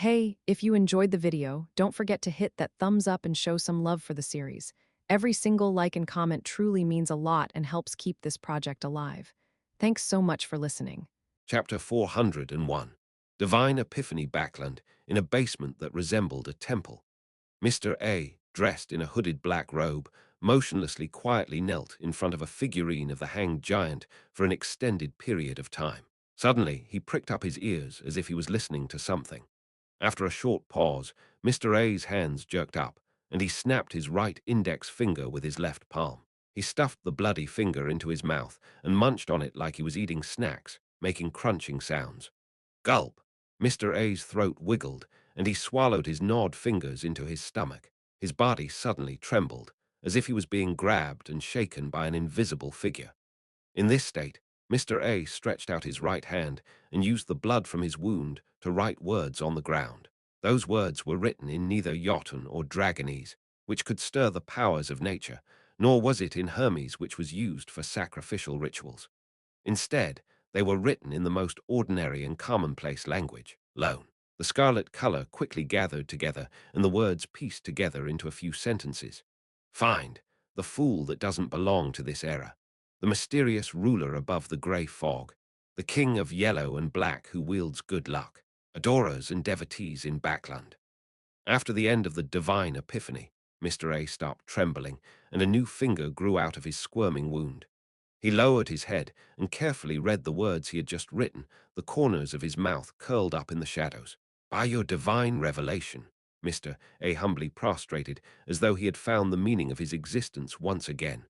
Hey, if you enjoyed the video, don't forget to hit that thumbs up and show some love for the series. Every single like and comment truly means a lot and helps keep this project alive. Thanks so much for listening. Chapter 401. Divine Epiphany Backland in a basement that resembled a temple. Mr. A, dressed in a hooded black robe, motionlessly quietly knelt in front of a figurine of the hanged giant for an extended period of time. Suddenly, he pricked up his ears as if he was listening to something. After a short pause, Mr. A's hands jerked up, and he snapped his right index finger with his left palm. He stuffed the bloody finger into his mouth and munched on it like he was eating snacks, making crunching sounds. Gulp! Mr. A's throat wiggled, and he swallowed his gnawed fingers into his stomach. His body suddenly trembled, as if he was being grabbed and shaken by an invisible figure. In this state, Mr. A stretched out his right hand and used the blood from his wound to write words on the ground. Those words were written in neither Jotun or Dragonese, which could stir the powers of nature, nor was it in Hermes, which was used for sacrificial rituals. Instead, they were written in the most ordinary and commonplace language, loan. The scarlet color quickly gathered together, and the words pieced together into a few sentences. Find the fool that doesn't belong to this era, the mysterious ruler above the gray fog, the king of yellow and black who wields good luck, adorers and devotees in Backland. After the end of the divine epiphany, Mr. A stopped trembling, and a new finger grew out of his squirming wound. He lowered his head and carefully read the words he had just written, the corners of his mouth curled up in the shadows. By your divine revelation, Mr. A humbly prostrated, as though he had found the meaning of his existence once again.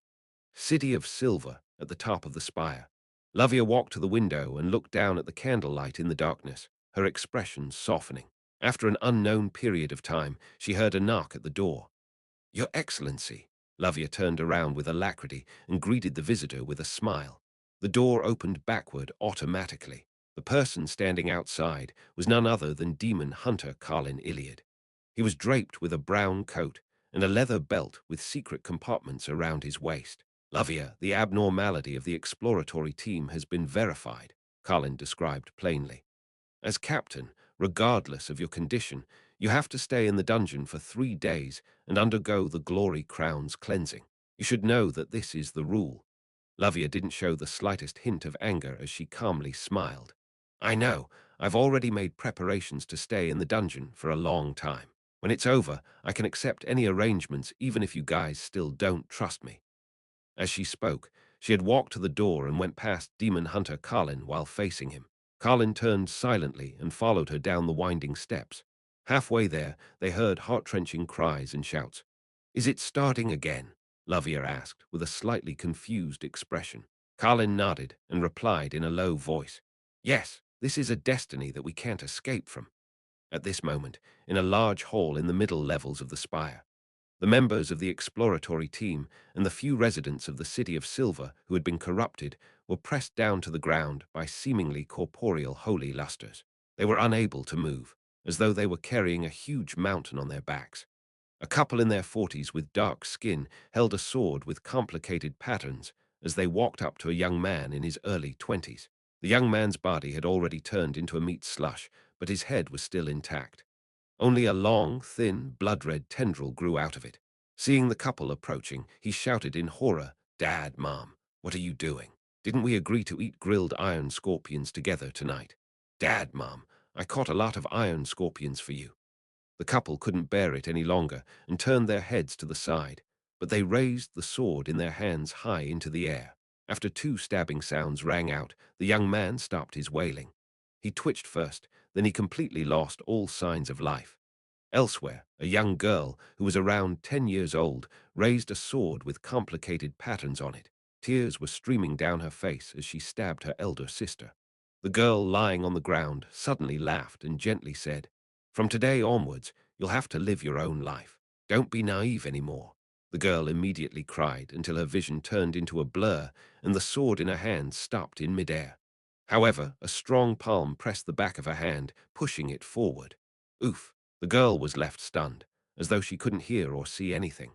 City of silver at the top of the spire. Lavia walked to the window and looked down at the candlelight in the darkness, her expression softening. After an unknown period of time, she heard a knock at the door. Your Excellency. Lavia turned around with alacrity and greeted the visitor with a smile. The door opened backward automatically. The person standing outside was none other than demon hunter Carlin Iliad. He was draped with a brown coat and a leather belt with secret compartments around his waist. Lavia, the abnormality of the exploratory team has been verified, Carlin described plainly. As captain, regardless of your condition, you have to stay in the dungeon for 3 days and undergo the Glory Crown's cleansing. You should know that this is the rule. Lavia didn't show the slightest hint of anger as she calmly smiled. I know. I've already made preparations to stay in the dungeon for a long time. When it's over, I can accept any arrangements even if you guys still don't trust me. As she spoke, she had walked to the door and went past Demon Hunter Carlin while facing him. Carlin turned silently and followed her down the winding steps. Halfway there, they heard heart-wrenching cries and shouts. Is it starting again? Lavia asked, with a slightly confused expression. Carlin nodded and replied in a low voice. Yes, this is a destiny that we can't escape from. At this moment, in a large hall in the middle levels of the spire, the members of the exploratory team and the few residents of the City of Silver who had been corrupted were pressed down to the ground by seemingly corporeal holy lusters. They were unable to move, as though they were carrying a huge mountain on their backs. A couple in their 40s with dark skin held a sword with complicated patterns as they walked up to a young man in his early 20s. The young man's body had already turned into a meat slush, but his head was still intact. Only a long, thin, blood-red tendril grew out of it. Seeing the couple approaching, he shouted in horror, Dad, Mom, what are you doing? Didn't we agree to eat grilled iron scorpions together tonight? Dad, Mom, I caught a lot of iron scorpions for you. The couple couldn't bear it any longer and turned their heads to the side, but they raised the sword in their hands high into the air. After 2 stabbing sounds rang out, the young man stopped his wailing. He twitched first, then he completely lost all signs of life. Elsewhere, a young girl, who was around 10 years old, raised a sword with complicated patterns on it. Tears were streaming down her face as she stabbed her elder sister. The girl lying on the ground suddenly laughed and gently said, From today onwards, you'll have to live your own life. Don't be naive anymore. The girl immediately cried until her vision turned into a blur and the sword in her hand stopped in midair. However, a strong palm pressed the back of her hand, pushing it forward. Oof! The girl was left stunned, as though she couldn't hear or see anything.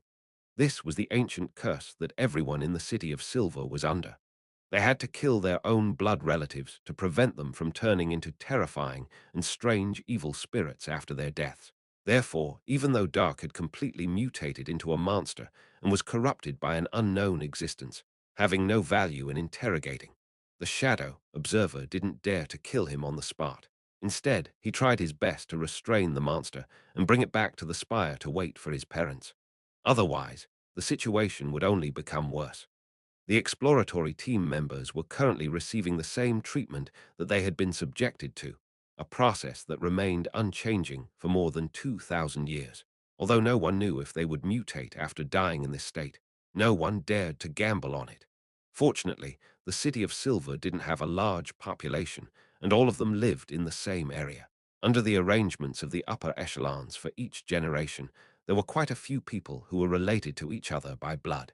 This was the ancient curse that everyone in the City of Silver was under. They had to kill their own blood relatives to prevent them from turning into terrifying and strange evil spirits after their deaths. Therefore, even though Dark had completely mutated into a monster and was corrupted by an unknown existence, having no value in interrogating, the Shadow Observer didn't dare to kill him on the spot. Instead, he tried his best to restrain the monster and bring it back to the spire to wait for his parents. Otherwise, the situation would only become worse. The exploratory team members were currently receiving the same treatment that they had been subjected to, a process that remained unchanging for more than 2,000 years. Although no one knew if they would mutate after dying in this state, no one dared to gamble on it. Fortunately, the City of Silver didn't have a large population, and all of them lived in the same area. Under the arrangements of the upper echelons for each generation, there were quite a few people who were related to each other by blood.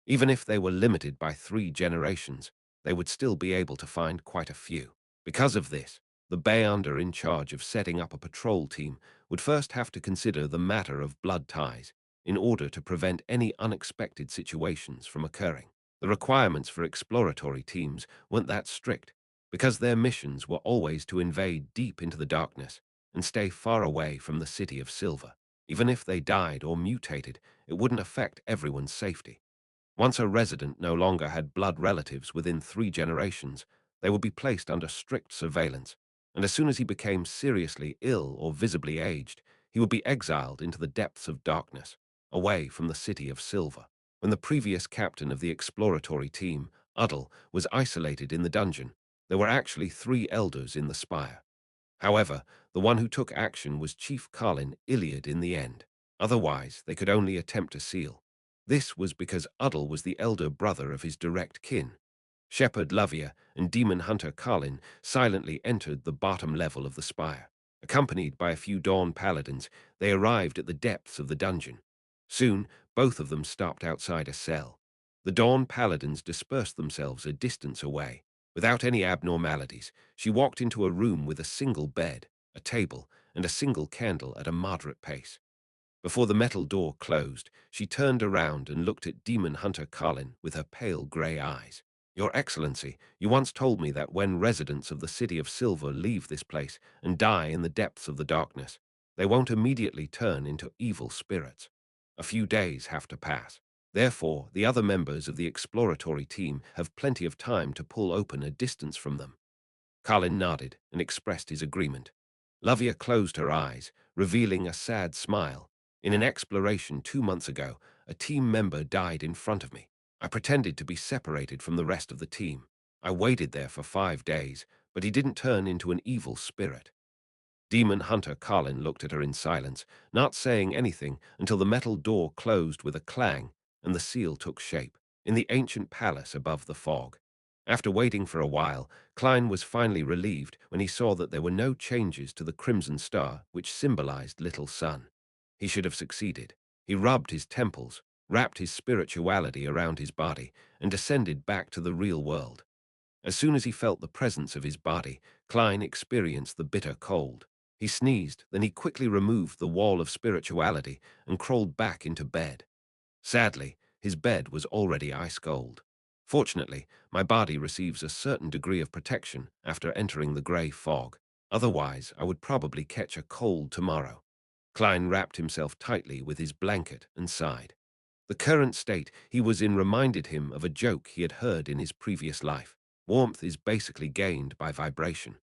Even if they were limited by 3 generations, they would still be able to find quite a few. Because of this, the Beyonder in charge of setting up a patrol team would first have to consider the matter of blood ties in order to prevent any unexpected situations from occurring. The requirements for exploratory teams weren't that strict, because their missions were always to invade deep into the darkness and stay far away from the City of Silver. Even if they died or mutated, it wouldn't affect everyone's safety. Once a resident no longer had blood relatives within 3 generations, they would be placed under strict surveillance, and as soon as he became seriously ill or visibly aged, he would be exiled into the depths of darkness, away from the City of Silver. When the previous captain of the exploratory team, Uddle, was isolated in the dungeon, there were actually 3 elders in the spire. However, the one who took action was Chief Colin Iliad in the end. Otherwise, they could only attempt to seal. This was because Uddle was the elder brother of his direct kin. Shepherd Lovia and demon hunter Colin silently entered the bottom level of the spire. Accompanied by a few Dawn paladins, they arrived at the depths of the dungeon. Soon, both of them stopped outside a cell. The Dawn paladins dispersed themselves a distance away. Without any abnormalities, she walked into a room with a single bed, a table, and a single candle at a moderate pace. Before the metal door closed, she turned around and looked at Demon Hunter Colin with her pale grey eyes. Your Excellency, you once told me that when residents of the City of Silver leave this place and die in the depths of the darkness, they won't immediately turn into evil spirits. A few days have to pass. Therefore, the other members of the exploratory team have plenty of time to pull open a distance from them. Colin nodded and expressed his agreement. Lavia closed her eyes, revealing a sad smile. In an exploration 2 months ago, a team member died in front of me. I pretended to be separated from the rest of the team. I waited there for 5 days, but he didn't turn into an evil spirit. Demon Hunter Colin looked at her in silence, not saying anything until the metal door closed with a clang and the seal took shape in the ancient palace above the fog. After waiting for a while, Klein was finally relieved when he saw that there were no changes to the crimson star which symbolized Little Sun. He should have succeeded. He rubbed his temples, wrapped his spirituality around his body, and descended back to the real world. As soon as he felt the presence of his body, Klein experienced the bitter cold. He sneezed, then he quickly removed the wall of spirituality and crawled back into bed. Sadly, his bed was already ice cold. Fortunately, my body receives a certain degree of protection after entering the grey fog. Otherwise, I would probably catch a cold tomorrow. Klein wrapped himself tightly with his blanket and sighed. The current state he was in reminded him of a joke he had heard in his previous life. Warmth is basically gained by vibration.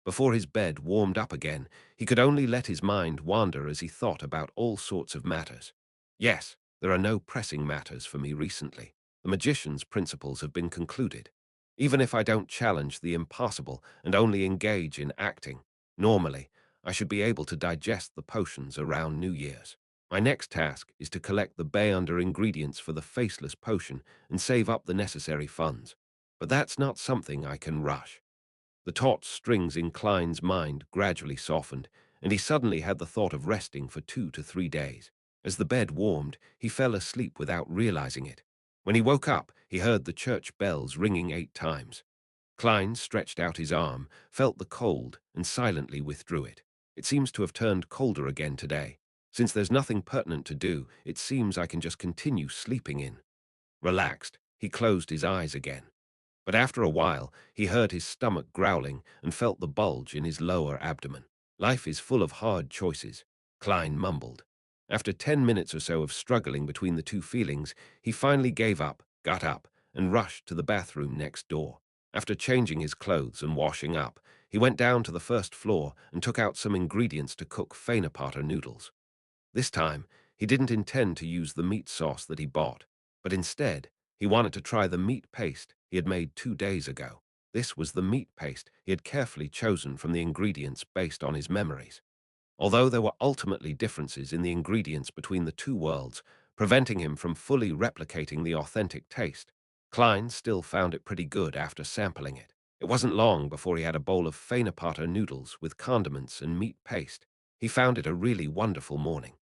Before his bed warmed up again, he could only let his mind wander as he thought about all sorts of matters. Yes, there are no pressing matters for me recently. The magician's principles have been concluded. Even if I don't challenge the impossible and only engage in acting, normally, I should be able to digest the potions around New Year's. My next task is to collect the Beyonder ingredients for the Faceless Potion and save up the necessary funds. But that's not something I can rush. The taut strings in Klein's mind gradually softened, and he suddenly had the thought of resting for 2 to 3 days. As the bed warmed, he fell asleep without realizing it. When he woke up, he heard the church bells ringing 8 times. Klein stretched out his arm, felt the cold, and silently withdrew it. It seems to have turned colder again today. Since there's nothing pertinent to do, it seems I can just continue sleeping in. Relaxed, he closed his eyes again. But after a while, he heard his stomach growling and felt the bulge in his lower abdomen. Life is full of hard choices, Klein mumbled. After 10 minutes or so of struggling between the two feelings, he finally gave up, got up, and rushed to the bathroom next door. After changing his clothes and washing up, he went down to the first floor and took out some ingredients to cook Fenepater noodles. This time, he didn't intend to use the meat sauce that he bought, but instead, he wanted to try the meat paste he had made 2 days ago. This was the meat paste he had carefully chosen from the ingredients based on his memories. Although there were ultimately differences in the ingredients between the two worlds, preventing him from fully replicating the authentic taste, Klein still found it pretty good after sampling it. It wasn't long before he had a bowl of Fenepater noodles with condiments and meat paste. He found it a really wonderful morning.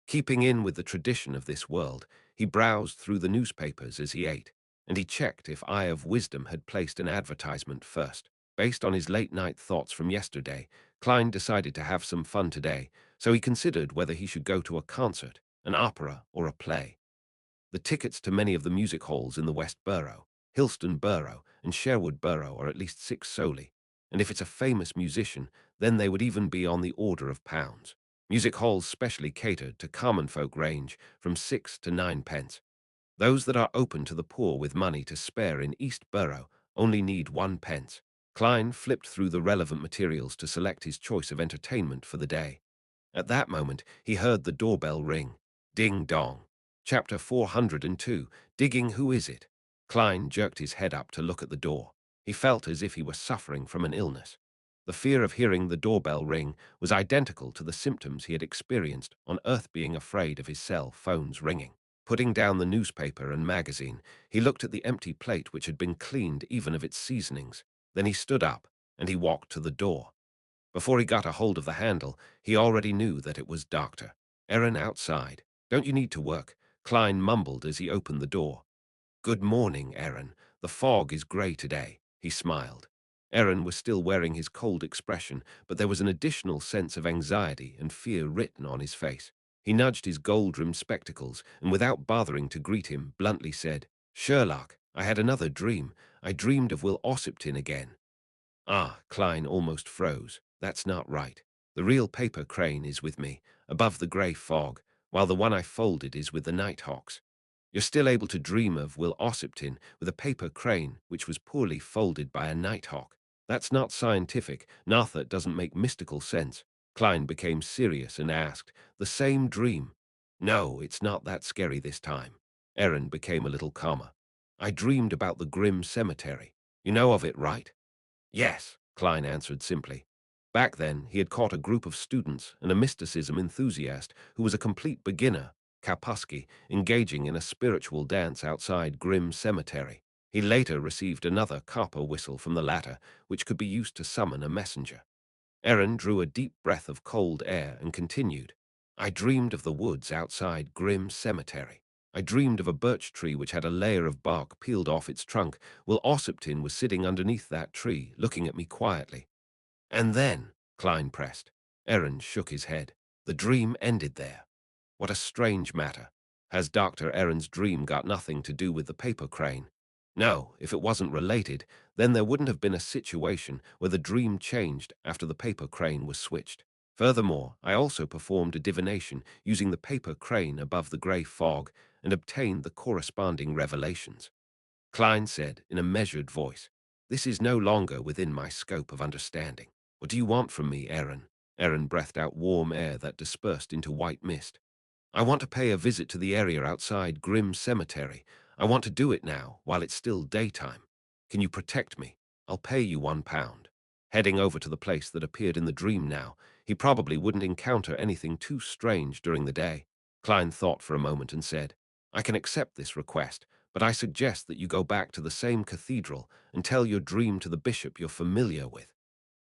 Keeping in with the tradition of this world, he browsed through the newspapers as he ate, and he checked if Eye of Wisdom had placed an advertisement first. Based on his late-night thoughts from yesterday, Klein decided to have some fun today, so he considered whether he should go to a concert, an opera, or a play. The tickets to many of the music halls in the West Borough, Hillston Borough, and Sherwood Borough are at least 6 solely, and if it's a famous musician, then they would even be on the order of pounds. Music halls specially catered to common folk range from 6 to 9 pence. Those that are open to the poor with money to spare in East Borough only need 1 pence. Klein flipped through the relevant materials to select his choice of entertainment for the day. At that moment, he heard the doorbell ring. Ding dong. Chapter 402. Digging Who Is It? Klein jerked his head up to look at the door. He felt as if he were suffering from an illness. The fear of hearing the doorbell ring was identical to the symptoms he had experienced on Earth, being afraid of his cell phones ringing. Putting down the newspaper and magazine, he looked at the empty plate which had been cleaned even of its seasonings. Then he stood up, and he walked to the door. Before he got a hold of the handle, he already knew that it was Dr. Aaron outside. Don't you need to work? Klein mumbled as he opened the door. Good morning, Aaron. The fog is grey today. He smiled. Aaron was still wearing his cold expression, but there was an additional sense of anxiety and fear written on his face. He nudged his gold-rimmed spectacles and, without bothering to greet him, bluntly said, Sherlock, I had another dream. I dreamed of Will Ossipton again. Ah, Klein almost froze. That's not right. The real paper crane is with me, above the grey fog, while the one I folded is with the nighthawks. You're still able to dream of Will Ossipton with a paper crane which was poorly folded by a nighthawk. That's not scientific, not that doesn't make mystical sense. Klein became serious and asked, the same dream? No, it's not that scary this time. Aaron became a little calmer. I dreamed about the grim cemetery. You know of it, right? Yes, Klein answered simply. Back then, he had caught a group of students and a mysticism enthusiast who was a complete beginner, Kapusky, engaging in a spiritual dance outside Grim Cemetery. He later received another copper whistle from the latter, which could be used to summon a messenger. Aaron drew a deep breath of cold air and continued. I dreamed of the woods outside Grim Cemetery. I dreamed of a birch tree which had a layer of bark peeled off its trunk. Will Ossipton was sitting underneath that tree, looking at me quietly. And then, Klein pressed. Aaron shook his head. The dream ended there. What a strange matter. Has Dr. Aaron's dream got nothing to do with the paper crane? No, if it wasn't related, then there wouldn't have been a situation where the dream changed after the paper crane was switched. Furthermore, I also performed a divination using the paper crane above the grey fog and obtained the corresponding revelations. Klein said in a measured voice, This is no longer within my scope of understanding. What do you want from me, Aaron? Aaron breathed out warm air that dispersed into white mist. I want to pay a visit to the area outside Grim Cemetery. I want to do it now, while it's still daytime. Can you protect me? I'll pay you £1. Heading over to the place that appeared in the dream now, he probably wouldn't encounter anything too strange during the day. Klein thought for a moment and said, I can accept this request, but I suggest that you go back to the same cathedral and tell your dream to the bishop you're familiar with.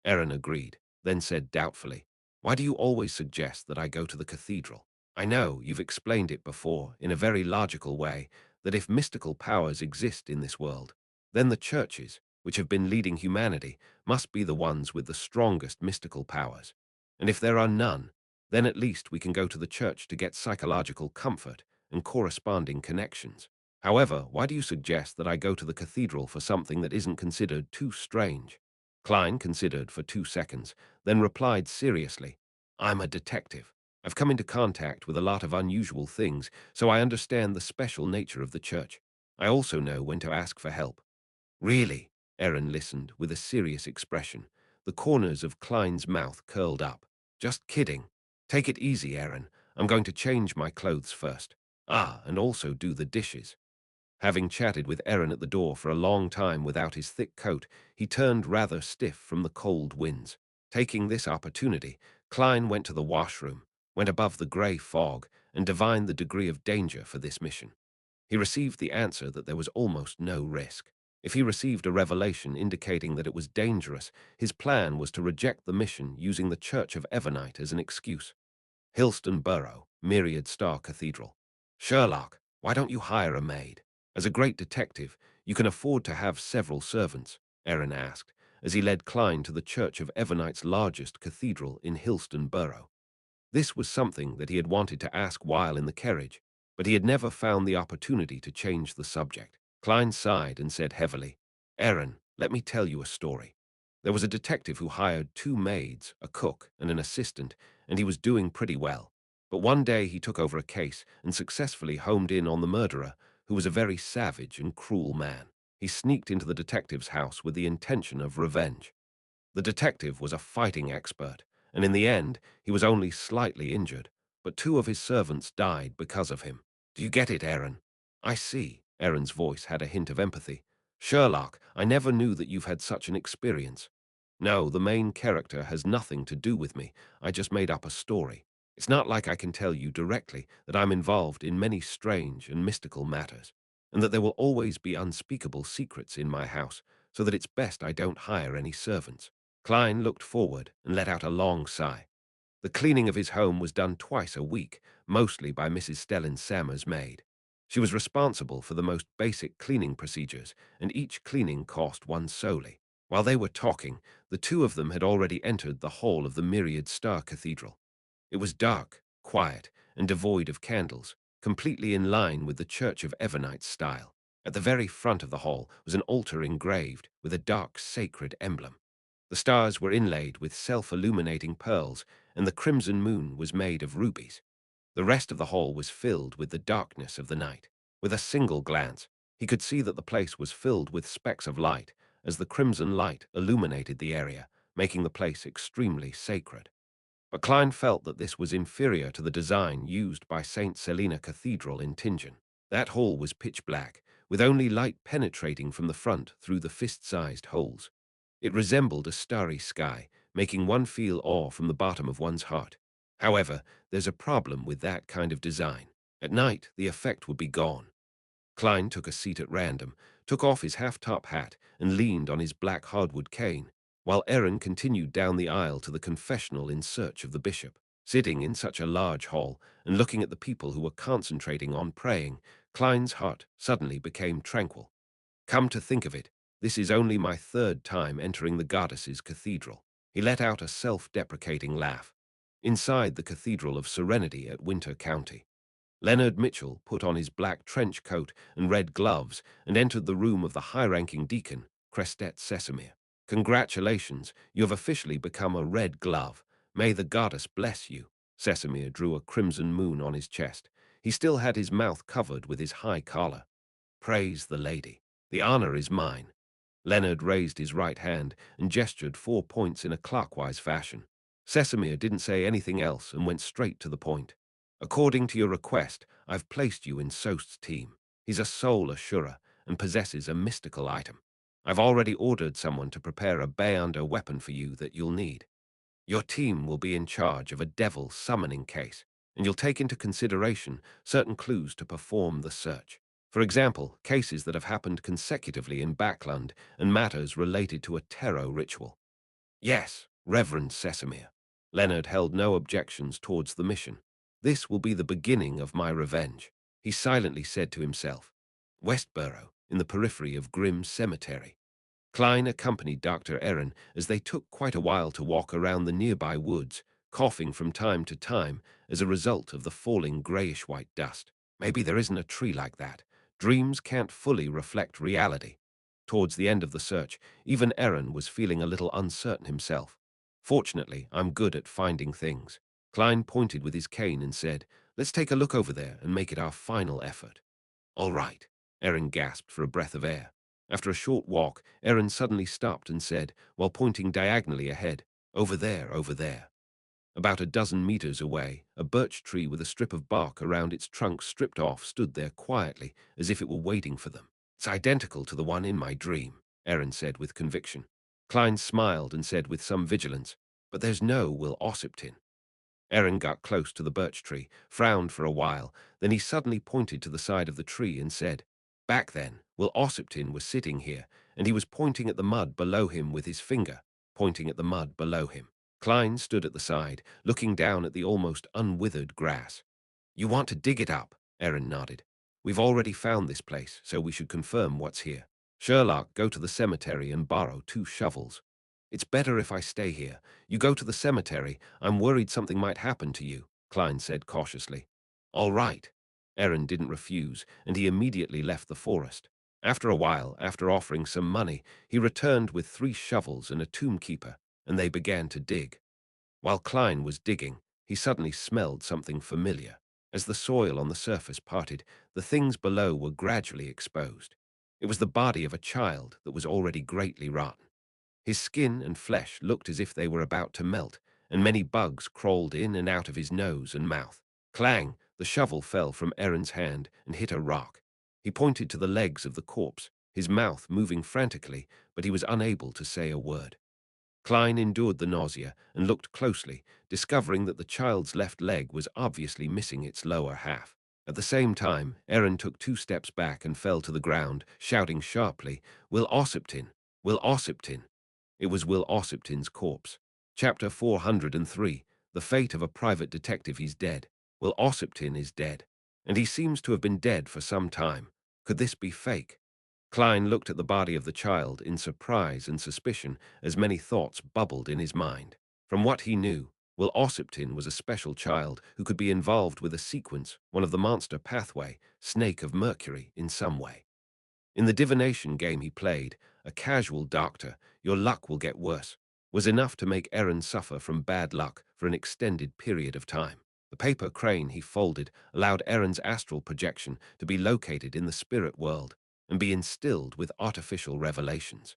Aaron agreed, then said doubtfully, Why do you always suggest that I go to the cathedral? I know you've explained it before, in a very logical way, that if mystical powers exist in this world, then the churches, which have been leading humanity, must be the ones with the strongest mystical powers. And if there are none, then at least we can go to the church to get psychological comfort and corresponding connections. However, why do you suggest that I go to the cathedral for something that isn't considered too strange? Klein considered for 2 seconds, then replied seriously, I'm a detective. I've come into contact with a lot of unusual things, so I understand the special nature of the church. I also know when to ask for help. Really? Erin listened with a serious expression. The corners of Klein's mouth curled up. Just kidding. Take it easy, Erin. I'm going to change my clothes first. Ah, and also do the dishes. Having chatted with Erin at the door for a long time without his thick coat, he turned rather stiff from the cold winds. Taking this opportunity, Klein went to the washroom, went above the grey fog, and divined the degree of danger for this mission. He received the answer that there was almost no risk. If he received a revelation indicating that it was dangerous, his plan was to reject the mission using the Church of Evernite as an excuse. Hillston Borough, Myriad Star Cathedral. Sherlock, why don't you hire a maid? As a great detective, you can afford to have several servants, Erin asked, as he led Klein to the Church of Evernite's largest cathedral in Hillston Borough. This was something that he had wanted to ask while in the carriage, but he had never found the opportunity to change the subject. Klein sighed and said heavily, Erin, let me tell you a story. There was a detective who hired 2 maids, a cook, and an assistant, and he was doing pretty well. But one day he took over a case and successfully homed in on the murderer, who was a very savage and cruel man. He sneaked into the detective's house with the intention of revenge. The detective was a fighting expert, and in the end, he was only slightly injured, but 2 of his servants died because of him. Do you get it, Erin? I see. Erin's voice had a hint of empathy. Sherlock, I never knew that you've had such an experience. No, the main character has nothing to do with me. I just made up a story. It's not like I can tell you directly that I'm involved in many strange and mystical matters, and that there will always be unspeakable secrets in my house, so that it's best I don't hire any servants. Klein looked forward and let out a long sigh. The cleaning of his home was done twice a week, mostly by Mrs. Stellan Sammer's maid. She was responsible for the most basic cleaning procedures, and each cleaning cost 1 solely. While they were talking, the 2 of them had already entered the hall of the Myriad Star Cathedral. It was dark, quiet, and devoid of candles, completely in line with the Church of Evernite's style. At the very front of the hall was an altar engraved with a dark sacred emblem. The stars were inlaid with self-illuminating pearls, and the crimson moon was made of rubies. The rest of the hall was filled with the darkness of the night. With a single glance, he could see that the place was filled with specks of light, as the crimson light illuminated the area, making the place extremely sacred. But Klein felt that this was inferior to the design used by St. Selina Cathedral in Tingen. That hall was pitch black, with only light penetrating from the front through the fist-sized holes. It resembled a starry sky, making one feel awe from the bottom of one's heart. However, there's a problem with that kind of design. At night, the effect would be gone. Klein took a seat at random, took off his half-top hat, and leaned on his black hardwood cane, while Erin continued down the aisle to the confessional in search of the bishop. Sitting in such a large hall and looking at the people who were concentrating on praying, Klein's heart suddenly became tranquil. Come to think of it, this is only my 3rd time entering the goddess's cathedral. He let out a self-deprecating laugh. Inside the Cathedral of Serenity at Winter County, Leonard Mitchell put on his black trench coat and red gloves and entered the room of the high-ranking deacon, Crestet Sesamir. Congratulations, you have officially become a red glove. May the goddess bless you. Sesamir drew a crimson moon on his chest. He still had his mouth covered with his high collar. Praise the lady. The honor is mine. Leonard raised his right hand and gestured 4 points in a clockwise fashion. Sesamir didn't say anything else and went straight to the point. According to your request, I've placed you in Sost's team. He's a soul assurer and possesses a mystical item. I've already ordered someone to prepare a Beyonder weapon for you that you'll need. Your team will be in charge of a devil summoning case, and you'll take into consideration certain clues to perform the search. For example, cases that have happened consecutively in Backland and matters related to a tarot ritual. Yes, Reverend Sesamir. Leonard held no objections towards the mission. This will be the beginning of my revenge, he silently said to himself. Westborough, in the periphery of Grimm's cemetery. Klein accompanied Dr. Erin as they took quite a while to walk around the nearby woods, coughing from time to time as a result of the falling grayish-white dust. Maybe there isn't a tree like that. Dreams can't fully reflect reality. Towards the end of the search, even Aaron was feeling a little uncertain himself. Fortunately, I'm good at finding things. Klein pointed with his cane and said, "Let's take a look over there and make it our final effort." "All right." Aaron gasped for a breath of air. After a short walk, Aaron suddenly stopped and said, while pointing diagonally ahead, "Over there, over there." About a dozen meters away, a birch tree with a strip of bark around its trunk stripped off stood there quietly, as if it were waiting for them. "It's identical to the one in my dream," Aaron said with conviction. Klein smiled and said with some vigilance, "But there's no Will Ossipton." Aaron got close to the birch tree, frowned for a while, then he suddenly pointed to the side of the tree and said, "Back then, Will Ossipton was sitting here, and he was pointing at the mud below him with his finger, pointing at the mud below him." Klein stood at the side, looking down at the almost unwithered grass. "You want to dig it up?" Aaron nodded. "We've already found this place, so we should confirm what's here. Sherlock, go to the cemetery and borrow 2 shovels. It's better if I stay here. You go to the cemetery. I'm worried something might happen to you," Klein said cautiously. "All right." Aaron didn't refuse, and he immediately left the forest. After a while, after offering some money, he returned with 3 shovels and a tombkeeper, and they began to dig. While Klein was digging, he suddenly smelled something familiar. As the soil on the surface parted, the things below were gradually exposed. It was the body of a child that was already greatly rotten. His skin and flesh looked as if they were about to melt, and many bugs crawled in and out of his nose and mouth. Clang! The shovel fell from Aaron's hand and hit a rock. He pointed to the legs of the corpse, his mouth moving frantically, but he was unable to say a word. Klein endured the nausea and looked closely, discovering that the child's left leg was obviously missing its lower half. At the same time, Aaron took 2 steps back and fell to the ground, shouting sharply, "Will Ossipton! Will Ossipton!" It was Will Ossipton's corpse. Chapter 403, The Fate of a Private Detective. He's dead. Will Ossipton is dead. And he seems to have been dead for some time. Could this be fake? Klein looked at the body of the child in surprise and suspicion as many thoughts bubbled in his mind. From what he knew, Will Ossipton was a special child who could be involved with a sequence, one of the monster pathway, Snake of Mercury, in some way. In the divination game he played, a casual doctor, "Your luck will get worse," was enough to make Aaron suffer from bad luck for an extended period of time. The paper crane he folded allowed Aaron's astral projection to be located in the spirit world and be instilled with artificial revelations.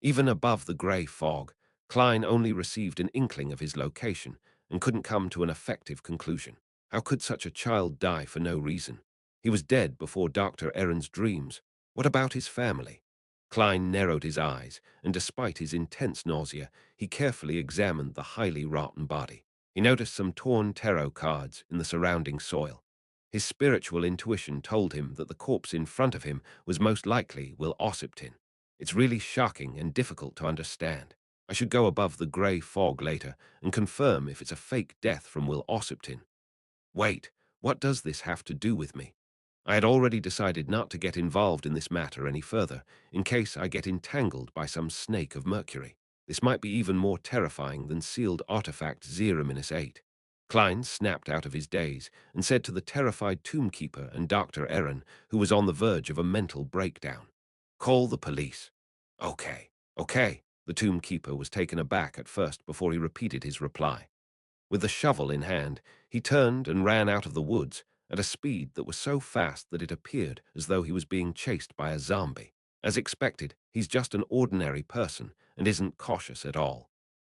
Even above the grey fog, Klein only received an inkling of his location and couldn't come to an effective conclusion. How could such a child die for no reason? He was dead before Dr. Aaron's dreams. What about his family? Klein narrowed his eyes, and despite his intense nausea, he carefully examined the highly rotten body. He noticed some torn tarot cards in the surrounding soil. His spiritual intuition told him that the corpse in front of him was most likely Will Ossipton. It's really shocking and difficult to understand. I should go above the grey fog later and confirm if it's a fake death from Will Ossipton. Wait, what does this have to do with me? I had already decided not to get involved in this matter any further, in case I get entangled by some snake of Mercury. This might be even more terrifying than sealed artifact 0-8. Klein snapped out of his daze and said to the terrified tombkeeper and Dr. Aaron, who was on the verge of a mental breakdown, "Call the police." "Okay, okay." The tombkeeper was taken aback at first before he repeated his reply. With the shovel in hand, he turned and ran out of the woods at a speed that was so fast that it appeared as though he was being chased by a zombie. As expected, he's just an ordinary person and isn't cautious at all.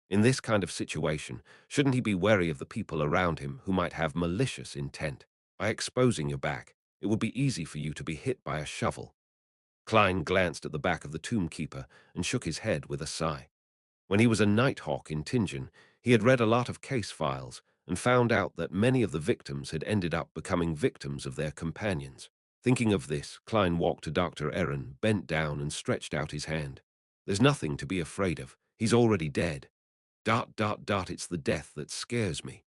In this kind of situation, shouldn't he be wary of the people around him who might have malicious intent? By exposing your back, it would be easy for you to be hit by a shovel. Klein glanced at the back of the tombkeeper and shook his head with a sigh. When he was a nighthawk in Tingen, he had read a lot of case files and found out that many of the victims had ended up becoming victims of their companions. Thinking of this, Klein walked to Dr. Aaron, bent down and stretched out his hand. "There's nothing to be afraid of. He's already dead. ... It's the death that scares me."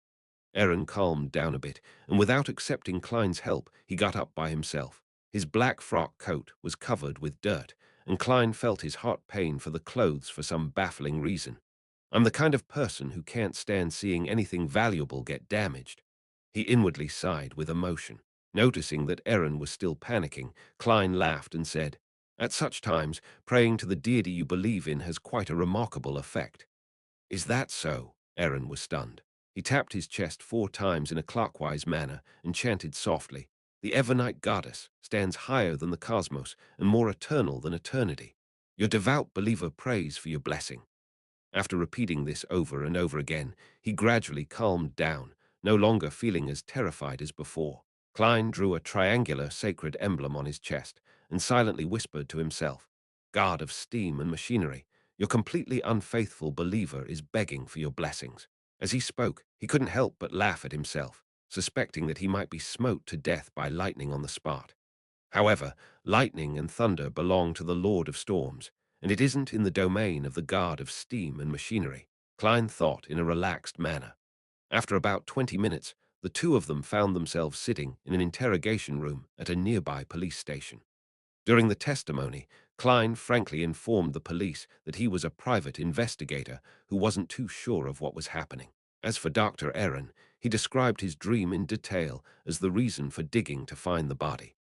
Aaron calmed down a bit, and without accepting Klein's help, he got up by himself. His black frock coat was covered with dirt, and Klein felt his heart pain for the clothes for some baffling reason. "I'm the kind of person who can't stand seeing anything valuable get damaged." He inwardly sighed with emotion. Noticing that Erin was still panicking, Klein laughed and said, "At such times, praying to the deity you believe in has quite a remarkable effect." "Is that so?" Erin was stunned. He tapped his chest 4 times in a clockwise manner and chanted softly, "The Evernite goddess stands higher than the cosmos and more eternal than eternity. Your devout believer prays for your blessing." After repeating this over and over again, he gradually calmed down, no longer feeling as terrified as before. Klein drew a triangular sacred emblem on his chest and silently whispered to himself, "God of steam and machinery, your completely unfaithful believer is begging for your blessings." As he spoke, he couldn't help but laugh at himself, suspecting that he might be smote to death by lightning on the spot. However, lightning and thunder belong to the Lord of Storms, and it isn't in the domain of the God of Steam and Machinery, Klein thought in a relaxed manner. After about 20 minutes, the two of them found themselves sitting in an interrogation room at a nearby police station. During the testimony, Klein frankly informed the police that he was a private investigator who wasn't too sure of what was happening. As for Dr. Erin, he described his dream in detail as the reason for digging to find the body.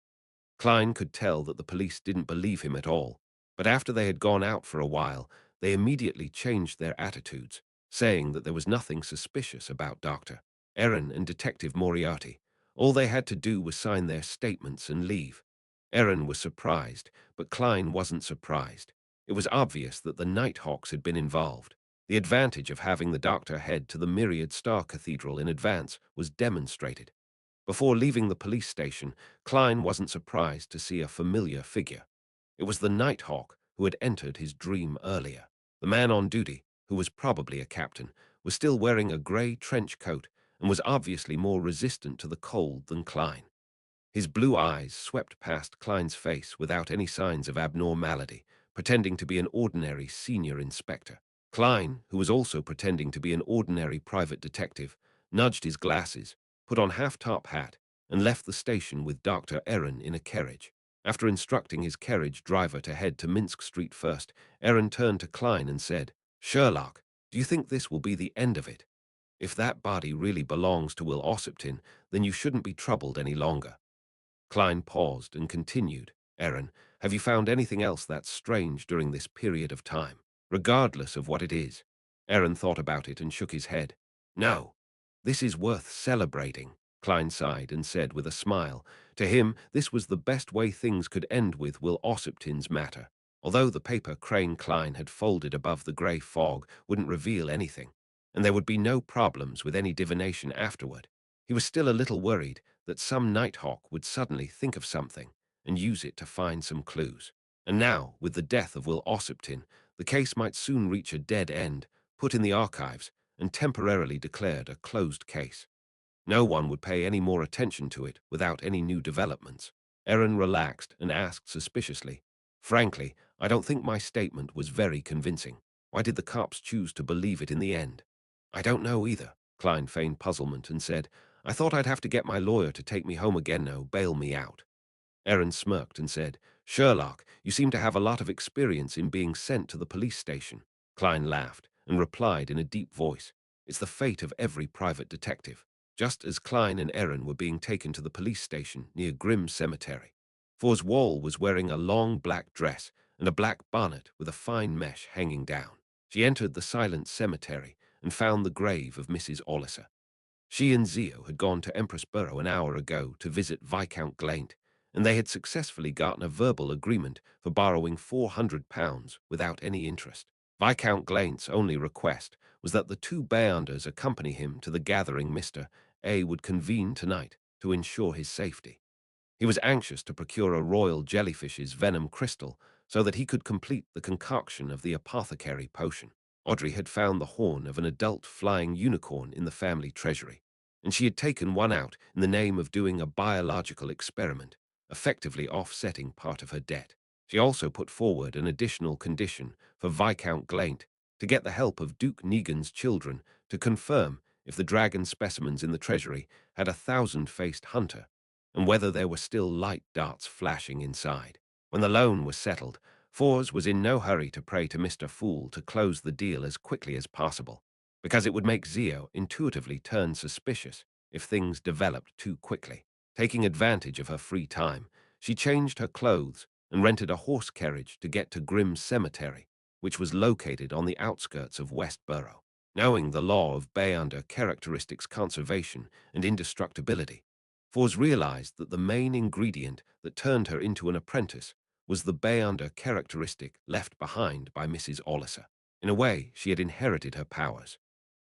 Klein could tell that the police didn't believe him at all, but after they had gone out for a while, they immediately changed their attitudes, saying that there was nothing suspicious about Dr. Erin and Detective Moriarty. All they had to do was sign their statements and leave. Erin was surprised, but Klein wasn't surprised. It was obvious that the Nighthawks had been involved. The advantage of having the doctor head to the Myriad Star Cathedral in advance was demonstrated. Before leaving the police station, Klein wasn't surprised to see a familiar figure. It was the Nighthawk who had entered his dream earlier. The man on duty, who was probably a captain, was still wearing a grey trench coat and was obviously more resistant to the cold than Klein. His blue eyes swept past Klein's face without any signs of abnormality, pretending to be an ordinary senior inspector. Klein, who was also pretending to be an ordinary private detective, nudged his glasses, put on half-top hat, and left the station with Dr. Erin in a carriage. After instructing his carriage driver to head to Minsk Street first, Erin turned to Klein and said, "Sherlock, do you think this will be the end of it? If that body really belongs to Will Ossipton, then you shouldn't be troubled any longer." Klein paused and continued, "Erin, have you found anything else that's strange during this period of time, regardless of what it is?" Erin thought about it and shook his head. "No, this is worth celebrating," Klein sighed and said with a smile. To him, this was the best way things could end with Will Ossipton's matter. Although the paper Crane Klein had folded above the grey fog wouldn't reveal anything, and there would be no problems with any divination afterward, he was still a little worried that some Nighthawk would suddenly think of something and use it to find some clues. And now, with the death of Will Ossipton, the case might soon reach a dead end, put in the archives, and temporarily declared a closed case. No one would pay any more attention to it without any new developments. Erin relaxed and asked suspiciously, "Frankly, I don't think my statement was very convincing. Why did the cops choose to believe it in the end?" "I don't know either," Klein feigned puzzlement and said, "I thought I'd have to get my lawyer to take me home again now, bail me out." Erin smirked and said, "Sherlock, you seem to have a lot of experience in being sent to the police station." Klein laughed and replied in a deep voice, "It's the fate of every private detective." Just as Klein and Erin were being taken to the police station near Grimm Cemetery, Fors Wall was wearing a long black dress and a black bonnet with a fine mesh hanging down. She entered the silent cemetery and found the grave of Mrs. Olliser. She and Zio had gone to Empress Borough an hour ago to visit Viscount Glaint, and they had successfully gotten a verbal agreement for borrowing £400 without any interest. Viscount Glaint's only request was that the two Beyonders accompany him to the gathering Mr. A would convene tonight to ensure his safety. He was anxious to procure a royal jellyfish's venom crystal so that he could complete the concoction of the apothecary potion. Audrey had found the horn of an adult flying unicorn in the family treasury, and she had taken one out in the name of doing a biological experiment, effectively offsetting part of her debt. She also put forward an additional condition for Viscount Glaint to get the help of Duke Negan's children to confirm if the dragon specimens in the treasury had a thousand-faced hunter and whether there were still light darts flashing inside. When the loan was settled, Fors was in no hurry to pray to Mr. Fool to close the deal as quickly as possible, because it would make Zio intuitively turn suspicious if things developed too quickly. Taking advantage of her free time, she changed her clothes and rented a horse carriage to get to Grimm's Cemetery, which was located on the outskirts of Westboro. Knowing the law of Bayonder characteristics conservation and indestructibility, Fors realized that the main ingredient that turned her into an apprentice was the Bayonder characteristic left behind by Mrs. Olliser. In a way, she had inherited her powers.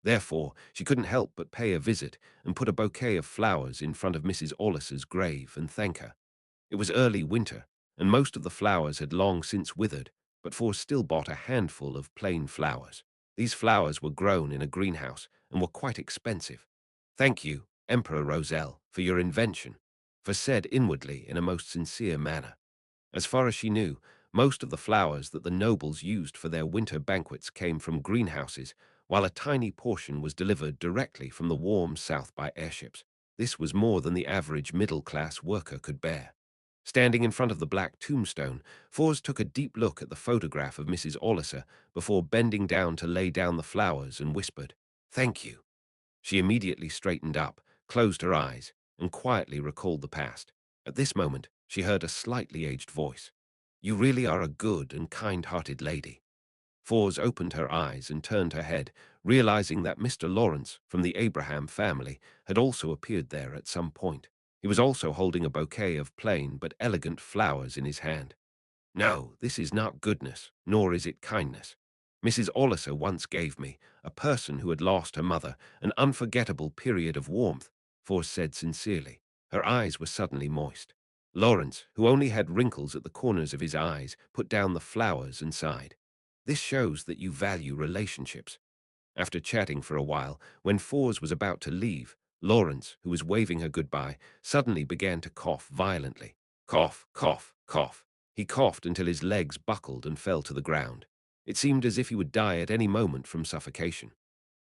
Therefore, she couldn't help but pay a visit and put a bouquet of flowers in front of Mrs. Olliser's grave and thank her. It was early winter, and most of the flowers had long since withered, but Fors still bought a handful of plain flowers. These flowers were grown in a greenhouse and were quite expensive. Thank you, Emperor Roselle, for your invention, for said inwardly in a most sincere manner. As far as she knew, most of the flowers that the nobles used for their winter banquets came from greenhouses, while a tiny portion was delivered directly from the warm south by airships. This was more than the average middle-class worker could bear. Standing in front of the black tombstone, Fors took a deep look at the photograph of Mrs. Olliser before bending down to lay down the flowers and whispered, "Thank you." She immediately straightened up, closed her eyes, and quietly recalled the past. At this moment, she heard a slightly aged voice. "You really are a good and kind-hearted lady." Fors opened her eyes and turned her head, realizing that Mr. Lawrence from the Abraham family had also appeared there at some point. He was also holding a bouquet of plain but elegant flowers in his hand. "No, this is not goodness, nor is it kindness. Mrs. Olliser once gave me, a person who had lost her mother, an unforgettable period of warmth," Force said sincerely. Her eyes were suddenly moist. Lawrence, who only had wrinkles at the corners of his eyes, put down the flowers and sighed. "This shows that you value relationships." After chatting for a while, when Fors was about to leave, Lawrence, who was waving her goodbye, suddenly began to cough violently. Cough, cough, cough. He coughed until his legs buckled and fell to the ground. It seemed as if he would die at any moment from suffocation.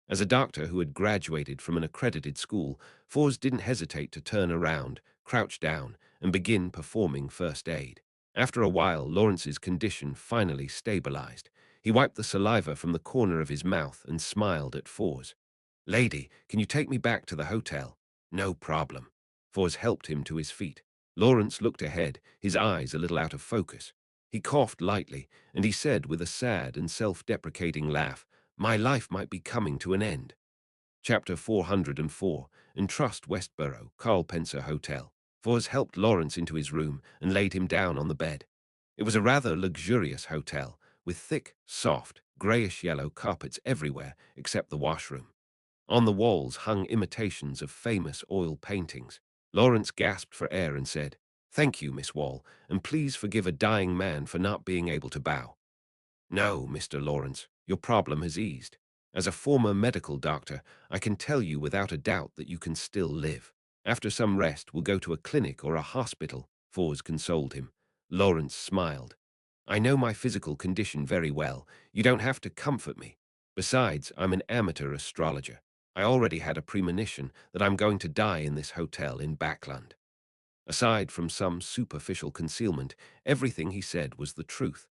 As a doctor who had graduated from an accredited school, Fors didn't hesitate to turn around, crouch down, and begin performing first aid. After a while, Lawrence's condition finally stabilized. He wiped the saliva from the corner of his mouth and smiled at Fors. "Lady, can you take me back to the hotel?" "No problem." Fors helped him to his feet. Lawrence looked ahead, his eyes a little out of focus. He coughed lightly, and he said with a sad and self-deprecating laugh, "My life might be coming to an end." Chapter 404, Entrust Westboro, Carl Pencer Hotel. Fors helped Lawrence into his room and laid him down on the bed. It was a rather luxurious hotel, with thick, soft, grayish-yellow carpets everywhere except the washroom. On the walls hung imitations of famous oil paintings. Lawrence gasped for air and said, "Thank you, Miss Wall, and please forgive a dying man for not being able to bow." "No, Mr. Lawrence, your problem has eased. As a former medical doctor, I can tell you without a doubt that you can still live. After some rest, we'll go to a clinic or a hospital," Fors consoled him. Lawrence smiled. "I know my physical condition very well. You don't have to comfort me. Besides, I'm an amateur astrologer. I already had a premonition that I'm going to die in this hotel in Backland." Aside from some superficial concealment, everything he said was the truth.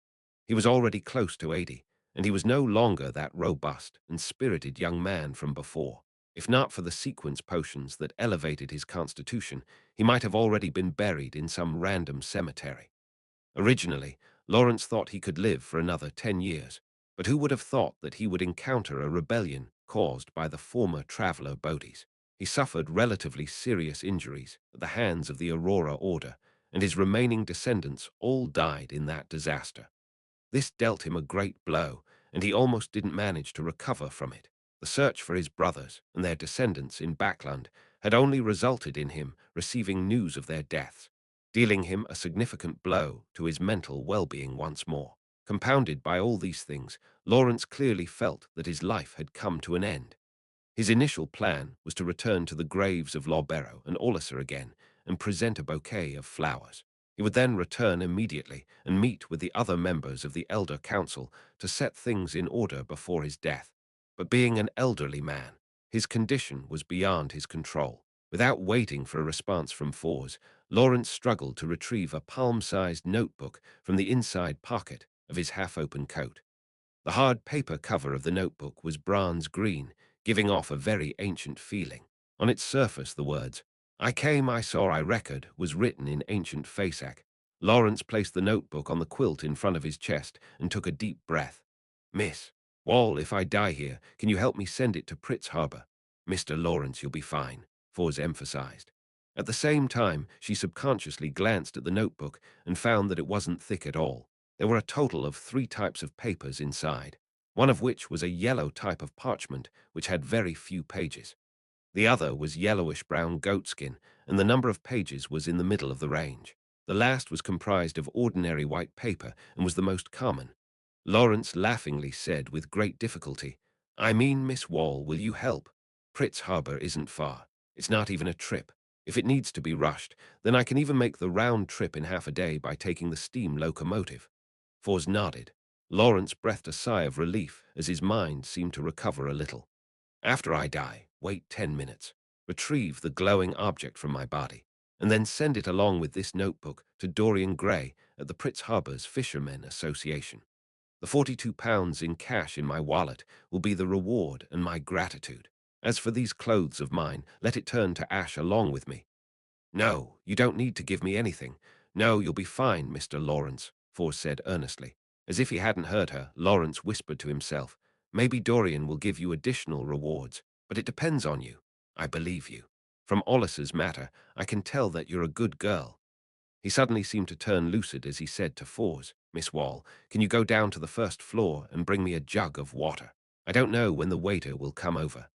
He was already close to 80, and he was no longer that robust and spirited young man from before. If not for the sequence potions that elevated his constitution, he might have already been buried in some random cemetery. Originally, Lawrence thought he could live for another 10 years, but who would have thought that he would encounter a rebellion caused by the former traveler Bodis? He suffered relatively serious injuries at the hands of the Aurora Order, and his remaining descendants all died in that disaster. This dealt him a great blow, and he almost didn't manage to recover from it. The search for his brothers and their descendants in Backland had only resulted in him receiving news of their deaths, dealing him a significant blow to his mental well-being once more. Compounded by all these things, Lawrence clearly felt that his life had come to an end. His initial plan was to return to the graves of Lawbero and Orlicer again and present a bouquet of flowers. He would then return immediately and meet with the other members of the Elder Council to set things in order before his death. But being an elderly man, his condition was beyond his control. Without waiting for a response from Fors, Lawrence struggled to retrieve a palm-sized notebook from the inside pocket of his half-open coat. The hard paper cover of the notebook was bronze green, giving off a very ancient feeling. On its surface, the words, I came, I saw, I record, was written in ancient Fasak. Lawrence placed the notebook on the quilt in front of his chest and took a deep breath. Miss Wall, if I die here, can you help me send it to Pritz Harbor? Mr. Lawrence, you'll be fine, Fors emphasized. At the same time, she subconsciously glanced at the notebook and found that it wasn't thick at all. There were a total of 3 types of papers inside, one of which was a yellow type of parchment which had very few pages. The other was yellowish-brown goatskin, and the number of pages was in the middle of the range. The last was comprised of ordinary white paper and was the most common. Lawrence laughingly said with great difficulty, "I mean, Miss Wall, will you help? Pritz Harbor isn't far. It's not even a trip. If it needs to be rushed, then I can even make the round trip in half a day by taking the steam locomotive." Fors nodded. Lawrence breathed a sigh of relief as his mind seemed to recover a little. After I die, wait 10 minutes, retrieve the glowing object from my body, and then send it along with this notebook to Dorian Gray at the Pritz Harbor's Fishermen Association. The £42 in cash in my wallet will be the reward and my gratitude. As for these clothes of mine, let it turn to ash along with me. No, you don't need to give me anything. No, you'll be fine, Mr. Lawrence, Fors said earnestly. As if he hadn't heard her, Lawrence whispered to himself, "Maybe Dorian will give you additional rewards, but it depends on you. I believe you. From Ollis's matter, I can tell that you're a good girl." He suddenly seemed to turn lucid as he said to Fors, "Miss Wall, can you go down to the first floor and bring me a jug of water? I don't know when the waiter will come over."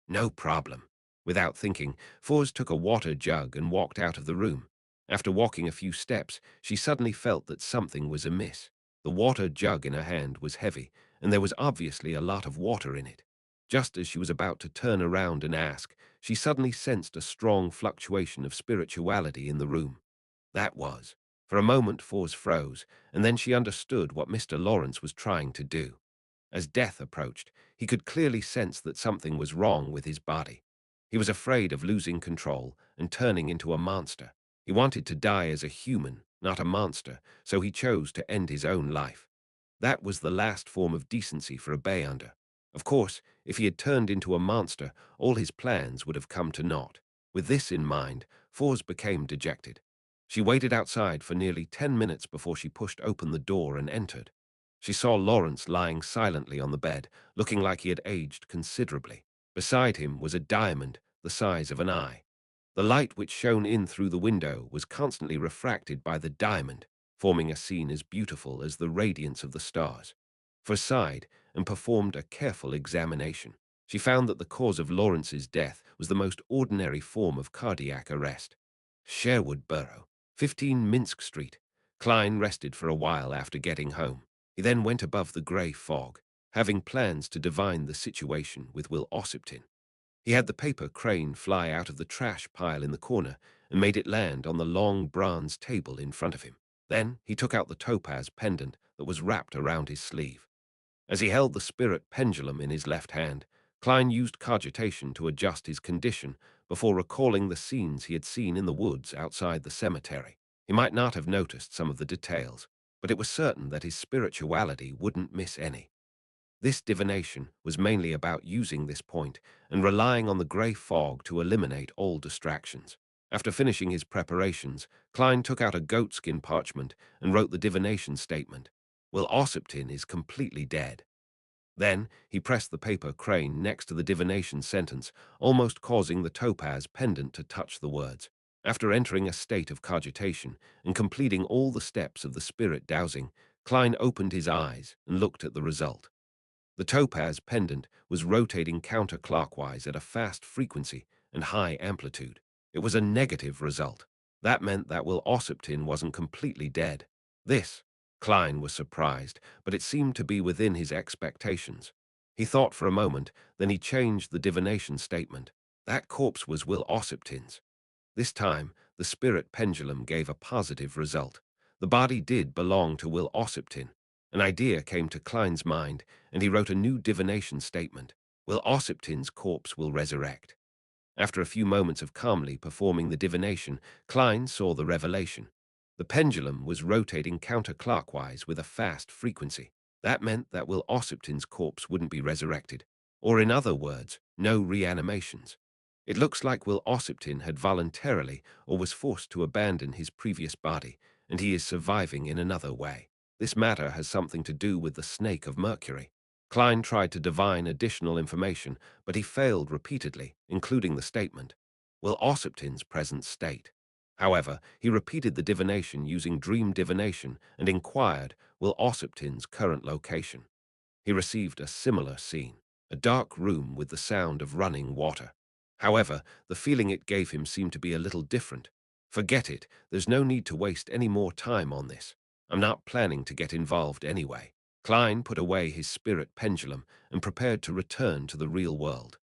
"No problem." Without thinking, Fors took a water jug and walked out of the room. After walking a few steps, she suddenly felt that something was amiss. The water jug in her hand was heavy, and there was obviously a lot of water in it. Just as she was about to turn around and ask, she suddenly sensed a strong fluctuation of spirituality in the room. That was. For a moment, Fors froze, and then she understood what Mr. Lawrence was trying to do. As death approached, he could clearly sense that something was wrong with his body. He was afraid of losing control and turning into a monster. He wanted to die as a human, not a monster, so he chose to end his own life. That was the last form of decency for a Beyonder. Of course, if he had turned into a monster, all his plans would have come to naught. With this in mind, Fors became dejected. She waited outside for nearly 10 minutes before she pushed open the door and entered. She saw Lawrence lying silently on the bed, looking like he had aged considerably. Beside him was a diamond the size of an eye. The light which shone in through the window was constantly refracted by the diamond, forming a scene as beautiful as the radiance of the stars. For sighed and performed a careful examination. She found that the cause of Lawrence's death was the most ordinary form of cardiac arrest. Sherwood Borough, 15 Minsk Street. Klein rested for a while after getting home. He then went above the grey fog, having plans to divine the situation with Will Ossipton. He had the paper crane fly out of the trash pile in the corner and made it land on the long bronze table in front of him. Then he took out the topaz pendant that was wrapped around his sleeve. As he held the spirit pendulum in his left hand, Klein used cogitation to adjust his condition before recalling the scenes he had seen in the woods outside the cemetery. He might not have noticed some of the details, but it was certain that his spirituality wouldn't miss any. This divination was mainly about using this point and relying on the grey fog to eliminate all distractions. After finishing his preparations, Klein took out a goatskin parchment and wrote the divination statement. Will Ossipton is completely dead. Then he pressed the paper crane next to the divination sentence, almost causing the topaz pendant to touch the words. After entering a state of cogitation and completing all the steps of the spirit dowsing, Klein opened his eyes and looked at the result. The topaz pendant was rotating counterclockwise at a fast frequency and high amplitude. It was a negative result. That meant that Will Ossipton wasn't completely dead. This, Klein was surprised, but it seemed to be within his expectations. He thought for a moment, then he changed the divination statement. That corpse was Will Ossipton's. This time, the spirit pendulum gave a positive result. The body did belong to Will Ossipton. An idea came to Klein's mind, and he wrote a new divination statement. Will Ossipton's corpse will resurrect. After a few moments of calmly performing the divination, Klein saw the revelation. The pendulum was rotating counterclockwise with a fast frequency. That meant that Will Ossipton's corpse wouldn't be resurrected, or in other words, no reanimations. It looks like Will Ossipton had voluntarily or was forced to abandon his previous body, and he is surviving in another way. This matter has something to do with the snake of Mercury. Klein tried to divine additional information, but he failed repeatedly, including the statement, Will Ossipton's present state. However, he repeated the divination using dream divination and inquired Will Ossipton's current location. He received a similar scene, a dark room with the sound of running water. However, the feeling it gave him seemed to be a little different. Forget it, there's no need to waste any more time on this. I'm not planning to get involved anyway. Klein put away his spirit pendulum and prepared to return to the real world.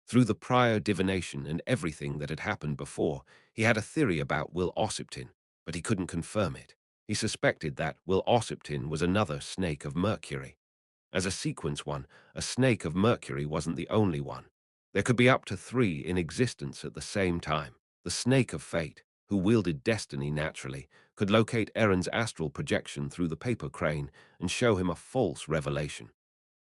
Through the prior divination and everything that had happened before, he had a theory about Will Ossipton, but he couldn't confirm it. He suspected that Will Ossipton was another snake of Mercury. As a sequence one, a snake of Mercury wasn't the only one. There could be up to 3 in existence at the same time. The snake of fate, who wielded destiny naturally, could locate Aaron's astral projection through the paper crane and show him a false revelation.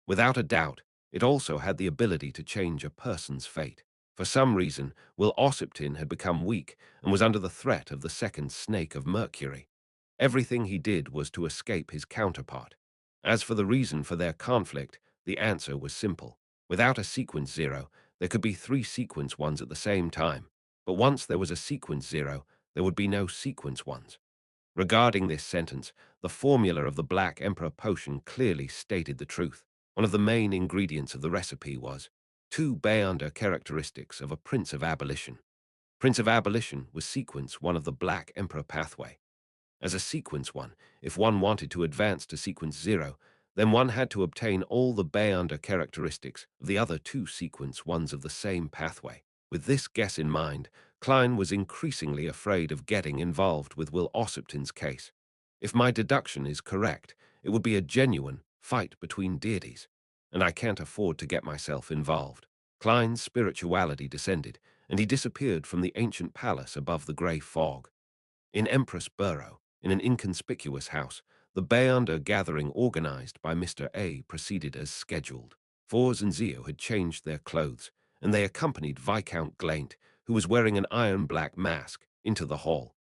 Without a doubt, it also had the ability to change a person's fate. For some reason, Will Ossipton had become weak and was under the threat of the second snake of Mercury. Everything he did was to escape his counterpart. As for the reason for their conflict, the answer was simple. Without a sequence 0, there could be 3 sequence 1s at the same time. But once there was a sequence 0, there would be no sequence 1s. Regarding this sentence, the formula of the Black Emperor potion clearly stated the truth. One of the main ingredients of the recipe was 2 Bayonder characteristics of a Prince of Abolition. Prince of Abolition was sequence 1 of the Black Emperor pathway. As a sequence 1, if one wanted to advance to sequence 0, then one had to obtain all the Bayonder characteristics of the other 2 sequence 1s of the same pathway. With this guess in mind, Klein was increasingly afraid of getting involved with Will Ossipton's case. If my deduction is correct, it would be a genuine fight between deities, and I can't afford to get myself involved. Klein's spirituality descended, and he disappeared from the ancient palace above the grey fog. In Empress Burrow, in an inconspicuous house, the Bayonder gathering organized by Mr. A proceeded as scheduled. Fors and Zio had changed their clothes, and they accompanied Viscount Glaint, who was wearing an iron-black mask, into the hall.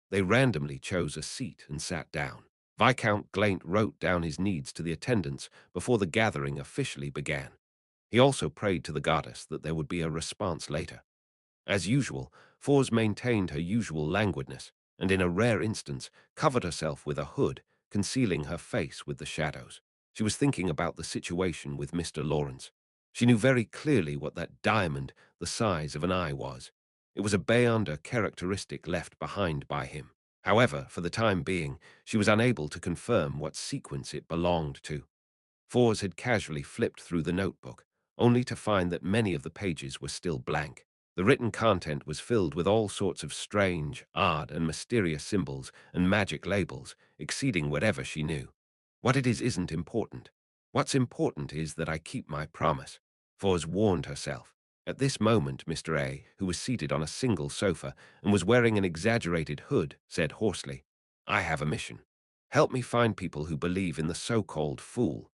They randomly chose a seat and sat down. Viscount Glaint wrote down his needs to the attendants before the gathering officially began. He also prayed to the goddess that there would be a response later. As usual, Fors maintained her usual languidness, and in a rare instance covered herself with a hood, concealing her face with the shadows. She was thinking about the situation with Mr. Lawrence. She knew very clearly what that diamond the size of an eye was. It was a Bayonder characteristic left behind by him. However, for the time being, she was unable to confirm what sequence it belonged to. Fors had casually flipped through the notebook, only to find that many of the pages were still blank. The written content was filled with all sorts of strange, odd, and mysterious symbols and magic labels, exceeding whatever she knew. What it is isn't important. What's important is that I keep my promise, Fors warned herself. At this moment, Mr. A, who was seated on a single sofa and was wearing an exaggerated hood, said hoarsely, I have a mission. Help me find people who believe in the so-called fool.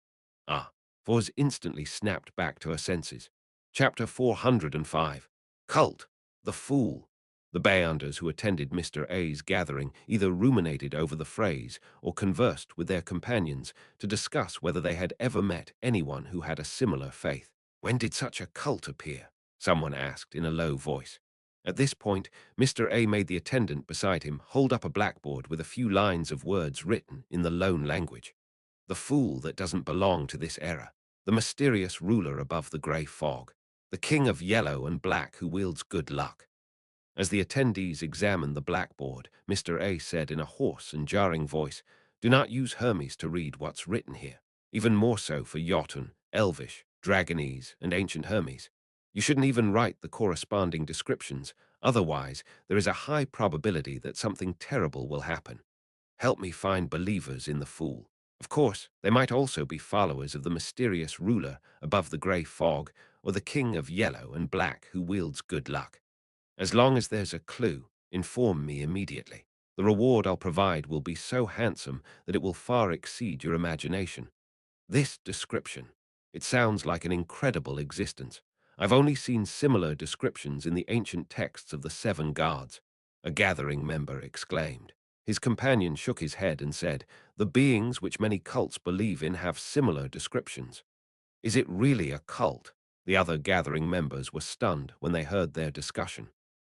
Ah, Fors instantly snapped back to her senses. Chapter 405. Cult, the Fool. The Bayanders who attended Mr. A's gathering either ruminated over the phrase or conversed with their companions to discuss whether they had ever met anyone who had a similar faith. When did such a cult appear? Someone asked in a low voice. At this point, Mr. A made the attendant beside him hold up a blackboard with a few lines of words written in the lone language. The fool that doesn't belong to this era, the mysterious ruler above the grey fog, the king of yellow and black who wields good luck. As the attendees examined the blackboard, Mr. A said in a hoarse and jarring voice, Do not use Hermes to read what's written here, even more so for Jotun, Elvish, Dragonese, and Ancient Hermes. You shouldn't even write the corresponding descriptions, otherwise there is a high probability that something terrible will happen. Help me find believers in the fool. Of course, they might also be followers of the mysterious ruler above the grey fog or the king of yellow and black who wields good luck. As long as there's a clue, inform me immediately. The reward I'll provide will be so handsome that it will far exceed your imagination. This description. It sounds like an incredible existence. I've only seen similar descriptions in the ancient texts of the seven gods, a gathering member exclaimed. His companion shook his head and said, the beings which many cults believe in have similar descriptions. Is it really a cult? The other gathering members were stunned when they heard their discussion.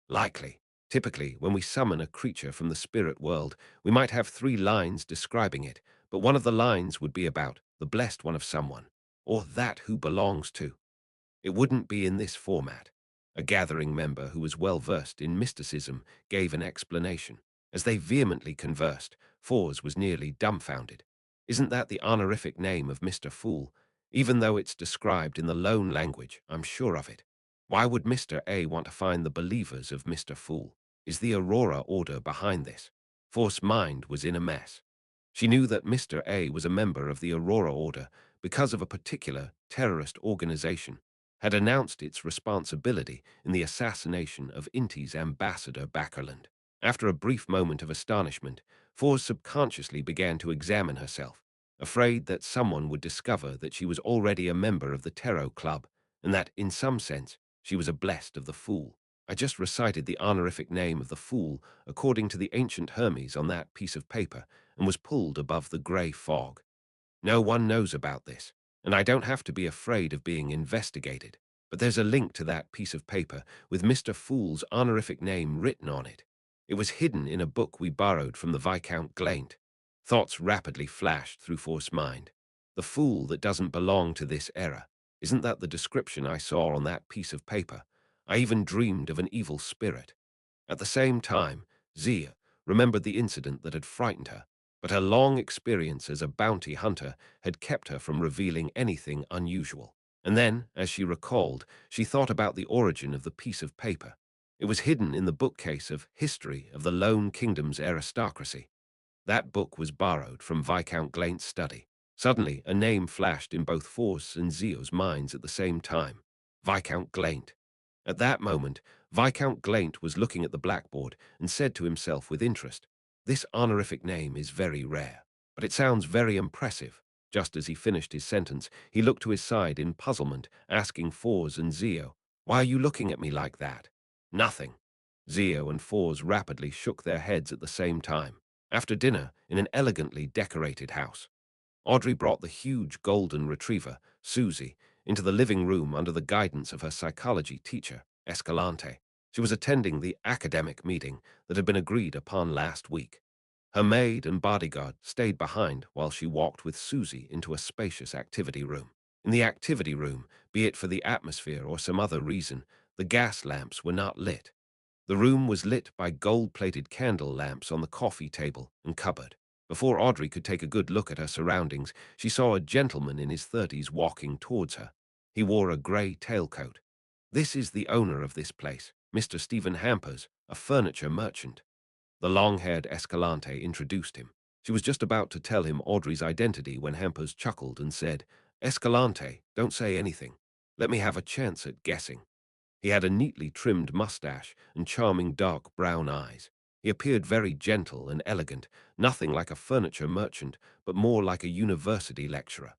Likely. Typically, when we summon a creature from the spirit world, we might have 3 lines describing it, but one of the lines would be about the blessed one of someone, or that who belongs to. It wouldn't be in this format. A gathering member who was well versed in mysticism gave an explanation. As they vehemently conversed, Fours was nearly dumbfounded. Isn't that the honorific name of Mr. Fool? Even though it's described in the loan language, I'm sure of it. Why would Mr. A want to find the believers of Mr. Fool? Is the Aurora Order behind this? Force's mind was in a mess. She knew that Mr. A was a member of the Aurora Order because of a particular terrorist organization, had announced its responsibility in the assassination of Inti's ambassador Backerland. After a brief moment of astonishment, Fours subconsciously began to examine herself, afraid that someone would discover that she was already a member of the Tarot Club, and that, in some sense, she was a blessed of the Fool. I just recited the honorific name of the Fool according to the ancient Hermes on that piece of paper and was pulled above the grey fog. No one knows about this, and I don't have to be afraid of being investigated. But there's a link to that piece of paper with Mr. Fool's honorific name written on it. It was hidden in a book we borrowed from the Viscount Glaint. Thoughts rapidly flashed through Force's mind. The fool that doesn't belong to this era. Isn't that the description I saw on that piece of paper? I even dreamed of an evil spirit. At the same time, Zia remembered the incident that had frightened her, but her long experience as a bounty hunter had kept her from revealing anything unusual. And then, as she recalled, she thought about the origin of the piece of paper. It was hidden in the bookcase of History of the Lone Kingdom's Aristocracy. That book was borrowed from Viscount Glaint's study. Suddenly, a name flashed in both Force and Zio's minds at the same time. Viscount Glaint. At that moment, Viscount Glaint was looking at the blackboard and said to himself with interest, this honorific name is very rare, but it sounds very impressive. Just as he finished his sentence, he looked to his side in puzzlement, asking Fours and Zio, why are you looking at me like that? Nothing. Zio and Fours rapidly shook their heads at the same time. After dinner, in an elegantly decorated house, Audrey brought the huge golden retriever, Susie, into the living room under the guidance of her psychology teacher, Escalante. She was attending the academic meeting that had been agreed upon last week. Her maid and bodyguard stayed behind while she walked with Susie into a spacious activity room. In the activity room, be it for the atmosphere or some other reason, the gas lamps were not lit. The room was lit by gold-plated candle lamps on the coffee table and cupboard. Before Audrey could take a good look at her surroundings, she saw a gentleman in his 30s walking towards her. He wore a grey tailcoat. This is the owner of this place, Mr. Stephen Hampers, a furniture merchant. The long-haired Escalante introduced him. She was just about to tell him Audrey's identity when Hampers chuckled and said, Escalante, don't say anything. Let me have a chance at guessing. He had a neatly trimmed mustache and charming dark brown eyes. He appeared very gentle and elegant, nothing like a furniture merchant, but more like a university lecturer.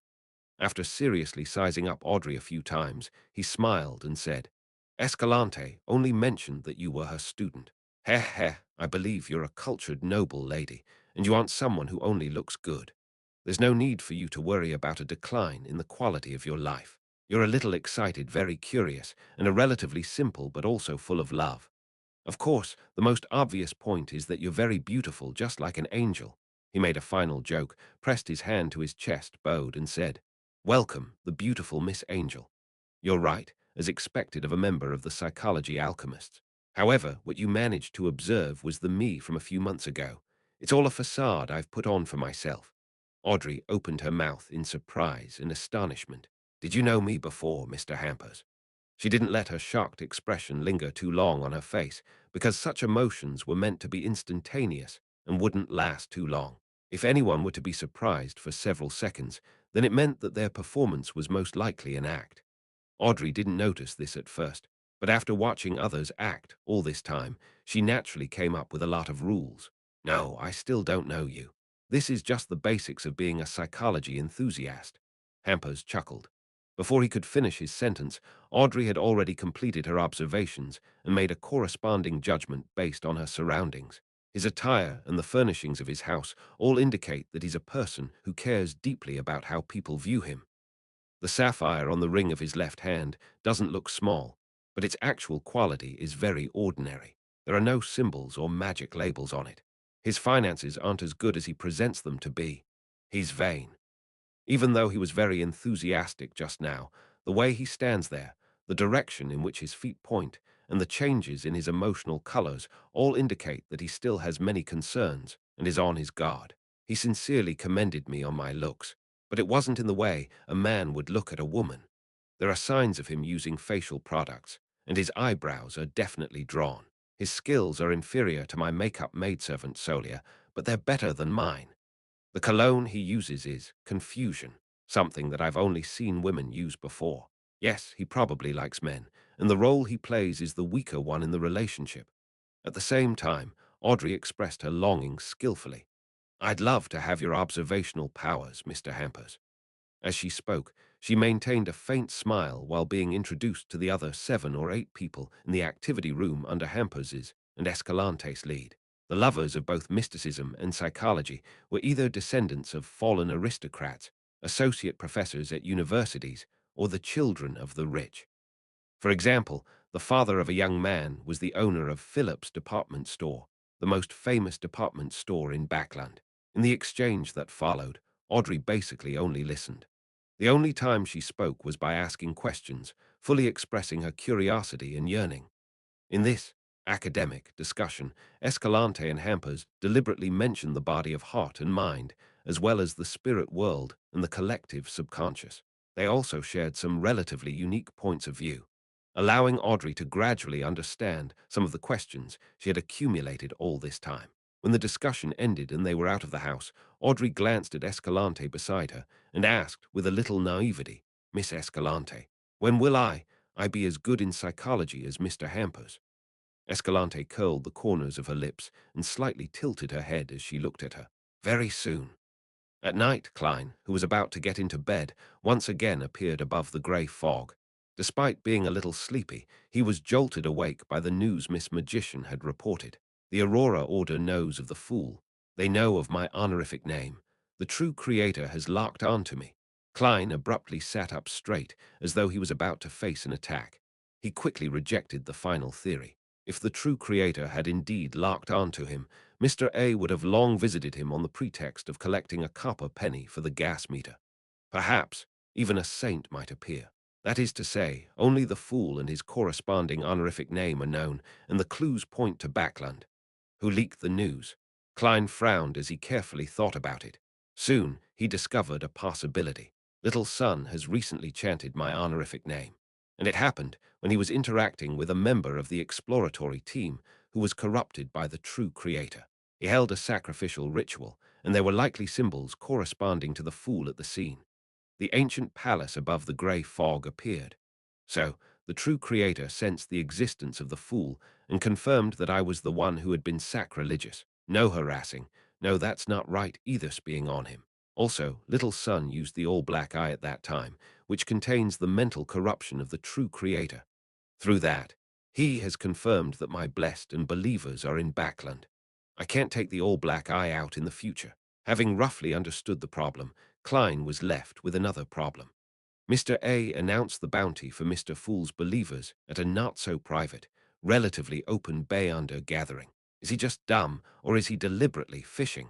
After seriously sizing up Audrey a few times, he smiled and said, Escalante only mentioned that you were her student. Heh heh, I believe you're a cultured noble lady, and you aren't someone who only looks good. There's no need for you to worry about a decline in the quality of your life. You're a little excited, very curious, and a relatively simple but also full of love. Of course, the most obvious point is that you're very beautiful, just like an angel. He made a final joke, pressed his hand to his chest, bowed, and said, Welcome, the beautiful Miss Angel. You're right, as expected of a member of the psychology alchemists. However, what you managed to observe was the me from a few months ago. It's all a facade I've put on for myself. Audrey opened her mouth in surprise and astonishment. Did you know me before, Mr. Hampers? She didn't let her shocked expression linger too long on her face, because such emotions were meant to be instantaneous and wouldn't last too long. If anyone were to be surprised for several seconds, then it meant that their performance was most likely an act. Audrey didn't notice this at first, but after watching others act all this time, she naturally came up with a lot of rules. No, I still don't know you. This is just the basics of being a psychology enthusiast. Hampers chuckled. Before he could finish his sentence, Audrey had already completed her observations and made a corresponding judgment based on her surroundings. His attire and the furnishings of his house all indicate that he's a person who cares deeply about how people view him. The sapphire on the ring of his left hand doesn't look small, but its actual quality is very ordinary. There are no symbols or magic labels on it. His finances aren't as good as he presents them to be. He's vain. Even though he was very enthusiastic just now, the way he stands there, the direction in which his feet point, and the changes in his emotional colors all indicate that he still has many concerns and is on his guard. He sincerely commended me on my looks, but it wasn't in the way a man would look at a woman. There are signs of him using facial products, and his eyebrows are definitely drawn. His skills are inferior to my makeup maidservant Solia, but they're better than mine. The cologne he uses is confusion, something that I've only seen women use before. Yes, he probably likes men, and the role he plays is the weaker one in the relationship. At the same time, Audrey expressed her longing skillfully. I'd love to have your observational powers, Mr. Hampers. As she spoke, she maintained a faint smile while being introduced to the other 7 or 8 people in the activity room under Hampers's and Escalante's lead. The lovers of both mysticism and psychology were either descendants of fallen aristocrats, associate professors at universities, or the children of the rich. For example, the father of a young man was the owner of Phillips Department Store, the most famous department store in Backland. In the exchange that followed, Audrey basically only listened. The only time she spoke was by asking questions, fully expressing her curiosity and yearning. In this academic discussion, Escalante and Hampers deliberately mention the body of heart and mind, as well as the spirit world and the collective subconscious. They also shared some relatively unique points of view, allowing Audrey to gradually understand some of the questions she had accumulated all this time. When the discussion ended and they were out of the house, Audrey glanced at Escalante beside her and asked with a little naivety, "Miss Escalante, when will I be as good in psychology as Mr. Hampers?" Escalante curled the corners of her lips and slightly tilted her head as she looked at her. "Very soon." At night, Klein, who was about to get into bed, once again appeared above the grey fog. Despite being a little sleepy, he was jolted awake by the news Miss Magician had reported. The Aurora Order knows of the fool. They know of my honorific name. The true creator has locked onto me. Klein abruptly sat up straight, as though he was about to face an attack. He quickly rejected the final theory. If the true creator had indeed locked onto him, Mr. A would have long visited him on the pretext of collecting a copper penny for the gas meter. Perhaps even a saint might appear. That is to say, only the fool and his corresponding honorific name are known, and the clues point to Backland. Who leaked the news? Klein frowned as he carefully thought about it. Soon, he discovered a possibility. Little Son has recently chanted my honorific name, and it happened when he was interacting with a member of the exploratory team who was corrupted by the true creator. He held a sacrificial ritual, and there were likely symbols corresponding to the fool at the scene. The ancient palace above the grey fog appeared. So, the true creator sensed the existence of the fool and confirmed that I was the one who had been sacrilegious. No harassing. No, that's not right either being on him. Also, Little Son used the all-black eye at that time, which contains the mental corruption of the true creator. Through that, he has confirmed that my blessed and believers are in Backland. I can't take the all-black eye out in the future. Having roughly understood the problem, Klein was left with another problem. Mr. A announced the bounty for Mr. Fool's believers at a not-so-private, relatively open bay under gathering. Is he just dumb, or is he deliberately fishing?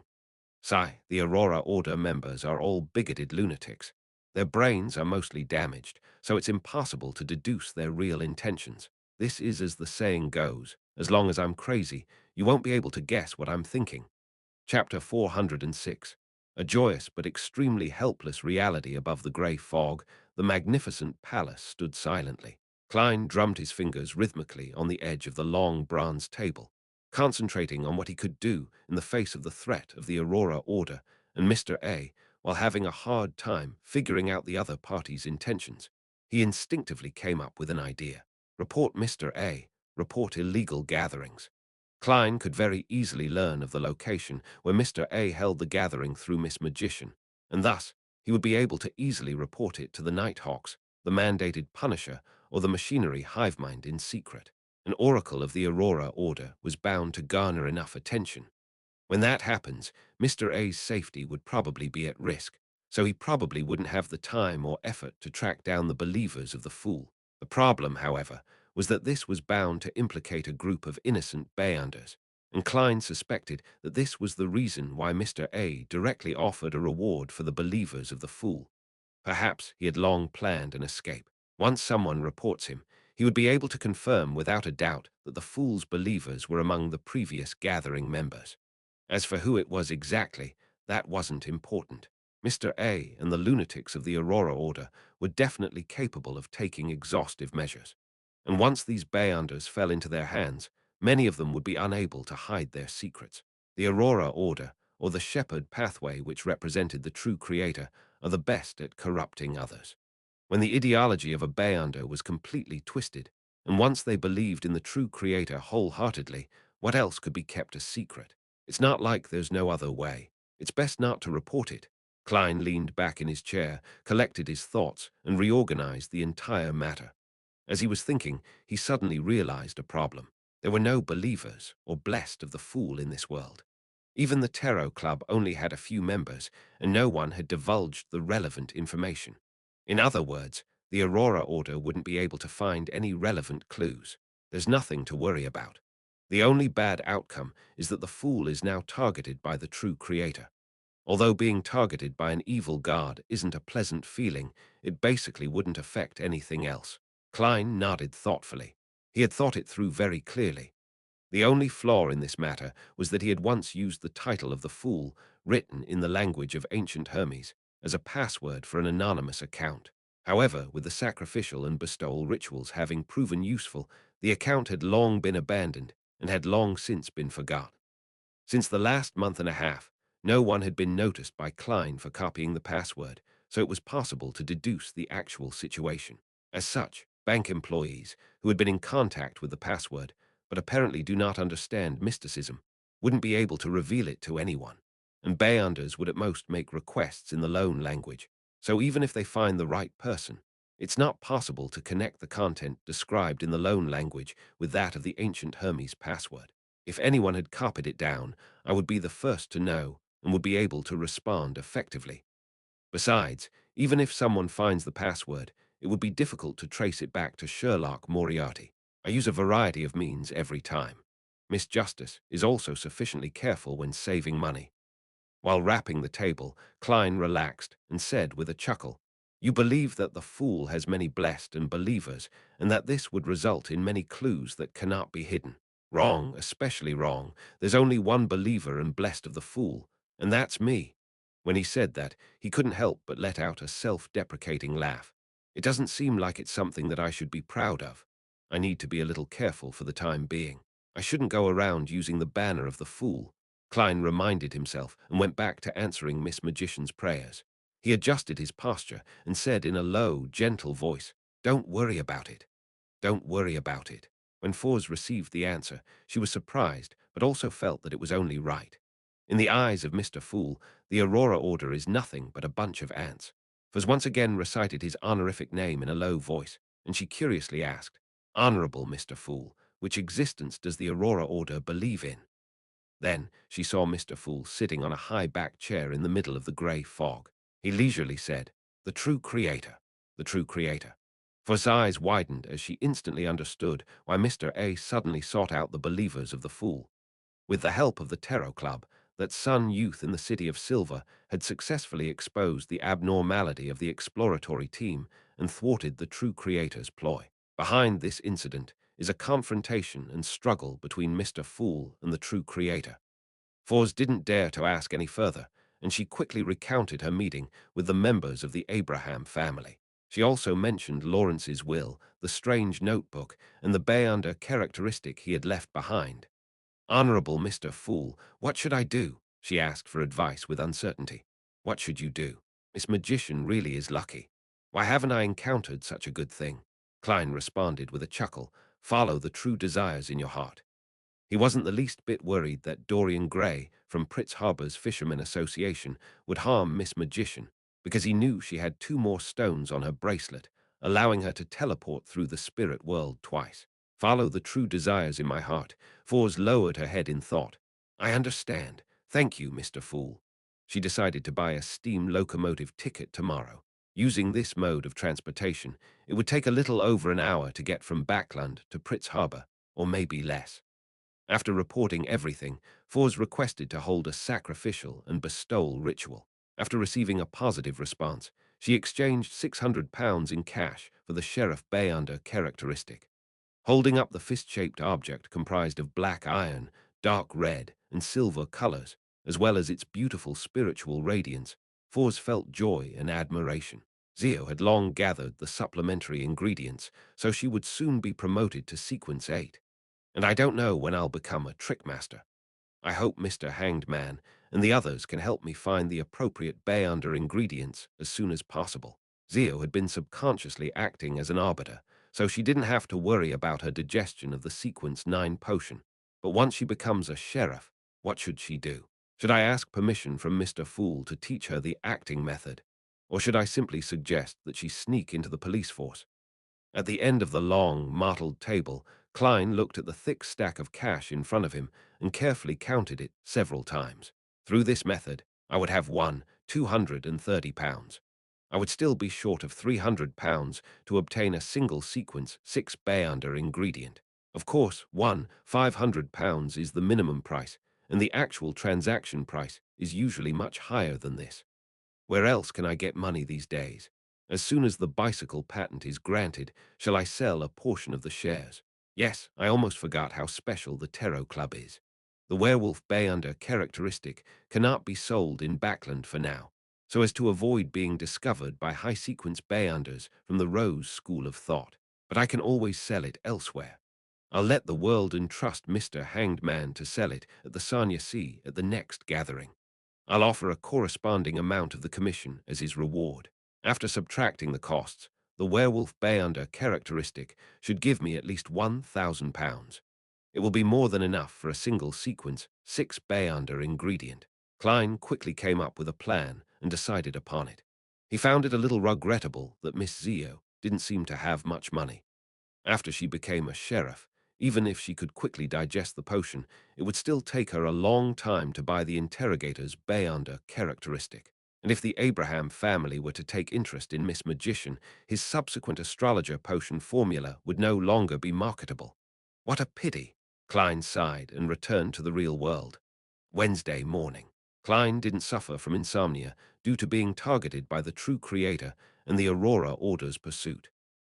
Sigh, the Aurora Order members are all bigoted lunatics. Their brains are mostly damaged, so it's impossible to deduce their real intentions. This is as the saying goes, as long as I'm crazy, you won't be able to guess what I'm thinking. Chapter 406. A joyous but extremely helpless reality above the grey fog, the magnificent palace stood silently. Klein drummed his fingers rhythmically on the edge of the long bronze table, concentrating on what he could do in the face of the threat of the Aurora Order and Mr. A, while having a hard time figuring out the other party's intentions. He instinctively came up with an idea. Report Mr. A. Report illegal gatherings. Klein could very easily learn of the location where Mr. A held the gathering through Miss Magician, and thus he would be able to easily report it to the Nighthawks. the mandated punisher, or the machinery hive mind in secret. An oracle of the Aurora Order was bound to garner enough attention. When that happens, Mr. A's safety would probably be at risk, so he probably wouldn't have the time or effort to track down the believers of the fool. The problem, however, was that this was bound to implicate a group of innocent Bayanders, and Klein suspected that this was the reason why Mr. A directly offered a reward for the believers of the fool. Perhaps he had long planned an escape. Once someone reports him, he would be able to confirm without a doubt that the fool's believers were among the previous gathering members. As for who it was exactly, that wasn't important. Mr. A and the lunatics of the Aurora Order were definitely capable of taking exhaustive measures. And once these Bayanders fell into their hands, many of them would be unable to hide their secrets. The Aurora Order, or the Shepherd Pathway which represented the true creator, are the best at corrupting others. When the ideology of a Bayander was completely twisted, and once they believed in the true creator wholeheartedly, what else could be kept a secret? It's not like there's no other way. It's best not to report it. Klein leaned back in his chair, collected his thoughts, and reorganized the entire matter. As he was thinking, he suddenly realized a problem. There were no believers or blessed of the fool in this world. Even the Tarot Club only had a few members, and no one had divulged the relevant information. In other words, the Aurora Order wouldn't be able to find any relevant clues. There's nothing to worry about. The only bad outcome is that the fool is now targeted by the true creator. Although being targeted by an evil god isn't a pleasant feeling, it basically wouldn't affect anything else. Klein nodded thoughtfully. He had thought it through very clearly. The only flaw in this matter was that he had once used the title of the fool, written in the language of ancient Hermes, as a password for an anonymous account. However, with the sacrificial and bestowal rituals having proven useful, the account had long been abandoned and had long since been forgotten. Since the last month and a half, no one had been noticed by Klein for copying the password, so it was possible to deduce the actual situation. As such, bank employees who had been in contact with the password but apparently do not understand mysticism wouldn't be able to reveal it to anyone, and Bayanders would at most make requests in the loan language, so even if they find the right person, it's not possible to connect the content described in the loan language with that of the ancient Hermes password. If anyone had copied it down, I would be the first to know and would be able to respond effectively. Besides, even if someone finds the password, it would be difficult to trace it back to Sherlock Moriarty. I use a variety of means every time. Miss Justice is also sufficiently careful when saving money. While rapping the table, Klein relaxed and said with a chuckle, "You believe that the fool has many blessed and believers, and that this would result in many clues that cannot be hidden. Wrong, especially wrong. There's only one believer and blessed of the fool, and that's me." When he said that, he couldn't help but let out a self-deprecating laugh. "It doesn't seem like it's something that I should be proud of. I need to be a little careful for the time being. I shouldn't go around using the banner of the fool." Klein reminded himself and went back to answering Miss Magician's prayers. He adjusted his posture and said in a low, gentle voice, "Don't worry about it. Don't worry about it." When Foz received the answer, she was surprised, but also felt that it was only right. In the eyes of Mr. Fool, the Aurora Order is nothing but a bunch of ants. Foz once again recited his honorific name in a low voice, and she curiously asked, "Honorable Mr. Fool, which existence does the Aurora Order believe in?" Then she saw Mr. Fool sitting on a high-backed chair in the middle of the grey fog. He leisurely said, "The true creator, the true creator." Foz's eyes widened as she instantly understood why Mr. A suddenly sought out the believers of the fool. With the help of the Tarot Club, that Sun youth in the City of Silver had successfully exposed the abnormality of the exploratory team and thwarted the true creator's ploy. Behind this incident is a confrontation and struggle between Mr. Fool and the true creator. Foz didn't dare to ask any further, and she quickly recounted her meeting with the members of the Abraham family. She also mentioned Lawrence's will, the strange notebook, and the Bayonder characteristic he had left behind. "Honorable Mr. Fool, what should I do?" she asked for advice with uncertainty. "What should you do? Miss Magician really is lucky. Why haven't I encountered such a good thing?" Klein responded with a chuckle. "Follow the true desires in your heart." He wasn't the least bit worried that Dorian Gray from Pritz Harbor's Fishermen Association would harm Miss Magician, because he knew she had two more stones on her bracelet, allowing her to teleport through the spirit world twice. Follow the true desires in my heart. Fours lowered her head in thought. I understand. Thank you, Mr. Fool. She decided to buy a steam locomotive ticket tomorrow. Using this mode of transportation, it would take a little over an hour to get from Backland to Pritz Harbor, or maybe less. After reporting everything, Fours requested to hold a sacrificial and bestowal ritual. After receiving a positive response, she exchanged £600 in cash for the Sheriff Bayunder characteristic. Holding up the fist-shaped object comprised of black iron, dark red, and silver colors, as well as its beautiful spiritual radiance, Fours felt joy and admiration. Zio had long gathered the supplementary ingredients, so she would soon be promoted to Sequence 8. And I don't know when I'll become a trickmaster. I hope Mr. Hanged Man and the others can help me find the appropriate Bayunder ingredients as soon as possible. Zio had been subconsciously acting as an arbiter, so she didn't have to worry about her digestion of the Sequence 9 potion. But once she becomes a sheriff, what should she do? Should I ask permission from Mr. Fool to teach her the acting method? Or should I simply suggest that she sneak into the police force? At the end of the long, mottled table, Klein looked at the thick stack of cash in front of him and carefully counted it several times. Through this method, I would have won £230. I would still be short of £300 to obtain a single sequence 6 Bayunder ingredient. Of course, £1,500 is the minimum price, and the actual transaction price is usually much higher than this. Where else can I get money these days? As soon as the bicycle patent is granted, shall I sell a portion of the shares? Yes, I almost forgot how special the Tarot Club is. The Werewolf Bayunder characteristic cannot be sold in Backland for now, so as to avoid being discovered by high-sequence Bayunders from the Rose School of Thought. But I can always sell it elsewhere. I'll let the world entrust Mr. Hanged Man to sell it at the Sanya Sea at the next gathering. I'll offer a corresponding amount of the commission as his reward. After subtracting the costs, the Werewolf Bayunder characteristic should give me at least £1,000. It will be more than enough for a single sequence 6 Bayunder ingredient. Klein quickly came up with a plan and decided upon it. He found it a little regrettable that Miss Zio didn't seem to have much money. After she became a sheriff, even if she could quickly digest the potion, it would still take her a long time to buy the interrogator's Bayunder characteristic. And if the Abraham family were to take interest in Miss Magician, his subsequent astrologer potion formula would no longer be marketable. What a pity! Klein sighed and returned to the real world. Wednesday morning. Klein didn't suffer from insomnia due to being targeted by the true creator and the Aurora Order's pursuit.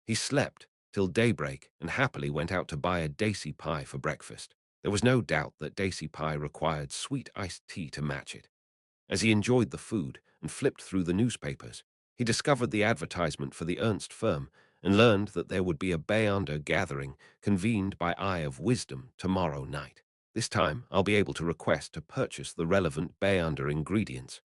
He slept till daybreak and happily went out to buy a daisy pie for breakfast. There was no doubt that daisy pie required sweet iced tea to match it. As he enjoyed the food and flipped through the newspapers, he discovered the advertisement for the Ernst firm and learned that there would be a Bayunder gathering convened by Eye of Wisdom tomorrow night. This time, I'll be able to request to purchase the relevant Bayunder ingredients,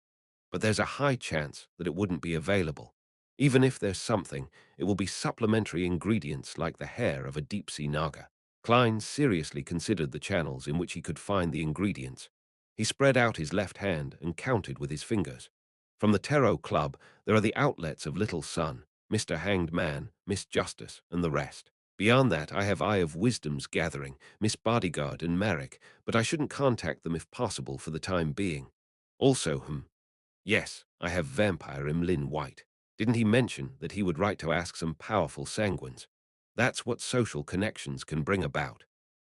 but there's a high chance that it wouldn't be available. Even if there's something, it will be supplementary ingredients like the hair of a deep-sea naga. Klein seriously considered the channels in which he could find the ingredients. He spread out his left hand and counted with his fingers. From the Tarot Club, there are the outlets of Little Sun, Mr. Hanged Man, Miss Justice, and the rest. Beyond that, I have Eye of Wisdom's gathering, Miss Bodyguard and Marek, but I shouldn't contact them if possible for the time being. Also, yes, I have Vampire Lin White. Didn't he mention that he would write to ask some powerful sanguines? That's what social connections can bring about.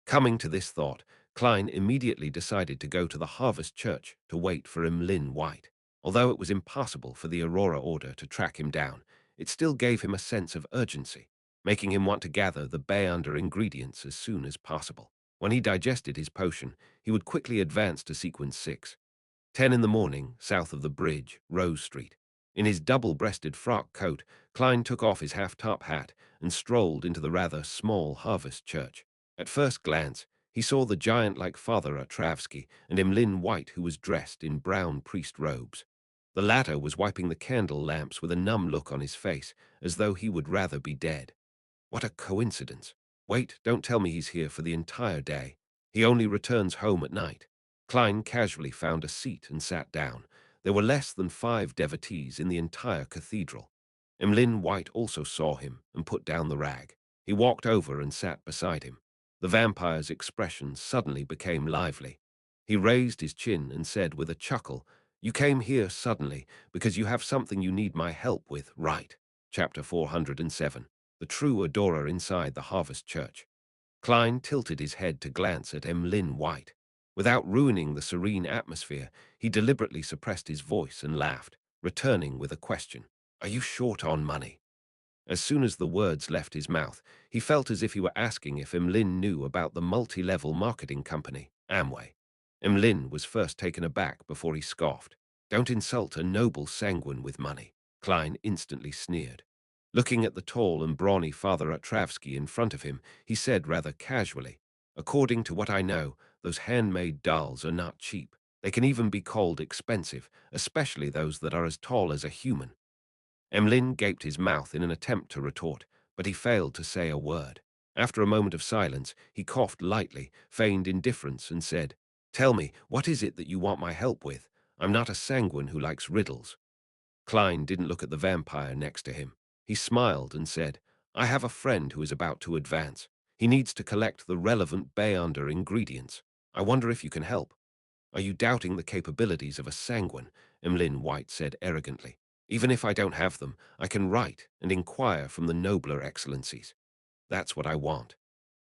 Coming to this thought, Klein immediately decided to go to the Harvest Church to wait for Lin White. Although it was impossible for the Aurora Order to track him down, it still gave him a sense of urgency, making him want to gather the Bayunder ingredients as soon as possible. When he digested his potion, he would quickly advance to Sequence 6. 10 in the morning, south of the bridge, Rose Street. In his double-breasted frock coat, Klein took off his half-top hat and strolled into the rather small Harvest Church. At first glance, he saw the giant-like Father Atravsky and Emlyn White, who was dressed in brown priest robes. The latter was wiping the candle lamps with a numb look on his face, as though he would rather be dead. What a coincidence. Wait, don't tell me he's here for the entire day. He only returns home at night. Klein casually found a seat and sat down. There were less than 5 devotees in the entire cathedral. Emlyn White also saw him and put down the rag. He walked over and sat beside him. The vampire's expression suddenly became lively. He raised his chin and said with a chuckle, "You came here suddenly because you have something you need my help with, right?" Chapter 407. The True Adorer Inside the Harvest Church. Klein tilted his head to glance at Emlyn White. Without ruining the serene atmosphere, he deliberately suppressed his voice and laughed, returning with a question. "Are you short on money?" As soon as the words left his mouth, he felt as if he were asking if Emlyn knew about the multi-level marketing company, Amway. Emlyn was first taken aback before he scoffed. "Don't insult a noble sanguine with money," Klein instantly sneered. Looking at the tall and brawny Father Atravsky in front of him, he said rather casually, "According to what I know, those handmade dolls are not cheap. They can even be called expensive, especially those that are as tall as a human." Emlyn gaped his mouth in an attempt to retort, but he failed to say a word. After a moment of silence, he coughed lightly, feigned indifference, and said, "Tell me, what is it that you want my help with? I'm not a sanguine who likes riddles." Klein didn't look at the vampire next to him. He smiled and said, "I have a friend who is about to advance. He needs to collect the relevant Bayonder ingredients. I wonder if you can help." "Are you doubting the capabilities of a sanguine?" Emlyn White said arrogantly. "Even if I don't have them, I can write and inquire from the nobler excellencies. That's what I want."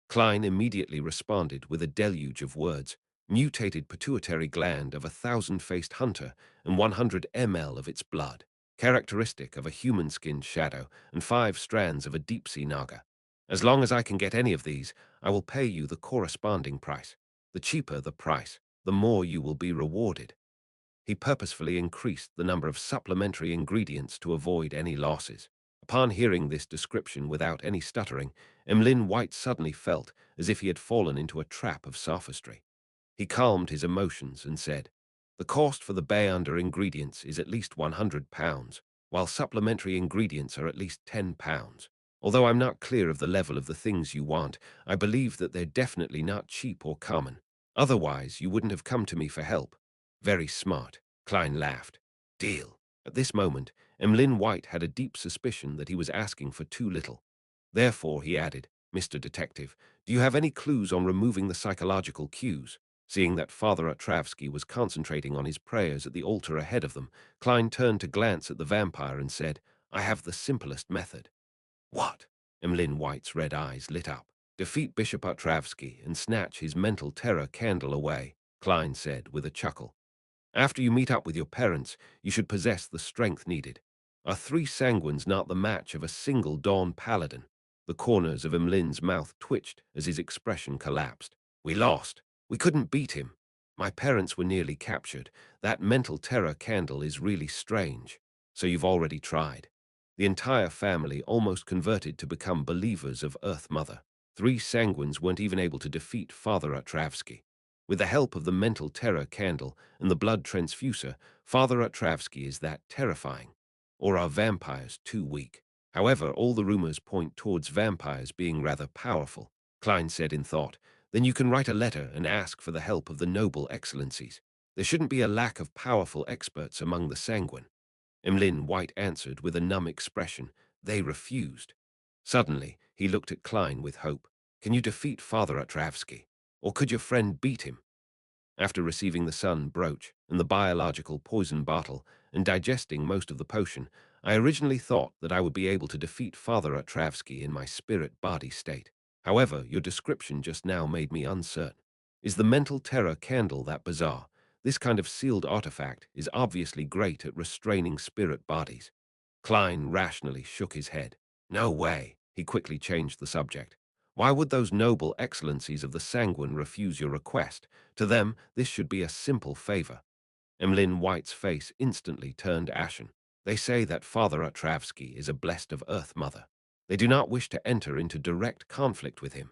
Klein immediately responded with a deluge of words: "Mutated pituitary gland of a thousand-faced hunter and 100 ml of its blood, characteristic of a human-skinned shadow and 5 strands of a deep-sea naga. As long as I can get any of these, I will pay you the corresponding price. The cheaper the price, the more you will be rewarded." He purposefully increased the number of supplementary ingredients to avoid any losses. Upon hearing this description without any stuttering, Emlyn White suddenly felt as if he had fallen into a trap of sophistry. He calmed his emotions and said, "The cost for the Bayonder ingredients is at least £100, while supplementary ingredients are at least £10. Although I'm not clear of the level of the things you want, I believe that they're definitely not cheap or common. Otherwise, you wouldn't have come to me for help." "Very smart," Klein laughed. "Deal." At this moment, Emlyn White had a deep suspicion that he was asking for too little. Therefore, he added, "Mr. Detective, do you have any clues on removing the psychological cues?" Seeing that Father Atravsky was concentrating on his prayers at the altar ahead of them, Klein turned to glance at the vampire and said, "I have the simplest method." "What?" Emlyn White's red eyes lit up. "Defeat Bishop Atravsky and snatch his mental terror candle away," Klein said with a chuckle. "After you meet up with your parents, you should possess the strength needed. Are 3 sanguines not the match of a single Dawn Paladin?" The corners of Emlyn's mouth twitched as his expression collapsed. "We lost. We couldn't beat him. My parents were nearly captured. That mental terror candle is really strange. So you've already tried." The entire family almost converted to become believers of Earth Mother. 3 sanguines weren't even able to defeat Father Atravsky. With the help of the mental terror candle and the blood transfuser, Father Atravsky is that terrifying. Or are vampires too weak? However, all the rumors point towards vampires being rather powerful, Klein said in thought. Then you can write a letter and ask for the help of the noble excellencies. There shouldn't be a lack of powerful experts among the sanguine. Emlyn White answered with a numb expression. They refused. Suddenly, he looked at Klein with hope. "Can you defeat Father Atravsky? Or could your friend beat him?" After receiving the sun brooch and the biological poison bottle and digesting most of the potion, I originally thought that I would be able to defeat Father Atravsky in my spirit-body state. However, your description just now made me uncertain. Is the mental terror candle that bizarre? This kind of sealed artifact is obviously great at restraining spirit bodies. Klein rationally shook his head. "No way." He quickly changed the subject. "Why would those noble excellencies of the sanguine refuse your request? To them, this should be a simple favor." Emlyn White's face instantly turned ashen. "They say that Father Atravsky is a blessed of Earth Mother. They do not wish to enter into direct conflict with him.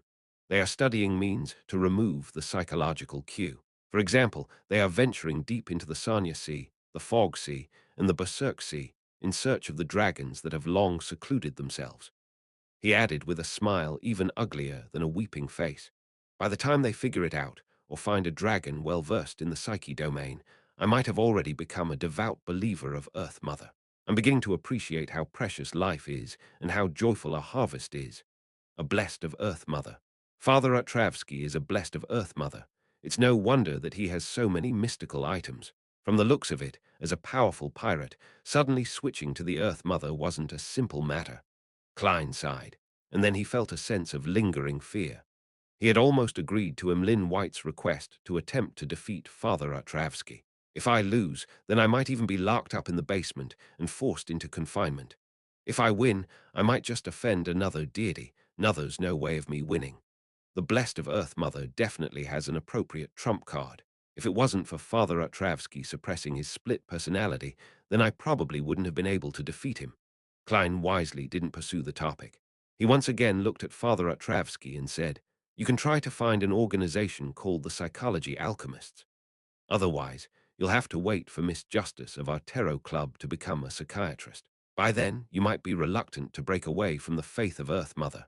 They are studying means to remove the psychological cue. For example, they are venturing deep into the Sanya Sea, the Fog Sea, and the Berserk Sea in search of the dragons that have long secluded themselves." He added with a smile even uglier than a weeping face, "By the time they figure it out, or find a dragon well versed in the psyche domain, I might have already become a devout believer of Earth Mother." I'm beginning to appreciate how precious life is and how joyful a harvest is. A blessed of Earth Mother. Father Atravsky is a blessed of Earth Mother. It's no wonder that he has so many mystical items. From the looks of it, as a powerful pirate, suddenly switching to the Earth Mother wasn't a simple matter. Klein sighed, and then he felt a sense of lingering fear. He had almost agreed to Emlyn White's request to attempt to defeat Father Atravsky. If I lose, then I might even be locked up in the basement and forced into confinement. If I win, I might just offend another deity. Another's no way of me winning. The Blessed of Earth Mother definitely has an appropriate trump card. If it wasn't for Father Atravsky suppressing his split personality, then I probably wouldn't have been able to defeat him. Klein wisely didn't pursue the topic. He once again looked at Father Atravsky and said, "You can try to find an organization called the Psychology Alchemists. Otherwise, you'll have to wait for Miss Justice of our tarot club to become a psychiatrist. By then, you might be reluctant to break away from the faith of Earth Mother."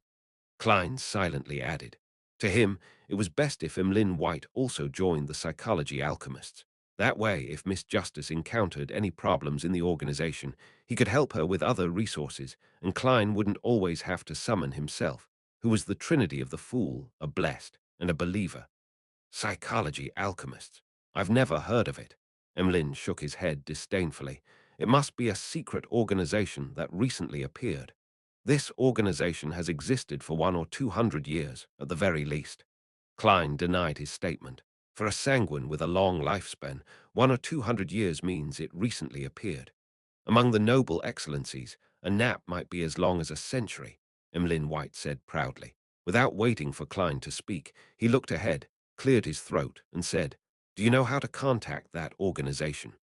Klein silently added. To him, it was best if Emlyn White also joined the Psychology Alchemists. That way, if Miss Justice encountered any problems in the organization, he could help her with other resources, and Klein wouldn't always have to summon himself, who was the trinity of the fool, a blessed, and a believer. Psychology Alchemists. I've never heard of it. Emlyn shook his head disdainfully. It must be a secret organization that recently appeared. This organization has existed for 1 or 200 years, at the very least. Klein denied his statement. For a sanguine with a long lifespan, 1 or 200 years means it recently appeared. Among the noble excellencies, a nap might be as long as a century, Emlyn White said proudly. Without waiting for Klein to speak, he looked ahead, cleared his throat, and said, "Do you know how to contact that organization?"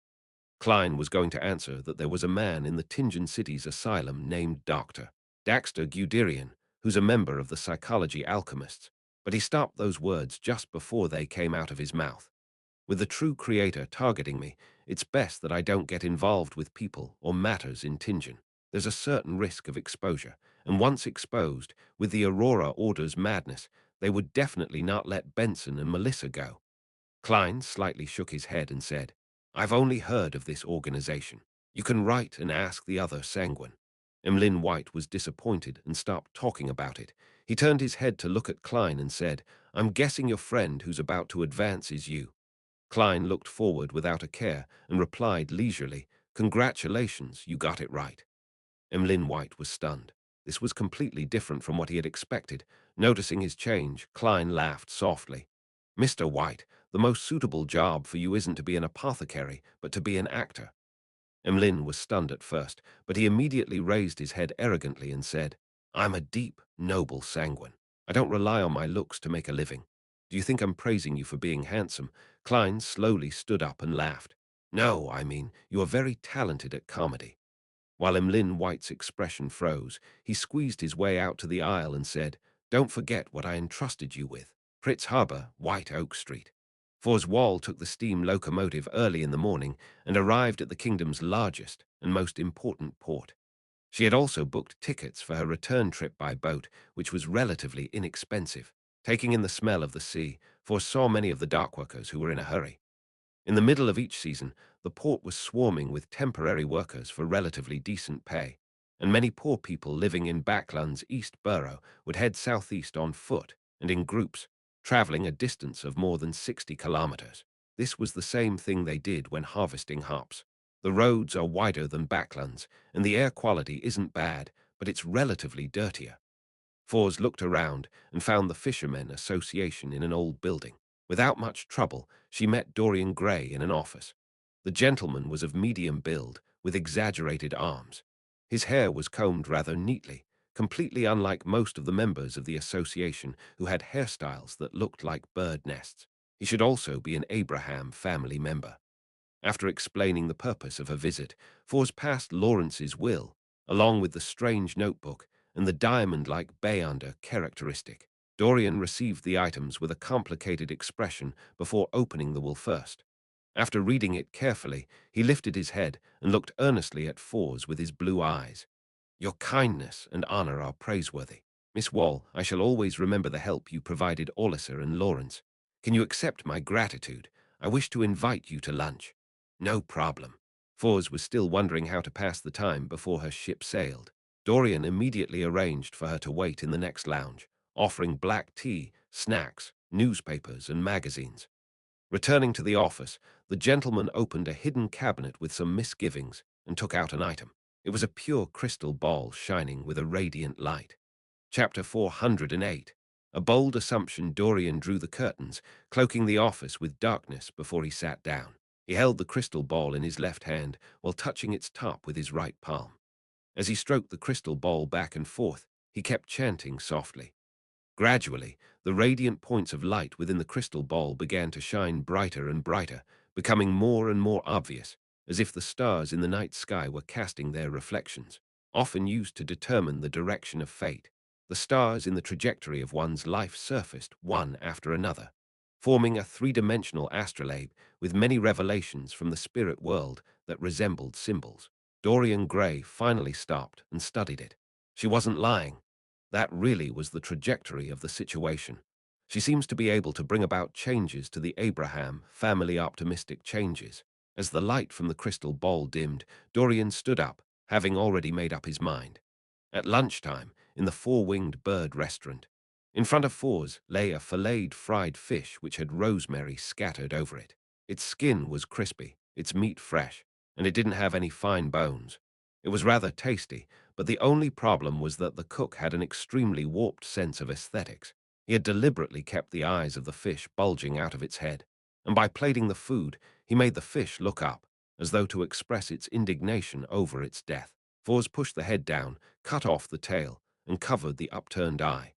Klein was going to answer that there was a man in the Tingen City's asylum named Dr. Daxter Guderian, who's a member of the Psychology Alchemists, but he stopped those words just before they came out of his mouth. With the true creator targeting me, it's best that I don't get involved with people or matters in Tingen. There's a certain risk of exposure, and once exposed, with the Aurora Order's madness, they would definitely not let Benson and Melissa go. Klein slightly shook his head and said, "I've only heard of this organization. You can write and ask the other sanguine." Emlyn White was disappointed and stopped talking about it. He turned his head to look at Klein and said, "I'm guessing your friend who's about to advance is you." Klein looked forward without a care and replied leisurely, "Congratulations, you got it right." Emlyn White was stunned. This was completely different from what he had expected. Noticing his change, Klein laughed softly. "Mr. White, the most suitable job for you isn't to be an apothecary, but to be an actor." Emlyn was stunned at first, but he immediately raised his head arrogantly and said, "I'm a deep, noble sanguine. I don't rely on my looks to make a living. Do you think I'm praising you for being handsome?" Klein slowly stood up and laughed. "No, I mean, you are very talented at comedy." While Emlyn White's expression froze, he squeezed his way out to the aisle and said, "Don't forget what I entrusted you with. Fritz Harbour, White Oak Street." Fors Wall took the steam locomotive early in the morning and arrived at the kingdom's largest and most important port. She had also booked tickets for her return trip by boat, which was relatively inexpensive. Taking in the smell of the sea, Fors saw many of the dockworkers who were in a hurry. In the middle of each season, the port was swarming with temporary workers for relatively decent pay, and many poor people living in Backland's East Borough would head southeast on foot and in groups, traveling a distance of more than 60 kilometers. This was the same thing they did when harvesting hops. The roads are wider than Backland's, and the air quality isn't bad, but it's relatively dirtier. Fors looked around and found the Fishermen Association in an old building. Without much trouble, she met Dorian Gray in an office. The gentleman was of medium build, with exaggerated arms. His hair was combed rather neatly, completely unlike most of the members of the association who had hairstyles that looked like bird nests. He should also be an Abraham family member. After explaining the purpose of her visit, Fors passed Lawrence's will, along with the strange notebook and the diamond-like Bayonder characteristic. Dorian received the items with a complicated expression before opening the will first. After reading it carefully, he lifted his head and looked earnestly at Fors with his blue eyes. "Your kindness and honor are praiseworthy. Miss Wall, I shall always remember the help you provided Orlicer and Lawrence. Can you accept my gratitude? I wish to invite you to lunch." "No problem." Foz was still wondering how to pass the time before her ship sailed. Dorian immediately arranged for her to wait in the next lounge, offering black tea, snacks, newspapers, and magazines. Returning to the office, the gentleman opened a hidden cabinet with some misgivings and took out an item. It was a pure crystal ball shining with a radiant light. Chapter 408. A bold assumption. Dorian drew the curtains, cloaking the office with darkness before he sat down. He held the crystal ball in his left hand while touching its top with his right palm. As he stroked the crystal ball back and forth, he kept chanting softly. Gradually, the radiant points of light within the crystal ball began to shine brighter and brighter, becoming more and more obvious, as if the stars in the night sky were casting their reflections, often used to determine the direction of fate. The stars in the trajectory of one's life surfaced one after another, forming a three-dimensional astrolabe with many revelations from the spirit world that resembled symbols. Dorian Gray finally stopped and studied it. She wasn't lying. That really was the trajectory of the situation. She seems to be able to bring about changes to the Abraham family, optimistic changes. As the light from the crystal ball dimmed, Dorian stood up, having already made up his mind. At lunchtime, in the Four-Winged Bird restaurant, in front of Fours lay a filleted fried fish which had rosemary scattered over it. Its skin was crispy, its meat fresh, and it didn't have any fine bones. It was rather tasty, but the only problem was that the cook had an extremely warped sense of aesthetics. He had deliberately kept the eyes of the fish bulging out of its head, and by plating the food, he made the fish look up, as though to express its indignation over its death. Fours pushed the head down, cut off the tail, and covered the upturned eye.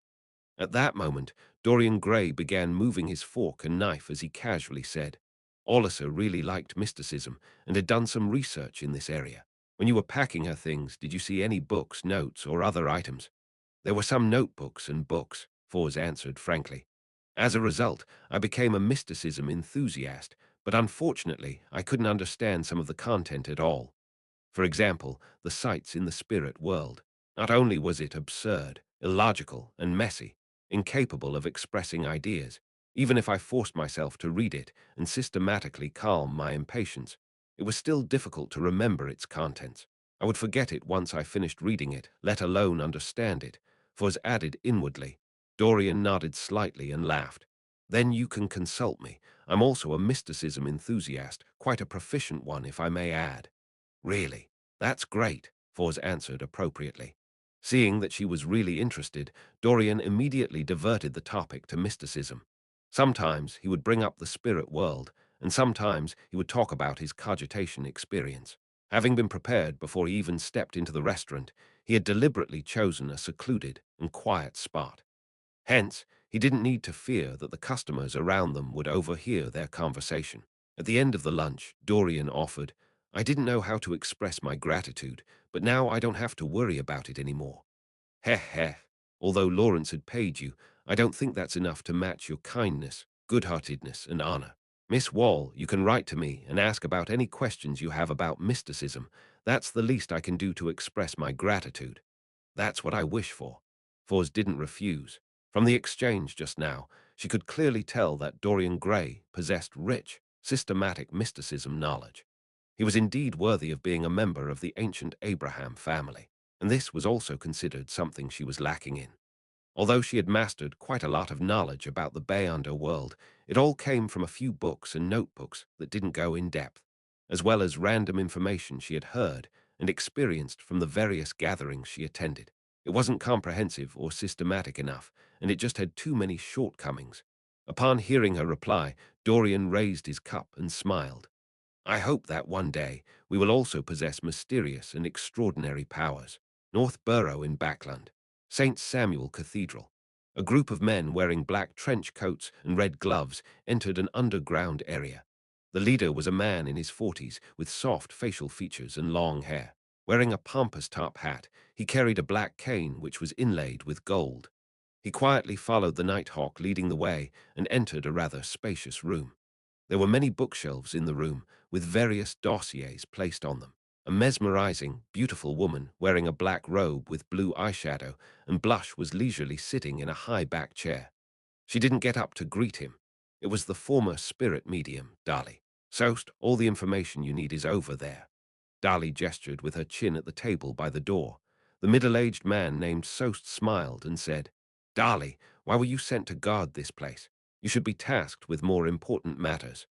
At that moment, Dorian Gray began moving his fork and knife as he casually said, "Orlissa really liked mysticism and had done some research in this area. When you were packing her things, did you see any books, notes, or other items?" "There were some notebooks and books," Fours answered frankly. "As a result, I became a mysticism enthusiast, but unfortunately, I couldn't understand some of the content at all. For example, the sights in the spirit world. Not only was it absurd, illogical, and messy, incapable of expressing ideas, even if I forced myself to read it and systematically calm my impatience, it was still difficult to remember its contents. I would forget it once I finished reading it, let alone understand it, for as added inwardly. Dorian nodded slightly and laughed. "Then you can consult me. I'm also a mysticism enthusiast, quite a proficient one if I may add." "Really? That's great," Foz answered appropriately. Seeing that she was really interested, Dorian immediately diverted the topic to mysticism. Sometimes he would bring up the spirit world, and sometimes he would talk about his cogitation experience. Having been prepared before he even stepped into the restaurant, he had deliberately chosen a secluded and quiet spot. Hence, he didn't need to fear that the customers around them would overhear their conversation. At the end of the lunch, Dorian offered, "I didn't know how to express my gratitude, but now I don't have to worry about it anymore." "Heh heh. Although Lawrence had paid you, I don't think that's enough to match your kindness, good-heartedness, and honor. Miss Wall, you can write to me and ask about any questions you have about mysticism. That's the least I can do to express my gratitude." "That's what I wish for." Foz didn't refuse. From the exchange just now, she could clearly tell that Dorian Gray possessed rich, systematic mysticism knowledge. He was indeed worthy of being a member of the ancient Abraham family, and this was also considered something she was lacking in. Although she had mastered quite a lot of knowledge about the Bay underworld, it all came from a few books and notebooks that didn't go in depth, as well as random information she had heard and experienced from the various gatherings she attended. It wasn't comprehensive or systematic enough, and it just had too many shortcomings. Upon hearing her reply, Dorian raised his cup and smiled. "I hope that one day we will also possess mysterious and extraordinary powers." North Borough in Backland. St. Samuel Cathedral. A group of men wearing black trench coats and red gloves entered an underground area. The leader was a man in his 40s with soft facial features and long hair. Wearing a pompous top hat, he carried a black cane which was inlaid with gold. He quietly followed the Nighthawk leading the way and entered a rather spacious room. There were many bookshelves in the room, with various dossiers placed on them. A mesmerizing, beautiful woman wearing a black robe with blue eyeshadow and blush was leisurely sitting in a high-back chair. She didn't get up to greet him. It was the former spirit medium, Dali. "Soast, all the information you need is over there." Dali gestured with her chin at the table by the door. The middle-aged man named Sost smiled and said, Dali, why were you sent to guard this place? You should be tasked with more important matters.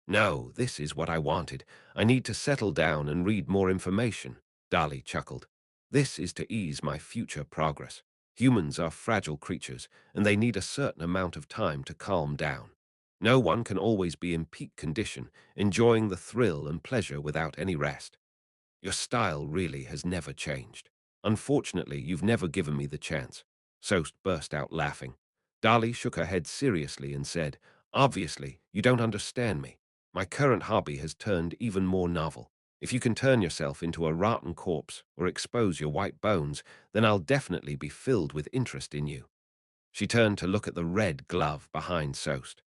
No, this is what I wanted. I need to settle down and read more information, Dali chuckled. This is to ease my future progress. Humans are fragile creatures, and they need a certain amount of time to calm down. No one can always be in peak condition, enjoying the thrill and pleasure without any rest. Your style really has never changed. Unfortunately, you've never given me the chance. Sost burst out laughing. Dali shook her head seriously and said, Obviously, you don't understand me. My current hobby has turned even more novel. If you can turn yourself into a rotten corpse or expose your white bones, then I'll definitely be filled with interest in you. She turned to look at the red glove behind Sost.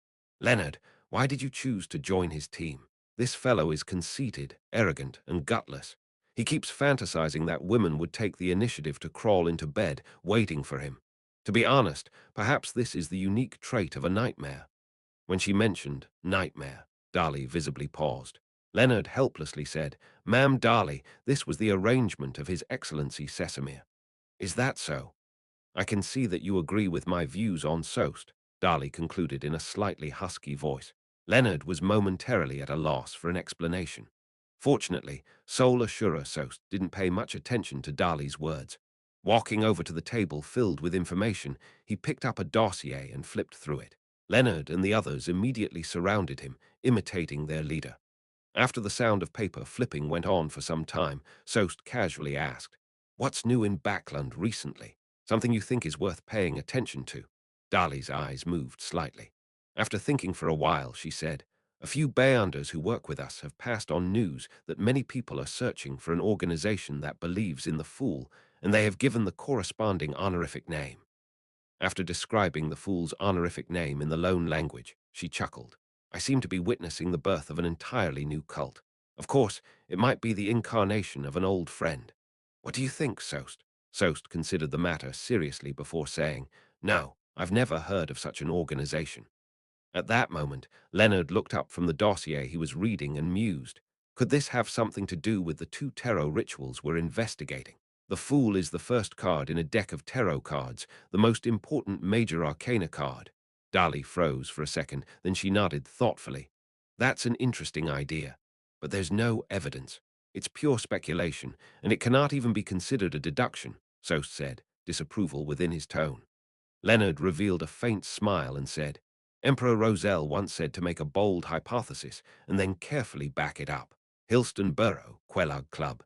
Leonard, why did you choose to join his team? This fellow is conceited, arrogant, and gutless. He keeps fantasizing that women would take the initiative to crawl into bed, waiting for him. To be honest, perhaps this is the unique trait of a nightmare. When she mentioned nightmare, Dali visibly paused. Leonard helplessly said, Ma'am Dali, this was the arrangement of His Excellency Sesamir. Is that so? I can see that you agree with my views on Sost, Dali concluded in a slightly husky voice. Leonard was momentarily at a loss for an explanation. Fortunately, Soul Assurer Sost didn't pay much attention to Dali's words. Walking over to the table filled with information, he picked up a dossier and flipped through it. Leonard and the others immediately surrounded him, imitating their leader. After the sound of paper flipping went on for some time, Sost casually asked, What's new in Backland recently? Something you think is worth paying attention to? Dali's eyes moved slightly. After thinking for a while, she said, A few Beyonders who work with us have passed on news that many people are searching for an organization that believes in the Fool, and they have given the corresponding honorific name. After describing the Fool's honorific name in the lone language, she chuckled. I seem to be witnessing the birth of an entirely new cult. Of course, it might be the incarnation of an old friend. What do you think, Sost? Sost considered the matter seriously before saying, No, I've never heard of such an organization. At that moment, Leonard looked up from the dossier he was reading and mused. Could this have something to do with the two tarot rituals we're investigating? The Fool is the first card in a deck of tarot cards, the most important major arcana card. Dali froze for a second, then she nodded thoughtfully. That's an interesting idea, but there's no evidence. It's pure speculation, and it cannot even be considered a deduction, Sost said, disapproval within his tone. Leonard revealed a faint smile and said, Emperor Roselle once said to make a bold hypothesis and then carefully back it up. Hilston Burrow, Quelag Club.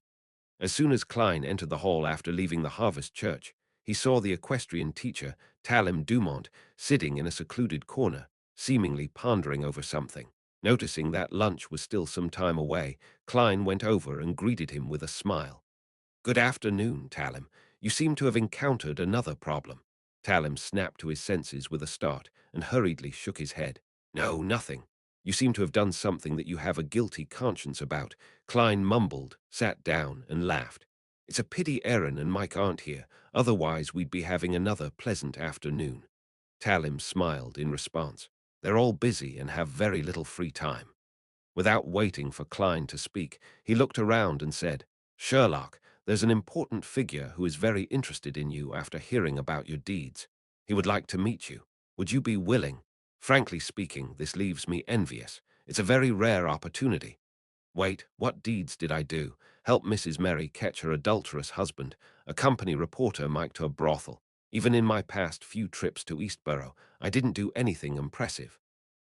As soon as Klein entered the hall after leaving the Harvest Church, he saw the equestrian teacher, Talim Dumont, sitting in a secluded corner, seemingly pondering over something. Noticing that lunch was still some time away, Klein went over and greeted him with a smile. Good afternoon, Talim. You seem to have encountered another problem. Talim snapped to his senses with a start and hurriedly shook his head. No, nothing. You seem to have done something that you have a guilty conscience about. Klein mumbled, sat down, and laughed. It's a pity Erin and Mike aren't here, otherwise we'd be having another pleasant afternoon. Talim smiled in response. They're all busy and have very little free time. Without waiting for Klein to speak, he looked around and said, Sherlock, there's an important figure who is very interested in you after hearing about your deeds. He would like to meet you. Would you be willing? Frankly speaking, this leaves me envious. It's a very rare opportunity. Wait, what deeds did I do? Help Mrs. Merry catch her adulterous husband, accompany reporter Mike to a brothel. Even in my past few trips to Eastborough, I didn't do anything impressive.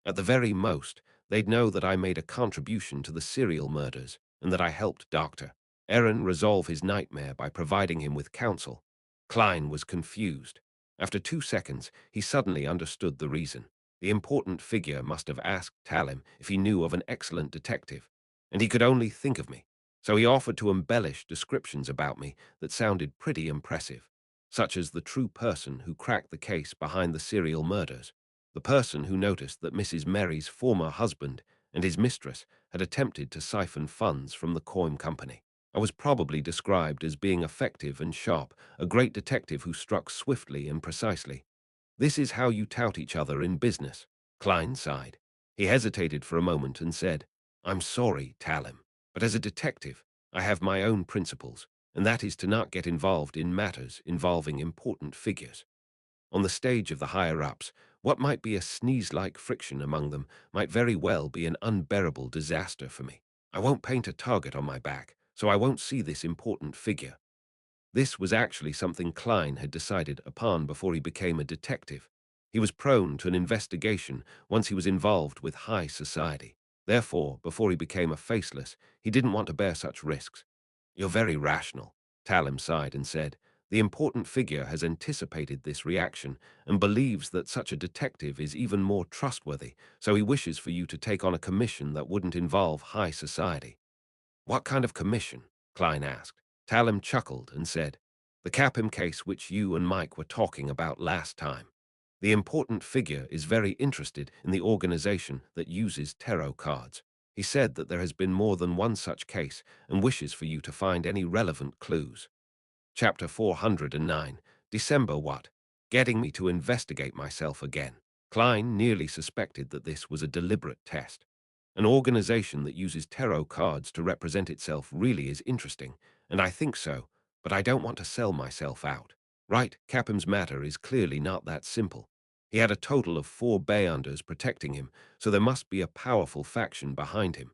At the very most, they'd know that I made a contribution to the serial murders and that I helped Dr. Aaron resolve his nightmare by providing him with counsel. Klein was confused. After 2 seconds, he suddenly understood the reason. The important figure must have asked Talim if he knew of an excellent detective, and he could only think of me. So he offered to embellish descriptions about me that sounded pretty impressive, such as the true person who cracked the case behind the serial murders. The person who noticed that Mrs. Mary's former husband and his mistress had attempted to siphon funds from the Coim Company. I was probably described as being effective and sharp, a great detective who struck swiftly and precisely. This is how you tout each other in business. Klein sighed. He hesitated for a moment and said, I'm sorry, Talim, but as a detective, I have my own principles, and that is to not get involved in matters involving important figures. On the stage of the higher-ups, what might be a sneeze-like friction among them might very well be an unbearable disaster for me. I won't paint a target on my back, so I won't see this important figure. This was actually something Klein had decided upon before he became a detective. He was prone to an investigation once he was involved with high society. Therefore, before he became a faceless, he didn't want to bear such risks. "You're very rational," Talim sighed and said. "The important figure has anticipated this reaction and believes that such a detective is even more trustworthy, so he wishes for you to take on a commission that wouldn't involve high society." "What kind of commission?" Klein asked. Talim chuckled and said, "The Capim case which you and Mike were talking about last time. The important figure is very interested in the organization that uses tarot cards. He said that there has been more than one such case and wishes for you to find any relevant clues." Chapter 409, December what? Getting me to investigate myself again. Klein nearly suspected that this was a deliberate test. An organization that uses tarot cards to represent itself really is interesting, and I think so, but I don't want to sell myself out. Right, Capham's matter is clearly not that simple. He had a total of 4 Bayonders protecting him, so there must be a powerful faction behind him.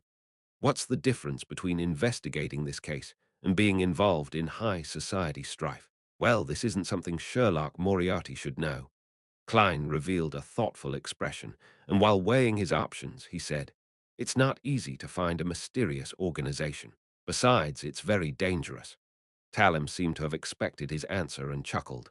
What's the difference between investigating this case and being involved in high society strife? Well, this isn't something Sherlock Moriarty should know. Klein revealed a thoughtful expression, and while weighing his options, he said, "It's not easy to find a mysterious organization. Besides, it's very dangerous." Talim seemed to have expected his answer and chuckled.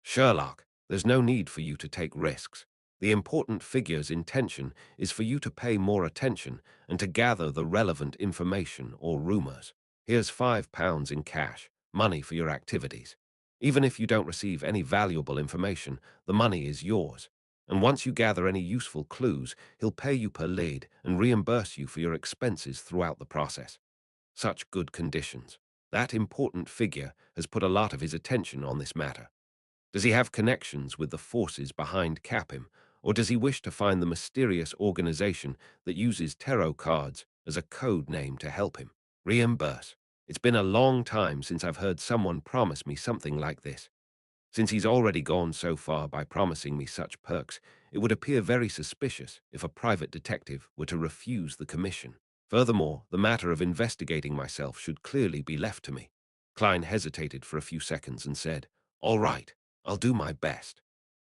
"Sherlock, there's no need for you to take risks. The important figure's intention is for you to pay more attention and to gather the relevant information or rumors. Here's £5 in cash, money for your activities. Even if you don't receive any valuable information, the money is yours. And once you gather any useful clues, he'll pay you per lead and reimburse you for your expenses throughout the process." Such good conditions. That important figure has put a lot of his attention on this matter. Does he have connections with the forces behind Capim, or does he wish to find the mysterious organization that uses tarot cards as a code name to help him? Reimburse. It's been a long time since I've heard someone promise me something like this. Since he's already gone so far by promising me such perks, it would appear very suspicious if a private detective were to refuse the commission. Furthermore, the matter of investigating myself should clearly be left to me. Klein hesitated for a few seconds and said, "All right, I'll do my best."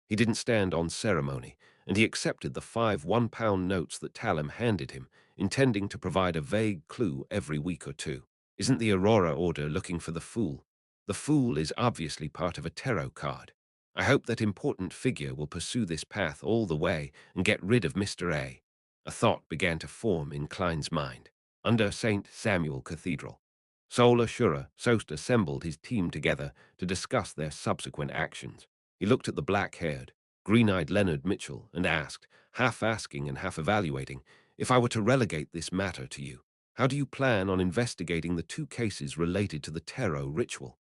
He didn't stand on ceremony, and he accepted the 5 one-pound notes that Talim handed him, intending to provide a vague clue every week or two. "Isn't the Aurora Order looking for the Fool? The Fool is obviously part of a tarot card. I hope that important figure will pursue this path all the way and get rid of Mr. A." A thought began to form in Klein's mind. Under St. Samuel Cathedral, Sola Shura Sost assembled his team together to discuss their subsequent actions. He looked at the black-haired, green-eyed Leonard Mitchell and asked, half asking and half evaluating, "If I were to relegate this matter to you, how do you plan on investigating the 2 cases related to the tarot ritual?"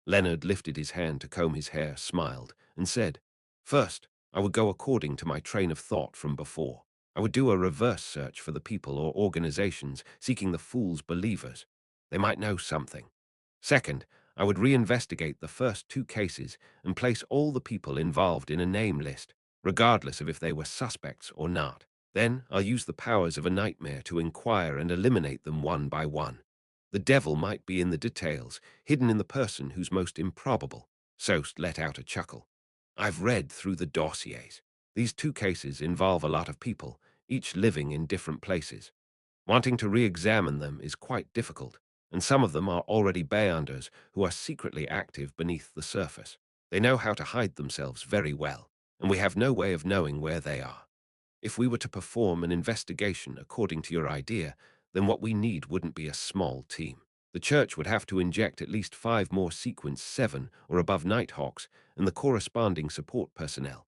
Leonard lifted his hand to comb his hair, smiled, and said, "First, I would go according to my train of thought from before. I would do a reverse search for the people or organizations seeking the fool's believers. They might know something. Second, I would reinvestigate the first 2 cases and place all the people involved in a name list, regardless of if they were suspects or not. Then I'll use the powers of a nightmare to inquire and eliminate them one by one. The devil might be in the details, hidden in the person who's most improbable." Sost let out a chuckle. "I've read through the dossiers. These 2 cases involve a lot of people, each living in different places. Wanting to re-examine them is quite difficult, and some of them are already Bayonders who are secretly active beneath the surface. They know how to hide themselves very well, and we have no way of knowing where they are. If we were to perform an investigation according to your idea, then what we need wouldn't be a small team. The church would have to inject at least 5 more Sequence 7 or above Nighthawks and the corresponding support personnel.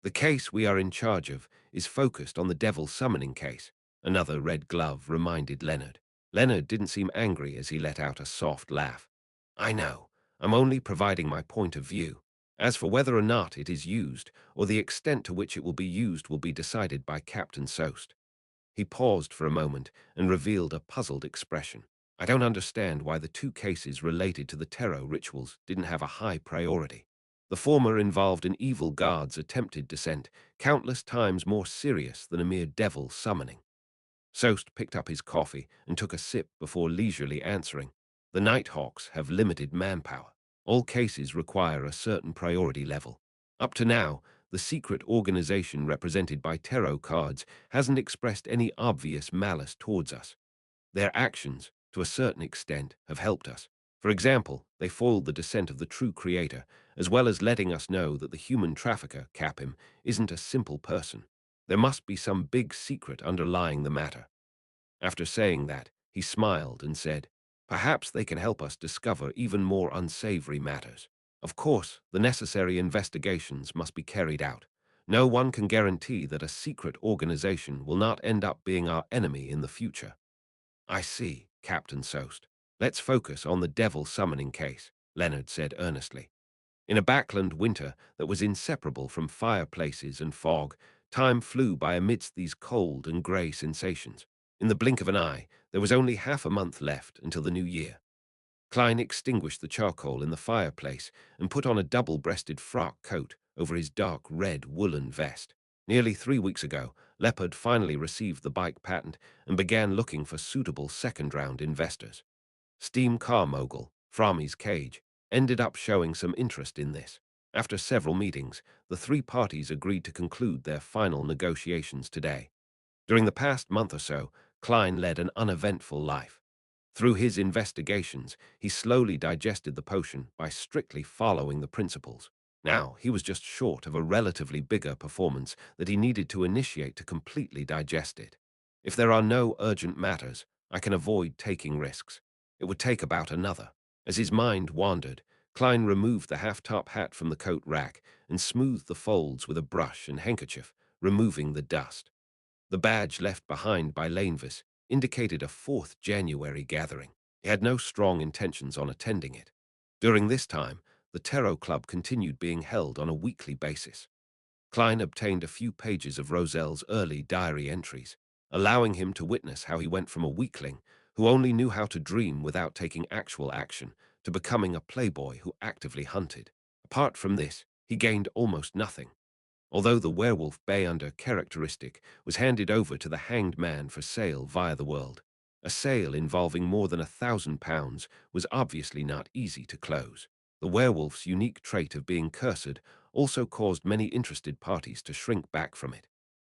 The case we are in charge of is focused on the devil summoning case," another red glove reminded Leonard. Leonard didn't seem angry as he let out a soft laugh. "I know. I'm only providing my point of view. As for whether or not it is used, or the extent to which it will be used will be decided by Captain Sost." He paused for a moment and revealed a puzzled expression. I don't understand why the two cases related to the tarot rituals didn't have a high priority. The former involved an evil god's attempted descent, countless times more serious than a mere devil summoning. Soast picked up his coffee and took a sip before leisurely answering. The Nighthawks have limited manpower. All cases require a certain priority level. Up to now, the secret organization represented by tarot cards hasn't expressed any obvious malice towards us. Their actions, to a certain extent, have helped us. For example, they foiled the descent of the true creator, as well as letting us know that the human trafficker, Capim, isn't a simple person. There must be some big secret underlying the matter. After saying that, he smiled and said, "Perhaps they can help us discover even more unsavory matters. Of course, the necessary investigations must be carried out. No one can guarantee that a secret organization will not end up being our enemy in the future." "I see, Captain Soast. Let's focus on the devil summoning case," Leonard said earnestly. In a backland winter that was inseparable from fireplaces and fog, time flew by amidst these cold and grey sensations. In the blink of an eye, there was only half a month left until the new year. Klein extinguished the charcoal in the fireplace and put on a double-breasted frock coat over his dark red woolen vest. Nearly 3 weeks ago, Leopard finally received the bike patent and began looking for suitable second-round investors. Steam car mogul, Frommy's Cage, ended up showing some interest in this. After several meetings, the three parties agreed to conclude their final negotiations today. During the past month or so, Klein led an uneventful life. Through his investigations, he slowly digested the potion by strictly following the principles. Now, he was just short of a relatively bigger performance that he needed to initiate to completely digest it. If there are no urgent matters, I can avoid taking risks. It would take about another. As his mind wandered, Klein removed the half-top hat from the coat rack and smoothed the folds with a brush and handkerchief, removing the dust. The badge left behind by Lanevis indicated a 4th January gathering. He had no strong intentions on attending it. During this time, the Tarot Club continued being held on a weekly basis. Klein obtained a few pages of Roselle's early diary entries, allowing him to witness how he went from a weakling who only knew how to dream without taking actual action to becoming a playboy who actively hunted. Apart from this, he gained almost nothing. Although the werewolf Bayunder characteristic was handed over to the hanged man for sale via the world, a sale involving more than £1,000 was obviously not easy to close. The werewolf's unique trait of being cursed also caused many interested parties to shrink back from it.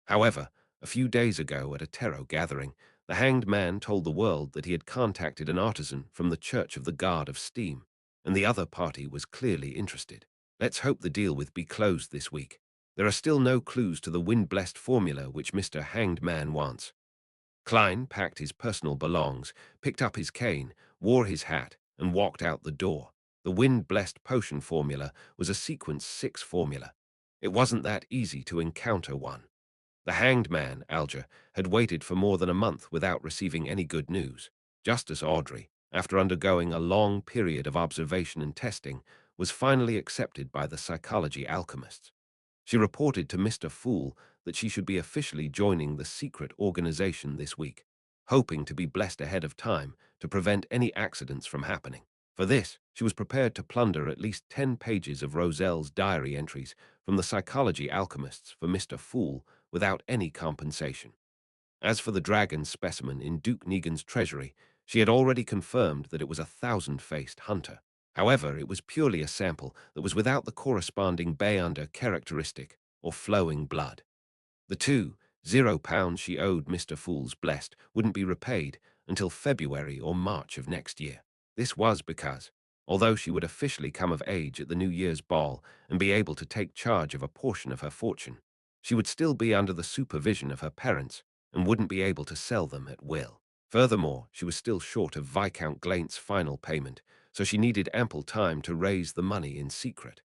However, a few days ago at a tarot gathering, the hanged man told the world that he had contacted an artisan from the Church of the God of Steam, and the other party was clearly interested. Let's hope the deal will be closed this week. There are still no clues to the wind-blessed formula which Mr. Hanged Man wants. Klein packed his personal belongings, picked up his cane, wore his hat, and walked out the door. The wind-blessed potion formula was a sequence 6 formula. It wasn't that easy to encounter one. The hanged man, Alger, had waited for more than a month without receiving any good news. Justice Audrey, after undergoing a long period of observation and testing, was finally accepted by the psychology alchemists. She reported to Mr. Fool that she should be officially joining the secret organization this week, hoping to be blessed ahead of time to prevent any accidents from happening. For this, she was prepared to plunder at least 10 pages of Roselle's diary entries from the psychology alchemists for Mr. Fool without any compensation. As for the dragon specimen in Duke Negan's treasury, she had already confirmed that it was a thousand-faced hunter. However, it was purely a sample that was without the corresponding Bayunder characteristic or flowing blood. The £20 she owed Mr. Fool's Blessed wouldn't be repaid until February or March of next year. This was because, although she would officially come of age at the New Year's ball and be able to take charge of a portion of her fortune, she would still be under the supervision of her parents and wouldn't be able to sell them at will. Furthermore, she was still short of Viscount Glaint's final payment, so she needed ample time to raise the money in secret.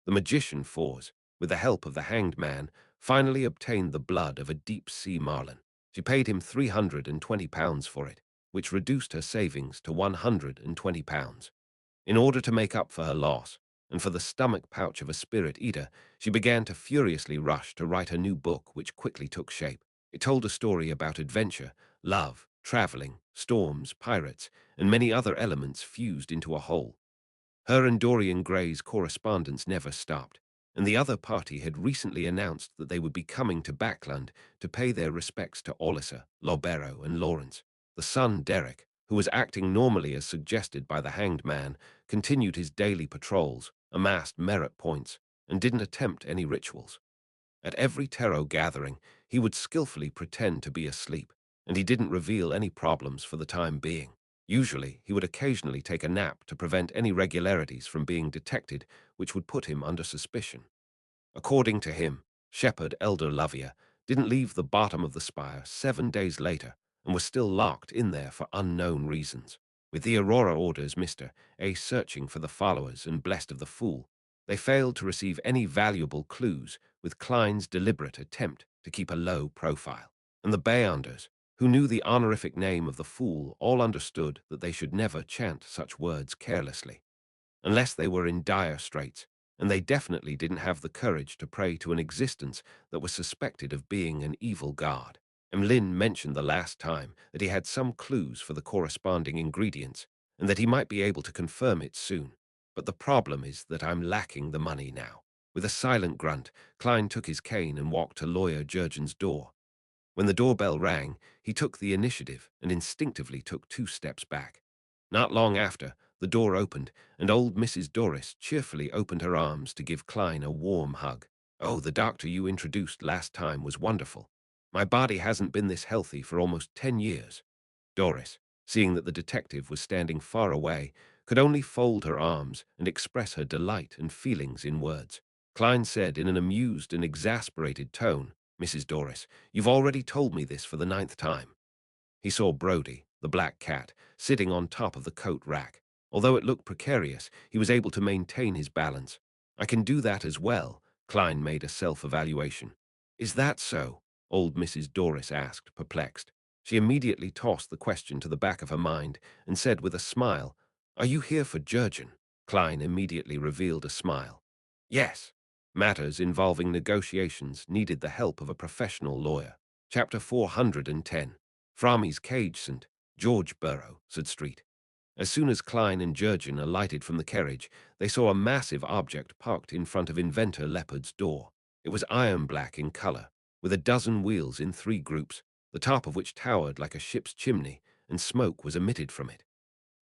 The magician Fours, with the help of the hanged man, finally obtained the blood of a deep-sea marlin. She paid him £320 for it, which reduced her savings to £120. In order to make up for her loss, and for the stomach pouch of a spirit eater, she began to furiously rush to write a new book which quickly took shape. It told a story about adventure, love, traveling, storms, pirates, and many other elements fused into a whole. Her and Dorian Gray's correspondence never stopped, and the other party had recently announced that they would be coming to Backland to pay their respects to Olliser, Lobero, and Lawrence. The son, Derek, who was acting normally as suggested by the hanged man, continued his daily patrols, amassed merit points, and didn't attempt any rituals. At every tarot gathering, he would skillfully pretend to be asleep, and he didn't reveal any problems for the time being. Usually, he would occasionally take a nap to prevent any irregularities from being detected, which would put him under suspicion. According to him, Shepherd Elder Lovier didn't leave the bottom of the spire 7 days later and was still locked in there for unknown reasons. With the Aurora orders Mr. A searching for the followers and blessed of the fool, they failed to receive any valuable clues with Klein's deliberate attempt to keep a low profile. And the Beyonders, who knew the honorific name of the fool, all understood that they should never chant such words carelessly, unless they were in dire straits, and they definitely didn't have the courage to pray to an existence that was suspected of being an evil god. Emlyn mentioned the last time that he had some clues for the corresponding ingredients, and that he might be able to confirm it soon. But the problem is that I'm lacking the money now. With a silent grunt, Klein took his cane and walked to Lawyer Jurgen's door. When the doorbell rang, he took the initiative and instinctively took 2 steps back. Not long after, the door opened, and old Mrs. Doris cheerfully opened her arms to give Klein a warm hug. "Oh, the doctor you introduced last time was wonderful. My body hasn't been this healthy for almost 10 years. Doris, seeing that the detective was standing far away, could only fold her arms and express her delight and feelings in words. Klein said in an amused and exasperated tone, "Mrs. Doris, you've already told me this for the 9th time." He saw Brody, the black cat, sitting on top of the coat rack. Although it looked precarious, he was able to maintain his balance. "I can do that as well," Klein made a self-evaluation. "Is that so?" old Mrs. Doris asked, perplexed. She immediately tossed the question to the back of her mind and said with a smile, "Are you here for Jurgen?" Klein immediately revealed a smile. "Yes." Matters involving negotiations needed the help of a professional lawyer. Chapter 410. Frommy's Cage, St. George Borough, said Street. As soon as Klein and Jurgen alighted from the carriage, they saw a massive object parked in front of Inventor Leopard's door. It was iron black in color, with a dozen wheels in 3 groups, the top of which towered like a ship's chimney, and smoke was emitted from it.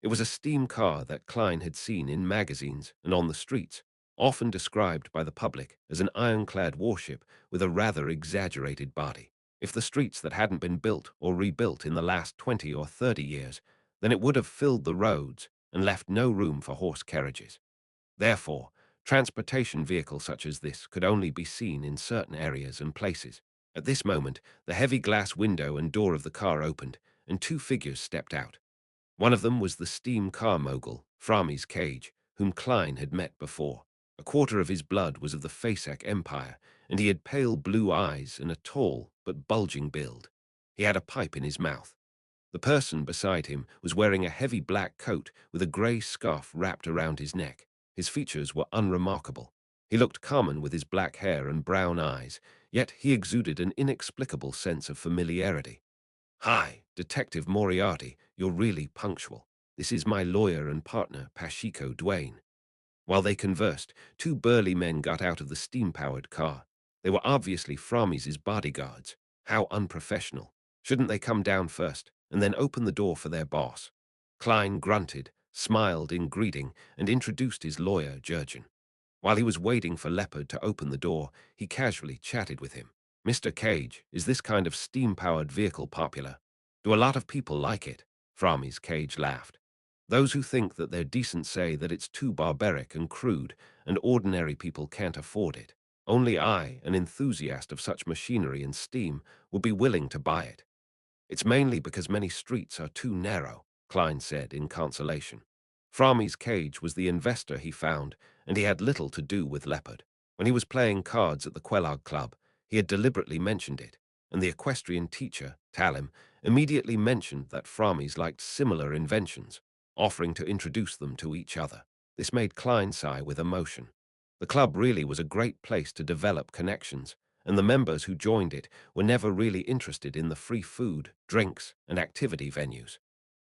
It was a steam car that Klein had seen in magazines and on the streets, often described by the public as an ironclad warship with a rather exaggerated body. If the streets that hadn't been built or rebuilt in the last 20 or 30 years, then it would have filled the roads and left no room for horse carriages. Therefore, transportation vehicles such as this could only be seen in certain areas and places. At this moment, the heavy glass window and door of the car opened, and 2 figures stepped out. One of them was the steam car mogul, Frommy's Cage, whom Klein had met before. A quarter of his blood was of the Fasak Empire, and he had pale blue eyes and a tall but bulging build. He had a pipe in his mouth. The person beside him was wearing a heavy black coat with a grey scarf wrapped around his neck. His features were unremarkable. He looked common with his black hair and brown eyes, yet he exuded an inexplicable sense of familiarity. "Hi, Detective Moriarty, you're really punctual. This is my lawyer and partner, Pashiko Duane." While they conversed, 2 burly men got out of the steam-powered car. They were obviously Frommy's bodyguards. How unprofessional. Shouldn't they come down first, and then open the door for their boss? Klein grunted, smiled in greeting, and introduced his lawyer, Jurgen. While he was waiting for Leopard to open the door, he casually chatted with him. "Mr. Cage, is this kind of steam-powered vehicle popular? Do a lot of people like it?" Frommy's Cage laughed. "Those who think that they're decent say that it's too barbaric and crude, and ordinary people can't afford it. Only I, an enthusiast of such machinery and steam, would be willing to buy it." "It's mainly because many streets are too narrow," Klein said in consolation. Frommy's Cage was the investor he found, and he had little to do with Leopard. When he was playing cards at the Quelog Club, he had deliberately mentioned it, and the equestrian teacher, Talim, immediately mentioned that Frommy's liked similar inventions, offering to introduce them to each other. This made Klein sigh with emotion. The club really was a great place to develop connections, and the members who joined it were never really interested in the free food, drinks, and activity venues.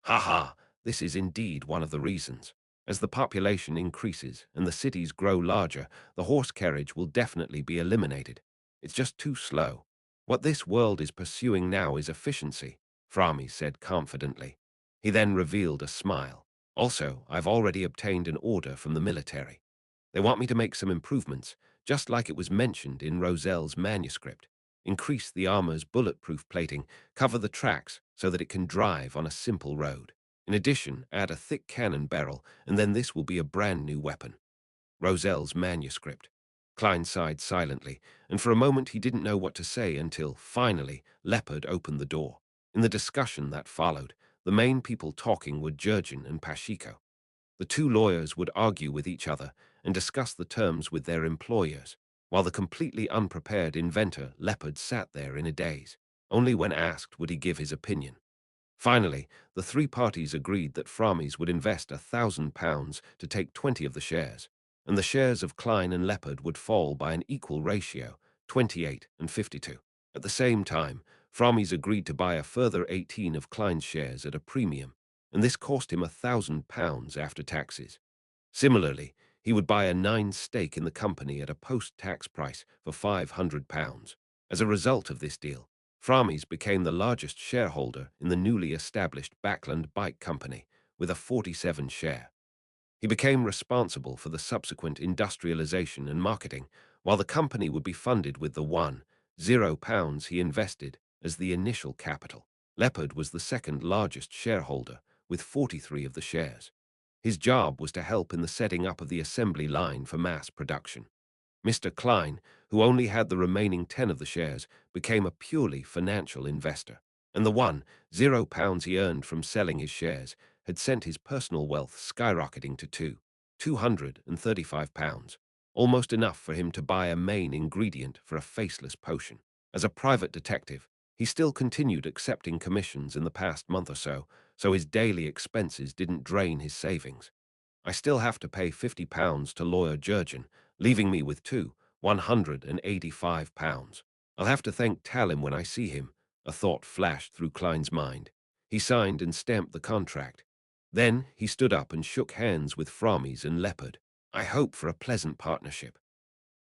Haha, this is indeed one of the reasons. As the population increases and the cities grow larger, the horse carriage will definitely be eliminated. It's just too slow. What this world is pursuing now is efficiency, Frami said confidently. He then revealed a smile. Also, I've already obtained an order from the military. They want me to make some improvements, just like it was mentioned in Roselle's manuscript. Increase the armor's bulletproof plating, cover the tracks so that it can drive on a simple road. In addition, add a thick cannon barrel, and then this will be a brand new weapon. Roselle's manuscript. Klein sighed silently, and for a moment he didn't know what to say until, finally, Leopard opened the door. In the discussion that followed, the main people talking were Jurgen and Pashiko. The two lawyers would argue with each other and discuss the terms with their employers, while the completely unprepared inventor Leopard sat there in a daze. Only when asked would he give his opinion. Finally, the three parties agreed that Framis would invest £1,000 to take 20 of the shares, and the shares of Klein and Leopard would fall by an equal ratio, 28 and 52. At the same time, Framis agreed to buy a further 18 of Klein's shares at a premium, and this cost him £1,000 after taxes. Similarly, he would buy a 9 stake in the company at a post-tax price for £500. As a result of this deal, Framis became the largest shareholder in the newly established Backland Bike Company with a 47 share. He became responsible for the subsequent industrialization and marketing, while the company would be funded with the £10 he invested as the initial capital. Leopard was the second largest shareholder, with 43 of the shares. His job was to help in the setting up of the assembly line for mass production. Mr. Klein, who only had the remaining 10 of the shares, became a purely financial investor, and the £10 he earned from selling his shares had sent his personal wealth skyrocketing to £235, almost enough for him to buy a main ingredient for a faceless potion. As a private detective, he still continued accepting commissions in the past month or so his daily expenses didn't drain his savings. I still have to pay £50 to lawyer Jurgen, leaving me with £185. I'll have to thank Talim when I see him, a thought flashed through Klein's mind. He signed and stamped the contract. Then he stood up and shook hands with Framis and Leopard. I hope for a pleasant partnership.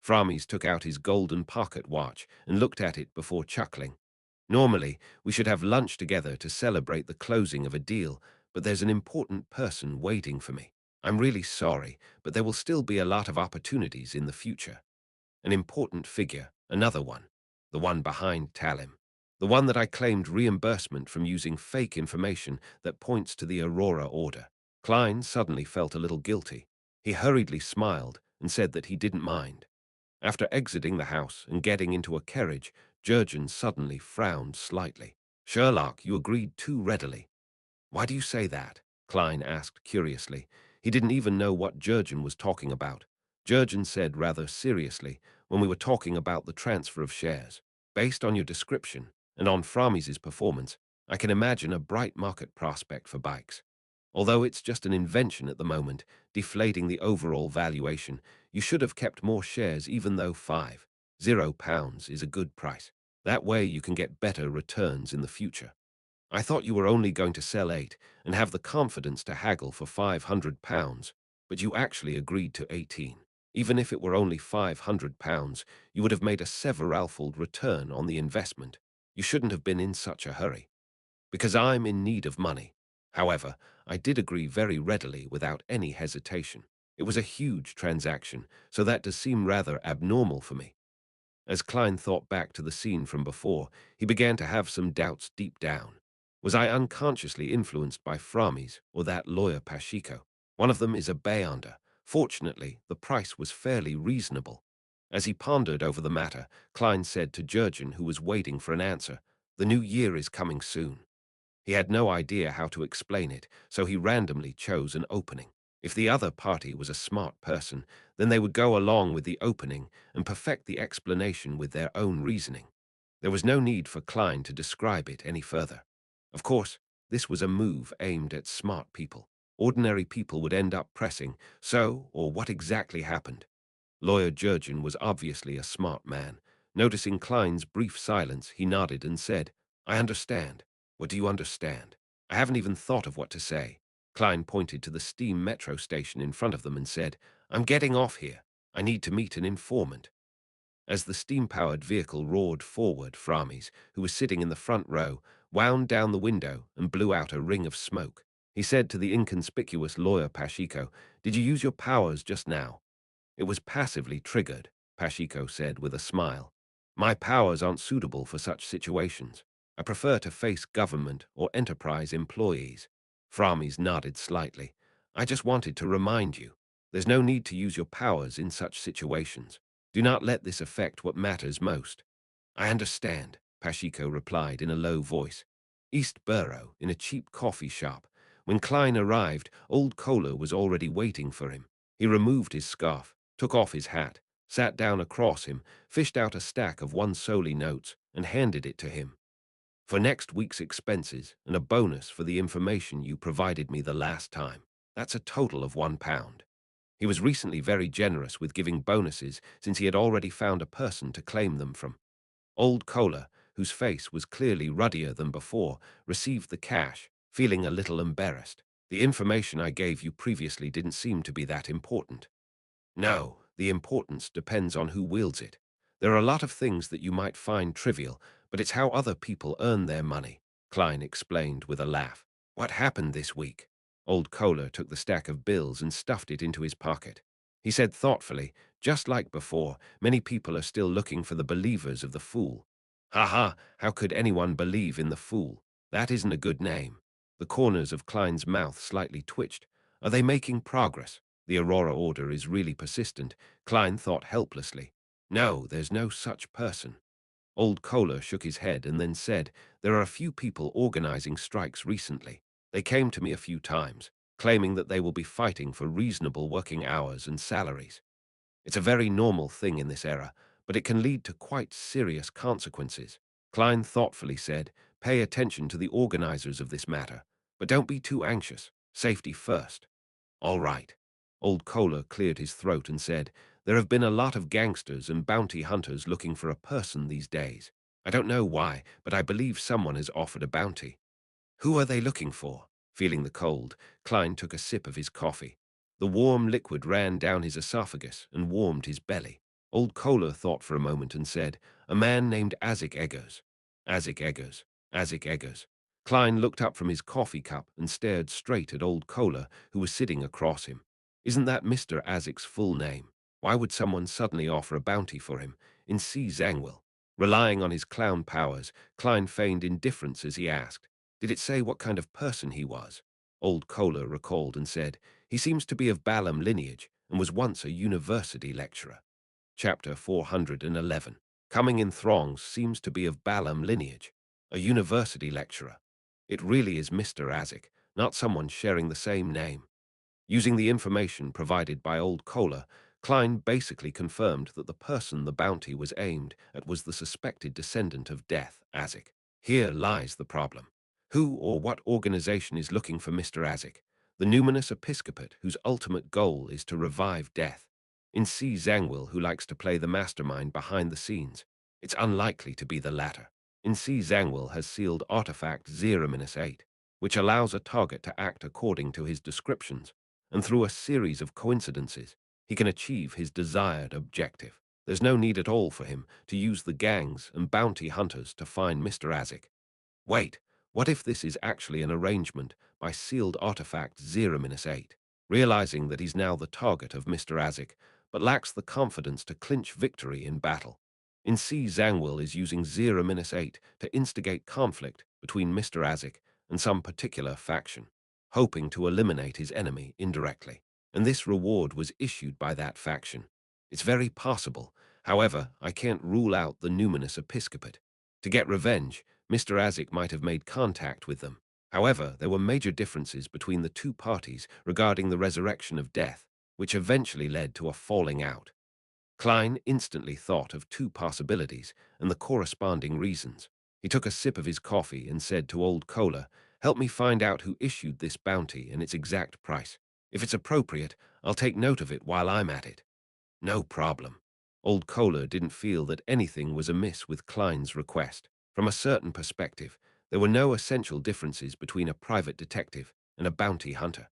Framis took out his golden pocket watch and looked at it before chuckling. Normally, we should have lunch together to celebrate the closing of a deal, but there's an important person waiting for me. I'm really sorry, but there will still be a lot of opportunities in the future. An important figure, another one. The one behind Talim. The one that I claimed reimbursement from using fake information that points to the Aurora order. Klein suddenly felt a little guilty. He hurriedly smiled and said that he didn't mind. After exiting the house and getting into a carriage, Jurgen suddenly frowned slightly. Sherlock, you agreed too readily. Why do you say that? Klein asked curiously. He didn't even know what Jurgen was talking about. Jurgen said rather seriously, when we were talking about the transfer of shares. Based on your description and on Framis's performance, I can imagine a bright market prospect for bikes. Although it's just an invention at the moment, deflating the overall valuation, you should have kept more shares even though £50 is a good price. That way you can get better returns in the future. I thought you were only going to sell 8 and have the confidence to haggle for £500, but you actually agreed to 18. Even if it were only £500, you would have made a severalfold return on the investment. You shouldn't have been in such a hurry. Because I'm in need of money. However, I did agree very readily without any hesitation. It was a huge transaction, so that does seem rather abnormal for me. As Klein thought back to the scene from before, he began to have some doubts deep down. Was I unconsciously influenced by Framis or that lawyer Pashiko? One of them is a Beyonder. Fortunately, the price was fairly reasonable. As he pondered over the matter, Klein said to Jurgen, who was waiting for an answer, "The new year is coming soon." He had no idea how to explain it, so he randomly chose an opening. If the other party was a smart person, then they would go along with the opening and perfect the explanation with their own reasoning. There was no need for Klein to describe it any further. Of course, this was a move aimed at smart people. Ordinary people would end up pressing, so, or what exactly happened. Lawyer Jurgen was obviously a smart man. Noticing Klein's brief silence, he nodded and said, "I understand. What do you understand?" I haven't even thought of what to say. Klein pointed to the steam metro station in front of them and said, I'm getting off here. I need to meet an informant. As the steam-powered vehicle roared forward, Framis, who was sitting in the front row, wound down the window and blew out a ring of smoke. He said to the inconspicuous lawyer Pacheco, Did you use your powers just now? It was passively triggered, Pacheco said with a smile. My powers aren't suitable for such situations. I prefer to face government or enterprise employees. Framis nodded slightly. I just wanted to remind you. There's no need to use your powers in such situations. Do not let this affect what matters most. I understand, Pacheco replied in a low voice. East Borough, in a cheap coffee shop. When Klein arrived, old Kohler was already waiting for him. He removed his scarf, took off his hat, sat down across him, fished out a stack of one-solely notes, and handed it to him. For next week's expenses and a bonus for the information you provided me the last time. That's a total of £1. He was recently very generous with giving bonuses since he had already found a person to claim them from. Old Kohler, whose face was clearly ruddier than before, received the cash, feeling a little embarrassed. The information I gave you previously didn't seem to be that important. No, the importance depends on who wields it. There are a lot of things that you might find trivial, but it's how other people earn their money, Klein explained with a laugh. What happened this week? Old Kohler took the stack of bills and stuffed it into his pocket. He said thoughtfully, just like before, many people are still looking for the believers of the fool. Ha ha, how could anyone believe in the fool? That isn't a good name. The corners of Klein's mouth slightly twitched. Are they making progress? The Aurora Order is really persistent, Klein thought helplessly. No, there's no such person. Old Kohler shook his head and then said, There are a few people organizing strikes recently. They came to me a few times, claiming that they will be fighting for reasonable working hours and salaries. It's a very normal thing in this era, but it can lead to quite serious consequences. Klein thoughtfully said, Pay attention to the organizers of this matter, but don't be too anxious. Safety first. All right. Old Kohler cleared his throat and said, There have been a lot of gangsters and bounty hunters looking for a person these days. I don't know why, but I believe someone has offered a bounty. Who are they looking for? Feeling the cold, Klein took a sip of his coffee. The warm liquid ran down his esophagus and warmed his belly. Old Kohler thought for a moment and said, A man named Isaac Eggers. Isaac Eggers. Isaac Eggers. Klein looked up from his coffee cup and stared straight at old Kohler, who was sitting across him. Isn't that Mr. Isaac's full name? Why would someone suddenly offer a bounty for him in C. Zangwill? Relying on his clown powers, Klein feigned indifference as he asked, Did it say what kind of person he was? Old Kohler recalled and said, He seems to be of Balaam lineage and was once a university lecturer. Chapter 411. Coming in throngs seems to be of Balaam lineage, a university lecturer. It really is Mr. Isaac, not someone sharing the same name. Using the information provided by old Kohler, Klein basically confirmed that the person the bounty was aimed at was the suspected descendant of Death, Isaac. Here lies the problem. Who or what organization is looking for Mr. Isaac? The numinous episcopate whose ultimate goal is to revive Death. In C. Zangwill, who likes to play the mastermind behind the scenes. It's unlikely to be the latter. In C. Zangwill has sealed artifact 0-8, which allows a target to act according to his descriptions, and through a series of coincidences, he can achieve his desired objective. There's no need at all for him to use the gangs and bounty hunters to find Mr. Isaac. Wait, what if this is actually an arrangement by sealed artifact 0-8? Realizing that he's now the target of Mr. Isaac, but lacks the confidence to clinch victory in battle. In C. Zangwill is using 0-8 to instigate conflict between Mr. Isaac and some particular faction, hoping to eliminate his enemy indirectly. And this reward was issued by that faction. It's very possible. However, I can't rule out the numinous episcopate. To get revenge, Mr. Isaac might have made contact with them. However, there were major differences between the two parties regarding the resurrection of Death, which eventually led to a falling out. Klein instantly thought of two possibilities and the corresponding reasons. He took a sip of his coffee and said to old Kohler, Help me find out who issued this bounty and its exact price. If it's appropriate, I'll take note of it while I'm at it. No problem. Old Kohler didn't feel that anything was amiss with Klein's request. From a certain perspective, There were no essential differences between a private detective and a bounty hunter.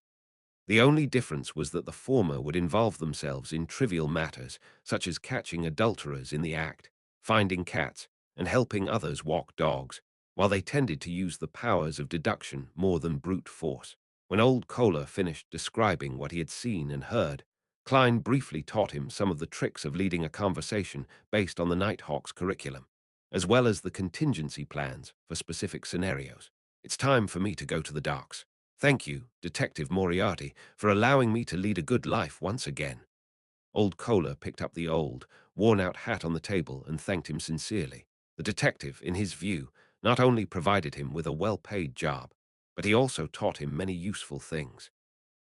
The only difference was that the former would involve themselves in trivial matters such as catching adulterers in the act, finding cats, and helping others walk dogs, while they tended to use the powers of deduction more than brute force. When old Kohler finished describing what he had seen and heard, Klein briefly taught him some of the tricks of leading a conversation based on the Nighthawk's curriculum, as well as the contingency plans for specific scenarios. It's time for me to go to the docks. Thank you, Detective Moriarty, for allowing me to lead a good life once again. Old Kohler picked up the old, worn-out hat on the table and thanked him sincerely. The detective, in his view, not only provided him with a well-paid job, but he also taught him many useful things.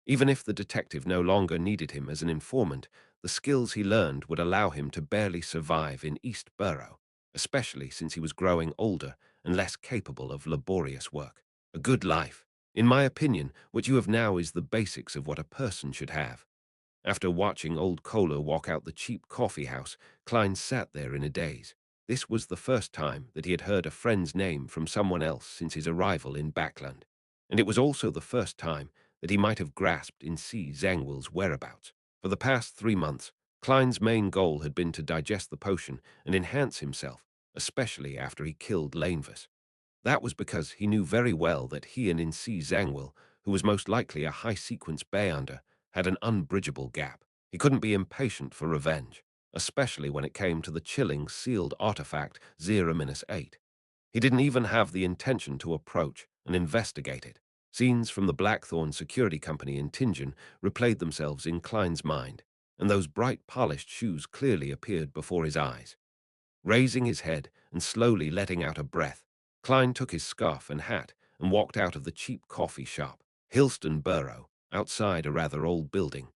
Even if the detective no longer needed him as an informant, the skills he learned would allow him to barely survive in East Borough, especially since he was growing older and less capable of laborious work. A good life, in my opinion, what you have now is the basics of what a person should have. After watching old Kohler walk out the cheap coffee house, Klein sat there in a daze. This was the first time that he had heard a friend's name from someone else since his arrival in Backland, and it was also the first time that he might have grasped in C. Zangwill's whereabouts. For the past 3 months, Klein's main goal had been to digest the potion and enhance himself, especially after he killed Lanevus. That was because he knew very well that he and Insi Zangwill, who was most likely a high-sequence Beyonder, had an unbridgeable gap. He couldn't be impatient for revenge, especially when it came to the chilling sealed artifact 0-8. He didn't even have the intention to approach and investigate it. Scenes from the Blackthorn Security Company in Tingen replayed themselves in Klein's mind, and those bright polished shoes clearly appeared before his eyes. Raising his head and slowly letting out a breath, Klein took his scarf and hat and walked out of the cheap coffee shop, Hillston Borough, outside a rather old building.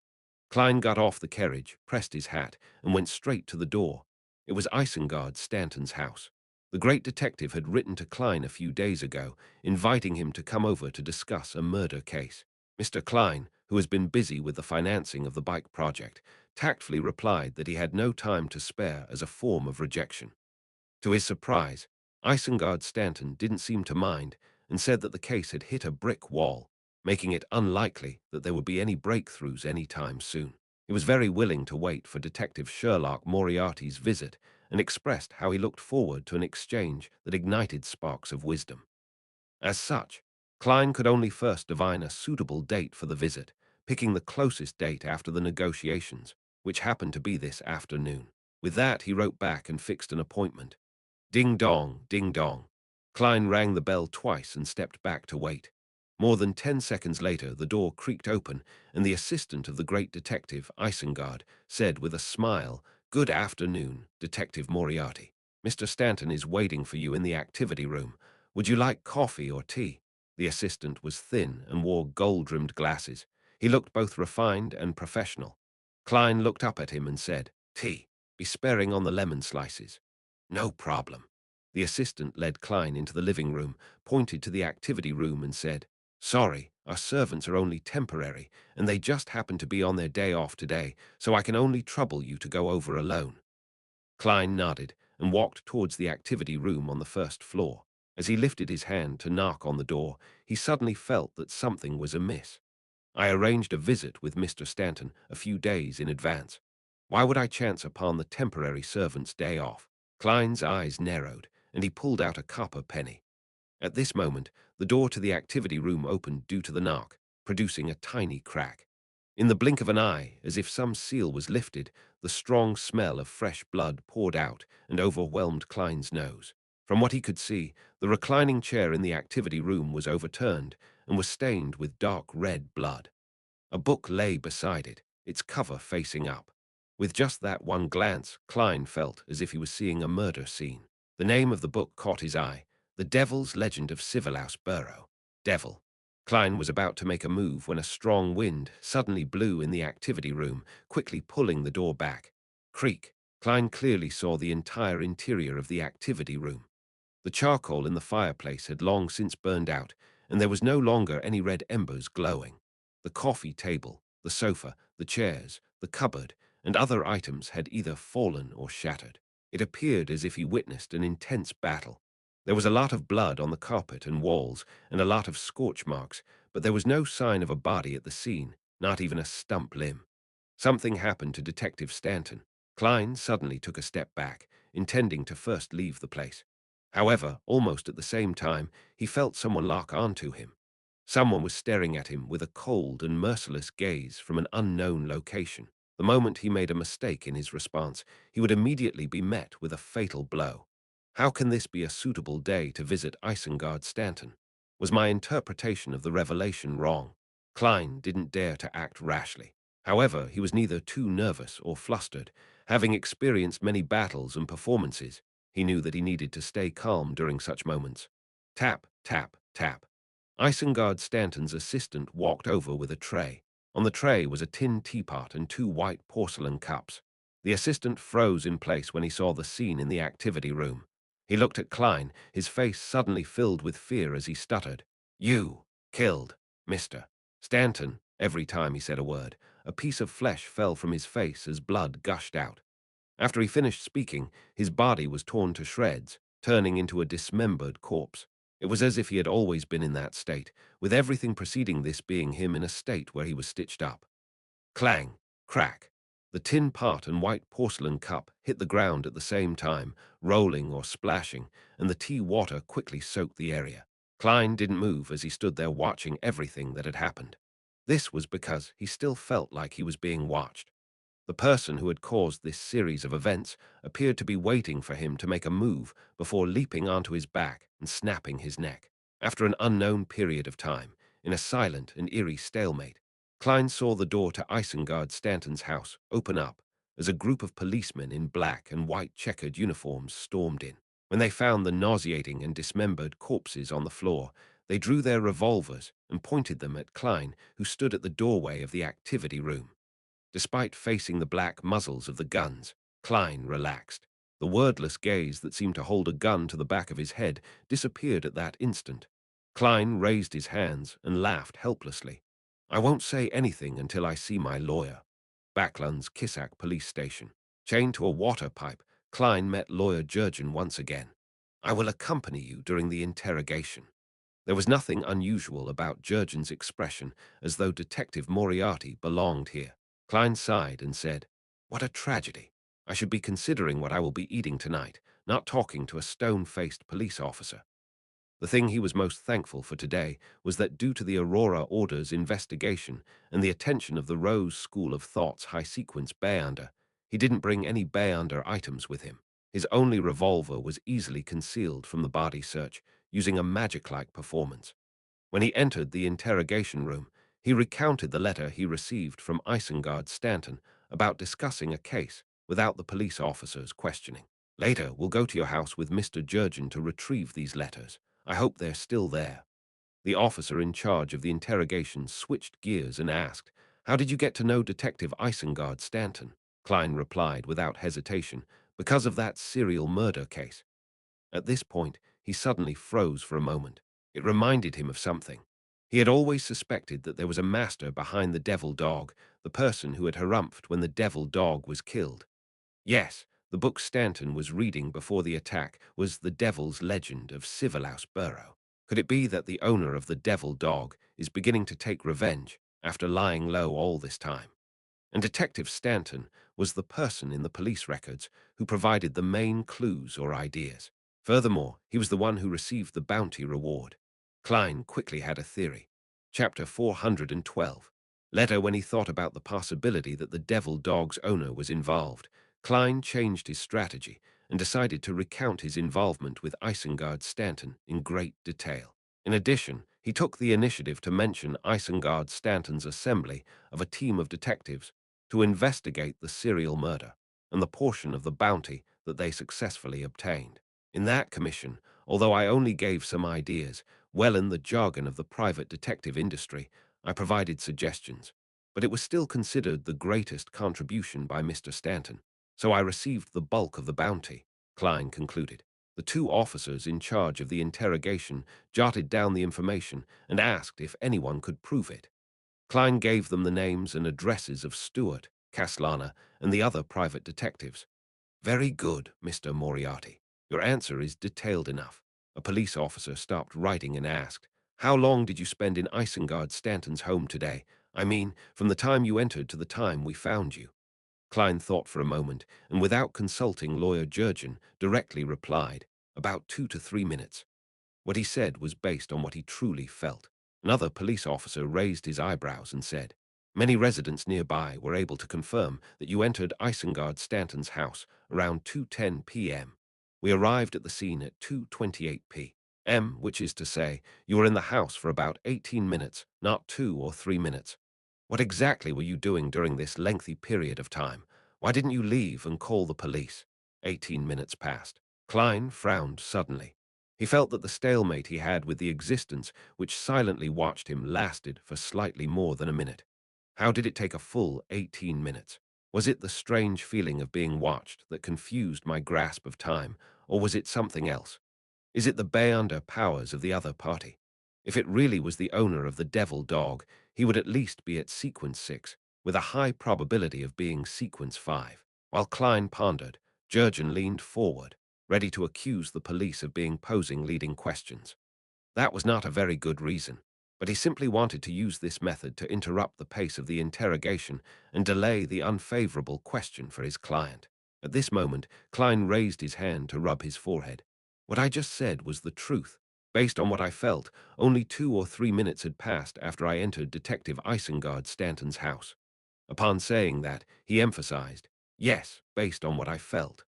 Klein got off the carriage, pressed his hat, and went straight to the door. It was Isengard Stanton's house. The great detective had written to Klein a few days ago, inviting him to come over to discuss a murder case. Mr. Klein, who has been busy with the financing of the bike project, tactfully replied that he had no time to spare as a form of rejection. To his surprise, Isengard Stanton didn't seem to mind and said that the case had hit a brick wall, making it unlikely that there would be any breakthroughs anytime soon. He was very willing to wait for Detective Sherlock Moriarty's visit and expressed how he looked forward to an exchange that ignited sparks of wisdom. As such, Klein could only first divine a suitable date for the visit, picking the closest date after the negotiations, which happened to be this afternoon. With that, he wrote back and fixed an appointment. Ding dong, ding dong. Klein rang the bell twice and stepped back to wait. More than 10 seconds later, the door creaked open, and the assistant of the great detective, Isengard, said with a smile, "Good afternoon, Detective Moriarty. Mr. Stanton is waiting for you in the activity room. Would you like coffee or tea?" The assistant was thin and wore gold-rimmed glasses. He looked both refined and professional. Klein looked up at him and said, "Tea. Be sparing on the lemon slices." "No problem." The assistant led Klein into the living room, pointed to the activity room and said, "Sorry, our servants are only temporary, and they just happen to be on their day off today, so I can only trouble you to go over alone." Klein nodded and walked towards the activity room on the first floor. As he lifted his hand to knock on the door, he suddenly felt that something was amiss. "I arranged a visit with Mr. Stanton a few days in advance. Why would I chance upon the temporary servant's day off?" Klein's eyes narrowed, and he pulled out a copper penny. At this moment, the door to the activity room opened due to the knock, producing a tiny crack. In the blink of an eye, as if some seal was lifted, the strong smell of fresh blood poured out and overwhelmed Klein's nose. From what he could see, the reclining chair in the activity room was overturned and was stained with dark red blood. A book lay beside it, its cover facing up. With just that one glance, Klein felt as if he was seeing a murder scene. The name of the book caught his eye, The Devil's Legend of Civilhouse Borough. Devil. Klein was about to make a move when a strong wind suddenly blew in the activity room, quickly pulling the door back. Creak. Klein clearly saw the entire interior of the activity room. The charcoal in the fireplace had long since burned out, and there was no longer any red embers glowing. The coffee table, the sofa, the chairs, the cupboard, and other items had either fallen or shattered. It appeared as if he witnessed an intense battle. There was a lot of blood on the carpet and walls, and a lot of scorch marks, but there was no sign of a body at the scene, not even a stump limb. Something happened to Detective Stanton. Klein suddenly took a step back, intending to first leave the place. However, almost at the same time, he felt someone lock onto him. Someone was staring at him with a cold and merciless gaze from an unknown location. The moment he made a mistake in his response, he would immediately be met with a fatal blow. How can this be a suitable day to visit Isengard Stanton? Was my interpretation of the revelation wrong? Klein didn't dare to act rashly. However, he was neither too nervous or flustered. Having experienced many battles and performances, he knew that he needed to stay calm during such moments. Tap, tap, tap. Isengard Stanton's assistant walked over with a tray. On the tray was a tin teapot and two white porcelain cups. The assistant froze in place when he saw the scene in the activity room. He looked at Klein, his face suddenly filled with fear as he stuttered. "You killed Mr. Stanton." Every time he said a word, a piece of flesh fell from his face as blood gushed out. After he finished speaking, his body was torn to shreds, turning into a dismembered corpse. It was as if he had always been in that state, with everything preceding this being him in a state where he was stitched up. Clang, crack. The tin pot and white porcelain cup hit the ground at the same time, rolling or splashing, and the tea water quickly soaked the area. Klein didn't move as he stood there watching everything that had happened. This was because he still felt like he was being watched. The person who had caused this series of events appeared to be waiting for him to make a move before leaping onto his back and snapping his neck. After an unknown period of time, in a silent and eerie stalemate, Klein saw the door to Isengard Stanton's house open up as a group of policemen in black and white checkered uniforms stormed in. When they found the nauseating and dismembered corpses on the floor, they drew their revolvers and pointed them at Klein, who stood at the doorway of the activity room. Despite facing the black muzzles of the guns, Klein relaxed. The wordless gaze that seemed to hold a gun to the back of his head disappeared at that instant. Klein raised his hands and laughed helplessly. "I won't say anything until I see my lawyer." Backlund's Kissack police station. Chained to a water pipe, Klein met lawyer Jurgen once again. "I will accompany you during the interrogation." There was nothing unusual about Jurgen's expression, as though Detective Moriarty belonged here. Klein sighed and said, "What a tragedy. I should be considering what I will be eating tonight, not talking to a stone-faced police officer." The thing he was most thankful for today was that due to the Aurora Order's investigation and the attention of the Rose School of Thought's high-sequence Bayonder, he didn't bring any Bayonder items with him. His only revolver was easily concealed from the body search, using a magic-like performance. When he entered the interrogation room, he recounted the letter he received from Isengard Stanton about discussing a case without the police officer's questioning. "Later, we'll go to your house with Mr. Jurgen to retrieve these letters. I hope they're still there." The officer in charge of the interrogation switched gears and asked, "How did you get to know Detective Isengard Stanton?" Klein replied without hesitation, "Because of that serial murder case." At this point, he suddenly froze for a moment. It reminded him of something. He had always suspected that there was a master behind the devil dog, the person who had harumphed when the devil dog was killed. Yes, the book Stanton was reading before the attack was The Devil's Legend of Sivelaus Burrow. Could it be that the owner of the devil dog is beginning to take revenge after lying low all this time? And Detective Stanton was the person in the police records who provided the main clues or ideas. Furthermore, he was the one who received the bounty reward. Klein quickly had a theory. Chapter 412. Later, when he thought about the possibility that the devil dog's owner was involved, Klein changed his strategy and decided to recount his involvement with Isengard Stanton in great detail. In addition, he took the initiative to mention Isengard Stanton's assembly of a team of detectives to investigate the serial murder and the portion of the bounty that they successfully obtained. In that commission, although I only gave some ideas, well in the jargon of the private detective industry, I provided suggestions, but it was still considered the greatest contribution by Mr. Stanton, so I received the bulk of the bounty, Klein concluded. The two officers in charge of the interrogation jotted down the information and asked if anyone could prove it. Klein gave them the names and addresses of Stewart, Caslana, and the other private detectives. "Very good, Mr. Moriarty. Your answer is detailed enough. A police officer stopped writing and asked, "How long did you spend in Isengard Stanton's home today? I mean, from the time you entered to the time we found you." Klein thought for a moment, and without consulting lawyer Jurgen, directly replied, "About 2 to 3 minutes." What he said was based on what he truly felt. Another police officer raised his eyebrows and said, "Many residents nearby were able to confirm that you entered Isengard Stanton's house around 2:10 p.m. We arrived at the scene at 2:28 p.m., which is to say, you were in the house for about 18 minutes, not 2 or 3 minutes. What exactly were you doing during this lengthy period of time? Why didn't you leave and call the police?" 18 minutes passed. Klein frowned suddenly. He felt that the stalemate he had with the existence which silently watched him lasted for slightly more than a minute. How did it take a full 18 minutes? Was it the strange feeling of being watched that confused my grasp of time, or was it something else? Is it the beyonder powers of the other party? If it really was the owner of the devil dog, he would at least be at sequence 6, with a high probability of being sequence 5. While Klein pondered, Jurgen leaned forward, ready to accuse the police of being posing leading questions. That was not a very good reason, but he simply wanted to use this method to interrupt the pace of the interrogation and delay the unfavorable question for his client. At this moment, Klein raised his hand to rub his forehead. What I just said was the truth. Based on what I felt, only 2 or 3 minutes had passed after I entered Detective Isengard Stanton's house. Upon saying that, he emphasized, "Yes, based on what I felt."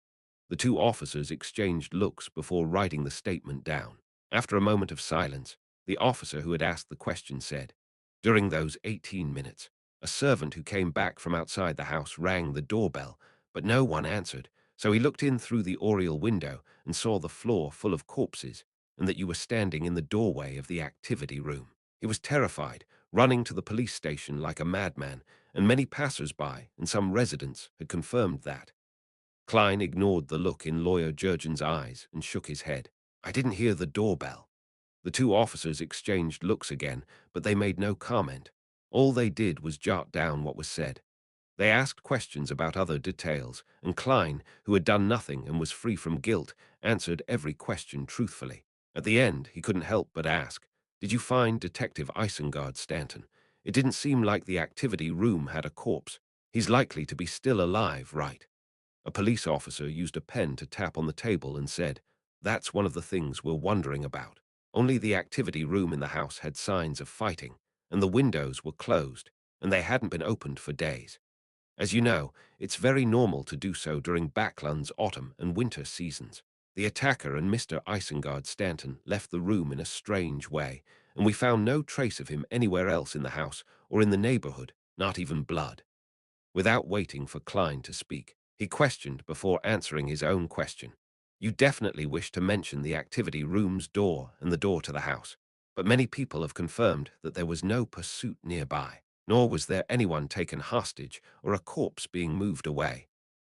The two officers exchanged looks before writing the statement down. After a moment of silence, the officer who had asked the question said, "During those 18 minutes, a servant who came back from outside the house rang the doorbell, but no one answered, so he looked in through the oriel window and saw the floor full of corpses, and that you were standing in the doorway of the activity room. He was terrified, running to the police station like a madman, and many passers-by and some residents had confirmed that." Klein ignored the look in lawyer Jurgen's eyes and shook his head. "I didn't hear the doorbell." The two officers exchanged looks again, but they made no comment. All they did was jot down what was said. They asked questions about other details, and Klein, who had done nothing and was free from guilt, answered every question truthfully. At the end, he couldn't help but ask, "Did you find Detective Isengard Stanton? It didn't seem like the activity room had a corpse. He's likely to be still alive, right?" A police officer used a pen to tap on the table and said, "That's one of the things we're wondering about. Only the activity room in the house had signs of fighting, and the windows were closed, and they hadn't been opened for days. As you know, it's very normal to do so during Backlund's autumn and winter seasons. The attacker and Mr. Isengard Stanton left the room in a strange way, and we found no trace of him anywhere else in the house or in the neighborhood, not even blood." Without waiting for Klein to speak, he questioned before answering his own question. "You definitely wish to mention the activity room's door and the door to the house, but many people have confirmed that there was no pursuit nearby, nor was there anyone taken hostage or a corpse being moved away.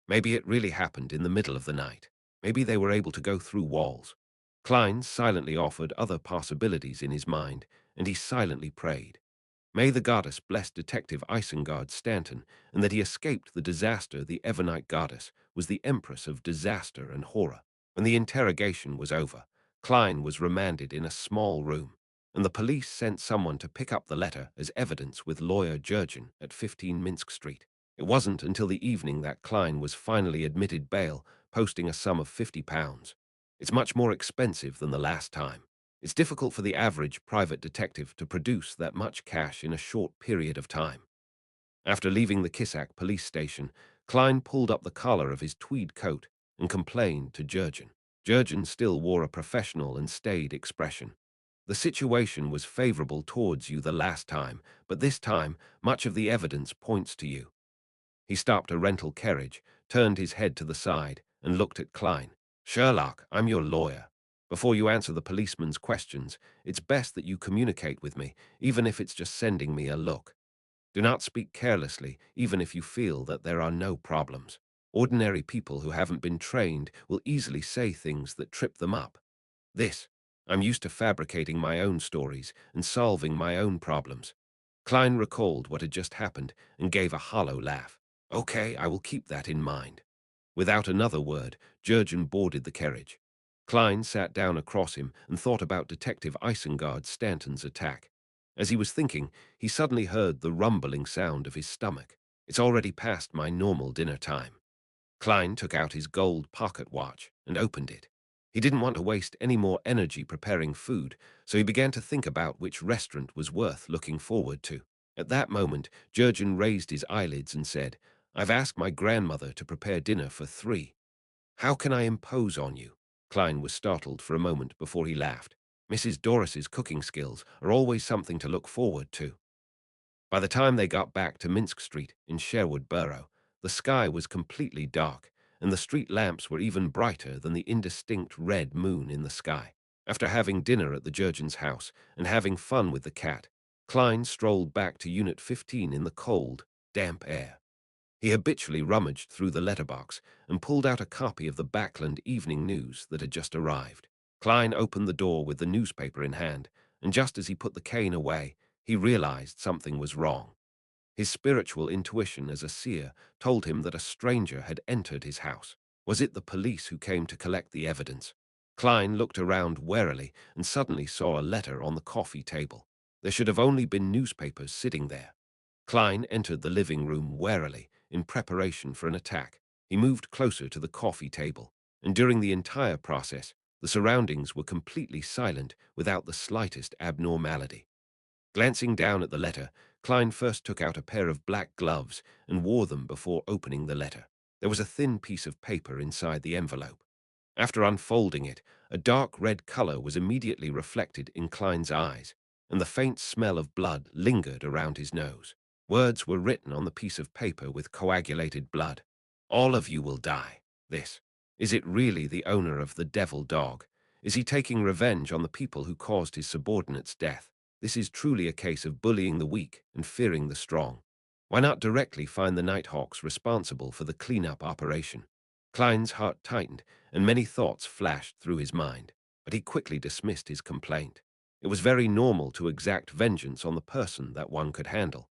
Maybe it really happened in the middle of the night. Maybe they were able to go through walls." Klein silently offered other possibilities in his mind, and he silently prayed. May the goddess bless Detective Isengard Stanton, and that he escaped the disaster the Evernite goddess was the empress of disaster and horror. When the interrogation was over, Klein was remanded in a small room, and the police sent someone to pick up the letter as evidence with lawyer Jurgen at 15 Minsk Street. It wasn't until the evening that Klein was finally admitted bail, posting a sum of £50. It's much more expensive than the last time. It's difficult for the average private detective to produce that much cash in a short period of time. After leaving the Kissack police station, Klein pulled up the collar of his tweed coat and complained to Jurgen. Jurgen still wore a professional and staid expression. "The situation was favorable towards you the last time, but this time, much of the evidence points to you." He stopped a rental carriage, turned his head to the side, and looked at Klein. "Sherlock, I'm your lawyer. Before you answer the policeman's questions, it's best that you communicate with me, even if it's just sending me a look. Do not speak carelessly, even if you feel that there are no problems. Ordinary people who haven't been trained will easily say things that trip them up. This, I'm used to fabricating my own stories and solving my own problems." Klein recalled what had just happened and gave a hollow laugh. "Okay, I will keep that in mind." Without another word, Jurgen boarded the carriage. Klein sat down across him and thought about Detective Isengard Stanton's attack. As he was thinking, he suddenly heard the rumbling sound of his stomach. It's already past my normal dinner time. Klein took out his gold pocket watch and opened it. He didn't want to waste any more energy preparing food, so he began to think about which restaurant was worth looking forward to. At that moment, Jurgen raised his eyelids and said, "I've asked my grandmother to prepare dinner for 3. How can I impose on you?" Klein was startled for a moment before he laughed. "Mrs. Doris's cooking skills are always something to look forward to." By the time they got back to Minsk Street in Sherwood Borough, the sky was completely dark, and the street lamps were even brighter than the indistinct red moon in the sky. After having dinner at the Jurgens' house and having fun with the cat, Klein strolled back to Unit 15 in the cold, damp air. He habitually rummaged through the letterbox and pulled out a copy of the Backland Evening News that had just arrived. Klein opened the door with the newspaper in hand, and just as he put the cane away, he realized something was wrong. His spiritual intuition as a seer told him that a stranger had entered his house. Was it the police who came to collect the evidence? Klein looked around warily and suddenly saw a letter on the coffee table. There should have only been newspapers sitting there. Klein entered the living room warily, in preparation for an attack. He moved closer to the coffee table, and during the entire process, the surroundings were completely silent without the slightest abnormality. Glancing down at the letter, Klein first took out a pair of black gloves and wore them before opening the letter. There was a thin piece of paper inside the envelope. After unfolding it, a dark red color was immediately reflected in Klein's eyes, and the faint smell of blood lingered around his nose. Words were written on the piece of paper with coagulated blood. "All of you will die. This. Is it really the owner of the devil dog? Is he taking revenge on the people who caused his subordinate's death? This is truly a case of bullying the weak and fearing the strong. Why not directly find the Nighthawks responsible for the cleanup operation?" Klein's heart tightened, and many thoughts flashed through his mind, but he quickly dismissed his complaint. It was very normal to exact vengeance on the person that one could handle.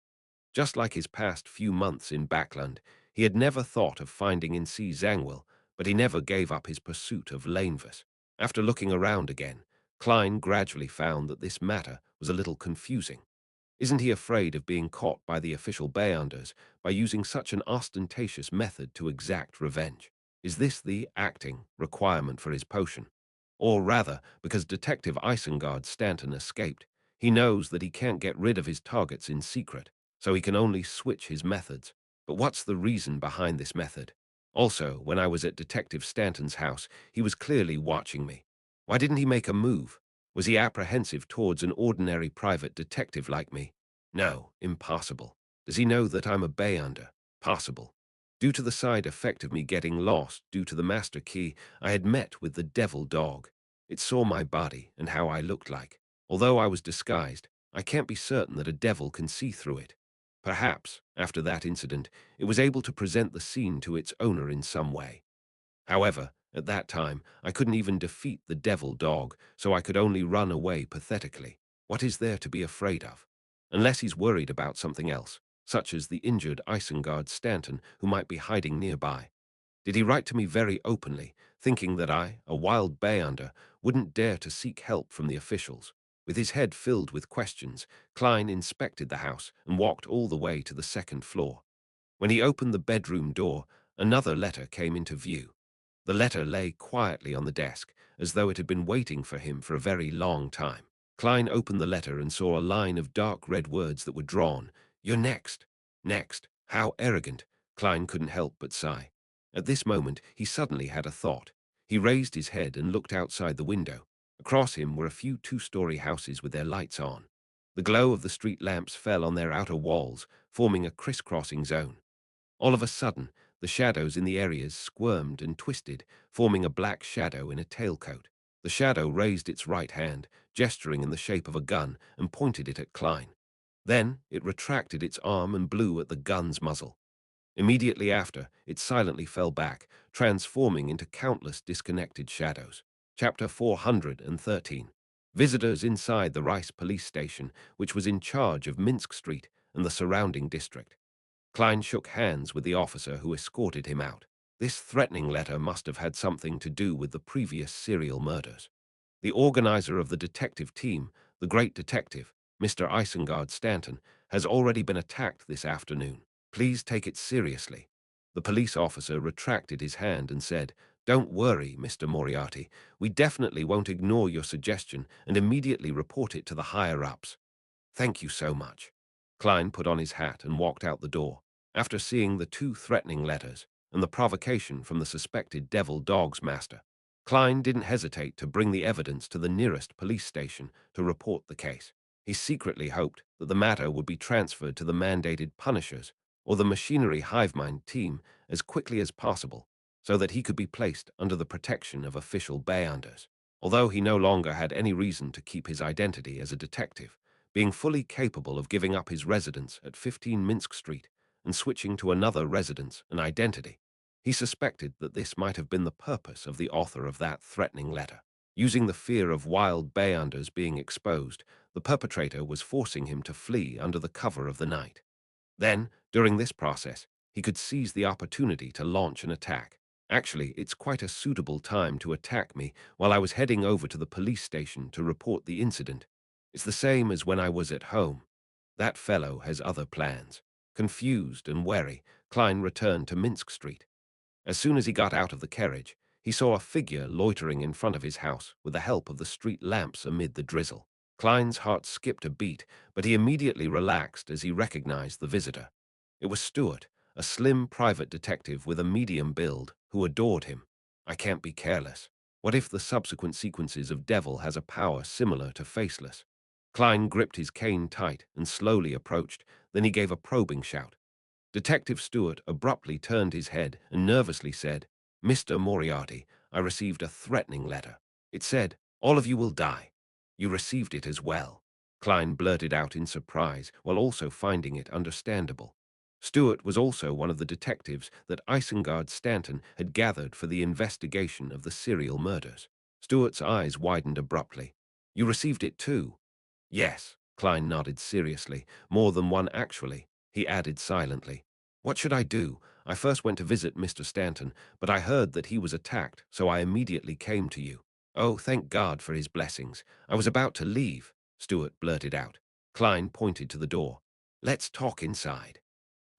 Just like his past few months in Backland, he had never thought of finding in C. Zangwill, but he never gave up his pursuit of Lanevus. After looking around again, Klein gradually found that this matter was a little confusing. Isn't he afraid of being caught by the official Beyonders by using such an ostentatious method to exact revenge? Is this the acting requirement for his potion? Or rather, because Detective Isengard Stanton escaped, he knows that he can't get rid of his targets in secret, so he can only switch his methods. But what's the reason behind this method? Also, when I was at Detective Stanton's house, he was clearly watching me. Why didn't he make a move? Was he apprehensive towards an ordinary private detective like me? No, impossible. Does he know that I'm a Beyonder? Possible. Due to the side effect of me getting lost due to the master key, I had met with the devil dog. It saw my body and how I looked like. Although I was disguised, I can't be certain that a devil can see through it. Perhaps, after that incident, it was able to present the scene to its owner in some way. However, at that time, I couldn't even defeat the devil dog, so I could only run away pathetically. What is there to be afraid of? Unless he's worried about something else, such as the injured Isengard Stanton who might be hiding nearby. Did he write to me very openly, thinking that I, a wild Beyonder, wouldn't dare to seek help from the officials? With his head filled with questions, Klein inspected the house and walked all the way to the second floor. When he opened the bedroom door, another letter came into view. The letter lay quietly on the desk, as though it had been waiting for him for a very long time. Klein opened the letter and saw a line of dark red words that were drawn. "You're next." Next. How arrogant. Klein couldn't help but sigh. At this moment, he suddenly had a thought. He raised his head and looked outside the window. Across him were a few two-story houses with their lights on. The glow of the street lamps fell on their outer walls, forming a crisscrossing zone. All of a sudden, the shadows in the areas squirmed and twisted, forming a black shadow in a tailcoat. The shadow raised its right hand, gesturing in the shape of a gun, and pointed it at Klein. Then it retracted its arm and blew at the gun's muzzle. Immediately after, it silently fell back, transforming into countless disconnected shadows. Chapter 413. Visitors inside the Rice police station, which was in charge of Minsk Street and the surrounding district. Klein shook hands with the officer who escorted him out. This threatening letter must have had something to do with the previous serial murders. The organizer of the detective team, the great detective, Mr. Isengard Stanton, has already been attacked this afternoon. Please take it seriously. The police officer retracted his hand and said, "Don't worry, Mr. Moriarty. We definitely won't ignore your suggestion and immediately report it to the higher-ups. Thank you so much." Klein put on his hat and walked out the door. After seeing the two threatening letters and the provocation from the suspected devil dog's master, Klein didn't hesitate to bring the evidence to the nearest police station to report the case. He secretly hoped that the matter would be transferred to the mandated punishers or the machinery hivemind team as quickly as possible so that he could be placed under the protection of official bayanders. Although he no longer had any reason to keep his identity as a detective, being fully capable of giving up his residence at 15 Minsk Street and switching to another residence and identity, he suspected that this might have been the purpose of the author of that threatening letter. Using the fear of wild bayanders being exposed, the perpetrator was forcing him to flee under the cover of the night. Then, during this process, he could seize the opportunity to launch an attack. Actually, it's quite a suitable time to attack me while I was heading over to the police station to report the incident. It's the same as when I was at home. That fellow has other plans. Confused and wary, Klein returned to Minsk Street. As soon as he got out of the carriage, he saw a figure loitering in front of his house with the help of the street lamps amid the drizzle. Klein's heart skipped a beat, but he immediately relaxed as he recognized the visitor. It was Stewart, a slim private detective with a medium build, who adored him. I can't be careless. What if the subsequent sequences of Devil has a power similar to Faceless? Klein gripped his cane tight and slowly approached, then he gave a probing shout. Detective Stewart abruptly turned his head and nervously said, "Mr. Moriarty, I received a threatening letter. It said, 'All of you will die.' You received it as well." Klein blurted out in surprise, while also finding it understandable. Stewart was also one of the detectives that Isengard Stanton had gathered for the investigation of the serial murders. Stewart's eyes widened abruptly. "You received it too?" "Yes," Klein nodded seriously. "More than one, actually." He added silently, "What should I do? I first went to visit Mr. Stanton, but I heard that he was attacked, so I immediately came to you." "Oh, thank God for his blessings. I was about to leave," Stewart blurted out. Klein pointed to the door. "Let's talk inside."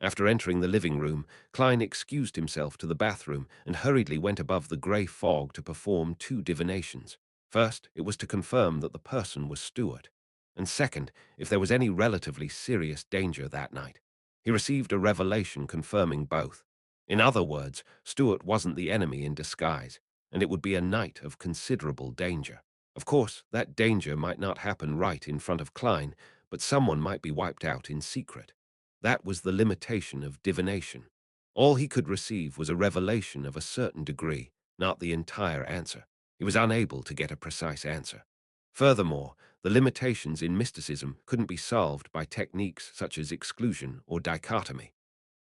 After entering the living room, Klein excused himself to the bathroom and hurriedly went above the grey fog to perform two divinations. First, it was to confirm that the person was Stewart, and second, if there was any relatively serious danger that night. He received a revelation confirming both. In other words, Stewart wasn't the enemy in disguise, and it would be a night of considerable danger. Of course, that danger might not happen right in front of Klein, but someone might be wiped out in secret. That was the limitation of divination. All he could receive was a revelation of a certain degree, not the entire answer. He was unable to get a precise answer. Furthermore, the limitations in mysticism couldn't be solved by techniques such as exclusion or dichotomy.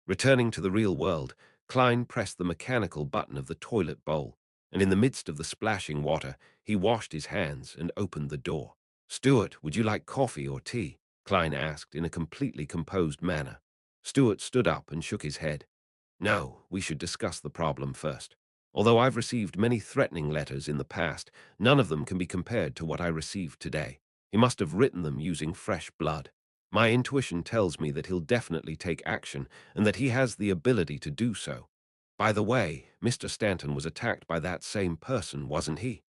Returning to the real world, Klein pressed the mechanical button of the toilet bowl, and in the midst of the splashing water, he washed his hands and opened the door. "Stewart, would you like coffee or tea?" Klein asked in a completely composed manner. Stewart stood up and shook his head. "No, we should discuss the problem first. Although I've received many threatening letters in the past, none of them can be compared to what I received today. He must have written them using fresh blood. My intuition tells me that he'll definitely take action and that he has the ability to do so. By the way, Mr. Stanton was attacked by that same person, wasn't he?"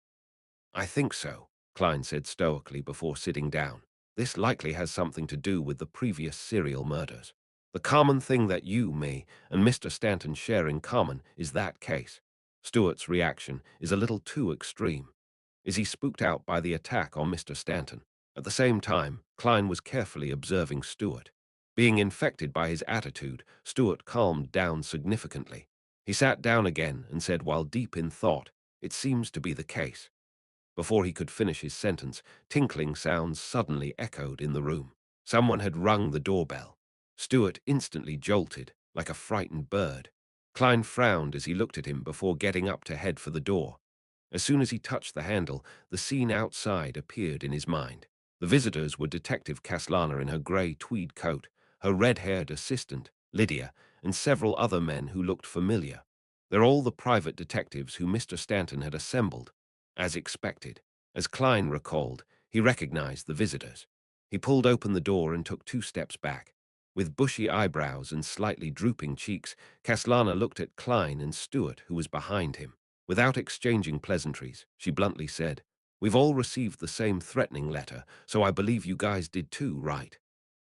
"I think so," Klein said stoically before sitting down. "This likely has something to do with the previous serial murders. The common thing that you, me, and Mr. Stanton share in common is that case." Stewart's reaction is a little too extreme. Is he spooked out by the attack on Mr. Stanton? At the same time, Klein was carefully observing Stewart. Being infected by his attitude, Stewart calmed down significantly. He sat down again and said while deep in thought, "It seems to be the case." Before he could finish his sentence, tinkling sounds suddenly echoed in the room. Someone had rung the doorbell. Stewart instantly jolted, like a frightened bird. Klein frowned as he looked at him before getting up to head for the door. As soon as he touched the handle, the scene outside appeared in his mind. The visitors were Detective Caslana in her grey tweed coat, her red-haired assistant, Lydia, and several other men who looked familiar. They're all the private detectives who Mr. Stanton had assembled, as expected. As Klein recalled, he recognized the visitors. He pulled open the door and took 2 steps back. With bushy eyebrows and slightly drooping cheeks, Caslana looked at Klein and Stewart, who was behind him. Without exchanging pleasantries, she bluntly said, "We've all received the same threatening letter, so I believe you guys did too, right?"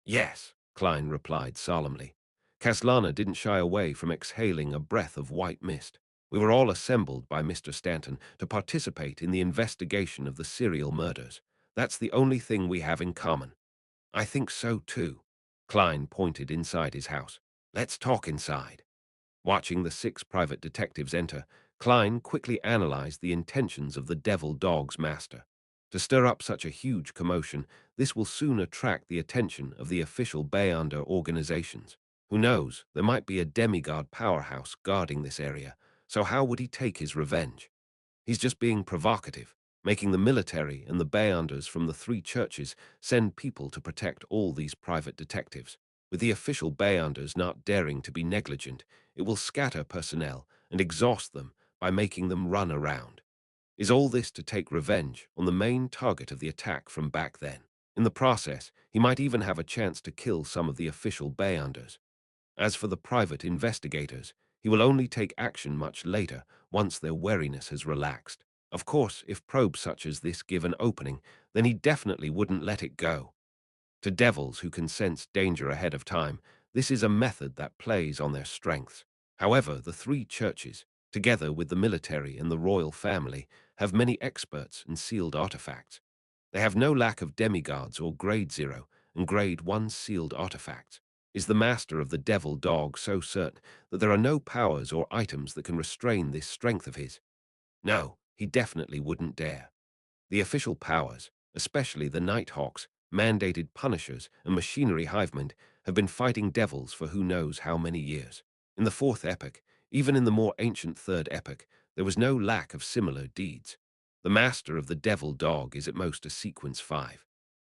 "Yes," Klein replied solemnly. Caslana didn't shy away from exhaling a breath of white mist. "We were all assembled by Mr. Stanton to participate in the investigation of the serial murders. That's the only thing we have in common." "I think so too." Klein pointed inside his house. "Let's talk inside." Watching the 6 private detectives enter, Klein quickly analyzed the intentions of the devil dog's master. To stir up such a huge commotion, this will soon attract the attention of the official Beyonder organizations. Who knows, there might be a demigod powerhouse guarding this area, so how would he take his revenge? He's just being provocative, making the military and the Beyonders from the 3 churches send people to protect all these private detectives. With the official Beyonders not daring to be negligent, it will scatter personnel and exhaust them by making them run around. Is all this to take revenge on the main target of the attack from back then? In the process, he might even have a chance to kill some of the official Beyonders. As for the private investigators, he will only take action much later, once their wariness has relaxed. Of course, if probes such as this give an opening, then he definitely wouldn't let it go. To devils who can sense danger ahead of time, this is a method that plays on their strengths. However, the 3 churches, together with the military and the royal family, have many experts in sealed artifacts. They have no lack of demigods or grade 0 and grade 1 sealed artifacts. Is the master of the devil dog so certain that there are no powers or items that can restrain this strength of his? No, he definitely wouldn't dare. The official powers, especially the Nighthawks, mandated punishers, and machinery hivemen, have been fighting devils for who knows how many years. In the 4th epoch, even in the more ancient 3rd epoch, there was no lack of similar deeds. The master of the devil dog is at most a sequence 5.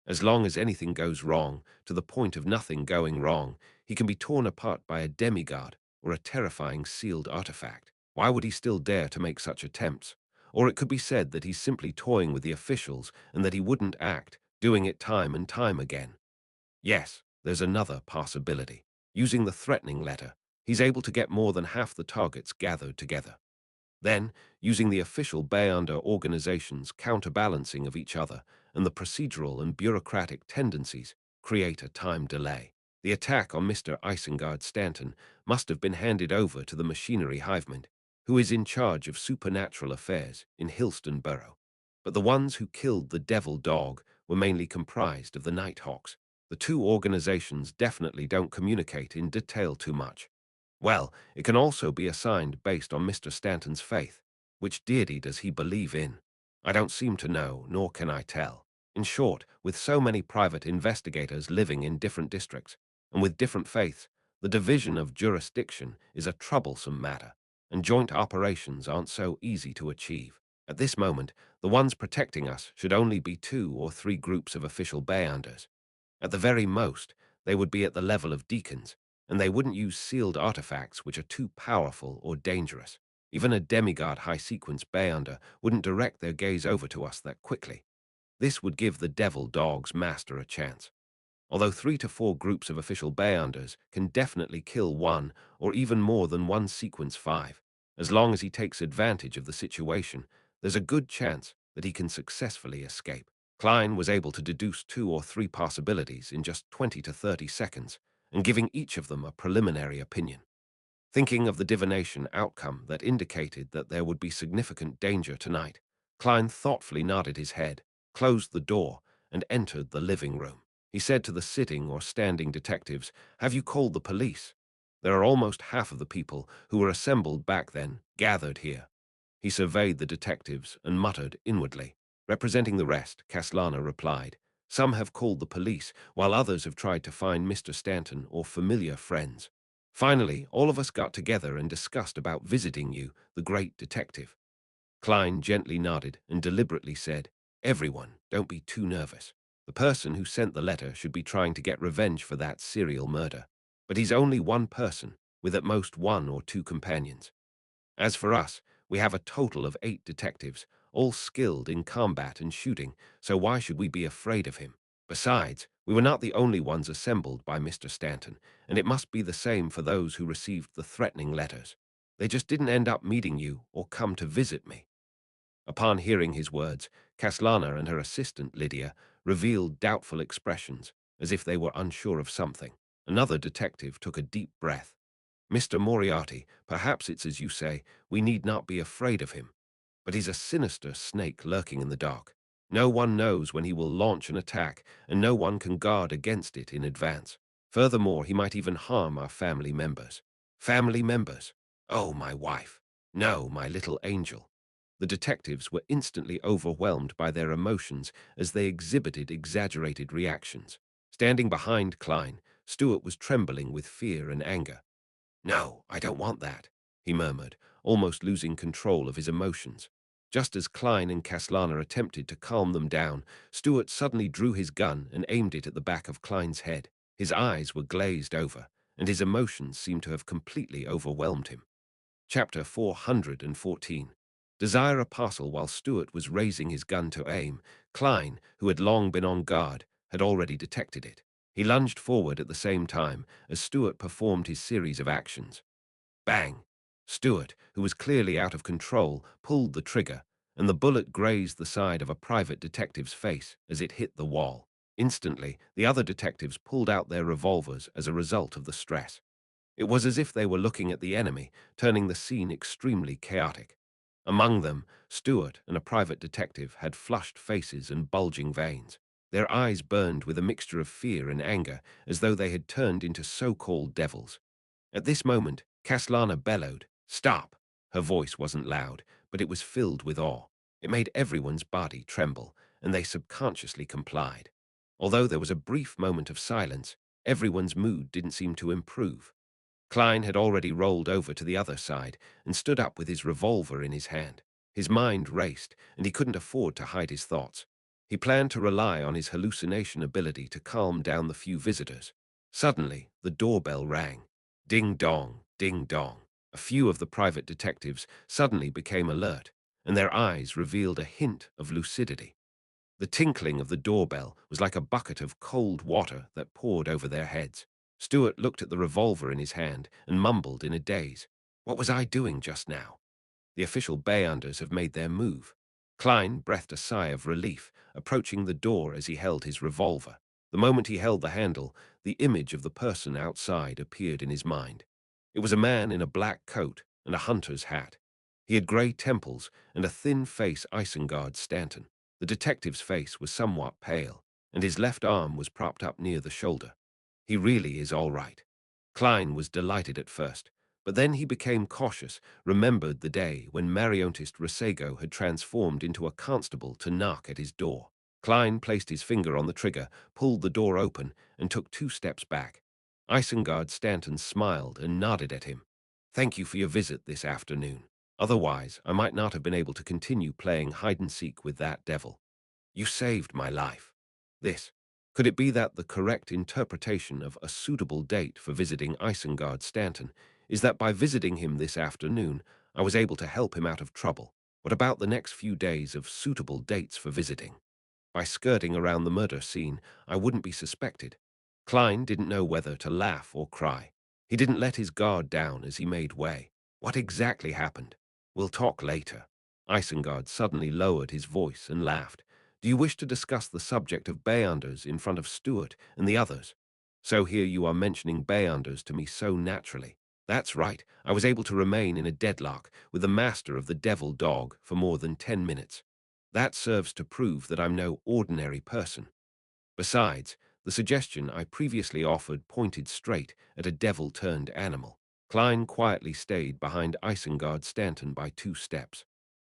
As long as anything goes wrong, to the point of nothing going wrong, he can be torn apart by a demigod or a terrifying sealed artifact. Why would he still dare to make such attempts? Or it could be said that he's simply toying with the officials and that he wouldn't act, doing it time and time again. Yes, there's another possibility. Using the threatening letter, he's able to get more than half the targets gathered together. Then, using the official Beyonder organizations' counterbalancing of each other and the procedural and bureaucratic tendencies, create a time delay. The attack on Mr. Isengard Stanton must have been handed over to the machinery hiveman, who is in charge of supernatural affairs in Hillston Borough. But the ones who killed the devil dog were mainly comprised of the Nighthawks. The 2 organizations definitely don't communicate in detail too much. Well, it can also be assigned based on Mr. Stanton's faith. Which deity does he believe in? I don't seem to know, nor can I tell. In short, with so many private investigators living in different districts, and with different faiths, the division of jurisdiction is a troublesome matter, and joint operations aren't so easy to achieve. At this moment, the ones protecting us should only be 2 or 3 groups of official Beyonders. At the very most, they would be at the level of deacons, and they wouldn't use sealed artifacts which are too powerful or dangerous. Even a demigod high-sequence Beyonder wouldn't direct their gaze over to us that quickly. This would give the devil dog's master a chance. Although 3 to 4 groups of official Beyonders can definitely kill one or even more than one sequence 5, as long as he takes advantage of the situation, there's a good chance that he can successfully escape. Klein was able to deduce 2 or 3 possibilities in just 20 to 30 seconds, and giving each of them a preliminary opinion. Thinking of the divination outcome that indicated that there would be significant danger tonight, Klein thoughtfully nodded his head, closed the door, and entered the living room. He said to the sitting or standing detectives, "Have you called the police?" There are almost half of the people who were assembled back then gathered here. He surveyed the detectives and muttered inwardly. Representing the rest, Caslana replied, "Some have called the police, while others have tried to find Mr. Stanton or familiar friends. Finally, all of us got together and discussed about visiting you, the great detective." Klein gently nodded and deliberately said, "Everyone, don't be too nervous. The person who sent the letter should be trying to get revenge for that serial murder. But he's only one person, with at most 1 or 2 companions. As for us, we have a total of 8 detectives, all skilled in combat and shooting, so why should we be afraid of him? Besides, we were not the only ones assembled by Mr. Stanton, and it must be the same for those who received the threatening letters. They just didn't end up meeting you or come to visit me. Upon hearing his words, Caslana and her assistant, Lydia, revealed doubtful expressions, as if they were unsure of something. Another detective took a deep breath. Mr. Moriarty, perhaps it's as you say, we need not be afraid of him. But he's a sinister snake lurking in the dark. No one knows when he will launch an attack, and no one can guard against it in advance. Furthermore, he might even harm our family members. Family members? Oh, my wife. No, my little angel. The detectives were instantly overwhelmed by their emotions as they exhibited exaggerated reactions. Standing behind Klein, Stuart was trembling with fear and anger. No, I don't want that, he murmured, almost losing control of his emotions. Just as Klein and Caslana attempted to calm them down, Stuart suddenly drew his gun and aimed it at the back of Klein's head. His eyes were glazed over, and his emotions seemed to have completely overwhelmed him. Chapter 414. Desire a parcel. While Stuart was raising his gun to aim, Klein, who had long been on guard, had already detected it. He lunged forward at the same time as Stuart performed his series of actions. Bang! Stuart, who was clearly out of control, pulled the trigger, and the bullet grazed the side of a private detective's face as it hit the wall. Instantly, the other detectives pulled out their revolvers as a result of the stress. It was as if they were looking at the enemy, turning the scene extremely chaotic. Among them, Stuart and a private detective had flushed faces and bulging veins. Their eyes burned with a mixture of fear and anger, as though they had turned into so-called devils. At this moment, Caslana bellowed, "Stop!" Her voice wasn't loud, but it was filled with awe. It made everyone's body tremble, and they subconsciously complied. Although there was a brief moment of silence, everyone's mood didn't seem to improve. Klein had already rolled over to the other side and stood up with his revolver in his hand. His mind raced, and he couldn't afford to hide his thoughts. He planned to rely on his hallucination ability to calm down the few visitors. Suddenly, the doorbell rang. Ding dong, ding dong. A few of the private detectives suddenly became alert, and their eyes revealed a hint of lucidity. The tinkling of the doorbell was like a bucket of cold water that poured over their heads. Stuart looked at the revolver in his hand and mumbled in a daze. What was I doing just now? The official Bayanders have made their move. Klein breathed a sigh of relief, approaching the door as he held his revolver. The moment he held the handle, the image of the person outside appeared in his mind. It was a man in a black coat and a hunter's hat. He had grey temples and a thin face. Isengard Stanton. The detective's face was somewhat pale, and his left arm was propped up near the shoulder. He really is all right. Klein was delighted at first, but then he became cautious, remembered the day when Mariontist Resego had transformed into a constable to knock at his door. Klein placed his finger on the trigger, pulled the door open, and took 2 steps back. Isengard Stanton smiled and nodded at him. Thank you for your visit this afternoon. Otherwise, I might not have been able to continue playing hide-and-seek with that devil. You saved my life. This. Could it be that the correct interpretation of a suitable date for visiting Isengard Stanton is that by visiting him this afternoon, I was able to help him out of trouble? What about the next few days of suitable dates for visiting? By skirting around the murder scene, I wouldn't be suspected. Klein didn't know whether to laugh or cry. He didn't let his guard down as he made way. What exactly happened? We'll talk later. Isengard suddenly lowered his voice and laughed. Do you wish to discuss the subject of Bayanders in front of Stuart and the others? So here you are mentioning Bayanders to me so naturally. That's right, I was able to remain in a deadlock with the master of the devil dog for more than 10 minutes. That serves to prove that I'm no ordinary person. Besides, the suggestion I previously offered pointed straight at a devil-turned animal. Klein quietly stayed behind Isengard Stanton by 2 steps.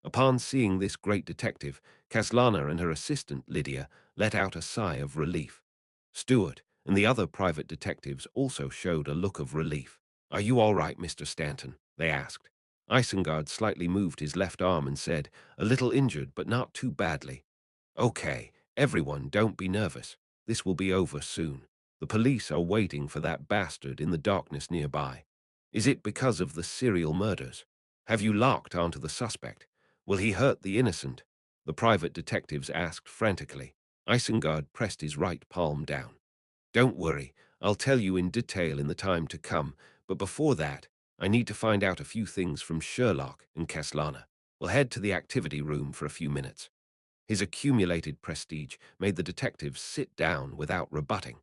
Upon seeing this great detective, Caslana and her assistant, Lydia, let out a sigh of relief. Stuart and the other private detectives also showed a look of relief. Are you all right, Mr. Stanton? They asked. Isengard slightly moved his left arm and said, a little injured, but not too badly. Okay, everyone, don't be nervous. This will be over soon. The police are waiting for that bastard in the darkness nearby. Is it because of the serial murders? Have you locked onto the suspect? Will he hurt the innocent? The private detectives asked frantically. Isengard pressed his right palm down. Don't worry, I'll tell you in detail in the time to come, but before that, I need to find out a few things from Sherlock and Caslana. We'll head to the activity room for a few minutes. His accumulated prestige made the detectives sit down without rebutting.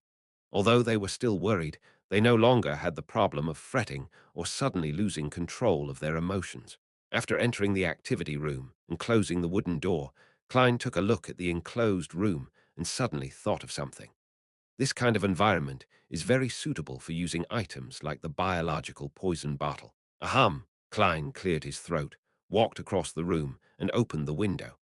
Although they were still worried, they no longer had the problem of fretting or suddenly losing control of their emotions. After entering the activity room and closing the wooden door, Klein took a look at the enclosed room and suddenly thought of something. This kind of environment is very suitable for using items like the biological poison bottle. Ahem! Klein cleared his throat, walked across the room, and opened the window.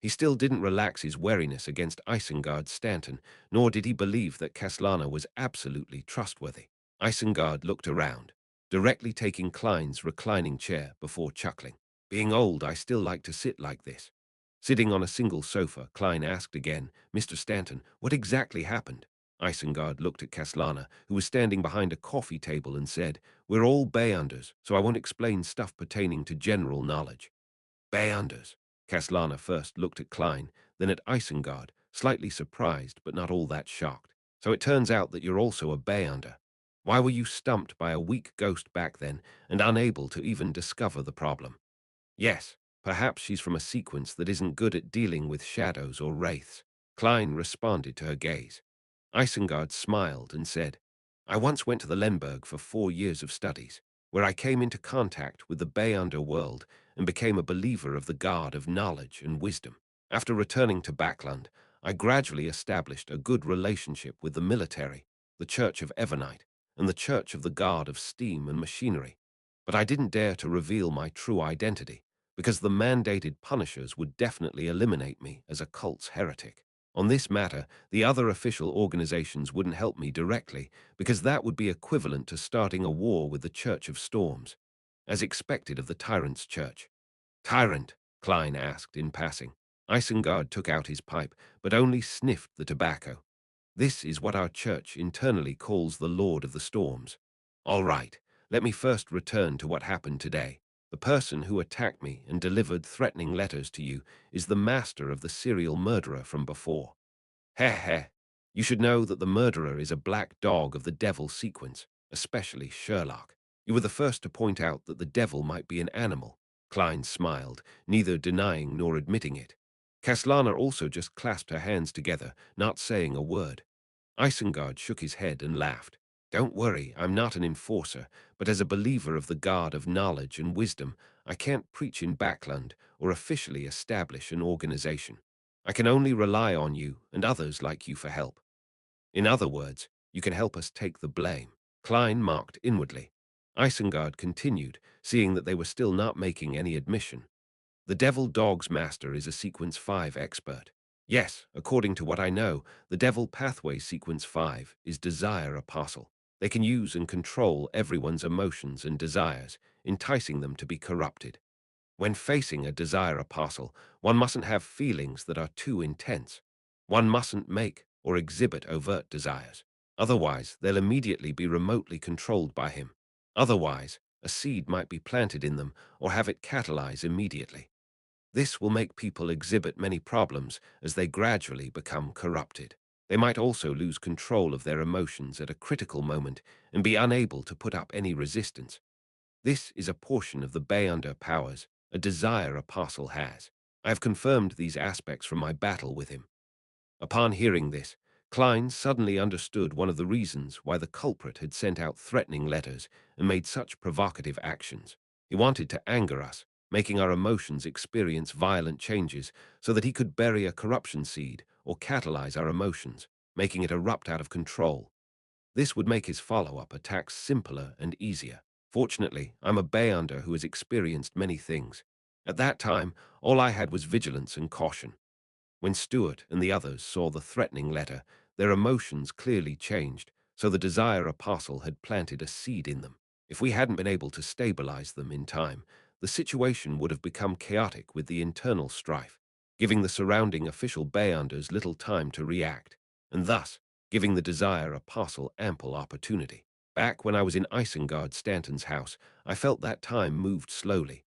He still didn't relax his wariness against Isengard Stanton, nor did he believe that Caslana was absolutely trustworthy. Isengard looked around, directly taking Klein's reclining chair before chuckling. Being old, I still like to sit like this. Sitting on a single sofa, Klein asked again, Mr. Stanton, what exactly happened? Isengard looked at Caslana, who was standing behind a coffee table, and said, We're all Bayunders, so I won't explain stuff pertaining to general knowledge. Bayunders. Caslana first looked at Klein, then at Isengard, slightly surprised but not all that shocked. So it turns out that you're also a Bayunder. Why were you stumped by a weak ghost back then and unable to even discover the problem? Yes, perhaps she's from a sequence that isn't good at dealing with shadows or wraiths. Klein responded to her gaze. Isengard smiled and said, I once went to the Lemberg for 4 years of studies, where I came into contact with the Bay underworld and became a believer of the god of knowledge and wisdom. After returning to Backland, I gradually established a good relationship with the military, the Church of Evernite, and the Church of the God of Steam and Machinery. But I didn't dare to reveal my true identity, because the mandated punishers would definitely eliminate me as a cult's heretic. On this matter, the other official organizations wouldn't help me directly, because that would be equivalent to starting a war with the Church of Storms, as expected of the Tyrant's Church. Tyrant? Klein asked in passing. Isengard took out his pipe, but only sniffed the tobacco. This is what our church internally calls the Lord of the Storms. All right, let me first return to what happened today. The person who attacked me and delivered threatening letters to you is the master of the serial murderer from before. Heh heh. You should know that the murderer is a black dog of the devil sequence, especially Sherlock. You were the first to point out that the devil might be an animal. Klein smiled, neither denying nor admitting it. Caslana also just clasped her hands together, not saying a word. Isengard shook his head and laughed. Don't worry, I'm not an enforcer, but as a believer of the god of knowledge and wisdom, I can't preach in Backland or officially establish an organization. I can only rely on you and others like you for help. In other words, you can help us take the blame. Klein mocked inwardly. Isengard continued, seeing that they were still not making any admission. The Devil Dog's master is a Sequence 5 expert. Yes, according to what I know, the Devil Pathway Sequence 5 is Desire Apostle. They can use and control everyone's emotions and desires, enticing them to be corrupted. When facing a Desire Apostle, one mustn't have feelings that are too intense. One mustn't make or exhibit overt desires. Otherwise, they'll immediately be remotely controlled by him. Otherwise, a seed might be planted in them or have it catalyze immediately. This will make people exhibit many problems as they gradually become corrupted. They might also lose control of their emotions at a critical moment and be unable to put up any resistance. This is a portion of the Bayunder powers a Desire Apostle has. I have confirmed these aspects from my battle with him. Upon hearing this, Klein suddenly understood one of the reasons why the culprit had sent out threatening letters and made such provocative actions. He wanted to anger us, making our emotions experience violent changes so that he could bury a corruption seed or catalyze our emotions, making it erupt out of control. This would make his follow-up attacks simpler and easier. Fortunately, I'm a Bayunder who has experienced many things. At that time, all I had was vigilance and caution. When Stuart and the others saw the threatening letter, their emotions clearly changed, so the Desire Apostle had planted a seed in them. If we hadn't been able to stabilize them in time, the situation would have become chaotic with the internal strife, giving the surrounding official Bayunders little time to react, and thus giving the Desire Apostle ample opportunity. Back when I was in Isengard Stanton's house, I felt that time moved slowly.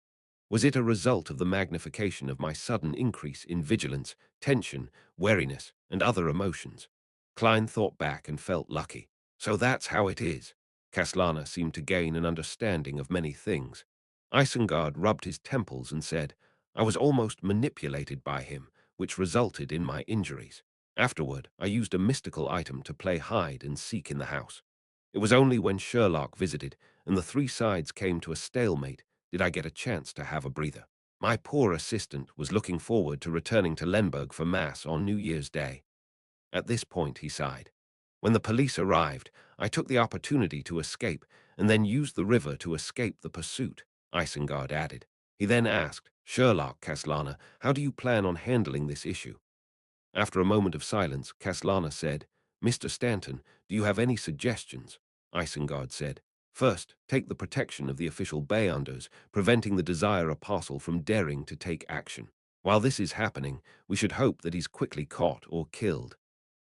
Was it a result of the magnification of my sudden increase in vigilance, tension, wariness, and other emotions? Klein thought back and felt lucky. So that's how it is. Kaslana seemed to gain an understanding of many things. Isengard rubbed his temples and said, I was almost manipulated by him, which resulted in my injuries. Afterward, I used a mystical item to play hide and seek in the house. It was only when Sherlock visited and the three sides came to a stalemate did I get a chance to have a breather. My poor assistant was looking forward to returning to Lenberg for Mass on New Year's Day. At this point, he sighed. When the police arrived, I took the opportunity to escape and then used the river to escape the pursuit, Isengard added. He then asked, Sherlock, Kaslana, how do you plan on handling this issue? After a moment of silence, Kaslana said, Mr. Stanton, do you have any suggestions? Isengard said, First, take the protection of the official Beyonders, preventing the Desire Apostle from daring to take action. While this is happening, we should hope that he's quickly caught or killed.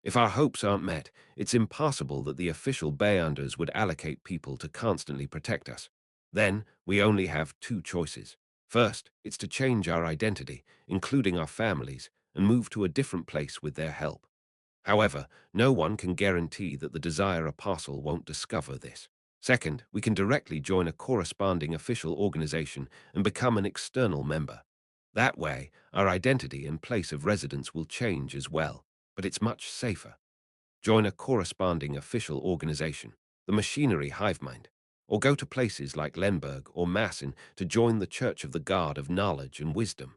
If our hopes aren't met, it's impossible that the official Beyonders would allocate people to constantly protect us. Then, we only have two choices. First, it's to change our identity, including our families, and move to a different place with their help. However, no one can guarantee that the Desire Apostle won't discover this. Second, we can directly join a corresponding official organization and become an external member. That way, our identity and place of residence will change as well, but it's much safer. Join a corresponding official organization, the Machinery Hivemind, or go to places like Lenberg or Massin to join the Church of the God of Knowledge and Wisdom.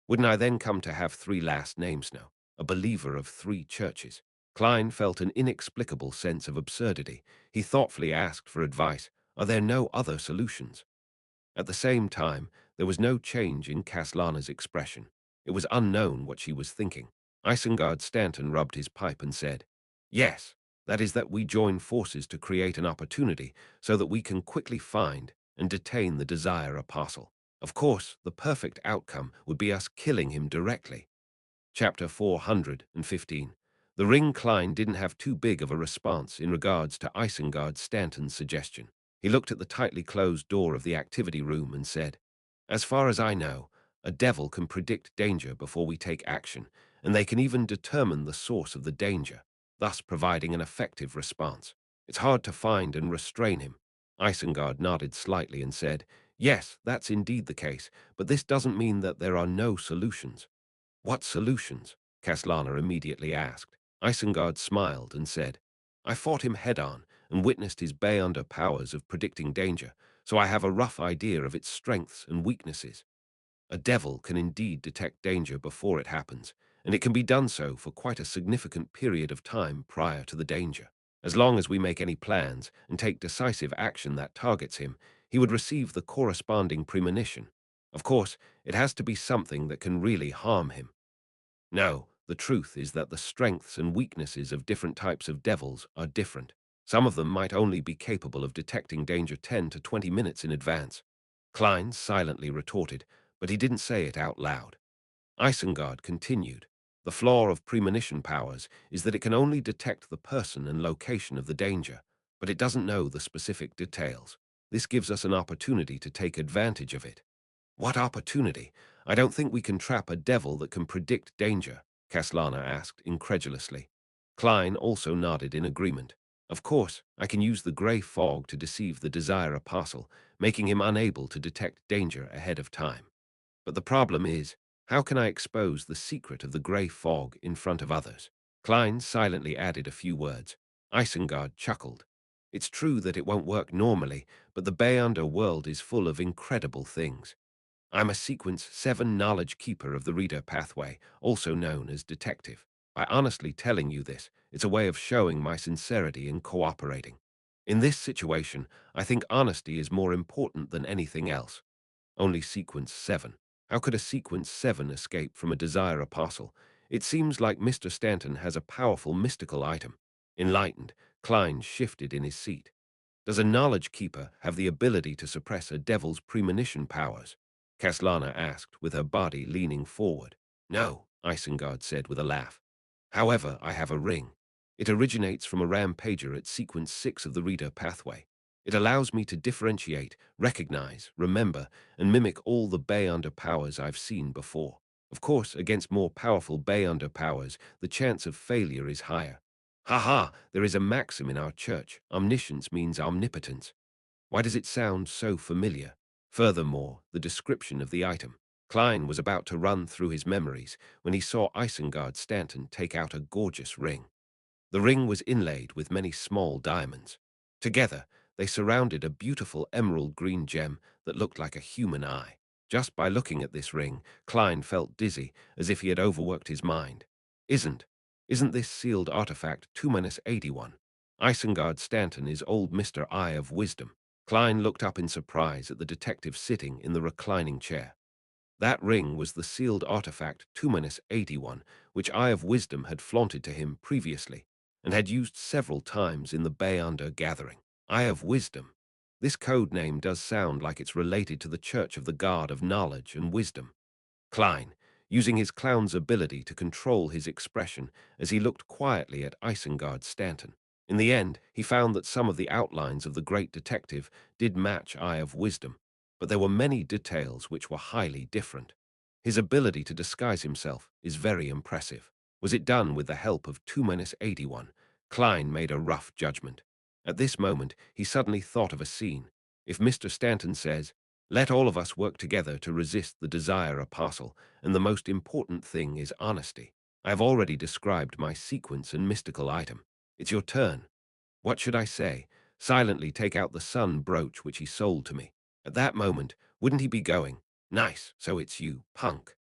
Wouldn't I then come to have three last names now, a believer of three churches? Klein felt an inexplicable sense of absurdity. He thoughtfully asked for advice. Are there no other solutions? At the same time, there was no change in Kaslana's expression. It was unknown what she was thinking. Isengard Stanton rubbed his pipe and said, Yes, that is that we join forces to create an opportunity so that we can quickly find and detain the Desire Apostle. Of course, the perfect outcome would be us killing him directly. Chapter 415. The Ring Klein didn't have too big of a response in regards to Isengard Stanton's suggestion. He looked at the tightly closed door of the activity room and said, As far as I know, a devil can predict danger before we take action, and they can even determine the source of the danger, thus providing an effective response. It's hard to find and restrain him. Isengard nodded slightly and said, Yes, that's indeed the case, but this doesn't mean that there are no solutions. What solutions? Kaslana immediately asked. Isengard smiled and said, I fought him head-on and witnessed his Beyonder powers of predicting danger, so I have a rough idea of its strengths and weaknesses. A devil can indeed detect danger before it happens, and it can be done so for quite a significant period of time prior to the danger. As long as we make any plans and take decisive action that targets him, he would receive the corresponding premonition. Of course, it has to be something that can really harm him. No, the truth is that the strengths and weaknesses of different types of devils are different. Some of them might only be capable of detecting danger 10 to 20 minutes in advance. Klein silently retorted, but he didn't say it out loud. Isengard continued. The flaw of premonition powers is that it can only detect the person and location of the danger, but it doesn't know the specific details. This gives us an opportunity to take advantage of it. What opportunity? I don't think we can trap a devil that can predict danger, Kaslana asked incredulously. Klein also nodded in agreement. Of course, I can use the grey fog to deceive the Desire Apostle, making him unable to detect danger ahead of time. But the problem is, how can I expose the secret of the grey fog in front of others? Klein silently added a few words. Isengard chuckled. It's true that it won't work normally, but the Beyonder world is full of incredible things. I'm a Sequence 7 knowledge keeper of the reader pathway, also known as detective. By honestly telling you this, it's a way of showing my sincerity in cooperating. In this situation, I think honesty is more important than anything else. Only Sequence 7. How could a Sequence 7 escape from a Desire Apostle? It seems like Mr. Stanton has a powerful mystical item. Enlightened, Klein shifted in his seat. Does a knowledge keeper have the ability to suppress a devil's premonition powers? Kaslana asked, with her body leaning forward. No, Isengard said with a laugh. However, I have a ring. It originates from a rampager at Sequence 6 of the reader pathway. It allows me to differentiate, recognize, remember, and mimic all the Beyonder powers I've seen before. Of course, against more powerful Beyonder powers, the chance of failure is higher. Ha! There is a maxim in our church. Omniscience means omnipotence. Why does it sound so familiar? Furthermore, the description of the item. Klein was about to run through his memories when he saw Isengard Stanton take out a gorgeous ring. The ring was inlaid with many small diamonds. Together, they surrounded a beautiful emerald green gem that looked like a human eye. Just by looking at this ring, Klein felt dizzy, as if he had overworked his mind. Isn't, isn't this sealed artifact 2-81? Isengard Stanton is old Mr. Eye of Wisdom. Klein looked up in surprise at the detective sitting in the reclining chair. That ring was the sealed artifact 2-81, which Eye of Wisdom had flaunted to him previously, and had used several times in the Beyonder gathering. Eye of Wisdom. This code name does sound like it's related to the Church of the God of Knowledge and Wisdom. Klein, using his clown's ability to control his expression as he looked quietly at Isengard Stanton. In the end, he found that some of the outlines of the great detective did match Eye of Wisdom, but there were many details which were highly different. His ability to disguise himself is very impressive. Was it done with the help of 2-81? Klein made a rough judgment. At this moment, he suddenly thought of a scene. If Mr. Stanton says, "Let all of us work together to resist the desire apostle, and the most important thing is honesty." I have already described my sequence and mystical item. It's your turn. What should I say? Silently take out the sun brooch which he sold to me. At that moment, wouldn't he be going, "Nice, so it's you, punk"?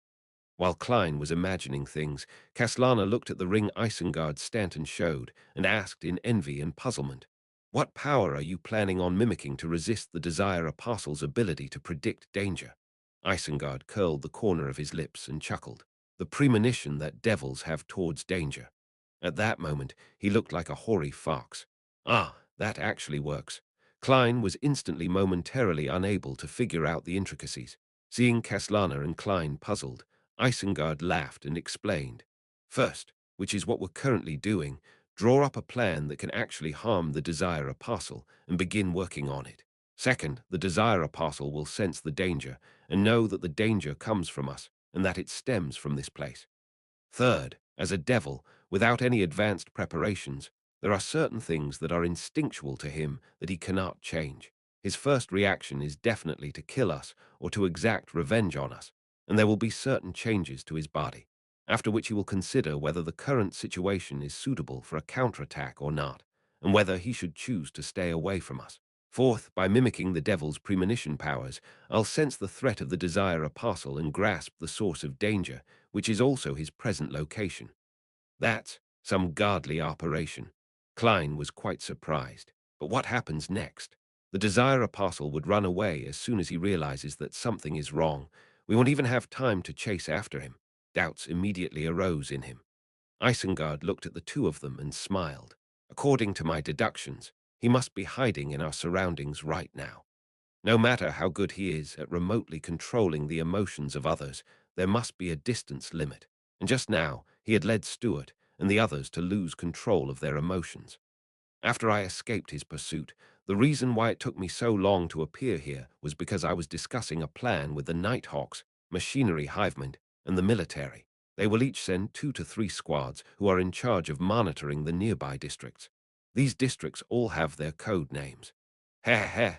While Klein was imagining things, Caslana looked at the ring Isengard Stanton showed and asked in envy and puzzlement, "What power are you planning on mimicking to resist the Desire Apostle's ability to predict danger?" Isengard curled the corner of his lips and chuckled. "The premonition that devils have towards danger." At that moment, he looked like a hoary fox. Ah, that actually works. Klein was instantly momentarily unable to figure out the intricacies. Seeing Caslana and Klein puzzled, Isengard laughed and explained. "First, which is what we're currently doing, draw up a plan that can actually harm the Desire Apostle and begin working on it. Second, the Desire Apostle will sense the danger and know that the danger comes from us and that it stems from this place. Third, as a devil, without any advanced preparations, there are certain things that are instinctual to him that he cannot change. His first reaction is definitely to kill us or to exact revenge on us, and there will be certain changes to his body, after which he will consider whether the current situation is suitable for a counterattack or not, and whether he should choose to stay away from us. Fourth, by mimicking the devil's premonition powers, I'll sense the threat of the Desire Apostle and grasp the source of danger, which is also his present location. That's some godly operation." Klein was quite surprised. But what happens next? The Desire Apostle would run away as soon as he realizes that something is wrong. We won't even have time to chase after him. Doubts immediately arose in him. Isengard looked at the two of them and smiled. "According to my deductions, he must be hiding in our surroundings right now. No matter how good he is at remotely controlling the emotions of others, there must be a distance limit. And just now, he had led Stuart and the others to lose control of their emotions. After I escaped his pursuit, the reason why it took me so long to appear here was because I was discussing a plan with the Nighthawks, Machinery Hivemen, and the military. They will each send 2 to 3 squads who are in charge of monitoring the nearby districts. These districts all have their code names. Heh heh,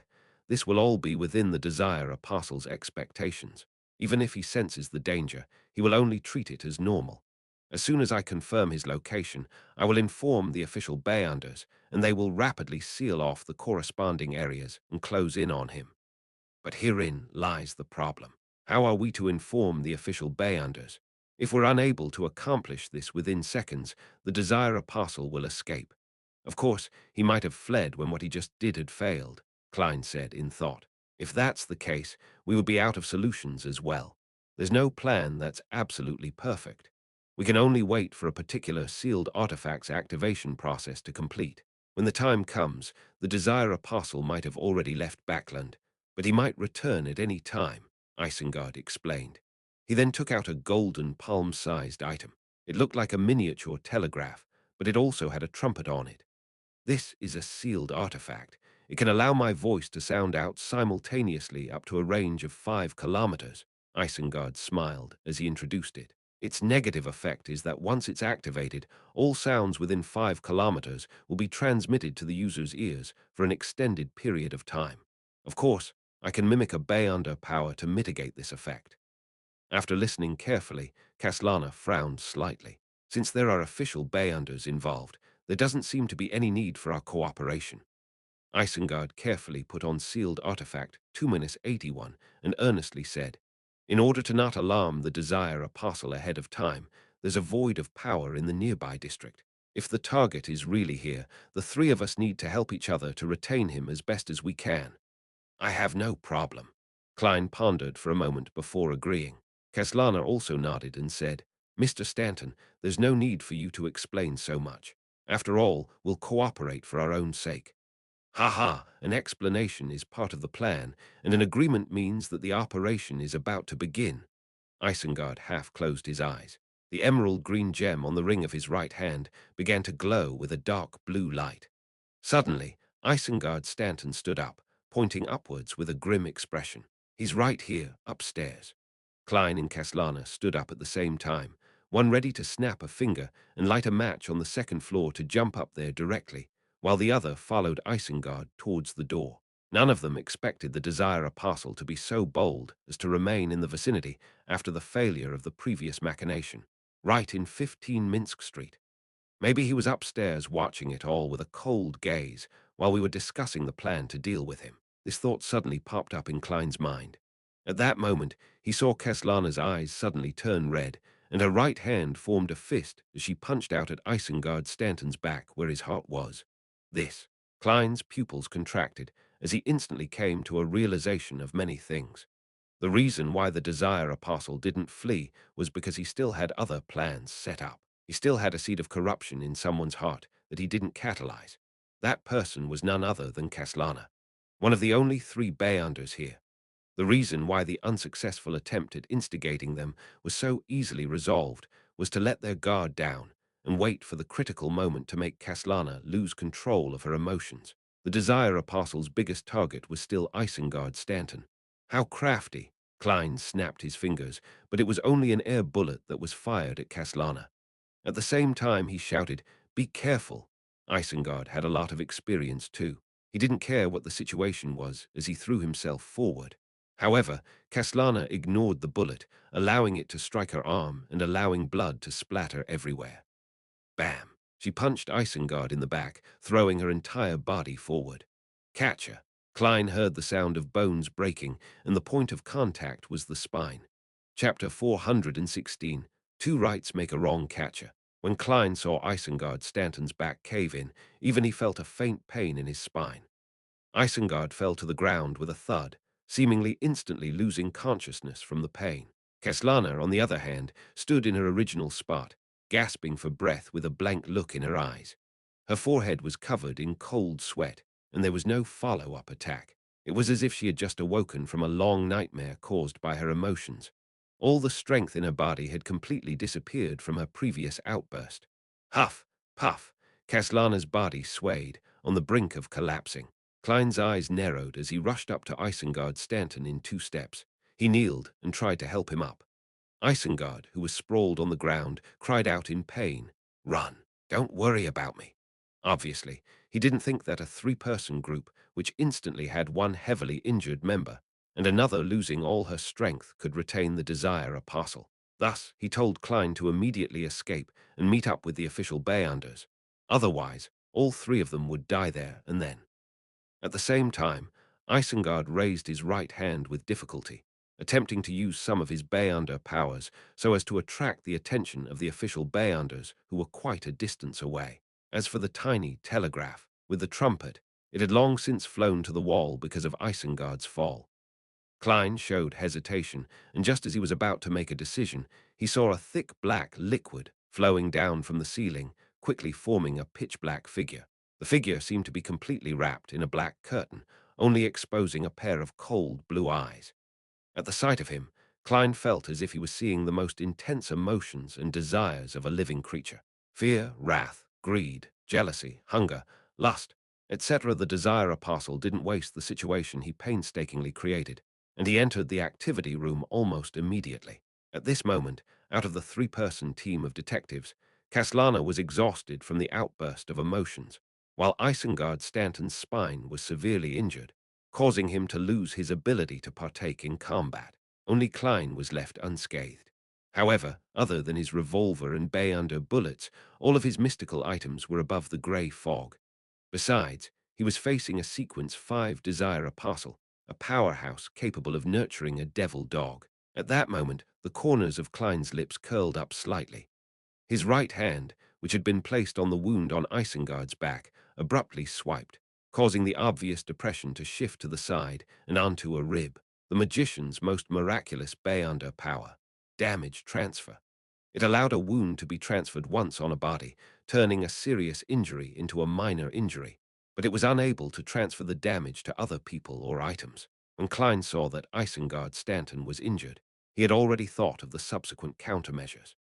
this will all be within the Desire Apostle's expectations. Even if he senses the danger, he will only treat it as normal. As soon as I confirm his location, I will inform the official Beyonders, and they will rapidly seal off the corresponding areas and close in on him. But herein lies the problem. How are we to inform the official Beyonders? If we're unable to accomplish this within seconds, the Desire Apostle will escape. Of course, he might have fled when what he just did had failed, Klein said in thought. If that's the case, we would be out of solutions as well. There's no plan that's absolutely perfect. We can only wait for a particular sealed artifact's activation process to complete. When the time comes, the Desire Apostle might have already left Backland, but he might return at any time, Isengard explained. He then took out a golden palm-sized item. It looked like a miniature telegraph, but it also had a trumpet on it. This is a sealed artifact. It can allow my voice to sound out simultaneously up to a range of 5 kilometers. Isengard smiled as he introduced it. Its negative effect is that once it's activated, all sounds within 5 kilometers will be transmitted to the user's ears for an extended period of time. Of course, I can mimic a Beyonder power to mitigate this effect. After listening carefully, Caslana frowned slightly. Since there are official Beyonders involved, there doesn't seem to be any need for our cooperation. Isengard carefully put on sealed artifact 2-81 and earnestly said, "In order to not alarm the Desire Apostle ahead of time, there's a void of power in the nearby district. If the target is really here, the three of us need to help each other to retain him as best as we can." "I have no problem." Klein pondered for a moment before agreeing. Caslana also nodded and said, "Mr. Stanton, there's no need for you to explain so much. After all, we'll cooperate for our own sake." "Ha, an explanation is part of the plan, and an agreement means that the operation is about to begin." Isengard half closed his eyes. The emerald green gem on the ring of his right hand began to glow with a dark blue light. Suddenly, Isengard Stanton stood up, pointing upwards with a grim expression. "He's right here, upstairs." Klein and Caslana stood up at the same time, one ready to snap a finger and light a match on the second floor to jump up there directly, while the other followed Isengard towards the door. None of them expected the Desire Apostle to be so bold as to remain in the vicinity after the failure of the previous machination, right in 15 Minsk Street. Maybe he was upstairs watching it all with a cold gaze while we were discussing the plan to deal with him. This thought suddenly popped up in Klein's mind. At that moment, he saw Caslana's eyes suddenly turn red, and her right hand formed a fist as she punched out at Isengard Stanton's back where his heart was. This. Klein's pupils contracted as he instantly came to a realization of many things. The reason why the Desire Apostle didn't flee was because he still had other plans set up. He still had a seed of corruption in someone's heart that he didn't catalyze. That person was none other than Caslana, one of the only 3 Beyonders here. The reason why the unsuccessful attempt at instigating them was so easily resolved was to let their guard down and wait for the critical moment to make Caslana lose control of her emotions. The Desire Apostle's biggest target was still Isengard Stanton. How crafty! Klein snapped his fingers, but it was only an air bullet that was fired at Caslana. At the same time, he shouted, "Be careful." Isengard had a lot of experience too. He didn't care what the situation was as he threw himself forward. However, Caslana ignored the bullet, allowing it to strike her arm and allowing blood to splatter everywhere. Bam! She punched Isengard in the back, throwing her entire body forward. Catcher! Klein heard the sound of bones breaking, and the point of contact was the spine. Chapter 416. Two rights make a wrong catcher. When Klein saw Isengard Stanton's back cave in, even he felt a faint pain in his spine. Isengard fell to the ground with a thud, seemingly instantly losing consciousness from the pain. Caslana, on the other hand, stood in her original spot, gasping for breath with a blank look in her eyes. Her forehead was covered in cold sweat, and there was no follow-up attack. It was as if she had just awoken from a long nightmare caused by her emotions. All the strength in her body had completely disappeared from her previous outburst. Huff, puff, Caslana's body swayed, on the brink of collapsing. Klein's eyes narrowed as he rushed up to Isengard Stanton in 2 steps. He kneeled and tried to help him up. Isengard, who was sprawled on the ground, cried out in pain, "Run! Don't worry about me." Obviously, he didn't think that a 3-person group, which instantly had one heavily injured member, and another losing all her strength, could retain the Desire Apostle. Thus, he told Klein to immediately escape and meet up with the official Beyonders. Otherwise, all 3 of them would die there and then. At the same time, Isengard raised his right hand with difficulty, attempting to use some of his Beyonder powers so as to attract the attention of the official Beyonders who were quite a distance away. As for the tiny telegraph, with the trumpet, it had long since flown to the wall because of Isengard's fall. Klein showed hesitation, and just as he was about to make a decision, he saw a thick black liquid flowing down from the ceiling, quickly forming a pitch-black figure. The figure seemed to be completely wrapped in a black curtain, only exposing a pair of cold blue eyes. At the sight of him, Klein felt as if he was seeing the most intense emotions and desires of a living creature. Fear, wrath, greed, jealousy, hunger, lust. etc. The Desire Apostle didn't waste the situation he painstakingly created, and he entered the activity room almost immediately. At this moment, out of the three-person team of detectives, Caslana was exhausted from the outburst of emotions, while Isengard Stanton's spine was severely injured, causing him to lose his ability to partake in combat. Only Klein was left unscathed. However, other than his revolver and bay-under bullets, all of his mystical items were above the grey fog. Besides, he was facing a Sequence 5 Desire Apostle, a powerhouse capable of nurturing a devil dog. At that moment, the corners of Klein's lips curled up slightly. His right hand, which had been placed on the wound on Isengard's back, abruptly swiped, causing the obvious depression to shift to the side and onto a rib, the magician's most miraculous Beyonder power. Damage transfer. It allowed a wound to be transferred once on a body, turning a serious injury into a minor injury, but it was unable to transfer the damage to other people or items. When Klein saw that Isengard Stanton was injured, he had already thought of the subsequent countermeasures.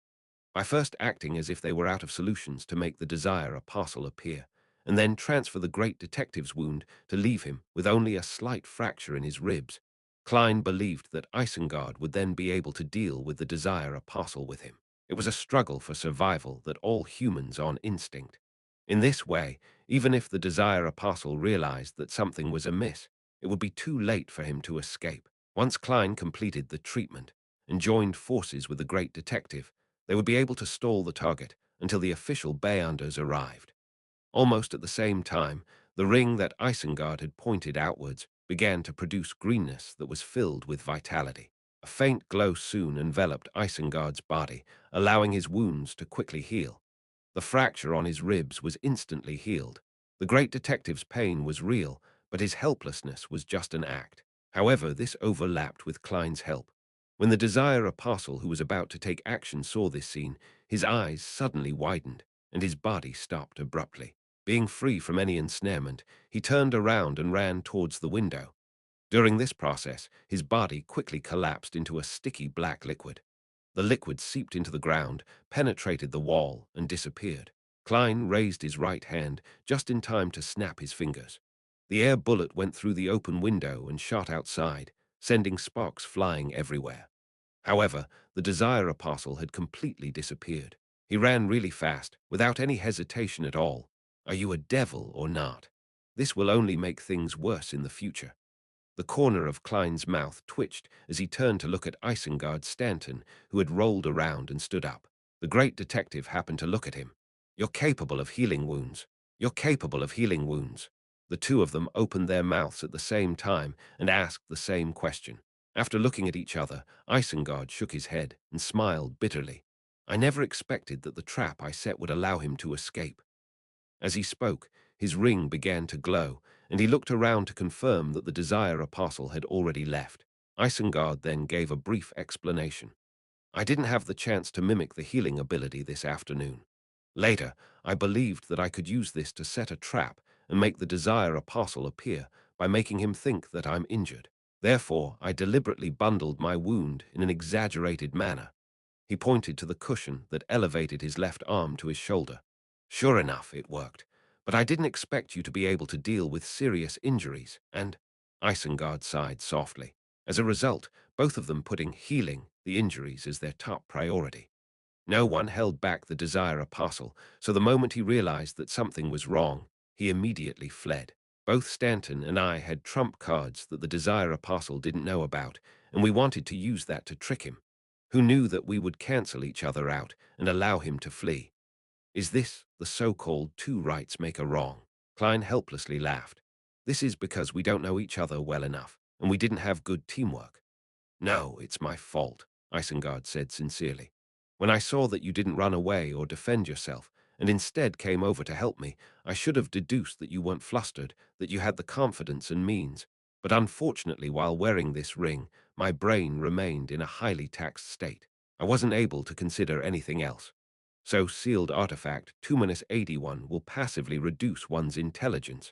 By first acting as if they were out of solutions to make the Desire Apostle appear, and then transfer the great detective's wound to leave him with only a slight fracture in his ribs, Klein believed that Isengard would then be able to deal with the Desire Apostle with him. It was a struggle for survival that all humans on instinct. In this way, even if the Desire Apostle realized that something was amiss, it would be too late for him to escape. Once Klein completed the treatment and joined forces with the great detective, they would be able to stall the target until the official Beyonders arrived. Almost at the same time, the ring that Isengard had pointed outwards began to produce greenness that was filled with vitality. A faint glow soon enveloped Isengard's body, allowing his wounds to quickly heal. The fracture on his ribs was instantly healed. The great detective's pain was real, but his helplessness was just an act. However, this overlapped with Klein's help. When the Desire Apostle who was about to take action saw this scene, his eyes suddenly widened, and his body stopped abruptly. Being free from any ensnarement, he turned around and ran towards the window. During this process, his body quickly collapsed into a sticky black liquid. The liquid seeped into the ground, penetrated the wall, and disappeared. Klein raised his right hand just in time to snap his fingers. The air bullet went through the open window and shot outside, sending sparks flying everywhere. However, the Desire Apostle had completely disappeared. He ran really fast, without any hesitation at all. Are you a devil or not? This will only make things worse in the future. The corner of Klein's mouth twitched as he turned to look at Isengard Stanton, who had rolled around and stood up. The great detective happened to look at him. You're capable of healing wounds. You're capable of healing wounds. The two of them opened their mouths at the same time and asked the same question. After looking at each other, Isengard shook his head and smiled bitterly. I never expected that the trap I set would allow him to escape. As he spoke, his ring began to glow, and he looked around to confirm that the Desire Apostle had already left. Isengard then gave a brief explanation. I didn't have the chance to mimic the healing ability this afternoon. Later, I believed that I could use this to set a trap and make the Desire Apostle appear by making him think that I'm injured. Therefore, I deliberately bundled my wound in an exaggerated manner. He pointed to the cushion that elevated his left arm to his shoulder. Sure enough, it worked, but I didn't expect you to be able to deal with serious injuries, and Isengard sighed softly. As a result, both of them putting healing the injuries as their top priority. No one held back the Desire Apostle, so the moment he realized that something was wrong, he immediately fled. Both Stanton and I had trump cards that the Desire Apostle didn't know about, and we wanted to use that to trick him. Who knew that we would cancel each other out and allow him to flee? Is this the so-called two rights make a wrong? Klein helplessly laughed. This is because we don't know each other well enough, and we didn't have good teamwork. No, it's my fault, Isengard said sincerely. When I saw that you didn't run away or defend yourself, and instead came over to help me, I should have deduced that you weren't flustered, that you had the confidence and means. But unfortunately, while wearing this ring, my brain remained in a highly taxed state. I wasn't able to consider anything else. So sealed artifact 2-81 will passively reduce one's intelligence.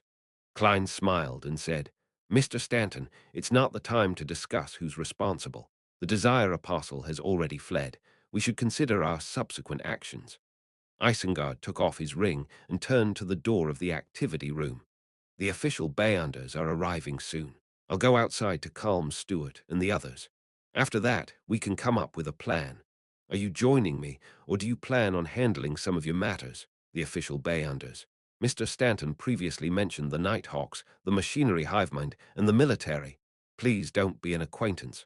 Klein smiled and said, Mr. Stanton, it's not the time to discuss who's responsible. The Desire Apostle has already fled. We should consider our subsequent actions. Isengard took off his ring and turned to the door of the activity room. The official bayanders are arriving soon. I'll go outside to calm Stuart and the others. After that, we can come up with a plan. Are you joining me, or do you plan on handling some of your matters? The official bayanders. Mr. Stanton previously mentioned the Nighthawks, the machinery hivemind, and the military. Please don't be an acquaintance.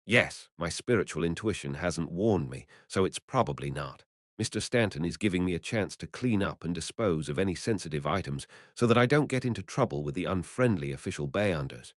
Yes, my spiritual intuition hasn't warned me, so it's probably not. Mr. Stanton is giving me a chance to clean up and dispose of any sensitive items so that I don't get into trouble with the unfriendly official bayanders.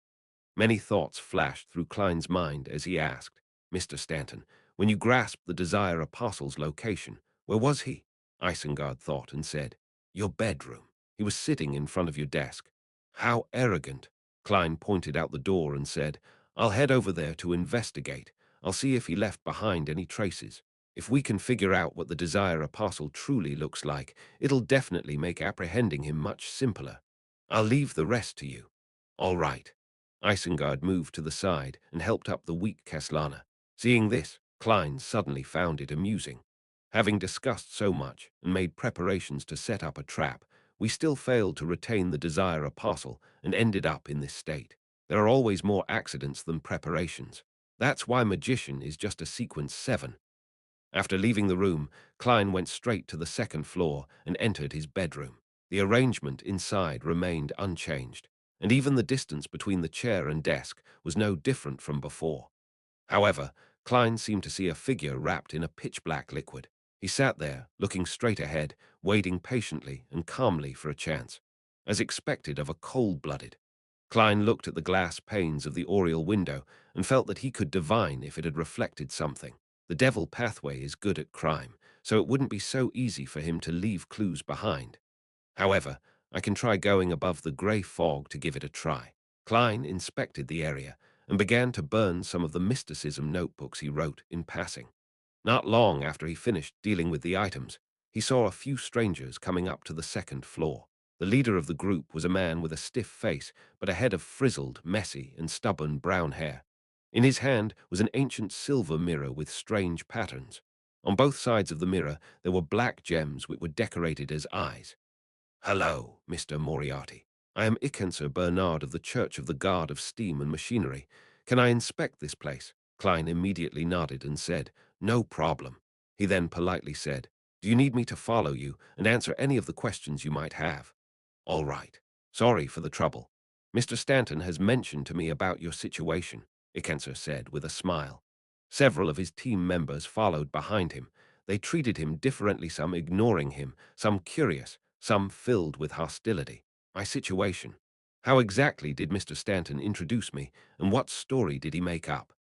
Many thoughts flashed through Klein's mind as he asked, Mr. Stanton, when you grasped the Desire Apostle's location, where was he? Isengard thought and said, your bedroom. He was sitting in front of your desk. How arrogant. Klein pointed out the door and said, I'll head over there to investigate. I'll see if he left behind any traces. If we can figure out what the Desire Apostle truly looks like, it'll definitely make apprehending him much simpler. I'll leave the rest to you. All right. Isengard moved to the side and helped up the weak Kaslana. Seeing this, Klein suddenly found it amusing. Having discussed so much and made preparations to set up a trap, we still failed to retain the Desire Apostle and ended up in this state. There are always more accidents than preparations. That's why Magician is just a sequence 7. After leaving the room, Klein went straight to the second floor and entered his bedroom. The arrangement inside remained unchanged, and even the distance between the chair and desk was no different from before. However, Klein seemed to see a figure wrapped in a pitch-black liquid. He sat there, looking straight ahead, waiting patiently and calmly for a chance. As expected of a cold-blooded, Klein looked at the glass panes of the oriel window and felt that he could divine if it had reflected something. The devil pathway is good at crime, so it wouldn't be so easy for him to leave clues behind. However, I can try going above the grey fog to give it a try. Klein inspected the area and began to burn some of the mysticism notebooks he wrote in passing. Not long after he finished dealing with the items, he saw a few strangers coming up to the second floor. The leader of the group was a man with a stiff face, but a head of frizzled, messy, and stubborn brown hair. In his hand was an ancient silver mirror with strange patterns. On both sides of the mirror there were black gems which were decorated as eyes. Hello, Mr. Moriarty. I am Ikenser Bernard of the Church of the Guard of Steam and Machinery. Can I inspect this place? Klein immediately nodded and said, no problem. He then politely said, do you need me to follow you and answer any of the questions you might have? All right. Sorry for the trouble. Mr. Stanton has mentioned to me about your situation, Ikenser said with a smile. Several of his team members followed behind him. They treated him differently, some ignoring him, some curious, some filled with hostility. My situation. How exactly did Mr. Stanton introduce me, and what story did he make up?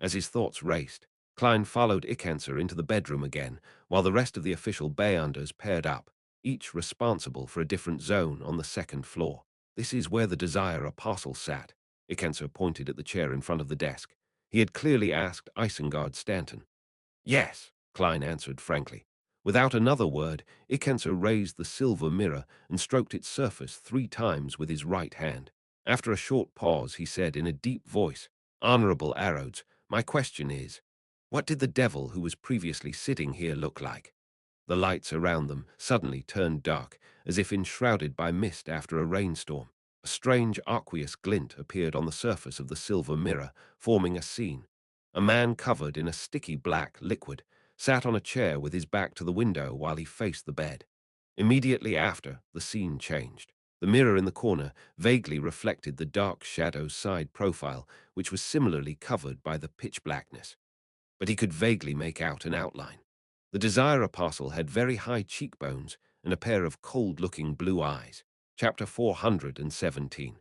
As his thoughts raced, Klein followed Ikenser into the bedroom again, while the rest of the official bayanders paired up, each responsible for a different zone on the second floor. This is where the Desire Apostle sat. Ikenser pointed at the chair in front of the desk. He had clearly asked Isengard Stanton. Yes, Klein answered frankly. Without another word, Ikenser raised the silver mirror and stroked its surface 3 times with his right hand. After a short pause, he said in a deep voice, Honorable Arrows, my question is, what did the devil who was previously sitting here look like? The lights around them suddenly turned dark, as if enshrouded by mist after a rainstorm. A strange aqueous glint appeared on the surface of the silver mirror, forming a scene. A man covered in a sticky black liquid sat on a chair with his back to the window while he faced the bed. Immediately after, the scene changed. The mirror in the corner vaguely reflected the dark shadow's side profile, which was similarly covered by the pitch blackness. But he could vaguely make out an outline. The Desire Apostle had very high cheekbones and a pair of cold-looking blue eyes. Chapter 417.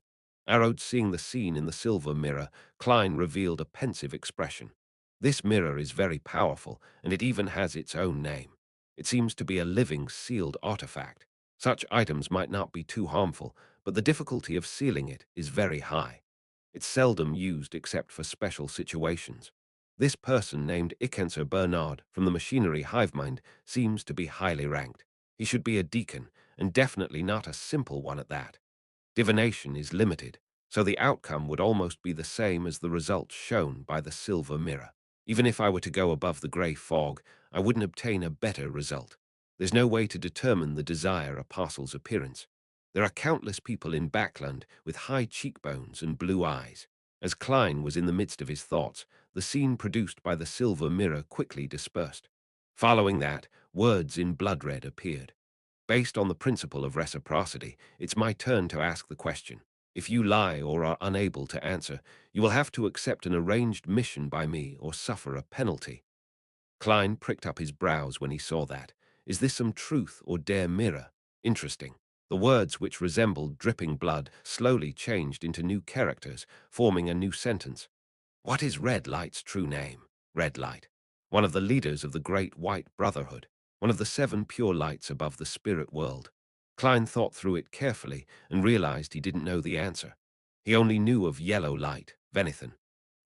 Arrowed seeing the scene in the silver mirror, Klein revealed a pensive expression. This mirror is very powerful, and it even has its own name. It seems to be a living, sealed artifact. Such items might not be too harmful, but the difficulty of sealing it is very high. It's seldom used except for special situations. This person named Ikenser Bernard from the machinery hivemind seems to be highly ranked. He should be a deacon, and definitely not a simple one at that. Divination is limited, so the outcome would almost be the same as the results shown by the silver mirror. Even if I were to go above the grey fog, I wouldn't obtain a better result. There's no way to determine the Desire Apostle's appearance. There are countless people in Backland with high cheekbones and blue eyes. As Klein was in the midst of his thoughts, the scene produced by the silver mirror quickly dispersed. Following that, words in blood red appeared. Based on the principle of reciprocity, it's my turn to ask the question. If you lie or are unable to answer, you will have to accept an arranged mission by me or suffer a penalty. Klein pricked up his brows when he saw that. Is this some truth or dare mirror? Interesting. The words, which resembled dripping blood, slowly changed into new characters, forming a new sentence. What is Red Light's true name? Red Light. One of the leaders of the Great White Brotherhood. One of the 7 pure lights above the spirit world. Klein thought through it carefully and realized he didn't know the answer. He only knew of Yellow Light, Venithan.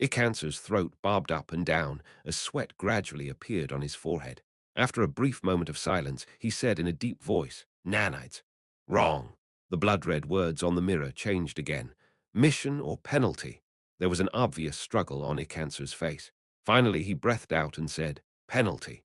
Icancer's throat bobbed up and down as sweat gradually appeared on his forehead. After a brief moment of silence, he said in a deep voice, Nanites. Wrong. The blood-red words on the mirror changed again. Mission or penalty? There was an obvious struggle on Icancer's face. Finally, he breathed out and said, Penalty.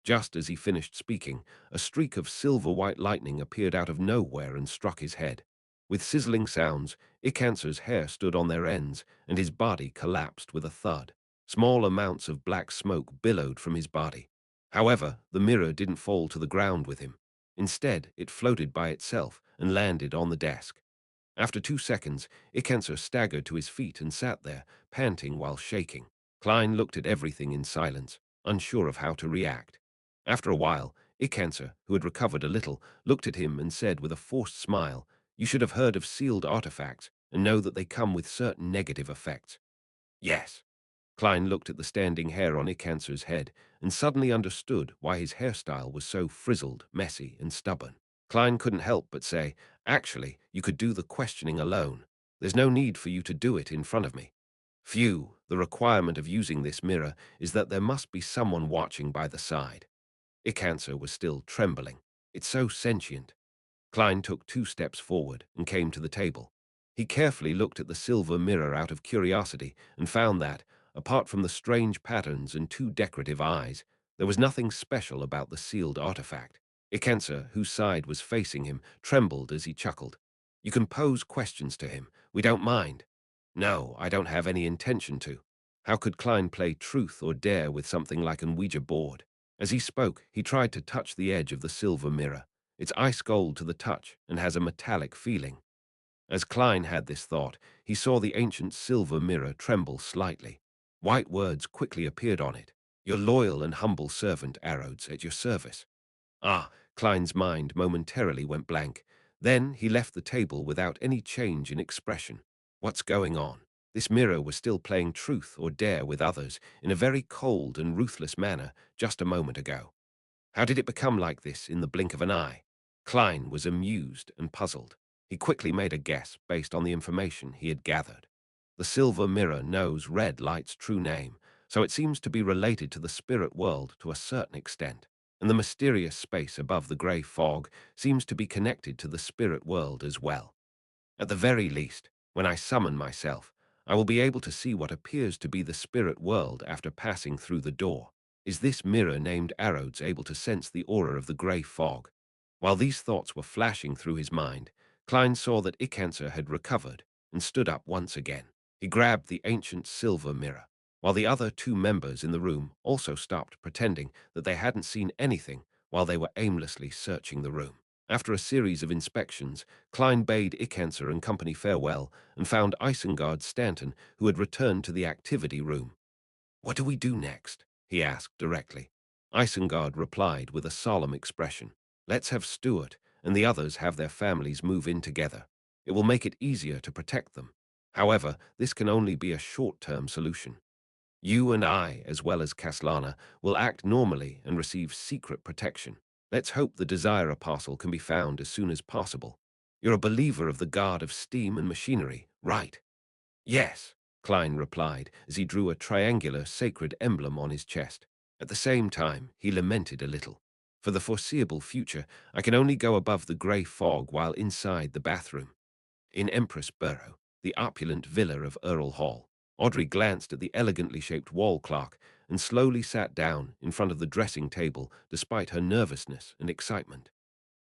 Just as he finished speaking, a streak of silver-white lightning appeared out of nowhere and struck his head. With sizzling sounds, Icancer's hair stood on their ends, and his body collapsed with a thud. Small amounts of black smoke billowed from his body. However, the mirror didn't fall to the ground with him. Instead, it floated by itself and landed on the desk. After 2 seconds, Icancer staggered to his feet and sat there, panting while shaking. Klein looked at everything in silence, unsure of how to react. After a while, Icancer, who had recovered a little, looked at him and said with a forced smile, You should have heard of sealed artifacts and know that they come with certain negative effects. Yes. Klein looked at the standing hair on Icancer's head and suddenly understood why his hairstyle was so frizzled, messy, and stubborn. Klein couldn't help but say, Actually, you could do the questioning alone. There's no need for you to do it in front of me. Phew, the requirement of using this mirror is that there must be someone watching by the side. Icancer was still trembling. It's so sentient. Klein took 2 steps forward and came to the table. He carefully looked at the silver mirror out of curiosity and found that, apart from the strange patterns and 2 decorative eyes, there was nothing special about the sealed artifact. Icancer, whose side was facing him, trembled as he chuckled. You can pose questions to him. We don't mind. No, I don't have any intention to. How could Klein play truth or dare with something like an Ouija board? As he spoke, he tried to touch the edge of the silver mirror. It's ice gold to the touch and has a metallic feeling. As Klein had this thought, he saw the ancient silver mirror tremble slightly. White words quickly appeared on it. Your loyal and humble servant, Arrows, at your service. Ah, Klein's mind momentarily went blank. Then he left the table without any change in expression. What's going on? This mirror was still playing truth or dare with others in a very cold and ruthless manner just a moment ago. How did it become like this in the blink of an eye? Klein was amused and puzzled. He quickly made a guess based on the information he had gathered. The silver mirror knows Red Light's true name, so it seems to be related to the spirit world to a certain extent, and the mysterious space above the grey fog seems to be connected to the spirit world as well. At the very least, when I summon myself, I will be able to see what appears to be the spirit world after passing through the door. Is this mirror named Arrows able to sense the aura of the grey fog? While these thoughts were flashing through his mind, Klein saw that Icancer had recovered and stood up once again. He grabbed the ancient silver mirror, while the other 2 members in the room also stopped pretending that they hadn't seen anything while they were aimlessly searching the room. After a series of inspections, Klein bade Icancer and company farewell and found Isengard Stanton, who had returned to the activity room. What do we do next? He asked directly. Isengard replied with a solemn expression. Let's have Stuart and the others have their families move in together. It will make it easier to protect them. However, this can only be a short-term solution. You and I, as well as Caslana, will act normally and receive secret protection. Let's hope the Desire Apostle can be found as soon as possible. You're a believer of the God of steam and machinery, right? Yes, Klein replied as he drew a triangular sacred emblem on his chest. At the same time, he lamented a little. For the foreseeable future, I can only go above the grey fog while inside the bathroom. In Empress Burrow, the opulent villa of Earl Hall, Audrey glanced at the elegantly shaped wall clock and slowly sat down in front of the dressing table despite her nervousness and excitement.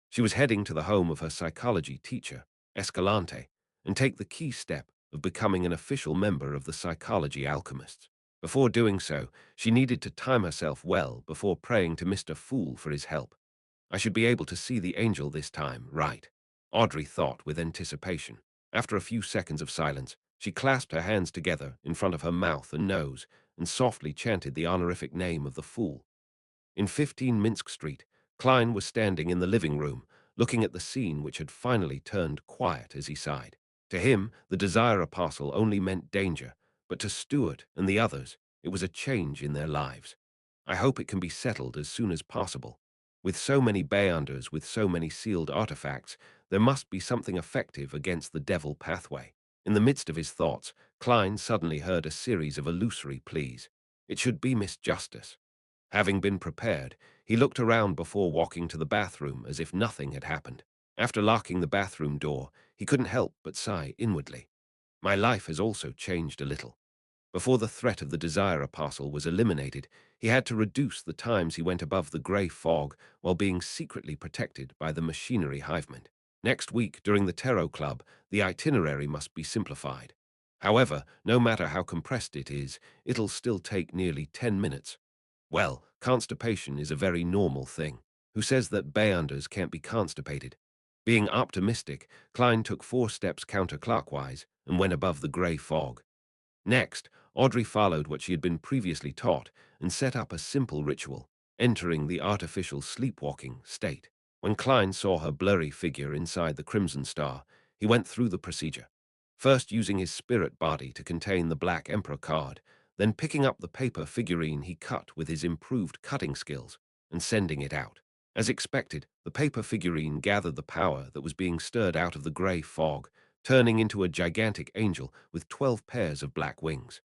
She was heading to the home of her psychology teacher, Escalante, and take the key step of becoming an official member of the Psychology Alchemists. Before doing so, she needed to time herself well before praying to Mr. Fool for his help. I should be able to see the angel this time, right? Audrey thought with anticipation. After a few seconds of silence, she clasped her hands together in front of her mouth and nose and softly chanted the honorific name of the fool. In 15 Minsk Street, Klein was standing in the living room, looking at the scene which had finally turned quiet as he sighed. To him, the Desire Apostle only meant danger, but to Stuart and the others, it was a change in their lives. I hope it can be settled as soon as possible. With so many Beyonders with so many sealed artifacts, there must be something effective against the devil pathway. In the midst of his thoughts, Klein suddenly heard a series of illusory pleas. It should be Miss Justice. Having been prepared, he looked around before walking to the bathroom as if nothing had happened. After locking the bathroom door, he couldn't help but sigh inwardly. My life has also changed a little. Before the threat of the Desire Apostle was eliminated, he had to reduce the times he went above the grey fog while being secretly protected by the machinery hivement. Next week, during the Tarot Club, the itinerary must be simplified. However, no matter how compressed it is, it'll still take nearly 10 minutes. Well, constipation is a very normal thing. Who says that Beyonders can't be constipated? Being optimistic, Klein took 4 steps counterclockwise and went above the grey fog. Next, Audrey followed what she had been previously taught and set up a simple ritual, entering the artificial sleepwalking state. When Klein saw her blurry figure inside the Crimson Star, he went through the procedure, first using his spirit body to contain the Black Emperor card, then picking up the paper figurine he cut with his improved cutting skills and sending it out. As expected, the paper figurine gathered the power that was being stirred out of the grey fog, turning into a gigantic angel with 12 pairs of black wings.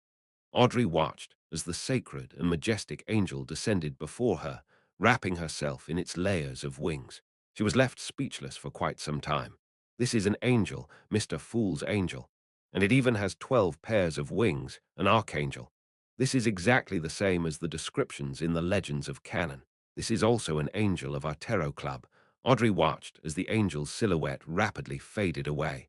Audrey watched as the sacred and majestic angel descended before her, wrapping herself in its layers of wings. She was left speechless for quite some time. This is an angel, Mr. Fool's angel, and it even has 12 pairs of wings, an archangel. This is exactly the same as the descriptions in the legends of canon. This is also an angel of our tarot club. Audrey watched as the angel's silhouette rapidly faded away.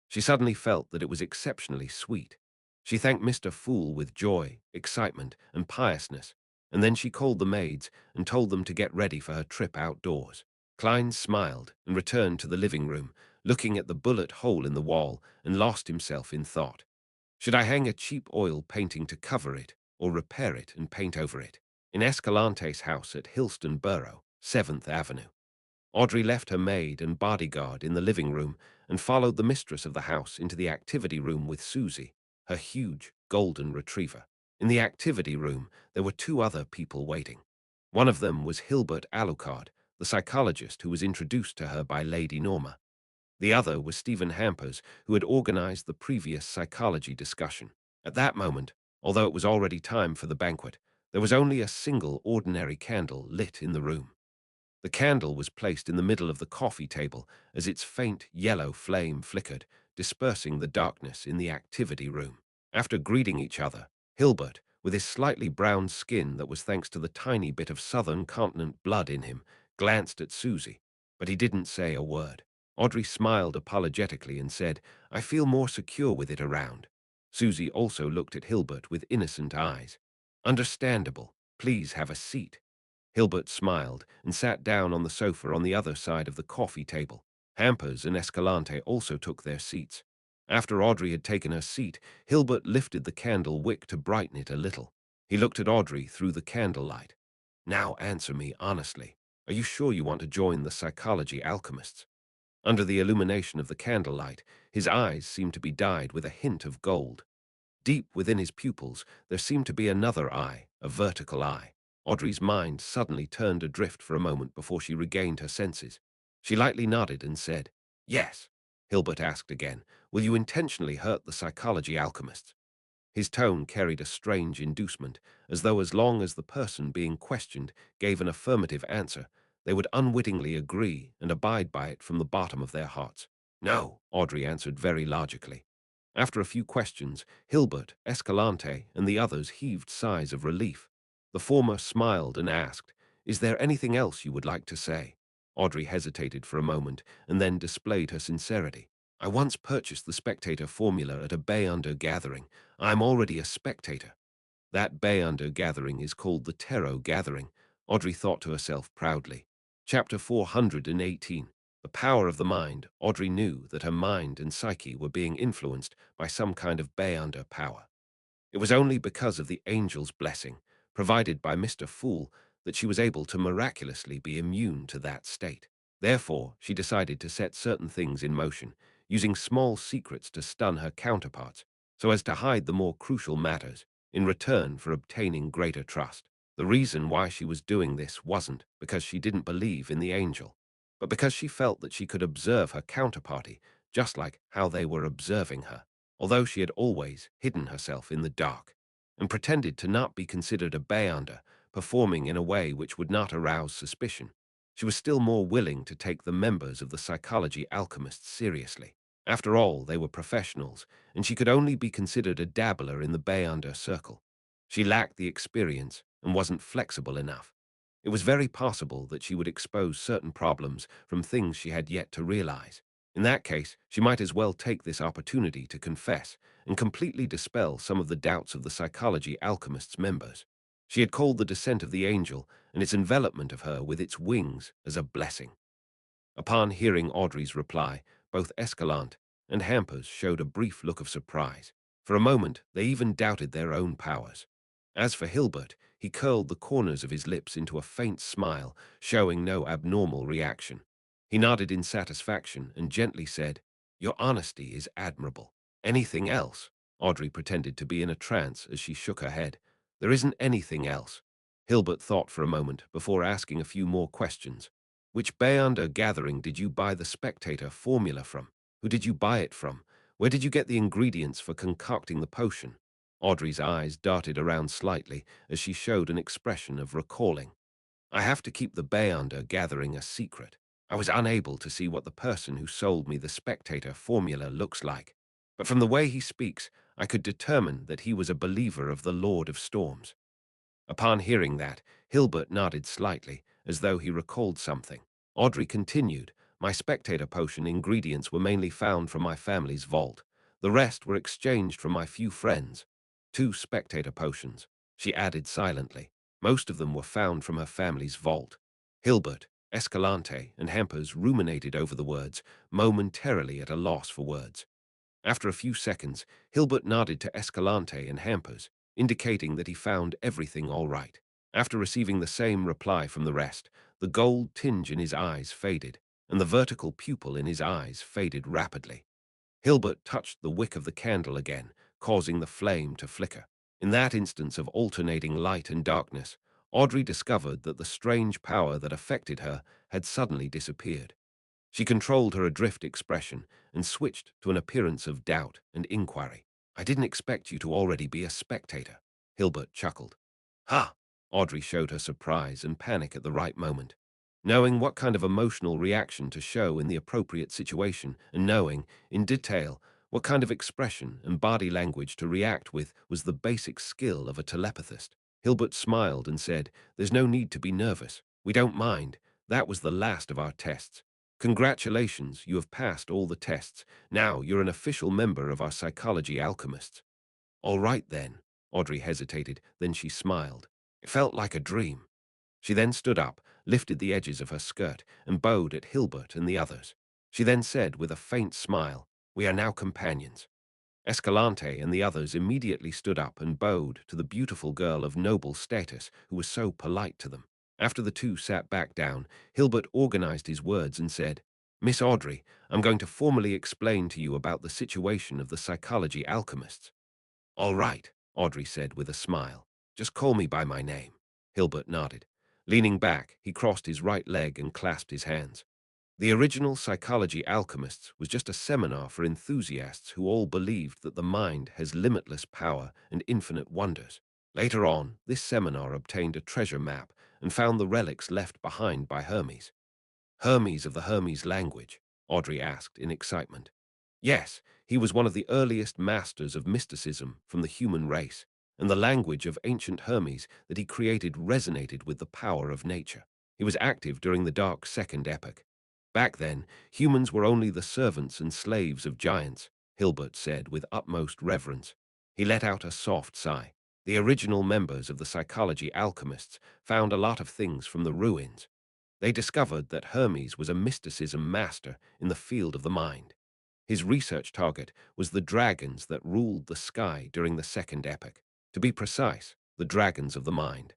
She suddenly felt that it was exceptionally sweet. She thanked Mr. Fool with joy, excitement, and piousness, and then she called the maids and told them to get ready for her trip outdoors. Klein smiled and returned to the living room, looking at the bullet hole in the wall, and lost himself in thought. Should I hang a cheap oil painting to cover it, or repair it and paint over it? In Escalante's house at Hillston Borough, 7th Avenue. Audrey left her maid and bodyguard in the living room and followed the mistress of the house into the activity room with Susie, her huge golden retriever. In the activity room, there were 2 other people waiting. One of them was Hilbert Alucard, the psychologist who was introduced to her by Lady Norma. The other was Stephen Hampers, who had organized the previous psychology discussion. At that moment, although it was already time for the banquet, there was only a single ordinary candle lit in the room. The candle was placed in the middle of the coffee table as its faint yellow flame flickered, dispersing the darkness in the activity room. After greeting each other, Hilbert, with his slightly brown skin that was thanks to the tiny bit of southern continent blood in him, glanced at Susie, but he didn't say a word. Audrey smiled apologetically and said, "I feel more secure with it around." Susie also looked at Hilbert with innocent eyes. "Understandable. Please have a seat." Hilbert smiled and sat down on the sofa on the other side of the coffee table. Hampers and Escalante also took their seats. After Audrey had taken her seat, Hilbert lifted the candle wick to brighten it a little. He looked at Audrey through the candlelight. "Now answer me honestly. Are you sure you want to join the psychology alchemists?" Under the illumination of the candlelight, his eyes seemed to be dyed with a hint of gold. Deep within his pupils, there seemed to be another eye, a vertical eye. Audrey's mind suddenly turned adrift for a moment before she regained her senses. She lightly nodded and said, "Yes." Hilbert asked again, "Will you intentionally hurt the psychology alchemists?" His tone carried a strange inducement, as though as long as the person being questioned gave an affirmative answer, they would unwittingly agree and abide by it from the bottom of their hearts. "No," Audrey answered very logically. After a few questions, Hilbert, Escalante, and the others heaved sighs of relief. The former smiled and asked, "Is there anything else you would like to say?" Audrey hesitated for a moment and then displayed her sincerity. I once purchased the spectator formula at a Bayunder gathering. I'm already a spectator. That Bayunder gathering is called the Tarot Gathering, Audrey thought to herself proudly. Chapter 418. The Power of the Mind. Audrey knew that her mind and psyche were being influenced by some kind of Bayunder power. It was only because of the angel's blessing, provided by Mr. Fool, that she was able to miraculously be immune to that state. Therefore, she decided to set certain things in motion, using small secrets to stun her counterparts, so as to hide the more crucial matters, in return for obtaining greater trust. The reason why she was doing this wasn't because she didn't believe in the angel, but because she felt that she could observe her counterparty just like how they were observing her. Although she had always hidden herself in the dark and pretended to not be considered a Bayunder, performing in a way which would not arouse suspicion, she was still more willing to take the members of the psychology alchemists seriously. After all, they were professionals, and she could only be considered a dabbler in the Bayunder circle. She lacked the experience and wasn't flexible enough. It was very possible that she would expose certain problems from things she had yet to realize. In that case, she might as well take this opportunity to confess and completely dispel some of the doubts of the psychology alchemists' members. She had called the descent of the angel and its envelopment of her with its wings as a blessing. Upon hearing Audrey's reply, both Escalante and Hampers showed a brief look of surprise. For a moment, they even doubted their own powers. As for Hilbert, he curled the corners of his lips into a faint smile, showing no abnormal reaction. He nodded in satisfaction and gently said, "Your honesty is admirable. Anything else?" Audrey pretended to be in a trance as she shook her head. "There isn't anything else." Hilbert thought for a moment before asking a few more questions. "Which Bayunder gathering did you buy the spectator formula from? Who did you buy it from? Where did you get the ingredients for concocting the potion?" Audrey's eyes darted around slightly as she showed an expression of recalling. "I have to keep the Bayunder gathering a secret. I was unable to see what the person who sold me the spectator formula looks like. But from the way he speaks, I could determine that he was a believer of the Lord of Storms." Upon hearing that, Hilbert nodded slightly, as though he recalled something. Audrey continued, "My spectator potion ingredients were mainly found from my family's vault. The rest were exchanged from my few friends. 2 spectator potions," she added silently. "Most of them were found from her family's vault." Hilbert, Escalante, and Hampers ruminated over the words, momentarily at a loss for words. After a few seconds, Hilbert nodded to Escalante and Hampers, indicating that he found everything all right. After receiving the same reply from the rest, the gold tinge in his eyes faded, and the vertical pupil in his eyes faded rapidly. Hilbert touched the wick of the candle again, causing the flame to flicker. In that instance of alternating light and darkness, Audrey discovered that the strange power that affected her had suddenly disappeared. She controlled her adrift expression and switched to an appearance of doubt and inquiry. "I didn't expect you to already be a spectator," Hilbert chuckled. "Ha!" Audrey showed her surprise and panic at the right moment. Knowing what kind of emotional reaction to show in the appropriate situation and knowing, in detail, what kind of expression and body language to react with was the basic skill of a telepathist. Hilbert smiled and said, "There's no need to be nervous. We don't mind. That was the last of our tests. Congratulations, you have passed all the tests. Now you're an official member of our psychology alchemists." "All right then." Audrey hesitated, then she smiled. It felt like a dream. She then stood up, lifted the edges of her skirt, and bowed at Hilbert and the others. She then said with a faint smile, "We are now companions." Escalante and the others immediately stood up and bowed to the beautiful girl of noble status who was so polite to them. After the two sat back down, Hilbert organized his words and said, "Miss Audrey, I'm going to formally explain to you about the situation of the psychology alchemists." "All right," Audrey said with a smile. "Just call me by my name." Hilbert nodded. Leaning back, he crossed his right leg and clasped his hands. The original Psychology Alchemists was just a seminar for enthusiasts who all believed that the mind has limitless power and infinite wonders. Later on, this seminar obtained a treasure map and found the relics left behind by Hermes. "Hermes of the Hermes language?" Audrey asked in excitement. "Yes, he was one of the earliest masters of mysticism from the human race, and the language of ancient Hermes that he created resonated with the power of nature. He was active during the Dark Second Epoch. Back then, humans were only the servants and slaves of giants, Hilbert said with utmost reverence. He let out a soft sigh. The original members of the psychology alchemists found a lot of things from the ruins. They discovered that Hermes was a mysticism master in the field of the mind. His research target was the dragons that ruled the sky during the Second Epoch. To be precise, the dragons of the mind.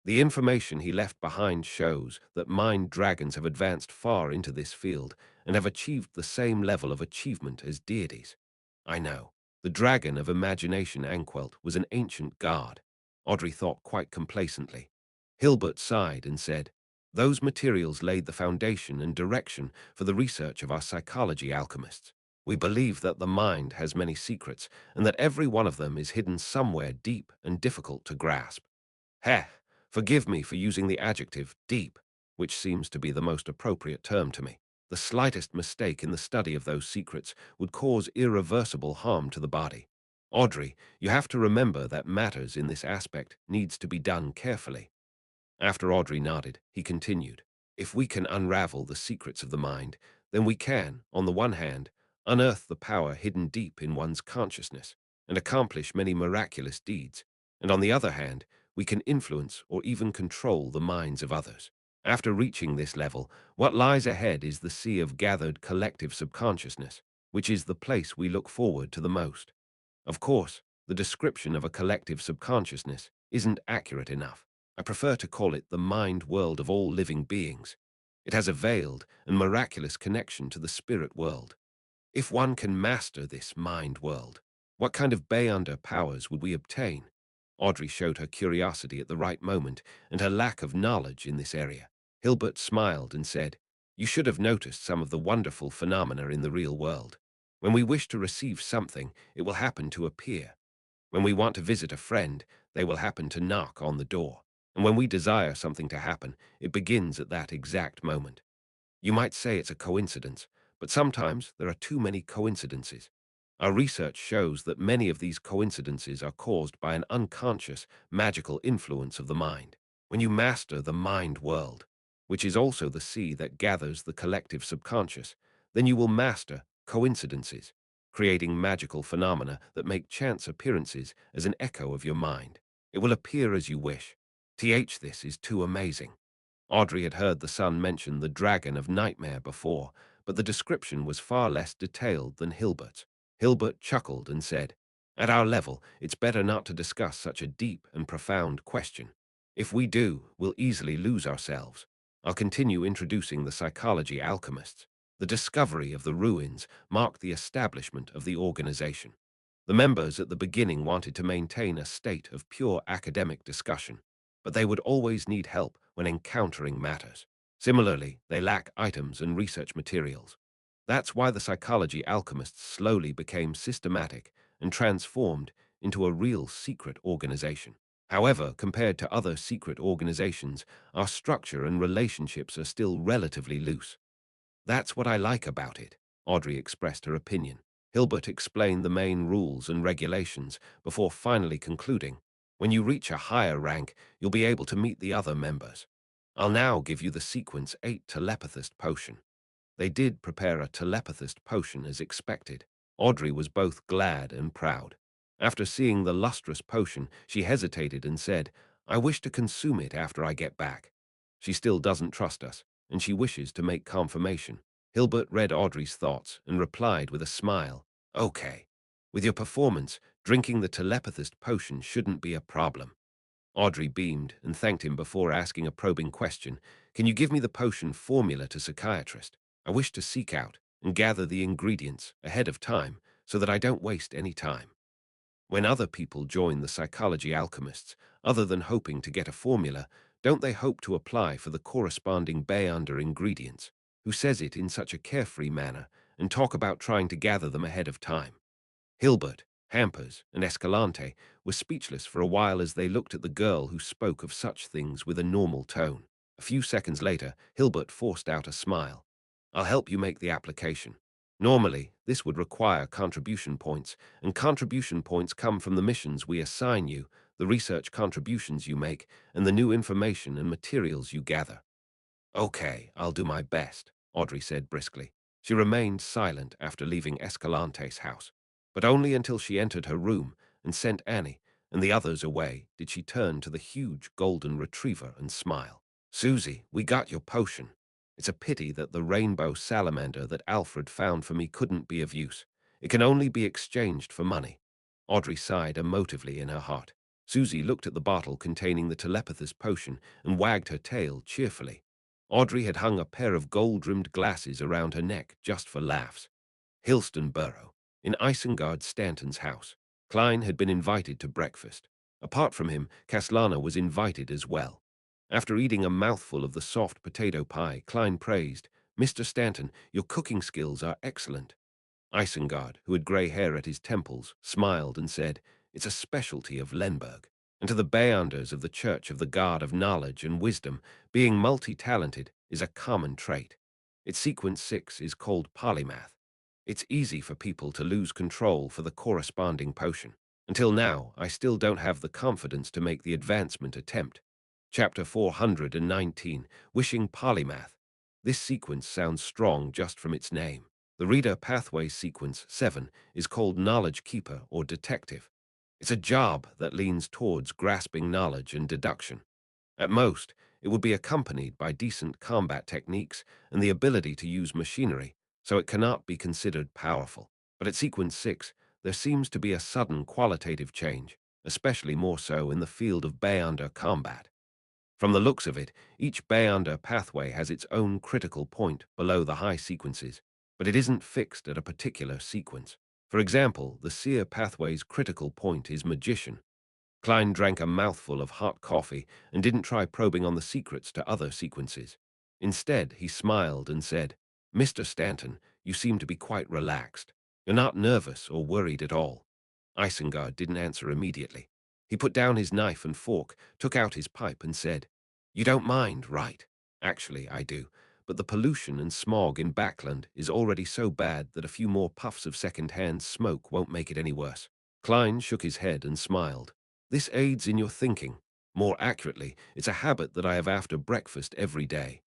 The information he left behind shows that mind dragons have advanced far into this field and have achieved the same level of achievement as deities. I know. The dragon of imagination Anquelt was an ancient god. Audrey thought quite complacently. Hilbert sighed and said, those materials laid the foundation and direction for the research of our psychology alchemists. We believe that the mind has many secrets and that every one of them is hidden somewhere deep and difficult to grasp. Heh, forgive me for using the adjective deep, which seems to be the most appropriate term to me. The slightest mistake in the study of those secrets would cause irreversible harm to the body. Audrey, you have to remember that matters in this aspect needs to be done carefully. After Audrey nodded, he continued, if we can unravel the secrets of the mind, then we can, on the one hand, unearth the power hidden deep in one's consciousness and accomplish many miraculous deeds, and on the other hand, we can influence or even control the minds of others. After reaching this level, what lies ahead is the sea of gathered collective subconsciousness, which is the place we look forward to the most. Of course, the description of a collective subconsciousness isn't accurate enough. I prefer to call it the mind world of all living beings. It has a veiled and miraculous connection to the spirit world. If one can master this mind world, what kind of Beyonder powers would we obtain? Audrey showed her curiosity at the right moment and her lack of knowledge in this area. Hilbert smiled and said, you should have noticed some of the wonderful phenomena in the real world. When we wish to receive something, it will happen to appear. When we want to visit a friend, they will happen to knock on the door. And when we desire something to happen, it begins at that exact moment. You might say it's a coincidence, but sometimes there are too many coincidences. Our research shows that many of these coincidences are caused by an unconscious, magical influence of the mind. When you master the mind world, which is also the sea that gathers the collective subconscious, then you will master coincidences, creating magical phenomena that make chance appearances as an echo of your mind. It will appear as you wish. This is too amazing. Audrey had heard the son mention the dragon of nightmare before, but the description was far less detailed than Hilbert's. Hilbert chuckled and said, at our level, it's better not to discuss such a deep and profound question. If we do, we'll easily lose ourselves. I'll continue introducing the psychology alchemists. The discovery of the ruins marked the establishment of the organization. The members at the beginning wanted to maintain a state of pure academic discussion, but they would always need help when encountering matters. Similarly, they lack items and research materials. That's why the psychology alchemists slowly became systematic and transformed into a real secret organization. However, compared to other secret organizations, our structure and relationships are still relatively loose. That's what I like about it, Audrey expressed her opinion. Hilbert explained the main rules and regulations before finally concluding, when you reach a higher rank, you'll be able to meet the other members. I'll now give you the Sequence 8 Telepathist Potion. They did prepare a telepathist potion as expected. Audrey was both glad and proud. After seeing the lustrous potion, she hesitated and said, I wish to consume it after I get back. She still doesn't trust us, and she wishes to make confirmation. Hilbert read Audrey's thoughts and replied with a smile, okay. With your performance, drinking the telepathist potion shouldn't be a problem. Audrey beamed and thanked him before asking a probing question. Can you give me the potion formula to psychiatrist? I wish to seek out and gather the ingredients ahead of time so that I don't waste any time. When other people join the psychology alchemists, other than hoping to get a formula, don't they hope to apply for the corresponding Beyonder ingredients? Who says it in such a carefree manner and talk about trying to gather them ahead of time? Hilbert, Hampers, and Escalante were speechless for a while as they looked at the girl who spoke of such things with a normal tone. A few seconds later, Hilbert forced out a smile. I'll help you make the application. Normally, this would require contribution points, and contribution points come from the missions we assign you, the research contributions you make, and the new information and materials you gather. Okay, I'll do my best, Audrey said briskly. She remained silent after leaving Escalante's house, but only until she entered her room and sent Annie and the others away did she turn to the huge golden retriever and smile. Susie, we got your potion. It's a pity that the rainbow salamander that Alfred found for me couldn't be of use. It can only be exchanged for money. Audrey sighed emotively in her heart. Susie looked at the bottle containing the telepather's potion and wagged her tail cheerfully. Audrey had hung a pair of gold-rimmed glasses around her neck just for laughs. Hillstonborough, in Isengard Stanton's house. Klein had been invited to breakfast. Apart from him, Caslana was invited as well. After eating a mouthful of the soft potato pie, Klein praised, "Mr. Stanton, your cooking skills are excellent." Isengard, who had grey hair at his temples, smiled and said, "It's a specialty of Lenberg." And to the Beyonders of the Church of the God of Knowledge and Wisdom, being multi-talented is a common trait. Its sequence 6 is called polymath. It's easy for people to lose control for the corresponding potion. Until now, I still don't have the confidence to make the advancement attempt. Chapter 419, Wishing Polymath. This sequence sounds strong just from its name. The Reader Pathway Sequence 7 is called Knowledge Keeper or Detective. It's a job that leans towards grasping knowledge and deduction. At most, it would be accompanied by decent combat techniques and the ability to use machinery, so it cannot be considered powerful. But at Sequence 6, there seems to be a sudden qualitative change, especially more so in the field of Beyonder combat. From the looks of it, each Beyonder pathway has its own critical point below the high sequences, but it isn't fixed at a particular sequence. For example, the Seer pathway's critical point is Magician. Klein drank a mouthful of hot coffee and didn't try probing on the secrets to other sequences. Instead, he smiled and said, "Mr. Stanton, you seem to be quite relaxed. You're not nervous or worried at all." Isengard didn't answer immediately. He put down his knife and fork, took out his pipe and said, "You don't mind, right?" "Actually, I do, but the pollution and smog in Backland is already so bad that a few more puffs of second-hand smoke won't make it any worse." Klein shook his head and smiled. "This aids in your thinking. More accurately, it's a habit that I have after breakfast every day."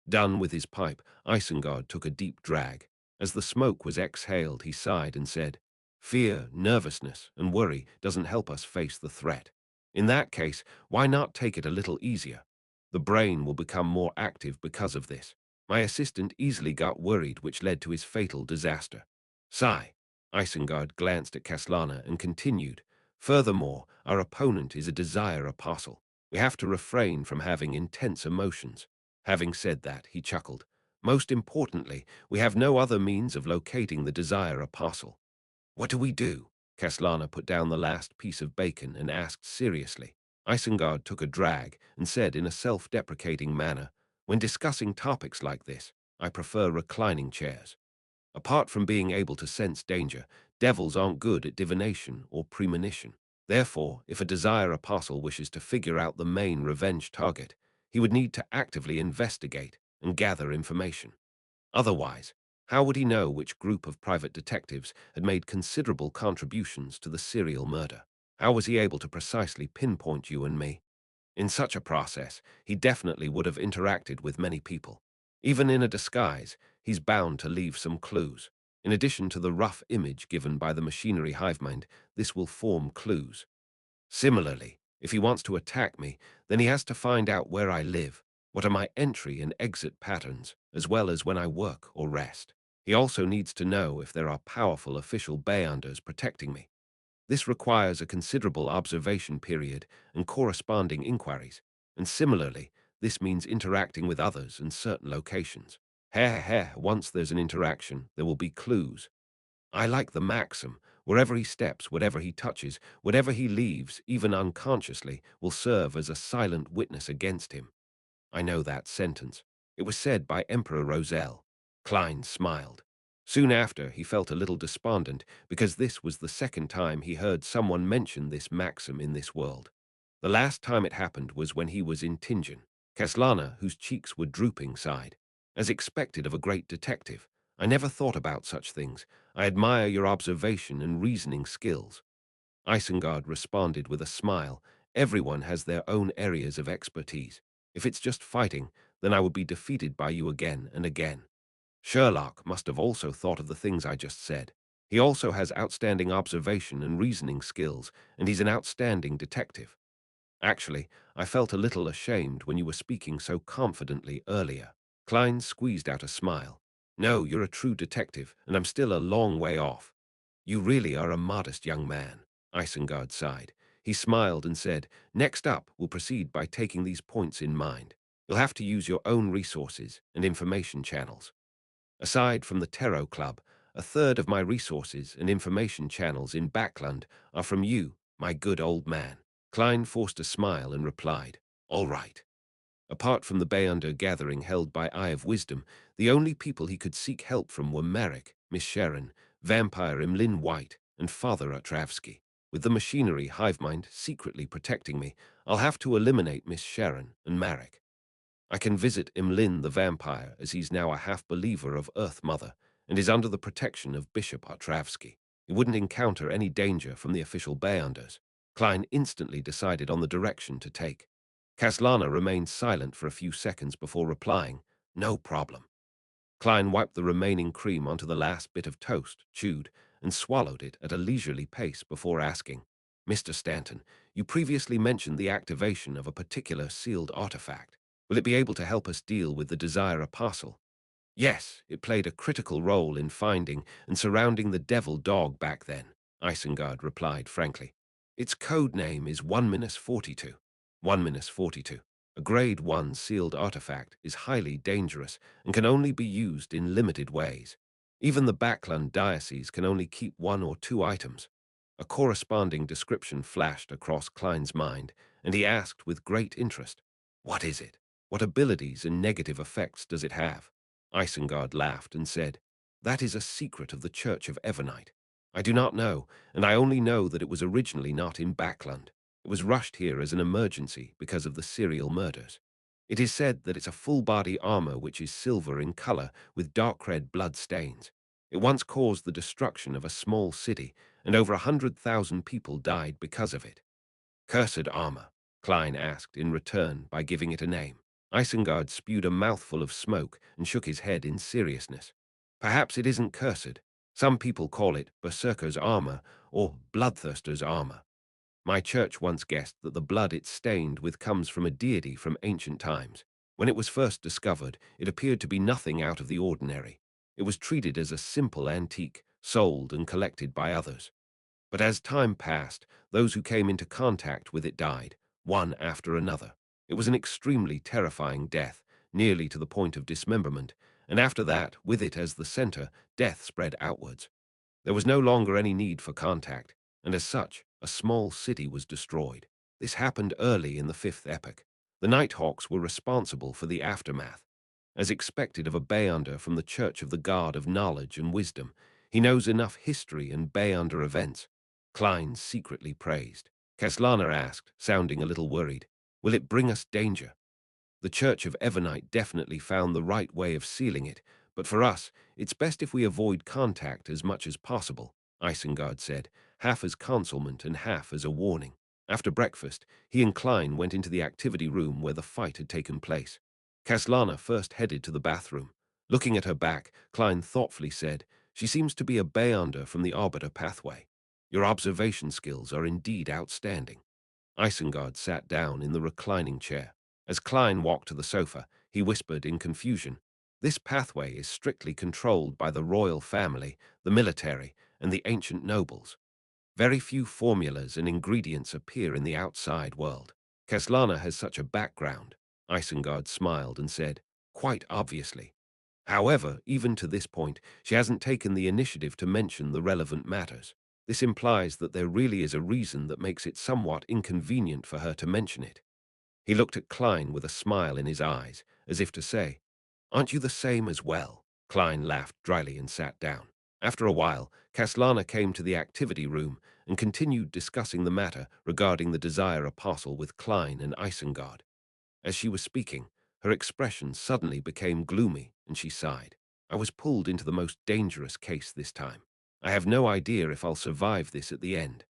Done with his pipe, Isengard took a deep drag. As the smoke was exhaled, he sighed and said, "Fear, nervousness, and worry doesn't help us face the threat. In that case, why not take it a little easier? The brain will become more active because of this. My assistant easily got worried, which led to his fatal disaster." Sigh. Isengard glanced at Caslana and continued, "Furthermore, our opponent is a desire apostle. We have to refrain from having intense emotions." Having said that, he chuckled. "Most importantly, we have no other means of locating the desire apostle." "What do we do?" Caslana put down the last piece of bacon and asked seriously. Isengard took a drag and said in a self-deprecating manner, "When discussing topics like this, I prefer reclining chairs. Apart from being able to sense danger, devils aren't good at divination or premonition. Therefore, if a desire apostle wishes to figure out the main revenge target, he would need to actively investigate and gather information. Otherwise, how would he know which group of private detectives had made considerable contributions to the serial murder? How was he able to precisely pinpoint you and me? In such a process, he definitely would have interacted with many people. Even in a disguise, he's bound to leave some clues. In addition to the rough image given by the machinery hivemind, this will form clues. Similarly, if he wants to attack me, then he has to find out where I live, what are my entry and exit patterns, as well as when I work or rest. He also needs to know if there are powerful official Beyonders protecting me. This requires a considerable observation period and corresponding inquiries, and similarly, this means interacting with others in certain locations. Once there's an interaction, there will be clues. I like the maxim, wherever he steps, whatever he touches, whatever he leaves, even unconsciously, will serve as a silent witness against him. I know that sentence. It was said by Emperor Roselle. Klein smiled. Soon after, he felt a little despondent because this was the second time he heard someone mention this maxim in this world. The last time it happened was when he was in Tingen. Caslana, whose cheeks were drooping, sighed. "As expected of a great detective. I never thought about such things. I admire your observation and reasoning skills." Isengard responded with a smile. "Everyone has their own areas of expertise. If it's just fighting, then I would be defeated by you again and again. Sherlock must have also thought of the things I just said. He also has outstanding observation and reasoning skills, and he's an outstanding detective. Actually, I felt a little ashamed when you were speaking so confidently earlier. Klein squeezed out a smile. No, you're a true detective, and I'm still a long way off. You really are a modest young man, Isengard sighed. He smiled and said, Next up, we'll proceed by taking these points in mind. You'll have to use your own resources and information channels. Aside from the Tarot Club, a third of my resources and information channels in Backland are from you, my good old man. Klein forced a smile and replied, All right. Apart from the Bayunder gathering held by Eye of Wisdom, the only people he could seek help from were Marek, Miss Sharon, Vampire Imlin White, and Father Otravsky. With the machinery Hivemind secretly protecting me, I'll have to eliminate Miss Sharon and Marek. I can visit Imlin the vampire, as he's now a half-believer of Earth Mother and is under the protection of Bishop Otravsky. He wouldn't encounter any danger from the official Bayanders. Klein instantly decided on the direction to take. Kaslana remained silent for a few seconds before replying, No problem. Klein wiped the remaining cream onto the last bit of toast, chewed, and swallowed it at a leisurely pace before asking, Mr. Stanton, you previously mentioned the activation of a particular sealed artifact. Will it be able to help us deal with the Desire Apostle? Yes, it played a critical role in finding and surrounding the devil dog back then, Isengard replied frankly. Its code name is 1-42. 1-42. A Grade 1 sealed artifact is highly dangerous and can only be used in limited ways. Even the Backland diocese can only keep one or two items. A corresponding description flashed across Klein's mind, and he asked with great interest, What is it? What abilities and negative effects does it have? Isengard laughed and said, That is a secret of the Church of Evernite. I do not know, and I only know that it was originally not in Backland. It was rushed here as an emergency because of the serial murders. It is said that it's a full-body armor which is silver in color with dark red blood stains. It once caused the destruction of a small city, and over 100,000 people died because of it. Cursed armor, Klein asked in return by giving it a name. Isengard spewed a mouthful of smoke and shook his head in seriousness. Perhaps it isn't cursed. Some people call it Berserker's armor or Bloodthirster's armor. My church once guessed that the blood it stained with comes from a deity from ancient times. When it was first discovered, it appeared to be nothing out of the ordinary. It was treated as a simple antique, sold and collected by others. But as time passed, those who came into contact with it died, one after another. It was an extremely terrifying death, nearly to the point of dismemberment, and after that, with it as the center, death spread outwards. There was no longer any need for contact, and as such, a small city was destroyed. This happened early in the Fifth Epoch. The Nighthawks were responsible for the aftermath. As expected of a Bayunder from the Church of the God of Knowledge and Wisdom, he knows enough history and Bayunder events. Klein secretly praised. Kaslana asked, sounding a little worried, Will it bring us danger? The Church of Evernite definitely found the right way of sealing it, but for us, it's best if we avoid contact as much as possible, Isengard said, half as consolement and half as a warning. After breakfast, he and Klein went into the activity room where the fight had taken place. Kaslana first headed to the bathroom. Looking at her back, Klein thoughtfully said, She seems to be a Bayonder from the Arbiter pathway. Your observation skills are indeed outstanding. Isengard sat down in the reclining chair. As Klein walked to the sofa, he whispered in confusion, This pathway is strictly controlled by the royal family, the military, and the ancient nobles. Very few formulas and ingredients appear in the outside world. Kaslana has such a background. Isengard smiled and said, Quite obviously. However, even to this point, she hasn't taken the initiative to mention the relevant matters. This implies that there really is a reason that makes it somewhat inconvenient for her to mention it. He looked at Klein with a smile in his eyes, as if to say, Aren't you the same as well? Klein laughed dryly and sat down. After a while, Kaslana came to the activity room and continued discussing the matter regarding the Desire Apostle with Klein and Isengard. As she was speaking, her expression suddenly became gloomy, and she sighed. I was pulled into the most dangerous case this time. I have no idea if I'll survive this at the end.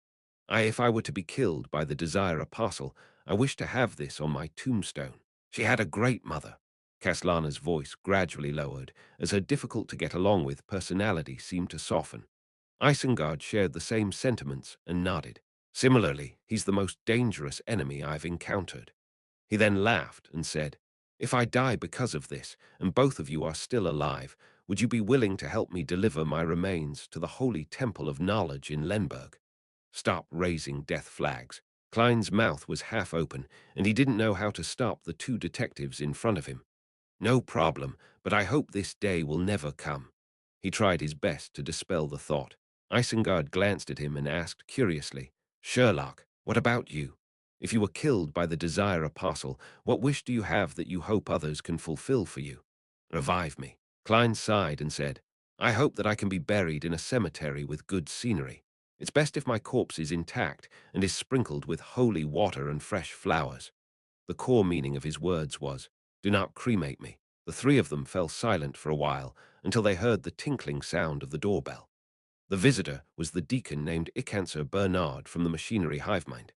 If I were to be killed by the Desire Apostle, I wish to have this on my tombstone. She had a great mother. Caslana's voice gradually lowered as her difficult-to-get-along-with personality seemed to soften. Isengard shared the same sentiments and nodded. Similarly, he's the most dangerous enemy I've encountered. He then laughed and said, "If I die because of this, and both of you are still alive, would you be willing to help me deliver my remains to the Holy Temple of Knowledge in Lenberg?" Stop raising death flags. Klein's mouth was half open, and he didn't know how to stop the two detectives in front of him. "No problem, but I hope this day will never come." He tried his best to dispel the thought. Isengard glanced at him and asked curiously, "Sherlock, what about you? If you were killed by the Desire Apostle, what wish do you have that you hope others can fulfill for you?" "Revive me." Klein sighed and said, "I hope that I can be buried in a cemetery with good scenery. It's best if my corpse is intact and is sprinkled with holy water and fresh flowers." The core meaning of his words was, "Do not cremate me." The three of them fell silent for a while until they heard the tinkling sound of the doorbell. The visitor was the deacon named Icancer Bernard from the machinery hivemind.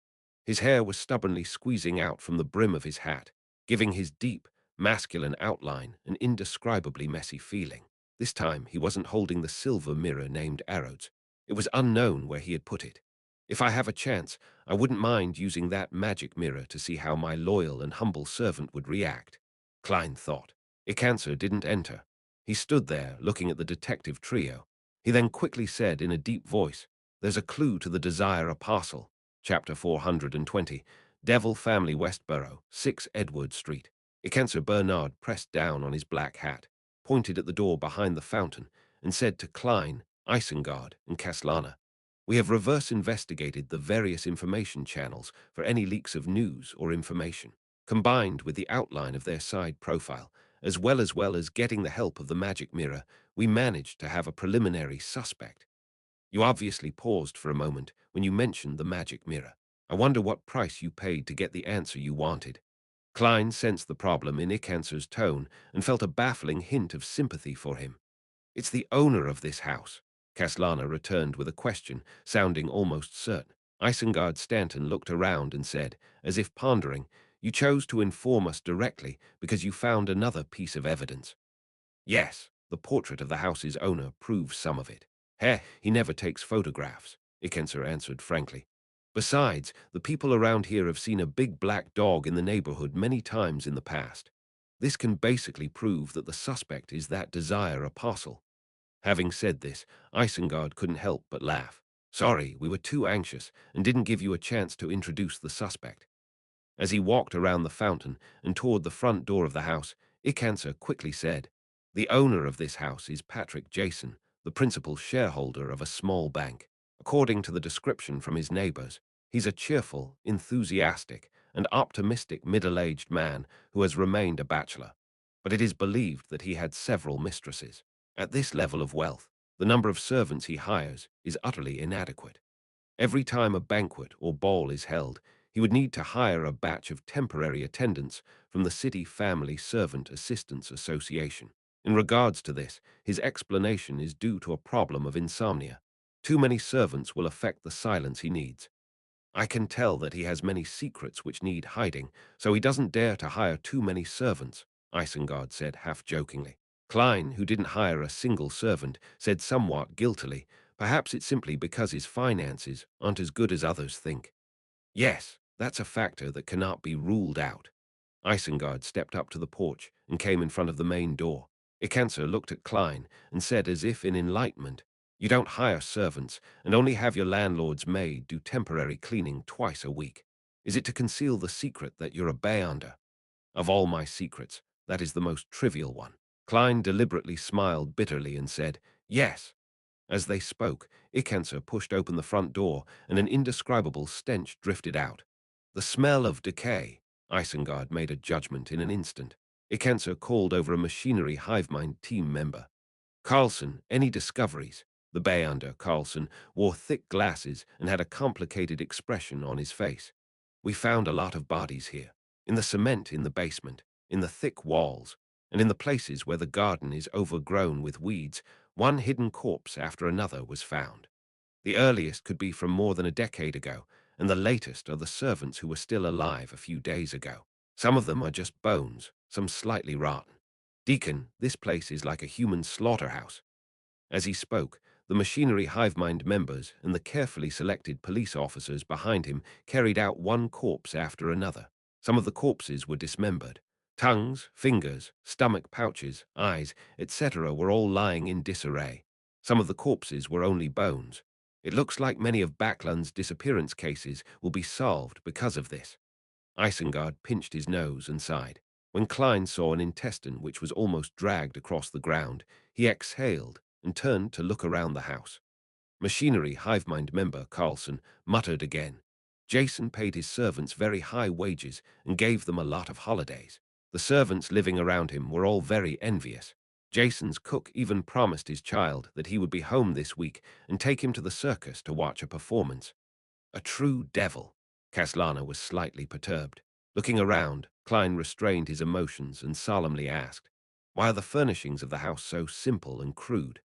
His hair was stubbornly squeezing out from the brim of his hat, giving his deep, masculine outline an indescribably messy feeling. This time he wasn't holding the silver mirror named Arrows. It was unknown where he had put it. "If I have a chance, I wouldn't mind using that magic mirror to see how my loyal and humble servant would react," Klein thought. Icancer didn't enter. He stood there, looking at the detective trio. He then quickly said in a deep voice, "There's a clue to the Desire Apostle. Chapter 420, Devil Family Westborough, 6 Edward Street." Icancer Bernard pressed down on his black hat, pointed at the door behind the fountain, and said to Klein, Isengard, and Caslana, "We have reverse investigated the various information channels for any leaks of news or information, combined with the outline of their side profile, as well as getting the help of the magic mirror. We managed to have a preliminary suspect." You obviously paused for a moment when you mentioned the magic mirror. "I wonder what price you paid to get the answer you wanted." Klein sensed the problem in Icancer's tone and felt a baffling hint of sympathy for him. "It's the owner of this house." Caslana returned with a question, sounding almost certain. Isengard Stanton looked around and said, as if pondering, "You chose to inform us directly because you found another piece of evidence." "Yes, the portrait of the house's owner proves some of it." He never takes photographs," Ikenser answered frankly. "Besides, the people around here have seen a big black dog in the neighborhood many times in the past. This can basically prove that the suspect is that Desire Apostle." Having said this, Isengard couldn't help but laugh. "Sorry, we were too anxious and didn't give you a chance to introduce the suspect." As he walked around the fountain and toward the front door of the house, Icancer quickly said, "The owner of this house is Patrick Jason, the principal shareholder of a small bank. According to the description from his neighbors, he's a cheerful, enthusiastic, and optimistic middle-aged man who has remained a bachelor. But it is believed that he had several mistresses. At this level of wealth, the number of servants he hires is utterly inadequate. Every time a banquet or ball is held, he would need to hire a batch of temporary attendants from the City Family Servant Assistance Association. In regards to this, his explanation is due to a problem of insomnia. Too many servants will affect the silence he needs. I can tell that he has many secrets which need hiding, so he doesn't dare to hire too many servants," Isengard said half-jokingly. Klein, who didn't hire a single servant, said somewhat guiltily, "Perhaps it's simply because his finances aren't as good as others think." "Yes, that's a factor that cannot be ruled out." Isengard stepped up to the porch and came in front of the main door. Icancer looked at Klein and said as if in enlightenment, "You don't hire servants and only have your landlord's maid do temporary cleaning twice a week. Is it to conceal the secret that you're a Beyonder?" "Of all my secrets, that is the most trivial one." Klein deliberately smiled bitterly and said, "Yes." As they spoke, Icancer pushed open the front door and an indescribable stench drifted out. "The smell of decay." Isengard made a judgment in an instant. Icancer called over a machinery hivemind team member. "Carlson, any discoveries?" The Beyonder, Carlson, wore thick glasses and had a complicated expression on his face. "We found a lot of bodies here. In the cement in the basement, in the thick walls, and in the places where the garden is overgrown with weeds, one hidden corpse after another was found. The earliest could be from more than a decade ago, and the latest are the servants who were still alive a few days ago. Some of them are just bones, some slightly rotten. Deacon, this place is like a human slaughterhouse. As he spoke, the machinery hive-mind members and the carefully selected police officers behind him carried out one corpse after another. Some of the corpses were dismembered. Tongues, fingers, stomach pouches, eyes, etc. were all lying in disarray. Some of the corpses were only bones. It looks like many of Backlund's disappearance cases will be solved because of this. Isengard pinched his nose and sighed. When Klein saw an intestine which was almost dragged across the ground, he exhaled and turned to look around the house. Machinery Hivemind member Carlson muttered again. Jason paid his servants very high wages and gave them a lot of holidays. The servants living around him were all very envious. Jason's cook even promised his child that he would be home this week and take him to the circus to watch a performance. A true devil. Caslana was slightly perturbed. Looking around, Klein restrained his emotions and solemnly asked, "Why are the furnishings of the house so simple and crude?"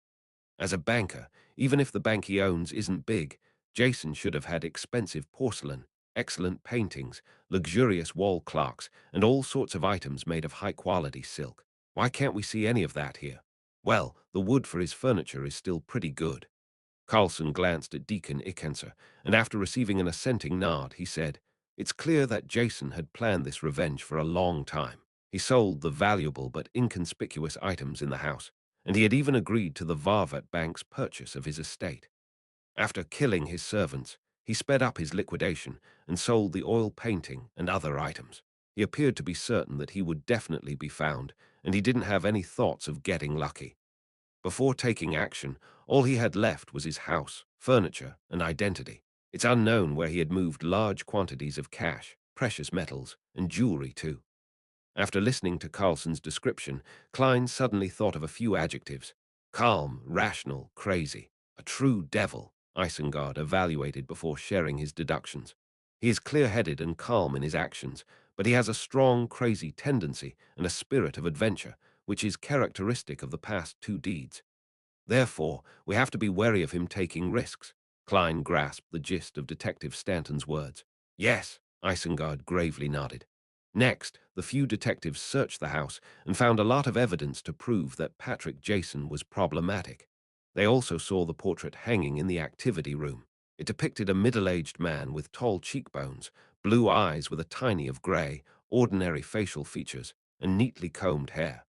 As a banker, even if the bank he owns isn't big, Jason should have had expensive porcelain, excellent paintings, luxurious wall clocks, and all sorts of items made of high-quality silk. Why can't we see any of that here? Well, the wood for his furniture is still pretty good. Carlson glanced at Deacon Ikenser, and after receiving an assenting nod, he said, "It's clear that Jason had planned this revenge for a long time. He sold the valuable but inconspicuous items in the house, and he had even agreed to the Varvat Bank's purchase of his estate. After killing his servants, he sped up his liquidation and sold the oil painting and other items. He appeared to be certain that he would definitely be found, and he didn't have any thoughts of getting lucky. Before taking action, all he had left was his house, furniture, and identity. It's unknown where he had moved large quantities of cash, precious metals, and jewelry too." After listening to Carlson's description, Klein suddenly thought of a few adjectives. Calm, rational, crazy. A true devil, Isengard evaluated before sharing his deductions. He is clear-headed and calm in his actions, but he has a strong, crazy tendency and a spirit of adventure, which is characteristic of the past two deeds. Therefore, we have to be wary of him taking risks. Klein grasped the gist of Detective Stanton's words. "Yes," Isengard gravely nodded. Next, the few detectives searched the house and found a lot of evidence to prove that Patrick Jason was problematic. They also saw the portrait hanging in the activity room. It depicted a middle-aged man with tall cheekbones, blue eyes with a tiny of gray, ordinary facial features, and neatly combed hair.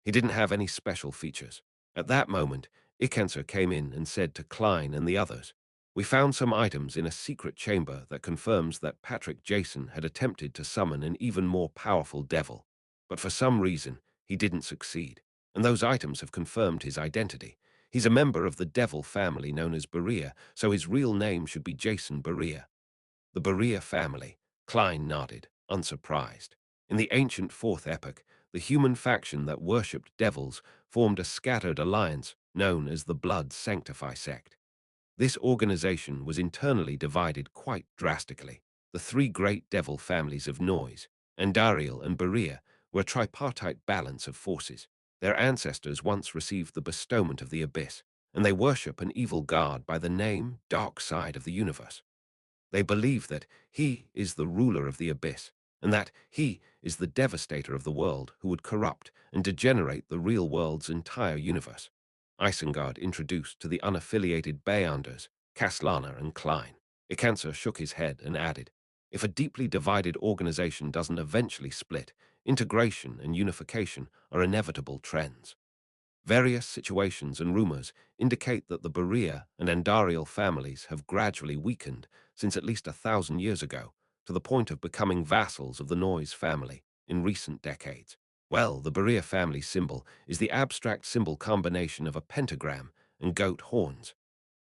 He didn't have any special features. At that moment, Ikenser came in and said to Klein and the others, "We found some items in a secret chamber that confirms that Patrick Jason had attempted to summon an even more powerful devil, but for some reason, he didn't succeed, and those items have confirmed his identity. He's a member of the devil family known as Berea, so his real name should be Jason Berea." The Berea family. Klein nodded, unsurprised. In the ancient Fourth Epoch, the human faction that worshipped devils formed a scattered alliance known as the Blood Sanctify sect. This organization was internally divided quite drastically. The three great devil families of Noise, Andariel, and Berea were a tripartite balance of forces. Their ancestors once received the bestowment of the Abyss, and they worship an evil god by the name Dark Side of the Universe. They believe that he is the ruler of the abyss, and that he is the devastator of the world who would corrupt and degenerate the real world's entire universe. Isengard introduced to the unaffiliated Beyonders, Caslana and Klein. Ikanser shook his head and added, "If a deeply divided organization doesn't eventually split, integration and unification are inevitable trends. Various situations and rumors indicate that the Berea and Andariel families have gradually weakened since at least 1,000 years ago, to the point of becoming vassals of the Noise family in recent decades. Well, the Berea family symbol is the abstract symbol combination of a pentagram and goat horns.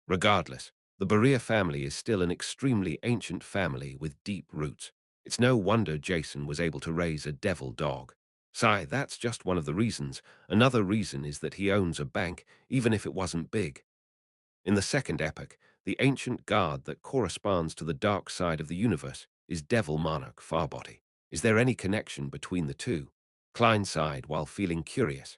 Regardless, the Berea family is still an extremely ancient family with deep roots. It's no wonder Jason was able to raise a devil dog. Sigh, that's just one of the reasons. Another reason is that he owns a bank, even if it wasn't big. In the second epoch, the ancient god that corresponds to the dark side of the universe is Devil Monarch Farbody. Is there any connection between the two? Klein sighed while feeling curious.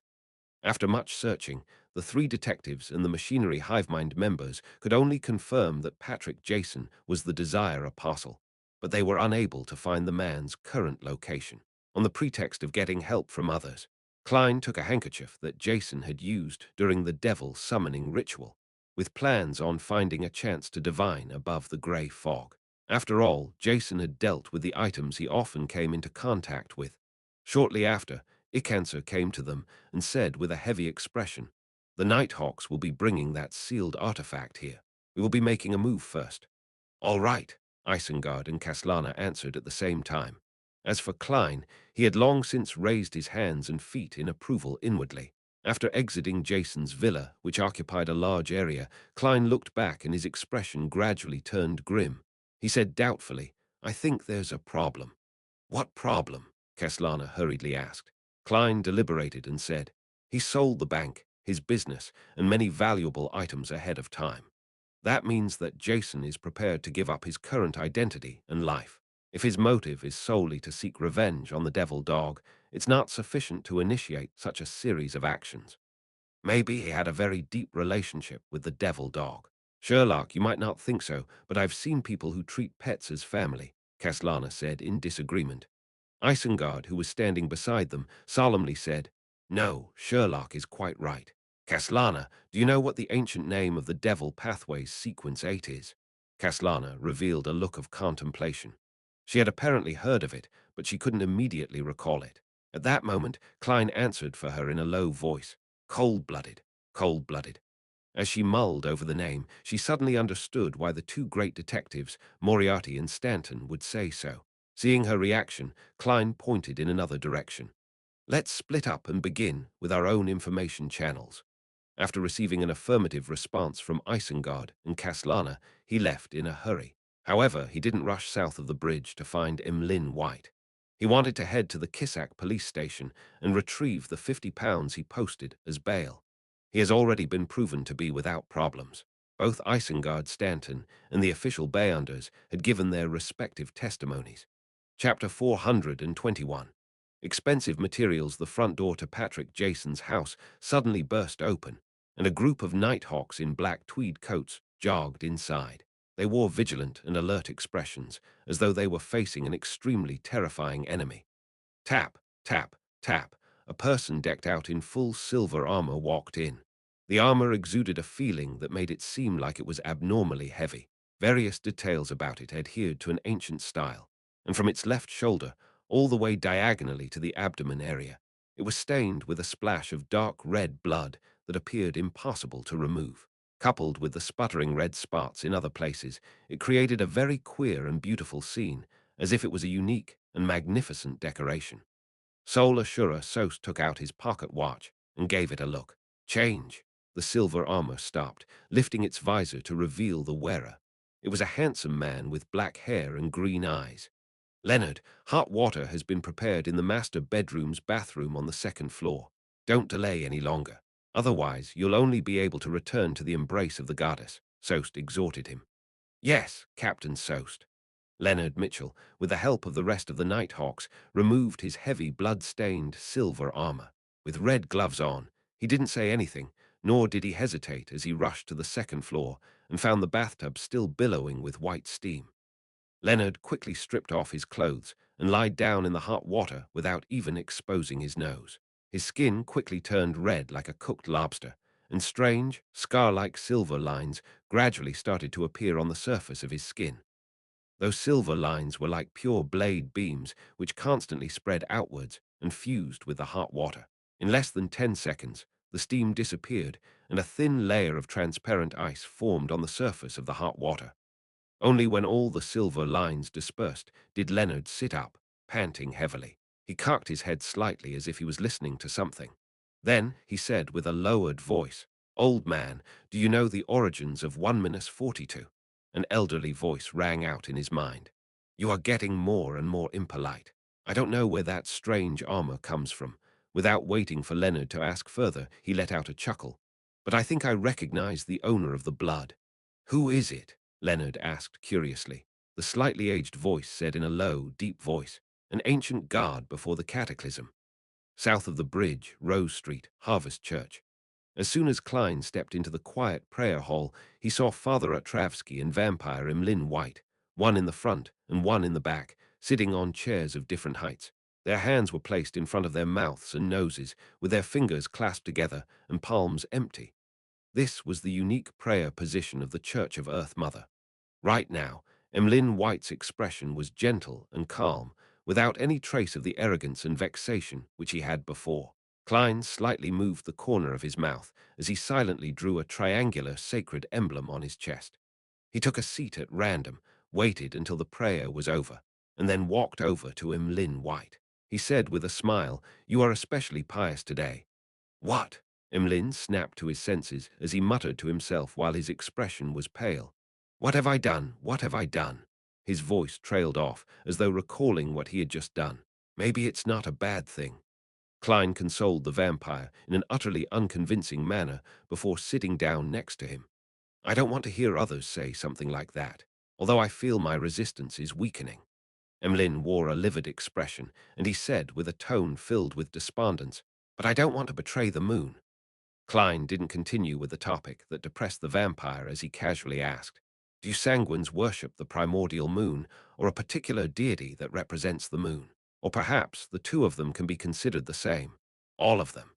After much searching, the three detectives and the machinery hivemind members could only confirm that Patrick Jason was the Desire Apostle, but they were unable to find the man's current location. on the pretext of getting help from others. Klein took a handkerchief that Jason had used during the devil summoning ritual, with plans on finding a chance to divine above the grey fog. After all, Jason had dealt with the items he often came into contact with. Shortly after, Ikanser came to them and said with a heavy expression, "The Nighthawks will be bringing that sealed artifact here. We will be making a move first." "All right," Isengard and Kaslana answered at the same time. As for Klein, he had long since raised his hands and feet in approval inwardly. After exiting Jason's villa, which occupied a large area, Klein looked back and his expression gradually turned grim. He said doubtfully, "I think there's a problem." "What problem?" Kaslana hurriedly asked. Klein deliberated and said, "He sold the bank, his business, and many valuable items ahead of time. That means that Jason is prepared to give up his current identity and life. If his motive is solely to seek revenge on the devil dog, it's not sufficient to initiate such a series of actions. Maybe he had a very deep relationship with the devil dog. Sherlock, you might not think so, but I've seen people who treat pets as family," Kaslana said in disagreement. Isengard, who was standing beside them, solemnly said, "No, Sherlock is quite right. Kaslana, do you know what the ancient name of the Devil Pathways Sequence 8 is?" Kaslana revealed a look of contemplation. She had apparently heard of it, but she couldn't immediately recall it. At that moment, Klein answered for her in a low voice, "Cold-blooded, cold-blooded." As she mulled over the name, she suddenly understood why the two great detectives, Moriarty and Stanton, would say so. Seeing her reaction, Klein pointed in another direction. "Let's split up and begin with our own information channels." After receiving an affirmative response from Isengard and Kaslana, he left in a hurry. However, he didn't rush south of the bridge to find Emlyn White. He wanted to head to the Kissack police station and retrieve the £50 he posted as bail. He has already been proven to be without problems. Both Isengard Stanton and the official Beyonders had given their respective testimonies. Chapter 421. Expensive materials. The front door to Patrick Jason's house suddenly burst open, and a group of Nighthawks in black tweed coats jogged inside. They wore vigilant and alert expressions, as though they were facing an extremely terrifying enemy. Tap, tap, tap. A person decked out in full silver armor walked in. The armor exuded a feeling that made it seem like it was abnormally heavy. Various details about it adhered to an ancient style, and from its left shoulder all the way diagonally to the abdomen area, it was stained with a splash of dark red blood that appeared impossible to remove. Coupled with the sputtering red spots in other places, it created a very queer and beautiful scene, as if it was a unique and magnificent decoration. Sol Ashura Sos took out his pocket watch and gave it a look. "Change." The silver armor stopped, lifting its visor to reveal the wearer. It was a handsome man with black hair and green eyes. "Leonard, hot water has been prepared in the master bedroom's bathroom on the second floor. Don't delay any longer. Otherwise, you'll only be able to return to the embrace of the goddess," Sost exhorted him. "Yes, Captain Sost." Leonard Mitchell, with the help of the rest of the Nighthawks, removed his heavy, blood-stained silver armor. With red gloves on, he didn't say anything, nor did he hesitate as he rushed to the second floor and found the bathtub still billowing with white steam. Leonard quickly stripped off his clothes and lied down in the hot water without even exposing his nose. His skin quickly turned red like a cooked lobster, and strange, scar-like silver lines gradually started to appear on the surface of his skin. Those silver lines were like pure blade beams which constantly spread outwards and fused with the hot water. In less than 10 seconds, the steam disappeared and a thin layer of transparent ice formed on the surface of the hot water. Only when all the silver lines dispersed did Leonard sit up, panting heavily. He cocked his head slightly as if he was listening to something. Then he said with a lowered voice, "Old man, do you know the origins of 1-42?" An elderly voice rang out in his mind. "You are getting more and more impolite. I don't know where that strange armor comes from." Without waiting for Leonard to ask further, he let out a chuckle. "But I think I recognize the owner of the blood." "Who is it?" Leonard asked curiously. The slightly aged voice said in a low, deep voice, "An ancient guard before the cataclysm." South of the bridge, Rose Street, Harvest Church. As soon as Klein stepped into the quiet prayer hall, he saw Father Atravsky and Vampire Emlyn White, one in the front and one in the back, sitting on chairs of different heights. Their hands were placed in front of their mouths and noses, with their fingers clasped together and palms empty. This was the unique prayer position of the Church of Earth Mother. Right now, Emlyn White's expression was gentle and calm, without any trace of the arrogance and vexation which he had before. Klein slightly moved the corner of his mouth as he silently drew a triangular sacred emblem on his chest. He took a seat at random, waited until the prayer was over, and then walked over to Emlyn White. He said with a smile, "You are especially pious today." "What?" Emlyn snapped to his senses as he muttered to himself while his expression was pale. "What have I done? What have I done?" His voice trailed off, as though recalling what he had just done. "Maybe it's not a bad thing." Klein consoled the vampire in an utterly unconvincing manner before sitting down next to him. "I don't want to hear others say something like that, although I feel my resistance is weakening." Emlyn wore a livid expression, and he said with a tone filled with despondence, "But I don't want to betray the moon." Klein didn't continue with the topic that depressed the vampire as he casually asked, "Do you sanguines worship the primordial moon, or a particular deity that represents the moon? Or perhaps the two of them can be considered the same? All of them."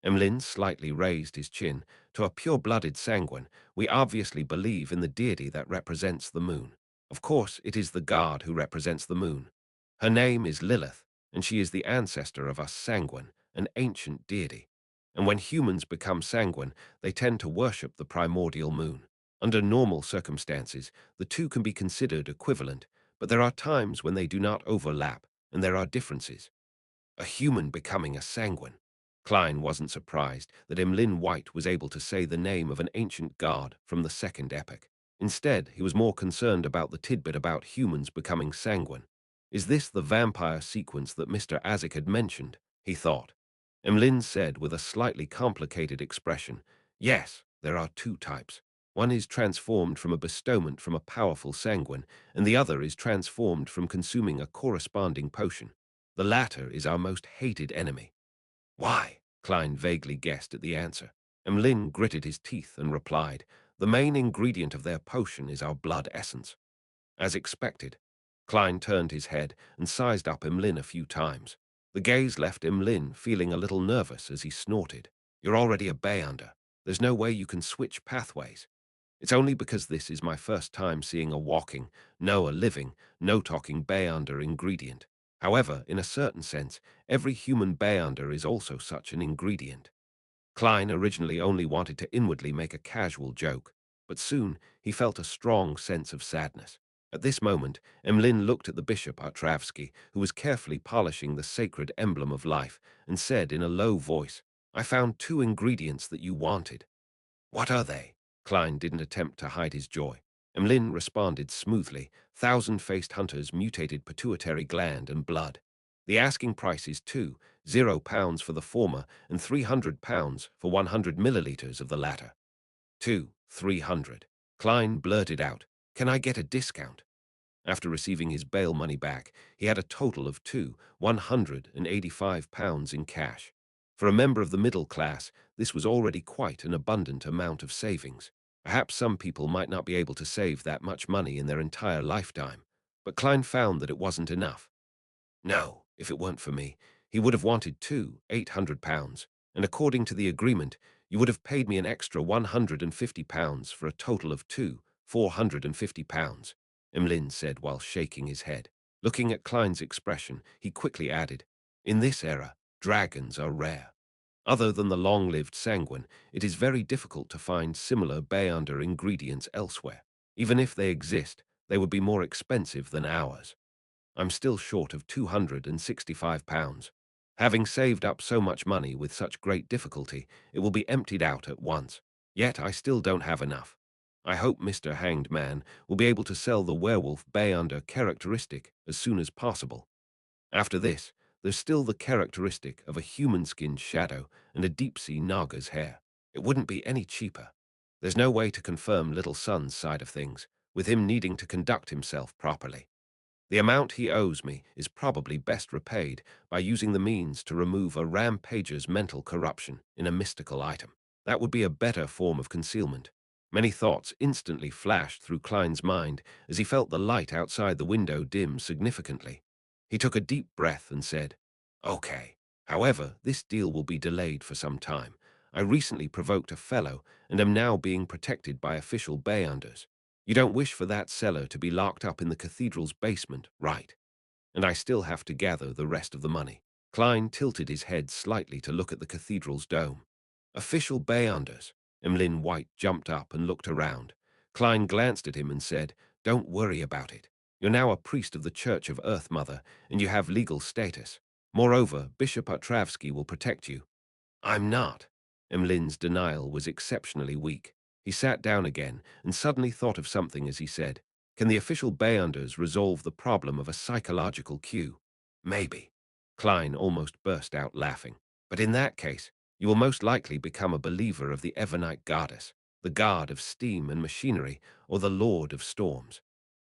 Emlyn slightly raised his chin. "To a pure-blooded sanguine, we obviously believe in the deity that represents the moon. Of course, it is the god who represents the moon. Her name is Lilith, and she is the ancestor of us sanguine, an ancient deity. And when humans become sanguine, they tend to worship the primordial moon. Under normal circumstances, the two can be considered equivalent, but there are times when they do not overlap, and there are differences. A human becoming a sanguine." Klein wasn't surprised that Emlyn White was able to say the name of an ancient god from the second epoch. Instead, he was more concerned about the tidbit about humans becoming sanguine. "Is this the vampire sequence that Mr. Azek had mentioned?" he thought. Emlyn said with a slightly complicated expression, "Yes, there are two types. One is transformed from a bestowment from a powerful sanguine, and the other is transformed from consuming a corresponding potion. The latter is our most hated enemy." "Why?" Klein vaguely guessed at the answer. Emlyn gritted his teeth and replied, "The main ingredient of their potion is our blood essence." As expected, Klein turned his head and sized up Emlyn a few times. The gaze left Emlyn feeling a little nervous as he snorted. "You're already a Beyonder. There's no way you can switch pathways." "It's only because this is my first time seeing a walking, no, a living, no-talking Beyonder ingredient. However, in a certain sense, every human Beyonder is also such an ingredient." Klein originally only wanted to inwardly make a casual joke, but soon he felt a strong sense of sadness. At this moment, Emlyn looked at the Bishop Artravsky, who was carefully polishing the sacred emblem of life, and said in a low voice, "I found two ingredients that you wanted." "What are they?" Klein didn't attempt to hide his joy. Emlyn responded smoothly, "Thousand-faced hunter's mutated pituitary gland and blood. The asking price is £2 for the former and £300 for 100 milliliters of the latter." "Two, 300. Klein blurted out, "Can I get a discount?" After receiving his bail money back, he had a total of £285 in cash. For a member of the middle class, this was already quite an abundant amount of savings. Perhaps some people might not be able to save that much money in their entire lifetime, but Klein found that it wasn't enough. "No, if it weren't for me, he would have wanted £800, and according to the agreement, you would have paid me an extra £150 for a total of £450, Emlyn said while shaking his head. Looking at Klein's expression, he quickly added, "In this era, dragons are rare. Other than the long-lived sanguine, it is very difficult to find similar Beyonder ingredients elsewhere. Even if they exist, they would be more expensive than ours. I'm still short of £265. Having saved up so much money with such great difficulty, it will be emptied out at once. Yet I still don't have enough. I hope Mr. Hanged Man will be able to sell the werewolf Beyonder characteristic as soon as possible. After this, there's still the characteristic of a human-skinned shadow and a deep-sea Naga's hair. It wouldn't be any cheaper. There's no way to confirm Little Son's side of things, with him needing to conduct himself properly. The amount he owes me is probably best repaid by using the means to remove a rampager's mental corruption in a mystical item. That would be a better form of concealment." Many thoughts instantly flashed through Klein's mind as he felt the light outside the window dim significantly. He took a deep breath and said, "Okay. However, this deal will be delayed for some time. I recently provoked a fellow and am now being protected by official bayonders. You don't wish for that cellar to be locked up in the cathedral's basement, right? And I still have to gather the rest of the money." Klein tilted his head slightly to look at the cathedral's dome. "Official bayonders." Emlyn White jumped up and looked around. Klein glanced at him and said, "Don't worry about it. You're now a priest of the Church of Earth Mother, and you have legal status. Moreover, Bishop Otravsky will protect you." "I'm not." Emlyn's denial was exceptionally weak. He sat down again and suddenly thought of something as he said, "Can the official bayonders resolve the problem of a psychological cue?" "Maybe." Klein almost burst out laughing. "But in that case, you will most likely become a believer of the Evernite goddess, the god of steam and machinery, or the lord of storms.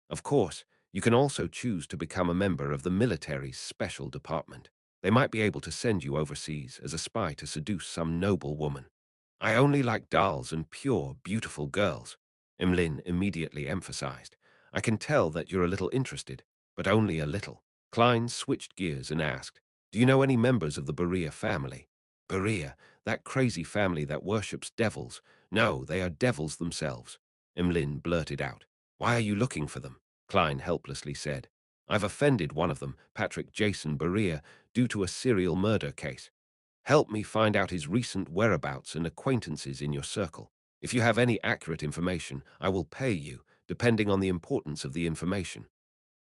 Of course, you can also choose to become a member of the military's special department. They might be able to send you overseas as a spy to seduce some noble woman." "I only like dolls and pure, beautiful girls," Emlyn immediately emphasized. "I can tell that you're a little interested, but only a little." Klein switched gears and asked, "Do you know any members of the Berea family?" "Berea, that crazy family that worships devils. No, they are devils themselves," Emlyn blurted out. "Why are you looking for them?" Klein helplessly said. "I've offended one of them, Patrick Jason Berea, due to a serial murder case. Help me find out his recent whereabouts and acquaintances in your circle. If you have any accurate information, I will pay you, depending on the importance of the information.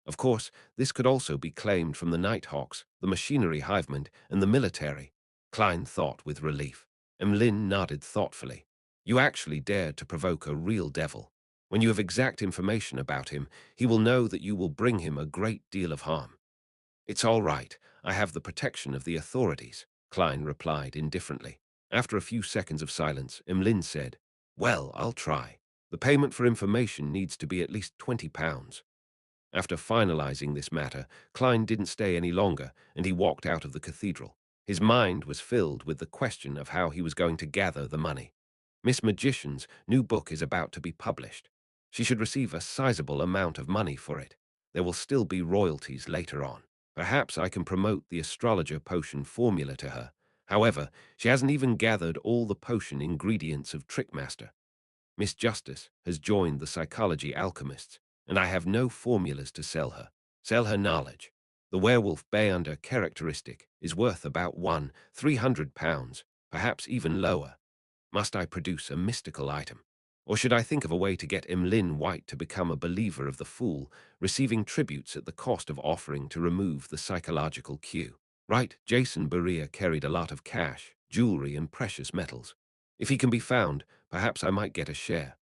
Of course, this could also be claimed from the Nighthawks, the machinery hivemen, and the military." Klein thought with relief. Emlyn nodded thoughtfully. "You actually dared to provoke a real devil. When you have exact information about him, he will know that you will bring him a great deal of harm." "It's all right. I have the protection of the authorities," Klein replied indifferently. After a few seconds of silence, Emlyn said, "Well, I'll try. The payment for information needs to be at least £20. After finalizing this matter, Klein didn't stay any longer, and he walked out of the cathedral. His mind was filled with the question of how he was going to gather the money. Miss Magician's new book is about to be published. She should receive a sizable amount of money for it. There will still be royalties later on. Perhaps I can promote the astrologer potion formula to her. However, she hasn't even gathered all the potion ingredients of Trickmaster. Miss Justice has joined the psychology alchemists, and I have no formulas to sell her. Sell her knowledge. The werewolf bayonder characteristic is worth about £300, perhaps even lower. Must I produce a mystical item? Or should I think of a way to get Emlyn White to become a believer of the fool, receiving tributes at the cost of offering to remove the psychological cue? Right, Jason Berea carried a lot of cash, jewelry, and precious metals. If he can be found, perhaps I might get a share.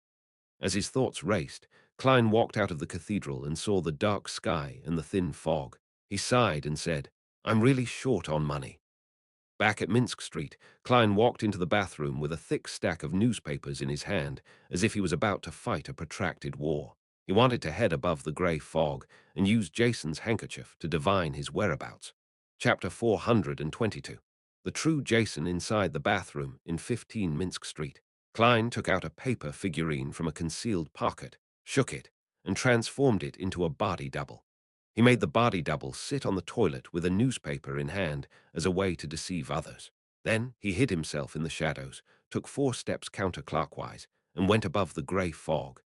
As his thoughts raced, Klein walked out of the cathedral and saw the dark sky and the thin fog. He sighed and said, "I'm really short on money." Back at Minsk Street, Klein walked into the bathroom with a thick stack of newspapers in his hand, as if he was about to fight a protracted war. He wanted to head above the grey fog and use Jason's handkerchief to divine his whereabouts. Chapter 422. The True Jason Inside the Bathroom in 15 Minsk Street. Klein took out a paper figurine from a concealed pocket, shook it, and transformed it into a body double. He made the body double sit on the toilet with a newspaper in hand as a way to deceive others. Then he hid himself in the shadows, took 4 steps counterclockwise, and went above the grey fog.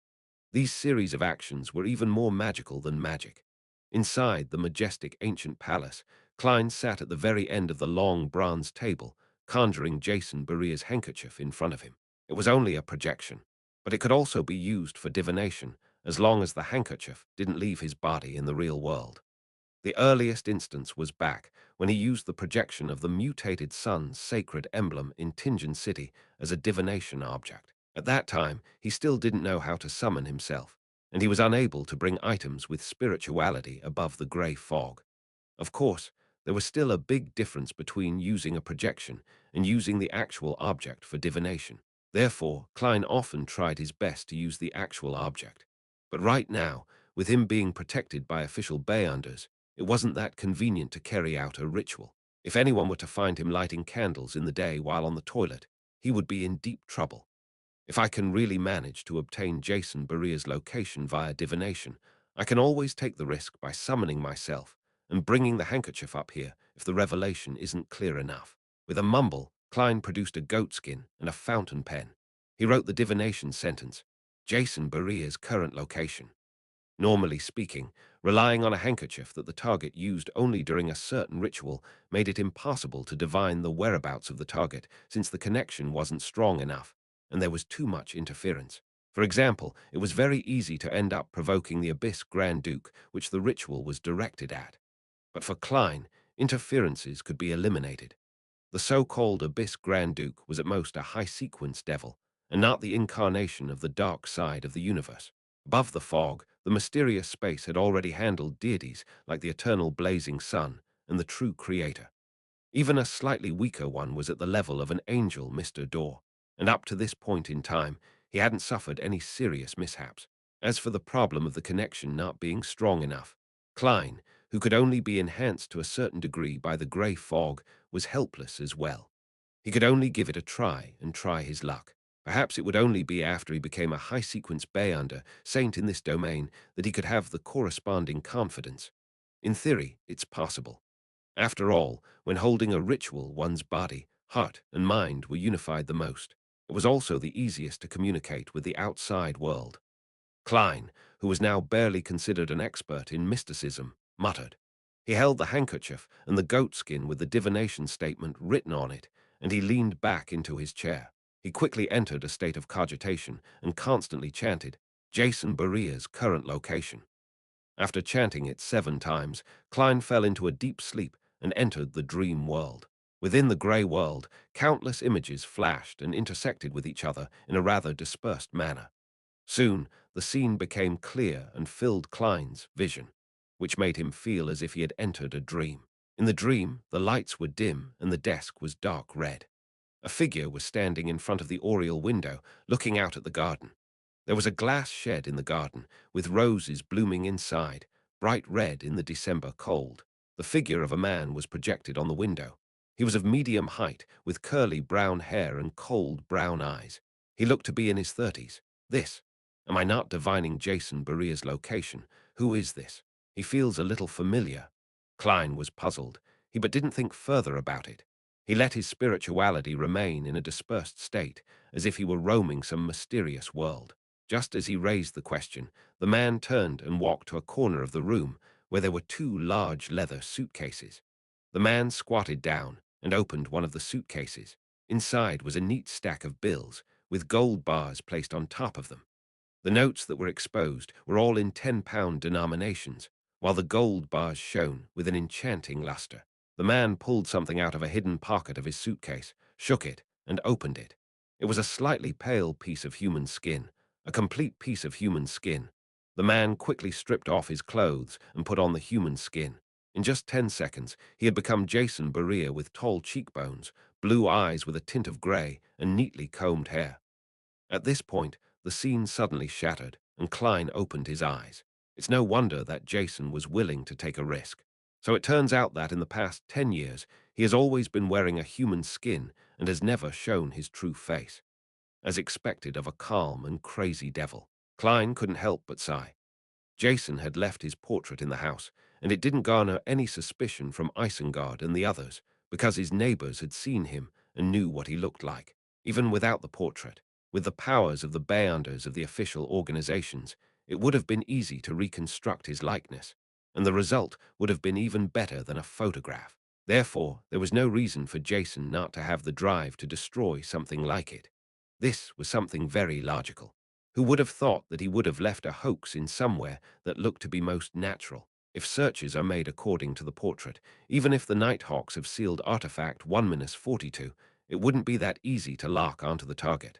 These series of actions were even more magical than magic. Inside the majestic ancient palace, Klein sat at the very end of the long bronze table, conjuring Jason Berea's handkerchief in front of him. It was only a projection, but it could also be used for divination, as long as the handkerchief didn't leave his body in the real world. The earliest instance was back when he used the projection of the mutated sun's sacred emblem in Tingen City as a divination object. At that time, he still didn't know how to summon himself, and he was unable to bring items with spirituality above the grey fog. Of course, there was still a big difference between using a projection and using the actual object for divination. Therefore, Klein often tried his best to use the actual object. But right now, with him being protected by official bayonders, it wasn't that convenient to carry out a ritual. If anyone were to find him lighting candles in the day while on the toilet, he would be in deep trouble. If I can really manage to obtain Jason Berea's location via divination, I can always take the risk by summoning myself and bringing the handkerchief up here if the revelation isn't clear enough. With a mumble, Klein produced a goatskin and a fountain pen. He wrote the divination sentence, Jason Baria's current location. Normally speaking, relying on a handkerchief that the target used only during a certain ritual made it impossible to divine the whereabouts of the target since the connection wasn't strong enough, and there was too much interference. For example, it was very easy to end up provoking the Abyss Grand Duke, which the ritual was directed at. But for Klein, interferences could be eliminated. The so-called Abyss Grand Duke was at most a high-sequence devil, and not the incarnation of the dark side of the universe. Above the fog, the mysterious space had already handled deities like the eternal blazing sun and the true creator. Even a slightly weaker one was at the level of an angel, Mr. Door, and up to this point in time, he hadn't suffered any serious mishaps. As for the problem of the connection not being strong enough, Klein, who could only be enhanced to a certain degree by the grey fog, was helpless as well. He could only give it a try and try his luck. Perhaps it would only be after he became a high-sequence Beyonder saint in this domain that he could have the corresponding confidence. In theory, it's possible. After all, when holding a ritual, one's body, heart, and mind were unified the most. It was also the easiest to communicate with the outside world. Klein, who was now barely considered an expert in mysticism, muttered. He held the handkerchief and the goatskin with the divination statement written on it, and he leaned back into his chair. He quickly entered a state of cogitation and constantly chanted, Jason Baria's current location. After chanting it 7 times, Klein fell into a deep sleep and entered the dream world. Within the grey world, countless images flashed and intersected with each other in a rather dispersed manner. Soon, the scene became clear and filled Klein's vision, which made him feel as if he had entered a dream. In the dream, the lights were dim and the desk was dark red. A figure was standing in front of the oriel window, looking out at the garden. There was a glass shed in the garden, with roses blooming inside, bright red in the December cold. The figure of a man was projected on the window. He was of medium height, with curly brown hair and cold brown eyes. He looked to be in his 30s. This. Am I not divining Jason Baria's location? Who is this? He feels a little familiar. Klein was puzzled. He but didn't think further about it. He let his spirituality remain in a dispersed state, as if he were roaming some mysterious world. Just as he raised the question, the man turned and walked to a corner of the room where there were 2 large leather suitcases. The man squatted down and opened one of the suitcases. Inside was a neat stack of bills, with gold bars placed on top of them. The notes that were exposed were all in £10 denominations, while the gold bars shone with an enchanting luster. The man pulled something out of a hidden pocket of his suitcase, shook it, and opened it. It was a slightly pale piece of human skin, a complete piece of human skin. The man quickly stripped off his clothes and put on the human skin. In just 10 seconds, he had become Jason Baria with tall cheekbones, blue eyes with a tint of grey, and neatly combed hair. At this point, the scene suddenly shattered, and Klein opened his eyes. It's no wonder that Jason was willing to take a risk. So it turns out that in the past 10 years, he has always been wearing a human skin and has never shown his true face. As expected of a calm and crazy devil, Klein couldn't help but sigh. Jason had left his portrait in the house, and it didn't garner any suspicion from Isengard and the others, because his neighbors had seen him and knew what he looked like. Even without the portrait, with the powers of the Beyonders of the official organizations, it would have been easy to reconstruct his likeness, and the result would have been even better than a photograph. Therefore, there was no reason for Jason not to have the drive to destroy something like it. This was something very logical. Who would have thought that he would have left a hoax in somewhere that looked to be most natural? If searches are made according to the portrait, even if the Nighthawks have sealed artifact 1-42, it wouldn't be that easy to lock onto the target.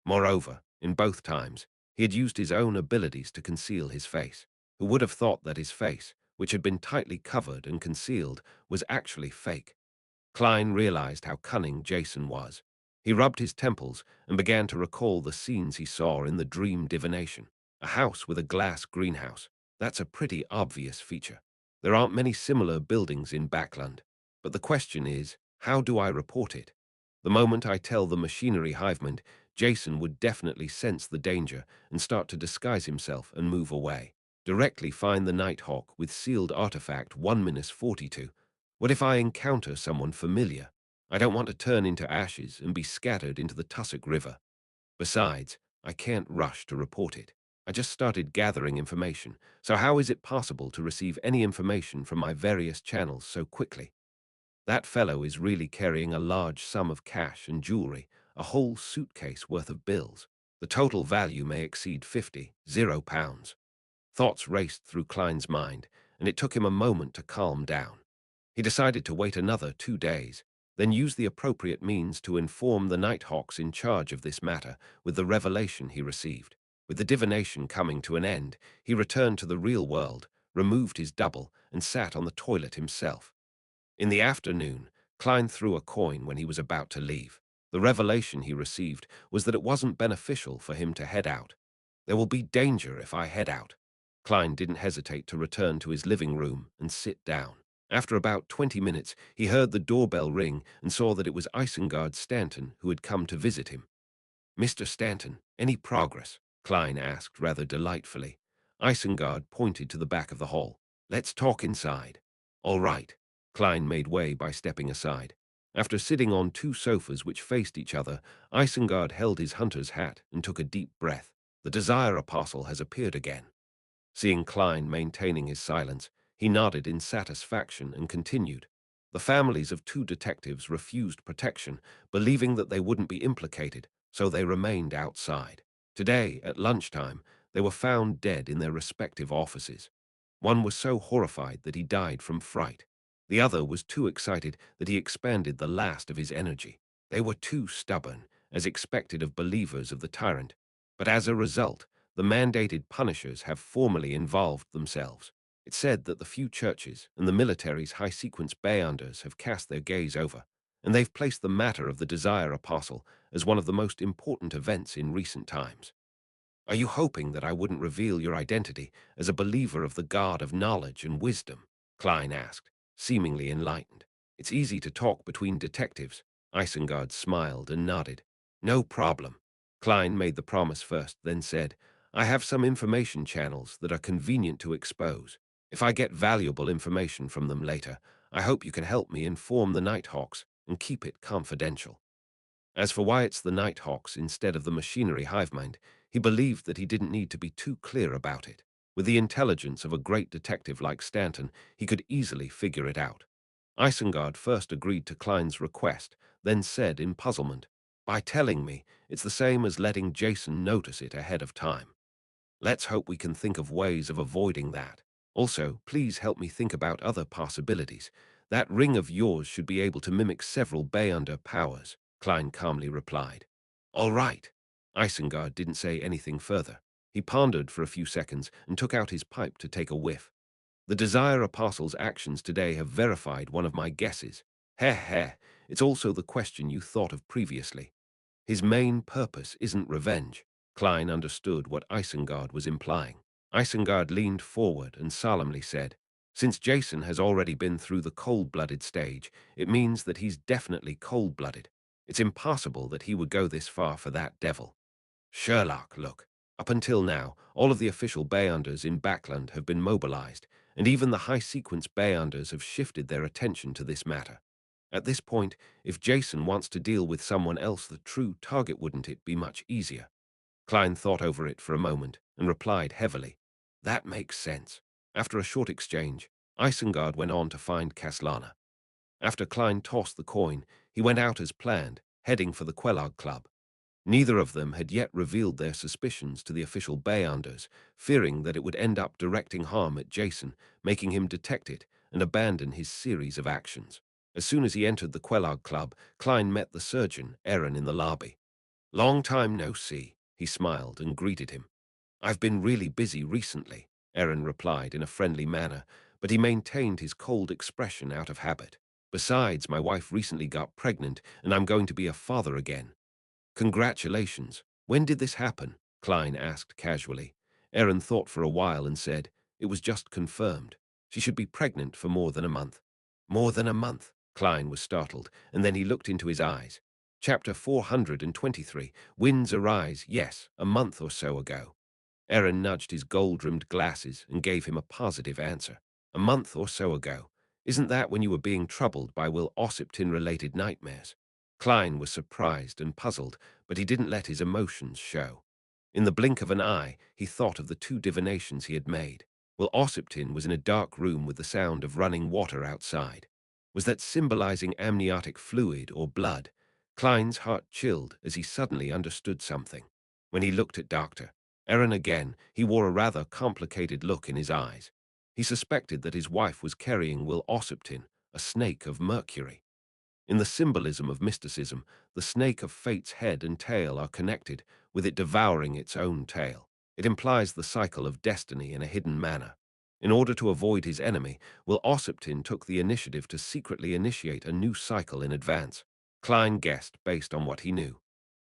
Moreover, in both times, he had used his own abilities to conceal his face. Who would have thought that his face, which had been tightly covered and concealed, was actually fake? Klein realized how cunning Jason was. He rubbed his temples and began to recall the scenes he saw in the dream divination. A house with a glass greenhouse. That's a pretty obvious feature. There aren't many similar buildings in Backland. But the question is, how do I report it? The moment I tell the machinery hiveman, Jason would definitely sense the danger and start to disguise himself and move away. Directly find the Nighthawk with sealed artifact 1-42. What if I encounter someone familiar? I don't want to turn into ashes and be scattered into the Tussock River. Besides, I can't rush to report it. I just started gathering information, so how is it possible to receive any information from my various channels so quickly? That fellow is really carrying a large sum of cash and jewelry, a whole suitcase worth of bills. The total value may exceed 50 pounds. Thoughts raced through Klein's mind, and it took him a moment to calm down. He decided to wait another 2 days, then use the appropriate means to inform the Nighthawks in charge of this matter with the revelation he received. With the divination coming to an end, he returned to the real world, removed his double, and sat on the toilet himself. In the afternoon, Klein threw a coin when he was about to leave. The revelation he received was that it wasn't beneficial for him to head out. There will be danger if I head out. Klein didn't hesitate to return to his living room and sit down. After about 20 minutes, he heard the doorbell ring and saw that it was Isengard Stanton who had come to visit him. Mr. Stanton, any progress? Klein asked rather delightfully. Isengard pointed to the back of the hall. Let's talk inside. All right. Klein made way by stepping aside. After sitting on two sofas which faced each other, Isengard held his hunter's hat and took a deep breath. The Desire Apostle has appeared again. Seeing Klein maintaining his silence, he nodded in satisfaction and continued. The families of two detectives refused protection, believing that they wouldn't be implicated, so they remained outside. Today, at lunchtime, they were found dead in their respective offices. One was so horrified that he died from fright. The other was too excited that he expended the last of his energy. They were too stubborn, as expected of believers of the tyrant. But as a result, the mandated punishers have formally involved themselves. It's said that the few churches and the military's high-sequence bayonders have cast their gaze over, and they've placed the matter of the Desire Apostle as one of the most important events in recent times. Are you hoping that I wouldn't reveal your identity as a believer of the God of knowledge and wisdom? Klein asked, seemingly enlightened. It's easy to talk between detectives. Isengard smiled and nodded. No problem. Klein made the promise first, then said, I have some information channels that are convenient to expose. If I get valuable information from them later, I hope you can help me inform the Nighthawks and keep it confidential. As for why it's the Nighthawks instead of the machinery hive mind, he believed that he didn't need to be too clear about it. With the intelligence of a great detective like Stanton, he could easily figure it out. Isengard first agreed to Klein's request, then said in puzzlement, by telling me, it's the same as letting Jason notice it ahead of time. Let's hope we can think of ways of avoiding that. Also, please help me think about other possibilities. That ring of yours should be able to mimic several Bayonder powers, Klein calmly replied. All right. Isengard didn't say anything further. He pondered for a few seconds and took out his pipe to take a whiff. The Desire Apostle's actions today have verified one of my guesses. Heh heh, it's also the question you thought of previously. His main purpose isn't revenge. Klein understood what Isengard was implying. Isengard leaned forward and solemnly said, since Jason has already been through the cold-blooded stage, it means that he's definitely cold-blooded. It's impossible that he would go this far for that devil. Sherlock, look. Up until now, all of the official Bayonders in Backland have been mobilized, and even the high-sequence Bayonders have shifted their attention to this matter. At this point, if Jason wants to deal with someone else, the true target, wouldn't it be much easier? Klein thought over it for a moment and replied heavily. That makes sense. After a short exchange, Isengard went on to find Kaslana. After Klein tossed the coin, he went out as planned, heading for the Quelog Club. Neither of them had yet revealed their suspicions to the official Bayonders, fearing that it would end up directing harm at Jason, making him detect it and abandon his series of actions. As soon as he entered the Quelog Club, Klein met the surgeon, Aaron, in the lobby. Long time no see, he smiled and greeted him. I've been really busy recently, Aaron replied in a friendly manner, but he maintained his cold expression out of habit. Besides, my wife recently got pregnant and I'm going to be a father again. Congratulations. When did this happen? Klein asked casually. Aaron thought for a while and said, it was just confirmed. She should be pregnant for more than a month. More than a month? Klein was startled, and then he looked into his eyes. Chapter 423, Winds Arise, yes, a month or so ago. Aaron nudged his gold-rimmed glasses and gave him a positive answer. A month or so ago. Isn't that when you were being troubled by Will Ossipton-related nightmares? Klein was surprised and puzzled, but he didn't let his emotions show. In the blink of an eye, he thought of the two divinations he had made. Will Ossipton was in a dark room with the sound of running water outside. Was that symbolizing amniotic fluid or blood? Klein's heart chilled as he suddenly understood something. When he looked at Dr. Aaron again, he wore a rather complicated look in his eyes. He suspected that his wife was carrying Will Ossipton, a snake of Mercury. In the symbolism of mysticism, the snake of fate's head and tail are connected, with it devouring its own tail. It implies the cycle of destiny in a hidden manner. In order to avoid his enemy, Will Ossipton took the initiative to secretly initiate a new cycle in advance. Klein guessed based on what he knew.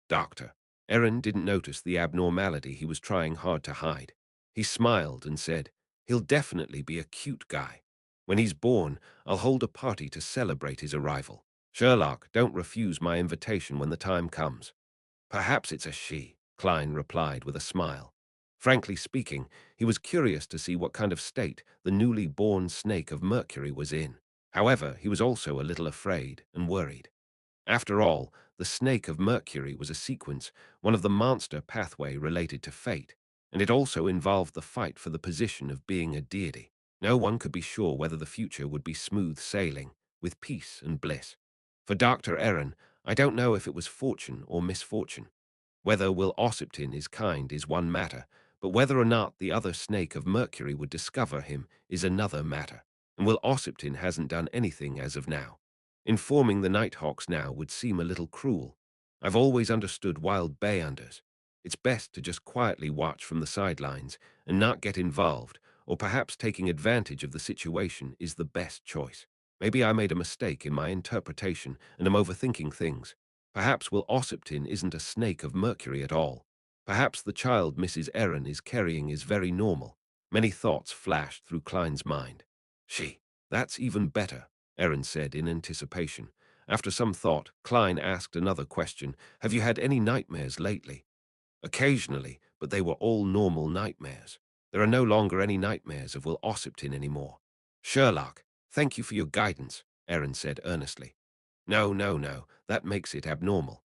Doctor. Aaron didn't notice the abnormality he was trying hard to hide. He smiled and said, "He'll definitely be a cute guy. When he's born, I'll hold a party to celebrate his arrival. Sherlock, don't refuse my invitation when the time comes." "Perhaps it's a she," Klein replied with a smile. Frankly speaking, he was curious to see what kind of state the newly born snake of Mercury was in. However, he was also a little afraid and worried. After all, the Snake of Mercury was a sequence, one of the monster pathway related to fate, and it also involved the fight for the position of being a deity. No one could be sure whether the future would be smooth sailing, with peace and bliss. For Dr. Aaron, I don't know if it was fortune or misfortune. Whether Will Ossipton is kind is one matter, but whether or not the other Snake of Mercury would discover him is another matter, and Will Ossipton hasn't done anything as of now. Informing the Nighthawks now would seem a little cruel. I've always understood wild bay unders. It's best to just quietly watch from the sidelines and not get involved, or perhaps taking advantage of the situation is the best choice. Maybe I made a mistake in my interpretation and am overthinking things. Perhaps Will Ossipton isn't a snake of Mercury at all. Perhaps the child Mrs. Aaron is carrying is very normal. Many thoughts flashed through Klein's mind. She. That's even better, Aaron said in anticipation. After some thought, Klein asked another question. Have you had any nightmares lately? Occasionally, but they were all normal nightmares. There are no longer any nightmares of Will Ossipton anymore. Sherlock, thank you for your guidance, Aaron said earnestly. No, no, no, that makes it abnormal.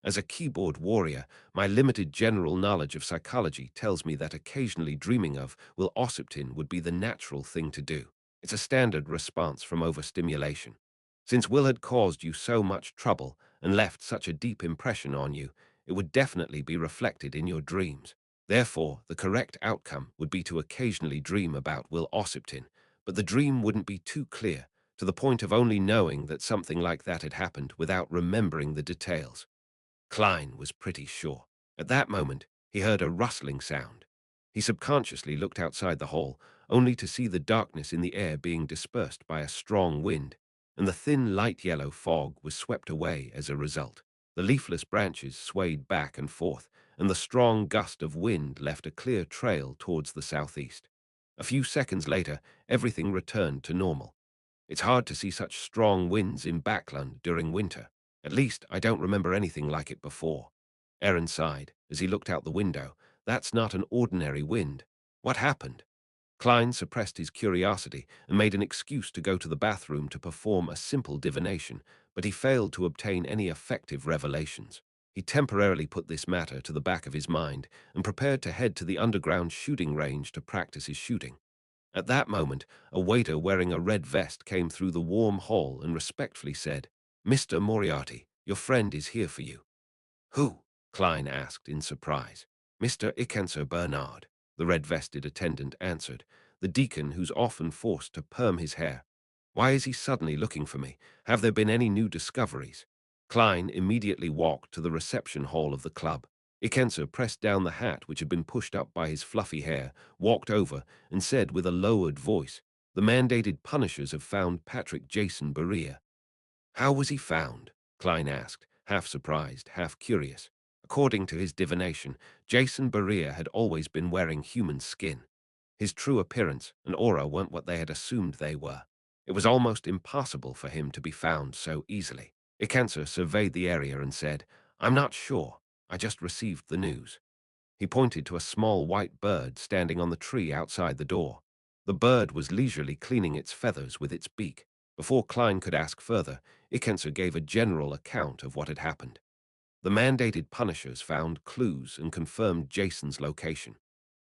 As a keyboard warrior, my limited general knowledge of psychology tells me that occasionally dreaming of Will Ossipton would be the natural thing to do. It's a standard response from overstimulation. Since Will had caused you so much trouble and left such a deep impression on you, it would definitely be reflected in your dreams. Therefore, the correct outcome would be to occasionally dream about Will Ossipton, but the dream wouldn't be too clear, to the point of only knowing that something like that had happened without remembering the details. Klein was pretty sure. At that moment, he heard a rustling sound. He subconsciously looked outside the hall, only to see the darkness in the air being dispersed by a strong wind, and the thin light yellow fog was swept away as a result. The leafless branches swayed back and forth, and the strong gust of wind left a clear trail towards the southeast. A few seconds later, everything returned to normal. It's hard to see such strong winds in Backland during winter. At least, I don't remember anything like it before. Aaron sighed as he looked out the window. That's not an ordinary wind. What happened? Klein suppressed his curiosity and made an excuse to go to the bathroom to perform a simple divination, but he failed to obtain any effective revelations. He temporarily put this matter to the back of his mind and prepared to head to the underground shooting range to practice his shooting. At that moment, a waiter wearing a red vest came through the warm hall and respectfully said, "Mr. Moriarty, your friend is here for you." "Who?" Klein asked in surprise. "Mr. Ikenser Bernard," the red-vested attendant answered, "the deacon who's often forced to perm his hair. Why is he suddenly looking for me? Have there been any new discoveries?" Klein immediately walked to the reception hall of the club. Ikenser pressed down the hat which had been pushed up by his fluffy hair, walked over, and said with a lowered voice, "The mandated punishers have found Patrick Jason Berea." "How was he found?" Klein asked, half surprised, half curious. According to his divination, Jason Berea had always been wearing human skin. His true appearance and aura weren't what they had assumed they were. It was almost impossible for him to be found so easily. Ikenser surveyed the area and said, "I'm not sure. I just received the news." He pointed to a small white bird standing on the tree outside the door. The bird was leisurely cleaning its feathers with its beak. Before Klein could ask further, Ikenser gave a general account of what had happened. The mandated punishers found clues and confirmed Jason's location.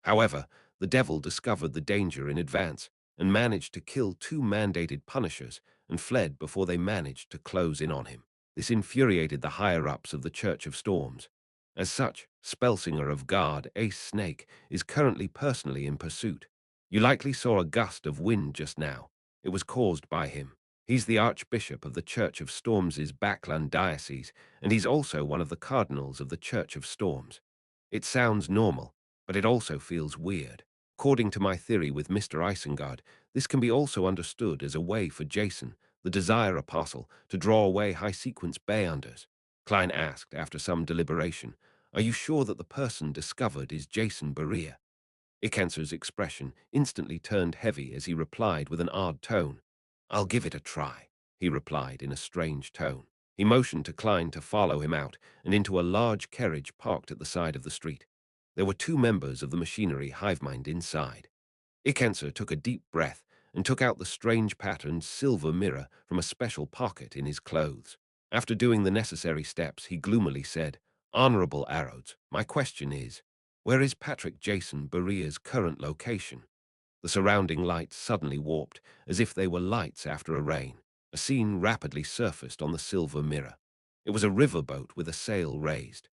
However, the devil discovered the danger in advance and managed to kill two mandated punishers and fled before they managed to close in on him. This infuriated the higher-ups of the Church of Storms. As such, Spellsinger of Guard Ace Snake is currently personally in pursuit. You likely saw a gust of wind just now. It was caused by him. He's the Archbishop of the Church of Storms' Backland Diocese, and he's also one of the cardinals of the Church of Storms. It sounds normal, but it also feels weird. According to my theory with Mr. Isengard, this can be also understood as a way for Jason, the Desire Apostle, to draw away high-sequence Bayunders. Klein asked after some deliberation, "Are you sure that the person discovered is Jason Berea?" Ikenser's expression instantly turned heavy as he replied with an odd tone. "I'll give it a try," he replied in a strange tone. He motioned to Klein to follow him out and into a large carriage parked at the side of the street. There were two members of the machinery hivemind inside. Ikenser took a deep breath and took out the strange patterned silver mirror from a special pocket in his clothes. After doing the necessary steps, he gloomily said, "Honorable Arrows, my question is, where is Patrick Jason Berea's current location?" The surrounding lights suddenly warped, as if they were lights after a rain. A scene rapidly surfaced on the silver mirror. It was a riverboat with a sail raised.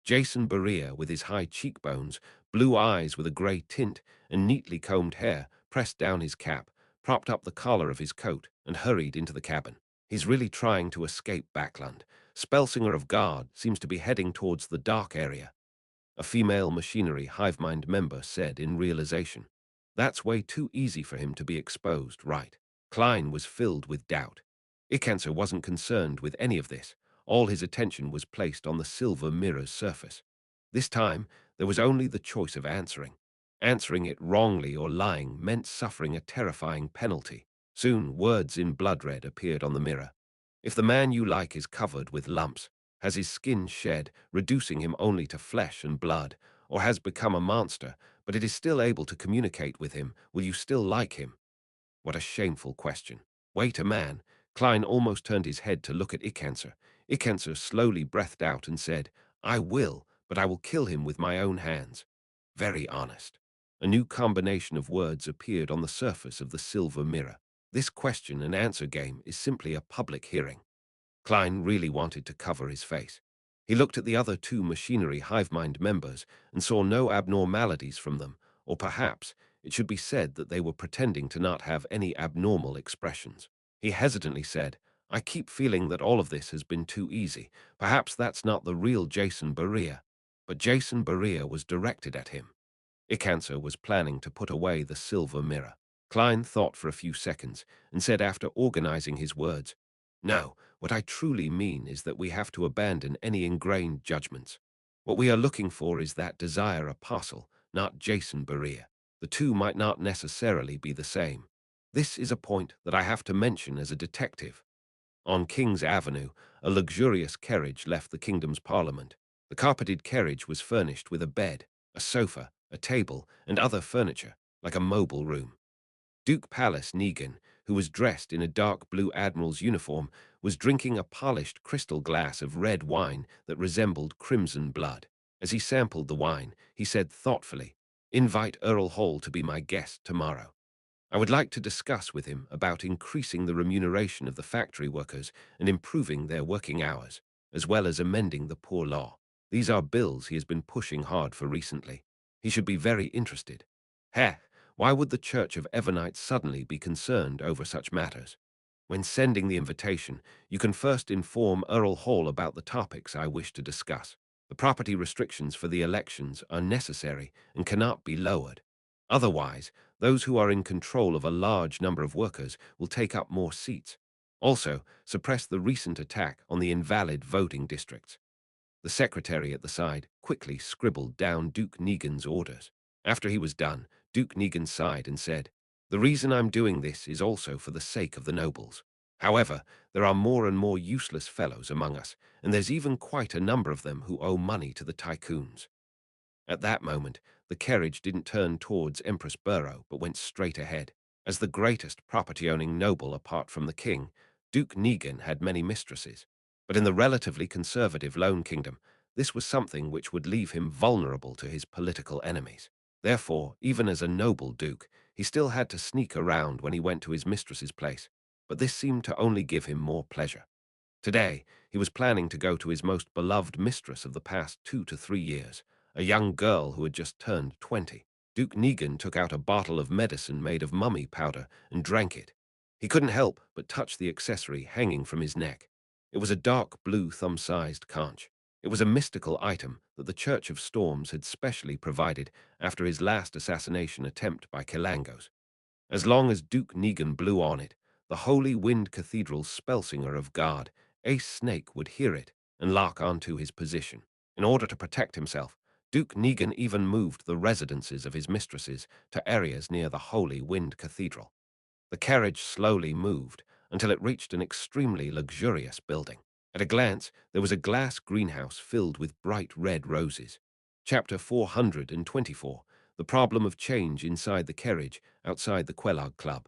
Jason Berea, with his high cheekbones, blue eyes with a grey tint, and neatly combed hair, pressed down his cap, propped up the collar of his coat, and hurried into the cabin. He's really trying to escape Backland. Spellsinger of Guard seems to be heading towards the dark area, a female machinery hivemind member said in realization. That's way too easy for him to be exposed, right? Klein was filled with doubt. Ikenser wasn't concerned with any of this. All his attention was placed on the silver mirror's surface. This time, there was only the choice of answering. Answering it wrongly or lying meant suffering a terrifying penalty. Soon, words in blood red appeared on the mirror. If the man you like is covered with lumps, has his skin shed, reducing him only to flesh and blood, or has become a monster, but it is still able to communicate with him, will you still like him? What a shameful question. Wait a man. Klein almost turned his head to look at Ikenser. Ikenser slowly breathed out and said, "I will, but I will kill him with my own hands." Very honest. A new combination of words appeared on the surface of the silver mirror. This question and answer game is simply a public hearing. Klein really wanted to cover his face. He looked at the other two machinery hivemind members and saw no abnormalities from them, or perhaps it should be said that they were pretending to not have any abnormal expressions. He hesitantly said, "I keep feeling that all of this has been too easy. Perhaps that's not the real Jason Berea." But Jason Berea was directed at him. Ikanser was planning to put away the silver mirror. Klein thought for a few seconds and said after organizing his words, "No, what I truly mean is that we have to abandon any ingrained judgments. What we are looking for is that Desire Apostle, not Jason Berea. The two might not necessarily be the same. This is a point that I have to mention as a detective." On King's Avenue, a luxurious carriage left the kingdom's parliament. The carpeted carriage was furnished with a bed, a sofa, a table, and other furniture, like a mobile room. Duke Palace Negan, who was dressed in a dark blue admiral's uniform, was drinking a polished crystal glass of red wine that resembled crimson blood. As he sampled the wine, he said thoughtfully, "Invite Earl Hall to be my guest tomorrow. I would like to discuss with him about increasing the remuneration of the factory workers and improving their working hours, as well as amending the poor law. These are bills he has been pushing hard for recently. He should be very interested." Heh, why would the Church of Evernite suddenly be concerned over such matters? When sending the invitation, you can first inform Earl Hall about the topics I wish to discuss. The property restrictions for the elections are necessary and cannot be lowered. Otherwise, those who are in control of a large number of workers will take up more seats. Also, suppress the recent attack on the invalid voting districts. The secretary at the side quickly scribbled down Duke Negan's orders. After he was done, Duke Negan sighed and said, "The reason I'm doing this is also for the sake of the nobles. However, there are more and more useless fellows among us, and there's even quite a number of them who owe money to the tycoons." At that moment, the carriage didn't turn towards Empress Burrow, but went straight ahead. As the greatest property-owning noble apart from the king, Duke Negan had many mistresses. But in the relatively conservative Lone Kingdom, this was something which would leave him vulnerable to his political enemies. Therefore, even as a noble duke, he still had to sneak around when he went to his mistress's place, but this seemed to only give him more pleasure. Today, he was planning to go to his most beloved mistress of the past 2 to 3 years, a young girl who had just turned 20. Duke Negan took out a bottle of medicine made of mummy powder and drank it. He couldn't help but touch the accessory hanging from his neck. It was a dark blue thumb-sized conch. It was a mystical item that the Church of Storms had specially provided after his last assassination attempt by Kelangos. As long as Duke Negan blew on it, the Holy Wind Cathedral's spellsinger of God, Ace Snake, would hear it and lock onto his position. In order to protect himself, Duke Negan even moved the residences of his mistresses to areas near the Holy Wind Cathedral. The carriage slowly moved until it reached an extremely luxurious building. At a glance, there was a glass greenhouse filled with bright red roses. Chapter 424, The Problem of Change Inside the Carriage Outside the Quelog Club.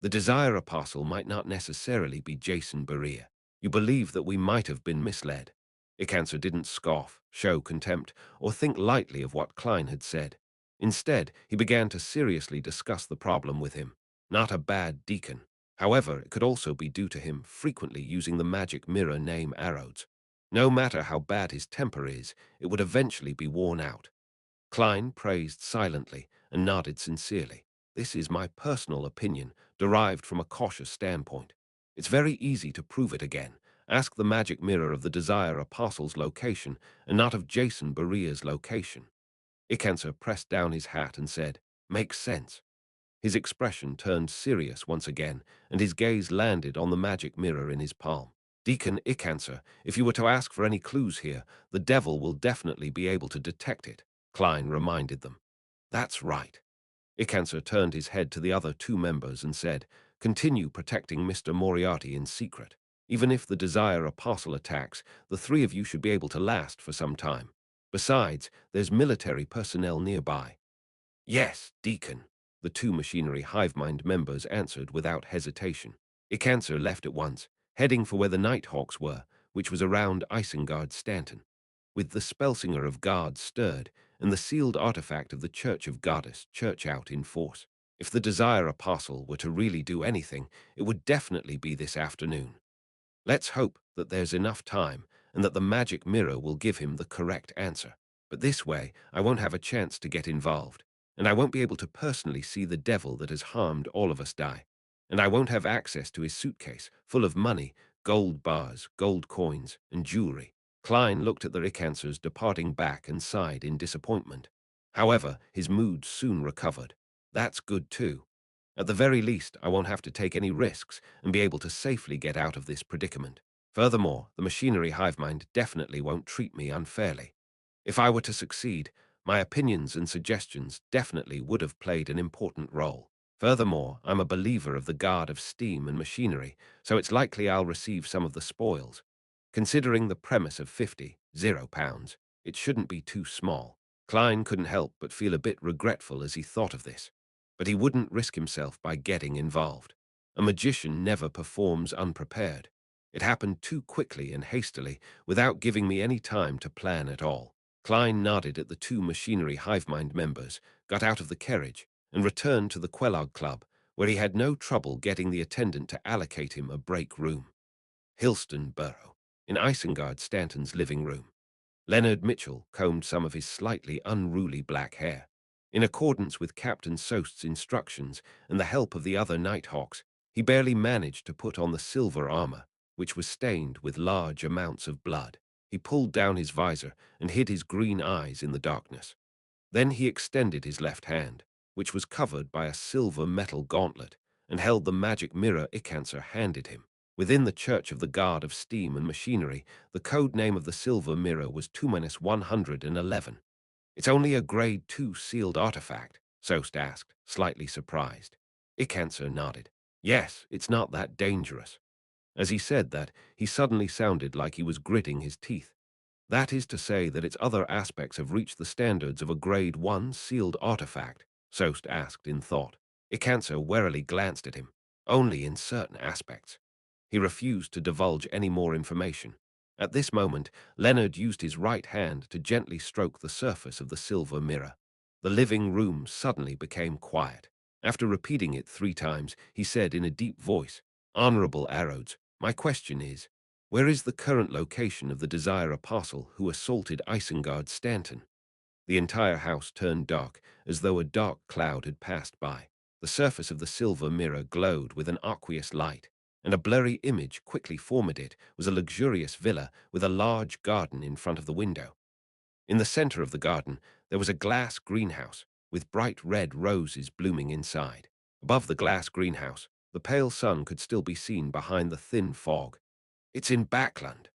The Desire Apostle might not necessarily be Jason Berea. You believe that we might have been misled. Icancer didn't scoff, show contempt, or think lightly of what Klein had said. Instead, he began to seriously discuss the problem with him. Not a bad deacon. However, it could also be due to him frequently using the magic mirror name Arrows. No matter how bad his temper is, it would eventually be worn out. Klein praised silently and nodded sincerely. This is my personal opinion, derived from a cautious standpoint. It's very easy to prove it again. Ask the magic mirror of the Desire Apostle's location and not of Jason Berea's location. Icancer pressed down his hat and said, "Makes sense." His expression turned serious once again, and his gaze landed on the magic mirror in his palm. Deacon Icancer, if you were to ask for any clues here, the devil will definitely be able to detect it, Klein reminded them. That's right. Icancer turned his head to the other two members and said, "Continue protecting Mr. Moriarty in secret. Even if the Desire Apostle attacks, the three of you should be able to last for some time. Besides, there's military personnel nearby." "Yes, Deacon," the two Machinery Hivemind members answered without hesitation. Icancer left at once, heading for where the Nighthawks were, which was around Isengard Stanton. With the Spellsinger of God stirred, and the sealed artifact of the Church of Goddess Church out in force. If the Desire Apostle were to really do anything, it would definitely be this afternoon. Let's hope that there's enough time and that the magic mirror will give him the correct answer. But this way, I won't have a chance to get involved, and I won't be able to personally see the devil that has harmed all of us die. And I won't have access to his suitcase, full of money, gold bars, gold coins, and jewelry. Klein looked at the Icancers departing back and sighed in disappointment. However, his mood soon recovered. That's good too. At the very least, I won't have to take any risks and be able to safely get out of this predicament. Furthermore, the Machinery Hivemind definitely won't treat me unfairly. If I were to succeed, my opinions and suggestions definitely would have played an important role. Furthermore, I'm a believer of the God of steam and machinery, so it's likely I'll receive some of the spoils. Considering the premise of 50 pounds, it shouldn't be too small. Klein couldn't help but feel a bit regretful as he thought of this. But he wouldn't risk himself by getting involved. A magician never performs unprepared. It happened too quickly and hastily, without giving me any time to plan at all. Klein nodded at the two Machinery Hivemind members, got out of the carriage, and returned to the Quelog Club, where he had no trouble getting the attendant to allocate him a break room. Hillston Burrow, in Isengard Stanton's living room. Leonard Mitchell combed some of his slightly unruly black hair. In accordance with Captain Soast's instructions and the help of the other Nighthawks, he barely managed to put on the silver armor, which was stained with large amounts of blood. He pulled down his visor and hid his green eyes in the darkness. Then he extended his left hand, which was covered by a silver metal gauntlet, and held the magic mirror Icancer handed him. Within the Church of the God of Steam and Machinery, the code name of the silver mirror was 2-111. "It's only a Grade 2 sealed artifact?" Soast asked, slightly surprised. Icancer nodded. "Yes, it's not that dangerous." As he said that, he suddenly sounded like he was gritting his teeth. That is to say that its other aspects have reached the standards of a Grade 1 sealed artifact, Sost asked in thought. Icanso warily glanced at him. Only in certain aspects. He refused to divulge any more information. At this moment, Leonard used his right hand to gently stroke the surface of the silver mirror. The living room suddenly became quiet. After repeating it 3 times, he said in a deep voice, "Honorable Arrows, my question is, where is the current location of the Desire Apostle who assaulted Isengard Stanton?" The entire house turned dark, as though a dark cloud had passed by. The surface of the silver mirror glowed with an aqueous light, and a blurry image quickly formed. It was a luxurious villa with a large garden in front of the window. In the center of the garden, there was a glass greenhouse with bright red roses blooming inside. Above the glass greenhouse, the pale sun could still be seen behind the thin fog. "It's in Backland."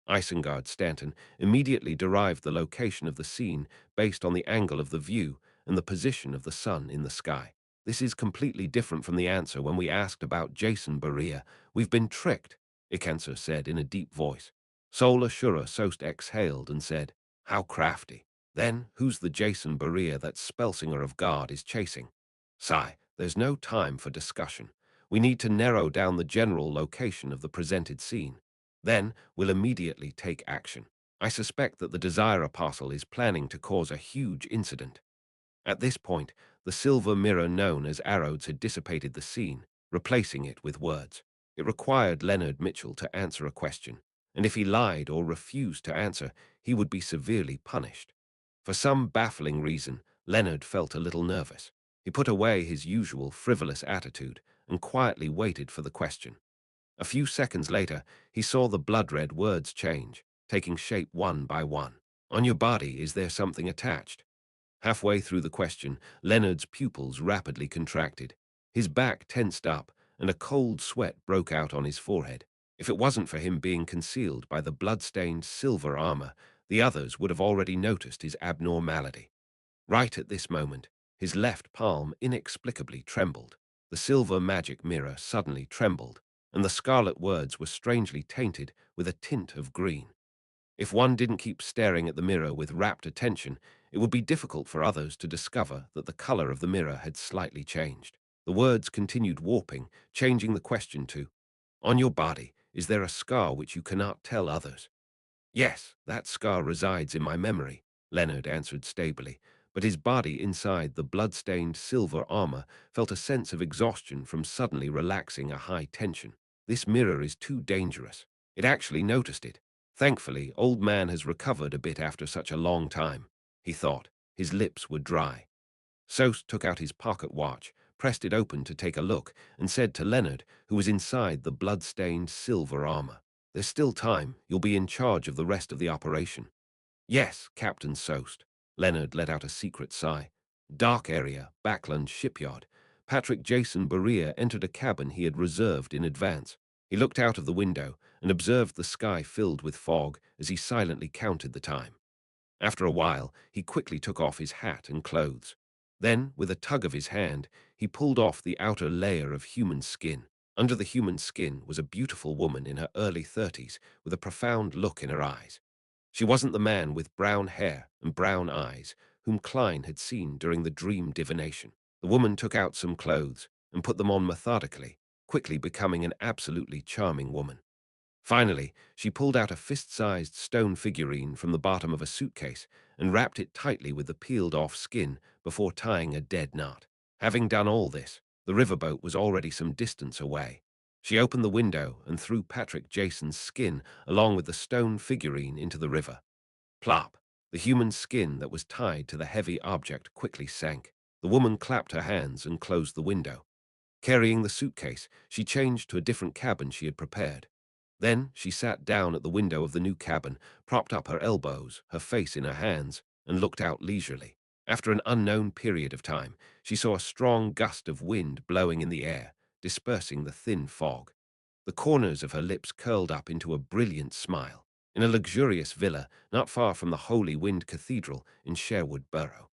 Isengard Stanton immediately derived the location of the scene based on the angle of the view and the position of the sun in the sky. "This is completely different from the answer when we asked about Jason Berea. We've been tricked," Ikenser said in a deep voice. Sola Shura Sost exhaled and said, "How crafty. Then, who's the Jason Berea that Spellsinger of God is chasing?" "Sigh, there's no time for discussion. We need to narrow down the general location of the presented scene. Then we'll immediately take action. I suspect that the Desire Apostle is planning to cause a huge incident." At this point, the silver mirror known as Arrows had dissipated the scene, replacing it with words. It required Leonard Mitchell to answer a question, and if he lied or refused to answer, he would be severely punished. For some baffling reason, Leonard felt a little nervous. He put away his usual frivolous attitude and quietly waited for the question. A few seconds later, he saw the blood-red words change, taking shape one by one. "On your body, is there something attached?" Halfway through the question, Leonard's pupils rapidly contracted. His back tensed up, and a cold sweat broke out on his forehead. If it wasn't for him being concealed by the blood-stained silver armor, the others would have already noticed his abnormality. Right at this moment, his left palm inexplicably trembled. The silver magic mirror suddenly trembled, and the scarlet words were strangely tainted with a tint of green. If one didn't keep staring at the mirror with rapt attention, it would be difficult for others to discover that the color of the mirror had slightly changed. The words continued warping, changing the question to, "On your body, is there a scar which you cannot tell others?" "Yes, that scar resides in my memory," Leonard answered stably, but his body inside the blood-stained silver armor felt a sense of exhaustion from suddenly relaxing a high tension. "This mirror is too dangerous." It actually noticed it. "Thankfully, old man has recovered a bit after such a long time," he thought. His lips were dry. Sost took out his pocket watch, pressed it open to take a look, and said to Leonard, who was inside the blood-stained silver armor, "There's still time. You'll be in charge of the rest of the operation." "Yes, Captain Sost." Leonard let out a secret sigh. Dark area, Backland shipyard. Patrick Jason Berea entered a cabin he had reserved in advance. He looked out of the window and observed the sky filled with fog as he silently counted the time. After a while, he quickly took off his hat and clothes. Then, with a tug of his hand, he pulled off the outer layer of human skin. Under the human skin was a beautiful woman in her early 30s with a profound look in her eyes. She wasn't the man with brown hair and brown eyes whom Klein had seen during the dream divination. The woman took out some clothes and put them on methodically, quickly becoming an absolutely charming woman. Finally, she pulled out a fist-sized stone figurine from the bottom of a suitcase and wrapped it tightly with the peeled-off skin before tying a dead knot. Having done all this, the riverboat was already some distance away. She opened the window and threw Patrick Jason's skin along with the stone figurine into the river. Plop! The human skin that was tied to the heavy object quickly sank. The woman clapped her hands and closed the window. Carrying the suitcase, she changed to a different cabin she had prepared. Then she sat down at the window of the new cabin, propped up her elbows, her face in her hands, and looked out leisurely. After an unknown period of time, she saw a strong gust of wind blowing in the air, dispersing the thin fog. The corners of her lips curled up into a brilliant smile, in a luxurious villa not far from the Holy Wind Cathedral in Sherwood Borough.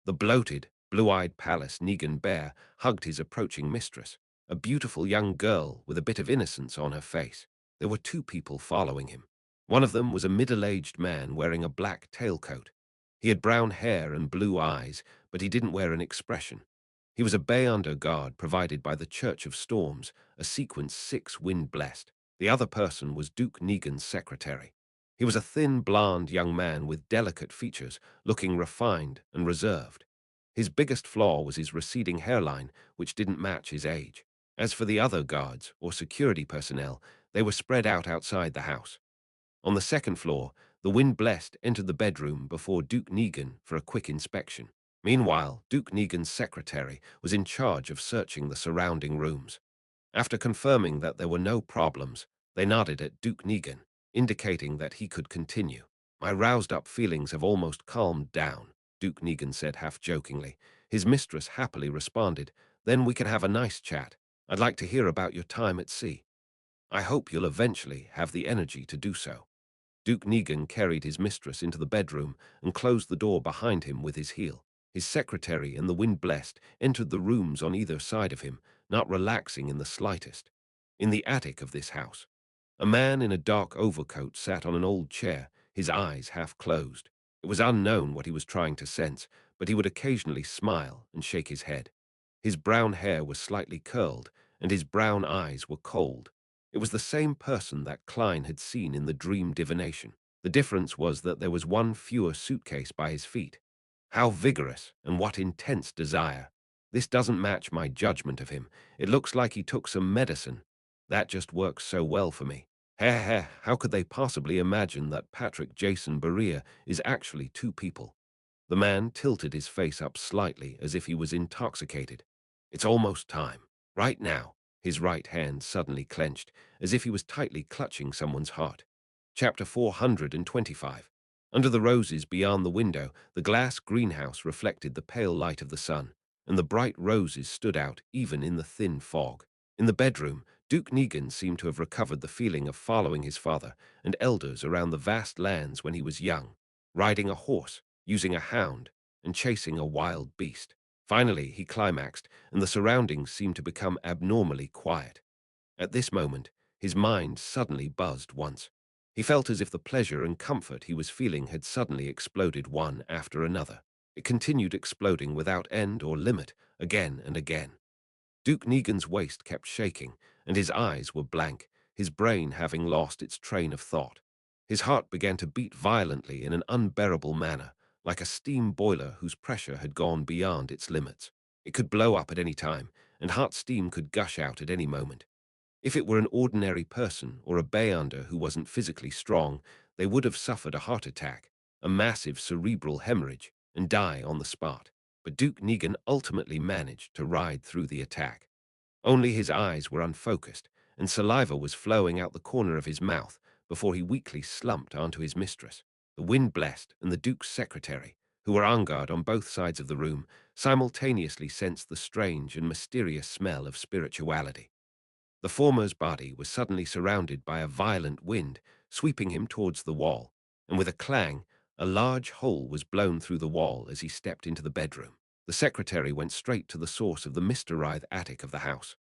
The bloated, blue-eyed palace Negan Bear hugged his approaching mistress, a beautiful young girl with a bit of innocence on her face. There were two people following him. One of them was a middle-aged man wearing a black tailcoat. He had brown hair and blue eyes, but he didn't wear an expression. He was a Beyonder guard provided by the Church of Storms, a sequence 6 wind-blessed. The other person was Duke Negan's secretary. He was a thin, blond young man with delicate features, looking refined and reserved. His biggest flaw was his receding hairline, which didn't match his age. As for the other guards, or security personnel, they were spread out outside the house. On the second floor, the wind-blessed entered the bedroom before Duke Negan for a quick inspection. Meanwhile, Duke Negan's secretary was in charge of searching the surrounding rooms. After confirming that there were no problems, they nodded at Duke Negan, indicating that he could continue. My roused-up feelings have almost calmed down, Duke Negan said half-jokingly. His mistress happily responded, "Then we can have a nice chat. I'd like to hear about your time at sea. I hope you'll eventually have the energy to do so." Duke Negan carried his mistress into the bedroom and closed the door behind him with his heel. His secretary and the wind-blessed entered the rooms on either side of him, not relaxing in the slightest. In the attic of this house, a man in a dark overcoat sat on an old chair, his eyes half closed. It was unknown what he was trying to sense, but he would occasionally smile and shake his head. His brown hair was slightly curled, and his brown eyes were cold. It was the same person that Klein had seen in the dream divination. The difference was that there was one fewer suitcase by his feet. How vigorous and what intense desire. This doesn't match my judgment of him. It looks like he took some medicine. That just works so well for me. Heh heh, how could they possibly imagine that Patrick Jason Berea is actually two people? The man tilted his face up slightly as if he was intoxicated. It's almost time. Right now. His right hand suddenly clenched, as if he was tightly clutching someone's heart. Chapter 425. Under the roses beyond the window, the glass greenhouse reflected the pale light of the sun, and the bright roses stood out even in the thin fog. In the bedroom, Duke Negan seemed to have recovered the feeling of following his father and elders around the vast lands when he was young, riding a horse, using a hound, and chasing a wild beast. Finally, he climaxed, and the surroundings seemed to become abnormally quiet. At this moment, his mind suddenly buzzed once. He felt as if the pleasure and comfort he was feeling had suddenly exploded one after another. It continued exploding without end or limit, again and again. Duke Negan's waist kept shaking, and his eyes were blank, his brain having lost its train of thought. His heart began to beat violently in an unbearable manner, like a steam boiler whose pressure had gone beyond its limits. It could blow up at any time, and hot steam could gush out at any moment. If it were an ordinary person or a Beyonder who wasn't physically strong, they would have suffered a heart attack, a massive cerebral hemorrhage, and die on the spot. But Duke Negan ultimately managed to ride through the attack. Only his eyes were unfocused, and saliva was flowing out the corner of his mouth before he weakly slumped onto his mistress. The wind-blessed and the Duke's secretary, who were on guard on both sides of the room, simultaneously sensed the strange and mysterious smell of spirituality. The former's body was suddenly surrounded by a violent wind, sweeping him towards the wall, and with a clang, a large hole was blown through the wall as he stepped into the bedroom. The secretary went straight to the source of the misderized attic of the house.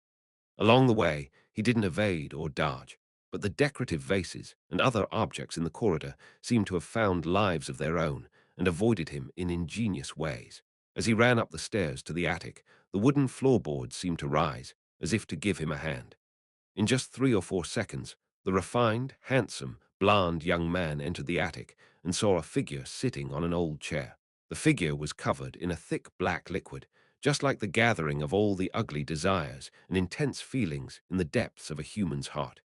Along the way, he didn't evade or dodge, but the decorative vases and other objects in the corridor seemed to have found lives of their own and avoided him in ingenious ways. As he ran up the stairs to the attic, the wooden floorboards seemed to rise, as if to give him a hand. In just 3 or 4 seconds, the refined, handsome, blond young man entered the attic and saw a figure sitting on an old chair. The figure was covered in a thick black liquid, just like the gathering of all the ugly desires and intense feelings in the depths of a human's heart.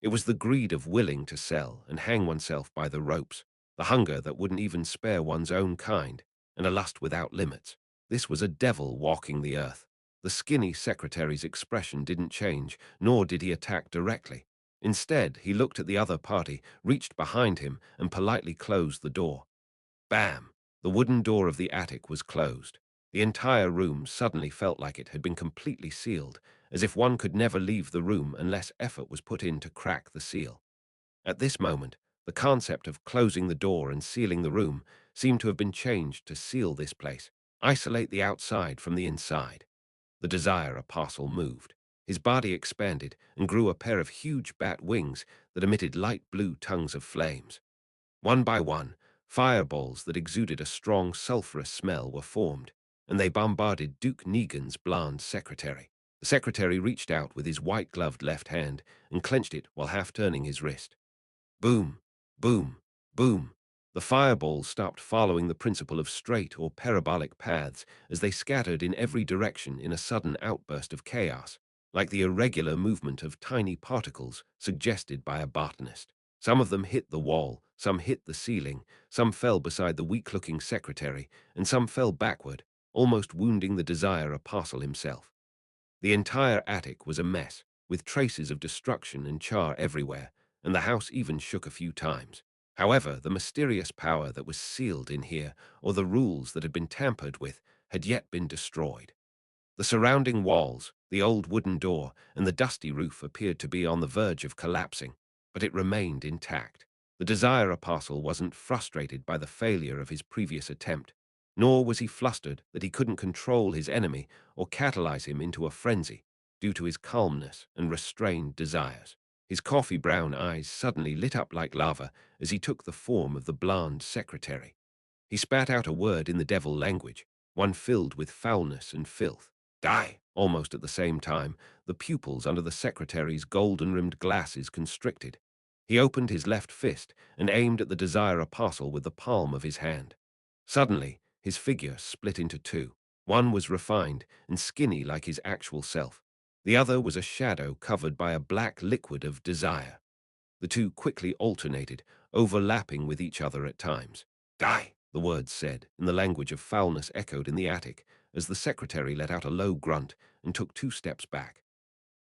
It was the greed of willing to sell and hang oneself by the ropes, the hunger that wouldn't even spare one's own kind, and a lust without limits. This was a devil walking the earth. The skinny secretary's expression didn't change, nor did he attack directly. Instead, he looked at the other party, reached behind him, and politely closed the door. Bam! The wooden door of the attic was closed. The entire room suddenly felt like it had been completely sealed, as if one could never leave the room unless effort was put in to crack the seal. At this moment, the concept of closing the door and sealing the room seemed to have been changed to seal this place, isolate the outside from the inside. The desire apostle moved. His body expanded and grew a pair of huge bat wings that emitted light blue tongues of flames. One by one, fireballs that exuded a strong sulphurous smell were formed, and they bombarded Duke Negan's blonde secretary. The secretary reached out with his white-gloved left hand and clenched it while half-turning his wrist. Boom, boom, boom. The fireballs stopped following the principle of straight or parabolic paths as they scattered in every direction in a sudden outburst of chaos, like the irregular movement of tiny particles suggested by a botanist. Some of them hit the wall, some hit the ceiling, some fell beside the weak-looking secretary, and some fell backward, almost wounding the Desire Apostle himself. The entire attic was a mess, with traces of destruction and char everywhere, and the house even shook a few times. However, the mysterious power that was sealed in here, or the rules that had been tampered with, had yet been destroyed. The surrounding walls, the old wooden door, and the dusty roof appeared to be on the verge of collapsing, but it remained intact. The Desire Apostle wasn't frustrated by the failure of his previous attempt, nor was he flustered that he couldn't control his enemy or catalyze him into a frenzy due to his calmness and restrained desires. His coffee-brown eyes suddenly lit up like lava as he took the form of the blonde secretary. He spat out a word in the devil language, one filled with foulness and filth. Die! Almost at the same time, the pupils under the secretary's golden-rimmed glasses constricted. He opened his left fist and aimed at the Desire Apostle with the palm of his hand. Suddenly, his figure split into two. One was refined and skinny like his actual self. The other was a shadow covered by a black liquid of desire. The two quickly alternated, overlapping with each other at times. Die, the words said, and the language of foulness echoed in the attic as the secretary let out a low grunt and took 2 steps back.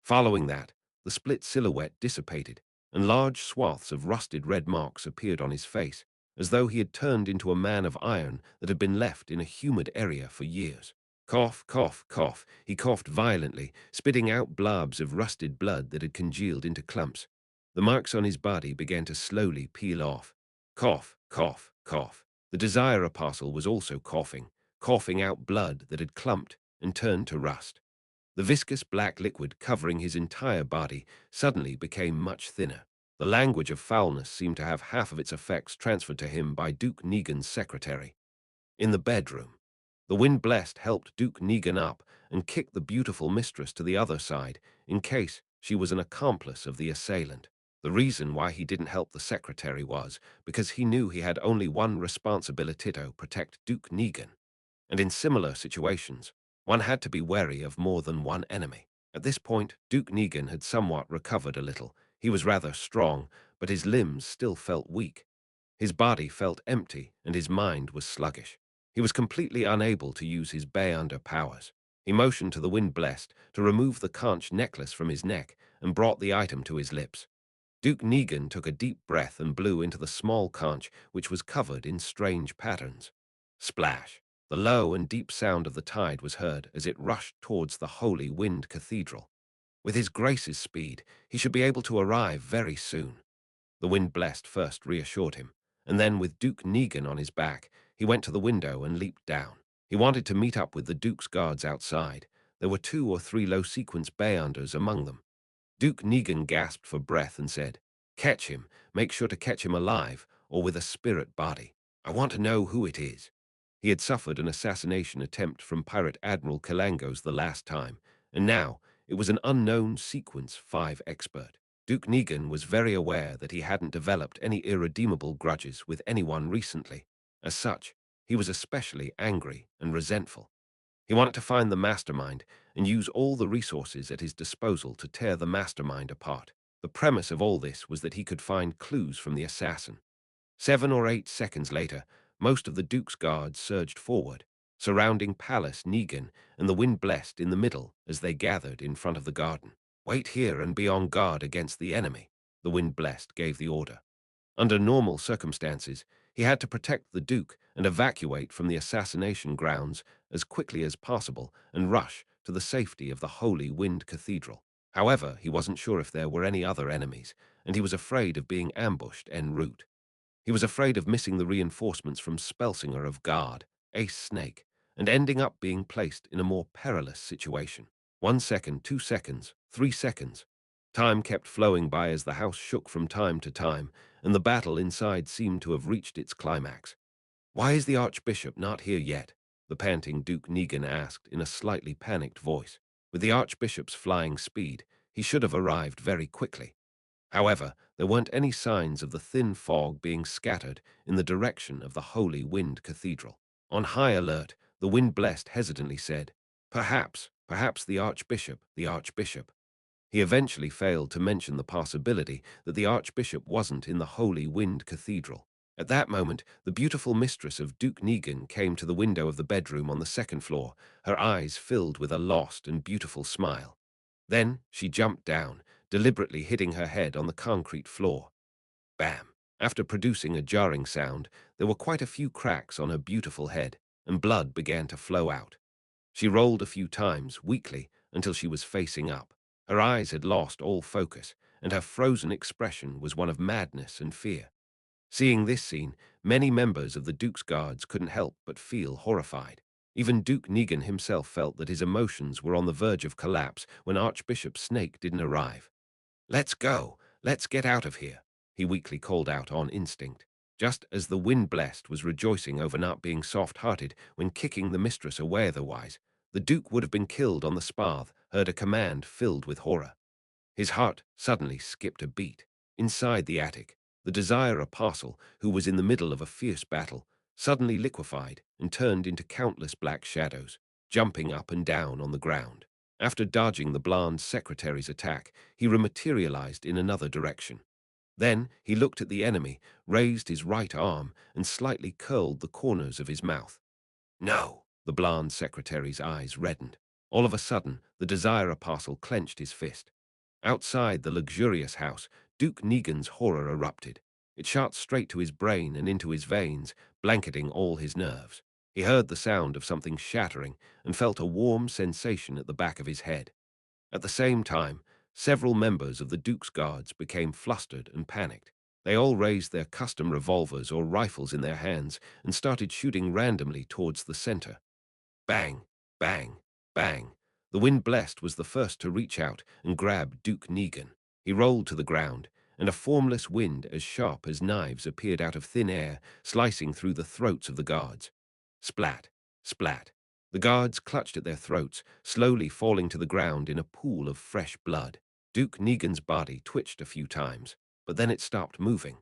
Following that, the split silhouette dissipated, and large swaths of rusted red marks appeared on his face, as though he had turned into a man of iron that had been left in a humid area for years. Cough, cough, cough. He coughed violently, spitting out blobs of rusted blood that had congealed into clumps. The marks on his body began to slowly peel off. Cough, cough, cough. The Desire Apostle was also coughing, coughing out blood that had clumped and turned to rust. The viscous black liquid covering his entire body suddenly became much thinner. The language of foulness seemed to have half of its effects transferred to him by Duke Negan's secretary. In the bedroom, the wind blessed helped Duke Negan up and kicked the beautiful mistress to the other side in case she was an accomplice of the assailant. The reason why he didn't help the secretary was because he knew he had only one responsibility to protect Duke Negan, and in similar situations, one had to be wary of more than one enemy. At this point, Duke Negan had somewhat recovered a little. He was rather strong, but his limbs still felt weak. His body felt empty, and his mind was sluggish. He was completely unable to use his Beyonder powers. He motioned to the Wind Blessed to remove the conch necklace from his neck and brought the item to his lips. Duke Negan took a deep breath and blew into the small conch, which was covered in strange patterns. Splash! The low and deep sound of the tide was heard as it rushed towards the Holy Wind Cathedral. With his grace's speed, he should be able to arrive very soon. The Wind Blessed first reassured him, and then with Duke Negan on his back, he went to the window and leaped down. He wanted to meet up with the Duke's guards outside. There were 2 or 3 low-sequence Beyonders among them. Duke Negan gasped for breath and said, "Catch him. Make sure to catch him alive or with a spirit body. I want to know who it is." He had suffered an assassination attempt from Pirate Admiral Kalangos the last time, and now it was an unknown Sequence 5 expert. Duke Negan was very aware that he hadn't developed any irredeemable grudges with anyone recently. As such, he was especially angry and resentful. He wanted to find the mastermind and use all the resources at his disposal to tear the mastermind apart. The premise of all this was that he could find clues from the assassin. 7 or 8 seconds later, most of the Duke's guards surged forward, surrounding Palace Negan and the Wind Blessed in the middle as they gathered in front of the garden. "Wait here and be on guard against the enemy," the Wind Blessed gave the order. Under normal circumstances, he had to protect the Duke and evacuate from the assassination grounds as quickly as possible and rush to the safety of the Holy Wind Cathedral. However, he wasn't sure if there were any other enemies, and he was afraid of being ambushed en route. He was afraid of missing the reinforcements from Spelsinger of Guard, Ace Snake, and ending up being placed in a more perilous situation. 1 second, 2 seconds, 3 seconds. Time kept flowing by as the house shook from time to time, and the battle inside seemed to have reached its climax. "Why is the Archbishop not here yet?" the panting Duke Negan asked in a slightly panicked voice. With the Archbishop's flying speed, he should have arrived very quickly. However, there weren't any signs of the thin fog being scattered in the direction of the Holy Wind Cathedral. On high alert, the Wind-Blessed hesitantly said, perhaps the Archbishop. He eventually failed to mention the possibility that the Archbishop wasn't in the Holy Wind Cathedral. At that moment, the beautiful mistress of Duke Negan came to the window of the bedroom on the second floor, her eyes filled with a lost and beautiful smile. Then she jumped down, deliberately hitting her head on the concrete floor. Bam! After producing a jarring sound, there were quite a few cracks on her beautiful head, and blood began to flow out. She rolled a few times, weakly, until she was facing up. Her eyes had lost all focus, and her frozen expression was one of madness and fear. Seeing this scene, many members of the Duke's guards couldn't help but feel horrified. Even Duke Negan himself felt that his emotions were on the verge of collapse when Archbishop Snake didn't arrive. "Let's go! Let's get out of here!" he weakly called out on instinct, just as the Wind-Blessed was rejoicing over not being soft-hearted when kicking the mistress away otherwise. The Duke would have been killed on the spar, heard a command filled with horror. His heart suddenly skipped a beat. Inside the attic, the Desire Apostle, who was in the middle of a fierce battle, suddenly liquefied and turned into countless black shadows, jumping up and down on the ground. After dodging the blonde secretary's attack, he rematerialized in another direction. Then he looked at the enemy, raised his right arm, and slightly curled the corners of his mouth. "No!" The blonde secretary's eyes reddened. All of a sudden, the Desire Apostle clenched his fist. Outside the luxurious house, Duke Negan's horror erupted. It shot straight to his brain and into his veins, blanketing all his nerves. He heard the sound of something shattering and felt a warm sensation at the back of his head. At the same time, several members of the Duke's guards became flustered and panicked. They all raised their custom revolvers or rifles in their hands and started shooting randomly towards the center. Bang, bang, bang. The Wind-Blessed was the first to reach out and grab Duke Negan. He rolled to the ground, and a formless wind as sharp as knives appeared out of thin air, slicing through the throats of the guards. Splat, splat. The guards clutched at their throats, slowly falling to the ground in a pool of fresh blood. Duke Negan's body twitched a few times, but then it stopped moving.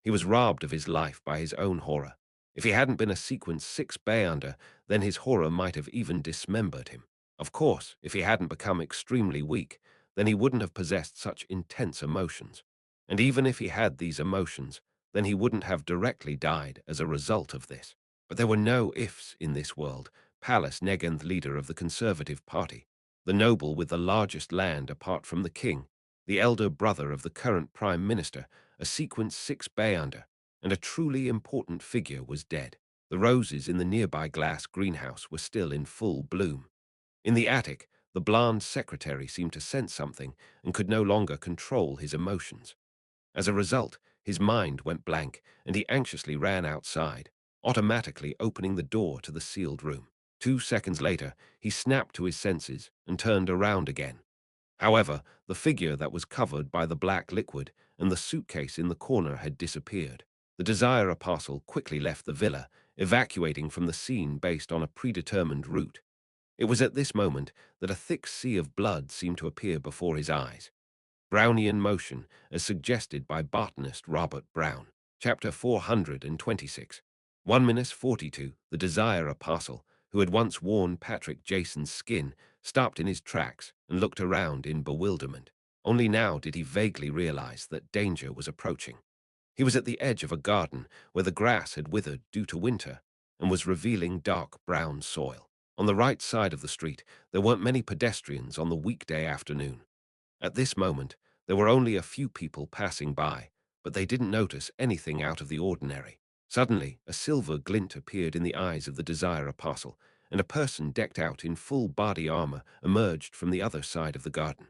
He was robbed of his life by his own horror. If he hadn't been a Sequence 6 Beyonder, then his horror might have even dismembered him. Of course, if he hadn't become extremely weak, then he wouldn't have possessed such intense emotions. And even if he had these emotions, then he wouldn't have directly died as a result of this. But there were no ifs in this world. Pallas Neganth, leader of the Conservative Party, the noble with the largest land apart from the king, the elder brother of the current prime minister, a Sequence 6 Beyonder, and a truly important figure was dead. The roses in the nearby glass greenhouse were still in full bloom. In the attic, the blonde secretary seemed to sense something and could no longer control his emotions. As a result, his mind went blank, and he anxiously ran outside, automatically opening the door to the sealed room. 2 seconds later, he snapped to his senses and turned around again. However, the figure that was covered by the black liquid and the suitcase in the corner had disappeared. The Desire Apostle quickly left the villa, evacuating from the scene based on a predetermined route. It was at this moment that a thick sea of blood seemed to appear before his eyes. Brownian motion, as suggested by botanist Robert Brown. Chapter 426. 1:42. The Desire Apostle, who had once worn Patrick Jason's skin, stopped in his tracks and looked around in bewilderment. Only now did he vaguely realize that danger was approaching. He was at the edge of a garden where the grass had withered due to winter and was revealing dark brown soil. On the right side of the street, there weren't many pedestrians on the weekday afternoon. At this moment, there were only a few people passing by, but they didn't notice anything out of the ordinary. Suddenly, a silver glint appeared in the eyes of the Desire Apostle, and a person decked out in full body armor emerged from the other side of the garden.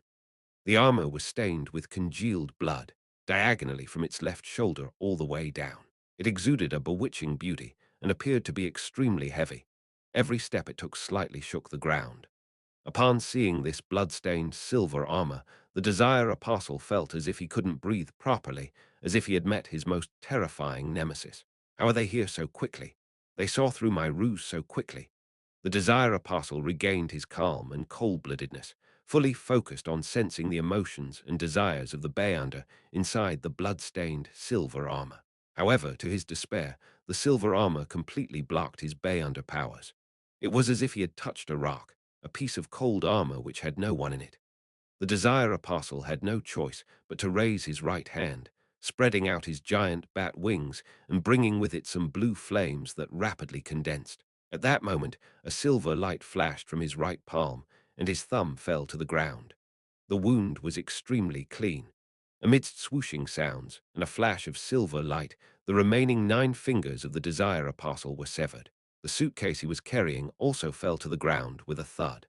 The armor was stained with congealed blood, diagonally from its left shoulder all the way down. It exuded a bewitching beauty and appeared to be extremely heavy. Every step it took slightly shook the ground. Upon seeing this blood-stained silver armor, the Desire Apostle felt as if he couldn't breathe properly, as if he had met his most terrifying nemesis. How are they here so quickly? They saw through my ruse so quickly. The Desire Apostle regained his calm and cold-bloodedness, fully focused on sensing the emotions and desires of the Beyonder inside the blood-stained silver armor. However, to his despair, the silver armor completely blocked his Beyonder powers. It was as if he had touched a rock, a piece of cold armor which had no one in it. The Desire Apostle had no choice but to raise his right hand, spreading out his giant bat wings and bringing with it some blue flames that rapidly condensed. At that moment, a silver light flashed from his right palm, and his thumb fell to the ground. The wound was extremely clean. Amidst swooshing sounds and a flash of silver light, the remaining 9 fingers of the Desire Apostle were severed. The suitcase he was carrying also fell to the ground with a thud.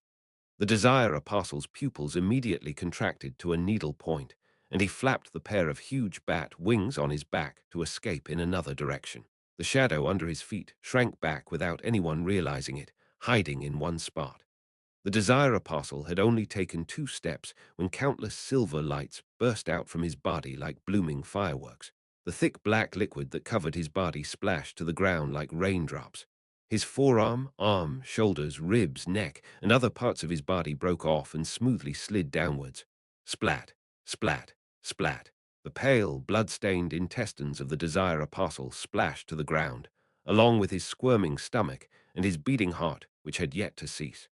The Desire Apostle's pupils immediately contracted to a needle point, and he flapped the pair of huge bat wings on his back to escape in another direction. The shadow under his feet shrank back without anyone realizing it, hiding in one spot. The Desire Apostle had only taken 2 steps when countless silver lights burst out from his body like blooming fireworks. The thick black liquid that covered his body splashed to the ground like raindrops. His forearm, arm, shoulders, ribs, neck, and other parts of his body broke off and smoothly slid downwards. Splat, splat, splat. The pale, blood-stained intestines of the Desire Apostle splashed to the ground, along with his squirming stomach and his beating heart, which had yet to cease.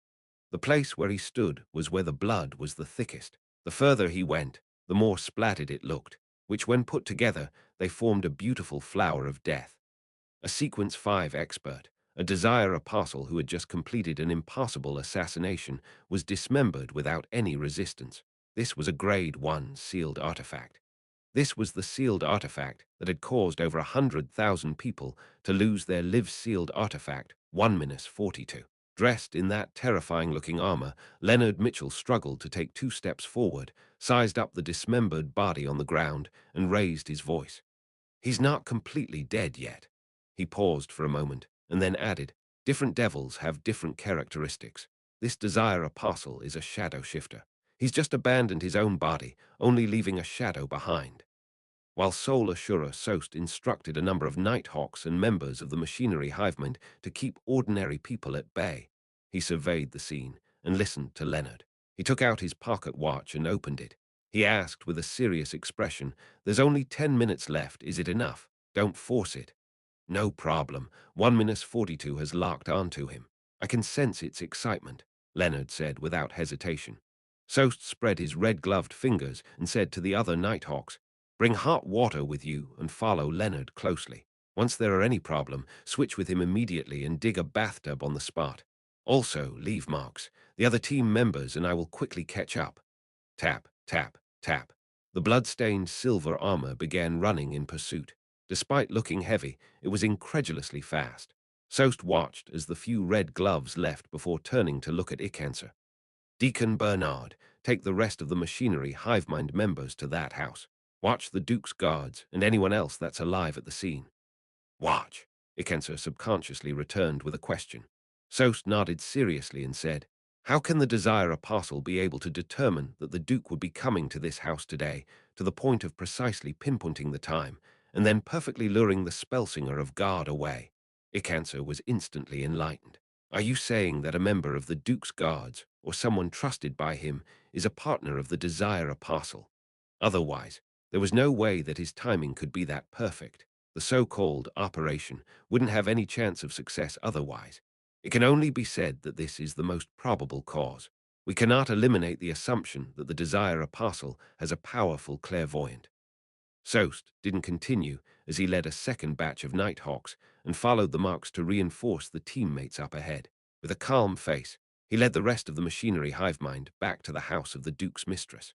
The place where he stood was where the blood was the thickest. The further he went, the more splattered it looked, which when put together, they formed a beautiful flower of death. A Sequence 5 expert, a Desire Apostle who had just completed an impossible assassination, was dismembered without any resistance. This was a Grade 1 sealed artifact. This was the sealed artifact that had caused over 100,000 people to lose their live-sealed artifact 1-42. Dressed in that terrifying-looking armor, Leonard Mitchell struggled to take 2 steps forward, sized up the dismembered body on the ground, and raised his voice. "He's not completely dead yet." He paused for a moment, and then added, "Different devils have different characteristics. This Desire Apostle is a shadow shifter. He's just abandoned his own body, only leaving a shadow behind." While Soul Assurer Sost instructed a number of Nighthawks and members of the machinery hivemind to keep ordinary people at bay, he surveyed the scene and listened to Leonard. He took out his pocket watch and opened it. He asked with a serious expression, "There's only 10 minutes left, is it enough? Don't force it." "No problem. 1-42 has locked onto him. I can sense its excitement," Leonard said without hesitation. Sost spread his red-gloved fingers and said to the other Nighthawks, "Bring hot water with you and follow Leonard closely. Once there are any problem, switch with him immediately and dig a bathtub on the spot. Also, leave marks. The other team members and I will quickly catch up." Tap, tap, tap. The blood-stained silver armor began running in pursuit. Despite looking heavy, it was incredulously fast. Sost watched as the few red gloves left before turning to look at Icancer. "Deacon Bernard, take the rest of the machinery hivemind members to that house. Watch the Duke's guards and anyone else that's alive at the scene." "Watch," Icancer subconsciously returned with a question. Sost nodded seriously and said, "How can the Desire Apostle be able to determine that the Duke would be coming to this house today, to the point of precisely pinpointing the time, and then perfectly luring the Spellsinger of God away?" Icancer was instantly enlightened. "Are you saying that a member of the Duke's guards, or someone trusted by him, is a partner of the Desire Apostle? Otherwise, there was no way that his timing could be that perfect. The so-called operation wouldn't have any chance of success otherwise. It can only be said that this is the most probable cause. We cannot eliminate the assumption that the Desire Apostle has a powerful clairvoyant." Sost didn't continue as he led a second batch of Nighthawks and followed the marks to reinforce the teammates up ahead. With a calm face, he led the rest of the machinery hivemind back to the house of the Duke's mistress.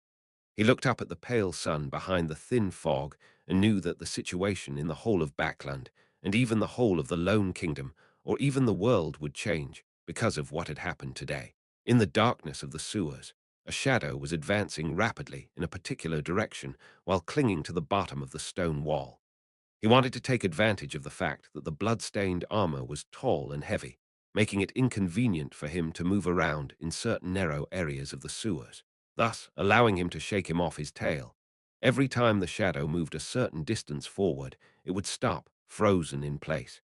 He looked up at the pale sun behind the thin fog and knew that the situation in the whole of Backland, and even the whole of the Lone Kingdom, or even the world would change because of what had happened today. In the darkness of the sewers, a shadow was advancing rapidly in a particular direction while clinging to the bottom of the stone wall. He wanted to take advantage of the fact that the blood-stained armor was tall and heavy. making it inconvenient for him to move around in certain narrow areas of the sewers, thus allowing him to shake him off his tail. Every time the shadow moved a certain distance forward, it would stop, frozen in place.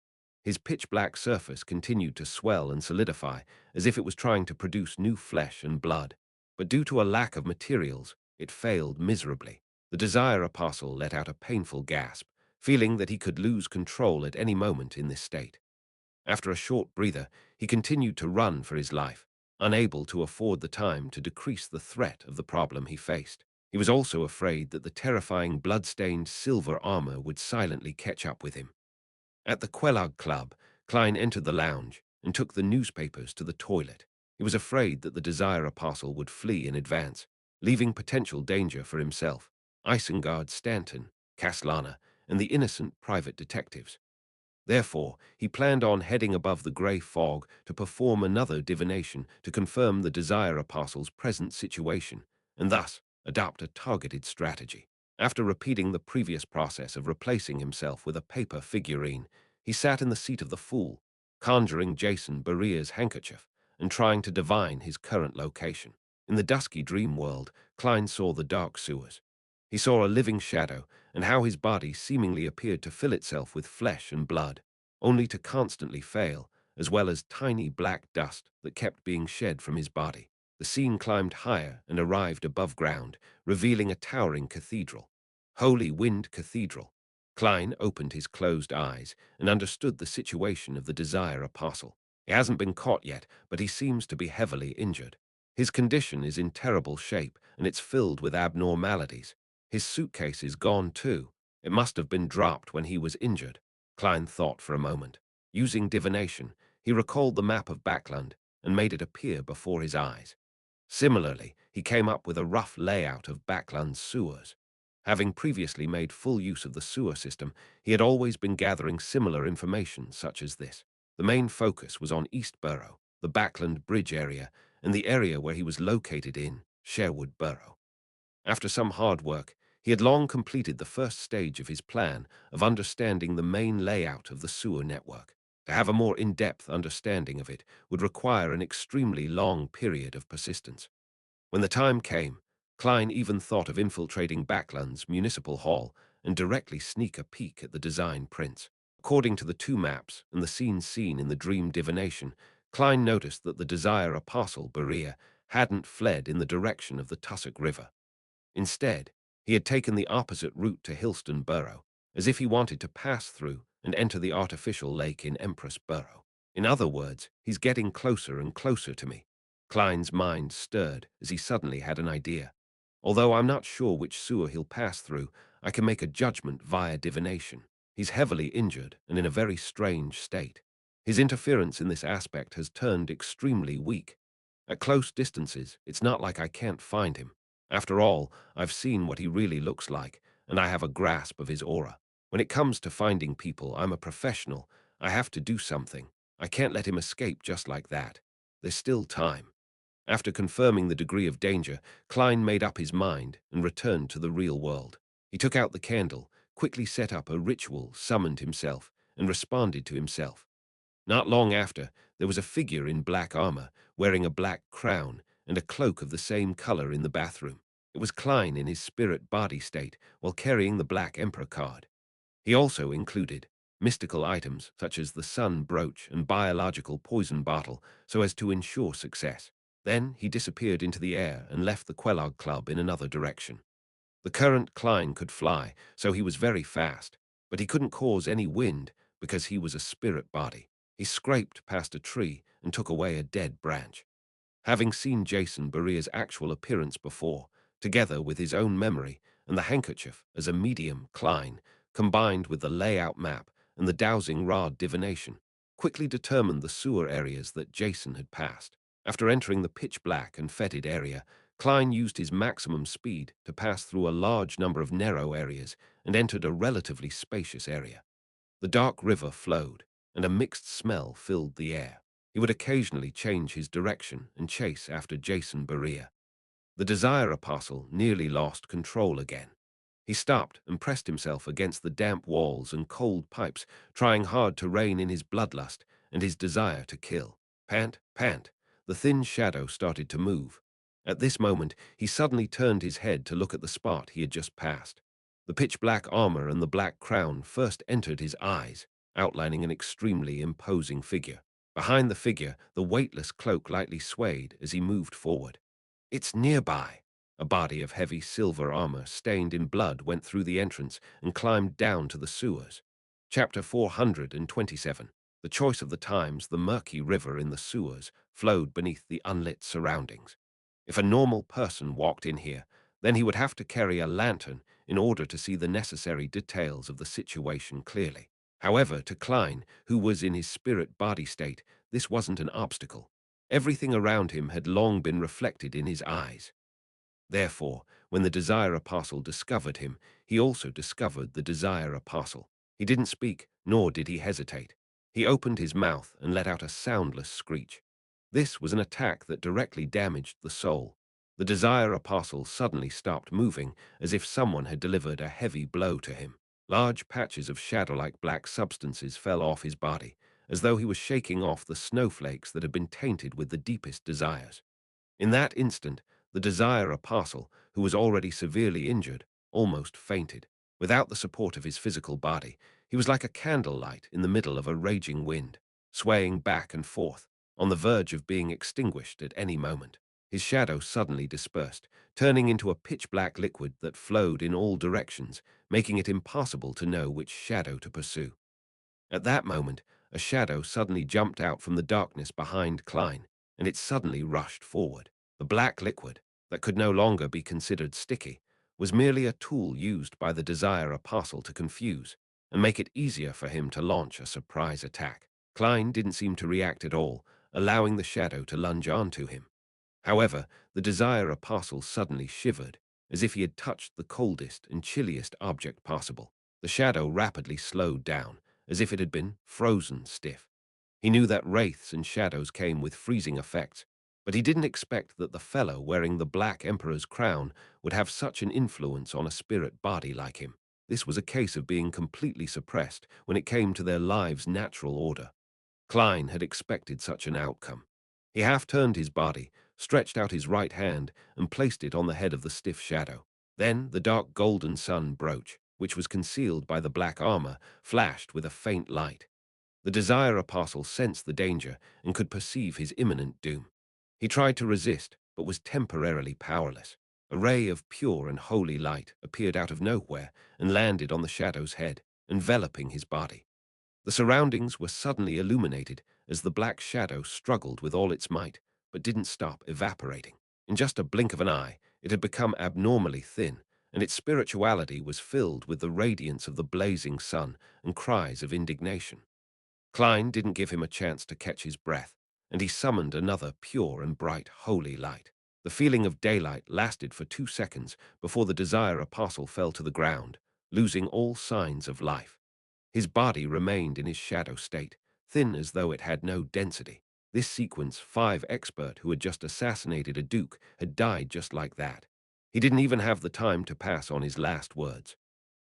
His pitch-black surface continued to swell and solidify, as if it was trying to produce new flesh and blood. But due to a lack of materials, it failed miserably. The Desire Apostle let out a painful gasp, feeling that he could lose control at any moment in this state. After a short breather, he continued to run for his life, unable to afford the time to decrease the threat of the problem he faced. He was also afraid that the terrifying blood-stained silver armor would silently catch up with him. At the Quelag Club, Klein entered the lounge and took the newspapers to the toilet. He was afraid that the Desire Apostle would flee in advance, leaving potential danger for himself, Isengard Stanton, Caslana, and the innocent private detectives. Therefore, he planned on heading above the grey fog to perform another divination to confirm the Desire Apostle's present situation, and thus adopt a targeted strategy. After repeating the previous process of replacing himself with a paper figurine, he sat in the seat of the fool, conjuring Jason Berea's handkerchief and trying to divine his current location. In the dusky dream world, Klein saw the dark sewers. He saw a living shadow and how his body seemingly appeared to fill itself with flesh and blood, only to constantly fail, as well as tiny black dust that kept being shed from his body. The scene climbed higher and arrived above ground, revealing a towering cathedral. Holy Wind Cathedral. Klein opened his closed eyes and understood the situation of the Desire Apostle. He hasn't been caught yet, but he seems to be heavily injured. His condition is in terrible shape, and it's filled with abnormalities. His suitcase is gone too. It must have been dropped when he was injured. Klein thought for a moment. Using divination, he recalled the map of Backland and made it appear before his eyes. Similarly, he came up with a rough layout of Backland's sewers. Having previously made full use of the sewer system, he had always been gathering similar information such as this. The main focus was on East Borough, the Backland Bridge area, and the area where he was located in, Sherwood Borough. After some hard work, he had long completed the first stage of his plan of understanding the main layout of the sewer network. To have a more in-depth understanding of it would require an extremely long period of persistence. When the time came, Klein even thought of infiltrating Backland's municipal hall and directly sneak a peek at the design prints. According to the two maps and the scenes seen in the dream divination, Klein noticed that the Desire Apostle, Berea, hadn't fled in the direction of the Tussock River. Instead, he had taken the opposite route to Hillston Borough, as if he wanted to pass through and enter the artificial lake in Empress Borough. In other words, he's getting closer and closer to me. Klein's mind stirred as he suddenly had an idea. Although I'm not sure which sewer he'll pass through, I can make a judgment via divination. He's heavily injured and in a very strange state. His interference in this aspect has turned extremely weak. At close distances, it's not like I can't find him. After all, I've seen what he really looks like, and I have a grasp of his aura. When it comes to finding people, I'm a professional. I have to do something. I can't let him escape just like that. There's still time. After confirming the degree of danger, Klein made up his mind and returned to the real world. He took out the candle, quickly set up a ritual, summoned himself, and responded to himself. Not long after, there was a figure in black armor, wearing a black crown and a cloak of the same color in the bathroom. It was Klein in his spirit body state while carrying the Black Emperor card. He also included mystical items such as the sun brooch and biological poison bottle so as to ensure success. Then he disappeared into the air and left the Quelog Club in another direction. The current Klein could fly, so he was very fast, but he couldn't cause any wind because he was a spirit body. He scraped past a tree and took away a dead branch. Having seen Jason Berea's actual appearance before, together with his own memory and the handkerchief as a medium Klein, combined with the layout map and the dowsing rod divination, quickly determined the sewer areas that Jason had passed. After entering the pitch-black and fetid area, Klein used his maximum speed to pass through a large number of narrow areas and entered a relatively spacious area. The dark river flowed, and a mixed smell filled the air. He would occasionally change his direction and chase after Jason Berea. The Desire Apostle nearly lost control again. He stopped and pressed himself against the damp walls and cold pipes, trying hard to rein in his bloodlust and his desire to kill. Pant, pant, the thin shadow started to move. At this moment, he suddenly turned his head to look at the spot he had just passed. The pitch-black armor and the black crown first entered his eyes, outlining an extremely imposing figure. Behind the figure, the weightless cloak lightly swayed as he moved forward. It's nearby. A body of heavy silver armor stained in blood went through the entrance and climbed down to the sewers. Chapter 427. The choice of the times, the murky river in the sewers flowed beneath the unlit surroundings. If a normal person walked in here, then he would have to carry a lantern in order to see the necessary details of the situation clearly. However, to Klein, who was in his spirit-body state, this wasn't an obstacle. Everything around him had long been reflected in his eyes. Therefore, when the Desire Apostle discovered him, he also discovered the Desire Apostle. He didn't speak, nor did he hesitate. He opened his mouth and let out a soundless screech. This was an attack that directly damaged the soul. The Desire Apostle suddenly stopped moving, as if someone had delivered a heavy blow to him. Large patches of shadow-like black substances fell off his body, as though he was shaking off the snowflakes that had been tainted with the deepest desires. In that instant, the Desire Apostle, who was already severely injured, almost fainted. Without the support of his physical body, he was like a candlelight in the middle of a raging wind, swaying back and forth, on the verge of being extinguished at any moment. His shadow suddenly dispersed, turning into a pitch-black liquid that flowed in all directions, making it impossible to know which shadow to pursue. At that moment, a shadow suddenly jumped out from the darkness behind Klein, and it suddenly rushed forward. The black liquid, that could no longer be considered sticky, was merely a tool used by the Desire Apostle to confuse and make it easier for him to launch a surprise attack. Klein didn't seem to react at all, allowing the shadow to lunge onto him. However, the Desire Apostle suddenly shivered, as if he had touched the coldest and chilliest object possible. The shadow rapidly slowed down, as if it had been frozen stiff. He knew that wraiths and shadows came with freezing effects, but he didn't expect that the fellow wearing the Black Emperor's crown would have such an influence on a spirit body like him. This was a case of being completely suppressed when it came to their lives' natural order. Klein had expected such an outcome. He half-turned his body, stretched out his right hand, and placed it on the head of the stiff shadow. Then the dark golden sun brooch, which was concealed by the black armor, flashed with a faint light. The Desire Apostle sensed the danger and could perceive his imminent doom. He tried to resist, but was temporarily powerless. A ray of pure and holy light appeared out of nowhere and landed on the shadow's head, enveloping his body. The surroundings were suddenly illuminated as the black shadow struggled with all its might, but didn't stop evaporating. In just a blink of an eye, it had become abnormally thin, and its spirituality was filled with the radiance of the blazing sun and cries of indignation. Klein didn't give him a chance to catch his breath, and he summoned another pure and bright holy light. The feeling of daylight lasted for 2 seconds before the Desire Apostle fell to the ground, losing all signs of life. His body remained in his shadow state, thin as though it had no density. This sequence, 5 expert who had just assassinated a duke had died just like that. He didn't even have the time to pass on his last words.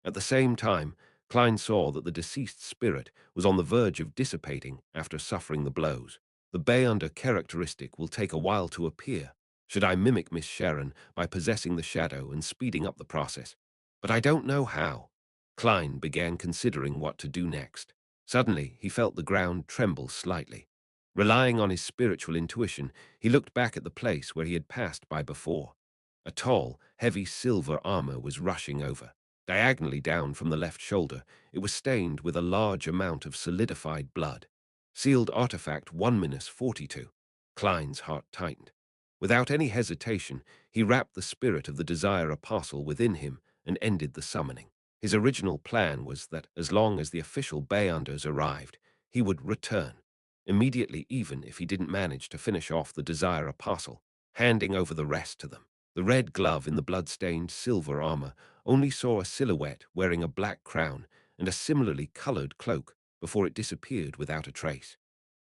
At the same time, Klein saw that the deceased spirit was on the verge of dissipating after suffering the blows. The Beyonder characteristic will take a while to appear. Should I mimic Miss Sharon by possessing the shadow and speeding up the process? But I don't know how. Klein began considering what to do next. Suddenly, he felt the ground tremble slightly. Relying on his spiritual intuition, he looked back at the place where he had passed by before. A tall, heavy silver armor was rushing over. Diagonally down from the left shoulder, it was stained with a large amount of solidified blood. Sealed artifact 1-42. Klein's heart tightened. Without any hesitation, he wrapped the spirit of the Desire Apostle within him and ended the summoning. His original plan was that as long as the official Beyonders arrived, he would return, immediately even if he didn't manage to finish off the Desire Apostle, handing over the rest to them. The red glove in the blood-stained silver armor only saw a silhouette wearing a black crown and a similarly colored cloak before it disappeared without a trace.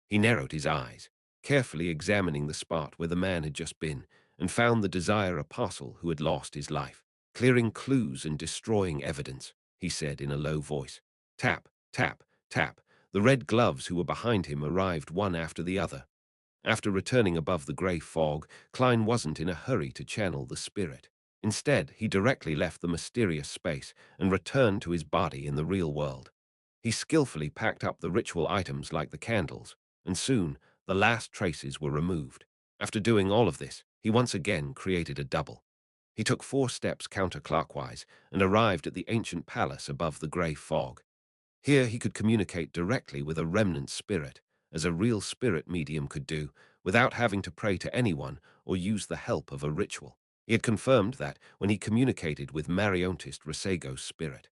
He narrowed his eyes, carefully examining the spot where the man had just been, and found the Desire Apostle who had lost his life. Clearing clues and destroying evidence, he said in a low voice. Tap, tap, tap. The red gloves who were behind him arrived one after the other. After returning above the grey fog, Klein wasn't in a hurry to channel the spirit. Instead, he directly left the mysterious space and returned to his body in the real world. He skillfully packed up the ritual items like the candles, and soon the last traces were removed. After doing all of this, he once again created a double. He took 4 steps counterclockwise and arrived at the ancient palace above the grey fog. Here he could communicate directly with a remnant spirit, as a real spirit medium could do, without having to pray to anyone or use the help of a ritual. He had confirmed that when he communicated with Mariontist Resego's spirit.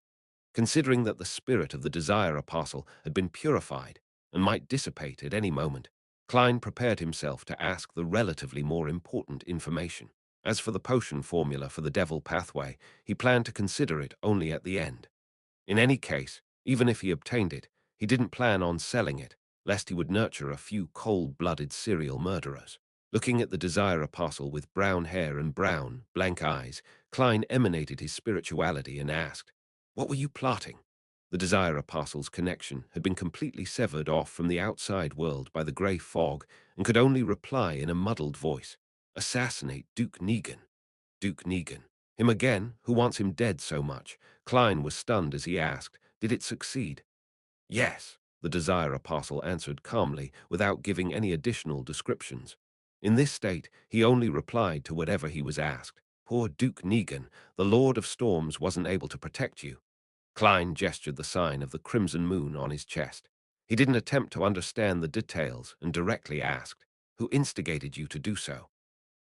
Considering that the spirit of the Desire Apostle had been purified and might dissipate at any moment, Klein prepared himself to ask the relatively more important information. As for the potion formula for the Devil Pathway, he planned to consider it only at the end. In any case, even if he obtained it, he didn't plan on selling it, lest he would nurture a few cold-blooded serial murderers. Looking at the Desire Apostle with brown hair and brown, blank eyes, Klein emanated his spirituality and asked, "What were you plotting?" The Desire Apostle's connection had been completely severed off from the outside world by the grey fog and could only reply in a muddled voice, "Assassinate Duke Negan." Duke Negan. Him again, who wants him dead so much? Klein was stunned as he asked, "Did it succeed?" "Yes," the Desire Apostle answered calmly, without giving any additional descriptions. In this state, he only replied to whatever he was asked. "Poor Duke Negan, the Lord of Storms wasn't able to protect you." Klein gestured the sign of the crimson moon on his chest. He didn't attempt to understand the details and directly asked, "Who instigated you to do so?"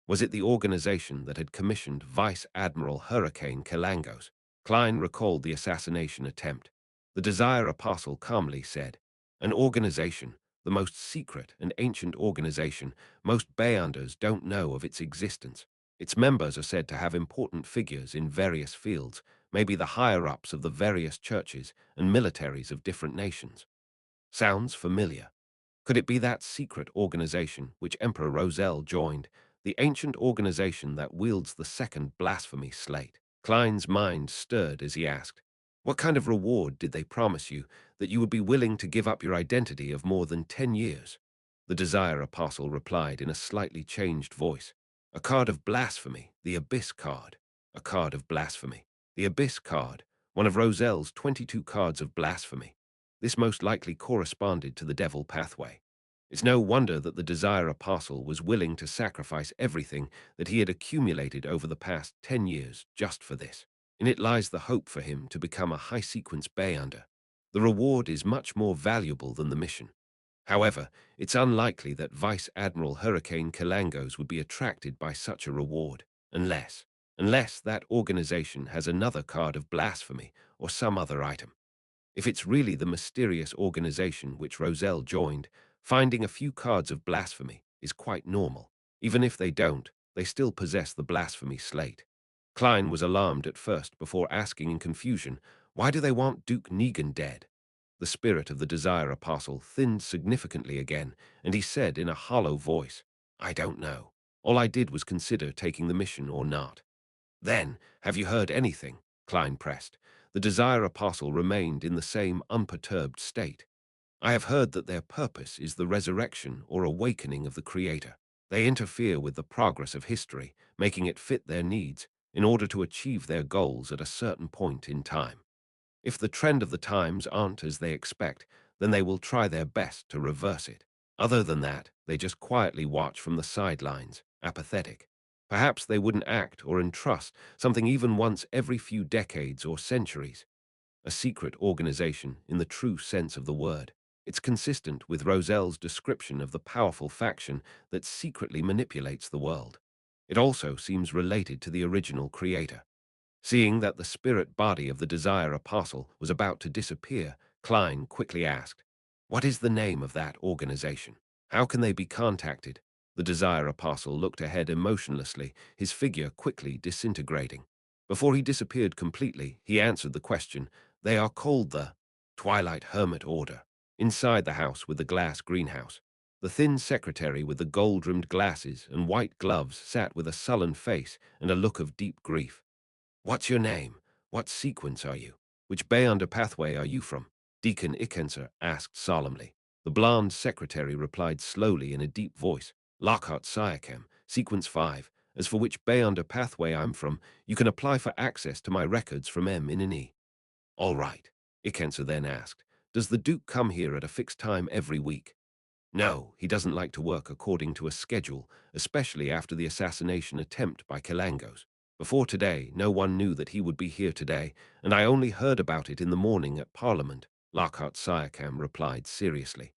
Was it the organization that had commissioned Vice Admiral Hurricane Kelangos? Klein recalled the assassination attempt. The Desire Apostle calmly said, "An organization, the most secret and ancient organization. Most Beyonders don't know of its existence. Its members are said to have important figures in various fields, maybe the higher-ups of the various churches and militaries of different nations." Sounds familiar. Could it be that secret organization which Emperor Roselle joined, the ancient organization that wields the second blasphemy slate? Klein's mind stirred as he asked, "What kind of reward did they promise you that you would be willing to give up your identity of more than 10 years? The Desire Apostle replied in a slightly changed voice, "A card of blasphemy, the Abyss card. A card of blasphemy. The Abyss card, one of Roselle's 22 cards of blasphemy. This most likely corresponded to the Devil Pathway. It's no wonder that the Desire Apostle was willing to sacrifice everything that he had accumulated over the past 10 years just for this. In it lies the hope for him to become a high-sequence Beyonder. The reward is much more valuable than the mission. However, it's unlikely that Vice Admiral Hurricane Kelangos would be attracted by such a reward, unless that organization has another card of blasphemy or some other item. If it's really the mysterious organization which Roselle joined, finding a few cards of blasphemy is quite normal. Even if they don't, they still possess the blasphemy slate." Klein was alarmed at first before asking in confusion, "Why do they want Duke Negan dead?" The spirit of the Desire Apostle thinned significantly again, and he said in a hollow voice, "I don't know. All I did was consider taking the mission or not." "Then, have you heard anything?" Klein pressed. The Desire Apostle remained in the same unperturbed state. "I have heard that their purpose is the resurrection or awakening of the Creator. They interfere with the progress of history, making it fit their needs, in order to achieve their goals at a certain point in time. If the trend of the times aren't as they expect, then they will try their best to reverse it. Other than that, they just quietly watch from the sidelines, apathetic. Perhaps they wouldn't act or entrust something even once every few decades or centuries. A secret organization in the true sense of the word. It's consistent with Roselle's description of the powerful faction that secretly manipulates the world. It also seems related to the original creator." Seeing that the spirit body of the Desire Apostle was about to disappear, Klein quickly asked, "What is the name of that organization? How can they be contacted?" The Desire Apostle looked ahead emotionlessly, his figure quickly disintegrating. Before he disappeared completely, he answered the question, "They are called the Twilight Hermit Order." Inside the house with the glass greenhouse, the thin secretary with the gold-rimmed glasses and white gloves sat with a sullen face and a look of deep grief. "What's your name? What sequence are you? Which Beyonder pathway are you from?" Deacon Ikenser asked solemnly. The blond secretary replied slowly in a deep voice. Lockhart Siakam, Sequence 5. As for which bay under pathway I'm from, you can apply for access to my records from M in an E. All right. Ikenser then asked. Does the Duke come here at a fixed time every week? No, he doesn't like to work according to a schedule, especially after the assassination attempt by Kilangos. Before today, no one knew that he would be here today, and I only heard about it in the morning at Parliament, Lockhart Siakam replied seriously.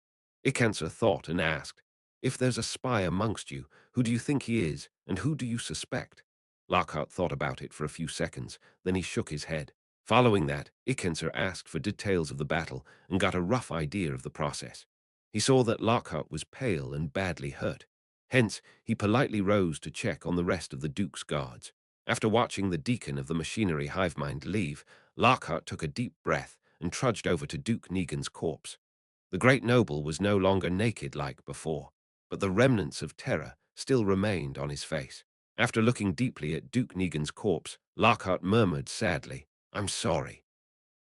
Ikenser thought and asked, if there's a spy amongst you, who do you think he is, and who do you suspect? Lockhart thought about it for a few seconds, then he shook his head. Following that, Ikenser asked for details of the battle and got a rough idea of the process. He saw that Lockhart was pale and badly hurt. Hence, he politely rose to check on the rest of the Duke's guards. After watching the deacon of the machinery hivemind leave, Lockhart took a deep breath and trudged over to Duke Negan's corpse. The great noble was no longer naked like before, but the remnants of terror still remained on his face. After looking deeply at Duke Negan's corpse, Lockhart murmured sadly, I'm sorry.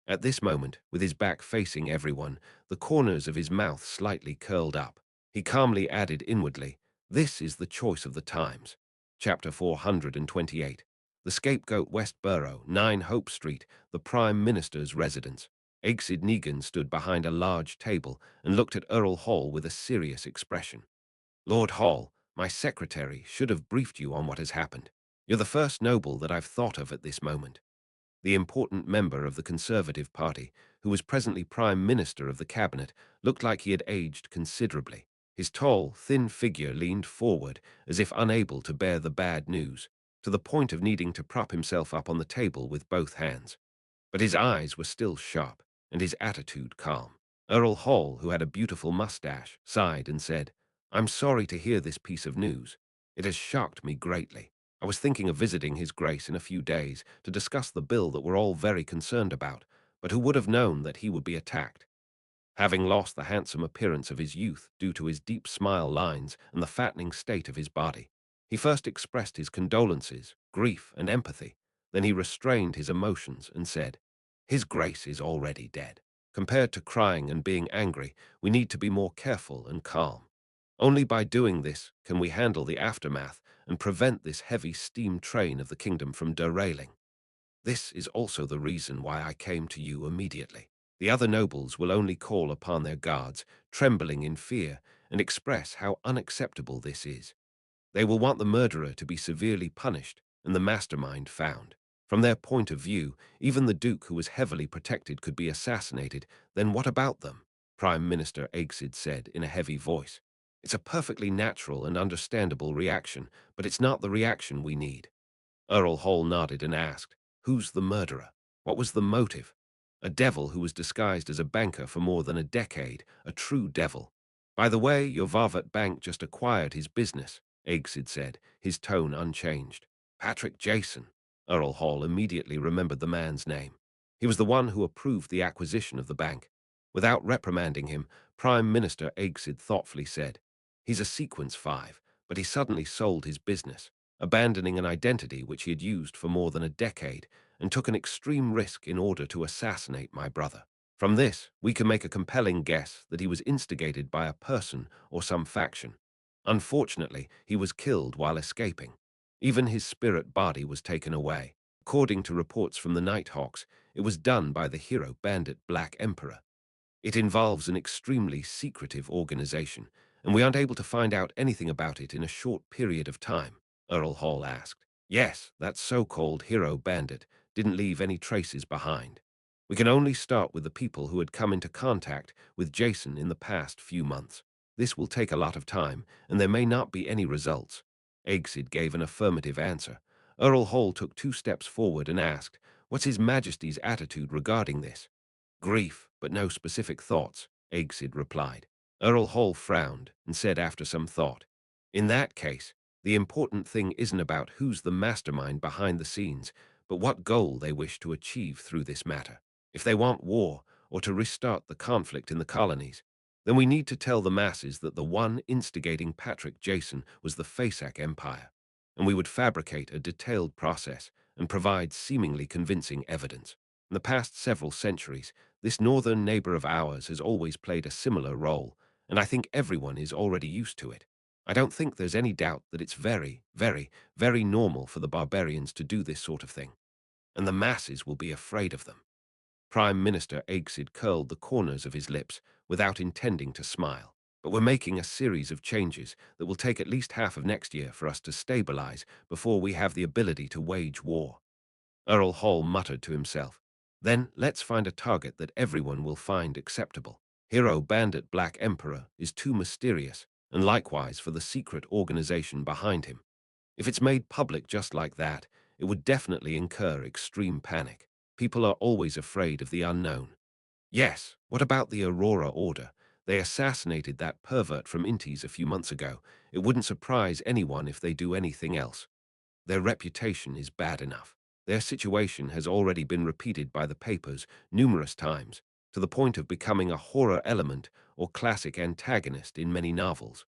At this moment, with his back facing everyone, the corners of his mouth slightly curled up, he calmly added inwardly, this is the choice of the times. Chapter 428. The Scapegoat West Borough, 9 Hope Street, the Prime Minister's residence. Aegsid Negan stood behind a large table and looked at Earl Hall with a serious expression. Lord Hall, my secretary should have briefed you on what has happened. You're the first noble that I've thought of at this moment. The important member of the Conservative Party, who was presently Prime Minister of the Cabinet, looked like he had aged considerably. His tall, thin figure leaned forward, as if unable to bear the bad news, to the point of needing to prop himself up on the table with both hands. But his eyes were still sharp, and his attitude calm. Earl Hall, who had a beautiful mustache, sighed and said, I'm sorry to hear this piece of news. It has shocked me greatly. I was thinking of visiting His Grace in a few days to discuss the bill that we're all very concerned about, but who would have known that he would be attacked? Having lost the handsome appearance of his youth due to his deep smile lines and the fattening state of his body, he first expressed his condolences, grief, and empathy. Then he restrained his emotions and said, His Grace is already dead. Compared to crying and being angry, we need to be more careful and calm. Only by doing this can we handle the aftermath and prevent this heavy steam train of the kingdom from derailing. This is also the reason why I came to you immediately. The other nobles will only call upon their guards, trembling in fear, and express how unacceptable this is. They will want the murderer to be severely punished and the mastermind found. From their point of view, even the Duke, who was heavily protected, could be assassinated. Then what about them? Prime Minister Aegsid said in a heavy voice. It's a perfectly natural and understandable reaction, but it's not the reaction we need. Earl Hall nodded and asked, Who's the murderer? What was the motive? A devil who was disguised as a banker for more than a decade, a true devil. By the way, your Varvat Bank just acquired his business, Aegsid said, his tone unchanged. Patrick Jason. Earl Hall immediately remembered the man's name. He was the one who approved the acquisition of the bank. Without reprimanding him, Prime Minister Aegsid thoughtfully said, He's a Sequence 5, but he suddenly sold his business, abandoning an identity which he had used for more than a decade, and took an extreme risk in order to assassinate my brother. From this, we can make a compelling guess that he was instigated by a person or some faction. Unfortunately, he was killed while escaping. Even his spirit body was taken away. According to reports from the Nighthawks, it was done by the hero bandit Black Emperor. It involves an extremely secretive organization, and we aren't able to find out anything about it in a short period of time, Earl Hall asked. Yes, that so-called hero bandit didn't leave any traces behind. We can only start with the people who had come into contact with Jason in the past few months. This will take a lot of time, and there may not be any results. Aegsid gave an affirmative answer. Earl Hall took 2 steps forward and asked, What's His Majesty's attitude regarding this? Grief, but no specific thoughts, Aegsid replied. Earl Hall frowned and said after some thought, In that case, the important thing isn't about who's the mastermind behind the scenes, but what goal they wish to achieve through this matter. If they want war, or to restart the conflict in the colonies, then we need to tell the masses that the one instigating Patrick Jason was the Fasak Empire, and we would fabricate a detailed process and provide seemingly convincing evidence. In the past several centuries, this northern neighbor of ours has always played a similar role, and I think everyone is already used to it. I don't think there's any doubt that it's very, very, very normal for the barbarians to do this sort of thing, and the masses will be afraid of them. Prime Minister Aegsid curled the corners of his lips without intending to smile. But we're making a series of changes that will take at least half of next year for us to stabilize before we have the ability to wage war. Earl Hall muttered to himself. Then let's find a target that everyone will find acceptable. Hero Bandit Black Emperor is too mysterious, and likewise for the secret organization behind him. If it's made public just like that, it would definitely incur extreme panic. People are always afraid of the unknown. Yes, what about the Aurora Order? They assassinated that pervert from Intes a few months ago. It wouldn't surprise anyone if they do anything else. Their reputation is bad enough. Their situation has already been repeated by the papers numerous times, to the point of becoming a horror element or classic antagonist in many novels.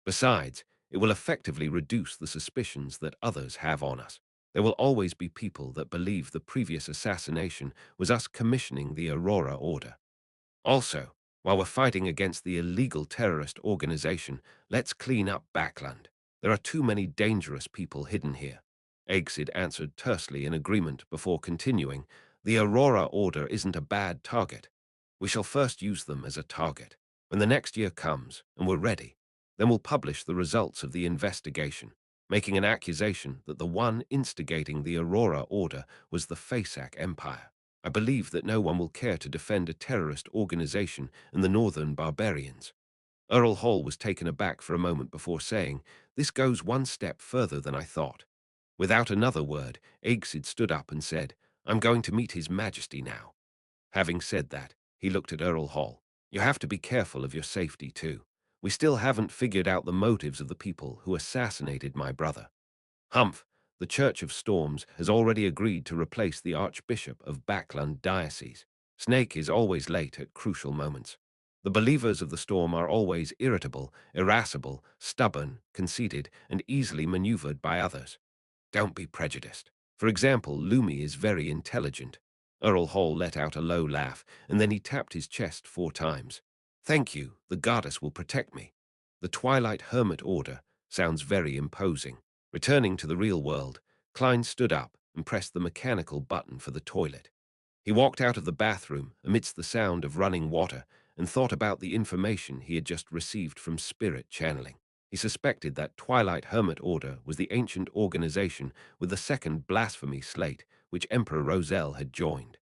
Besides, it will effectively reduce the suspicions that others have on us. There will always be people that believe the previous assassination was us commissioning the Aurora Order. Also, while we're fighting against the illegal terrorist organization, let's clean up Backland. There are too many dangerous people hidden here. Aegsid answered tersely in agreement before continuing, the Aurora Order isn't a bad target. We shall first use them as a target. When the next year comes, and we're ready, then we'll publish the results of the investigation, making an accusation that the one instigating the Aurora Order was the Fasak Empire. I believe that no one will care to defend a terrorist organization in the northern barbarians. Earl Hall was taken aback for a moment before saying, this goes one step further than I thought. Without another word, Aegsid stood up and said, I'm going to meet His Majesty now. Having said that, he looked at Earl Hall. You have to be careful of your safety too. We still haven't figured out the motives of the people who assassinated my brother. Humph, the Church of Storms has already agreed to replace the Archbishop of Backland Diocese. Snake is always late at crucial moments. The believers of the storm are always irritable, irascible, stubborn, conceited, and easily maneuvered by others. Don't be prejudiced. For example, Lumi is very intelligent. Earl Hall let out a low laugh, and then he tapped his chest 4 times. Thank you, the goddess will protect me. The Twilight Hermit Order sounds very imposing. Returning to the real world, Klein stood up and pressed the mechanical button for the toilet. He walked out of the bathroom amidst the sound of running water and thought about the information he had just received from spirit channeling. He suspected that Twilight Hermit Order was the ancient organization with the second blasphemy slate which Emperor Roselle had joined.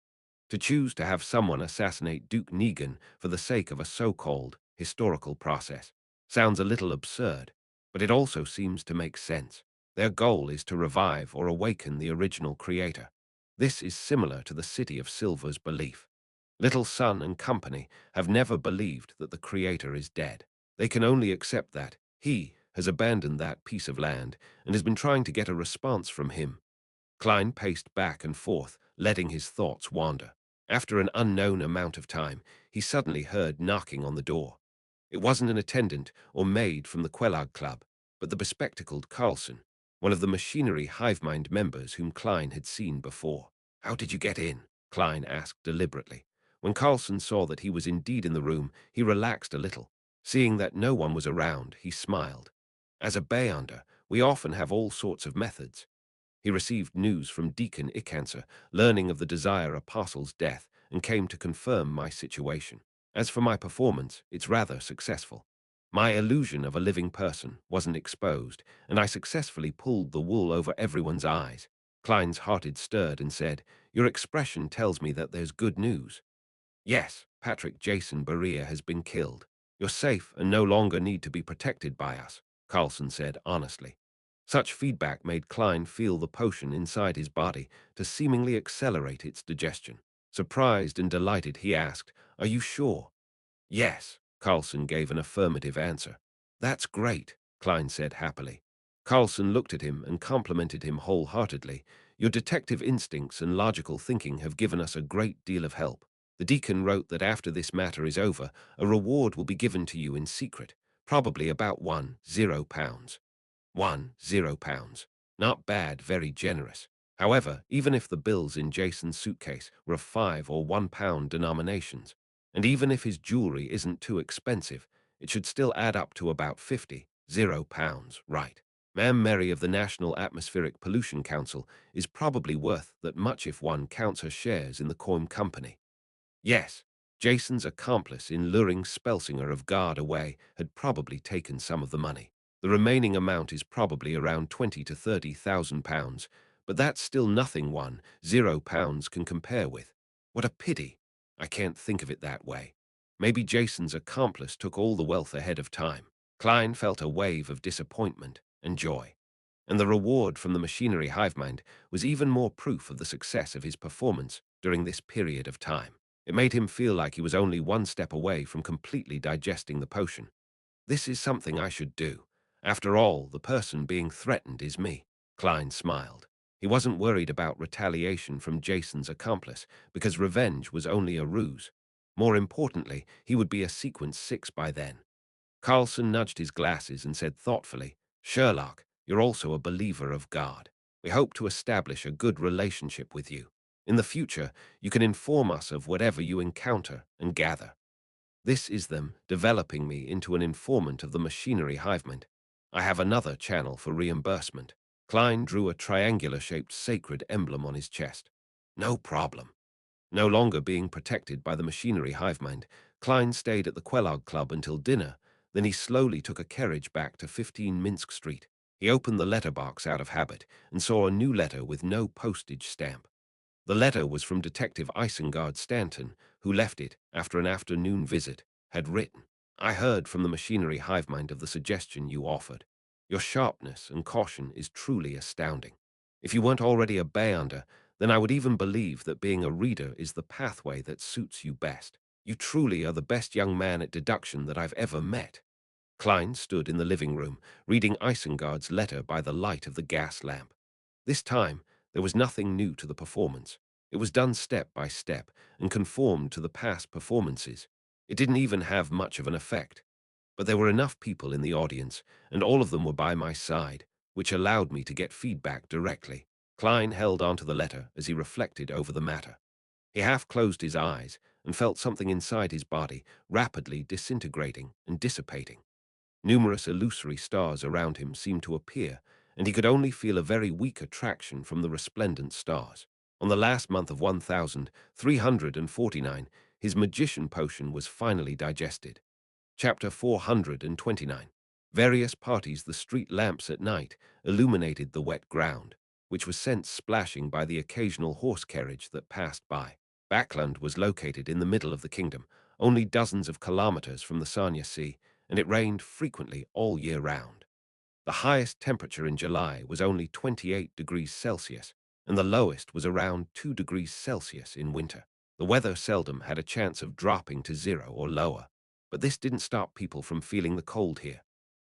To choose to have someone assassinate Duke Negan for the sake of a so-called historical process sounds a little absurd, but it also seems to make sense. Their goal is to revive or awaken the original creator. This is similar to the City of Silver's belief. Little Sun and company have never believed that the creator is dead. They can only accept that he has abandoned that piece of land and has been trying to get a response from him. Klein paced back and forth, letting his thoughts wander. After an unknown amount of time, he suddenly heard knocking on the door. It wasn't an attendant or maid from the Quelag Club, but the bespectacled Carlson, one of the machinery hivemind members whom Klein had seen before. How did you get in? Klein asked deliberately. When Carlson saw that he was indeed in the room, he relaxed a little. Seeing that no one was around, he smiled. As a Beyonder, we often have all sorts of methods. He received news from Deacon Icancer, learning of the Desire Apostle's death, and came to confirm my situation. As for my performance, it's rather successful. My illusion of a living person wasn't exposed, and I successfully pulled the wool over everyone's eyes. Klein's heart stirred and said, your expression tells me that there's good news. Yes, Patrick Jason Berea has been killed. You're safe and no longer need to be protected by us, Carlson said honestly. Such feedback made Klein feel the potion inside his body to seemingly accelerate its digestion. Surprised and delighted, he asked, are you sure? Yes, Carlson gave an affirmative answer. That's great, Klein said happily. Carlson looked at him and complimented him wholeheartedly. Your detective instincts and logical thinking have given us a great deal of help. The deacon wrote that after this matter is over, a reward will be given to you in secret, probably about £10. £10. Not bad, very generous. However, even if the bills in Jason's suitcase were of 5 or 1 pound denominations, and even if his jewelry isn't too expensive, it should still add up to about 50 pounds, right? Ma'am Mary of the National Atmospheric Pollution Council is probably worth that much if one counts her shares in the coin company. Yes, Jason's accomplice in luring Spelsinger of Guard away had probably taken some of the money. The remaining amount is probably around 20 to 30,000 pounds, but that's still nothing 10 pounds can compare with. What a pity. I can't think of it that way. Maybe Jason's accomplice took all the wealth ahead of time. Klein felt a wave of disappointment and joy, and the reward from the machinery hive mind was even more proof of the success of his performance during this period of time. It made him feel like he was only one step away from completely digesting the potion. This is something I should do. After all, the person being threatened is me. Klein smiled. He wasn't worried about retaliation from Jason's accomplice, because revenge was only a ruse. More importantly, he would be a sequence 6 by then. Carlson nudged his glasses and said thoughtfully, "Sherlock, you're also a believer of God. We hope to establish a good relationship with you. In the future, you can inform us of whatever you encounter and gather. This is them developing me into an informant of the machinery hivement. I have another channel for reimbursement." Klein drew a triangular-shaped sacred emblem on his chest. "No problem." No longer being protected by the machinery hivemind, Klein stayed at the Kellogg Club until dinner. Then he slowly took a carriage back to 15 Minsk Street. He opened the letterbox out of habit and saw a new letter with no postage stamp. The letter was from Detective Isengard Stanton, who left it after an afternoon visit, had written, "I heard from the machinery hivemind of the suggestion you offered. Your sharpness and caution is truly astounding. If you weren't already a Beyonder, then I would even believe that being a reader is the pathway that suits you best. You truly are the best young man at deduction that I've ever met." Klein stood in the living room, reading Isengard's letter by the light of the gas lamp. This time, there was nothing new to the performance. It was done step by step and conformed to the past performances. It didn't even have much of an effect. But there were enough people in the audience, and all of them were by my side, which allowed me to get feedback directly. Klein held onto the letter as he reflected over the matter. He half closed his eyes and felt something inside his body rapidly disintegrating and dissipating. Numerous illusory stars around him seemed to appear, and he could only feel a very weak attraction from the resplendent stars. On the last month of 1349, his magician potion was finally digested. Chapter 429. Various parties. The street lamps at night illuminated the wet ground, which was sent splashing by the occasional horse carriage that passed by. Backland was located in the middle of the kingdom, only dozens of kilometers from the Sanya Sea, and it rained frequently all year round. The highest temperature in July was only 28 degrees Celsius, and the lowest was around 2 degrees Celsius in winter. The weather seldom had a chance of dropping to 0 or lower, but this didn't stop people from feeling the cold here.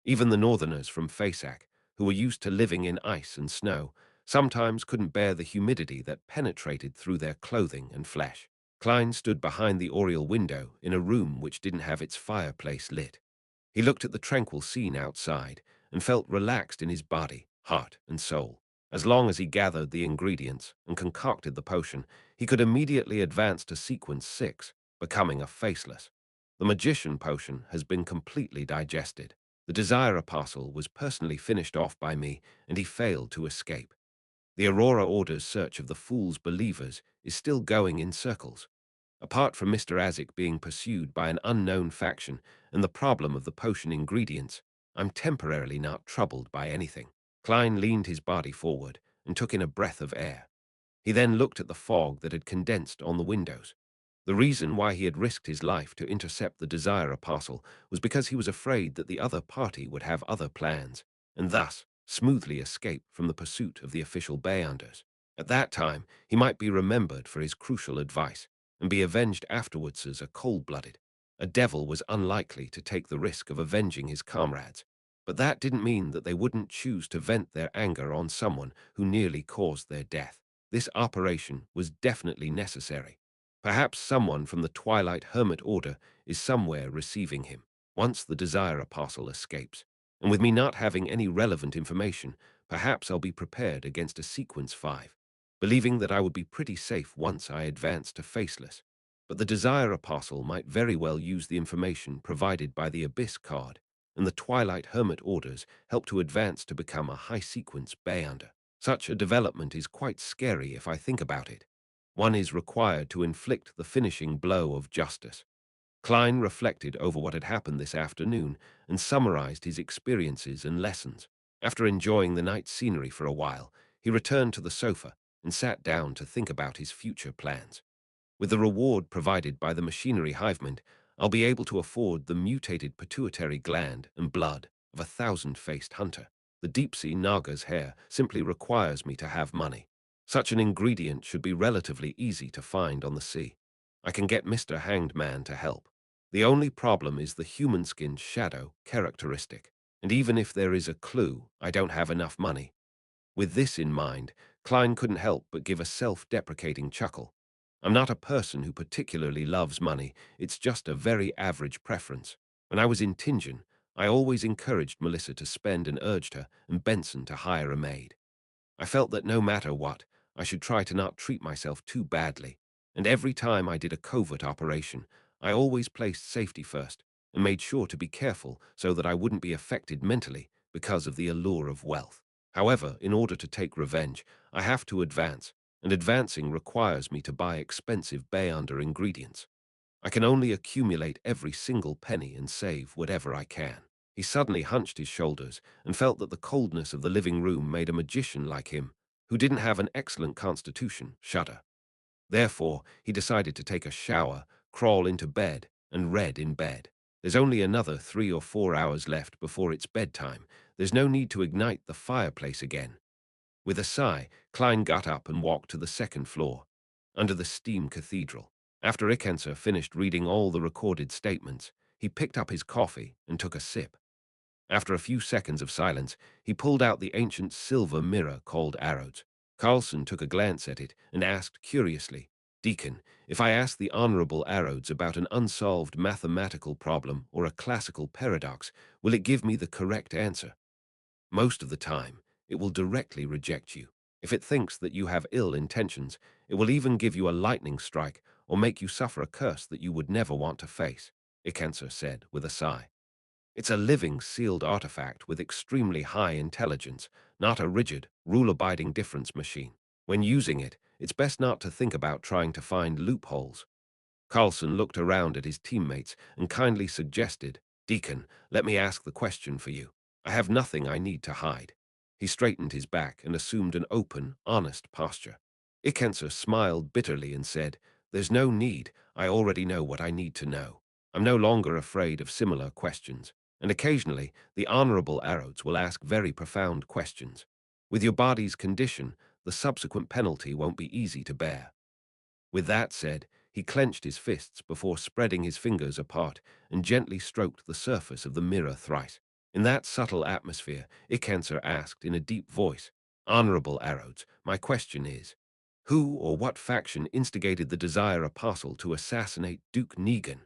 Even the northerners from Fasak, who were used to living in ice and snow, sometimes couldn't bear the humidity that penetrated through their clothing and flesh. Klein stood behind the oriel window in a room which didn't have its fireplace lit. He looked at the tranquil scene outside and felt relaxed in his body, heart, and soul. As long as he gathered the ingredients and concocted the potion, he could immediately advance to sequence 6, becoming a faceless. The magician potion has been completely digested. The desire apostle was personally finished off by me, and he failed to escape. The Aurora Order's search of the fool's believers is still going in circles. Apart from Mr. Azik being pursued by an unknown faction and the problem of the potion ingredients, I'm temporarily not troubled by anything. Klein leaned his body forward and took in a breath of air. He then looked at the fog that had condensed on the windows. The reason why he had risked his life to intercept the Desire Apostle was because he was afraid that the other party would have other plans, and thus smoothly escape from the pursuit of the official Beyonders. At that time, he might be remembered for his crucial advice, and be avenged afterwards as a cold-blooded. A devil was unlikely to take the risk of avenging his comrades, but that didn't mean that they wouldn't choose to vent their anger on someone who nearly caused their death. This operation was definitely necessary. Perhaps someone from the Twilight Hermit Order is somewhere receiving him, once the Desire Apostle escapes. And with me not having any relevant information, perhaps I'll be prepared against a Sequence 5. believing that I would be pretty safe once I advanced to Faceless. But the Desire Apostle might very well use the information provided by the Abyss card, and the Twilight Hermit orders help to advance to become a high-sequence Beyonder. Such a development is quite scary if I think about it. One is required to inflict the finishing blow of justice. Klein reflected over what had happened this afternoon and summarized his experiences and lessons. After enjoying the night scenery for a while, he returned to the sofa and sat down to think about his future plans. With the reward provided by the machinery hivement, I'll be able to afford the mutated pituitary gland and blood of a thousand-faced hunter. The deep-sea Naga's hair simply requires me to have money. Such an ingredient should be relatively easy to find on the sea. I can get Mr. Hanged Man to help. The only problem is the human skin shadow characteristic, and even if there is a clue, I don't have enough money. With this in mind, Klein couldn't help but give a self-deprecating chuckle. I'm not a person who particularly loves money, it's just a very average preference. When I was in Tingen, I always encouraged Melissa to spend and urged her and Benson to hire a maid. I felt that no matter what, I should try to not treat myself too badly, and every time I did a covert operation, I always placed safety first and made sure to be careful so that I wouldn't be affected mentally because of the allure of wealth. However, in order to take revenge, I have to advance, and advancing requires me to buy expensive Beyonder ingredients. I can only accumulate every single penny and save whatever I can. He suddenly hunched his shoulders and felt that the coldness of the living room made a magician like him, who didn't have an excellent constitution, shudder. Therefore, he decided to take a shower, crawl into bed, and read in bed. There's only another 3 or 4 hours left before it's bedtime. There's no need to ignite the fireplace again. With a sigh, Klein got up and walked to the second floor, under the steam cathedral. After Ikenser finished reading all the recorded statements, he picked up his coffee and took a sip. After a few seconds of silence, he pulled out the ancient silver mirror called Arrows. Carlson took a glance at it and asked curiously, "Deacon, if I ask the Honorable Arrows about an unsolved mathematical problem or a classical paradox, will it give me the correct answer?" Most of the time, it will directly reject you. If it thinks that you have ill intentions, it will even give you a lightning strike or make you suffer a curse that you would never want to face, Ikenser said with a sigh. It's a living, sealed artifact with extremely high intelligence, not a rigid, rule-abiding difference machine. When using it, it's best not to think about trying to find loopholes. Carlson looked around at his teammates and kindly suggested, "Deacon, let me ask the question for you. I have nothing I need to hide." He straightened his back and assumed an open, honest posture. Ikenser smiled bitterly and said, "There's no need. I already know what I need to know. I'm no longer afraid of similar questions, and occasionally the Honorable Arrows will ask very profound questions. With your body's condition, the subsequent penalty won't be easy to bear." With that said, he clenched his fists before spreading his fingers apart and gently stroked the surface of the mirror thrice. In that subtle atmosphere, Ikenser asked in a deep voice, "Honorable Arrows, my question is, who or what faction instigated the Desire Apostle to assassinate Duke Negan?"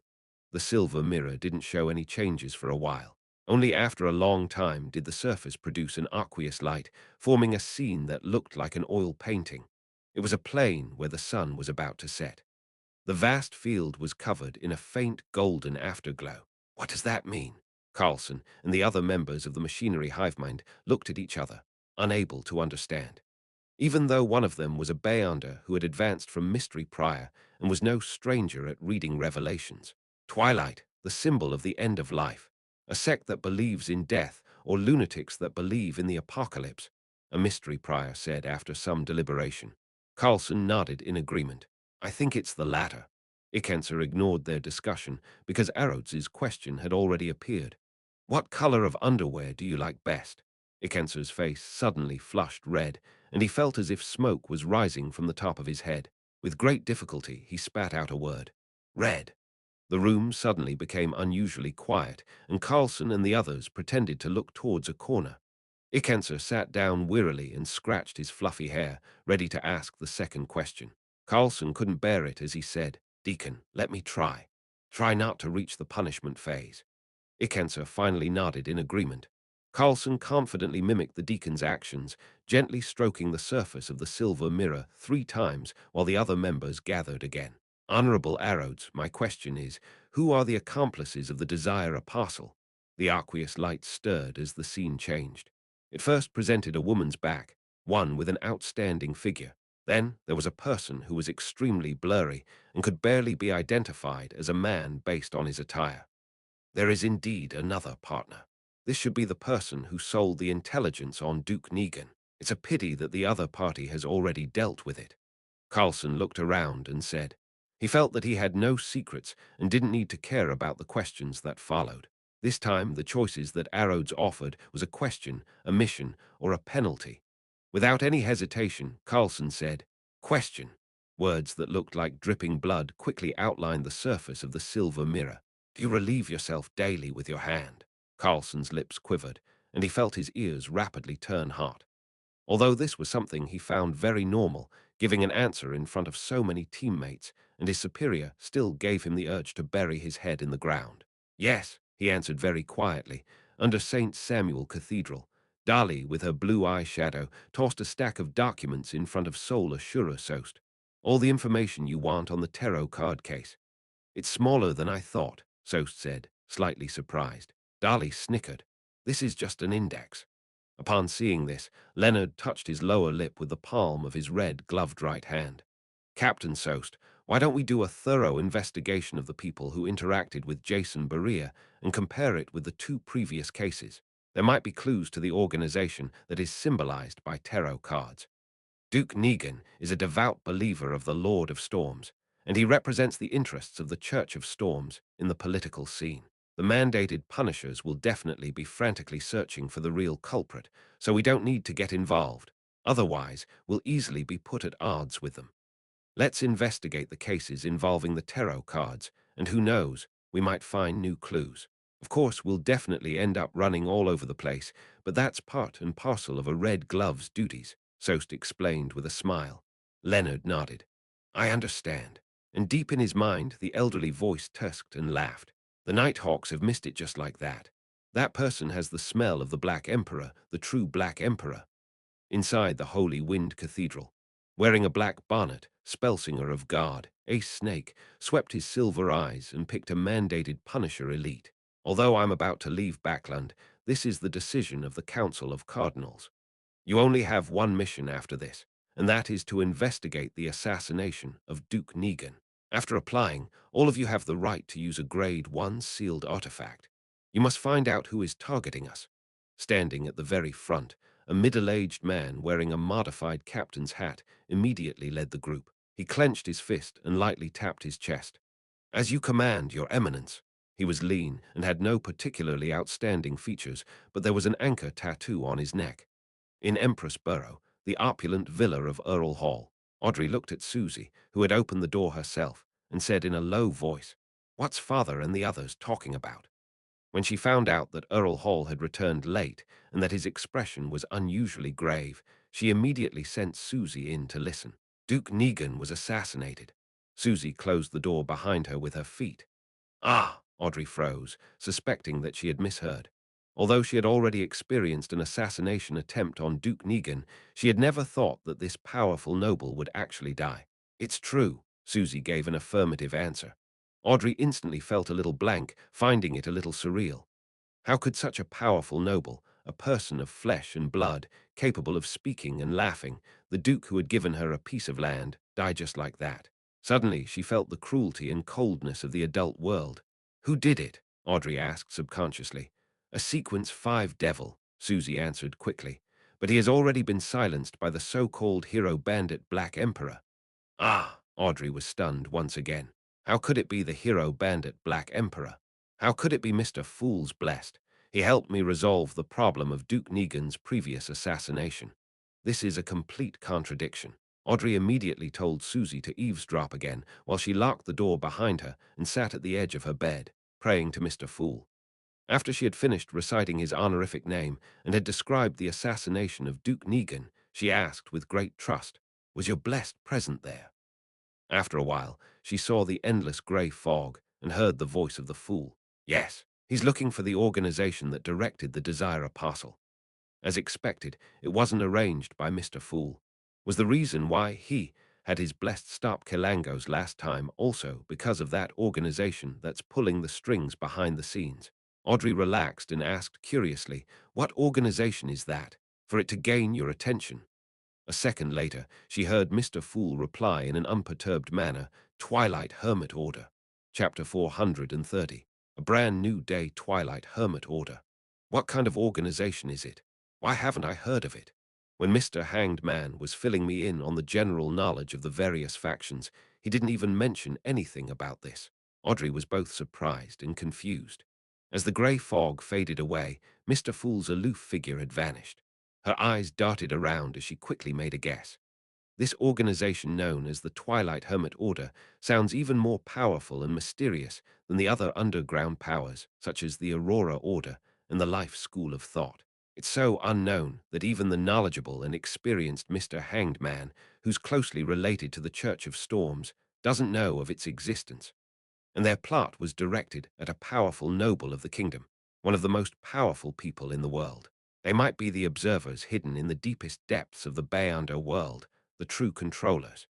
The silver mirror didn't show any changes for a while. Only after a long time did the surface produce an aqueous light, forming a scene that looked like an oil painting. It was a plain where the sun was about to set. The vast field was covered in a faint golden afterglow. "What does that mean?" Carlson and the other members of the machinery hivemind looked at each other, unable to understand. Even though one of them was a Beyonder who had advanced from Mystery Prior and was no stranger at reading revelations. Twilight, the symbol of the end of life. A sect that believes in death, or lunatics that believe in the apocalypse, a Mystery Prior said after some deliberation. Carlson nodded in agreement. "I think it's the latter." Ikenser ignored their discussion because Arrows' question had already appeared. "What color of underwear do you like best?" Ikenser's face suddenly flushed red, and he felt as if smoke was rising from the top of his head. With great difficulty, he spat out a word. "Red." The room suddenly became unusually quiet, and Carlson and the others pretended to look towards a corner. Ikenser sat down wearily and scratched his fluffy hair, ready to ask the second question. Carlson couldn't bear it as he said, "Deacon, let me try. Try not to reach the punishment phase." Ikenser finally nodded in agreement. Carlson confidently mimicked the deacon's actions, gently stroking the surface of the silver mirror 3 times while the other members gathered again. Honorable Arrows, my question is, who are the accomplices of the Desire Apostle? The aqueous light stirred as the scene changed. It first presented a woman's back, one with an outstanding figure. Then there was a person who was extremely blurry and could barely be identified as a man based on his attire. There is indeed another partner. This should be the person who sold the intelligence on Duke Negan. It's a pity that the other party has already dealt with it. Carlson looked around and said, he felt that he had no secrets and didn't need to care about the questions that followed. This time, the choices that Arrows offered was a question, a mission, or a penalty. Without any hesitation, Carlson said, question. Words that looked like dripping blood quickly outlined the surface of the silver mirror. Do you relieve yourself daily with your hand? Carlson's lips quivered, and he felt his ears rapidly turn hot. Although this was something he found very normal, giving an answer in front of so many teammates, and his superior still gave him the urge to bury his head in the ground. Yes, he answered very quietly. Under St. Samuel Cathedral, Dali, with her blue eyeshadow, tossed a stack of documents in front of Sol Ashura Sost. All the information you want on the tarot card case. It's smaller than I thought, Sost said, slightly surprised. Dali snickered. This is just an index. Upon seeing this, Leonard touched his lower lip with the palm of his red, gloved right hand. Captain Sost, why don't we do a thorough investigation of the people who interacted with Jason Berea and compare it with the 2 previous cases? There might be clues to the organization that is symbolized by tarot cards. Duke Negan is a devout believer of the Lord of Storms, and he represents the interests of the Church of Storms in the political scene. The mandated punishers will definitely be frantically searching for the real culprit, so we don't need to get involved. Otherwise, we'll easily be put at odds with them. Let's investigate the cases involving the tarot cards, and who knows, we might find new clues. Of course, we'll definitely end up running all over the place, but that's part and parcel of a red glove's duties, Sost explained with a smile. Leonard nodded. I understand. And deep in his mind, the elderly voice tusked and laughed. The Nighthawks have missed it just like that. That person has the smell of the Black Emperor, the true Black Emperor. Inside the Holy Wind Cathedral, wearing a black bonnet, Spellsinger of God, Ace Snake, swept his silver eyes and picked a mandated Punisher elite. Although I'm about to leave Backland, this is the decision of the Council of Cardinals. You only have one mission after this, and that is to investigate the assassination of Duke Negan. After applying, all of you have the right to use a Grade 1 sealed artifact. You must find out who is targeting us. Standing at the very front, a middle-aged man wearing a modified captain's hat immediately led the group. He clenched his fist and lightly tapped his chest. As you command, Your Eminence. He was lean and had no particularly outstanding features, but there was an anchor tattoo on his neck. In Empress Borough, the opulent villa of Earl Hall, Audrey looked at Susie, who had opened the door herself, and said in a low voice, What's father and the others talking about? When she found out that Earl Hall had returned late and that his expression was unusually grave, she immediately sent Susie in to listen. Duke Negan was assassinated. Susie closed the door behind her with her feet. Ah, Audrey froze, suspecting that she had misheard. Although she had already experienced an assassination attempt on Duke Negan, she had never thought that this powerful noble would actually die. It's true, Susie gave an affirmative answer. Audrey instantly felt a little blank, finding it a little surreal. How could such a powerful noble, a person of flesh and blood, capable of speaking and laughing, the Duke who had given her a piece of land, die just like that? Suddenly, she felt the cruelty and coldness of the adult world. Who did it? Audrey asked subconsciously. A Sequence 5 devil, Susie answered quickly. But he has already been silenced by the so-called hero bandit Black Emperor. Ah, Audrey was stunned once again. How could it be the hero bandit Black Emperor? How could it be Mr. Fool's Blessed? He helped me resolve the problem of Duke Negan's previous assassination. This is a complete contradiction. Audrey immediately told Susie to eavesdrop again while she locked the door behind her and sat at the edge of her bed, praying to Mr. Fool. After she had finished reciting his honorific name and had described the assassination of Duke Negan, she asked with great trust, Was your blessed present there? After a while, she saw the endless grey fog and heard the voice of the fool. Yes, He's looking for the organization that directed the Desire parcel. As expected, it wasn't arranged by Mr. Fool. Was the reason why he had his blessed stop Kilangos last time also because of that organization that's pulling the strings behind the scenes? Audrey relaxed and asked curiously, "What organization is that, for it to gain your attention?" A second later, she heard Mr. Fool reply in an unperturbed manner, "Twilight Hermit Order. Chapter 430. A brand new day Twilight Hermit Order. What kind of organization is it? Why haven't I heard of it?" When Mr. Hanged Man was filling me in on the general knowledge of the various factions, he didn't even mention anything about this. Audrey was both surprised and confused. As the grey fog faded away, Mr. Fool's aloof figure had vanished. Her eyes darted around as she quickly made a guess. This organization known as the Twilight Hermit Order sounds even more powerful and mysterious than the other underground powers, such as the Aurora Order and the Life School of Thought. It's so unknown that even the knowledgeable and experienced Mr. Hanged Man, who's closely related to the Church of Storms, doesn't know of its existence. And their plot was directed at a powerful noble of the kingdom, one of the most powerful people in the world. They might be the observers hidden in the deepest depths of the Beyonder world, the true controllers.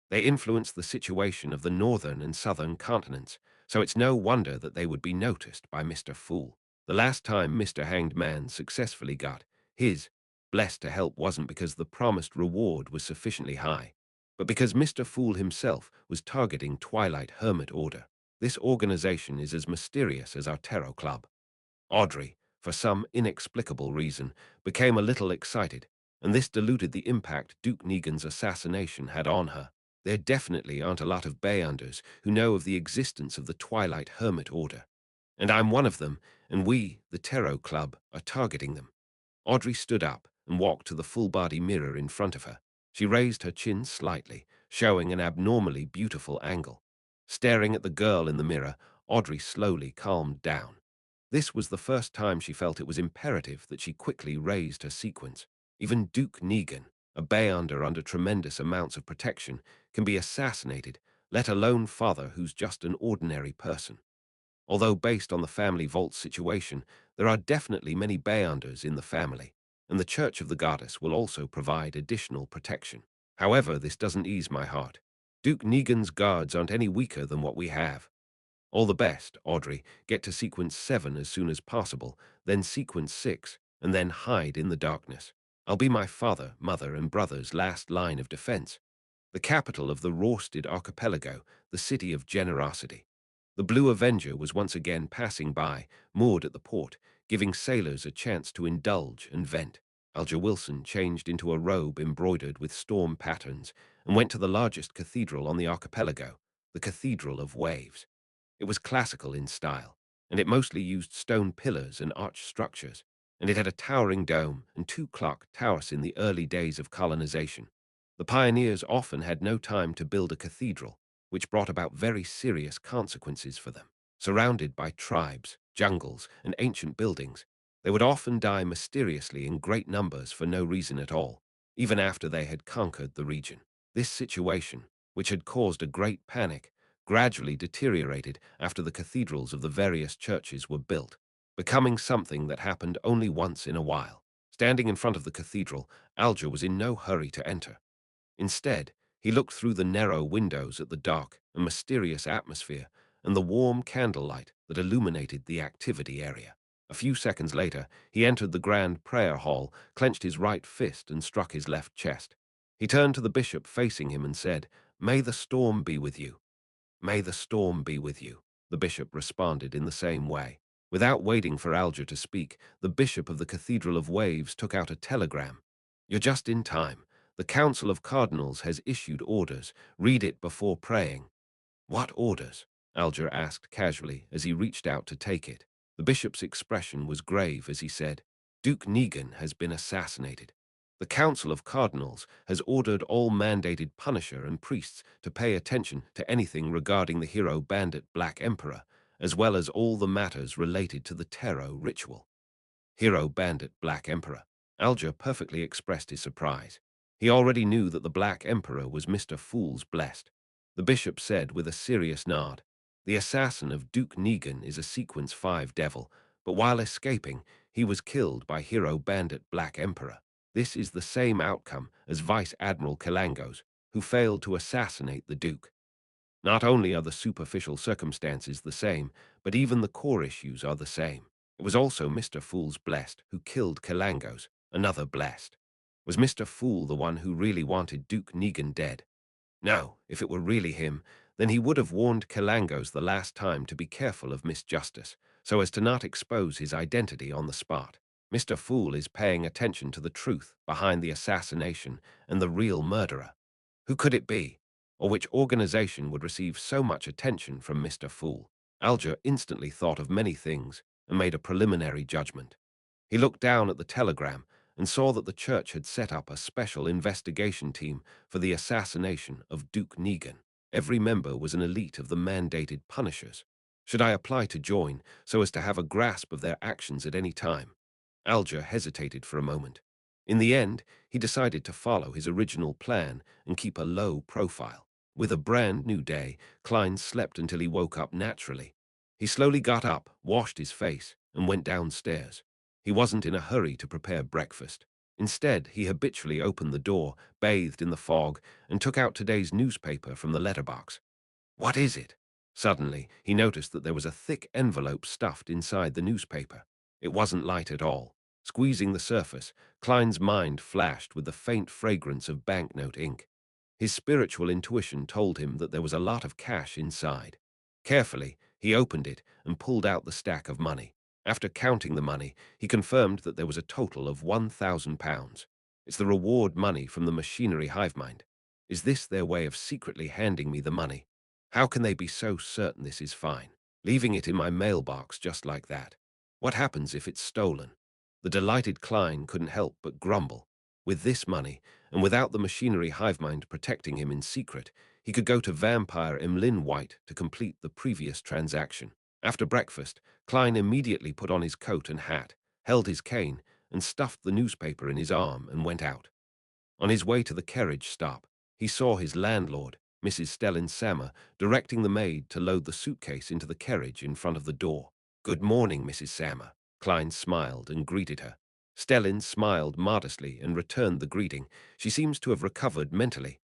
They influence the situation of the northern and southern continents, so it's no wonder that they would be noticed by Mr. Fool. The last time Mr. Hanged Man successfully got his blessed to help wasn't because the promised reward was sufficiently high, but because Mr. Fool himself was targeting Twilight Hermit Order. This organization is as mysterious as our Tarot Club. Audrey, for some inexplicable reason, became a little excited, and this diluted the impact Duke Negan's assassination had on her. There definitely aren't a lot of Bayunders who know of the existence of the Twilight Hermit Order. And I'm one of them, and we, the Tarot Club, are targeting them. Audrey stood up and walked to the full-body mirror in front of her. She raised her chin slightly, showing an abnormally beautiful angle. Staring at the girl in the mirror, Audrey slowly calmed down. This was the first time she felt it was imperative that she quickly raised her sequence. Even Duke Negan, a Beyonder under tremendous amounts of protection, can be assassinated, let alone father who's just an ordinary person. Although based on the family vault situation, there are definitely many Beyonders in the family, and the Church of the Goddess will also provide additional protection. However, this doesn't ease my heart. Duke Negan's guards aren't any weaker than what we have. All the best, Audrey. Get to sequence 7 as soon as possible, then sequence 6, and then hide in the darkness. I'll be my father, mother, and brother's last line of defense. The capital of the Rorsted Archipelago, the city of generosity. The Blue Avenger was once again passing by, moored at the port, giving sailors a chance to indulge and vent. Alger Wilson changed into a robe embroidered with storm patterns and went to the largest cathedral on the archipelago, the Cathedral of Waves. It was classical in style, and it mostly used stone pillars and arch structures, and it had a towering dome and 2 clock towers in the early days of colonization. The pioneers often had no time to build a cathedral, which brought about very serious consequences for them. Surrounded by tribes, jungles, and ancient buildings, they would often die mysteriously in great numbers for no reason at all, even after they had conquered the region. This situation, which had caused a great panic, gradually deteriorated after the cathedrals of the various churches were built, becoming something that happened only once in a while. Standing in front of the cathedral, Alger was in no hurry to enter. Instead, he looked through the narrow windows at the dark and mysterious atmosphere and the warm candlelight that illuminated the activity area. A few seconds later, he entered the grand prayer hall, clenched his right fist, and struck his left chest. He turned to the bishop facing him and said, "May the storm be with you." "May the storm be with you," the bishop responded in the same way. Without waiting for Alger to speak, the bishop of the Cathedral of Waves took out a telegram. "You're just in time. The Council of Cardinals has issued orders. Read it before praying." "What orders?" Alger asked casually as he reached out to take it. The bishop's expression was grave as he said, "Duke Negan has been assassinated. The Council of Cardinals has ordered all mandated Punisher and priests to pay attention to anything regarding the hero bandit Black Emperor, as well as all the matters related to the Tarot ritual." Hero bandit Black Emperor. Alger perfectly expressed his surprise. He already knew that the Black Emperor was Mr. Fool's blessed. The bishop said with a serious nod, The assassin of Duke Negan is a Sequence 5 devil, but while escaping, he was killed by hero bandit Black Emperor. This is the same outcome as Vice Admiral Kalangos, who failed to assassinate the Duke. Not only are the superficial circumstances the same, but even the core issues are the same. It was also Mr. Fool's Blessed who killed Kalangos, another Blessed. Was Mr. Fool the one who really wanted Duke Negan dead? No, if it were really him, then he would have warned Kalangos the last time to be careful of Miss Justice, so as to not expose his identity on the spot. Mr. Fool is paying attention to the truth behind the assassination and the real murderer. Who could it be? Or which organization would receive so much attention from Mr. Fool? Alger instantly thought of many things and made a preliminary judgment. He looked down at the telegram and saw that the church had set up a special investigation team for the assassination of Duke Negan. Every member was an elite of the mandated Punishers. Should I apply to join so as to have a grasp of their actions at any time? Alger hesitated for a moment. In the end, he decided to follow his original plan and keep a low profile. With a brand new day, Klein slept until he woke up naturally. He slowly got up, washed his face, and went downstairs. He wasn't in a hurry to prepare breakfast. Instead, he habitually opened the door, bathed in the fog, and took out today's newspaper from the letterbox. What is it? Suddenly, he noticed that there was a thick envelope stuffed inside the newspaper. It wasn't light at all. Squeezing the surface, Klein's mind flashed with the faint fragrance of banknote ink. His spiritual intuition told him that there was a lot of cash inside. Carefully, he opened it and pulled out the stack of money. After counting the money, he confirmed that there was a total of £1,000. It's the reward money from the machinery hive mind. Is this their way of secretly handing me the money? How can they be so certain this is fine? Leaving it in my mailbox just like that. What happens if it's stolen? The delighted Klein couldn't help but grumble. With this money, and without the machinery hive mind protecting him in secret, he could go to vampire Emlyn White to complete the previous transaction. After breakfast, Klein immediately put on his coat and hat, held his cane, and stuffed the newspaper in his arm and went out. On his way to the carriage stop, he saw his landlord, Mrs. Stellin Sammer, directing the maid to load the suitcase into the carriage in front of the door. "Good morning, Mrs. Sammer." Klein smiled and greeted her. Stellin smiled modestly and returned the greeting. She seems to have recovered mentally.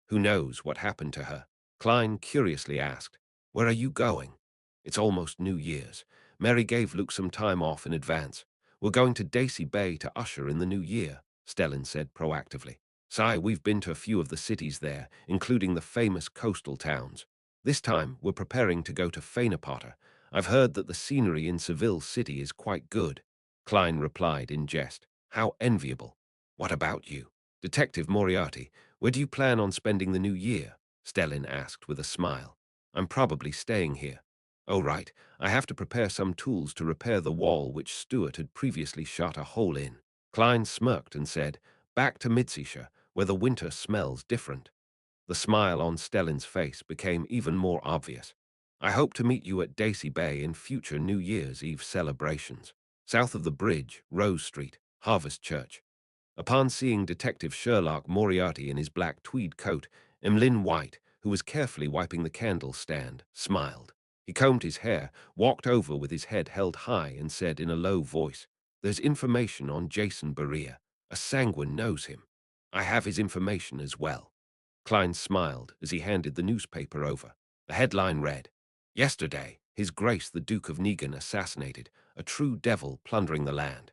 Who knows what happened to her? Klein curiously asked, "Where are you going?" "It's almost New Year's. Mary gave Luke some time off in advance. We're going to Daisy Bay to usher in the new year," Stellin said proactively. "Si, we've been to a few of the cities there, including the famous coastal towns. This time, we're preparing to go to Fainapotter. I've heard that the scenery in Seville City is quite good." Klein replied in jest, "How enviable. What about you?" "Detective Moriarty, where do you plan on spending the new year?" Stellin asked with a smile. "I'm probably staying here." "Oh, right. I have to prepare some tools to repair the wall which Stewart had previously shot a hole in." Klein smirked and said, "Back to Midseashire, where the winter smells different." The smile on Stellin's face became even more obvious. "I hope to meet you at Daisy Bay in future New Year's Eve celebrations. South of the bridge, Rose Street, Harvest Church." Upon seeing Detective Sherlock Moriarty in his black tweed coat, Emlyn White, who was carefully wiping the candle stand, smiled. He combed his hair, walked over with his head held high, and said in a low voice, "There's information on Jason Berea. A sanguine knows him. I have his information as well." Klein smiled as he handed the newspaper over. The headline read, "Yesterday, His Grace the Duke of Negan assassinated, a true devil plundering the land."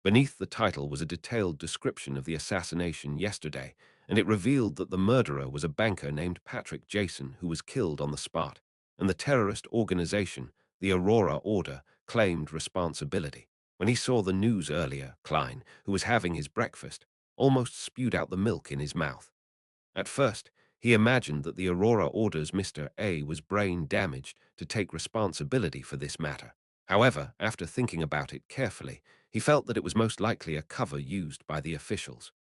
Beneath the title was a detailed description of the assassination yesterday, and it revealed that the murderer was a banker named Patrick Jason who was killed on the spot, and the terrorist organization, the Aurora Order, claimed responsibility. When he saw the news earlier, Klein, who was having his breakfast, almost spewed out the milk in his mouth. At first, he imagined that the Aurora Order's Mr. A was brain damaged to take responsibility for this matter. However, after thinking about it carefully, he felt that it was most likely a cover used by the officials.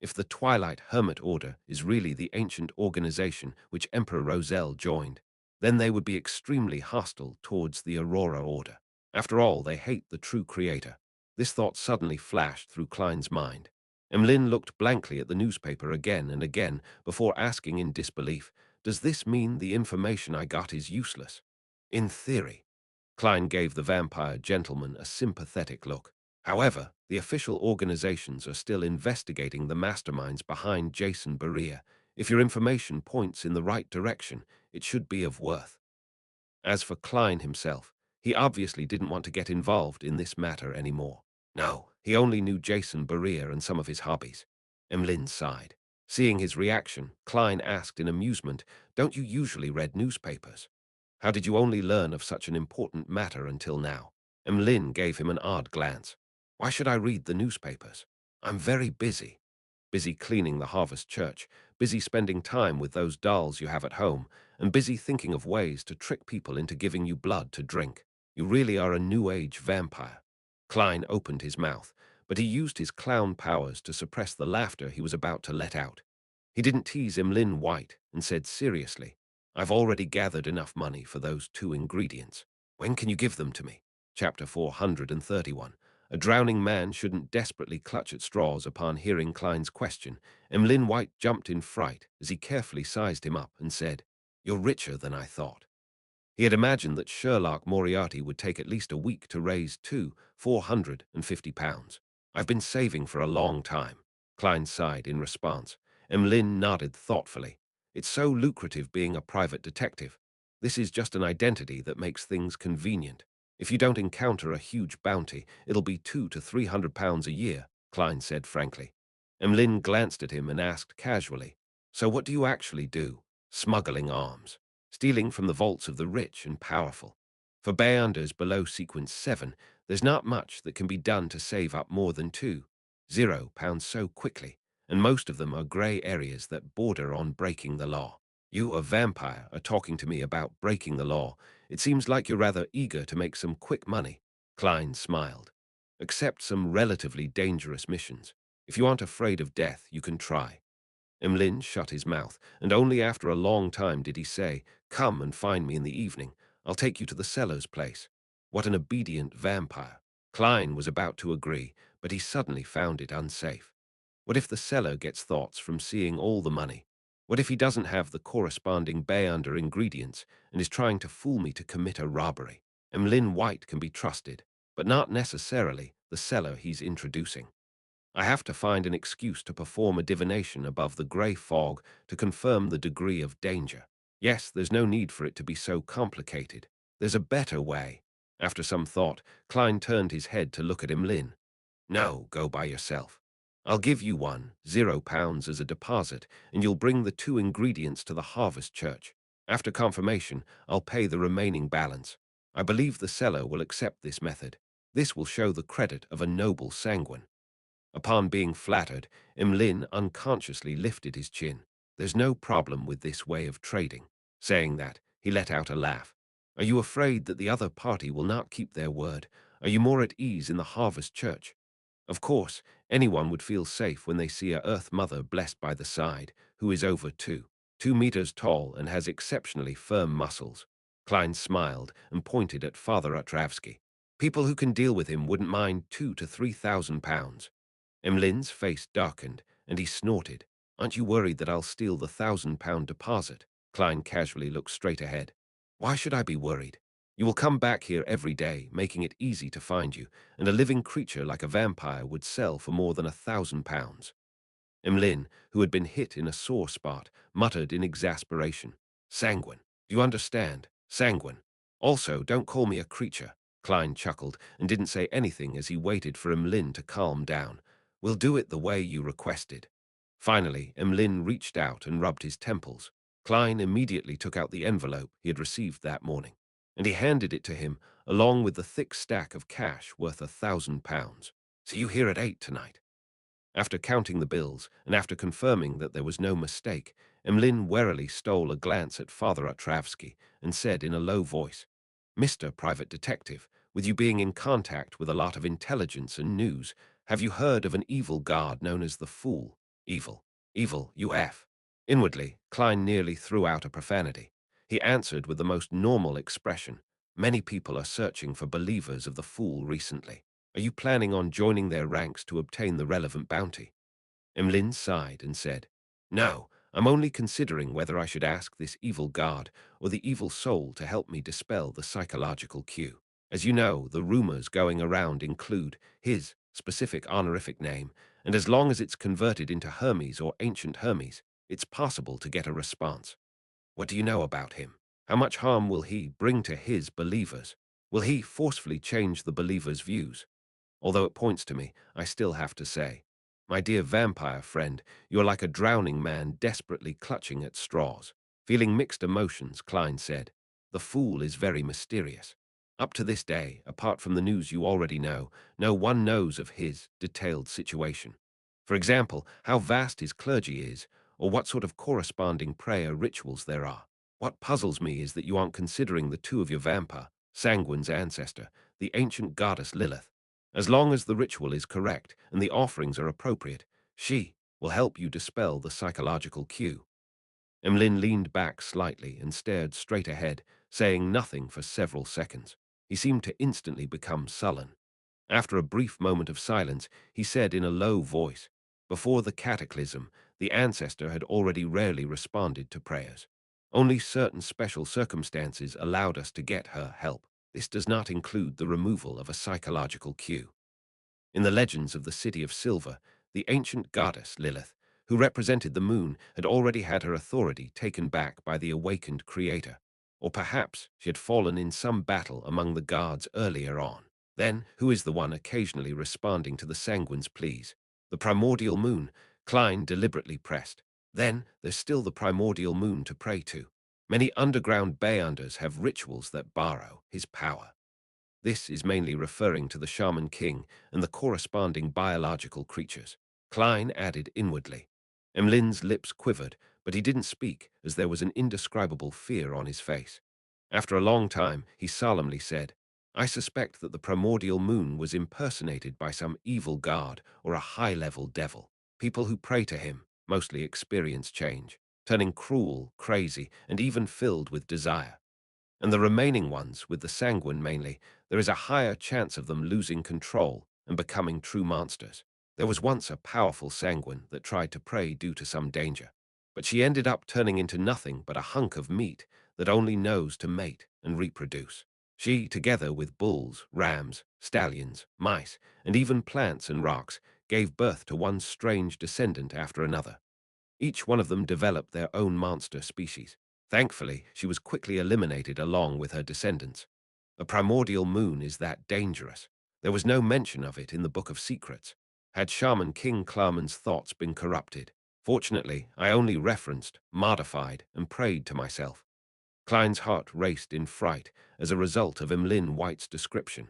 If the Twilight Hermit Order is really the ancient organization which Emperor Roselle joined, then they would be extremely hostile towards the Aurora Order. After all, they hate the true creator. This thought suddenly flashed through Klein's mind. Emlyn looked blankly at the newspaper again and again before asking in disbelief, "Does this mean the information I got is useless?" In theory. Klein gave the vampire gentleman a sympathetic look. However, the official organizations are still investigating the masterminds behind Jason Berea. If your information points in the right direction, it should be of worth. As for Klein himself, he obviously didn't want to get involved in this matter anymore. No, he only knew Jason Berea and some of his hobbies. Emlyn sighed. Seeing his reaction, Klein asked in amusement, "Don't you usually read newspapers? How did you only learn of such an important matter until now?" Emlyn gave him an odd glance. "Why should I read the newspapers? I'm very busy. Busy cleaning the Harvest Church, busy spending time with those dolls you have at home, and busy thinking of ways to trick people into giving you blood to drink. You really are a New Age vampire." Klein opened his mouth, but he used his clown powers to suppress the laughter he was about to let out. He didn't tease Emlyn White and said seriously, "I've already gathered enough money for those 2 ingredients. When can you give them to me?" Chapter 431. A drowning man shouldn't desperately clutch at straws upon hearing Klein's question. Emlyn White jumped in fright as he carefully sized him up and said, "You're richer than I thought." He had imagined that Sherlock Moriarty would take at least a week to raise £450. "I've been saving for a long time," Klein sighed in response. Emlyn nodded thoughtfully. "It's so lucrative being a private detective. This is just an identity that makes things convenient. If you don't encounter a huge bounty, it'll be £200 to £300 a year," Klein said frankly. Emlyn glanced at him and asked casually, "So what do you actually do?" "Smuggling arms. Stealing from the vaults of the rich and powerful. For Beyonders below sequence 7, there's not much that can be done to save up more than £20 so quickly, and most of them are grey areas that border on breaking the law. You, a vampire, are talking to me about breaking the law. It seems like you're rather eager to make some quick money." Klein smiled. "Accept some relatively dangerous missions. If you aren't afraid of death, you can try." Emlyn shut his mouth, and only after a long time did he say, "Come and find me in the evening. I'll take you to the seller's place." What an obedient vampire. Klein was about to agree, but he suddenly found it unsafe. What if the seller gets thoughts from seeing all the money? What if he doesn't have the corresponding Beyonder ingredients and is trying to fool me to commit a robbery? Emlyn White can be trusted, but not necessarily the seller he's introducing. I have to find an excuse to perform a divination above the grey fog to confirm the degree of danger. Yes, there's no need for it to be so complicated. There's a better way. After some thought, Klein turned his head to look at Emlyn. "No, go by yourself. I'll give you £10 as a deposit, and you'll bring the 2 ingredients to the Harvest Church. After confirmation, I'll pay the remaining balance. I believe the seller will accept this method. This will show the credit of a noble sanguine." Upon being flattered, Emlyn unconsciously lifted his chin. "There's no problem with this way of trading." Saying that, he let out a laugh. "Are you afraid that the other party will not keep their word? Are you more at ease in the Harvest Church? Of course, anyone would feel safe when they see a Earth Mother blessed by the side, who is over 2 meters tall and has exceptionally firm muscles." Klein smiled and pointed at Father Otravsky. "People who can deal with him wouldn't mind £2,000 to £3,000. Emlyn's face darkened, and he snorted. "Aren't you worried that I'll steal the £1,000 deposit?" Klein casually looked straight ahead. "Why should I be worried? You will come back here every day, making it easy to find you, and a living creature like a vampire would sell for more than £1,000. Emlyn, who had been hit in a sore spot, muttered in exasperation, "Sanguine. Do you understand? Sanguine. Also, don't call me a creature." Klein chuckled and didn't say anything as he waited for Emlyn to calm down. "We'll do it the way you requested." Finally, Emlyn reached out and rubbed his temples. Klein immediately took out the envelope he had received that morning, and he handed it to him, along with the thick stack of cash worth £1,000. "See you here at 8 tonight." After counting the bills, and after confirming that there was no mistake, Emlyn warily stole a glance at Father Otravsky and said in a low voice, "Mr. Private Detective, with you being in contact with a lot of intelligence and news, have you heard of an evil god known as the Fool? Evil. Evil, UF." Inwardly, Klein nearly threw out a profanity. He answered with the most normal expression, "Many people are searching for believers of the Fool recently. Are you planning on joining their ranks to obtain the relevant bounty?" Emlyn sighed and said, "No, I'm only considering whether I should ask this evil guard or the evil soul to help me dispel the psychological cue. As you know, the rumors going around include his specific honorific name, and as long as it's converted into Hermes or ancient Hermes, it's possible to get a response. What do you know about him? How much harm will he bring to his believers? Will he forcefully change the believers' views? Although it points to me, I still have to say, my dear vampire friend, you're like a drowning man desperately clutching at straws. Feeling mixed emotions, Klein said. The fool is very mysterious. Up to this day, apart from the news you already know, no one knows of his detailed situation. For example, how vast his clergy is, or what sort of corresponding prayer rituals there are. What puzzles me is that you aren't considering the two of your vampire, Sanguine's ancestor, the ancient goddess Lilith. As long as the ritual is correct and the offerings are appropriate, she will help you dispel the psychological cue. Emlyn leaned back slightly and stared straight ahead, saying nothing for several seconds. He seemed to instantly become sullen. After a brief moment of silence, he said in a low voice, "Before the cataclysm, the ancestor had already rarely responded to prayers. Only certain special circumstances allowed us to get her help. This does not include the removal of a psychological cue. In the legends of the City of Silver, the ancient goddess Lilith, who represented the moon, had already had her authority taken back by the awakened creator. Or perhaps she had fallen in some battle among the gods earlier on. Then, who is the one occasionally responding to the Sanguine's pleas? The primordial moon, Klein deliberately pressed. Then, there's still the primordial moon to pray to. Many underground Beyonders have rituals that borrow his power. This is mainly referring to the shaman king and the corresponding biological creatures. Klein added inwardly. Emlyn's lips quivered, but he didn't speak as there was an indescribable fear on his face. After a long time, he solemnly said, "I suspect that the primordial moon was impersonated by some evil god or a high-level devil. People who pray to him mostly experience change, turning cruel, crazy, and even filled with desire. And the remaining ones, with the Sanguine mainly, there is a higher chance of them losing control and becoming true monsters. There was once a powerful Sanguine that tried to prey due to some danger, but she ended up turning into nothing but a hunk of meat that only knows to mate and reproduce. She, together with bulls, rams, stallions, mice, and even plants and rocks, gave birth to one strange descendant after another. Each one of them developed their own monster species. Thankfully, she was quickly eliminated along with her descendants. The primordial moon is that dangerous. There was no mention of it in the Book of Secrets. Had Shaman King Klarman's thoughts been corrupted? Fortunately, I only referenced, modified, and prayed to myself. Klein's heart raced in fright as a result of Emlyn White's description.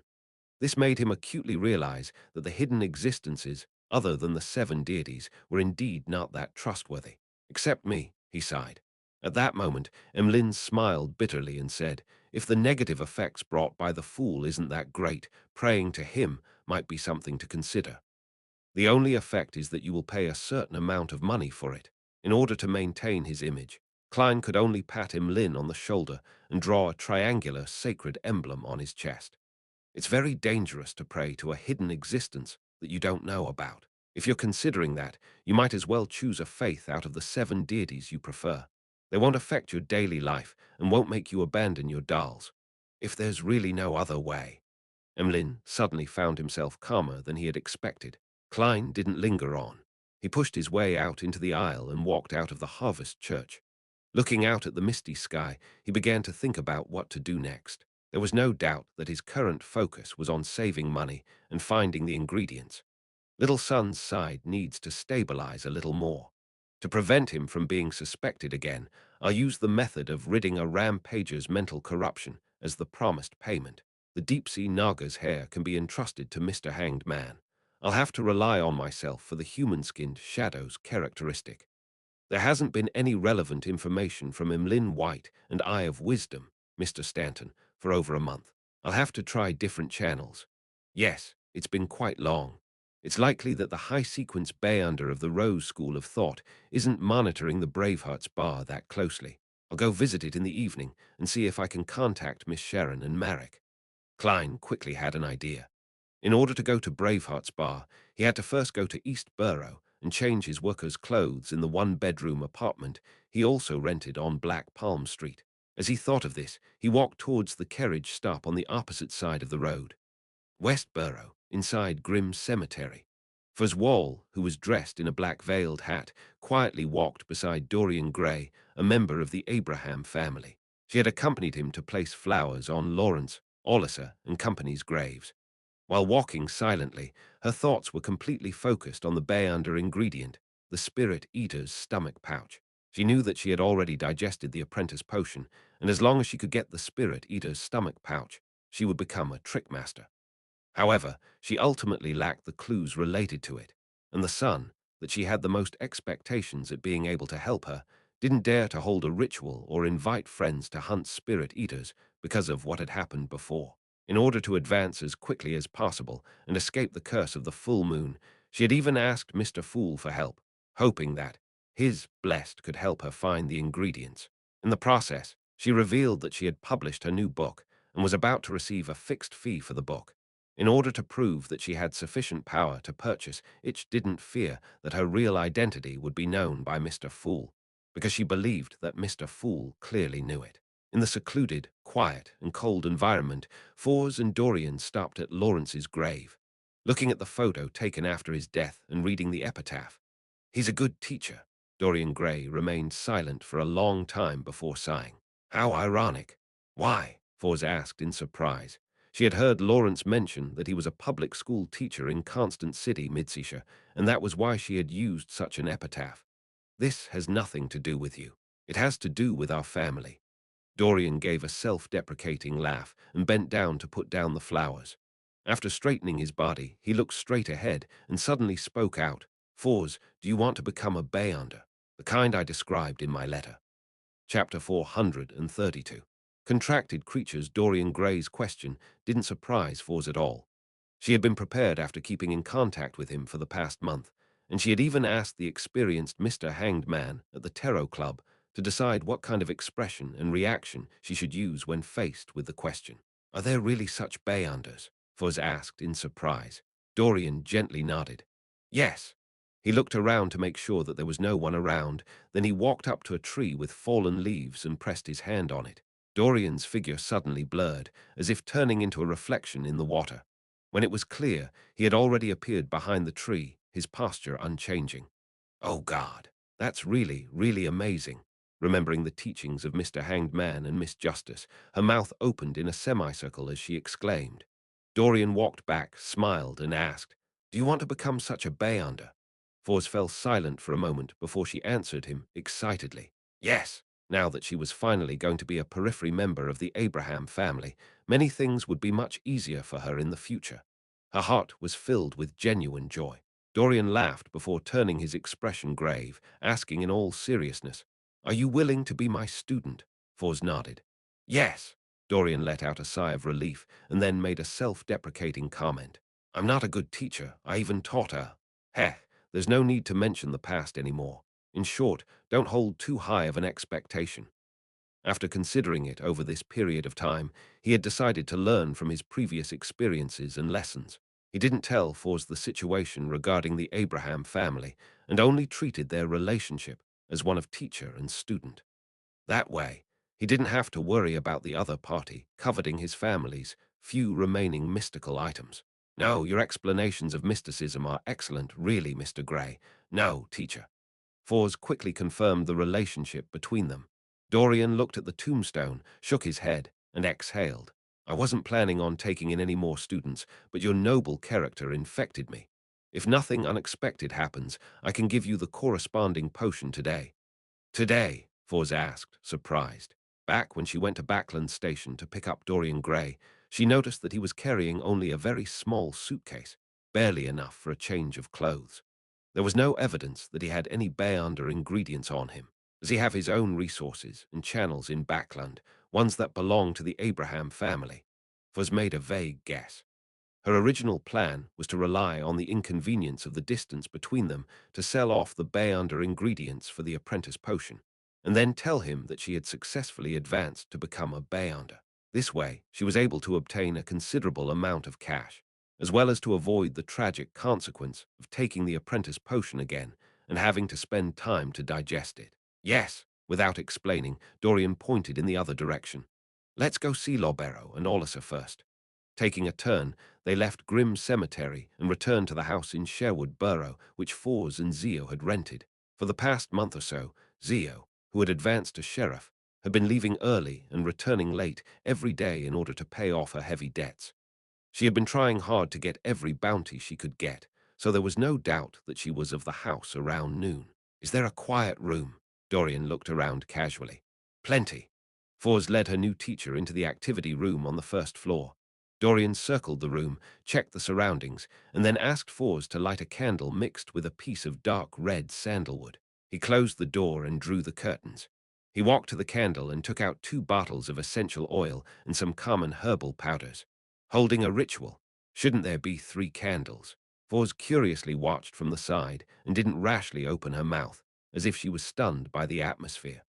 This made him acutely realize that the hidden existences, other than the seven deities, were indeed not that trustworthy. Except me, he sighed. At that moment, Emlyn smiled bitterly and said, "If the negative effects brought by the fool isn't that great, praying to him might be something to consider. The only effect is that you will pay a certain amount of money for it. In order to maintain his image, Klein could only pat Emlyn on the shoulder and draw a triangular sacred emblem on his chest. It's very dangerous to pray to a hidden existence that you don't know about. If you're considering that, you might as well choose a faith out of the seven deities you prefer. They won't affect your daily life and won't make you abandon your dolls. If there's really no other way." Emlyn suddenly found himself calmer than he had expected. Klein didn't linger on. He pushed his way out into the aisle and walked out of the Harvest Church. Looking out at the misty sky, he began to think about what to do next. There was no doubt that his current focus was on saving money and finding the ingredients. Little Son's side needs to stabilize a little more. To prevent him from being suspected again, I'll use the method of ridding a rampager's mental corruption as the promised payment. The deep-sea Naga's hair can be entrusted to Mr. Hanged Man. I'll have to rely on myself for the human-skinned shadow's characteristic. There hasn't been any relevant information from Emlyn White and Eye of Wisdom, Mr. Stanton, for over a month. I'll have to try different channels. Yes, it's been quite long. It's likely that the high-sequence Beyonder of the Rose School of Thought isn't monitoring the Bravehearts bar that closely. I'll go visit it in the evening and see if I can contact Miss Sharon and Marek. Klein quickly had an idea. In order to go to Braveheart's bar, he had to first go to East Borough and change his workers' clothes in the one-bedroom apartment he also rented on Black Palm Street. As he thought of this, he walked towards the carriage stop on the opposite side of the road. Westboro, inside Grimm's cemetery. Fuzz Wall, who was dressed in a black veiled hat, quietly walked beside Dorian Gray, a member of the Abraham family. She had accompanied him to place flowers on Lawrence, Olliser, and Company's graves. While walking silently, her thoughts were completely focused on the Bayunder ingredient, the Spirit Eater's stomach pouch. She knew that she had already digested the apprentice potion, and as long as she could get the Spirit Eater's stomach pouch, she would become a trickmaster. However, she ultimately lacked the clues related to it, and the son, that she had the most expectations at being able to help her, didn't dare to hold a ritual or invite friends to hunt spirit eaters because of what had happened before. In order to advance as quickly as possible and escape the curse of the full moon, she had even asked Mr. Fool for help, hoping that his blessed could help her find the ingredients. In the process, she revealed that she had published her new book and was about to receive a fixed fee for the book. In order to prove that she had sufficient power to purchase, Itch didn't fear that her real identity would be known by Mr. Fool, because she believed that Mr. Fool clearly knew it. In the secluded, quiet, and cold environment, Fours and Dorian stopped at Lawrence's grave, looking at the photo taken after his death and reading the epitaph. "He's a good teacher." Dorian Gray remained silent for a long time before sighing. "How ironic." "Why?" Fours asked in surprise. She had heard Lawrence mention that he was a public school teacher in Constant City, Midseashire, and that was why she had used such an epitaph. "This has nothing to do with you. It has to do with our family." Dorian gave a self-deprecating laugh and bent down to put down the flowers. After straightening his body, he looked straight ahead and suddenly spoke out. "Fours, do you want to become a Bayunder? The kind I described in my letter." Chapter 432. Contracted creatures. Dorian Gray's question didn't surprise Fours at all. She had been prepared after keeping in contact with him for the past month, and she had even asked the experienced Mr. Hanged Man at the Tarot Club to decide what kind of expression and reaction she should use when faced with the question. "Are there really such Bayunders?" Fuzz asked in surprise. Dorian gently nodded. "Yes." He looked around to make sure that there was no one around, then he walked up to a tree with fallen leaves and pressed his hand on it. Dorian's figure suddenly blurred, as if turning into a reflection in the water. When it was clear, he had already appeared behind the tree, his posture unchanging. "Oh God, that's really, really amazing." Remembering the teachings of Mr. Hanged Man and Miss Justice, her mouth opened in a semicircle as she exclaimed. Dorian walked back, smiled, and asked, "Do you want to become such a Bayunder?" Fours fell silent for a moment before she answered him excitedly. "Yes." Now that she was finally going to be a periphery member of the Abraham family, many things would be much easier for her in the future. Her heart was filled with genuine joy. Dorian laughed before turning his expression grave, asking in all seriousness, "Are you willing to be my student?" Fours nodded. "Yes." Dorian let out a sigh of relief and then made a self-deprecating comment. "I'm not a good teacher. I even taught her. Heh, there's no need to mention the past anymore. In short, don't hold too high of an expectation." After considering it over this period of time, he had decided to learn from his previous experiences and lessons. He didn't tell Fours the situation regarding the Abraham family and only treated their relationship as one of teacher and student. That way, he didn't have to worry about the other party coveting his family's few remaining mystical items. "No, your explanations of mysticism are excellent, really, Mr. Gray. No, teacher." Fours quickly confirmed the relationship between them. Dorian looked at the tombstone, shook his head, and exhaled. "I wasn't planning on taking in any more students, but your noble character infected me. If nothing unexpected happens, I can give you the corresponding potion today." "Today?" Fours asked, surprised. Back when she went to Backland Station to pick up Dorian Gray, she noticed that he was carrying only a very small suitcase, barely enough for a change of clothes. There was no evidence that he had any Bayunder ingredients on him. Does he have his own resources and channels in Backland, ones that belong to the Abraham family? Fuzz made a vague guess. Her original plan was to rely on the inconvenience of the distance between them to sell off the Bayunder ingredients for the apprentice potion, and then tell him that she had successfully advanced to become a Bayunder. This way, she was able to obtain a considerable amount of cash. as well as to avoid the tragic consequence of taking the apprentice potion again and having to spend time to digest it. Yes, without explaining, Dorian pointed in the other direction. Let's go see Lobero and Olisa first. Taking a turn, they left Grim Cemetery and returned to the house in Sherwood Borough, which Fours and Zio had rented. For the past month or so, Zio, who had advanced to sheriff, had been leaving early and returning late every day in order to pay off her heavy debts. She had been trying hard to get every bounty she could get, so there was no doubt that she was of the house around noon. Is there a quiet room? Dorian looked around casually. Plenty. Fours led her new teacher into the activity room on the first floor. Dorian circled the room, checked the surroundings, and then asked Fours to light a candle mixed with a piece of dark red sandalwood. He closed the door and drew the curtains. He walked to the candle and took out 2 bottles of essential oil and some common herbal powders. Holding a ritual. Shouldn't there be 3 candles? Fours curiously watched from the side and didn't rashly open her mouth, as if she was stunned by the atmosphere.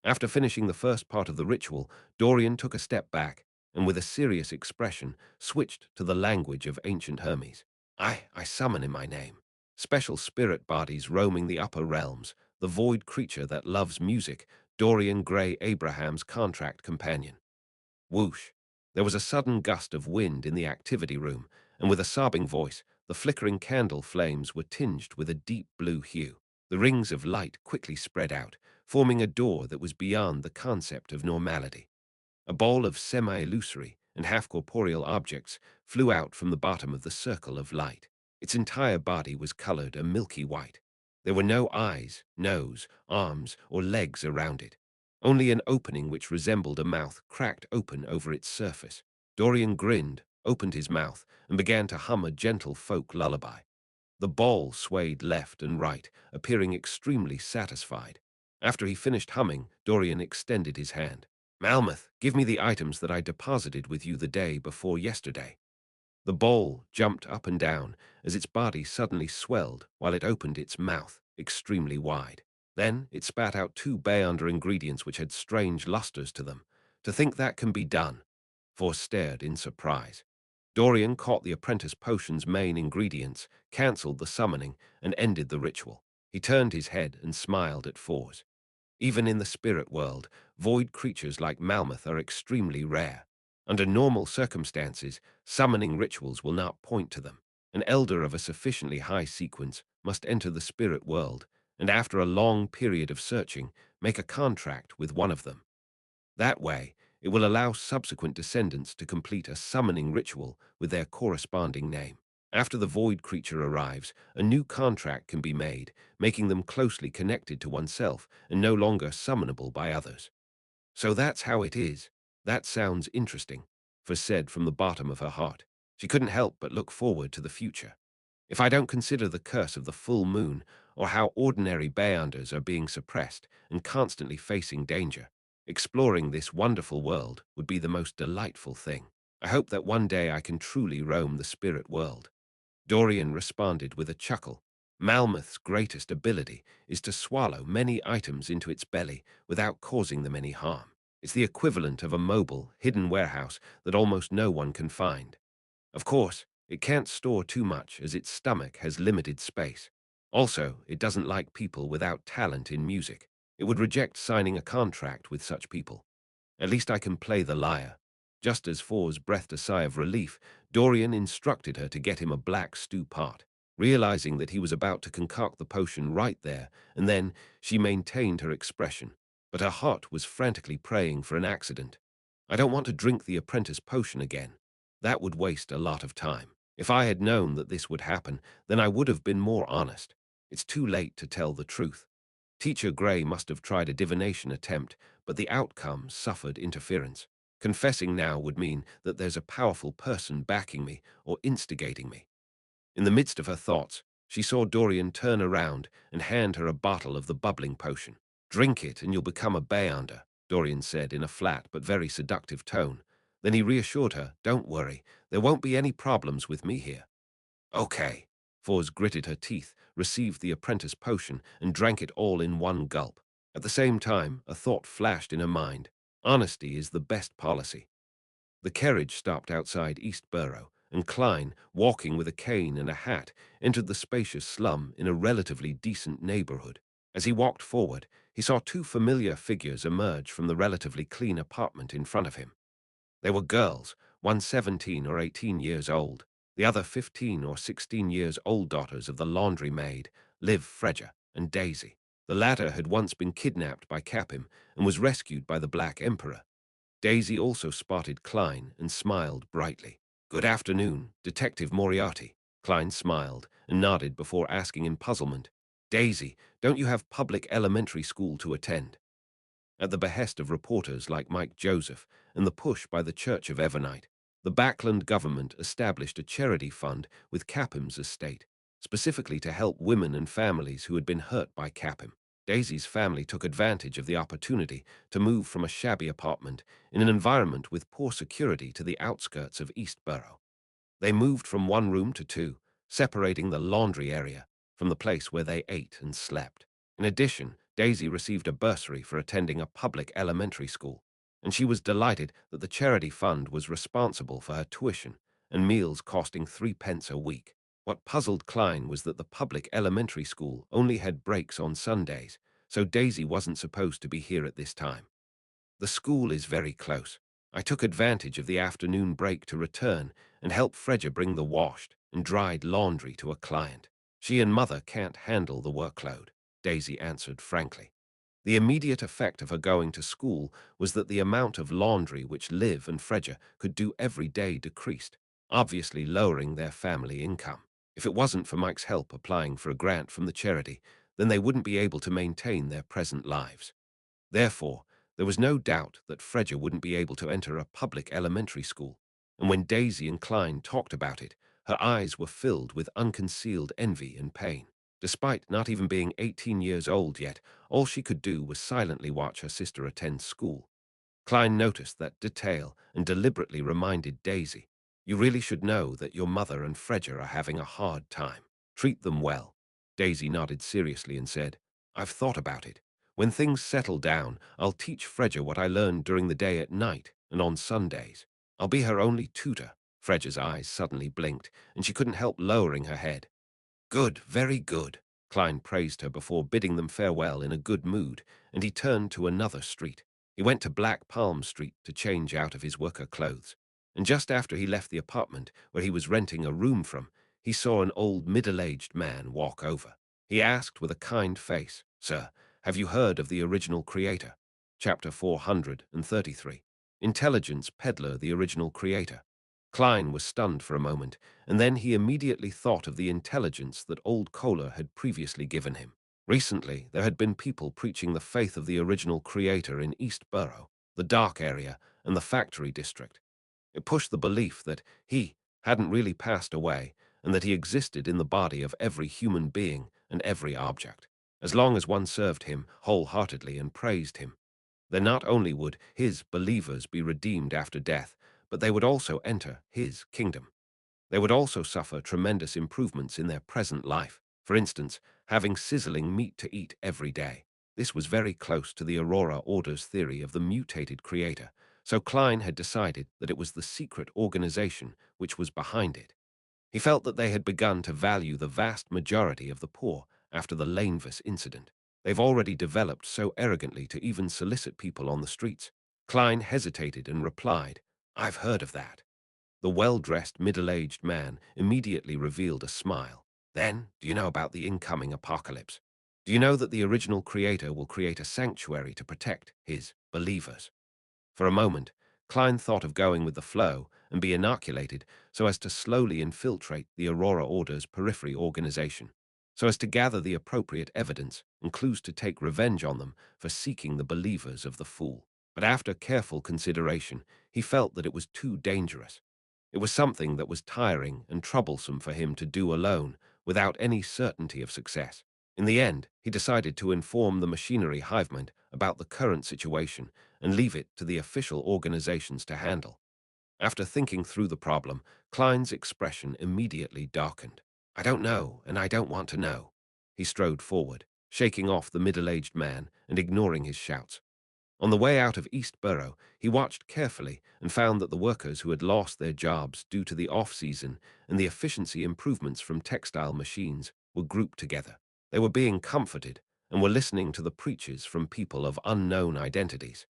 After finishing the first part of the ritual, Dorian took a step back and with a serious expression switched to the language of ancient Hermes. I summon in my name. Special spirit bodies roaming the upper realms, the void creature that loves music, Dorian Gray Abraham's contract companion. Whoosh! There was a sudden gust of wind in the activity room, and with a sobbing voice, the flickering candle flames were tinged with a deep blue hue. The rings of light quickly spread out, forming a door that was beyond the concept of normality. A ball of semi-illusory and half-corporeal objects flew out from the bottom of the circle of light. Its entire body was colored a milky white. There were no eyes, nose, arms, or legs around it. Only an opening which resembled a mouth cracked open over its surface. Dorian grinned, opened his mouth, and began to hum a gentle folk lullaby. The ball swayed left and right, appearing extremely satisfied. After he finished humming, Dorian extended his hand. Malmuth, give me the items that I deposited with you the day before yesterday. The bowl jumped up and down as its body suddenly swelled while it opened its mouth extremely wide. Then it spat out 2 Beyonder ingredients which had strange lusters to them. To think that can be done. Force stared in surprise. Dorian caught the apprentice potion's main ingredients, cancelled the summoning, and ended the ritual. He turned his head and smiled at Fours. Even in the spirit world, void creatures like Malmuth are extremely rare. Under normal circumstances, summoning rituals will not point to them. An elder of a sufficiently high sequence must enter the spirit world, and after a long period of searching, make a contract with one of them. That way, it will allow subsequent descendants to complete a summoning ritual with their corresponding name. After the void creature arrives, a new contract can be made, making them closely connected to oneself and no longer summonable by others. So that's how it is. That sounds interesting, for said from the bottom of her heart. She couldn't help but look forward to the future. If I don't consider the curse of the full moon, or how ordinary Beyonders are being suppressed and constantly facing danger, exploring this wonderful world would be the most delightful thing. I hope that one day I can truly roam the spirit world. Dorian responded with a chuckle. Malmuth's greatest ability is to swallow many items into its belly without causing them any harm. It's the equivalent of a mobile, hidden warehouse that almost no one can find. Of course, it can't store too much as its stomach has limited space. Also, it doesn't like people without talent in music. It would reject signing a contract with such people. At least I can play the lyre. Just as Fours breathed a sigh of relief, Dorian instructed her to get him a black stew pot. Realizing that he was about to concoct the potion right there, and then she maintained her expression. But her heart was frantically praying for an accident. I don't want to drink the apprentice potion again. That would waste a lot of time. If I had known that this would happen, then I would have been more honest. It's too late to tell the truth. Teacher Gray must have tried a divination attempt, but the outcome suffered interference. Confessing now would mean that there's a powerful person backing me or instigating me. In the midst of her thoughts, she saw Dorian turn around and hand her a bottle of the bubbling potion. Drink it and you'll become a Beyonder, Dorian said in a flat but very seductive tone. Then he reassured her, don't worry, there won't be any problems with me here. Okay. Fours gritted her teeth, received the apprentice potion, and drank it all in one gulp. At the same time, a thought flashed in her mind. Honesty is the best policy. The carriage stopped outside East Borough, and Klein, walking with a cane and a hat, entered the spacious slum in a relatively decent neighborhood. As he walked forward, he saw two familiar figures emerge from the relatively clean apartment in front of him. They were girls, one 17 or 18 years old, the other 15 or 16 years old, daughters of the laundry maid, Liv Fredger and Daisy. The latter had once been kidnapped by Capim and was rescued by the Black Emperor. Daisy also spotted Klein and smiled brightly. "Good afternoon, Detective Moriarty." Klein smiled and nodded before asking in puzzlement, "Daisy, don't you have public elementary school to attend?" At the behest of reporters like Mike Joseph and the push by the Church of Evernite, the Backland government established a charity fund with Capim's estate, specifically to help women and families who had been hurt by Capim. Daisy's family took advantage of the opportunity to move from a shabby apartment in an environment with poor security to the outskirts of Eastborough. They moved from one room to two, separating the laundry area from the place where they ate and slept. In addition, Daisy received a bursary for attending a public elementary school, and she was delighted that the charity fund was responsible for her tuition and meals costing 3 pence a week. What puzzled Klein was that the public elementary school only had breaks on Sundays, so Daisy wasn't supposed to be here at this time. "The school is very close. I took advantage of the afternoon break to return and help Fredger bring the washed and dried laundry to a client. She and Mother can't handle the workload," Daisy answered frankly. The immediate effect of her going to school was that the amount of laundry which Liv and Fredger could do every day decreased, obviously lowering their family income. If it wasn't for Mike's help applying for a grant from the charity, then they wouldn't be able to maintain their present lives. Therefore, there was no doubt that Fredger wouldn't be able to enter a public elementary school, and when Daisy and Klein talked about it, her eyes were filled with unconcealed envy and pain. Despite not even being 18 years old yet, all she could do was silently watch her sister attend school. Klein noticed that detail and deliberately reminded Daisy, "You really should know that your mother and Fredger are having a hard time. Treat them well." Daisy nodded seriously and said, "I've thought about it. When things settle down, I'll teach Fredger what I learned during the day at night and on Sundays. I'll be her only tutor." Fredger's eyes suddenly blinked, and she couldn't help lowering her head. "Good, very good." Klein praised her before bidding them farewell in a good mood, and he turned to another street. He went to Black Palm Street to change out of his worker clothes, and just after he left the apartment where he was renting a room from, he saw an old middle-aged man walk over. He asked with a kind face, "Sir, have you heard of the original creator?" Chapter 433. Intelligence Peddler, the original creator. Klein was stunned for a moment, and then he immediately thought of the intelligence that old Kohler had previously given him. Recently, there had been people preaching the faith of the original creator in East Borough, the Dark Area, and the Factory District. It pushed the belief that he hadn't really passed away and that he existed in the body of every human being and every object. As long as one served him wholeheartedly and praised him, then not only would his believers be redeemed after death, but they would also enter his kingdom. They would also suffer tremendous improvements in their present life. For instance, having sizzling meat to eat every day. This was very close to the Aurora Order's theory of the mutated creator, so Klein had decided that it was the secret organization which was behind it. He felt that they had begun to value the vast majority of the poor after the Lanevus incident. They've already developed so arrogantly to even solicit people on the streets. Klein hesitated and replied, "I've heard of that." The well-dressed, middle-aged man immediately revealed a smile. "Then, do you know about the incoming apocalypse? Do you know that the original creator will create a sanctuary to protect his believers?" For a moment, Klein thought of going with the flow and be inoculated so as to slowly infiltrate the Aurora Order's periphery organization, so as to gather the appropriate evidence and clues to take revenge on them for seeking the believers of the fool. But after careful consideration, he felt that it was too dangerous. It was something that was tiring and troublesome for him to do alone without any certainty of success. In the end, he decided to inform the machinery hivement about the current situation and leave it to the official organizations to handle. After thinking through the problem, Klein's expression immediately darkened. "I don't know, and I don't want to know." He strode forward, shaking off the middle-aged man and ignoring his shouts. On the way out of East Borough, he watched carefully and found that the workers who had lost their jobs due to the off-season and the efficiency improvements from textile machines were grouped together. They were being comforted and were listening to the preachers from people of unknown identities.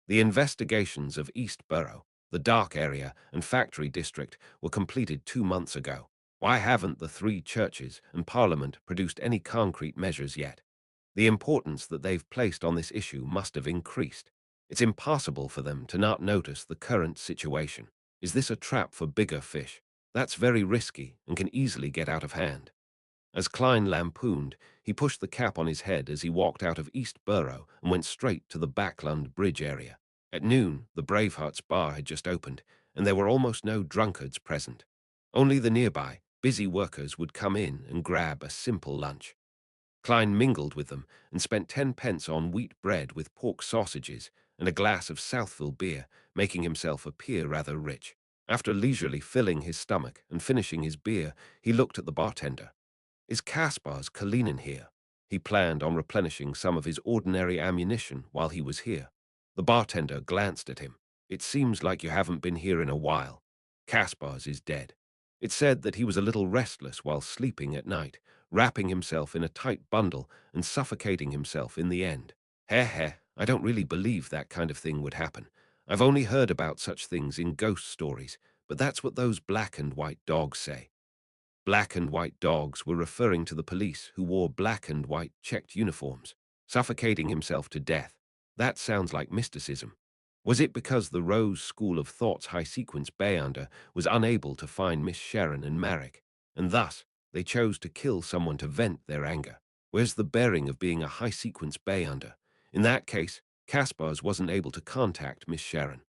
The investigations of East Borough, the dark area and factory district were completed 2 months ago. Why haven't the three churches and Parliament produced any concrete measures yet? The importance that they've placed on this issue must have increased. It's impossible for them to not notice the current situation. Is this a trap for bigger fish? That's very risky and can easily get out of hand. As Klein lampooned, he pushed the cap on his head as he walked out of East Borough and went straight to the Backland Bridge area. At noon, the Bravehearts bar had just opened, and there were almost no drunkards present. Only the nearby, busy workers would come in and grab a simple lunch. Klein mingled with them and spent 10 pence on wheat bread with pork sausages and a glass of Southville beer, making himself appear rather rich. After leisurely filling his stomach and finishing his beer, he looked at the bartender. Is Kaspar's Kalinin here? He planned on replenishing some of his ordinary ammunition while he was here. The bartender glanced at him. It seems like you haven't been here in a while. Kaspar's is dead. It said that he was a little restless while sleeping at night, wrapping himself in a tight bundle and suffocating himself in the end. Heh, I don't really believe that kind of thing would happen. I've only heard about such things in ghost stories, but that's what those black and white dogs say. Black and white dogs were referring to the police who wore black and white checked uniforms, suffocating himself to death. That sounds like mysticism. Was it because the Rose School of Thought's high-sequence Bayonder was unable to find Miss Sharon and Marek, and thus they chose to kill someone to vent their anger? Where's the bearing of being a high-sequence Bayonder? In that case, Kaspars wasn't able to contact Miss Sharon.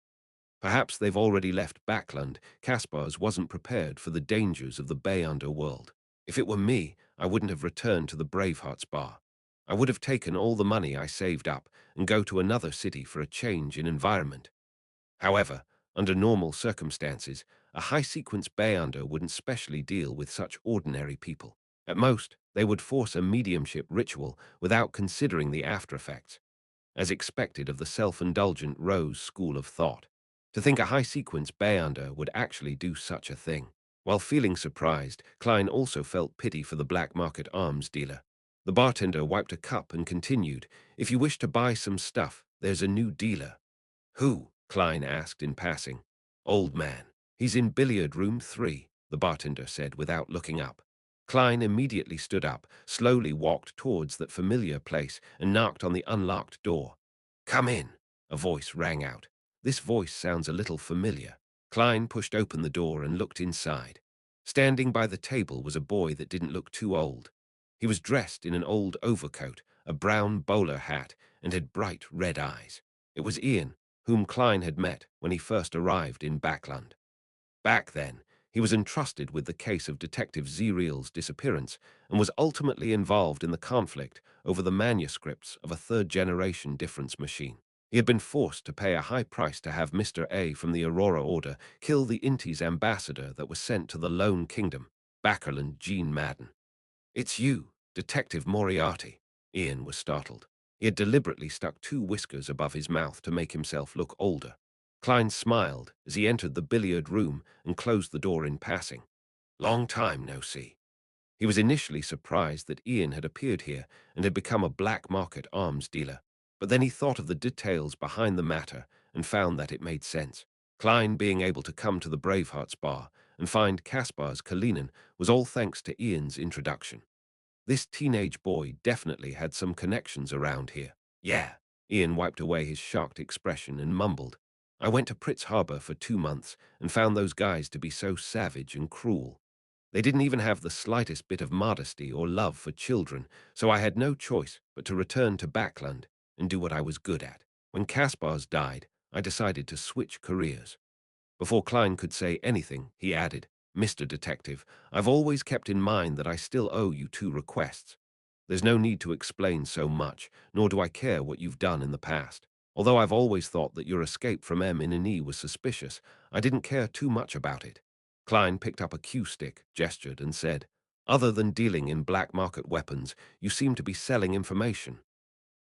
Perhaps they've already left Backland. Kaspars wasn't prepared for the dangers of the Bay Underworld. If it were me, I wouldn't have returned to the Bravehearts bar. I would have taken all the money I saved up and go to another city for a change in environment. However, under normal circumstances, a high-sequence Bayonder wouldn't specially deal with such ordinary people. At most, they would force a mediumship ritual without considering the after-effects, as expected of the self-indulgent Rose school of thought. To think a high-sequence Bayonder would actually do such a thing. While feeling surprised, Klein also felt pity for the black market arms dealer. The bartender wiped a cup and continued, "If you wish to buy some stuff, there's a new dealer." "Who?" Klein asked in passing. "Old man. He's in billiard room 3, the bartender said without looking up. Klein immediately stood up, slowly walked towards that familiar place, and knocked on the unlocked door. "Come in," a voice rang out. This voice sounds a little familiar. Klein pushed open the door and looked inside. Standing by the table was a boy that didn't look too old. He was dressed in an old overcoat, a brown bowler hat, and had bright red eyes. It was Ian, whom Klein had met when he first arrived in Backland. Back then, he was entrusted with the case of Detective Zeriel's disappearance and was ultimately involved in the conflict over the manuscripts of a third-generation difference machine. He had been forced to pay a high price to have Mr. A from the Aurora Order kill the Inti's ambassador that was sent to the Lone Kingdom, Backerland Jean Madden. "It's you, Detective Moriarty." Ian was startled. He had deliberately stuck 2 whiskers above his mouth to make himself look older. Klein smiled as he entered the billiard room and closed the door in passing. "Long time no see." He was initially surprised that Ian had appeared here and had become a black market arms dealer, but then he thought of the details behind the matter and found that it made sense. Klein being able to come to the Bravehearts bar and find Kaspar's Kalinin was all thanks to Ian's introduction. This teenage boy definitely had some connections around here. "Yeah." Ian wiped away his shocked expression and mumbled, "I went to Pritz Harbor for 2 months and found those guys to be so savage and cruel. They didn't even have the slightest bit of modesty or love for children, so I had no choice but to return to Backland and do what I was good at. When Kaspars died, I decided to switch careers." Before Klein could say anything, he added, "Mr. Detective, I've always kept in mind that I still owe you 2 requests. There's no need to explain so much, nor do I care what you've done in the past. Although I've always thought that your escape from M&E was suspicious, I didn't care too much about it." Klein picked up a cue stick, gestured, and said, "Other than dealing in black market weapons, you seem to be selling information."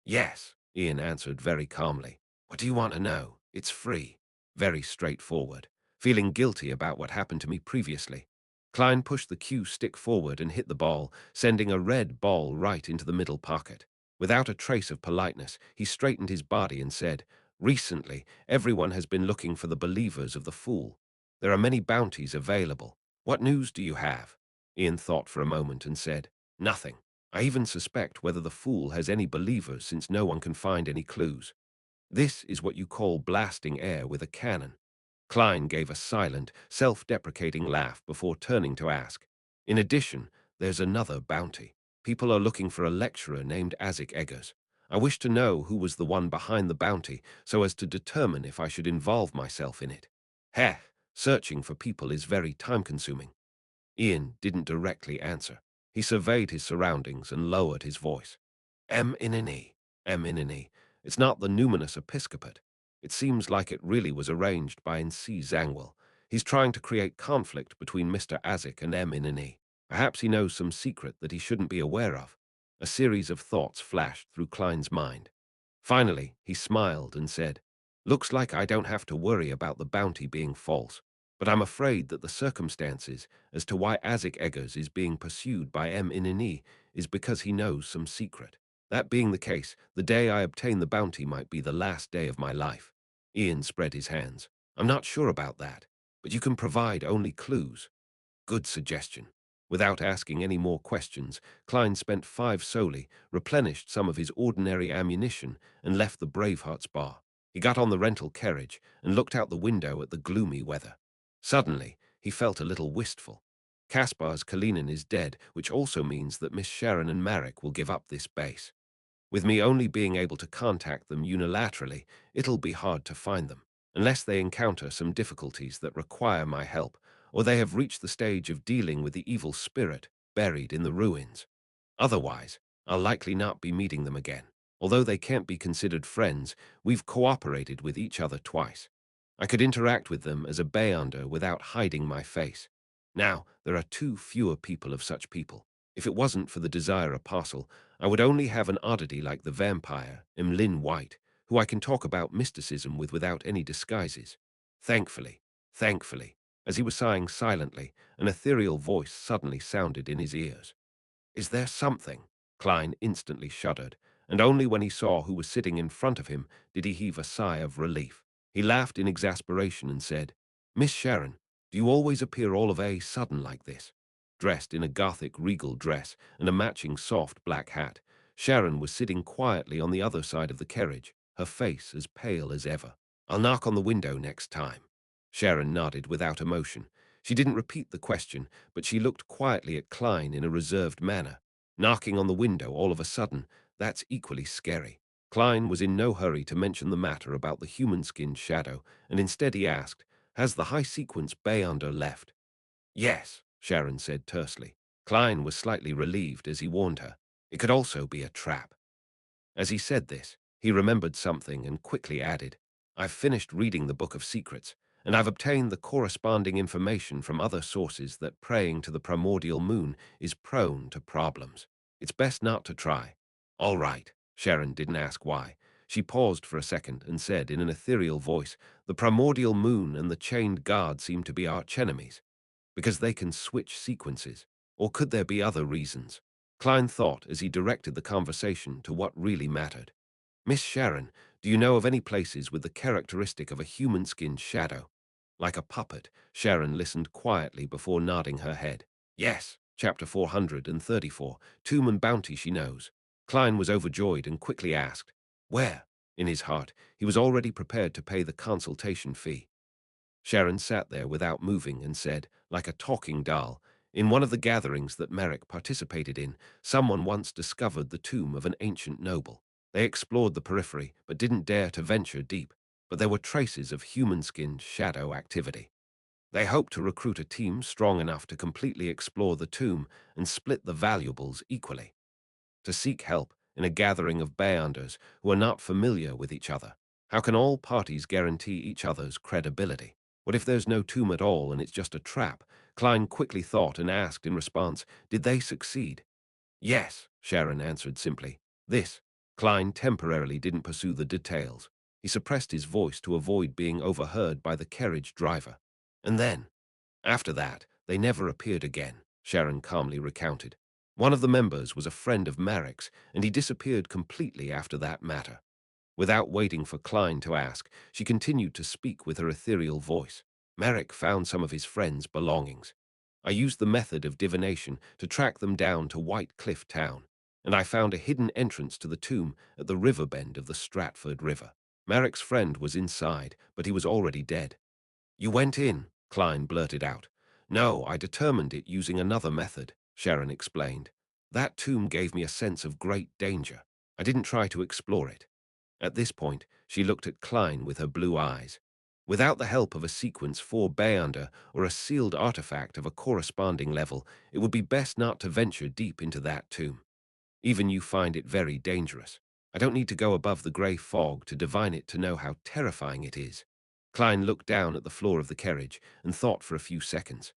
"Yes," Ian answered very calmly. What do you want to know? It's free. Very straightforward. Feeling guilty about what happened to me previously. Klein pushed the cue stick forward and hit the ball, sending a red ball right into the middle pocket. Without a trace of politeness, he straightened his body and said, "Recently, everyone has been looking for the believers of the fool. There are many bounties available. What news do you have?" Ian thought for a moment and said, "Nothing. I even suspect whether the fool has any believers since no one can find any clues. This is what you call blasting air with a cannon." Klein gave a silent, self-deprecating laugh before turning to ask, "In addition, there's another bounty. People are looking for a lecturer named Isaac Eggers. I wish to know who was the one behind the bounty so as to determine if I should involve myself in it. Heh, searching for people is very time-consuming." Ian didn't directly answer. He surveyed his surroundings and lowered his voice. M in an E. M in an E. It's not the numinous episcopate. It seems like it really was arranged by N.C. Zangwill. He's trying to create conflict between Mr. Azek and M in an E. Perhaps he knows some secret that he shouldn't be aware of. A series of thoughts flashed through Klein's mind. Finally, he smiled and said, "Looks like I don't have to worry about the bounty being false, but I'm afraid that the circumstances as to why Isaac Eggers is being pursued by M. Inini is because he knows some secret. That being the case, the day I obtain the bounty might be the last day of my life." Ian spread his hands. "I'm not sure about that, but you can provide only clues." Good suggestion. Without asking any more questions, Klein spent 5 solely, replenished some of his ordinary ammunition, and left the Braveheart's bar. He got on the rental carriage and looked out the window at the gloomy weather. Suddenly, he felt a little wistful. Kaspar's Kalinin is dead, which also means that Miss Sharon and Marek will give up this base. With me only being able to contact them unilaterally, it'll be hard to find them, unless they encounter some difficulties that require my help, or they have reached the stage of dealing with the evil spirit buried in the ruins. Otherwise, I'll likely not be meeting them again. Although they can't be considered friends, we've cooperated with each other twice. I could interact with them as a Beyonder without hiding my face. Now, there are 2 fewer people of such people. If it wasn't for the Desire Apostle, I would only have an oddity like the vampire, Emlyn White, who I can talk about mysticism with without any disguises. Thankfully, as he was sighing silently, an ethereal voice suddenly sounded in his ears. "Is there something?" Klein instantly shuddered, and only when he saw who was sitting in front of him did he heave a sigh of relief. He laughed in exasperation and said, "Miss Sharon, do you always appear all of a sudden like this?" Dressed in a Gothic regal dress and a matching soft black hat, Sharon was sitting quietly on the other side of the carriage, her face as pale as ever. "I'll knock on the window next time." Sharon nodded without emotion. She didn't repeat the question, but she looked quietly at Klein in a reserved manner. Knocking on the window all of a sudden, that's equally scary. Klein was in no hurry to mention the matter about the human-skinned shadow, and instead he asked, "Has the high-sequence Beyonder left?" "Yes," Sharon said tersely. Klein was slightly relieved as he warned her. It could also be a trap. As he said this, he remembered something and quickly added, "I've finished reading the Book of Secrets, and I've obtained the corresponding information from other sources that praying to the primordial moon is prone to problems. It's best not to try." "All right." Sharon didn't ask why. She paused for a second and said in an ethereal voice, "The primordial moon and the chained guard seem to be archenemies, because they can switch sequences. Or could there be other reasons?" Klein thought as he directed the conversation to what really mattered. "Miss Sharon, do you know of any places with the characteristic of a human-skinned shadow?" Like a puppet, Sharon listened quietly before nodding her head. "Yes, chapter 434, Tomb and Bounty she knows." Klein was overjoyed and quickly asked, "Where?" In his heart, he was already prepared to pay the consultation fee. Sharon sat there without moving and said, like a talking doll, "In one of the gatherings that Merrick participated in, someone once discovered the tomb of an ancient noble. They explored the periphery, but didn't dare to venture deep. But there were traces of human-skinned shadow activity. They hoped to recruit a team strong enough to completely explore the tomb and split the valuables equally. To seek help in a gathering of Beyonders who are not familiar with each other. How can all parties guarantee each other's credibility? What if there's no tomb at all and it's just a trap?" Klein quickly thought and asked in response, "Did they succeed?" "Yes," Sharon answered simply. Klein temporarily didn't pursue the details. He suppressed his voice to avoid being overheard by the carriage driver. And then, after that, they never appeared again, Sharon calmly recounted. One of the members was a friend of Marek's, and he disappeared completely after that matter. Without waiting for Klein to ask, she continued to speak with her ethereal voice. Marek found some of his friends' belongings. I used the method of divination to track them down to White Cliff Town, and I found a hidden entrance to the tomb at the river bend of the Stratford River. Marek's friend was inside, but he was already dead. You went in, Klein blurted out. No, I determined it using another method, Sharon explained. That tomb gave me a sense of great danger. I didn't try to explore it. At this point, she looked at Klein with her blue eyes. Without the help of a sequence 4 Beyonder or a sealed artifact of a corresponding level, it would be best not to venture deep into that tomb. Even you find it very dangerous. I don't need to go above the grey fog to divine it to know how terrifying it is. Klein looked down at the floor of the carriage and thought for a few seconds.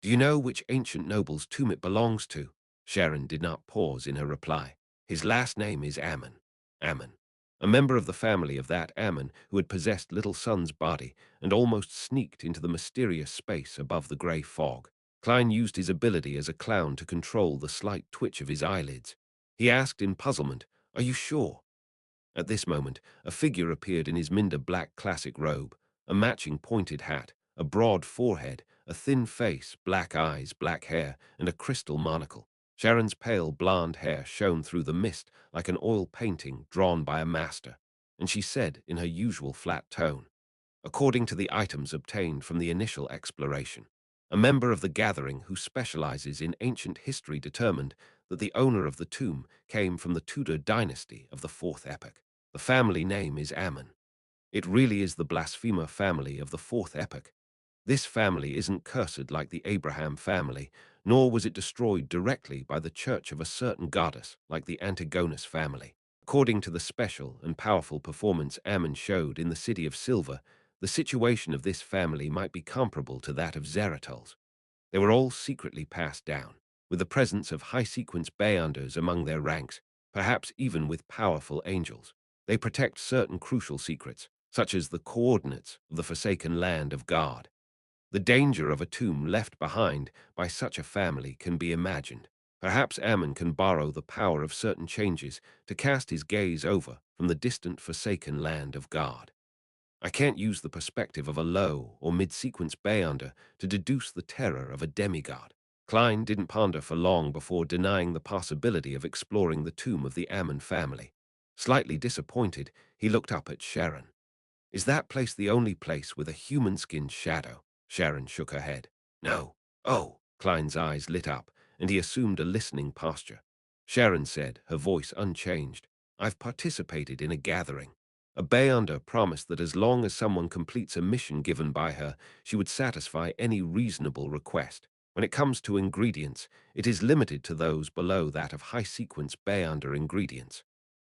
Do you know which ancient noble's tomb it belongs to? Sharon did not pause in her reply. His last name is Ammon. Ammon. A member of the family of that Ammon who had possessed little son's body and almost sneaked into the mysterious space above the grey fog. Klein used his ability as a clown to control the slight twitch of his eyelids. He asked in puzzlement, Are you sure? At this moment, a figure appeared in his Minder black classic robe, a matching pointed hat, a broad forehead, a thin face, black eyes, black hair, and a crystal monocle. Sharon's pale blonde hair shone through the mist like an oil painting drawn by a master, and she said in her usual flat tone, according to the items obtained from the initial exploration, a member of the gathering who specializes in ancient history determined that the owner of the tomb came from the Tudor dynasty of the Fourth Epoch. The family name is Ammon. It really is the blasphemer family of the Fourth Epoch. This family isn't cursed like the Abraham family, nor was it destroyed directly by the church of a certain goddess like the Antigonus family. According to the special and powerful performance Ammon showed in the City of Silver, the situation of this family might be comparable to that of Zaratul's. They were all secretly passed down, with the presence of high-sequence Beyonders among their ranks, perhaps even with powerful angels. They protect certain crucial secrets, such as the coordinates of the forsaken land of God. The danger of a tomb left behind by such a family can be imagined. Perhaps Ammon can borrow the power of certain changes to cast his gaze over from the distant forsaken land of God. I can't use the perspective of a low or mid-sequence Beyonder to deduce the terror of a demigod. Klein didn't ponder for long before denying the possibility of exploring the tomb of the Ammon family. Slightly disappointed, he looked up at Sharon. Is that place the only place with a human-skinned shadow? Sharon shook her head. No. Oh, Klein's eyes lit up, and he assumed a listening posture. Sharon said, her voice unchanged, I've participated in a gathering. A Beyonder promised that as long as someone completes a mission given by her, she would satisfy any reasonable request. When it comes to ingredients, it is limited to those below that of high-sequence Beyonder ingredients.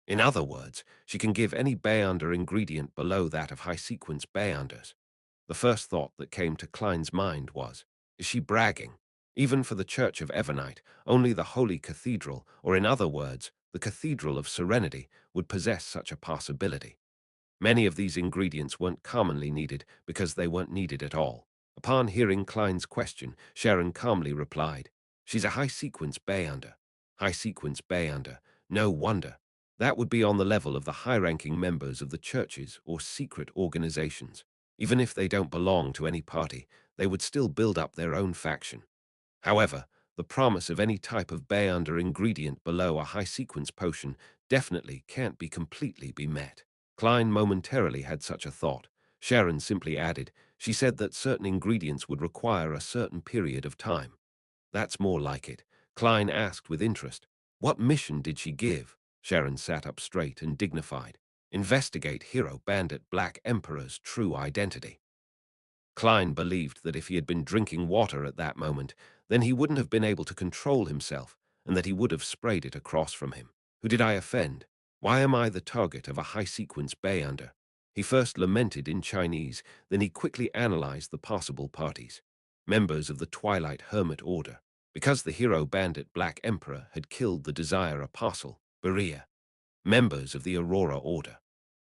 In other words, she can give any Beyonder ingredient below that of high-sequence Beyonders. The first thought that came to Klein's mind was, is she bragging? Even for the Church of Evernite, only the Holy Cathedral, or in other words, the Cathedral of Serenity, would possess such a possibility. Many of these ingredients weren't commonly needed because they weren't needed at all. Upon hearing Klein's question, Sharon calmly replied, She's a high-sequence Beyonder. High-sequence Beyonder. No wonder. That would be on the level of the high-ranking members of the churches or secret organizations. Even if they don't belong to any party, they would still build up their own faction. However, the promise of any type of Beyonder ingredient below a high-sequence potion definitely can't be completely be met. Klein momentarily had such a thought. Sharon simply added, she said that certain ingredients would require a certain period of time. That's more like it. Klein asked with interest, what mission did she give? Sharon sat up straight and dignified. Investigate Hero Bandit Black Emperor's true identity. Klein believed that if he had been drinking water at that moment, then he wouldn't have been able to control himself, and that he would have sprayed it across from him. Who did I offend? Why am I the target of a high-sequence Beyonder? He first lamented in Chinese, then he quickly analyzed the possible parties. Members of the Twilight Hermit Order, because the hero bandit Black Emperor had killed the Desire Apostle, Berea. Members of the Aurora Order.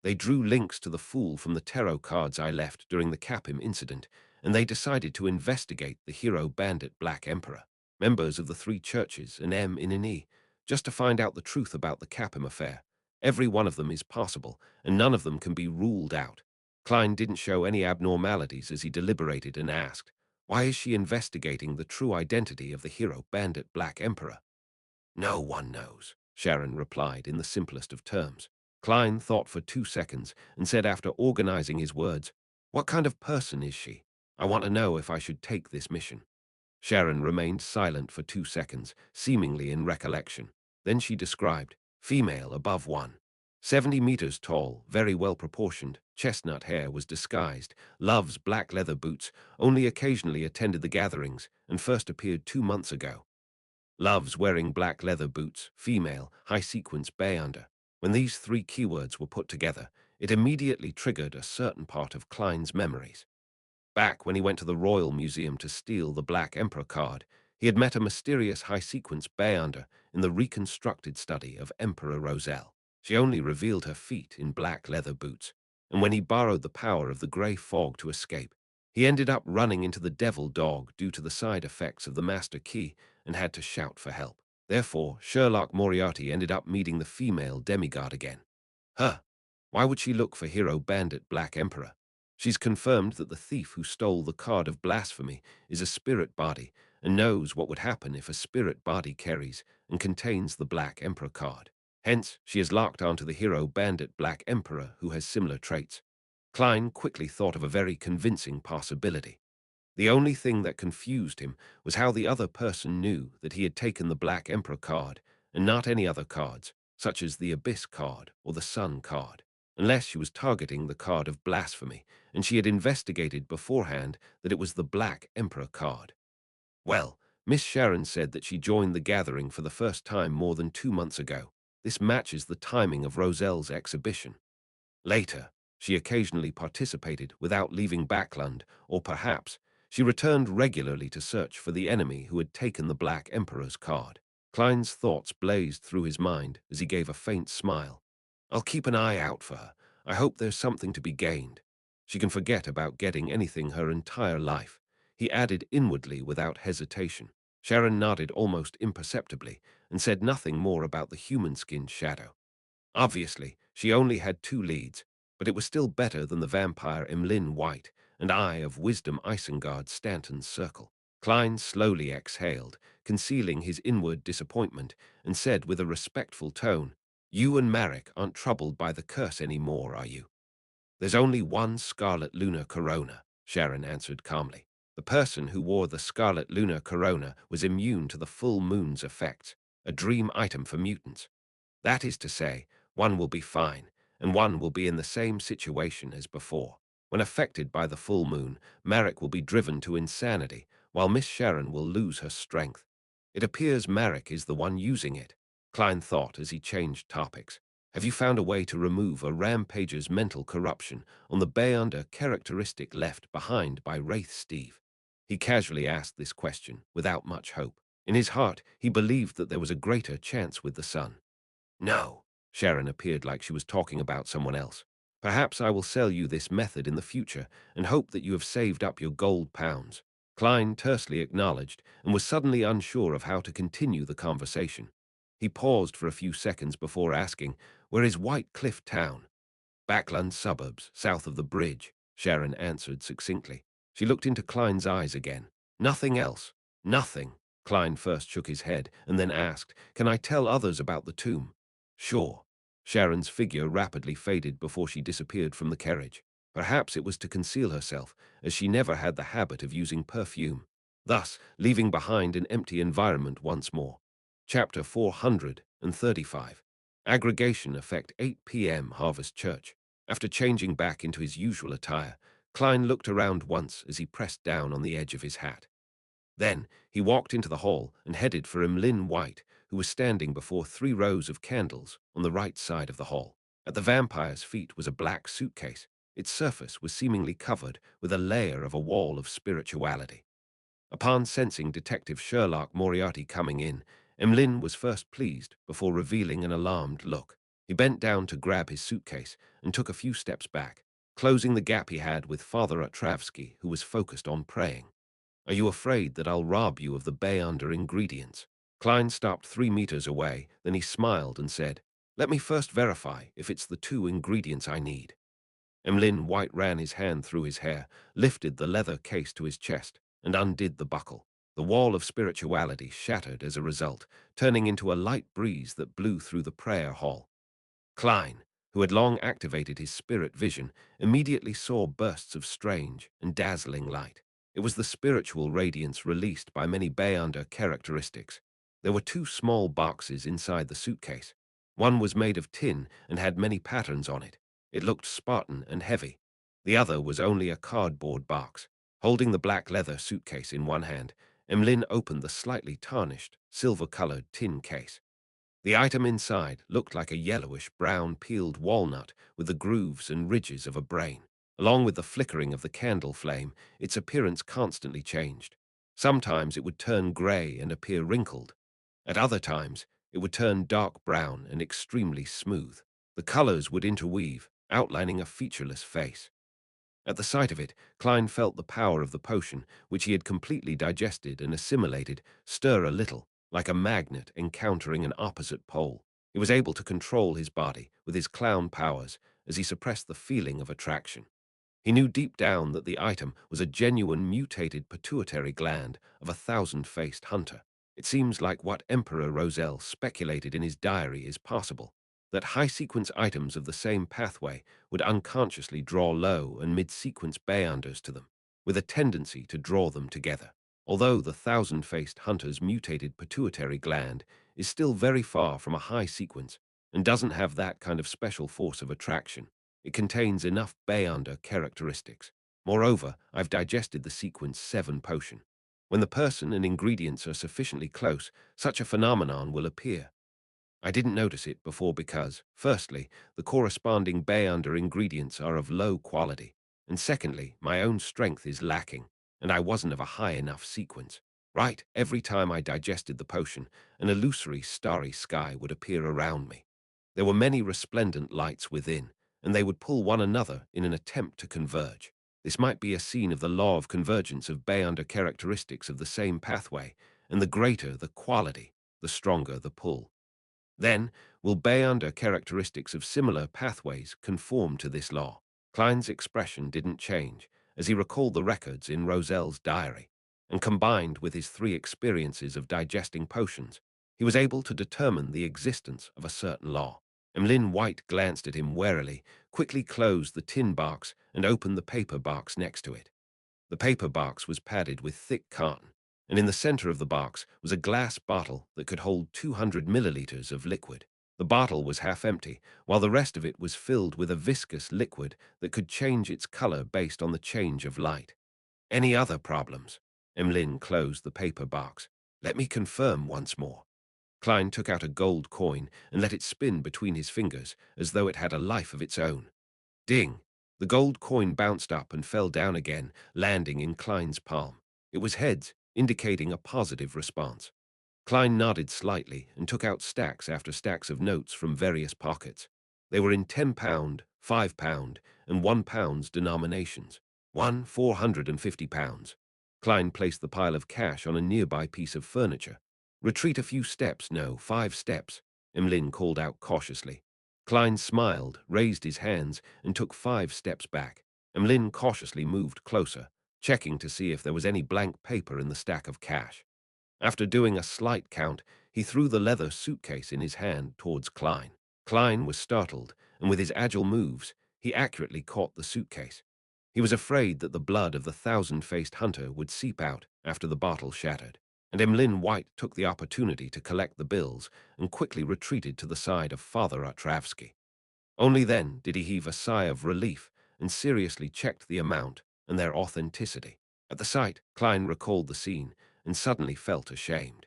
They drew links to the fool from the tarot cards I left during the Capim incident, and they decided to investigate the hero bandit Black Emperor, members of the three churches and M in an E, just to find out the truth about the Capim affair. Every one of them is possible, and none of them can be ruled out. Klein didn't show any abnormalities as he deliberated and asked, why is she investigating the true identity of the hero bandit Black Emperor? No one knows, Sharon replied in the simplest of terms. Klein thought for 2 seconds and said after organizing his words, what kind of person is she? I want to know if I should take this mission. Sharon remained silent for 2 seconds, seemingly in recollection. Then she described, female above 170 meters tall, very well proportioned, chestnut hair was disguised, loves black leather boots, only occasionally attended the gatherings, and first appeared 2 months ago. Loves wearing black leather boots, female, high sequence bay under. When these three keywords were put together, it immediately triggered a certain part of Klein's memories. Back when he went to the Royal Museum to steal the Black Emperor card, he had met a mysterious high-sequence Beyonder in the reconstructed study of Emperor Roselle. She only revealed her feet in black leather boots, and when he borrowed the power of the grey fog to escape, he ended up running into the devil dog due to the side effects of the master key and had to shout for help. Therefore, Sherlock Moriarty ended up meeting the female demigod again. Huh. Why would she look for hero bandit Black Emperor? She's confirmed that the thief who stole the card of blasphemy is a spirit body and knows what would happen if a spirit body carries and contains the Black Emperor card. Hence, she is locked onto the hero bandit Black Emperor who has similar traits. Klein quickly thought of a very convincing possibility. The only thing that confused him was how the other person knew that he had taken the Black Emperor card and not any other cards, such as the Abyss card or the Sun card, unless she was targeting the card of blasphemy, and she had investigated beforehand that it was the Black Emperor card. Well, Miss Sharon said that she joined the gathering for the first time more than 2 months ago. This matches the timing of Roselle's exhibition. Later, she occasionally participated without leaving Backland, or perhaps she returned regularly to search for the enemy who had taken the Black Emperor's card. Klein's thoughts blazed through his mind as he gave a faint smile. I'll keep an eye out for her. I hope there's something to be gained. She can forget about getting anything her entire life, he added inwardly without hesitation. Sharon nodded almost imperceptibly and said nothing more about the human-skinned shadow. Obviously, she only had 2 leads, but it was still better than the vampire Emlyn White and Eye of Wisdom Isengard Stanton's circle. Klein slowly exhaled, concealing his inward disappointment, and said with a respectful tone, you and Marek aren't troubled by the curse any more, are you? There's only one scarlet lunar corona, Sharon answered calmly. The person who wore the scarlet lunar corona was immune to the full moon's effects, a dream item for mutants. That is to say, one will be fine, and one will be in the same situation as before. When affected by the full moon, Marek will be driven to insanity, while Miss Sharon will lose her strength. It appears Marek is the one using it, Klein thought as he changed topics. Have you found a way to remove a rampager's mental corruption on the Beyonder characteristic left behind by Wraith Steve? He casually asked this question, without much hope. In his heart, he believed that there was a greater chance with the sun. No, Sharon appeared like she was talking about someone else. Perhaps I will sell you this method in the future and hope that you have saved up your gold pounds. Klein tersely acknowledged and was suddenly unsure of how to continue the conversation. He paused for a few seconds before asking, where is White Cliff Town? Backland suburbs, south of the bridge, Sharon answered succinctly. She looked into Klein's eyes again. Nothing else. Nothing. Klein first shook his head and then asked, can I tell others about the tomb? Sure. Sharon's figure rapidly faded before she disappeared from the carriage. Perhaps it was to conceal herself, as she never had the habit of using perfume, thus leaving behind an empty environment once more. Chapter 435. Aggregation Effect 8 p.m. Harvest Church. After changing back into his usual attire, Klein looked around once as he pressed down on the edge of his hat. Then he walked into the hall and headed for Emlyn White, who was standing before 3 rows of candles on the right side of the hall. At the vampire's feet was a black suitcase. Its surface was seemingly covered with a layer of a wall of spirituality. Upon sensing Detective Sherlock Moriarty coming in, Emlyn was first pleased before revealing an alarmed look. He bent down to grab his suitcase and took a few steps back, closing the gap he had with Father Atravsky, who was focused on praying. Are you afraid that I'll rob you of the bay under ingredients? Klein stopped 3 meters away, then he smiled and said, let me first verify if it's the two ingredients I need. Emlyn White ran his hand through his hair, lifted the leather case to his chest, and undid the buckle. The wall of spirituality shattered as a result, turning into a light breeze that blew through the prayer hall. Klein, who had long activated his spirit vision, immediately saw bursts of strange and dazzling light. It was the spiritual radiance released by many Beyonder characteristics. There were two small boxes inside the suitcase. One was made of tin and had many patterns on it. It looked Spartan and heavy. The other was only a cardboard box. Holding the black leather suitcase in one hand, Emlyn opened the slightly tarnished, silver-colored tin case. The item inside looked like a yellowish-brown peeled walnut with the grooves and ridges of a brain. Along with the flickering of the candle flame, its appearance constantly changed. Sometimes it would turn gray and appear wrinkled. At other times, it would turn dark brown and extremely smooth. The colors would interweave, outlining a featureless face. At the sight of it, Klein felt the power of the potion, which he had completely digested and assimilated, stir a little, like a magnet encountering an opposite pole. He was able to control his body with his clown powers as he suppressed the feeling of attraction. He knew deep down that the item was a genuine mutated pituitary gland of a thousand-faced hunter. It seems like what Emperor Roselle speculated in his diary is possible, that high-sequence items of the same pathway would unconsciously draw low and mid-sequence Beyonders to them, with a tendency to draw them together. Although the thousand-faced hunter's mutated pituitary gland is still very far from a high sequence and doesn't have that kind of special force of attraction, it contains enough Beyonder characteristics. Moreover, I've digested the sequence 7 potion. When the person and ingredients are sufficiently close, such a phenomenon will appear. I didn't notice it before because, firstly, the corresponding Beyonder ingredients are of low quality, and secondly, my own strength is lacking, and I wasn't of a high enough sequence. Right, every time I digested the potion, an illusory starry sky would appear around me. There were many resplendent lights within, and they would pull one another in an attempt to converge. This might be a scene of the law of convergence of Beyonder characteristics of the same pathway, and the greater the quality, the stronger the pull. Then, will Beyonder characteristics of similar pathways conform to this law? Klein's expression didn't change as he recalled the records in Roselle's diary, and combined with his 3 experiences of digesting potions, he was able to determine the existence of a certain law. Emlyn White glanced at him warily, quickly closed the tin box, and opened the paper box next to it. The paper box was padded with thick cotton, and in the center of the box was a glass bottle that could hold 200 milliliters of liquid. The bottle was half empty, while the rest of it was filled with a viscous liquid that could change its color based on the change of light. Any other problems? Emlyn closed the paper box. Let me confirm once more. Klein took out a gold coin and let it spin between his fingers as though it had a life of its own. Ding! The gold coin bounced up and fell down again, landing in Klein's palm. It was heads, indicating a positive response. Klein nodded slightly and took out stacks after stacks of notes from various pockets. They were in £10, £5, and £1 denominations. 450 pounds. Klein placed the pile of cash on a nearby piece of furniture. Retreat a few steps, no, 5 steps, Emlyn called out cautiously. Klein smiled, raised his hands, and took 5 steps back. Emlyn cautiously moved closer, checking to see if there was any blank paper in the stack of cash. After doing a slight count, he threw the leather suitcase in his hand towards Klein. Klein was startled, and with his agile moves, he accurately caught the suitcase. He was afraid that the blood of the thousand-faced hunter would seep out after the bottle shattered, and Emlyn White took the opportunity to collect the bills and quickly retreated to the side of Father Atravsky. Only then did he heave a sigh of relief and seriously checked the amount and their authenticity. At the sight, Klein recalled the scene and suddenly felt ashamed.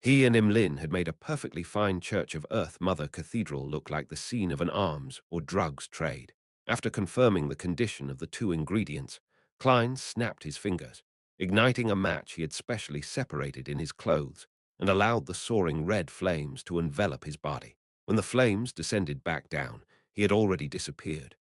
He and Emlyn had made a perfectly fine Church of Earth Mother Cathedral look like the scene of an arms or drugs trade. After confirming the condition of the 2 ingredients, Klein snapped his fingers, igniting a match he had specially separated in his clothes, and allowed the soaring red flames to envelop his body. When the flames descended back down, he had already disappeared.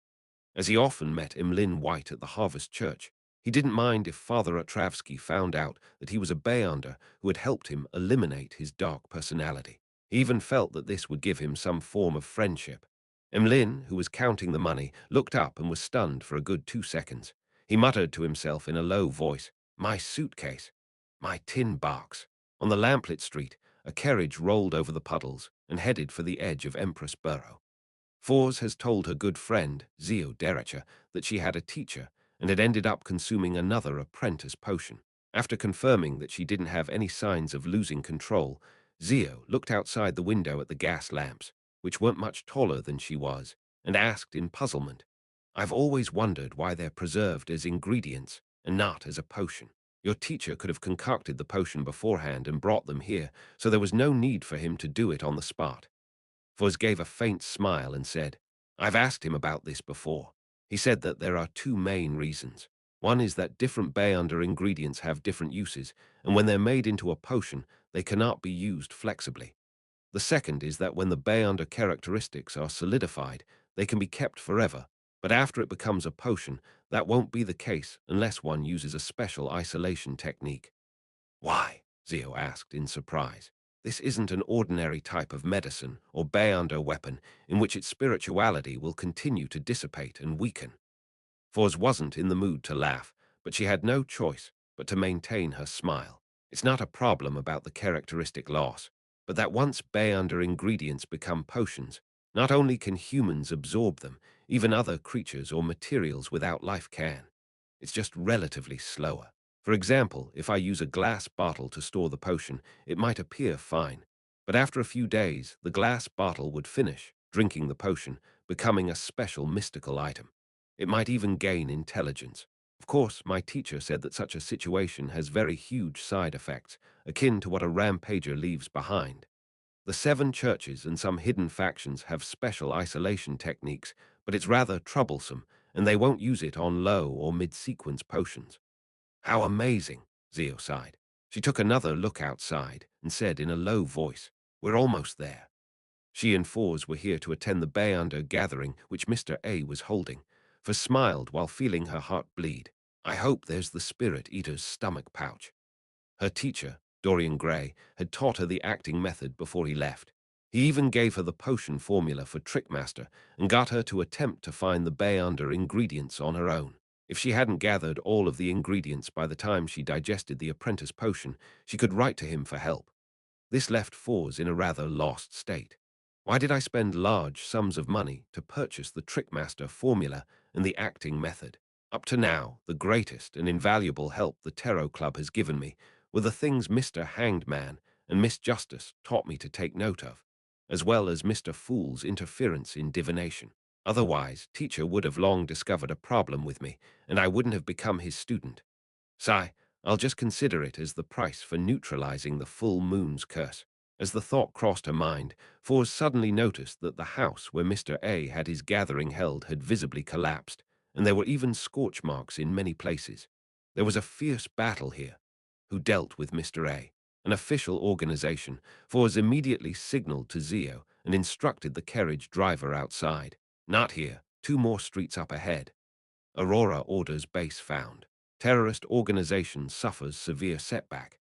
As he often met Emlyn White at the Harvest Church, he didn't mind if Father Otravsky found out that he was a Beyonder who had helped him eliminate his dark personality. He even felt that this would give him some form of friendship. Emlyn, who was counting the money, looked up and was stunned for a good 2 seconds. He muttered to himself in a low voice, "My suitcase, my tin box." On the lamplit street, a carriage rolled over the puddles and headed for the edge of Empress Borough. Fors has told her good friend, Zio Derecha, that she had a teacher and had ended up consuming another apprentice potion. After confirming that she didn't have any signs of losing control, Zio looked outside the window at the gas lamps, which weren't much taller than she was, and asked in puzzlement, "I've always wondered why they're preserved as ingredients and not as a potion. Your teacher could have concocted the potion beforehand and brought them here, so there was no need for him to do it on the spot." Fuz gave a faint smile and said, "I've asked him about this before. He said that there are two main reasons. One is that different Beyonder ingredients have different uses, and when they're made into a potion, they cannot be used flexibly. The second is that when the Beyonder characteristics are solidified, they can be kept forever, but after it becomes a potion, that won't be the case unless one uses a special isolation technique." "Why?" Zio asked in surprise. "This isn't an ordinary type of medicine or Beyonder weapon in which its spirituality will continue to dissipate and weaken." Fors wasn't in the mood to laugh, but she had no choice but to maintain her smile. "It's not a problem about the characteristic loss, but that once Beyonder ingredients become potions, not only can humans absorb them, even other creatures or materials without life can. It's just relatively slower. For example, if I use a glass bottle to store the potion, it might appear fine. But after a few days, the glass bottle would finish, drinking the potion, becoming a special mystical item. It might even gain intelligence. Of course, my teacher said that such a situation has very huge side effects, akin to what a rampager leaves behind. The seven churches and some hidden factions have special isolation techniques, but it's rather troublesome, and they won't use it on low or mid-sequence potions." "How amazing," Zio sighed. She took another look outside and said in a low voice, "We're almost there." She and Fors were here to attend the Beyonder gathering which Mr. A was holding. For smiled while feeling her heart bleed. "I hope there's the Spirit Eater's stomach pouch." Her teacher, Dorian Gray, had taught her the acting method before he left. He even gave her the potion formula for Trickmaster and got her to attempt to find the Beyonder ingredients on her own. If she hadn't gathered all of the ingredients by the time she digested the apprentice potion, she could write to him for help. This left Fors in a rather lost state. Why did I spend large sums of money to purchase the Trickmaster formula and the acting method? Up to now, the greatest and invaluable help the Tarot Club has given me were the things Mr. Hanged Man and Miss Justice taught me to take note of, as well as Mr. Fool's interference in divination. Otherwise, teacher would have long discovered a problem with me, and I wouldn't have become his student. Sigh, I'll just consider it as the price for neutralizing the full moon's curse. As the thought crossed her mind, Fors suddenly noticed that the house where Mr. A had his gathering held had visibly collapsed, and there were even scorch marks in many places. There was a fierce battle here. Who dealt with Mr. A? An official organization. Fors immediately signaled to Zio and instructed the carriage driver outside. "Not here. 2 more streets up ahead." Aurora orders base found. Terrorist organization suffers severe setback.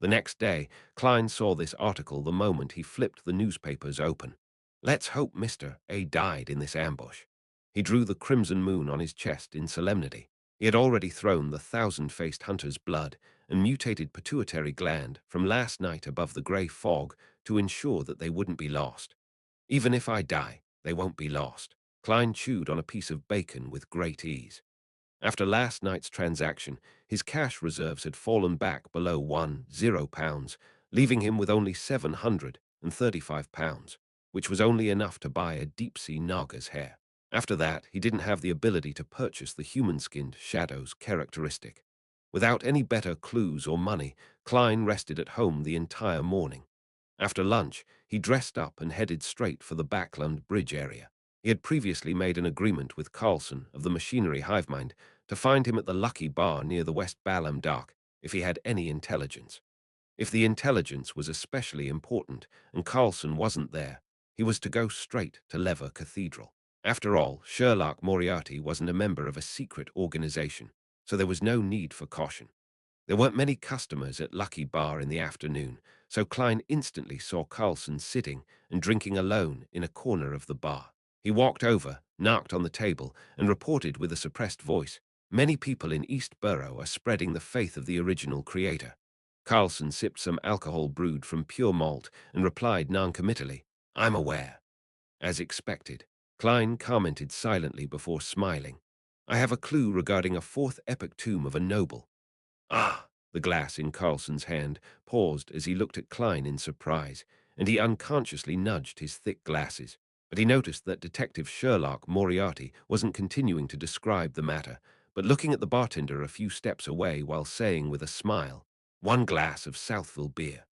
The next day, Klein saw this article the moment he flipped the newspapers open. "Let's hope Mr. A died in this ambush." He drew the crimson moon on his chest in solemnity. He had already thrown the thousand-faced hunter's blood and mutated pituitary gland from last night above the grey fog to ensure that they wouldn't be lost. "Even if I die, they won't be lost." Klein chewed on a piece of bacon with great ease. After last night's transaction, his cash reserves had fallen back below £10, leaving him with only £735, which was only enough to buy a deep-sea Naga's hair. After that, he didn't have the ability to purchase the human-skinned Shadow's characteristic. Without any better clues or money, Klein rested at home the entire morning. After lunch, he dressed up and headed straight for the Backland Bridge area. He had previously made an agreement with Carlson of the Machinery Hivemind to find him at the Lucky Bar near the West Balham Dock if he had any intelligence. If the intelligence was especially important and Carlson wasn't there, He was to go straight to Lever Cathedral. After all, Sherlock Moriarty wasn't a member of a secret organization, so there was no need for caution. There weren't many customers at Lucky Bar in the afternoon, so Klein instantly saw Carlson sitting and drinking alone in a corner of the bar. He walked over, knocked on the table, and reported with a suppressed voice, "Many people in East Borough are spreading the faith of the original creator." Carlson sipped some alcohol brewed from pure malt and replied noncommittally, "I'm aware." As expected, Klein commented silently before smiling, "I have a clue regarding a fourth epic tomb of a noble." Ah! The glass in Carlson's hand paused as he looked at Klein in surprise, and he unconsciously nudged his thick glasses. But he noticed that Detective Sherlock Moriarty wasn't continuing to describe the matter, but looking at the bartender a few steps away while saying with a smile, "One glass of Southville beer."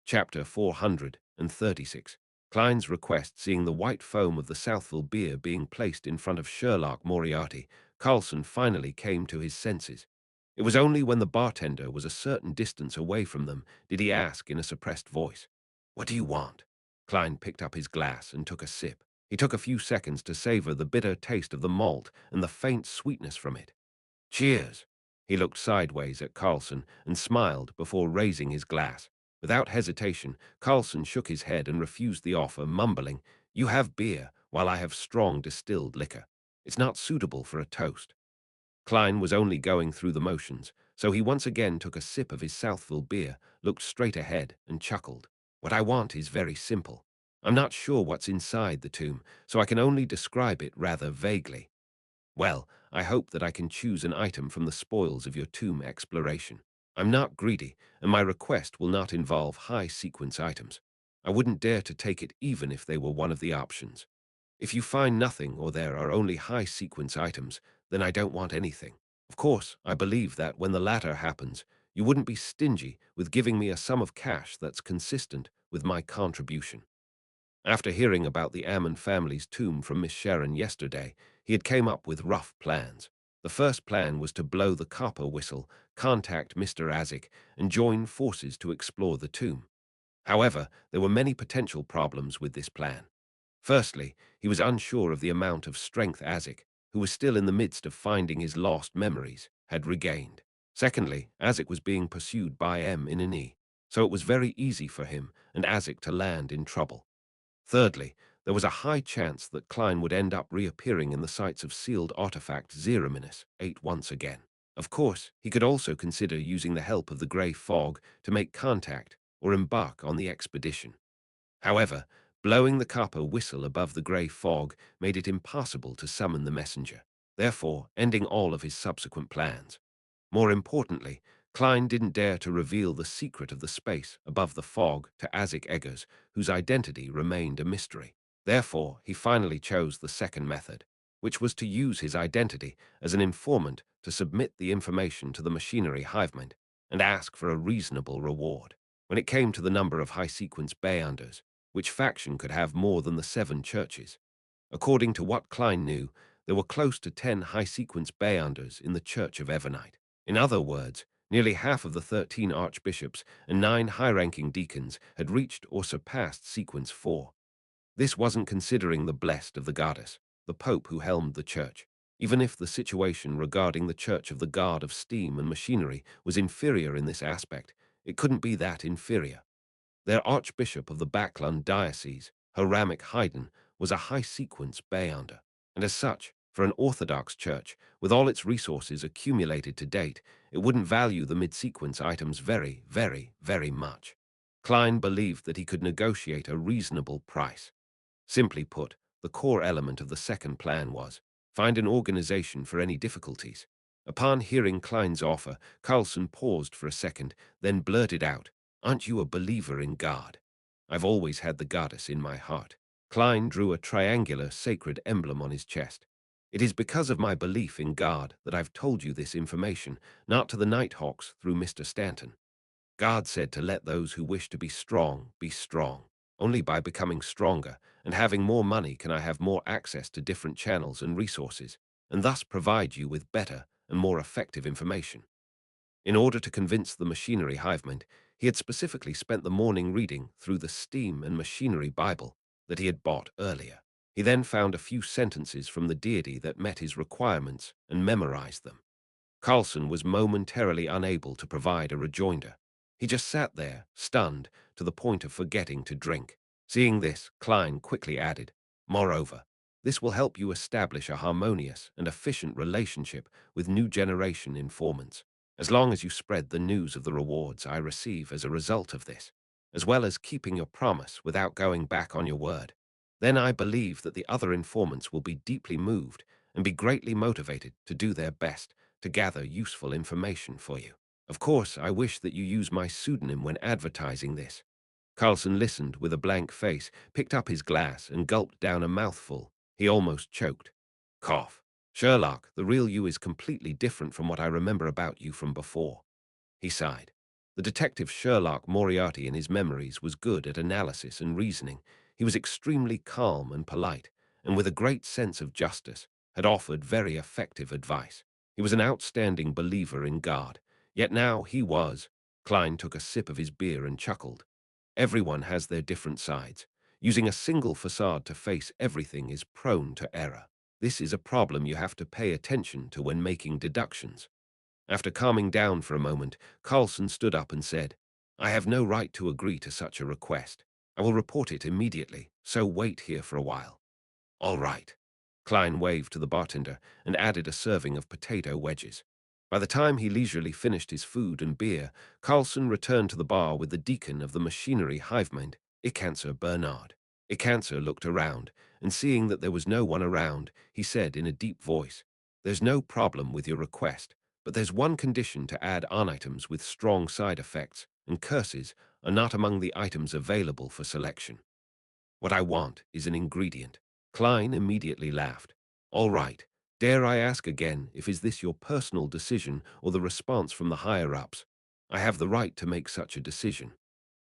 Chapter 436. Klein's request seeing the white foam of the Southville beer being placed in front of Sherlock Moriarty, Carlson finally came to his senses. It was only when the bartender was a certain distance away from them did he ask in a suppressed voice, "What do you want?" Klein picked up his glass and took a sip. He took a few seconds to savor the bitter taste of the malt and the faint sweetness from it. "Cheers." He looked sideways at Carlson and smiled before raising his glass. Without hesitation, Carlson shook his head and refused the offer, mumbling, "You have beer, while I have strong distilled liquor. It's not suitable for a toast." Klein was only going through the motions, so he once again took a sip of his Southville beer, looked straight ahead, and chuckled. "What I want is very simple. I'm not sure what's inside the tomb, so I can only describe it rather vaguely. Well, I hope that I can choose an item from the spoils of your tomb exploration. I'm not greedy, and my request will not involve high-sequence items. I wouldn't dare to take it even if they were one of the options. If you find nothing or there are only high-sequence items, then I don't want anything. Of course, I believe that when the latter happens, you wouldn't be stingy with giving me a sum of cash that's consistent with my contribution." After hearing about the Ammon family's tomb from Miss Sharon yesterday, he had came up with rough plans. The first plan was to blow the copper whistle, contact Mr. Azek, and join forces to explore the tomb. However, there were many potential problems with this plan. Firstly, he was unsure of the amount of strength Azek, who was still in the midst of finding his lost memories, had regained. Secondly, Azek was being pursued by M in an E, so it was very easy for him and Azek to land in trouble. Thirdly, there was a high chance that Klein would end up reappearing in the sites of sealed artifact 8 once again. Of course, he could also consider using the help of the grey fog to make contact or embark on the expedition. However, blowing the copper whistle above the grey fog made it impossible to summon the messenger, therefore ending all of his subsequent plans. More importantly, Klein didn't dare to reveal the secret of the space above the fog to Azek Eggers, whose identity remained a mystery. Therefore, he finally chose the second method, which was to use his identity as an informant to submit the information to the machinery hivemind and ask for a reasonable reward. When it came to the number of high-sequence Bayanders, which faction could have more than the 7 churches? According to what Klein knew, there were close to 10 high-sequence Bayanders in the Church of Evernite. In other words, nearly half of the 13 archbishops and 9 high-ranking deacons had reached or surpassed sequence 4. This wasn't considering the blessed of the goddess, the pope who helmed the church. Even if the situation regarding the Church of the God of Steam and Machinery was inferior in this aspect, it couldn't be that inferior. Their Archbishop of the Backlund Diocese, Hiramic Haydn, was a high-sequence Bayonder, and as such, for an Orthodox church, with all its resources accumulated to date, it wouldn't value the mid-sequence items very, very, very much. Klein believed that he could negotiate a reasonable price. Simply put, the core element of the second plan was, find an organization for any difficulties. Upon hearing Klein's offer, Carlson paused for a second, then blurted out, "Aren't you a believer in God?" "I've always had the goddess in my heart." Klein drew a triangular sacred emblem on his chest. "It is because of my belief in God that I've told you this information, not to the Nighthawks through Mr. Stanton. God said to let those who wish to be strong be strong. Only by becoming stronger and having more money can I have more access to different channels and resources, and thus provide you with better and more effective information." In order to convince the machinery hivemind, he had specifically spent the morning reading through the Steam and Machinery Bible, that he had bought earlier. He then found a few sentences from the deity that met his requirements and memorized them. Carlson was momentarily unable to provide a rejoinder. He just sat there, stunned, to the point of forgetting to drink. Seeing this, Klein quickly added, "Moreover, this will help you establish a harmonious and efficient relationship with new generation informants, as long as you spread the news of the rewards I receive as a result of this, as well as keeping your promise without going back on your word. Then I believe that the other informants will be deeply moved and be greatly motivated to do their best to gather useful information for you. Of course, I wish that you use my pseudonym when advertising this." Carlson listened with a blank face, picked up his glass, and gulped down a mouthful. He almost choked. Cough. "Sherlock, the real you is completely different from what I remember about you from before." He sighed. The detective Sherlock Moriarty in his memories was good at analysis and reasoning. He was extremely calm and polite, and with a great sense of justice, had offered very effective advice. He was an outstanding believer in God. Yet now he was. Klein took a sip of his beer and chuckled. Everyone has their different sides. Using a single facade to face everything is prone to error. This is a problem you have to pay attention to when making deductions. After calming down for a moment, Carlson stood up and said, "I have no right to agree to such a request. I will report it immediately, so wait here for a while." "All right." Klein waved to the bartender and added a serving of potato wedges. By the time he leisurely finished his food and beer, Carlson returned to the bar with the deacon of the machinery hivemind, Icancer Bernard. Icancer looked around, and seeing that there was no one around, he said in a deep voice, "There's no problem with your request, but there's one condition to add on items with strong side effects, and curses are not among the items available for selection. What I want is an ingredient." Klein immediately laughed. "All right. Dare I ask again if is this your personal decision or the response from the higher-ups? I have the right to make such a decision."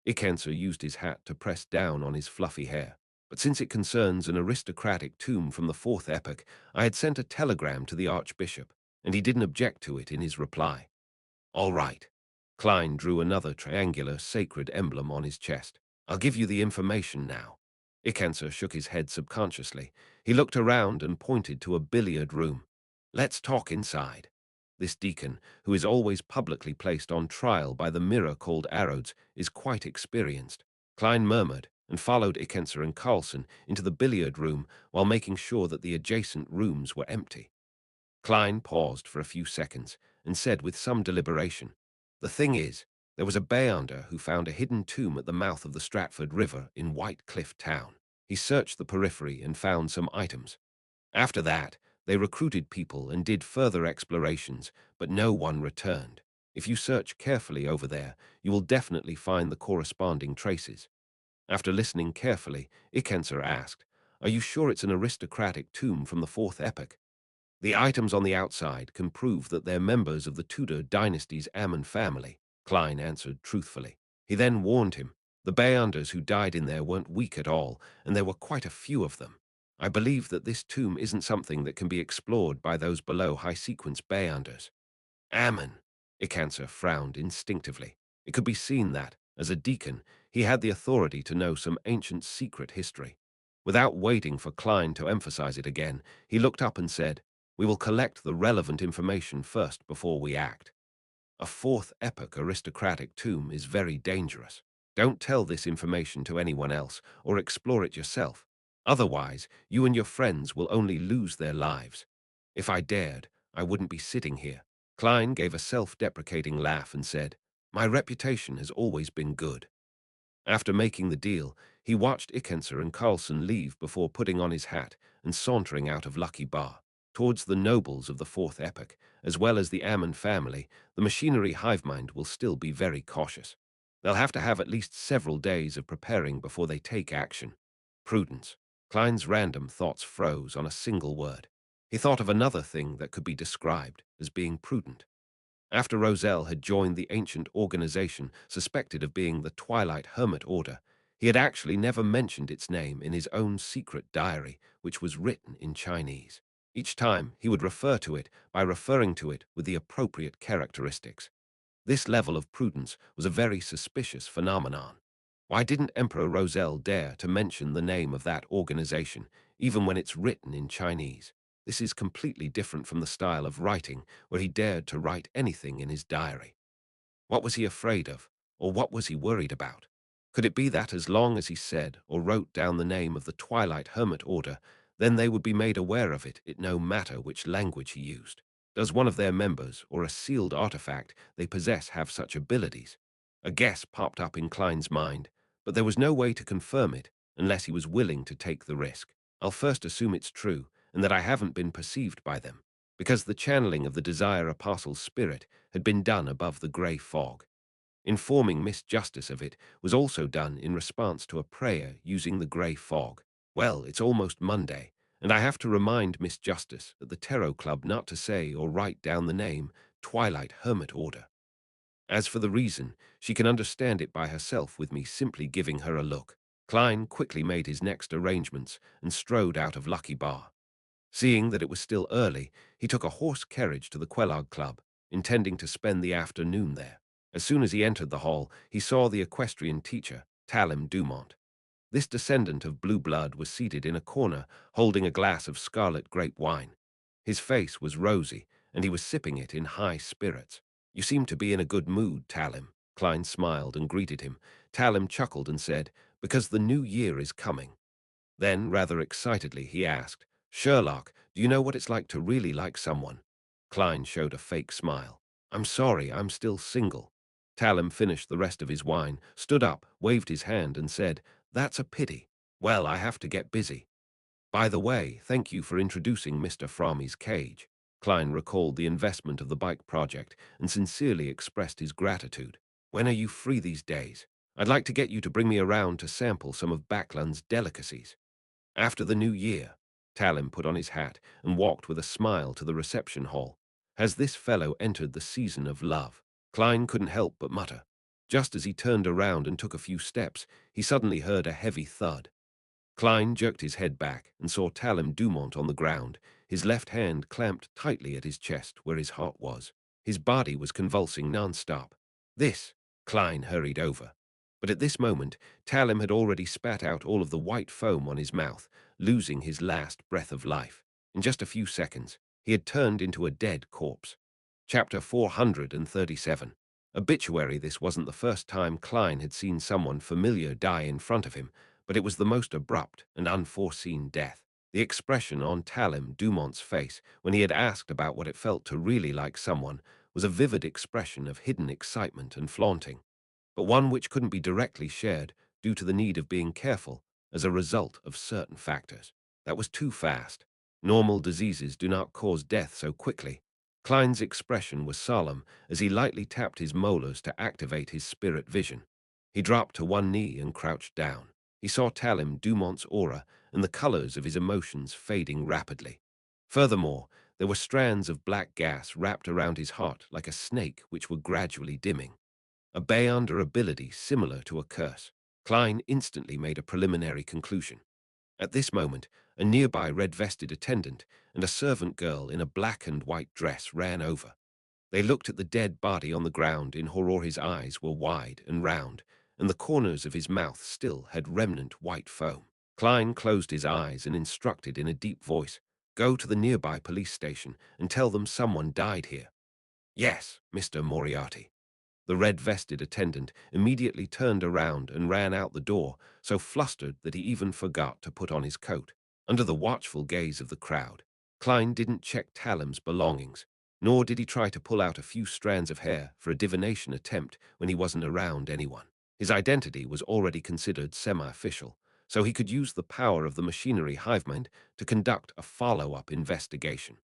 Ikenser used his hat to press down on his fluffy hair. "But since it concerns an aristocratic tomb from the fourth epoch, I had sent a telegram to the Archbishop, and he didn't object to it in his reply." "All right." Klein drew another triangular sacred emblem on his chest. "I'll give you the information now." Ikenser shook his head subconsciously. He looked around and pointed to a billiard room. "Let's talk inside." This deacon, who is always publicly placed on trial by the mirror called Arrodes, is quite experienced. Klein murmured and followed Ikenser and Carlson into the billiard room while making sure that the adjacent rooms were empty. Klein paused for a few seconds and said with some deliberation, "The thing is, there was a Beyonder who found a hidden tomb at the mouth of the Stratford River in White Cliff Town. He searched the periphery and found some items. After that, they recruited people and did further explorations, but no one returned. If you search carefully over there, you will definitely find the corresponding traces." After listening carefully, Ikenser asked, "Are you sure it's an aristocratic tomb from the fourth epoch?" "The items on the outside can prove that they're members of the Tudor dynasty's Ammon family," Klein answered truthfully. He then warned him, "The Beyonders who died in there weren't weak at all, and there were quite a few of them. I believe that this tomb isn't something that can be explored by those below high-sequence Beyonders." "Ammon." Icancer frowned instinctively. It could be seen that, as a deacon, he had the authority to know some ancient secret history. Without waiting for Klein to emphasize it again, he looked up and said, "We will collect the relevant information first before we act. A fourth epoch aristocratic tomb is very dangerous. Don't tell this information to anyone else or explore it yourself. Otherwise, you and your friends will only lose their lives. If I dared, I wouldn't be sitting here." Klein gave a self-deprecating laugh and said, "My reputation has always been good." After making the deal, he watched Ikenser and Carlson leave before putting on his hat and sauntering out of Lucky Bar. Towards the nobles of the fourth epoch, as well as the Ammon family, the machinery hivemind will still be very cautious. They'll have to have at least several days of preparing before they take action. Prudence. Klein's random thoughts froze on a single word. He thought of another thing that could be described as being prudent. After Roselle had joined the ancient organization suspected of being the Twilight Hermit Order, he had actually never mentioned its name in his own secret diary, which was written in Chinese. Each time, he would refer to it by referring to it with the appropriate characteristics. This level of prudence was a very suspicious phenomenon. Why didn't Emperor Roselle dare to mention the name of that organization, even when it's written in Chinese? This is completely different from the style of writing where he dared to write anything in his diary. What was he afraid of, or what was he worried about? Could it be that as long as he said or wrote down the name of the Twilight Hermit Order, then they would be made aware of it no matter which language he used? Does one of their members or a sealed artifact they possess have such abilities? A guess popped up in Klein's mind, but there was no way to confirm it unless he was willing to take the risk. I'll first assume it's true and that I haven't been perceived by them, because the channeling of the Desire Apostle's spirit had been done above the grey fog. Informing Miss Justice of it was also done in response to a prayer using the grey fog. Well, it's almost Monday, and I have to remind Miss Justice at the Tarot Club not to say or write down the name Twilight Hermit Order. As for the reason, she can understand it by herself with me simply giving her a look. Klein quickly made his next arrangements and strode out of Lucky Bar. Seeing that it was still early, he took a horse carriage to the Quelag Club, intending to spend the afternoon there. As soon as he entered the hall, he saw the equestrian teacher, Talim Dumont. This descendant of blue blood was seated in a corner, holding a glass of scarlet grape wine. His face was rosy, and he was sipping it in high spirits. "You seem to be in a good mood, Talim." Klein smiled and greeted him. Talim chuckled and said, "Because the new year is coming." Then, rather excitedly, he asked, "Sherlock, do you know what it's like to really like someone?" Klein showed a fake smile. "I'm sorry, I'm still single." Talim finished the rest of his wine, stood up, waved his hand, and said, "That's a pity. Well, I have to get busy. By the way, thank you for introducing Mr. Frommy's cage." Klein recalled the investment of the bike project and sincerely expressed his gratitude. "When are you free these days? I'd like to get you to bring me around to sample some of Backland's delicacies." "After the new year." Talim put on his hat and walked with a smile to the reception hall. "Has this fellow entered the season of love?" Klein couldn't help but mutter. Just as he turned around and took a few steps, he suddenly heard a heavy thud. Klein jerked his head back and saw Talim Dumont on the ground, his left hand clamped tightly at his chest where his heart was. His body was convulsing non-stop. "This!" Klein hurried over. But at this moment, Talim had already spat out all of the white foam on his mouth, losing his last breath of life. In just a few seconds, he had turned into a dead corpse. Chapter 437. Obituary. This wasn't the first time Klein had seen someone familiar die in front of him, but it was the most abrupt and unforeseen death. The expression on Talim Dumont's face when he had asked about what it felt to really like someone was a vivid expression of hidden excitement and flaunting, but one which couldn't be directly shared due to the need of being careful as a result of certain factors. That was too fast. Normal diseases do not cause death so quickly. Klein's expression was solemn as he lightly tapped his molars to activate his spirit vision. He dropped to one knee and crouched down. He saw Talim Dumont's aura and the colors of his emotions fading rapidly. Furthermore, there were strands of black gas wrapped around his heart like a snake which were gradually dimming. A Beyonder ability similar to a curse. Klein instantly made a preliminary conclusion. At this moment, a nearby red-vested attendant and a servant girl in a black and white dress ran over. They looked at the dead body on the ground in horror. His eyes were wide and round, and the corners of his mouth still had remnant white foam. Klein closed his eyes and instructed in a deep voice, "Go to the nearby police station and tell them someone died here." "Yes, Mr. Moriarty." The red-vested attendant immediately turned around and ran out the door, so flustered that he even forgot to put on his coat. Under the watchful gaze of the crowd, Klein didn't check Talim's belongings, nor did he try to pull out a few strands of hair for a divination attempt when he wasn't around anyone. His identity was already considered semi-official, so he could use the power of the machinery hive mind to conduct a follow-up investigation.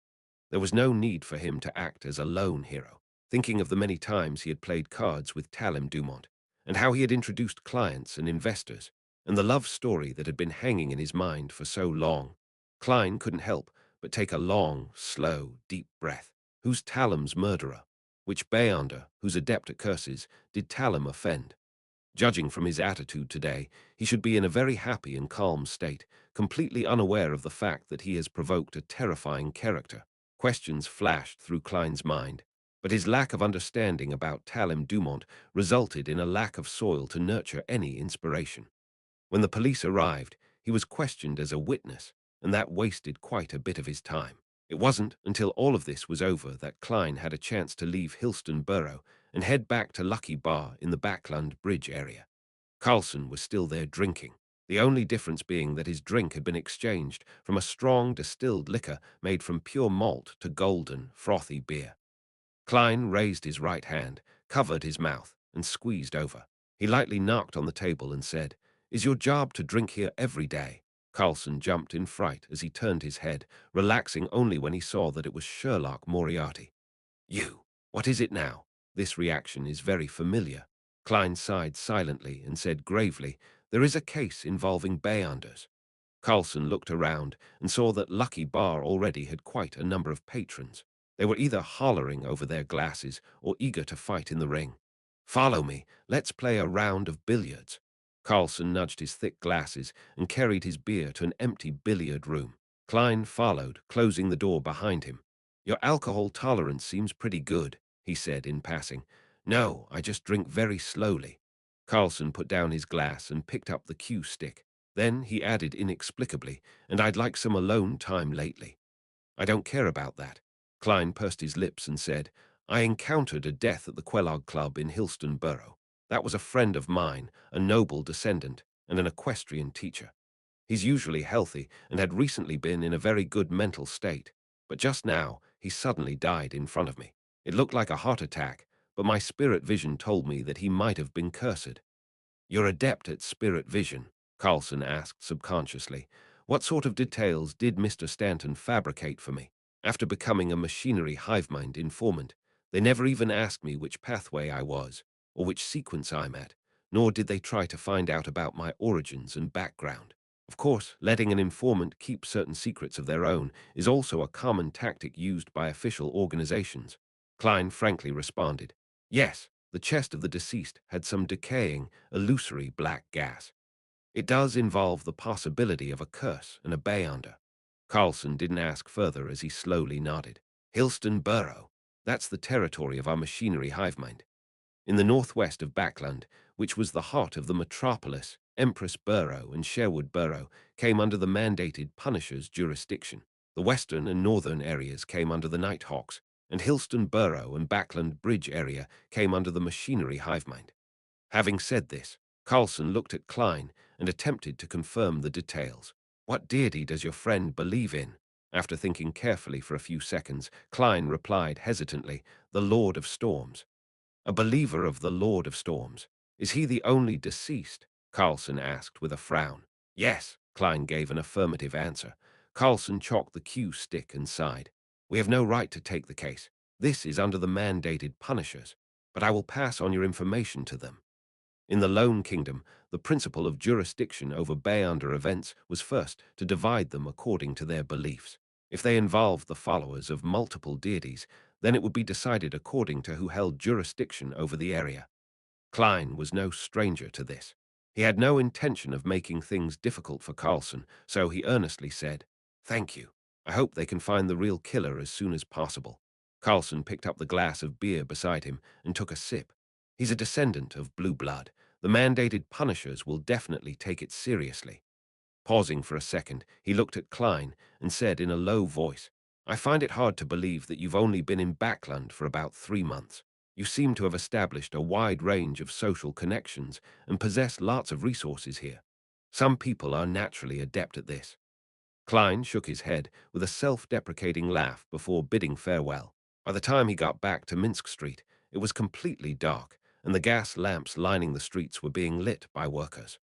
There was no need for him to act as a lone hero. Thinking of the many times he had played cards with Talim Dumont, and how he had introduced clients and investors, and the love story that had been hanging in his mind for so long, Klein couldn't help but take a long, slow, deep breath. Who's Talim's murderer? Which Beyonder, who's adept at curses, did Talim offend? Judging from his attitude today, he should be in a very happy and calm state, completely unaware of the fact that he has provoked a terrifying character. Questions flashed through Klein's mind. But his lack of understanding about Talim Dumont resulted in a lack of soil to nurture any inspiration. When the police arrived, he was questioned as a witness, and that wasted quite a bit of his time. It wasn't until all of this was over that Klein had a chance to leave Hillston Borough and head back to Lucky Bar in the Backland Bridge area. Carlson was still there drinking, the only difference being that his drink had been exchanged from a strong distilled liquor made from pure malt to golden, frothy beer. Klein raised his right hand, covered his mouth, and squeezed over. He lightly knocked on the table and said, "Is your job to drink here every day?" Carlson jumped in fright as he turned his head, relaxing only when he saw that it was Sherlock Moriarty. "You, what is it now?" This reaction is very familiar. Klein sighed silently and said gravely, "There is a case involving Bayanders." Carlson looked around and saw that Lucky Bar already had quite a number of patrons. They were either hollering over their glasses or eager to fight in the ring. "Follow me, let's play a round of billiards." Carlson nudged his thick glasses and carried his beer to an empty billiard room. Klein followed, closing the door behind him. "Your alcohol tolerance seems pretty good," he said in passing. "No, I just drink very slowly." Carlson put down his glass and picked up the cue stick. Then he added inexplicably, "And I'd like some alone time lately." "I don't care about that." Klein pursed his lips and said, "I encountered a death at the Quelaag Club in Hillston Borough. That was a friend of mine, a noble descendant, and an equestrian teacher. He's usually healthy and had recently been in a very good mental state. But just now, he suddenly died in front of me. It looked like a heart attack, but my spirit vision told me that he might have been cursed." "You're adept at spirit vision?" Carlson asked subconsciously. "What sort of details did Mr. Stanton fabricate for me? After becoming a machinery hivemind informant, they never even asked me which pathway I was, or which sequence I'm at, nor did they try to find out about my origins and background. Of course, letting an informant keep certain secrets of their own is also a common tactic used by official organizations." Klein frankly responded, "Yes, the chest of the deceased had some decaying, illusory black gas. It does involve the possibility of a curse and a Bayonder." Carlson didn't ask further as he slowly nodded. "Hillston Borough. That's the territory of our machinery hivemind. In the northwest of Backland, which was the heart of the metropolis, Empress Borough and Sherwood Borough came under the mandated Punisher's jurisdiction. The western and northern areas came under the Nighthawks, and Hillston Borough and Backland Bridge area came under the machinery hivemind." Having said this, Carlson looked at Klein and attempted to confirm the details. "What deity does your friend believe in?" After thinking carefully for a few seconds, Klein replied hesitantly, "The Lord of Storms." "A believer of the Lord of Storms. Is he the only deceased?" Carlson asked with a frown. "Yes," Klein gave an affirmative answer. Carlson chalked the cue stick and sighed. "We have no right to take the case. This is under the mandated Punishers, but I will pass on your information to them." In the Lone Kingdom, the principle of jurisdiction over Bayonder events was first to divide them according to their beliefs. If they involved the followers of multiple deities, then it would be decided according to who held jurisdiction over the area. Klein was no stranger to this. He had no intention of making things difficult for Carlson, so he earnestly said, "Thank you. I hope they can find the real killer as soon as possible." Carlson picked up the glass of beer beside him and took a sip. "He's a descendant of blue blood. The mandated Punishers will definitely take it seriously." Pausing for a second, he looked at Klein and said in a low voice, "I find it hard to believe that you've only been in Backland for about 3 months. You seem to have established a wide range of social connections and possess lots of resources here. Some people are naturally adept at this." Klein shook his head with a self-deprecating laugh before bidding farewell. By the time he got back to Minsk Street, it was completely dark, and the gas lamps lining the streets were being lit by workers.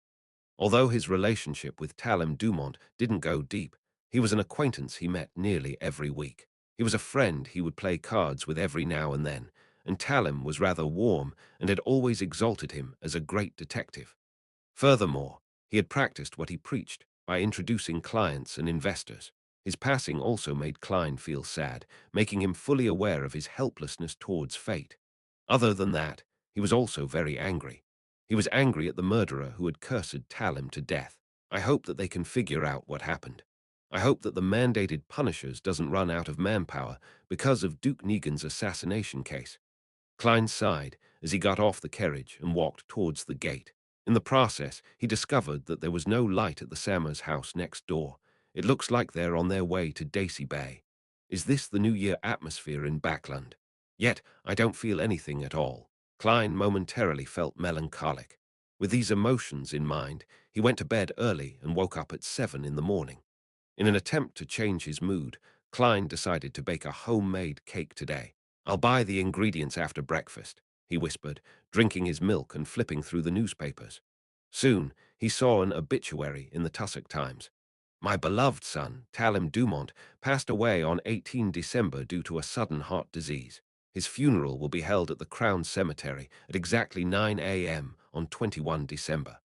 Although his relationship with Talim Dumont didn't go deep, he was an acquaintance he met nearly every week. He was a friend he would play cards with every now and then, and Talim was rather warm and had always exalted him as a great detective. Furthermore, he had practiced what he preached by introducing clients and investors. His passing also made Klein feel sad, making him fully aware of his helplessness towards fate. Other than that, he was also very angry. He was angry at the murderer who had cursed Talim to death. "I hope that they can figure out what happened. I hope that the mandated punishers doesn't run out of manpower because of Duke Negan's assassination case. Klein sighed as he got off the carriage and walked towards the gate. In the process, he discovered that there was no light at the Sammers' house next door. It looks like they're on their way to Daisy Bay. Is this the New Year atmosphere in Backland? Yet, I don't feel anything at all. Klein momentarily felt melancholic. With these emotions in mind, he went to bed early and woke up at 7 in the morning. In an attempt to change his mood, Klein decided to bake a homemade cake today. I'll buy the ingredients after breakfast, he whispered, drinking his milk and flipping through the newspapers. Soon, he saw an obituary in the Tussock Times. My beloved son, Talim Dumont, passed away on 18 December due to a sudden heart disease. His funeral will be held at the Crown Cemetery at exactly 9 a.m. on 21 December.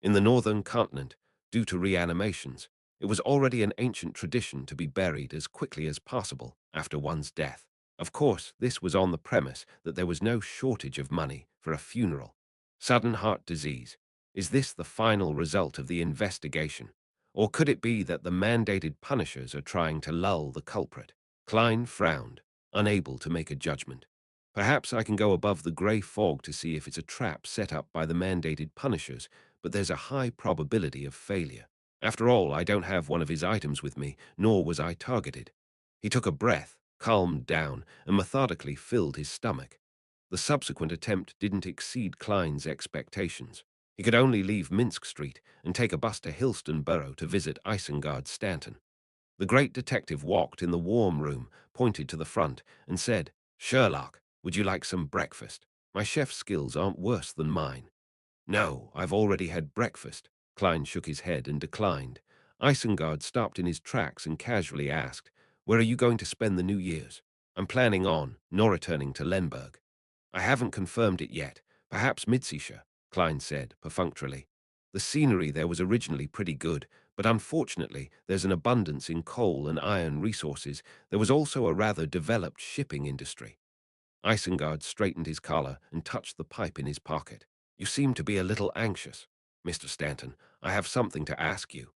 In the northern continent, due to reanimations, it was already an ancient tradition to be buried as quickly as possible after one's death. Of course, this was on the premise that there was no shortage of money for a funeral. Sudden heart disease. Is this the final result of the investigation? Or could it be that the mandated punishers are trying to lull the culprit? Klein frowned, unable to make a judgment. Perhaps I can go above the grey fog to see if it's a trap set up by the mandated punishers, but there's a high probability of failure. After all, I don't have one of his items with me, nor was I targeted. He took a breath, calmed down, and methodically filled his stomach. The subsequent attempt didn't exceed Klein's expectations. He could only leave Minsk Street and take a bus to Hillston Borough to visit Isengard Stanton. The great detective walked in the warm room, pointed to the front, and said, "Sherlock, would you like some breakfast? My chef's skills aren't worse than mine." "No, I've already had breakfast." Klein shook his head and declined. Isengard stopped in his tracks and casually asked, "Where are you going to spend the New Year's?" "I'm planning on not returning to Lemberg." "I haven't confirmed it yet. Perhaps Midseashire," Klein said perfunctorily. "The scenery there was originally pretty good, but unfortunately there's an abundance in coal and iron resources. There was also a rather developed shipping industry." Isengard straightened his collar and touched the pipe in his pocket. "You seem to be a little anxious. Mr. Stanton, I have something to ask you."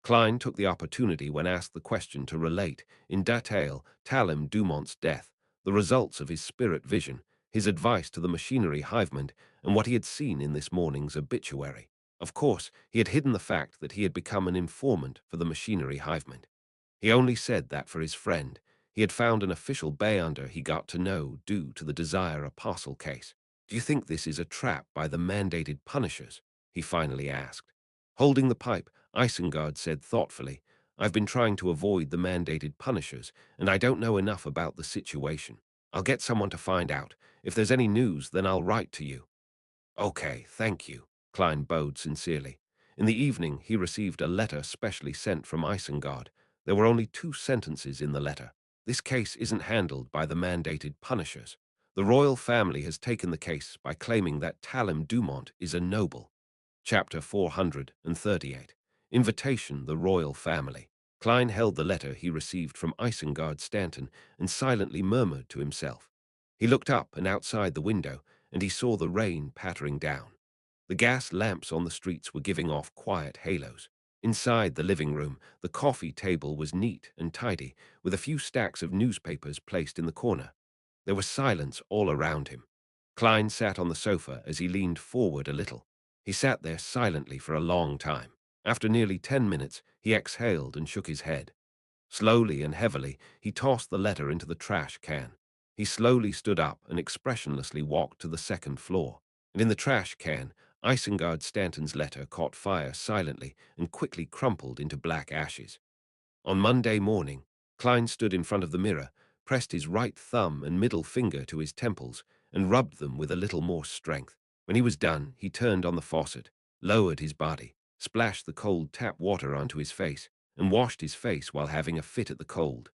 Klein took the opportunity when asked the question to relate, in detail, Talim Dumont's death, the results of his spirit vision, his advice to the machinery hiveman, and what he had seen in this morning's obituary. Of course, he had hidden the fact that he had become an informant for the machinery hiveman. He only said that for his friend. He had found an official Beyonder he got to know due to the Desire Apostle case. "Do you think this is a trap by the mandated punishers?" he finally asked. Holding the pipe, Isengard said thoughtfully, "I've been trying to avoid the mandated punishers, and I don't know enough about the situation. I'll get someone to find out. If there's any news, then I'll write to you." "Okay, thank you," Klein bowed sincerely. In the evening, he received a letter specially sent from Isengard. There were only 2 sentences in the letter. "This case isn't handled by the mandated punishers. The royal family has taken the case by claiming that Talim Dumont is a noble." Chapter 438. Invitation the Royal Family. Klein held the letter he received from Isengard Stanton and silently murmured to himself. He looked up and outside the window, and he saw the rain pattering down. The gas lamps on the streets were giving off quiet halos. Inside the living room, the coffee table was neat and tidy, with a few stacks of newspapers placed in the corner. There was silence all around him. Klein sat on the sofa as he leaned forward a little. He sat there silently for a long time. After nearly 10 minutes, he exhaled and shook his head. Slowly and heavily, he tossed the letter into the trash can. He slowly stood up and expressionlessly walked to the second floor. And in the trash can, Isengard Stanton's letter caught fire silently and quickly crumpled into black ashes. On Monday morning, Klein stood in front of the mirror, pressed his right thumb and middle finger to his temples, and rubbed them with a little more strength. When he was done, he turned on the faucet, lowered his body, splashed the cold tap water onto his face, and washed his face while having a fit at the cold.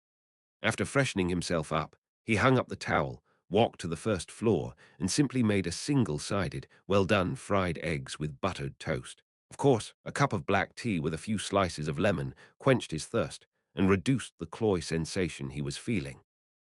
After freshening himself up, he hung up the towel, walked to the first floor, and simply made a single-sided, well-done fried eggs with buttered toast. Of course, a cup of black tea with a few slices of lemon quenched his thirst and reduced the cloy sensation he was feeling.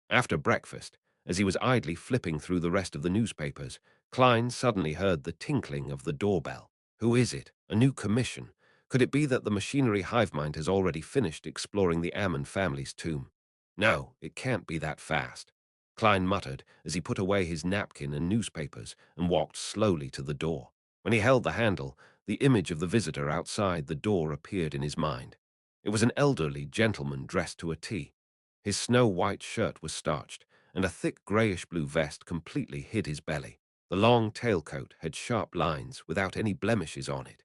After breakfast, as he was idly flipping through the rest of the newspapers, Klein suddenly heard the tinkling of the doorbell. "Who is it? A new commission? Could it be that the machinery hive mind has already finished exploring the Ammon family's tomb? No, it can't be that fast. Klein muttered as he put away his napkin and newspapers and walked slowly to the door. When he held the handle, the image of the visitor outside the door appeared in his mind. It was an elderly gentleman dressed to a T. His snow-white shirt was starched, and a thick grayish-blue vest completely hid his belly. The long tailcoat had sharp lines without any blemishes on it.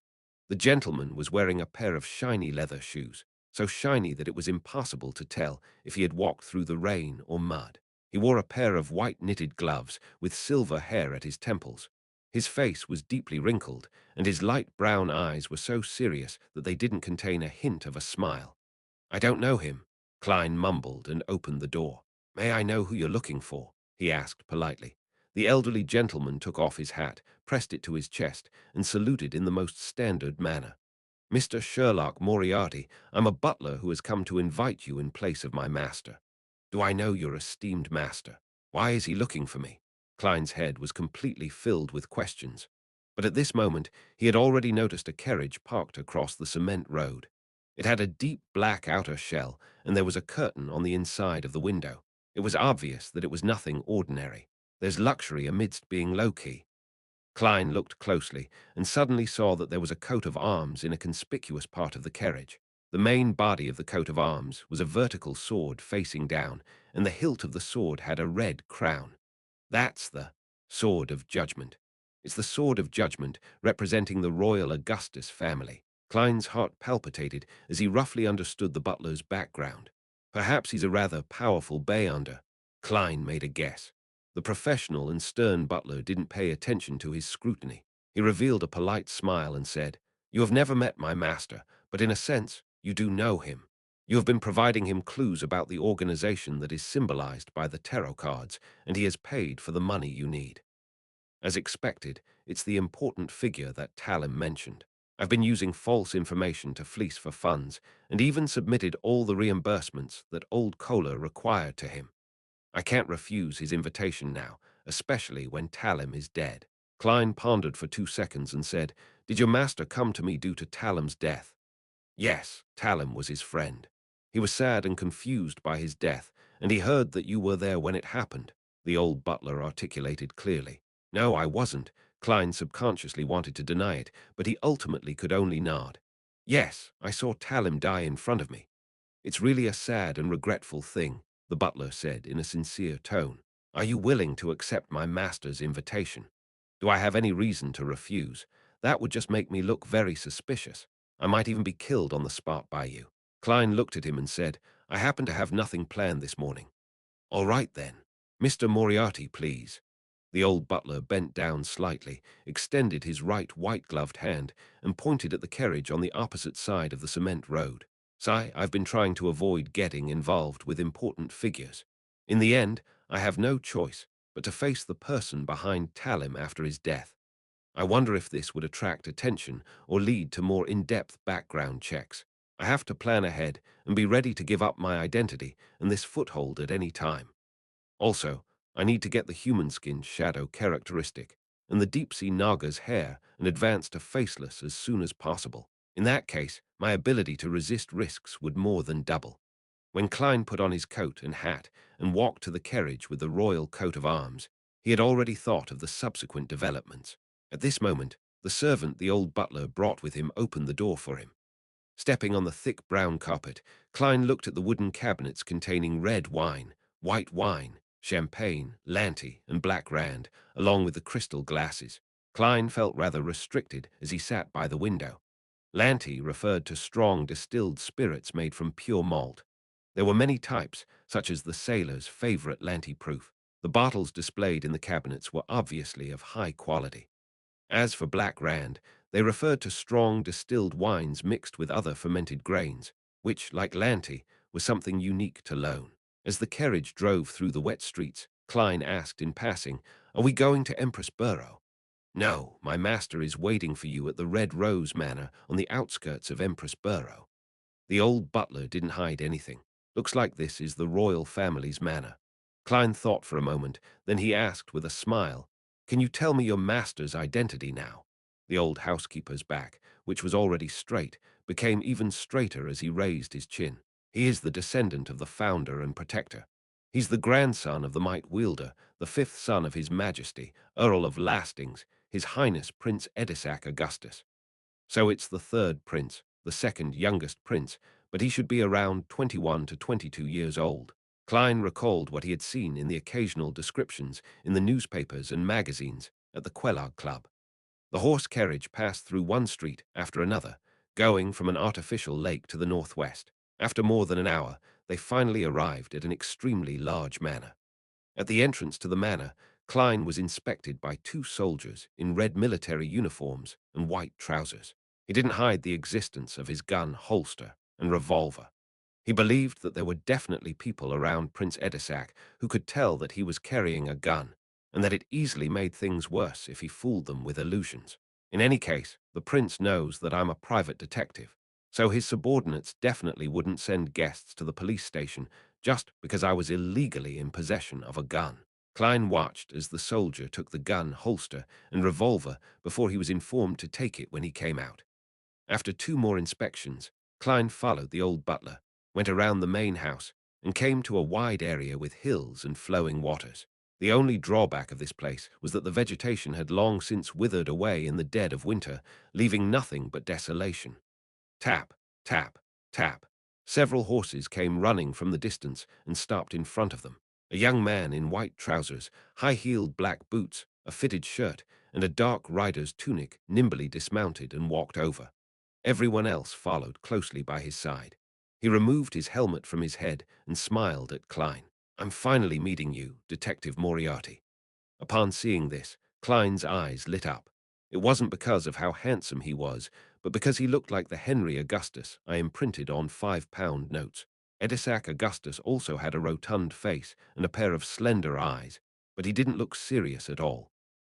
The gentleman was wearing a pair of shiny leather shoes, so shiny that it was impossible to tell if he had walked through the rain or mud. He wore a pair of white knitted gloves with silver hair at his temples. His face was deeply wrinkled, and his light brown eyes were so serious that they didn't contain a hint of a smile. "I don't know him," Klein mumbled and opened the door. "May I know who you're looking for?" he asked politely. The elderly gentleman took off his hat, pressed it to his chest, and saluted in the most standard manner. "Mr. Sherlock Moriarty, I'm a butler who has come to invite you in place of my master." "Do I know your esteemed master? Why is he looking for me?" Klein's head was completely filled with questions. But at this moment, he had already noticed a carriage parked across the cement road. It had a deep black outer shell, and there was a curtain on the inside of the window. It was obvious that it was nothing ordinary. There's luxury amidst being low-key. Klein looked closely and suddenly saw that there was a coat of arms in a conspicuous part of the carriage. The main body of the coat of arms was a vertical sword facing down, and the hilt of the sword had a red crown. That's the Sword of Judgment. It's the Sword of Judgment representing the Royal Augustus family. Klein's heart palpitated as he roughly understood the butler's background. Perhaps he's a rather powerful beyonder. Klein made a guess. The professional and stern butler didn't pay attention to his scrutiny. He revealed a polite smile and said, "You have never met my master, but in a sense, you do know him. You have been providing him clues about the organization that is symbolized by the tarot cards, and he has paid for the money you need." As expected, it's the important figure that Talim mentioned. I've been using false information to fleece for funds, and even submitted all the reimbursements that old Kohler required to him. I can't refuse his invitation now, especially when Talim is dead. Klein pondered for 2 seconds and said, "Did your master come to me due to Talim's death?" "Yes, Talim was his friend. He was sad and confused by his death, and he heard that you were there when it happened," the old butler articulated clearly. "No, I wasn't." Klein subconsciously wanted to deny it, but he ultimately could only nod. "Yes, I saw Talim die in front of me. It's really a sad and regretful thing," the butler said in a sincere tone. "Are you willing to accept my master's invitation?" "Do I have any reason to refuse? That would just make me look very suspicious. I might even be killed on the spot by you." Klein looked at him and said, "I happen to have nothing planned this morning." "All right then. Mr. Moriarty, please." The old butler bent down slightly, extended his right white-gloved hand, and pointed at the carriage on the opposite side of the cement road. "Si, I've been trying to avoid getting involved with important figures. In the end, I have no choice but to face the person behind Talim after his death. I wonder if this would attract attention or lead to more in-depth background checks. I have to plan ahead and be ready to give up my identity and this foothold at any time. Also, I need to get the human skin shadow characteristic and the deep-sea Naga's hair and advance to faceless as soon as possible. In that case, my ability to resist risks would more than double." When Klein put on his coat and hat and walked to the carriage with the royal coat of arms, he had already thought of the subsequent developments. At this moment, the servant the old butler brought with him opened the door for him. Stepping on the thick brown carpet, Klein looked at the wooden cabinets containing red wine, white wine, champagne, Lanty, and black rand, along with the crystal glasses. Klein felt rather restricted as he sat by the window. Lanty referred to strong distilled spirits made from pure malt. There were many types, such as the sailor's favorite Lanty proof. The bottles displayed in the cabinets were obviously of high quality. As for black rand, they referred to strong distilled wines mixed with other fermented grains, which, like Lanty, was something unique to Lone. As the carriage drove through the wet streets, Klein asked in passing, "Are we going to Empress Borough?" "No, my master is waiting for you at the Red Rose Manor on the outskirts of Empress Borough." The old butler didn't hide anything. "Looks like this is the royal family's manor." Klein thought for a moment, then he asked with a smile, "Can you tell me your master's identity now?" The old housekeeper's back, which was already straight, became even straighter as he raised his chin. He is the descendant of the founder and protector. He's the grandson of the Might Wielder, the fifth son of His Majesty, Earl of Lastings, His Highness Prince Edisac Augustus. So it's the third prince, the second youngest prince, but he should be around 21 to 22 years old. Klein recalled what he had seen in the occasional descriptions in the newspapers and magazines at the Quelag Club. The horse carriage passed through one street after another, going from an artificial lake to the northwest. After more than an hour, they finally arrived at an extremely large manor. At the entrance to the manor, Klein was inspected by two soldiers in red military uniforms and white trousers. He didn't hide the existence of his gun, holster, and revolver. He believed that there were definitely people around Prince Edisac who could tell that he was carrying a gun, and that it easily made things worse if he fooled them with illusions. In any case, the prince knows that I'm a private detective, so his subordinates definitely wouldn't send guests to the police station just because I was illegally in possession of a gun. Klein watched as the soldier took the gun, holster, and revolver before he was informed to take it when he came out. After two more inspections, Klein followed the old butler, went around the main house, and came to a wide area with hills and flowing waters. The only drawback of this place was that the vegetation had long since withered away in the dead of winter, leaving nothing but desolation. Tap, tap, tap. Several horses came running from the distance and stopped in front of them. A young man in white trousers, high-heeled black boots, a fitted shirt, and a dark rider's tunic nimbly dismounted and walked over. Everyone else followed closely by his side. He removed his helmet from his head and smiled at Klein. "I'm finally meeting you, Detective Moriarty." Upon seeing this, Klein's eyes lit up. It wasn't because of how handsome he was, but because he looked like the Henry Augustus I imprinted on 5-pound notes. Edisac Augustus also had a rotund face and a pair of slender eyes, but he didn't look serious at all.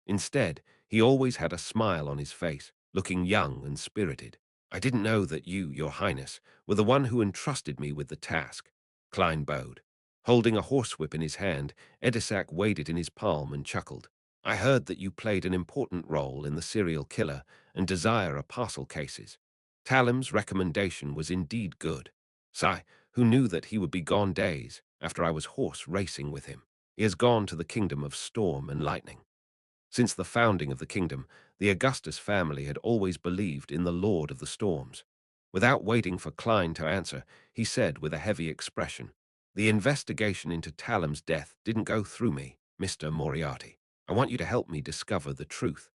Instead, he always had a smile on his face, looking young and spirited. "I didn't know that you, Your Highness, were the one who entrusted me with the task." Klein bowed. Holding a horsewhip in his hand, Edisac weighed it in his palm and chuckled. "I heard that you played an important role in the serial killer and desire a parcel cases." Talim's recommendation was indeed good. Sigh, who knew that he would be gone days after I was horse racing with him? He has gone to the kingdom of storm and lightning. Since the founding of the kingdom, the Augustus family had always believed in the Lord of the Storms. Without waiting for Klein to answer, he said with a heavy expression, "The investigation into Talim's death didn't go through me, Mr. Moriarty. I want you to help me discover the truth."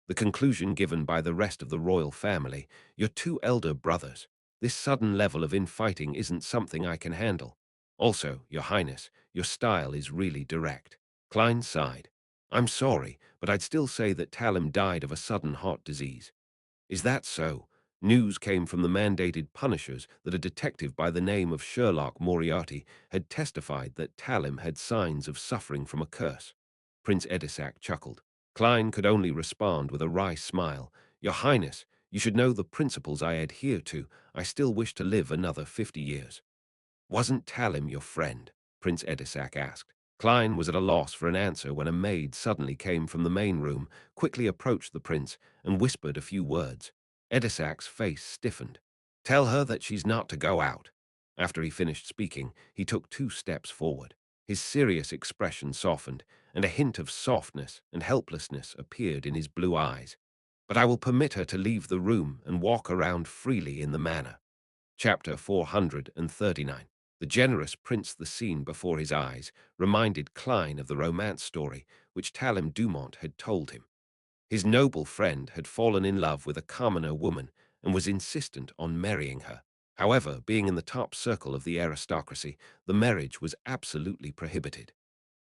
The conclusion given by the rest of the royal family: "Your two elder brothers. This sudden level of infighting isn't something I can handle. Also, Your Highness, your style is really direct." Klein sighed. "I'm sorry, but I'd still say that Talim died of a sudden heart disease." "Is that so?" News came from the mandated punishers that a detective by the name of Sherlock Moriarty had testified that Talim had signs of suffering from a curse. Prince Edisac chuckled. Klein could only respond with a wry smile. "Your Highness, you should know the principles I adhere to. I still wish to live another 50 years. "Wasn't Talim your friend?" Prince Edisac asked. Klein was at a loss for an answer when a maid suddenly came from the main room, quickly approached the prince, and whispered a few words. Edisac's face stiffened. "Tell her that she's not to go out." After he finished speaking, he took 2 steps forward. His serious expression softened, and a hint of softness and helplessness appeared in his blue eyes. "But I will permit her to leave the room and walk around freely in the manor." Chapter 439. The generous prince, the scene before his eyes, reminded Klein of the romance story which Talim Dumont had told him. His noble friend had fallen in love with a commoner woman and was insistent on marrying her. However, being in the top circle of the aristocracy, the marriage was absolutely prohibited.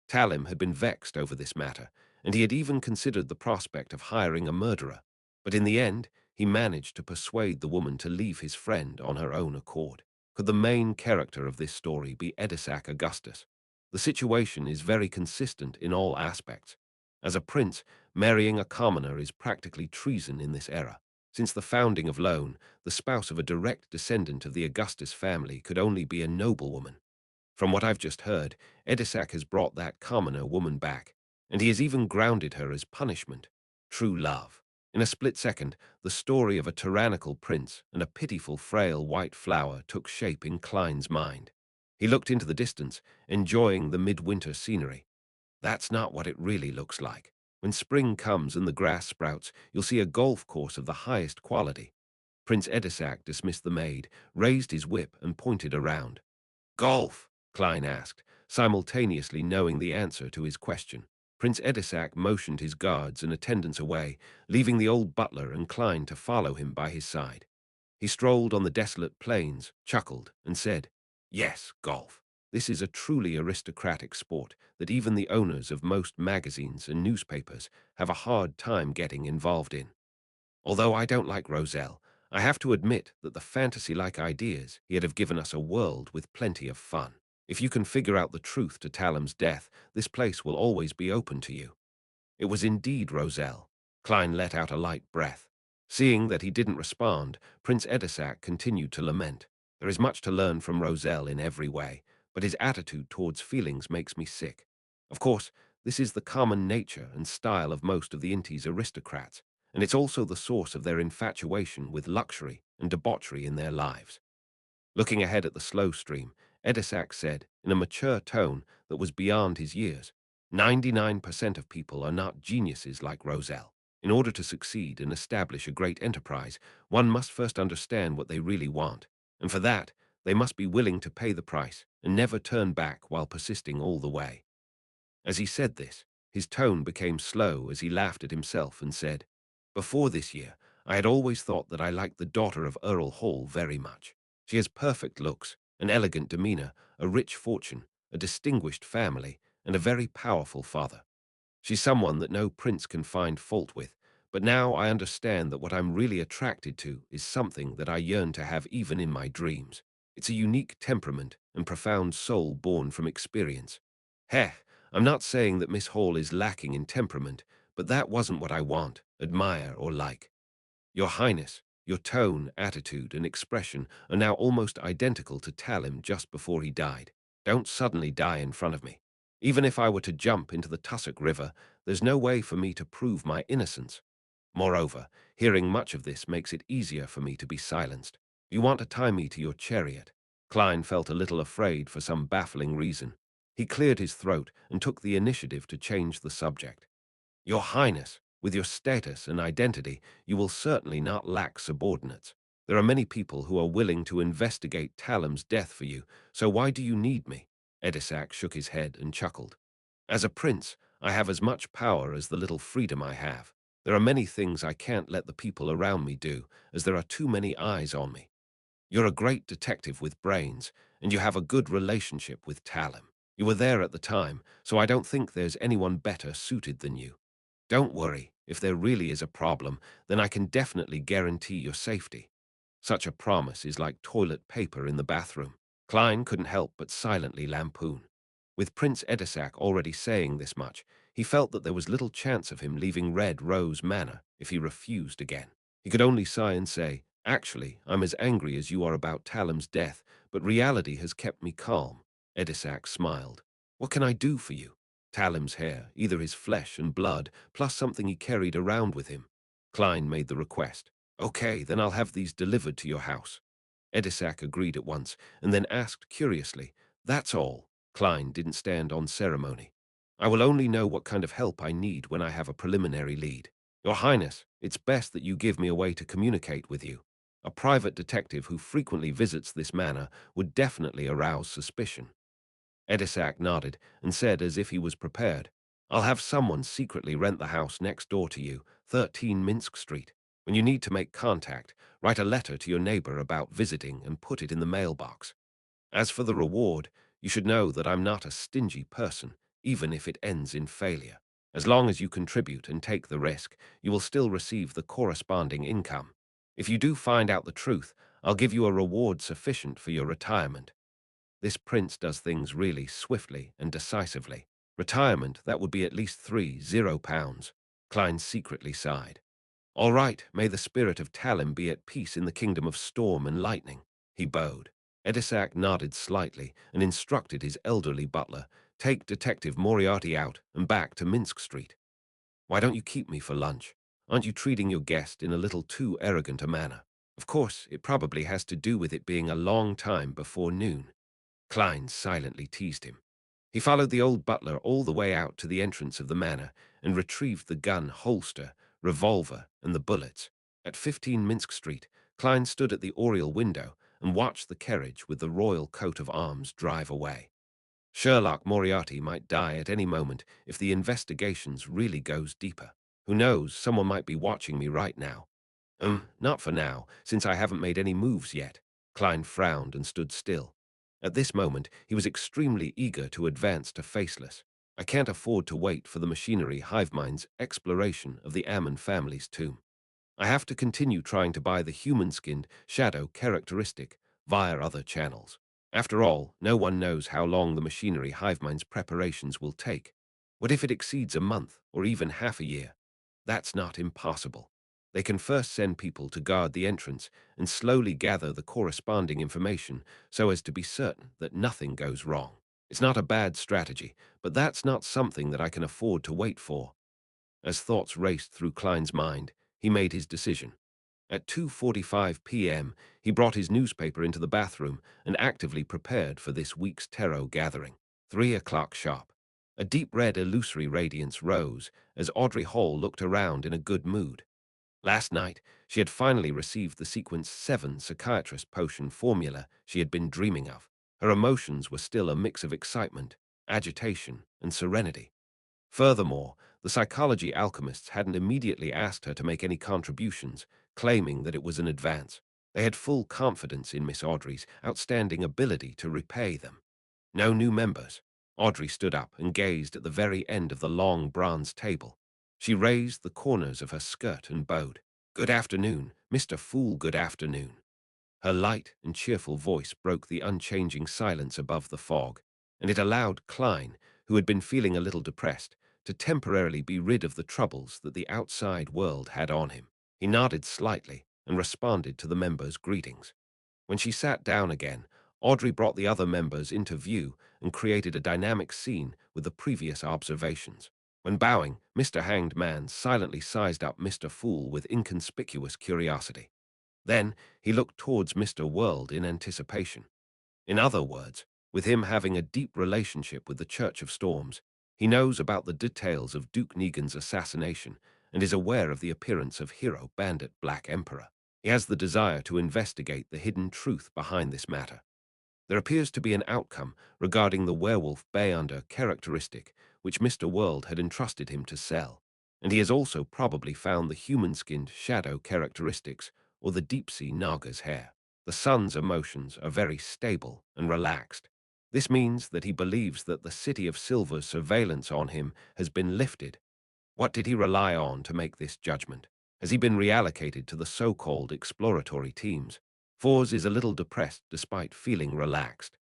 Talim had been vexed over this matter, and he had even considered the prospect of hiring a murderer. But in the end, he managed to persuade the woman to leave his friend on her own accord. Could the main character of this story be Edisac Augustus? The situation is very consistent in all aspects. As a prince, marrying a commoner is practically treason in this era. Since the founding of Lone, the spouse of a direct descendant of the Augustus family could only be a noblewoman. From what I've just heard, Edisac has brought that commoner woman back, and he has even grounded her as punishment. True love. In a split second, the story of a tyrannical prince and a pitiful, frail white flower took shape in Klein's mind. He looked into the distance, enjoying the midwinter scenery. That's not what it really looks like. When spring comes and the grass sprouts, you'll see a golf course of the highest quality. Prince Edisac dismissed the maid, raised his whip, and pointed around. Golf? Klein asked, simultaneously knowing the answer to his question. Prince Edisac motioned his guards and attendants away, leaving the old butler and Klein to follow him by his side. He strolled on the desolate plains, chuckled, and said, Yes, golf. This is a truly aristocratic sport that even the owners of most magazines and newspapers have a hard time getting involved in. Although I don't like Roselle, I have to admit that the fantasy-like ideas he'd have given us a world with plenty of fun. If you can figure out the truth to Talem's death, this place will always be open to you. It was indeed Roselle. Klein let out a light breath. Seeing that he didn't respond, Prince Edisac continued to lament. There is much to learn from Roselle in every way, but his attitude towards feelings makes me sick. Of course, this is the common nature and style of most of the Inti's aristocrats, and it's also the source of their infatuation with luxury and debauchery in their lives. Looking ahead at the slow stream, Edisac said, in a mature tone that was beyond his years, 99% of people are not geniuses like Roselle. In order to succeed and establish a great enterprise, one must first understand what they really want, and for that, they must be willing to pay the price and never turn back while persisting all the way. As he said this, his tone became slow as he laughed at himself and said, Before this year, I had always thought that I liked the daughter of Earl Hall very much. She has perfect looks, an elegant demeanor, a rich fortune, a distinguished family, and a very powerful father. She's someone that no prince can find fault with, but now I understand that what I'm really attracted to is something that I yearn to have even in my dreams. It's a unique temperament and profound soul born from experience. Heh, I'm not saying that Miss Hall is lacking in temperament, but that wasn't what I want, admire, or like. Your Highness, your tone, attitude, and expression are now almost identical to Talim just before he died. Don't suddenly die in front of me. Even if I were to jump into the Tussock River, there's no way for me to prove my innocence. Moreover, hearing much of this makes it easier for me to be silenced. You want to tie me to your chariot. Klein felt a little afraid for some baffling reason. He cleared his throat and took the initiative to change the subject. Your Highness, with your status and identity, you will certainly not lack subordinates. There are many people who are willing to investigate Talem's death for you, so why do you need me? Edisac shook his head and chuckled. As a prince, I have as much power as the little freedom I have. There are many things I can't let the people around me do, as there are too many eyes on me. You're a great detective with brains, and you have a good relationship with Talem. You were there at the time, so I don't think there's anyone better suited than you. Don't worry, if there really is a problem, then I can definitely guarantee your safety. Such a promise is like toilet paper in the bathroom. Klein couldn't help but silently lampoon. With Prince Edisac already saying this much, he felt that there was little chance of him leaving Red Rose Manor if he refused again. He could only sigh and say, Actually, I'm as angry as you are about Talem's death, but reality has kept me calm. Edisac smiled. What can I do for you? Talem's hair, either his flesh and blood, plus something he carried around with him. Klein made the request. Okay, then I'll have these delivered to your house. Edisac agreed at once, and then asked curiously, That's all? Klein didn't stand on ceremony. I will only know what kind of help I need when I have a preliminary lead. Your Highness, it's best that you give me a way to communicate with you. A private detective who frequently visits this manor would definitely arouse suspicion. Edisac nodded and said as if he was prepared, I'll have someone secretly rent the house next door to you, 13 Minsk Street. When you need to make contact, write a letter to your neighbor about visiting and put it in the mailbox. As for the reward, you should know that I'm not a stingy person, even if it ends in failure. As long as you contribute and take the risk, you will still receive the corresponding income. If you do find out the truth, I'll give you a reward sufficient for your retirement. This prince does things really swiftly and decisively. Retirement, that would be at least £30. Klein secretly sighed. All right, may the spirit of Talim be at peace in the kingdom of storm and lightning. He bowed. Edisac nodded slightly and instructed his elderly butler, take Detective Moriarty out and back to Minsk Street. Why don't you keep me for lunch? Aren't you treating your guest in a little too arrogant a manner? Of course, it probably has to do with it being a long time before noon. Klein silently teased him. He followed the old butler all the way out to the entrance of the manor and retrieved the gun, holster, revolver, and the bullets. At 15 Minsk Street, Klein stood at the oriel window and watched the carriage with the royal coat of arms drive away. Sherlock Moriarty might die at any moment if the investigations really goes deeper. Who knows, someone might be watching me right now. Not for now, since I haven't made any moves yet. Klein frowned and stood still. At this moment, he was extremely eager to advance to Faceless. I can't afford to wait for the machinery hive mind's exploration of the Ammon family's tomb. I have to continue trying to buy the human-skinned shadow characteristic via other channels. After all, no one knows how long the machinery hive mind's preparations will take. What if it exceeds a month or even half a year? That's not impossible. They can first send people to guard the entrance and slowly gather the corresponding information so as to be certain that nothing goes wrong. It's not a bad strategy, but that's not something that I can afford to wait for. As thoughts raced through Klein's mind, he made his decision. At 2:45 p.m., he brought his newspaper into the bathroom and actively prepared for this week's tarot gathering. 3 o'clock sharp. A deep red illusory radiance rose as Audrey Hall looked around in a good mood. Last night, she had finally received the Sequence 7 psychiatrist potion formula she had been dreaming of. Her emotions were still a mix of excitement, agitation, and serenity. Furthermore, the psychology alchemists hadn't immediately asked her to make any contributions, claiming that it was an advance. They had full confidence in Miss Audrey's outstanding ability to repay them. No new members. Audrey stood up and gazed at the very end of the long bronze table. She raised the corners of her skirt and bowed. "Good afternoon, Mr. Fool, good afternoon." Her light and cheerful voice broke the unchanging silence above the fog, and it allowed Klein, who had been feeling a little depressed, to temporarily be rid of the troubles that the outside world had on him. He nodded slightly and responded to the members' greetings. When she sat down again, Audrey brought the other members into view and created a dynamic scene with the previous observations. When bowing, Mr. Hanged Man silently sized up Mr. Fool with inconspicuous curiosity. Then he looked towards Mr. World in anticipation. In other words, with him having a deep relationship with the Church of Storms, he knows about the details of Duke Negan's assassination and is aware of the appearance of hero bandit Black Emperor. He has the desire to investigate the hidden truth behind this matter. There appears to be an outcome regarding the werewolf Bayunder characteristic which Mr. World had entrusted him to sell, and he has also probably found the human-skinned shadow characteristics or the deep-sea Naga's hair. The son's emotions are very stable and relaxed. This means that he believes that the City of Silver's surveillance on him has been lifted. What did he rely on to make this judgment? Has he been reallocated to the so-called exploratory teams? Fours is a little depressed despite feeling relaxed.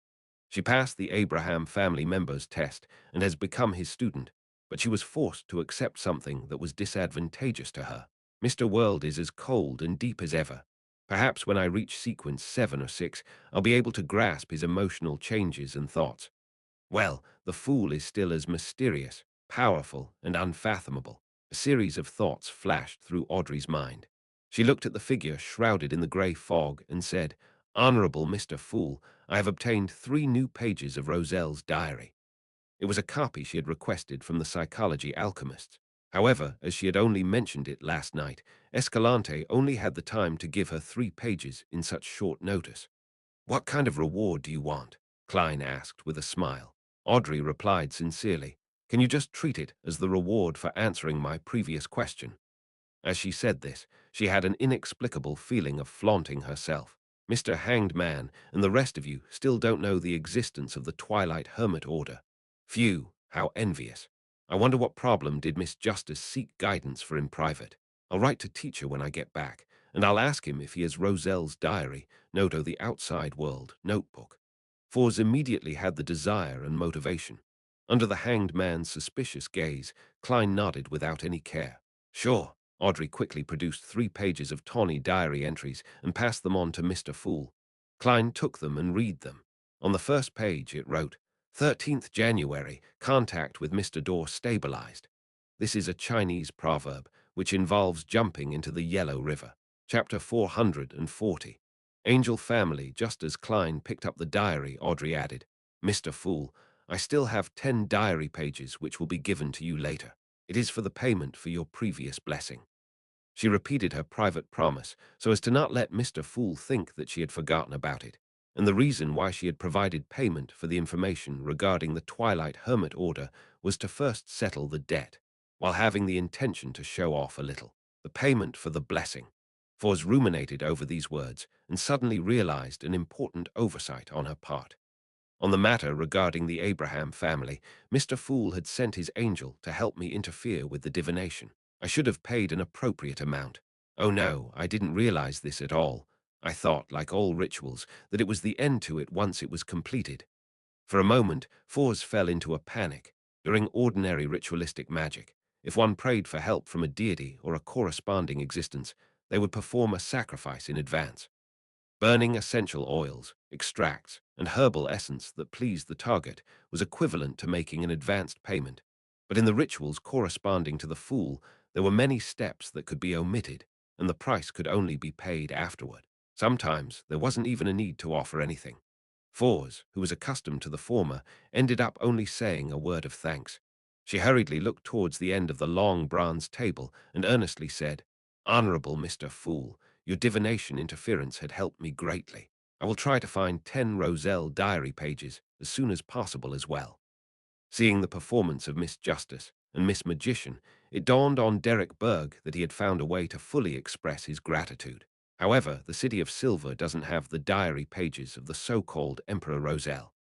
She passed the Abraham family members test and has become his student, but she was forced to accept something that was disadvantageous to her. Mr. World is as cold and deep as ever. Perhaps when I reach sequence 7 or 6, I'll be able to grasp his emotional changes and thoughts. Well, the fool is still as mysterious, powerful, and unfathomable. A series of thoughts flashed through Audrey's mind. She looked at the figure shrouded in the grey fog and said, "Honorable Mr. Fool, I have obtained 3 new pages of Roselle's diary." It was a copy she had requested from the psychology alchemists. However, as she had only mentioned it last night, Escalante only had the time to give her 3 pages in such short notice. "What kind of reward do you want?" Klein asked with a smile. Audrey replied sincerely, "Can you just treat it as the reward for answering my previous question?" As she said this, she had an inexplicable feeling of flaunting herself. "Mr. Hanged Man and the rest of you still don't know the existence of the Twilight Hermit Order. Phew, how envious. I wonder what problem did Miss Justice seek guidance for in private. I'll write to teacher when I get back, and I'll ask him if he has Roselle's diary, Noto the Outside World, notebook." Fours immediately had the desire and motivation. Under the Hanged Man's suspicious gaze, Klein nodded without any care. "Sure." Audrey quickly produced 3 pages of tawny diary entries and passed them on to Mr. Fool. Klein took them and read them. On the first page it wrote, 13th January, contact with Mr. Dorr stabilized. This is a Chinese proverb, which involves jumping into the Yellow River. Chapter 440. Angel Family. Just as Klein picked up the diary, Audrey added, Mr. Fool, I still have 10 diary pages which will be given to you later. It is for the payment for your previous blessing. She repeated her private promise so as to not let Mr. Fool think that she had forgotten about it, and the reason why she had provided payment for the information regarding the Twilight Hermit Order was to first settle the debt, while having the intention to show off a little. The payment for the blessing. Foz ruminated over these words and suddenly realized an important oversight on her part. On the matter regarding the Abraham family, Mr. Fool had sent his angel to help me interfere with the divination. I should have paid an appropriate amount. Oh no, I didn't realize this at all. I thought, like all rituals, that it was the end to it once it was completed. For a moment, Foz fell into a panic. During ordinary ritualistic magic, if one prayed for help from a deity or a corresponding existence, they would perform a sacrifice in advance. Burning essential oils, extracts, and herbal essence that pleased the target was equivalent to making an advanced payment. But in the rituals corresponding to the fool, there were many steps that could be omitted, and the price could only be paid afterward. Sometimes there wasn't even a need to offer anything. Foz, who was accustomed to the former, ended up only saying a word of thanks. She hurriedly looked towards the end of the long bronze table and earnestly said, Honorable Mr. Fool, your divination interference had helped me greatly. I will try to find 10 Roselle diary pages as soon as possible as well. Seeing the performance of Miss Justice and Miss Magician, it dawned on Derek Berg that he had found a way to fully express his gratitude. However, the City of Silver doesn't have the diary pages of the so-called Emperor Roselle.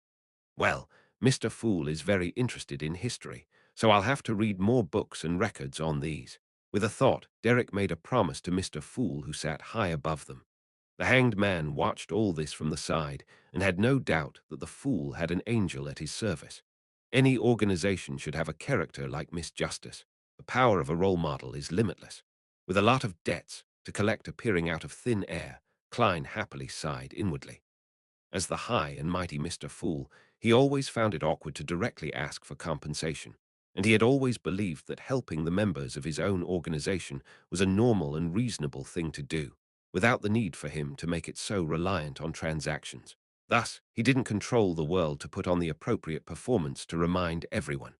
Well, Mr. Fool is very interested in history, so I'll have to read more books and records on these. With a thought, Derek made a promise to Mr. Fool, who sat high above them. The hanged man watched all this from the side and had no doubt that the fool had an angel at his service. Any organization should have a character like Miss Justice. The power of a role model is limitless. With a lot of debts to collect appearing out of thin air, Klein happily sighed inwardly. As the high and mighty Mr. Fool, he always found it awkward to directly ask for compensation, and he had always believed that helping the members of his own organization was a normal and reasonable thing to do, without the need for him to make it so reliant on transactions. Thus, he didn't control the world to put on the appropriate performance to remind everyone.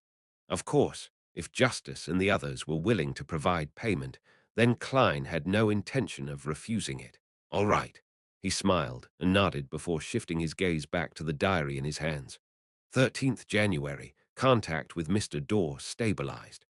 Of course, if Justice and the others were willing to provide payment, then Klein had no intention of refusing it. All right. He smiled and nodded before shifting his gaze back to the diary in his hands. 13th January, contact with Mr. Dorr stabilized.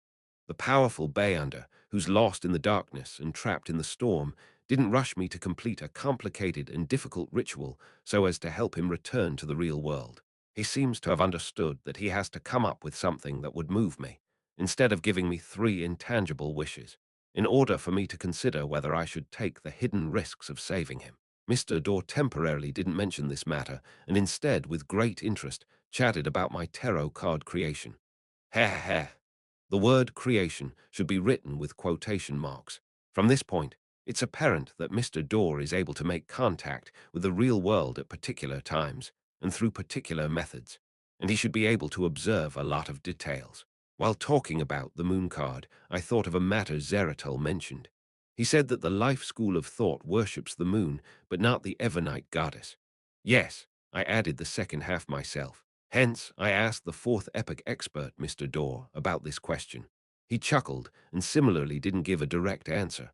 The powerful Bayunder, who's lost in the darkness and trapped in the storm, didn't rush me to complete a complicated and difficult ritual so as to help him return to the real world. He seems to have understood that he has to come up with something that would move me, instead of giving me 3 intangible wishes, in order for me to consider whether I should take the hidden risks of saving him. Mr. Dorr temporarily didn't mention this matter, and instead, with great interest, chatted about my tarot card creation. Heh heh. The word creation should be written with quotation marks. From this point, it's apparent that Mr. Dorr is able to make contact with the real world at particular times and through particular methods, and he should be able to observe a lot of details. While talking about the moon card, I thought of a matter Zeratul mentioned. He said that the life school of thought worships the moon, but not the Evernite goddess. Yes, I added the second half myself. Hence, I asked the fourth epoch expert, Mr. Dorr, about this question. He chuckled and similarly didn't give a direct answer.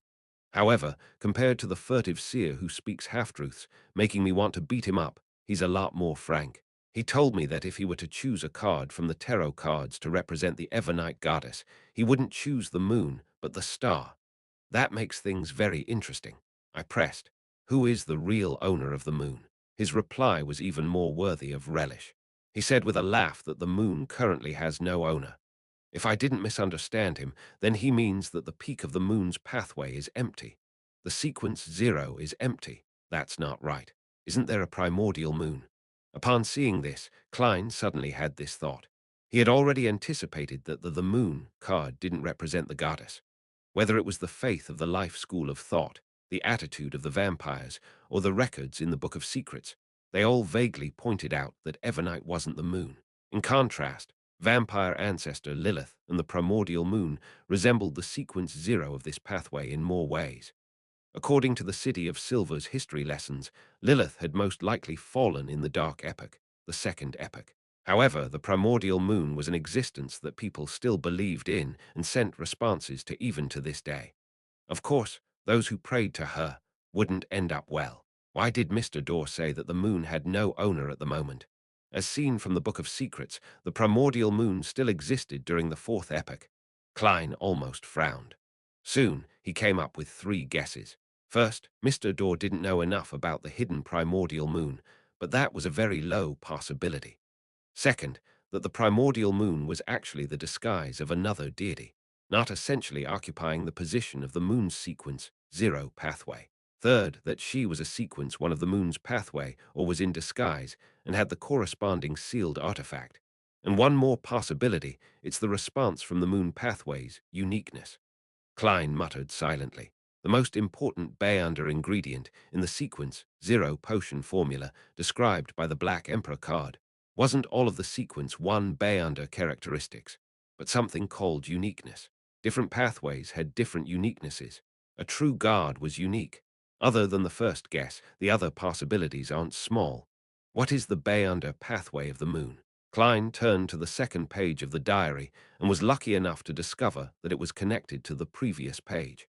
However, compared to the furtive seer who speaks half-truths, making me want to beat him up, he's a lot more frank. He told me that if he were to choose a card from the tarot cards to represent the Evernite goddess, he wouldn't choose the moon, but the star. That makes things very interesting. I pressed, Who is the real owner of the moon? His reply was even more worthy of relish. He said with a laugh that the moon currently has no owner. If I didn't misunderstand him, then he means that the peak of the moon's pathway is empty. The sequence 0 is empty. That's not right. Isn't there a primordial moon? Upon seeing this, Klein suddenly had this thought. He had already anticipated that the moon card didn't represent the goddess. Whether it was the faith of the life school of thought, the attitude of the vampires, or the records in the Book of Secrets, they all vaguely pointed out that Evernite wasn't the moon. In contrast, Vampire ancestor Lilith and the primordial moon resembled the sequence zero of this pathway in more ways. According to the City of Silver's history lessons, Lilith had most likely fallen in the Dark Epoch, the Second Epoch. However, the primordial moon was an existence that people still believed in and sent responses to even to this day. Of course, those who prayed to her wouldn't end up well. Why did Mr. Dorr say that the moon had no owner at the moment? As seen from the Book of Secrets, the primordial moon still existed during the Fourth Epoch. Klein almost frowned. Soon, he came up with three guesses. First, Mr. Dorr didn't know enough about the hidden primordial moon, but that was a very low possibility. Second, that the primordial moon was actually the disguise of another deity, not essentially occupying the position of the moon's sequence zero pathway. Third, that she was a sequence one of the moon's pathway or was in disguise and had the corresponding sealed artifact. And one more possibility, it's the response from the moon pathway's uniqueness. Klein muttered silently. The most important Bayunder ingredient in the sequence zero potion formula described by the Black Emperor card wasn't all of the sequence one Bayunder characteristics, but something called uniqueness. Different pathways had different uniquenesses. A true guard was unique. Other than the first guess, the other possibilities aren't small. What is the Bayunder pathway of the moon? Klein turned to the second page of the diary and was lucky enough to discover that it was connected to the previous page.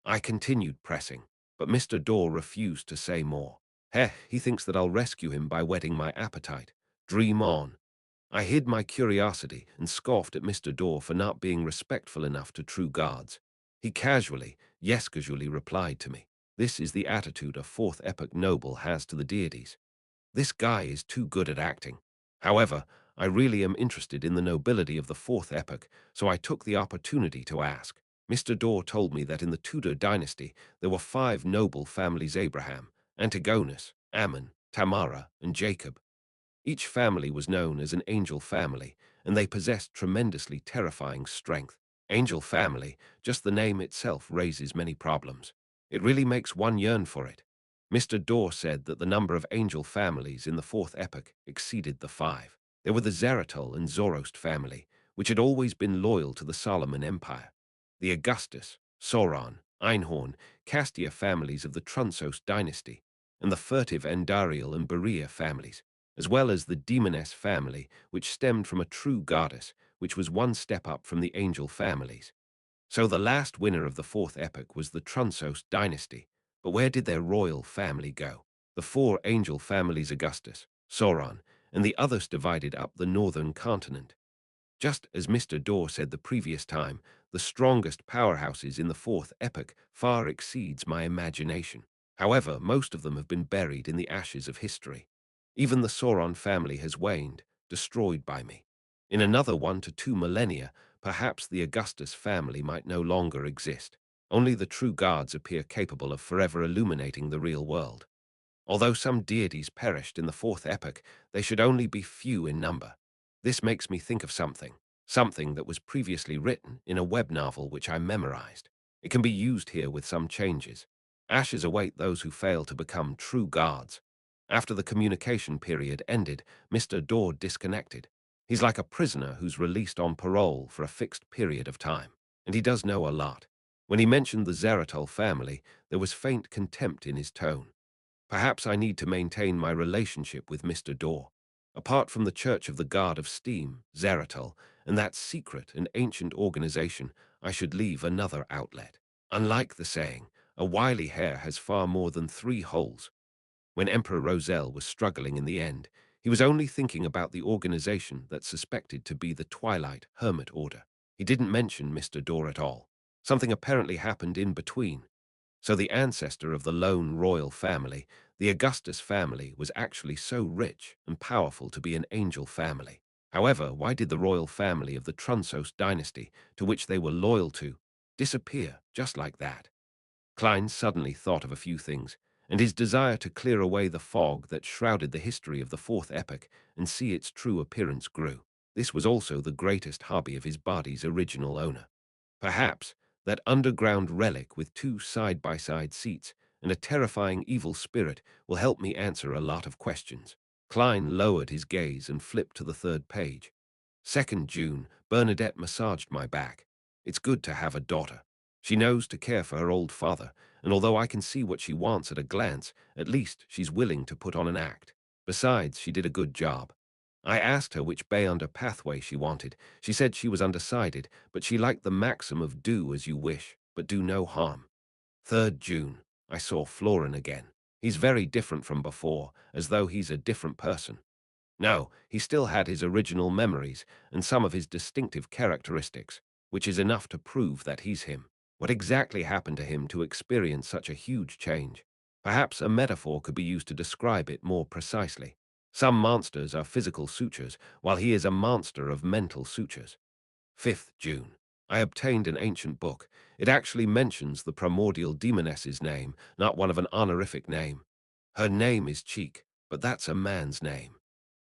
I continued pressing, but Mr. Dorr refused to say more. Heh, he thinks that I'll rescue him by whetting my appetite. Dream on. I hid my curiosity and scoffed at Mr. Dorr for not being respectful enough to true guards. He casually, yes casually replied to me. This is the attitude a fourth epoch noble has to the deities. This guy is too good at acting. However, I really am interested in the nobility of the fourth epoch, so I took the opportunity to ask. Mr. Dorr told me that in the Tudor dynasty there were 5 noble families: Abraham, Antigonus, Ammon, Tamara, and Jacob. Each family was known as an angel family, and they possessed tremendously terrifying strength. Angel family, just the name itself raises many problems. It really makes one yearn for it. Mr. Dorr said that the number of angel families in the fourth epoch exceeded the 5. There were the Zeratul and Zoroast family, which had always been loyal to the Solomon Empire. The Augustus, Sauron, Einhorn, Castia families of the Trunsos dynasty, and the furtive Andariel and Berea families, as well as the demoness family, which stemmed from a true goddess, which was one step up from the angel families. So the last winner of the fourth epoch was the Trunsos dynasty, but where did their royal family go? The 4 angel families: Augustus, Sauron, and the others divided up the northern continent. Just as Mr. Dorr said the previous time, the strongest powerhouses in the fourth epoch far exceeds my imagination. However, most of them have been buried in the ashes of history. Even the Sauron family has waned, destroyed by me. In another 1 to 2 millennia, perhaps the Augustus family might no longer exist. Only the true gods appear capable of forever illuminating the real world. Although some deities perished in the fourth epoch, they should only be few in number. This makes me think of something that was previously written in a web novel which I memorized. It can be used here with some changes. Ashes await those who fail to become true gods. After the communication period ended, Mr. Dorr disconnected. He's like a prisoner who's released on parole for a fixed period of time, and he does know a lot. When he mentioned the Zeratul family, there was faint contempt in his tone. Perhaps I need to maintain my relationship with Mr. Dorr. Apart from the Church of the God of Steam, Zeratul, and that secret and ancient organization, I should leave another outlet. Unlike the saying, a wily hare has far more than 3 holes. When Emperor Roselle was struggling in the end, he was only thinking about the organization that's suspected to be the Twilight Hermit Order. He didn't mention Mr. Dorr at all. Something apparently happened in between. So the ancestor of the lone royal family, the Augustus family, was actually so rich and powerful to be an angel family. However, why did the royal family of the Trunsos dynasty, to which they were loyal to, disappear just like that? Klein suddenly thought of a few things, and his desire to clear away the fog that shrouded the history of the fourth epoch and see its true appearance grew. This was also the greatest hobby of his body's original owner. Perhaps that underground relic with 2 side-by-side seats and a terrifying evil spirit will help me answer a lot of questions. Klein lowered his gaze and flipped to the 3rd page. 2nd June, Bernadette massaged my back. It's good to have a daughter. She knows to care for her old father, and although I can see what she wants at a glance, at least she's willing to put on an act. Besides, she did a good job. I asked her which bay under pathway she wanted. She said she was undecided, but she liked the maxim of do as you wish, but do no harm. 3rd June, I saw Florin again. He's very different from before, as though he's a different person. No, he still had his original memories and some of his distinctive characteristics, which is enough to prove that he's him. What exactly happened to him to experience such a huge change? Perhaps a metaphor could be used to describe it more precisely. Some monsters are physical sutures, while he is a monster of mental sutures. 5th June. I obtained an ancient book. It actually mentions the primordial demoness's name, not one of an honorific name. Her name is Cheek, but that's a man's name.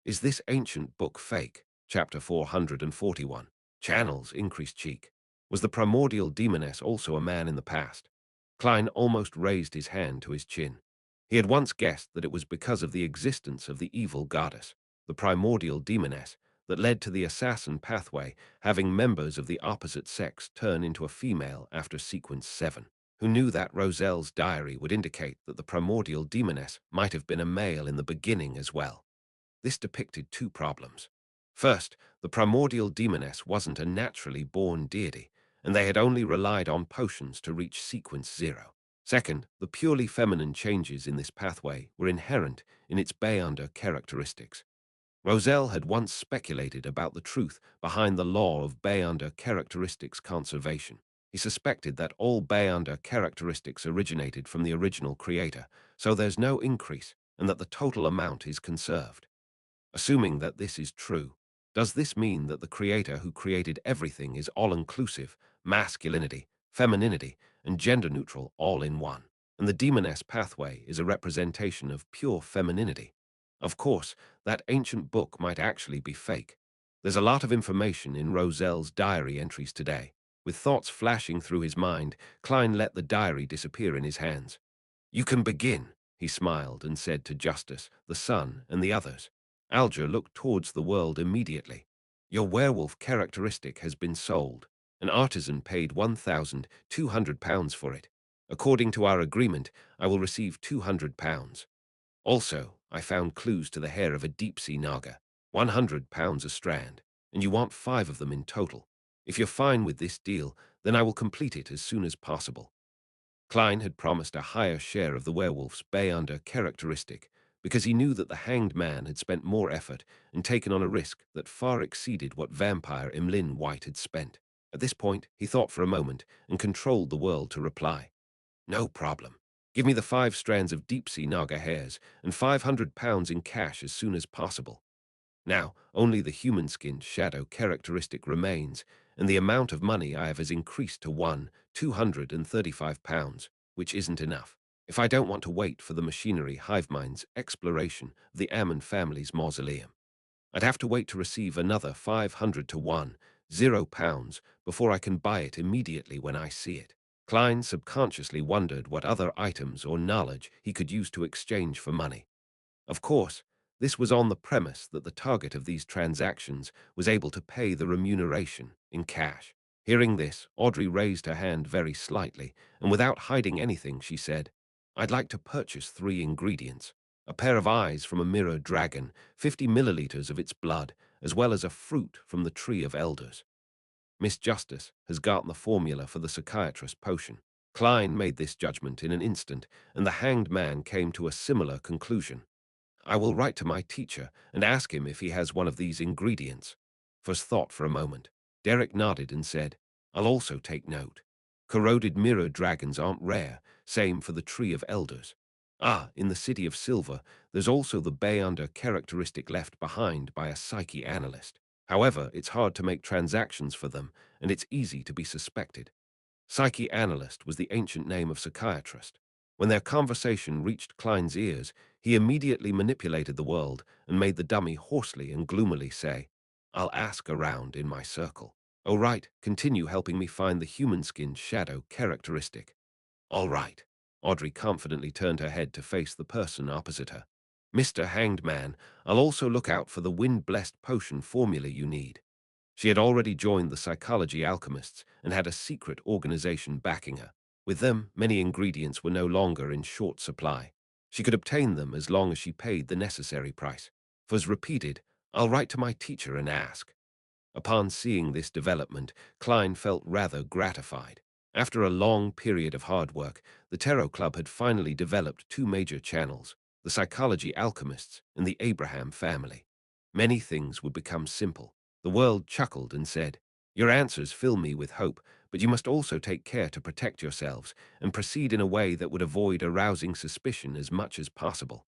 Is this ancient book fake? Chapter 441. Channels increased Cheek. Was the primordial demoness also a man in the past? Klein almost raised his hand to his chin. He had once guessed that it was because of the existence of the evil goddess, the primordial demoness, that led to the assassin pathway, having members of the opposite sex turn into a female after sequence 7, who knew that Roselle's diary would indicate that the primordial demoness might have been a male in the beginning as well. This depicted two problems. First, the primordial demoness wasn't a naturally born deity, and they had only relied on potions to reach sequence 0. Second, the purely feminine changes in this pathway were inherent in its Bayonder characteristics. Roselle had once speculated about the truth behind the law of Bayonder characteristics conservation. He suspected that all Bayonder characteristics originated from the original creator, so there's no increase, and that the total amount is conserved. Assuming that this is true, does this mean that the creator who created everything is all-inclusive, masculinity, femininity, and gender-neutral all in one, and the demoness pathway is a representation of pure femininity? Of course, that ancient book might actually be fake. There's a lot of information in Roselle's diary entries today. With thoughts flashing through his mind, Klein let the diary disappear in his hands. You can begin, he smiled and said to Justice, the son, and the others. Alger looked towards the world immediately. Your werewolf characteristic has been sold. An artisan paid £1,200 for it. According to our agreement, I will receive £200. Also, I found clues to the hair of a deep-sea naga, £100 a strand, and you want 5 of them in total. If you're fine with this deal, then I will complete it as soon as possible. Klein had promised a higher share of the werewolf's Bayonder characteristic because he knew that the hanged man had spent more effort and taken on a risk that far exceeded what vampire Emlyn White had spent. At this point, he thought for a moment and controlled the world to reply. No problem. Give me the 5 strands of deep-sea naga hairs and £500 in cash as soon as possible. Now, only the human-skinned shadow characteristic remains, and the amount of money I have has increased to £1,235, which isn't enough. If I don't want to wait for the machinery hive mind's exploration of the Ammon family's mausoleum, I'd have to wait to receive another 500 to £1,000 before I can buy it immediately when I see it. Klein subconsciously wondered what other items or knowledge he could use to exchange for money. Of course, this was on the premise that the target of these transactions was able to pay the remuneration in cash. Hearing this, Audrey raised her hand very slightly, and without hiding anything, she said, I'd like to purchase 3 ingredients. A pair of eyes from a mirror dragon, 50 milliliters of its blood, as well as a fruit from the tree of elders. Miss Justice has got the formula for the psychiatrist potion. Klein made this judgment in an instant, and the hanged man came to a similar conclusion. I will write to my teacher and ask him if he has one of these ingredients. Fuss thought for a moment. Derek nodded and said, I'll also take note. Corroded mirror dragons aren't rare, same for the Tree of Elders. Ah, in the City of Silver, there's also the Bayonder characteristic left behind by a psyche analyst. However, it's hard to make transactions for them, and it's easy to be suspected. Psyche analyst was the ancient name of psychiatrist. When their conversation reached Klein's ears, he immediately manipulated the world and made the dummy hoarsely and gloomily say, I'll ask around in my circle. Oh right, continue helping me find the human-skinned shadow characteristic. All right. Audrey confidently turned her head to face the person opposite her. Mr. Hanged Man, I'll also look out for the wind-blessed potion formula you need. She had already joined the psychology alchemists and had a secret organization backing her. With them, many ingredients were no longer in short supply. She could obtain them as long as she paid the necessary price. Fuzz repeated, "I'll write to my teacher and ask." Upon seeing this development, Klein felt rather gratified. After a long period of hard work, the Tarot Club had finally developed two major channels, the Psychology Alchemists and the Abraham family. Many things would become simple. The world chuckled and said, "Your answers fill me with hope, but you must also take care to protect yourselves and proceed in a way that would avoid arousing suspicion as much as possible."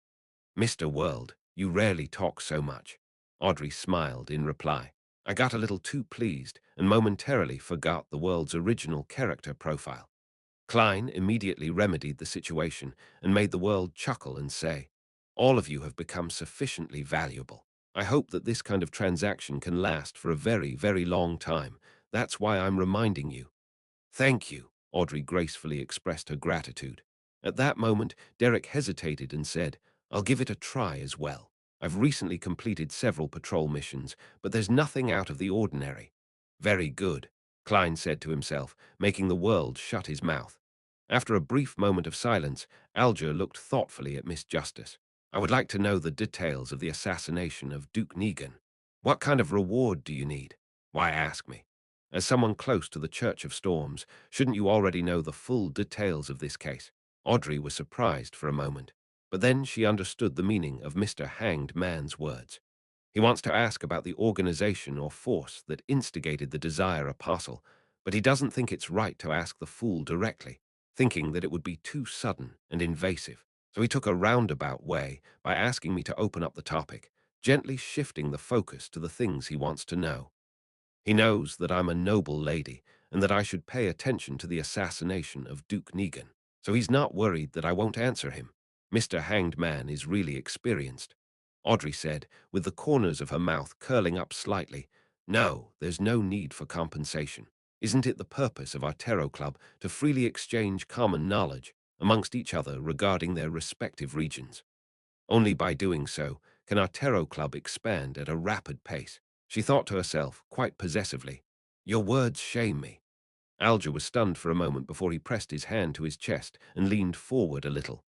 "Mr. World, you rarely talk so much." Audrey smiled in reply. "I got a little too pleased and momentarily forgot the world's original character profile." Klein immediately remedied the situation and made the world chuckle and say, "All of you have become sufficiently valuable. I hope that this kind of transaction can last for a very, very long time. That's why I'm reminding you." "Thank you," Audrey gracefully expressed her gratitude. At that moment, Derek hesitated and said, "I'll give it a try as well. I've recently completed several patrol missions, but there's nothing out of the ordinary." "Very good," Klein said to himself, making the world shut his mouth. After a brief moment of silence, Alger looked thoughtfully at Miss Justice. "I would like to know the details of the assassination of Duke Negan. What kind of reward do you need? Why ask me? As someone close to the Church of Storms, shouldn't you already know the full details of this case?" Audrey was surprised for a moment, but then she understood the meaning of Mr. Hanged Man's words. He wants to ask about the organization or force that instigated the Desire Apostle, but he doesn't think it's right to ask the fool directly, thinking that it would be too sudden and invasive. So he took a roundabout way by asking me to open up the topic, gently shifting the focus to the things he wants to know. He knows that I'm a noble lady and that I should pay attention to the assassination of Duke Negan, so he's not worried that I won't answer him. Mr. Hanged Man is really experienced. Audrey said, with the corners of her mouth curling up slightly. "No, there's no need for compensation. Isn't it the purpose of our tarot club to freely exchange common knowledge amongst each other regarding their respective regions? Only by doing so can our tarot club expand at a rapid pace." She thought to herself, quite possessively, "Your words shame me." Alger was stunned for a moment before he pressed his hand to his chest and leaned forward a little.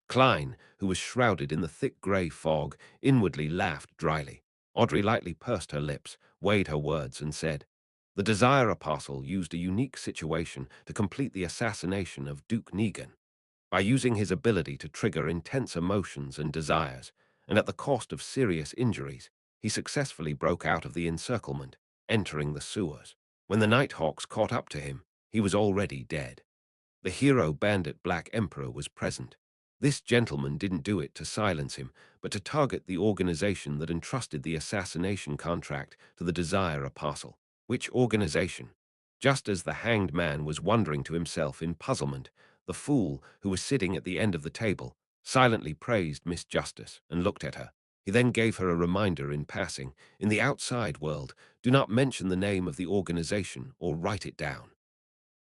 Klein, who was shrouded in the thick grey fog, inwardly laughed dryly. Audrey lightly pursed her lips, weighed her words, and said, "The Desire Apostle used a unique situation to complete the assassination of Duke Negan. By using his ability to trigger intense emotions and desires, and at the cost of serious injuries, he successfully broke out of the encirclement, entering the sewers. When the Nighthawks caught up to him, he was already dead. The hero bandit Black Emperor was present. This gentleman didn't do it to silence him, but to target the organization that entrusted the assassination contract to the Desire Apostle." "Which organization?" Just as the Hanged Man was wondering to himself in puzzlement, the fool, who was sitting at the end of the table, silently praised Miss Justice and looked at her. He then gave her a reminder in passing, "In the outside world, do not mention the name of the organization or write it down."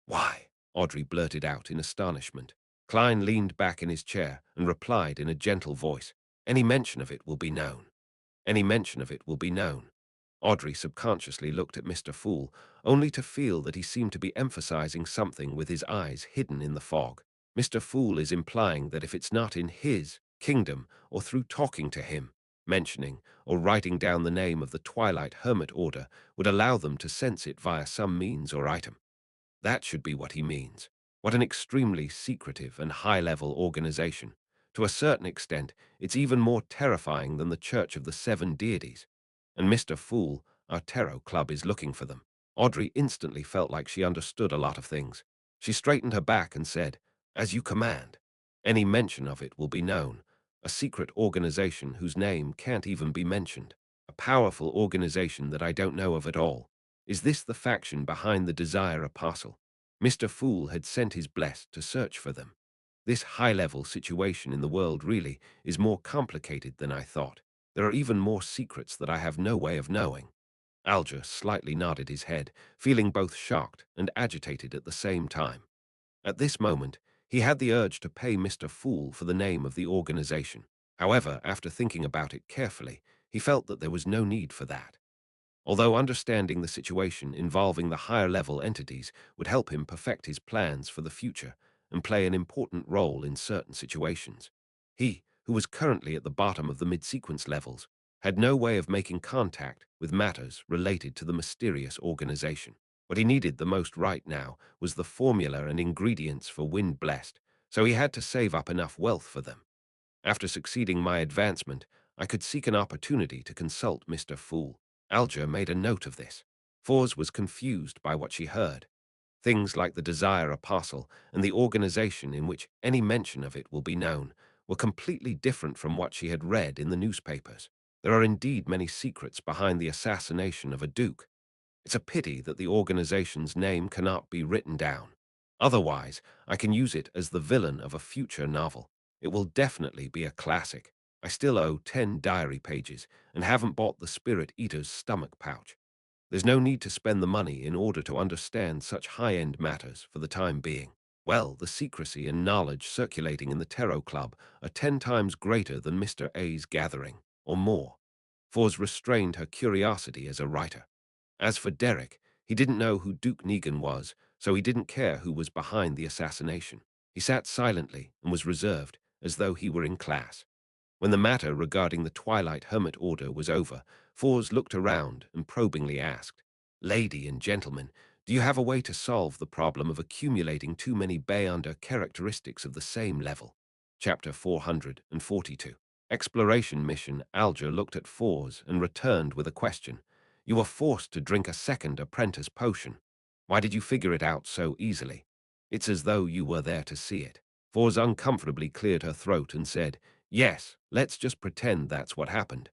"Why?" Audrey blurted out in astonishment. Klein leaned back in his chair and replied in a gentle voice, "Any mention of it will be known. Any mention of it will be known." Audrey subconsciously looked at Mr. Fool, only to feel that he seemed to be emphasizing something with his eyes hidden in the fog. Mr. Fool is implying that if it's not in his kingdom or through talking to him, mentioning or writing down the name of the Twilight Hermit Order would allow them to sense it via some means or item. That should be what he means. What an extremely secretive and high-level organization. To a certain extent, it's even more terrifying than the Church of the Seven Deities. And Mr. Fool, our tarot club, is looking for them. Audrey instantly felt like she understood a lot of things. She straightened her back and said, "As you command. Any mention of it will be known. A secret organization whose name can't even be mentioned. A powerful organization that I don't know of at all. Is this the faction behind the Desire Apostle?" Mr. Fool had sent his blessed to search for them. "This high-level situation in the world really is more complicated than I thought. There are even more secrets that I have no way of knowing." Alger slightly nodded his head, feeling both shocked and agitated at the same time. At this moment, he had the urge to pay Mr. Fool for the name of the organization. However, after thinking about it carefully, he felt that there was no need for that. although understanding the situation involving the higher-level entities would help him perfect his plans for the future and play an important role in certain situations. He, who was currently at the bottom of the mid-sequence levels, had no way of making contact with matters related to the mysterious organization. What he needed the most right now was the formula and ingredients for Wind Blessed, so he had to save up enough wealth for them. After succeeding my advancement, I could seek an opportunity to consult Mr. Fool. Alger made a note of this. Fours was confused by what she heard. Things like the Desire Apostle and the organization in which any mention of it will be known were completely different from what she had read in the newspapers. There are indeed many secrets behind the assassination of a duke. It's a pity that the organization's name cannot be written down. Otherwise, I can use it as the villain of a future novel. It will definitely be a classic. I still owe 10 diary pages and haven't bought the Spirit Eater's stomach pouch. There's no need to spend the money in order to understand such high-end matters for the time being. Well, the secrecy and knowledge circulating in the Tarot Club are 10 times greater than Mr. A's gathering, or more. Fors restrained her curiosity as a writer. As for Derek, he didn't know who Duke Negan was, so he didn't care who was behind the assassination. He sat silently and was reserved, as though he were in class. When the matter regarding the Twilight Hermit Order was over, Fors looked around and probingly asked, "Lady and gentlemen, do you have a way to solve the problem of accumulating too many Beyonder characteristics of the same level?" Chapter 442. Exploration Mission. Alger looked at Fors and returned with a question. "You were forced to drink a second apprentice potion. Why did you figure it out so easily? It's as though you were there to see it." Fors uncomfortably cleared her throat and said, "Yes, let's just pretend that's what happened.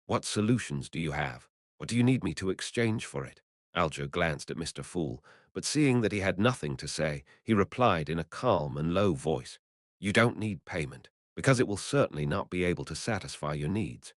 What solutions do you have? What do you need me to exchange for it?" Alger glanced at Mr. Fool, but seeing that he had nothing to say, he replied in a calm and low voice, "You don't need payment, because it will certainly not be able to satisfy your needs."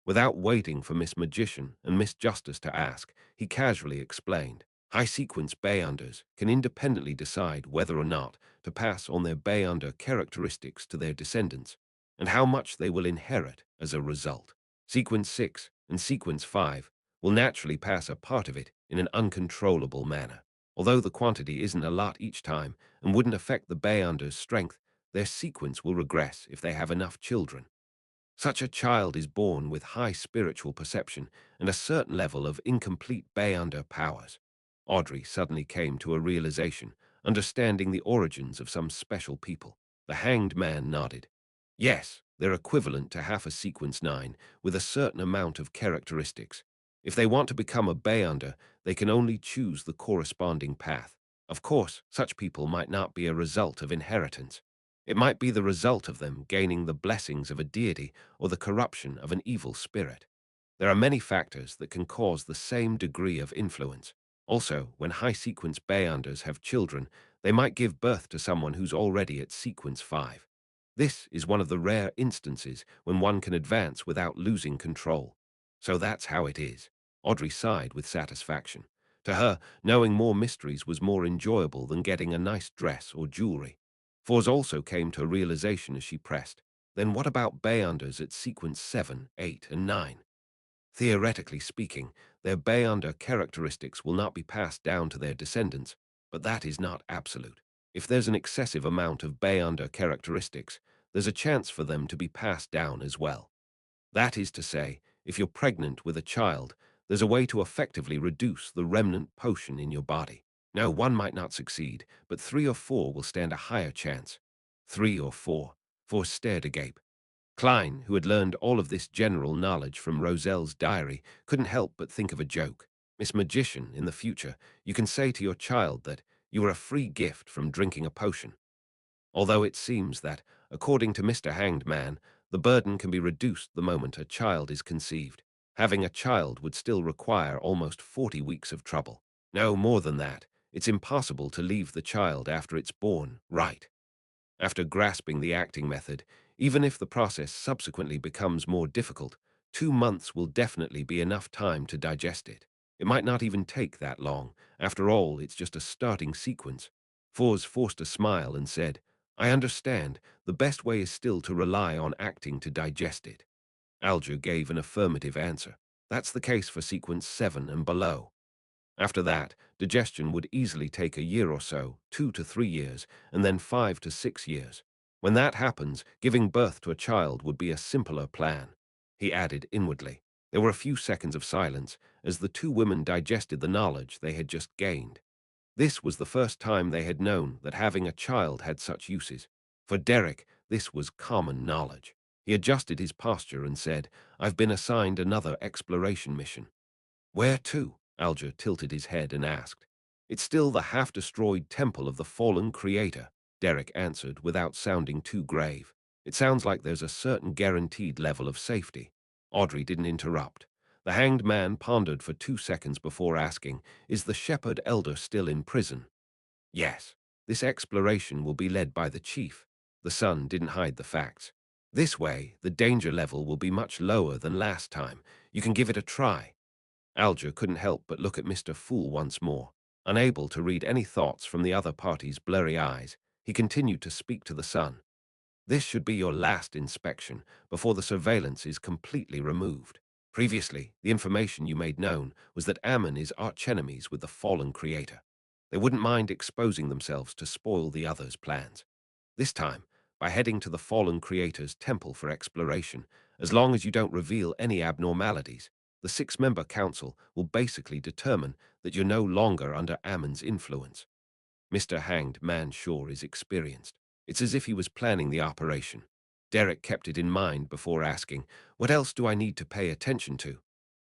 Without waiting for Miss Magician and Miss Justice to ask, he casually explained, "High-sequence Beyonders can independently decide whether or not to pass on their Beyonder characteristics to their descendants, and how much they will inherit as a result. Sequence 6 and Sequence 5 will naturally pass a part of it in an uncontrollable manner. Although the quantity isn't a lot each time and wouldn't affect the Beyonder's strength, their sequence will regress if they have enough children. Such a child is born with high spiritual perception and a certain level of incomplete Beyonder powers." Audrey suddenly came to a realization, understanding the origins of some special people. The Hanged Man nodded. "Yes, they're equivalent to half a sequence 9, with a certain amount of characteristics. If they want to become a Beyonder, they can only choose the corresponding path. Of course, such people might not be a result of inheritance. It might be the result of them gaining the blessings of a deity or the corruption of an evil spirit. There are many factors that can cause the same degree of influence. Also, when high-sequence Beyonders have children, they might give birth to someone who's already at sequence 5. This is one of the rare instances when one can advance without losing control. So that's how it is." Audrey sighed with satisfaction. To her, knowing more mysteries was more enjoyable than getting a nice dress or jewelry. Fors also came to a realization as she pressed. "Then what about Beyonders at sequence 7, 8, and 9? Theoretically speaking, their Beyonder characteristics will not be passed down to their descendants, but that is not absolute. If there's an excessive amount of Beyonder characteristics, there's a chance for them to be passed down as well. That is to say, if you're pregnant with a child, there's a way to effectively reduce the remnant potion in your body. No, one might not succeed, but 3 or 4 will stand a higher chance." 3 or 4. Force stared agape. Klein, who had learned all of this general knowledge from Roselle's diary, couldn't help but think of a joke. "Miss Magician, in the future, you can say to your child that you are a free gift from drinking a potion. Although it seems that, according to Mr. Hanged Man, the burden can be reduced the moment a child is conceived. Having a child would still require almost 40 weeks of trouble. No, more than that. It's impossible to leave the child after it's born, right?" After grasping the acting method, even if the process subsequently becomes more difficult, 2 months will definitely be enough time to digest it. It might not even take that long. After all, it's just a starting sequence. Fors forced a smile and said, "I understand. The best way is still to rely on acting to digest it." Alger gave an affirmative answer. That's the case for sequence 7 and below. After that, digestion would easily take a year or so, 2 to 3 years, and then 5 to 6 years. When that happens, giving birth to a child would be a simpler plan, he added inwardly. There were a few seconds of silence as the two women digested the knowledge they had just gained. This was the first time they had known that having a child had such uses. For Derek, this was common knowledge. He adjusted his posture and said, "I've been assigned another exploration mission." "Where to?" Alger tilted his head and asked. "It's still the half-destroyed temple of the fallen creator," Derek answered without sounding too grave. "It sounds like there's a certain guaranteed level of safety." Audrey didn't interrupt. The hanged man pondered for 2 seconds before asking, "Is the shepherd elder still in prison?" "Yes. This exploration will be led by the chief." The son didn't hide the facts. "This way, the danger level will be much lower than last time. You can give it a try." Alger couldn't help but look at Mr. Fool once more. Unable to read any thoughts from the other party's blurry eyes, he continued to speak to the son. "This should be your last inspection before the surveillance is completely removed. Previously, the information you made known was that Ammon is archenemies with the fallen creator. They wouldn't mind exposing themselves to spoil the others' plans. This time, by heading to the fallen creator's temple for exploration, as long as you don't reveal any abnormalities, the six-member council will basically determine that you're no longer under Ammon's influence." Mr. Hanged Man sure is experienced. It's as if he was planning the operation. Derek kept it in mind before asking, "What else do I need to pay attention to?"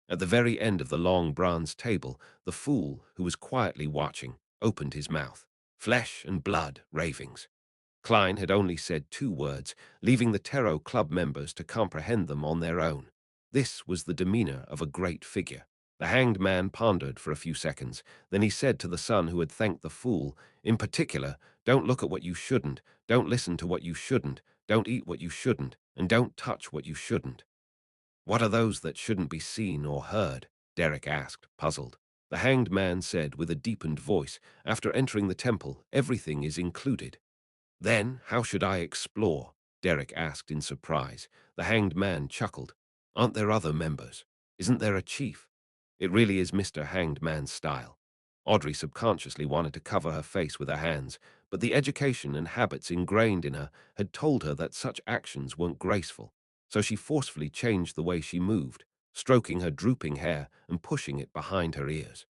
At the very end of the long bronze table, the fool, who was quietly watching, opened his mouth. "Flesh and blood ravings." Klein had only said 2 words, leaving the Tarot Club members to comprehend them on their own. This was the demeanor of a great figure. The hanged man pondered for a few seconds. Then he said to the son who had thanked the fool, "In particular, don't look at what you shouldn't, don't listen to what you shouldn't, don't eat what you shouldn't, and don't touch what you shouldn't." "What are those that shouldn't be seen or heard?" Derek asked, puzzled. The hanged man said with a deepened voice, "After entering the temple, everything is included." "Then, how should I explore?" Derek asked in surprise. The hanged man chuckled. "Aren't there other members? Isn't there a chief?" It really is Mr. Hanged Man's style. Audrey subconsciously wanted to cover her face with her hands, but the education and habits ingrained in her had told her that such actions weren't graceful, so she forcefully changed the way she moved, stroking her drooping hair and pushing it behind her ears.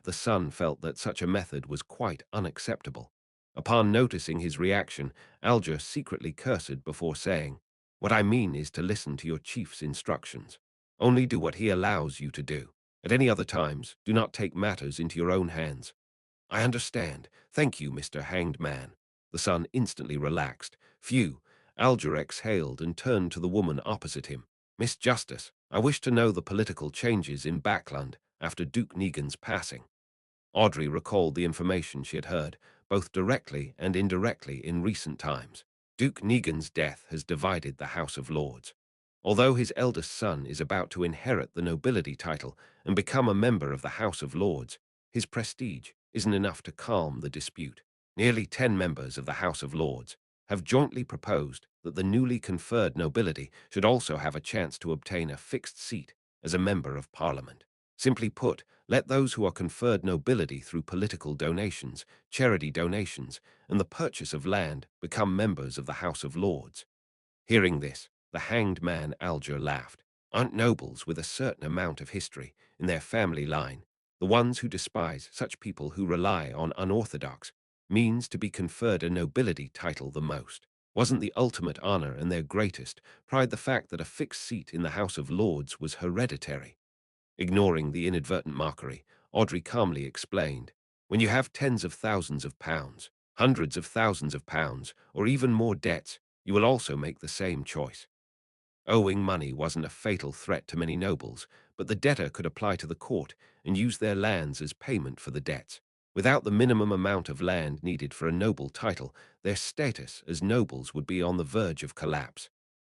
The son felt that such a method was quite unacceptable. Upon noticing his reaction, Alger secretly cursed before saying, "What I mean is to listen to your chief's instructions. Only do what he allows you to do. At any other times, do not take matters into your own hands." "I understand. Thank you, Mr. Hanged Man." The son instantly relaxed. Phew. Alger exhaled and turned to the woman opposite him. "Miss Justice, I wish to know the political changes in Backland after Duke Negan's passing." Audrey recalled the information she had heard, both directly and indirectly in recent times. Duke Negan's death has divided the House of Lords. Although his eldest son is about to inherit the nobility title and become a member of the House of Lords, his prestige isn't enough to calm the dispute. Nearly 10 members of the House of Lords have jointly proposed that the newly conferred nobility should also have a chance to obtain a fixed seat as a member of Parliament. Simply put, let those who are conferred nobility through political donations, charity donations, and the purchase of land become members of the House of Lords. Hearing this, the hanged man Alger laughed. "Aren't nobles with a certain amount of history in their family line the ones who despise such people who rely on unorthodox means to be conferred a nobility title the most? Wasn't the ultimate honor and their greatest pride the fact that a fixed seat in the House of Lords was hereditary?" Ignoring the inadvertent mockery, Audrey calmly explained, "When you have tens of thousands of pounds, hundreds of thousands of pounds, or even more debts, you will also make the same choice." Owing money wasn't a fatal threat to many nobles, but the debtor could apply to the court and use their lands as payment for the debts. Without the minimum amount of land needed for a noble title, their status as nobles would be on the verge of collapse.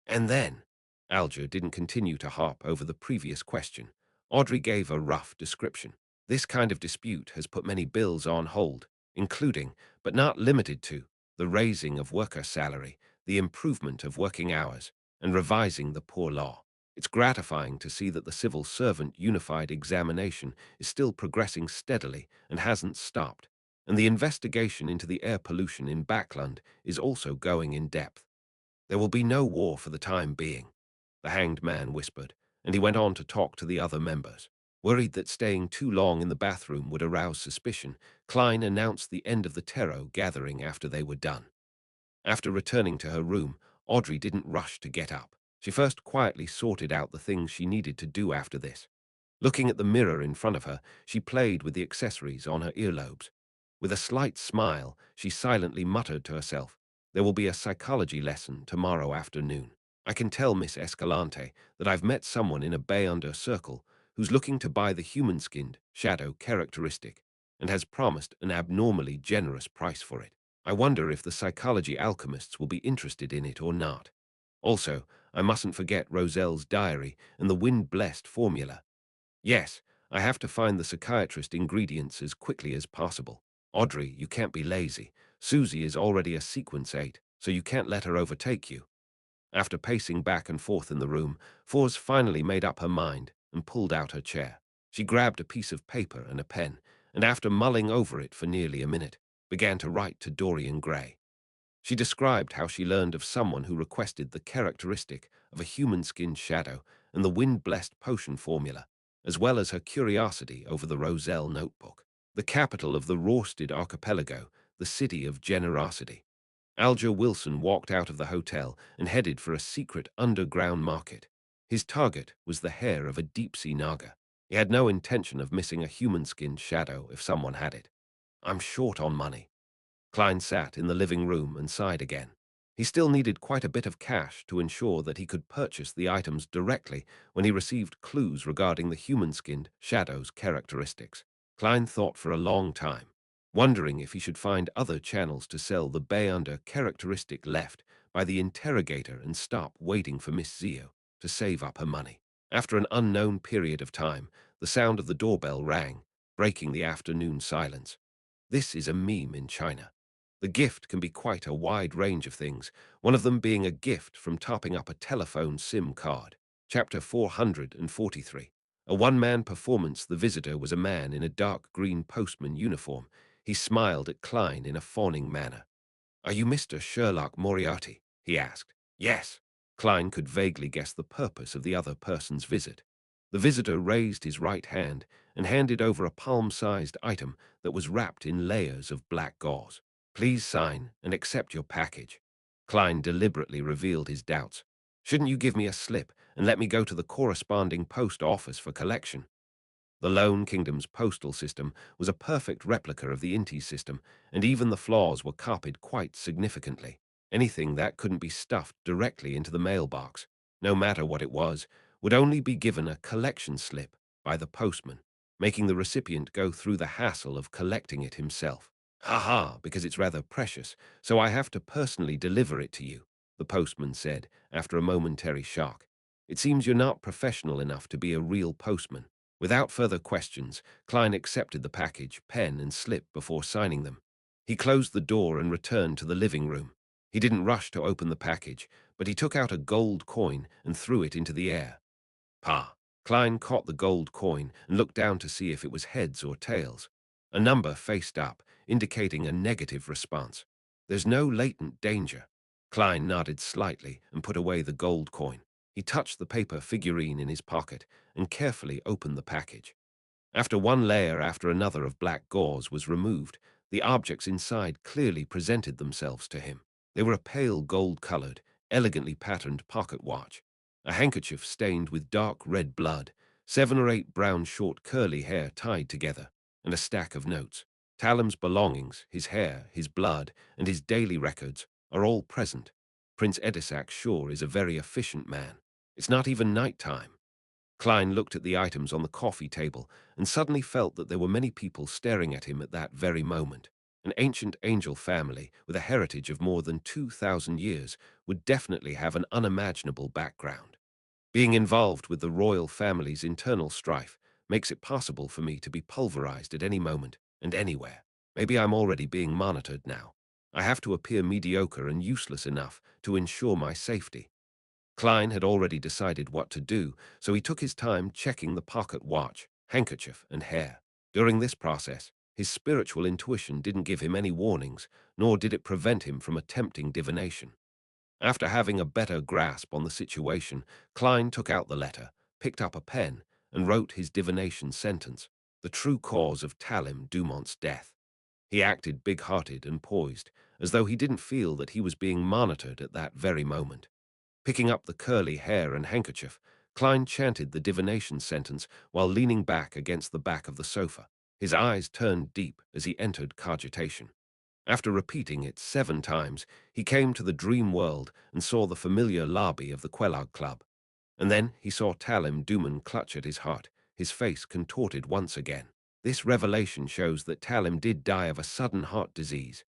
"And then?" Alger didn't continue to harp over the previous question. Audrey gave a rough description. "This kind of dispute has put many bills on hold, including, but not limited to, the raising of worker salary, the improvement of working hours, and revising the poor law. It's gratifying to see that the civil servant unified examination is still progressing steadily and hasn't stopped, and the investigation into the air pollution in Backland is also going in depth. There will be no war for the time being, the hanged man whispered, and he went on to talk to the other members. Worried that staying too long in the bathroom would arouse suspicion, Klein announced the end of the Tero gathering after they were done. After returning to her room, Audrey didn't rush to get up. She first quietly sorted out the things she needed to do after this. Looking at the mirror in front of her, she played with the accessories on her earlobes. With a slight smile, she silently muttered to herself, "There will be a psychology lesson tomorrow afternoon. I can tell Miss Escalante that I've met someone in a bay under circle who's looking to buy the human-skinned shadow characteristic and has promised an abnormally generous price for it. I wonder if the psychology alchemists will be interested in it or not. Also, I mustn't forget Roselle's diary and the wind-blessed formula. Yes, I have to find the psychiatrist ingredients as quickly as possible. Audrey, you can't be lazy. Susie is already a sequence 8, so you can't let her overtake you." After pacing back and forth in the room, Fours finally made up her mind and pulled out her chair. She grabbed a piece of paper and a pen, and after mulling over it for nearly a minute, began to write to Dorian Gray. She described how she learned of someone who requested the characteristic of a human-skinned shadow and the wind-blessed potion formula, as well as her curiosity over the Roselle notebook, the capital of the Rorsted archipelago, the city of generosity. Alger Wilson walked out of the hotel and headed for a secret underground market. His target was the hair of a deep-sea naga. He had no intention of missing a human-skinned shadow if someone had it. "I'm short on money." Klein sat in the living room and sighed again. He still needed quite a bit of cash to ensure that he could purchase the items directly when he received clues regarding the human-skinned shadow's characteristics. Klein thought for a long time, wondering if he should find other channels to sell the Bayunder characteristic left by the interrogator and stop waiting for Miss Zio to save up her money. After an unknown period of time, the sound of the doorbell rang, breaking the afternoon silence. This is a meme in China. The gift can be quite a wide range of things, one of them being a gift from topping up a telephone SIM card. Chapter 443. A one-man performance. The visitor was a man in a dark green postman uniform. He smiled at Klein in a fawning manner. "Are you Mr. Sherlock Moriarty?" he asked. "Yes." Klein could vaguely guess the purpose of the other person's visit. The visitor raised his right hand and handed over a palm-sized item that was wrapped in layers of black gauze. "Please sign and accept your package." Klein deliberately revealed his doubts. "Shouldn't you give me a slip and let me go to the corresponding post office for collection?" The Lone Kingdom's postal system was a perfect replica of the Inti system, and even the flaws were copied quite significantly. Anything that couldn't be stuffed directly into the mailbox, no matter what it was, would only be given a collection slip by the postman, making the recipient go through the hassle of collecting it himself. "Ha, because it's rather precious, so I have to personally deliver it to you," the postman said after a momentary shock. "It seems you're not professional enough to be a real postman." Without further questions, Klein accepted the package, pen, and slip before signing them. He closed the door and returned to the living room. He didn't rush to open the package, but he took out a gold coin and threw it into the air. "Pa." Klein caught the gold coin and looked down to see if it was heads or tails. A number faced up, indicating a negative response. "There's no latent danger." Klein nodded slightly and put away the gold coin. He touched the paper figurine in his pocket and carefully opened the package. After one layer after another of black gauze was removed, the objects inside clearly presented themselves to him. They were a pale gold-colored, elegantly patterned pocket watch, a handkerchief stained with dark red blood, 7 or 8 brown short curly hair tied together, and a stack of notes. Talam's belongings, his hair, his blood, and his daily records are all present. Prince Edisac sure is a very efficient man. It's not even night time. Klein looked at the items on the coffee table and suddenly felt that there were many people staring at him at that very moment. An ancient angel family with a heritage of more than 2,000 years would definitely have an unimaginable background. Being involved with the royal family's internal strife makes it possible for me to be pulverized at any moment and anywhere. Maybe I'm already being monitored now. I have to appear mediocre and useless enough to ensure my safety. Klein had already decided what to do, so he took his time checking the pocket watch, handkerchief, and hair. During this process, his spiritual intuition didn't give him any warnings, nor did it prevent him from attempting divination. After having a better grasp on the situation, Klein took out the letter, picked up a pen, and wrote his divination sentence, the true cause of Talim Dumont's death. He acted big-hearted and poised, as though he didn't feel that he was being monitored at that very moment. Picking up the curly hair and handkerchief, Klein chanted the divination sentence while leaning back against the back of the sofa. His eyes turned deep as he entered cogitation. After repeating it 7 times, he came to the dream world and saw the familiar lobby of the Quelag Club. And then he saw Talim Duman clutch at his heart, his face contorted once again. This revelation shows that Talim did die of a sudden heart disease.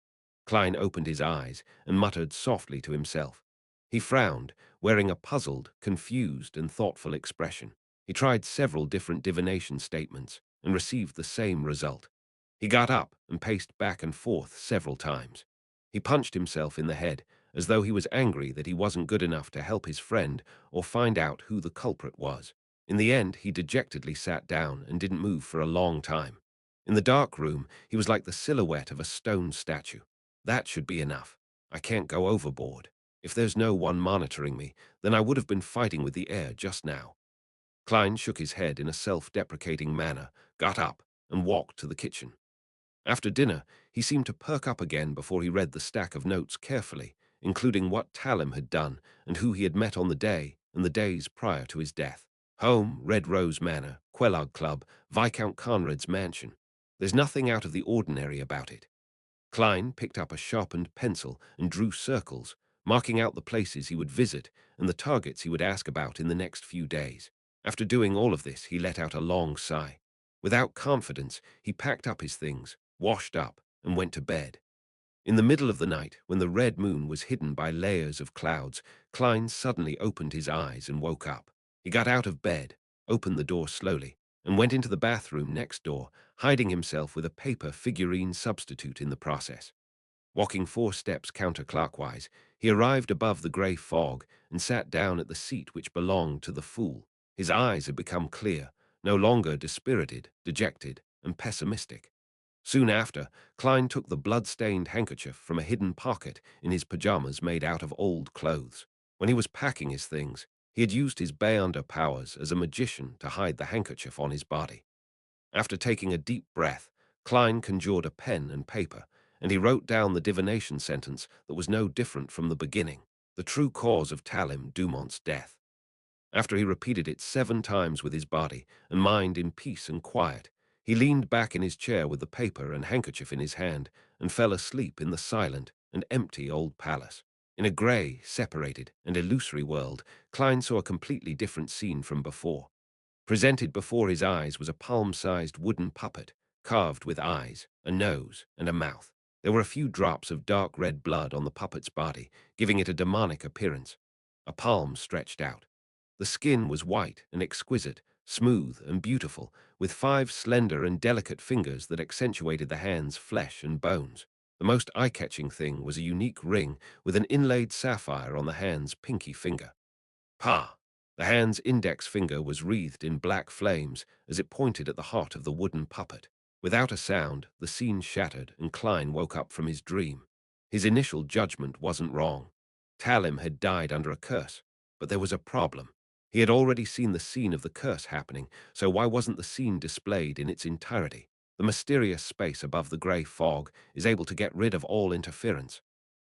Klein opened his eyes and muttered softly to himself. He frowned, wearing a puzzled, confused, and thoughtful expression. He tried several different divination statements and received the same result. He got up and paced back and forth several times. He punched himself in the head, as though he was angry that he wasn't good enough to help his friend or find out who the culprit was. In the end, he dejectedly sat down and didn't move for a long time. In the dark room, he was like the silhouette of a stone statue. That should be enough. I can't go overboard. If there's no one monitoring me, then I would have been fighting with the air just now. Klein shook his head in a self-deprecating manner, got up, and walked to the kitchen. After dinner, he seemed to perk up again before he read the stack of notes carefully, including what Talim had done and who he had met on the day and the days prior to his death. Home, Red Rose Manor, Quelag Club, Viscount Conrad's mansion. There's nothing out of the ordinary about it. Klein picked up a sharpened pencil and drew circles, marking out the places he would visit and the targets he would ask about in the next few days. After doing all of this, he let out a long sigh. Without confidence, he packed up his things, washed up, and went to bed. In the middle of the night, when the red moon was hidden by layers of clouds, Klein suddenly opened his eyes and woke up. He got out of bed, opened the door slowly, and went into the bathroom next door, hiding himself with a paper figurine substitute in the process. Walking 4 steps counterclockwise, he arrived above the grey fog and sat down at the seat which belonged to the fool. His eyes had become clear, no longer dispirited, dejected, and pessimistic. Soon after, Klein took the blood-stained handkerchief from a hidden pocket in his pajamas made out of old clothes. When he was packing his things, he had used his Beyonder powers as a magician to hide the handkerchief on his body. After taking a deep breath, Klein conjured a pen and paper, and he wrote down the divination sentence that was no different from the beginning, the true cause of Talim Dumont's death. After he repeated it 7 times with his body and mind in peace and quiet, he leaned back in his chair with the paper and handkerchief in his hand and fell asleep in the silent and empty old palace. In a grey, separated, and illusory world, Klein saw a completely different scene from before. Presented before his eyes was a palm-sized wooden puppet, carved with eyes, a nose, and a mouth. There were a few drops of dark red blood on the puppet's body, giving it a demonic appearance. A palm stretched out. The skin was white and exquisite, smooth and beautiful, with 5 slender and delicate fingers that accentuated the hand's flesh and bones. The most eye-catching thing was a unique ring with an inlaid sapphire on the hand's pinky finger. Pa! The hand's index finger was wreathed in black flames as it pointed at the heart of the wooden puppet. Without a sound, the scene shattered and Klein woke up from his dream. His initial judgment wasn't wrong. Talim had died under a curse, but there was a problem. He had already seen the scene of the curse happening, so why wasn't the scene displayed in its entirety? The mysterious space above the grey fog is able to get rid of all interference.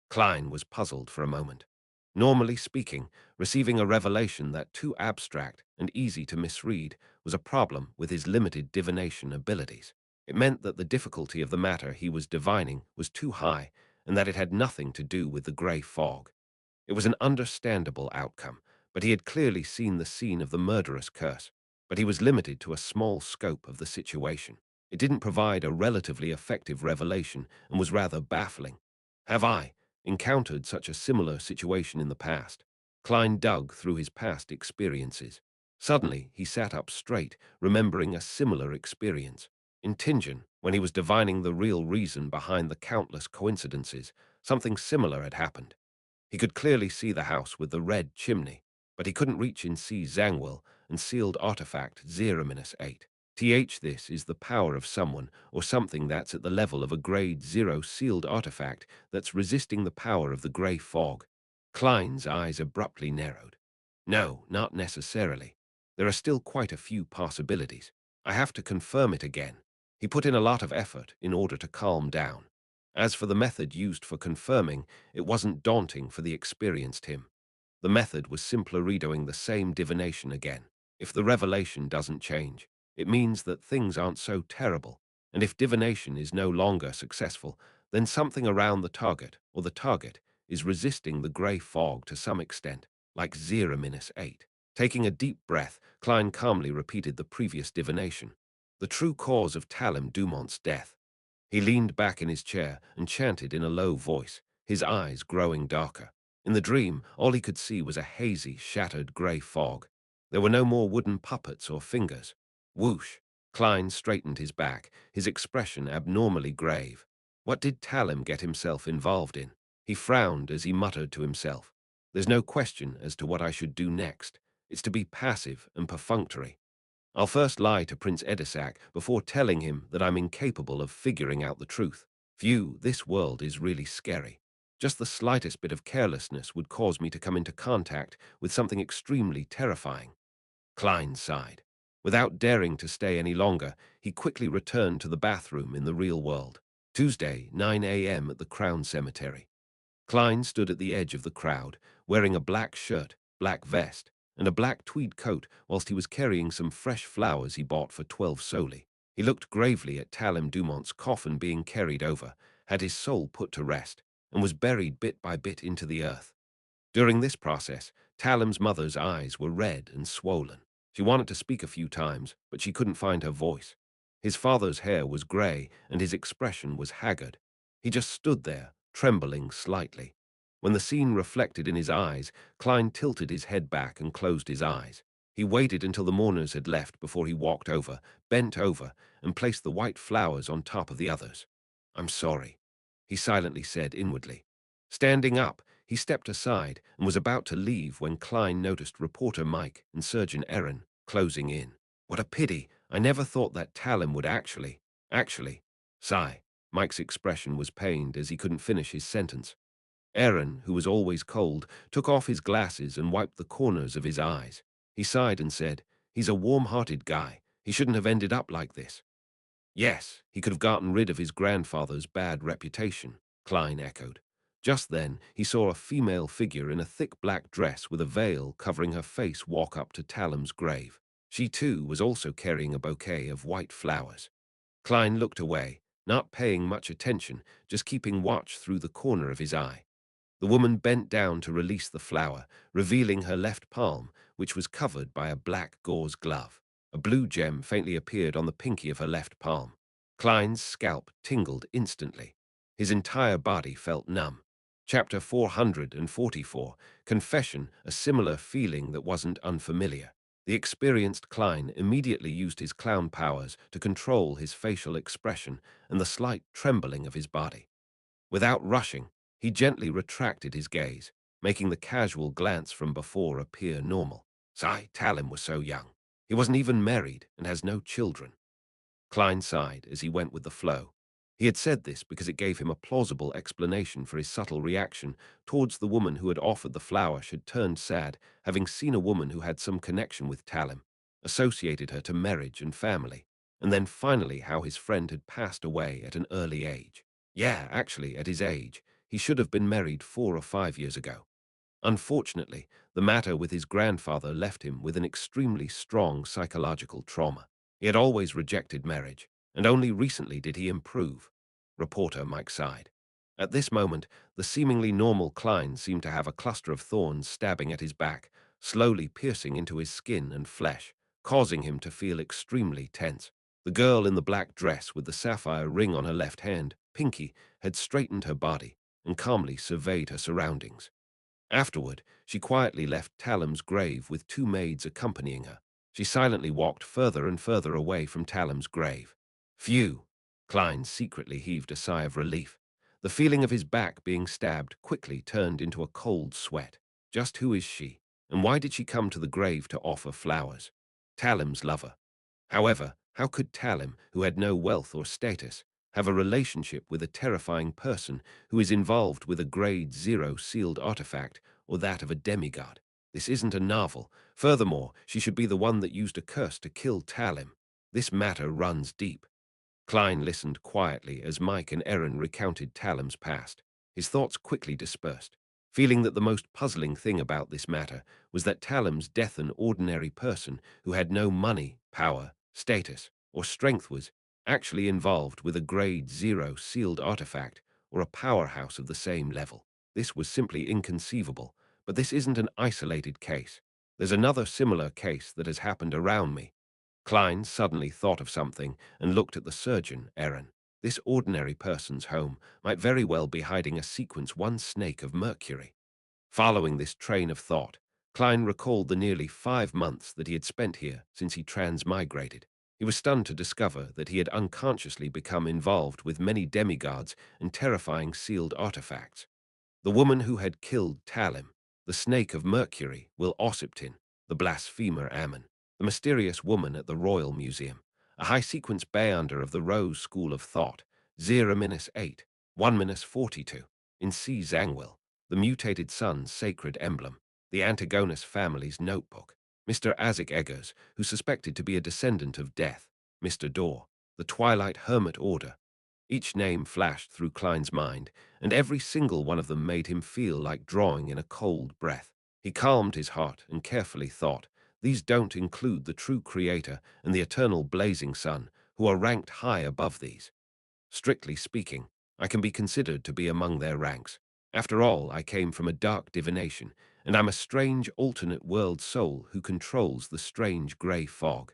Klein was puzzled for a moment. Normally speaking, receiving a revelation that too abstract and easy to misread was a problem with his limited divination abilities. It meant that the difficulty of the matter he was divining was too high and that it had nothing to do with the grey fog. It was an understandable outcome, but he had clearly seen the scene of the murderous curse, but he was limited to a small scope of the situation. It didn't provide a relatively effective revelation and was rather baffling. Have I encountered such a similar situation in the past? Klein dug through his past experiences. Suddenly, he sat up straight, remembering a similar experience. In Tingen, when he was divining the real reason behind the countless coincidences, something similar had happened. He could clearly see the house with the red chimney. but he couldn't reach in C. Zangwill and sealed artifact 0-8. This is the power of someone or something that's at the level of a grade 0 sealed artifact that's resisting the power of the grey fog. Klein's eyes abruptly narrowed. No, not necessarily. There are still quite a few possibilities. I have to confirm it again. He put in a lot of effort in order to calm down. As for the method used for confirming, it wasn't daunting for the experienced him. The method was simply redoing the same divination again. If the revelation doesn't change, it means that things aren't so terrible, and if divination is no longer successful, then something around the target, or the target, is resisting the grey fog to some extent, like 0-8. Taking a deep breath, Klein calmly repeated the previous divination. The true cause of Talim Dumont's death. He leaned back in his chair and chanted in a low voice, his eyes growing darker. In the dream, all he could see was a hazy, shattered grey fog. There were no more wooden puppets or fingers. Whoosh! Klein straightened his back, his expression abnormally grave. What did Talim get himself involved in? He frowned as he muttered to himself. There's no question as to what I should do next. It's to be passive and perfunctory. I'll first lie to Prince Edisac before telling him that I'm incapable of figuring out the truth. Phew, this world is really scary. Just the slightest bit of carelessness would cause me to come into contact with something extremely terrifying. Klein sighed. Without daring to stay any longer, he quickly returned to the bathroom in the real world. Tuesday, 9 a.m. at the Crown Cemetery. Klein stood at the edge of the crowd, wearing a black shirt, black vest, and a black tweed coat whilst he was carrying some fresh flowers he bought for 12 soli. He looked gravely at Talim Dumont's coffin being carried over, had his soul put to rest, and was buried bit by bit into the earth. During this process, Talim's mother's eyes were red and swollen. She wanted to speak a few times, but she couldn't find her voice. His father's hair was grey, and his expression was haggard. He just stood there, trembling slightly. When the scene reflected in his eyes, Klein tilted his head back and closed his eyes. He waited until the mourners had left before he walked over, bent over, and placed the white flowers on top of the others. "I'm sorry," he silently said inwardly. Standing up, he stepped aside and was about to leave when Klein noticed reporter Mike and Surgeon Aaron closing in. "What a pity. I never thought that Talim would actually. Sigh." Mike's expression was pained as he couldn't finish his sentence. Aaron, who was always cold, took off his glasses and wiped the corners of his eyes. He sighed and said, "He's a warm-hearted guy. He shouldn't have ended up like this." "Yes, he could have gotten rid of his grandfather's bad reputation," Klein echoed. Just then, he saw a female figure in a thick black dress with a veil covering her face walk up to Talim's grave. She, too, was also carrying a bouquet of white flowers. Klein looked away, not paying much attention, just keeping watch through the corner of his eye. The woman bent down to release the flower, revealing her left palm, which was covered by a black gauze glove. A blue gem faintly appeared on the pinky of her left palm. Klein's scalp tingled instantly. His entire body felt numb. Chapter 444, Confession, a similar feeling that wasn't unfamiliar. The experienced Klein immediately used his clown powers to control his facial expression and the slight trembling of his body. Without rushing, he gently retracted his gaze, making the casual glance from before appear normal. Sigh, Talim was so young. He wasn't even married and has no children. Klein sighed as he went with the flow. He had said this because it gave him a plausible explanation for his subtle reaction towards the woman who had offered the flower should turned sad, having seen a woman who had some connection with Talim, associated her to marriage and family, and then finally how his friend had passed away at an early age. Yeah, actually, at his age, he should have been married 4 or 5 years ago. Unfortunately, the matter with his grandfather left him with an extremely strong psychological trauma. He had always rejected marriage, and only recently did he improve. Reporter Mike sighed. At this moment, the seemingly normal Klein seemed to have a cluster of thorns stabbing at his back, slowly piercing into his skin and flesh, causing him to feel extremely tense. The girl in the black dress with the sapphire ring on her left hand, Pinky, had straightened her body and calmly surveyed her surroundings. Afterward, she quietly left Talim's grave with 2 maids accompanying her. She silently walked further and further away from Talim's grave. Phew! Klein secretly heaved a sigh of relief. The feeling of his back being stabbed quickly turned into a cold sweat. Just who is she? And why did she come to the grave to offer flowers? Talim's lover. However, how could Talim, who had no wealth or status, have a relationship with a terrifying person who is involved with a grade 0 sealed artifact or that of a demigod? This isn't a novel. Furthermore, she should be the one that used a curse to kill Talim. This matter runs deep. Klein listened quietly as Mike and Erin recounted Talim's past. His thoughts quickly dispersed, feeling that the most puzzling thing about this matter was that Talim's death, an ordinary person who had no money, power, status, or strength, was actually involved with a grade 0 sealed artifact or a powerhouse of the same level. This was simply inconceivable, but this isn't an isolated case. There's another similar case that has happened around me. Klein suddenly thought of something and looked at the surgeon, Erin. This ordinary person's home might very well be hiding a sequence one snake of mercury. Following this train of thought, Klein recalled the nearly 5 months that he had spent here since he transmigrated. He was stunned to discover that he had unconsciously become involved with many demigods and terrifying sealed artifacts. The woman who had killed Talim, the snake of Mercury, Will Ossiptin, the blasphemer Ammon, the mysterious woman at the Royal Museum, a high-sequence beyonder of the Rose School of Thought, 0-8, 1-42, in C. Zangwill, the mutated sun's sacred emblem, the Antigonus family's notebook, Mr. Isaac Eggers, who suspected to be a descendant of death, Mr. Dorr, the Twilight Hermit Order. Each name flashed through Klein's mind, and every single one of them made him feel like drawing in a cold breath. He calmed his heart and carefully thought, these don't include the true Creator and the eternal blazing sun, who are ranked high above these. Strictly speaking, I can be considered to be among their ranks. After all, I came from a dark divination, and I'm a strange alternate world soul who controls the strange grey fog.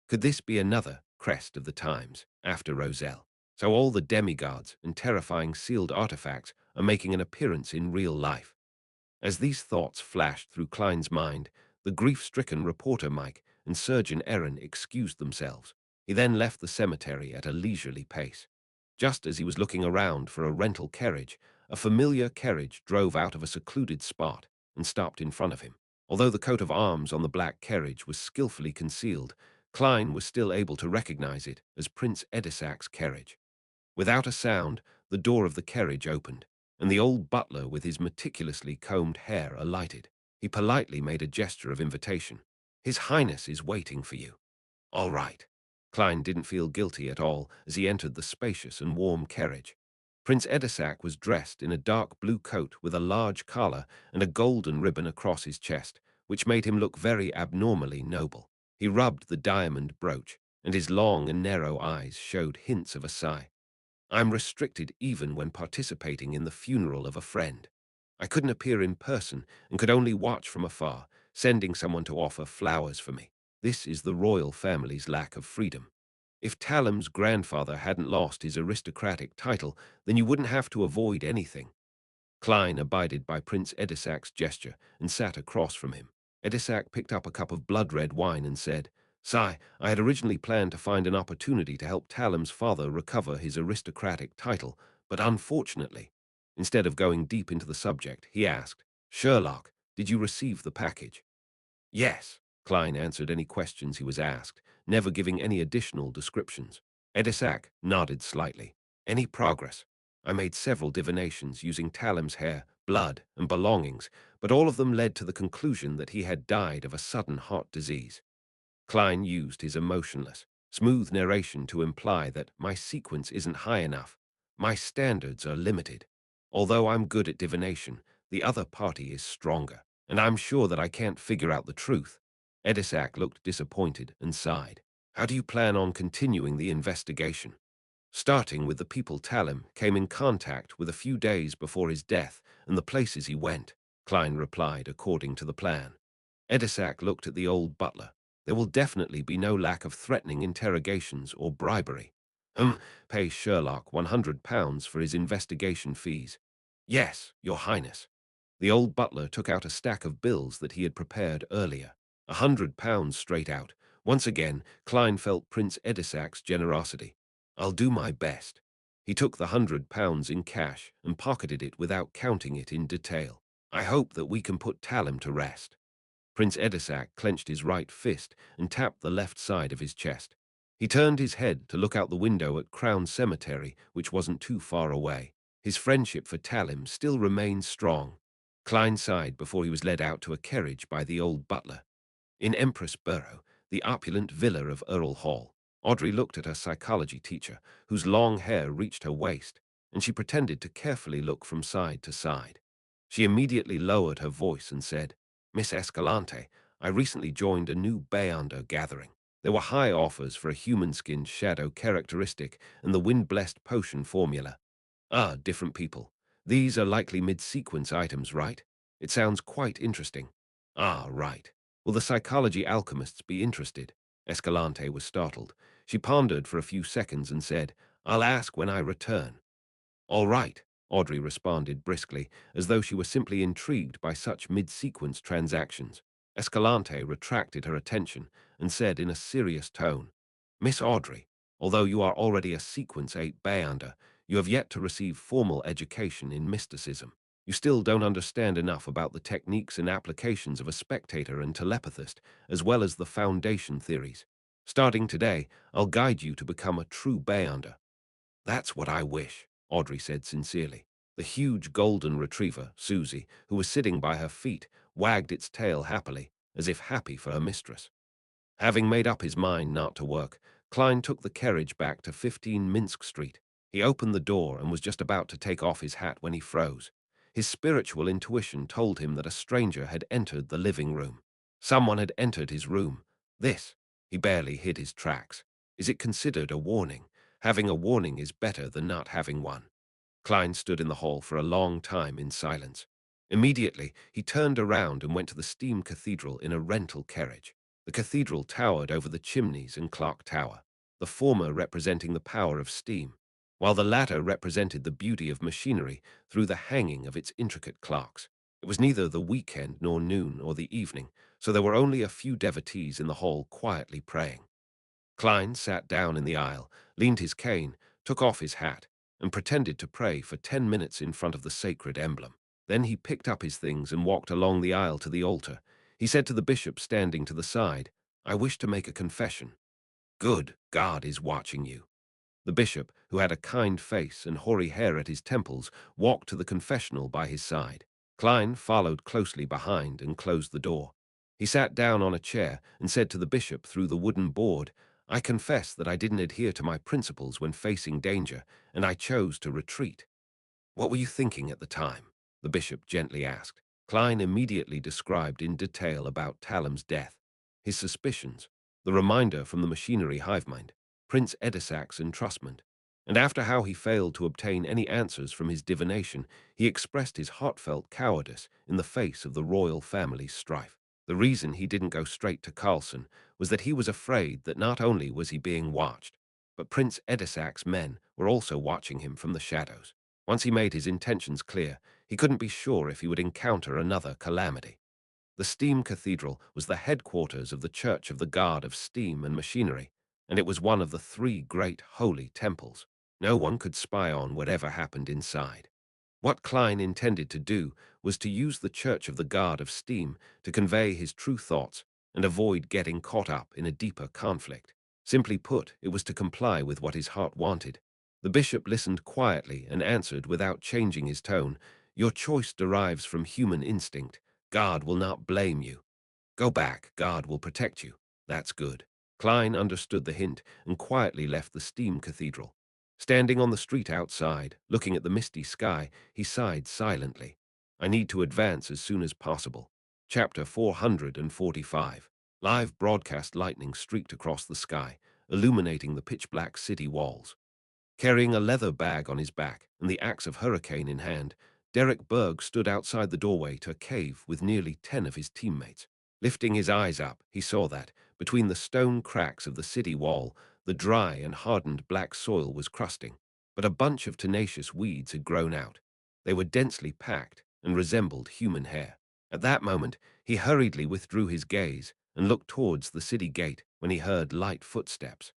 Could this be another crest of the times, after Roselle? So all the demigods and terrifying sealed artifacts are making an appearance in real life. As these thoughts flashed through Klein's mind, the grief-stricken reporter Mike and surgeon Erin excused themselves. He then left the cemetery at a leisurely pace. Just as he was looking around for a rental carriage, a familiar carriage drove out of a secluded spot and stopped in front of him. Although the coat of arms on the black carriage was skillfully concealed, Klein was still able to recognize it as Prince Edisac's carriage. Without a sound, the door of the carriage opened, and the old butler with his meticulously combed hair alighted. He politely made a gesture of invitation. His Highness is waiting for you. All right. Klein didn't feel guilty at all as he entered the spacious and warm carriage. Prince Edisac was dressed in a dark blue coat with a large collar and a golden ribbon across his chest, which made him look very abnormally noble. He rubbed the diamond brooch, and his long and narrow eyes showed hints of a sigh. I'm restricted even when participating in the funeral of a friend. I couldn't appear in person and could only watch from afar, sending someone to offer flowers for me. This is the royal family's lack of freedom. If Talim's grandfather hadn't lost his aristocratic title, then you wouldn't have to avoid anything. Klein abided by Prince Edisac's gesture and sat across from him. Edisac picked up a cup of blood-red wine and said, "Sire, I had originally planned to find an opportunity to help Talim's father recover his aristocratic title, but unfortunately." Instead of going deep into the subject, he asked, "Sherlock, did you receive the package?" "Yes," Klein answered any questions he was asked, never giving any additional descriptions. Edisac nodded slightly. "Any progress?" "I made several divinations using Talim's hair, blood, and belongings, but all of them led to the conclusion that he had died of a sudden heart disease." Klein used his emotionless, smooth narration to imply that my sequence isn't high enough. My standards are limited. Although I'm good at divination, the other party is stronger, and I'm sure that I can't figure out the truth. Edisac looked disappointed and sighed. How do you plan on continuing the investigation? Starting with the people Talim came in contact with a few days before his death and the places he went, Klein replied according to the plan. Edisac looked at the old butler. There will definitely be no lack of threatening interrogations or bribery. Pay Sherlock £100 for his investigation fees. Yes, Your Highness. The old butler took out a stack of bills that he had prepared earlier. £100 straight out. Once again, Klein felt Prince Edisac's generosity. I'll do my best. He took the £100 in cash and pocketed it without counting it in detail. I hope that we can put Talim to rest. Prince Edisac clenched his right fist and tapped the left side of his chest. He turned his head to look out the window at Crown Cemetery, which wasn't too far away. His friendship for Talim still remained strong. Klein sighed before he was led out to a carriage by the old butler. In Empress Borough, the opulent villa of Earl Hall, Audrey looked at her psychology teacher, whose long hair reached her waist, and she pretended to carefully look from side to side. She immediately lowered her voice and said, "Miss Escalante, I recently joined a new Beyonder gathering. There were high offers for a human-skinned shadow characteristic and the wind-blessed potion formula. Ah, different people. These are likely mid-sequence items, right? It sounds quite interesting. Ah, right. Will the psychology alchemists be interested?" Escalante was startled. She pondered for a few seconds and said, "I'll ask when I return." "All right," Audrey responded briskly, as though she were simply intrigued by such mid-sequence transactions. Escalante retracted her attention and said in a serious tone, "Miss Audrey, although you are already a Sequence 8 Beyonder, you have yet to receive formal education in mysticism. You still don't understand enough about the techniques and applications of a spectator and telepathist, as well as the foundation theories. Starting today, I'll guide you to become a true Beyonder." "That's what I wish," Audrey said sincerely. The huge golden retriever, Susie, who was sitting by her feet, wagged its tail happily, as if happy for her mistress. Having made up his mind not to work, Klein took the carriage back to 15 Minsk Street. He opened the door and was just about to take off his hat when he froze. His spiritual intuition told him that a stranger had entered the living room. Someone had entered his room. This, he barely hid his tracks. Is it considered a warning? Having a warning is better than not having one. Klein stood in the hall for a long time in silence. Immediately, he turned around and went to the steam cathedral in a rental carriage. The cathedral towered over the chimneys and clock tower, the former representing the power of steam, while the latter represented the beauty of machinery through the hanging of its intricate clocks. It was neither the weekend nor noon or the evening, so there were only a few devotees in the hall quietly praying. Klein sat down in the aisle, leaned his cane, took off his hat, and pretended to pray for 10 minutes in front of the sacred emblem. Then he picked up his things and walked along the aisle to the altar. He said to the bishop standing to the side, "I wish to make a confession." "Good, God is watching you." The bishop, who had a kind face and hoary hair at his temples, walked to the confessional by his side. Klein followed closely behind and closed the door. He sat down on a chair and said to the bishop through the wooden board, "I confess that I didn't adhere to my principles when facing danger, and I chose to retreat." "What were you thinking at the time?" the bishop gently asked. Klein immediately described in detail about Talim's death, his suspicions, the reminder from the machinery hivemind, Prince Edisac's entrustment, and after how he failed to obtain any answers from his divination, he expressed his heartfelt cowardice in the face of the royal family's strife. The reason he didn't go straight to Carlson was that he was afraid that not only was he being watched, but Prince Edisac's men were also watching him from the shadows. Once he made his intentions clear, he couldn't be sure if he would encounter another calamity. The Steam Cathedral was the headquarters of the Church of the God of Steam and Machinery, and it was one of the three great holy temples. No one could spy on whatever happened inside. What Klein intended to do was to use the Church of the God of Steam to convey his true thoughts and avoid getting caught up in a deeper conflict. Simply put, it was to comply with what his heart wanted. The bishop listened quietly and answered without changing his tone, "Your choice derives from human instinct. God will not blame you. Go back, God will protect you." "That's good." Klein understood the hint and quietly left the steam cathedral. Standing on the street outside, looking at the misty sky, he sighed silently. "I need to advance as soon as possible." Chapter 445. Live broadcast lightning streaked across the sky, illuminating the pitch-black city walls. Carrying a leather bag on his back and the axe of hurricane in hand, Derek Berg stood outside the doorway to a cave with nearly 10 of his teammates. Lifting his eyes up, he saw that, between the stone cracks of the city wall, the dry and hardened black soil was crusting, but a bunch of tenacious weeds had grown out. They were densely packed and resembled human hair. At that moment, he hurriedly withdrew his gaze and looked towards the city gate when he heard light footsteps.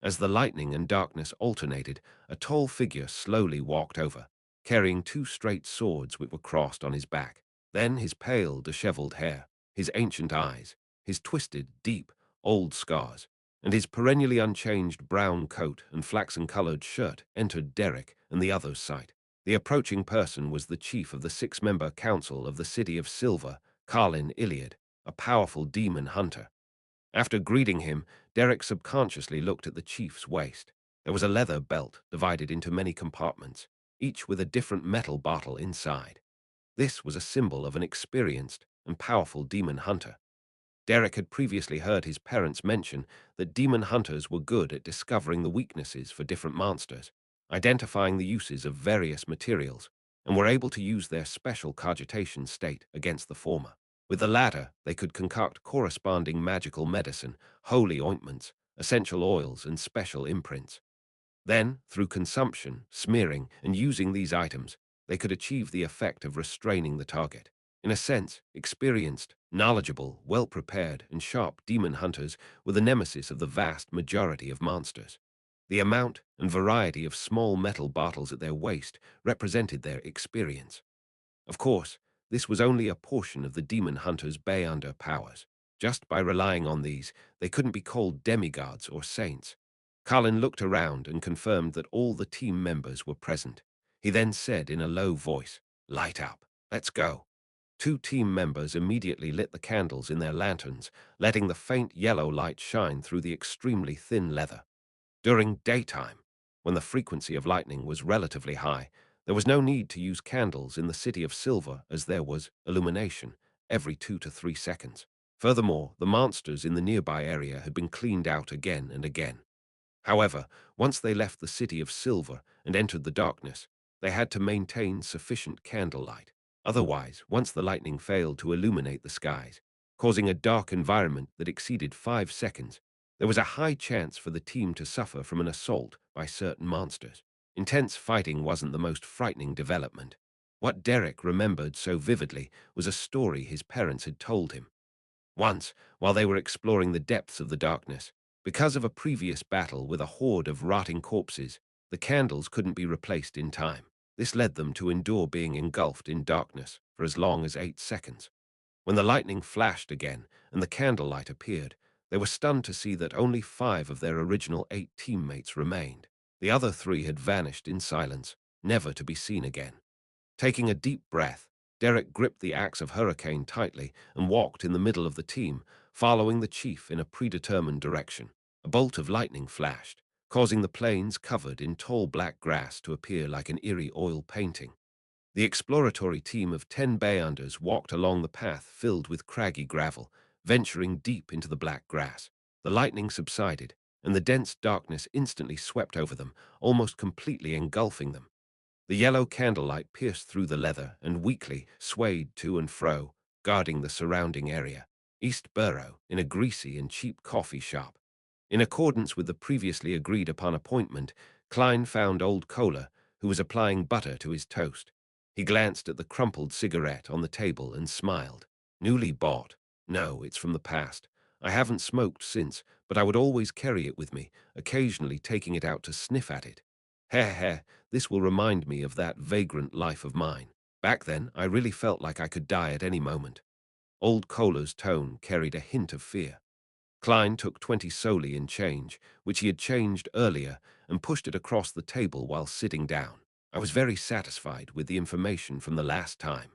As the lightning and darkness alternated, a tall figure slowly walked over, carrying two straight swords which were crossed on his back. Then his pale, disheveled hair, his ancient eyes, his twisted, deep, old scars, and his perennially unchanged brown coat and flaxen-colored shirt entered Derek and the others' sight. The approaching person was the chief of the six-member council of the city of Silver, Carlin Iliad, a powerful demon hunter. After greeting him, Derek subconsciously looked at the chief's waist. There was a leather belt divided into many compartments, each with a different metal bottle inside. This was a symbol of an experienced and powerful demon hunter. Derek had previously heard his parents mention that demon hunters were good at discovering the weaknesses for different monsters, identifying the uses of various materials, and were able to use their special cogitation state against the former. With the latter, they could concoct corresponding magical medicine, holy ointments, essential oils, and special imprints. Then, through consumption, smearing, and using these items, they could achieve the effect of restraining the target. In a sense, experienced, knowledgeable, well-prepared, and sharp demon hunters were the nemesis of the vast majority of monsters. The amount and variety of small metal bottles at their waist represented their experience. Of course, this was only a portion of the demon hunters' Bayonder powers. Just by relying on these, they couldn't be called demigods or saints. Colin looked around and confirmed that all the team members were present. He then said in a low voice, "Light up. Let's go." Two team members immediately lit the candles in their lanterns, letting the faint yellow light shine through the extremely thin leather. During daytime, when the frequency of lightning was relatively high, there was no need to use candles in the City of Silver as there was illumination every 2 to 3 seconds. Furthermore, the monsters in the nearby area had been cleaned out again and again. However, once they left the City of Silver and entered the darkness, they had to maintain sufficient candlelight. Otherwise, once the lightning failed to illuminate the skies, causing a dark environment that exceeded 5 seconds, there was a high chance for the team to suffer from an assault by certain monsters. Intense fighting wasn't the most frightening development. What Derek remembered so vividly was a story his parents had told him. Once, while they were exploring the depths of the darkness, because of a previous battle with a horde of rotting corpses, the candles couldn't be replaced in time. This led them to endure being engulfed in darkness for as long as 8 seconds. When the lightning flashed again and the candlelight appeared, they were stunned to see that only 5 of their original 8 teammates remained. The other 3 had vanished in silence, never to be seen again. Taking a deep breath, Derek gripped the axe of Hurricane tightly and walked in the middle of the team, following the chief in a predetermined direction. A bolt of lightning flashed, causing the plains covered in tall black grass to appear like an eerie oil painting. The exploratory team of 10 Bayanders walked along the path filled with craggy gravel, venturing deep into the black grass. The lightning subsided, and the dense darkness instantly swept over them, almost completely engulfing them. The yellow candlelight pierced through the leather and weakly swayed to and fro, guarding the surrounding area. East Borough, in a greasy and cheap coffee shop. In accordance with the previously agreed-upon appointment, Klein found old Kohler, who was applying butter to his toast. He glanced at the crumpled cigarette on the table and smiled. Newly bought. No, it's from the past. I haven't smoked since, but I would always carry it with me, occasionally taking it out to sniff at it. Heh heh, this will remind me of that vagrant life of mine. Back then, I really felt like I could die at any moment. Old Kohler's tone carried a hint of fear. Klein took 20 solely in change, which he had changed earlier, and pushed it across the table while sitting down. I was very satisfied with the information from the last time.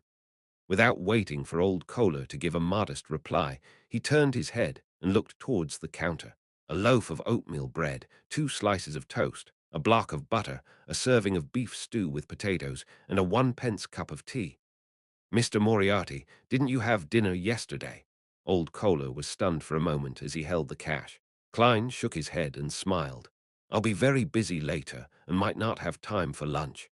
Without waiting for old Kohler to give a modest reply, he turned his head and looked towards the counter. A loaf of oatmeal bread, 2 slices of toast, a block of butter, a serving of beef stew with potatoes, and a 1-pence cup of tea. "Mr. Moriarty, didn't you have dinner yesterday?" Old Kohler was stunned for a moment as he held the cash. Klein shook his head and smiled. "I'll be very busy later and might not have time for lunch."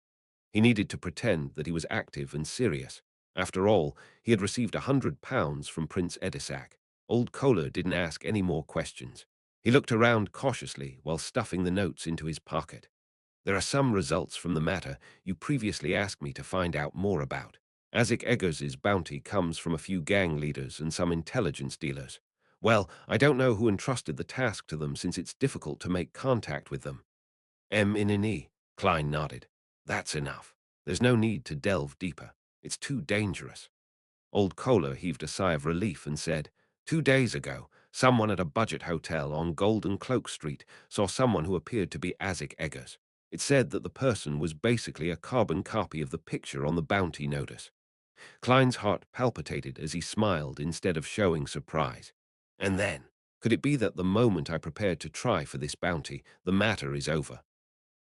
He needed to pretend that he was active and serious. After all, he had received £100 from Prince Edisac. Old Kohler didn't ask any more questions. He looked around cautiously while stuffing the notes into his pocket. "There are some results from the matter you previously asked me to find out more about. Isaac Eggers's bounty comes from a few gang leaders and some intelligence dealers. Well, I don't know who entrusted the task to them since it's difficult to make contact with them." "M-in-an-e," Klein nodded. "That's enough. There's no need to delve deeper. It's too dangerous." Old Kohler heaved a sigh of relief and said, 2 days ago, someone at a budget hotel on Golden Cloak Street saw someone who appeared to be Isaac Eggers. It said that the person was basically a carbon copy of the picture on the bounty notice. Klein's heart palpitated as he smiled instead of showing surprise. And then, could it be that the moment I prepared to try for this bounty, the matter is over?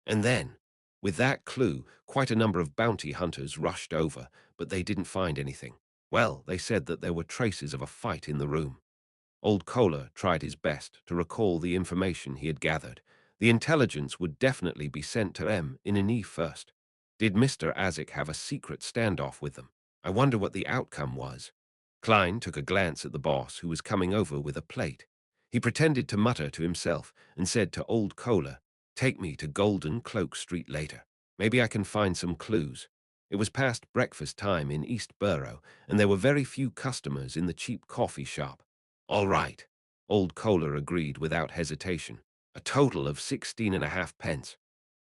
And then, with that clue, quite a number of bounty hunters rushed over, but they didn't find anything. Well, they said that there were traces of a fight in the room. Old Kohler tried his best to recall the information he had gathered. The intelligence would definitely be sent to M in an E first. Did Mr. Isaac have a secret standoff with them? I wonder what the outcome was. Klein took a glance at the boss, who was coming over with a plate. He pretended to mutter to himself and said to Old Kohler, "Take me to Golden Cloak Street later. Maybe I can find some clues." It was past breakfast time in East Borough, and there were very few customers in the cheap coffee shop. "All right," Old Kohler agreed without hesitation. "A total of 16.5 pence."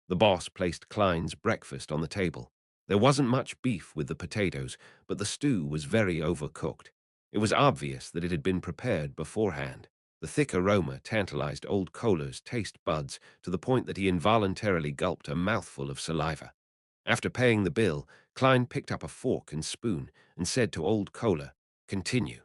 The boss placed Klein's breakfast on the table. There wasn't much beef with the potatoes, but the stew was very overcooked. It was obvious that it had been prepared beforehand. The thick aroma tantalized Old Kohler's taste buds to the point that he involuntarily gulped a mouthful of saliva. After paying the bill, Klein picked up a fork and spoon and said to Old Kohler, "Continue."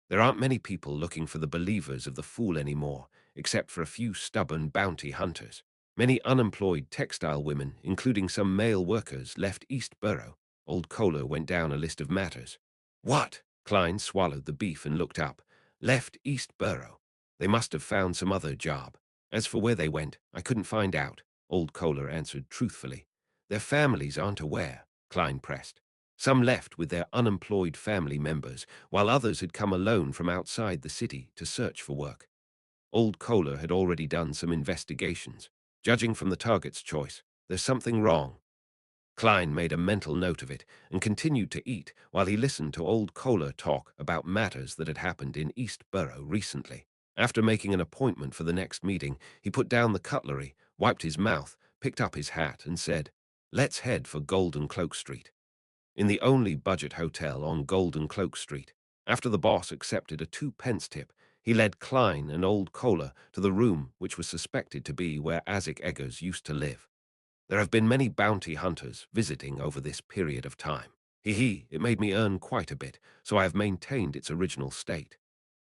There aren't many people looking for the believers of the fool anymore, except for a few stubborn bounty hunters. Many unemployed textile women, including some male workers, left East Borough. Old Kohler went down a list of matters. "What?" Klein swallowed the beef and looked up. "Left East Borough. They must have found some other job. As for where they went, I couldn't find out," Old Kohler answered truthfully. "Their families aren't aware," Klein pressed. "Some left with their unemployed family members, while others had come alone from outside the city to search for work." Old Kohler had already done some investigations. Judging from the target's choice, there's something wrong. Klein made a mental note of it and continued to eat while he listened to Old Kohler talk about matters that had happened in East Borough recently. After making an appointment for the next meeting, he put down the cutlery, wiped his mouth, picked up his hat, and said, "Let's head for Golden Cloak Street." In the only budget hotel on Golden Cloak Street, after the boss accepted a 2 pence tip, he led Klein and Old Kohler to the room which was suspected to be where Isaac Eggers used to live. "There have been many bounty hunters visiting over this period of time. It made me earn quite a bit, so I have maintained its original state."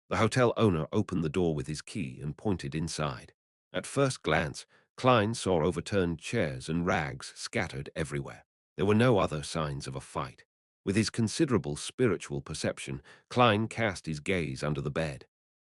The hotel owner opened the door with his key and pointed inside. At first glance, Klein saw overturned chairs and rags scattered everywhere. There were no other signs of a fight. With his considerable spiritual perception, Klein cast his gaze under the bed.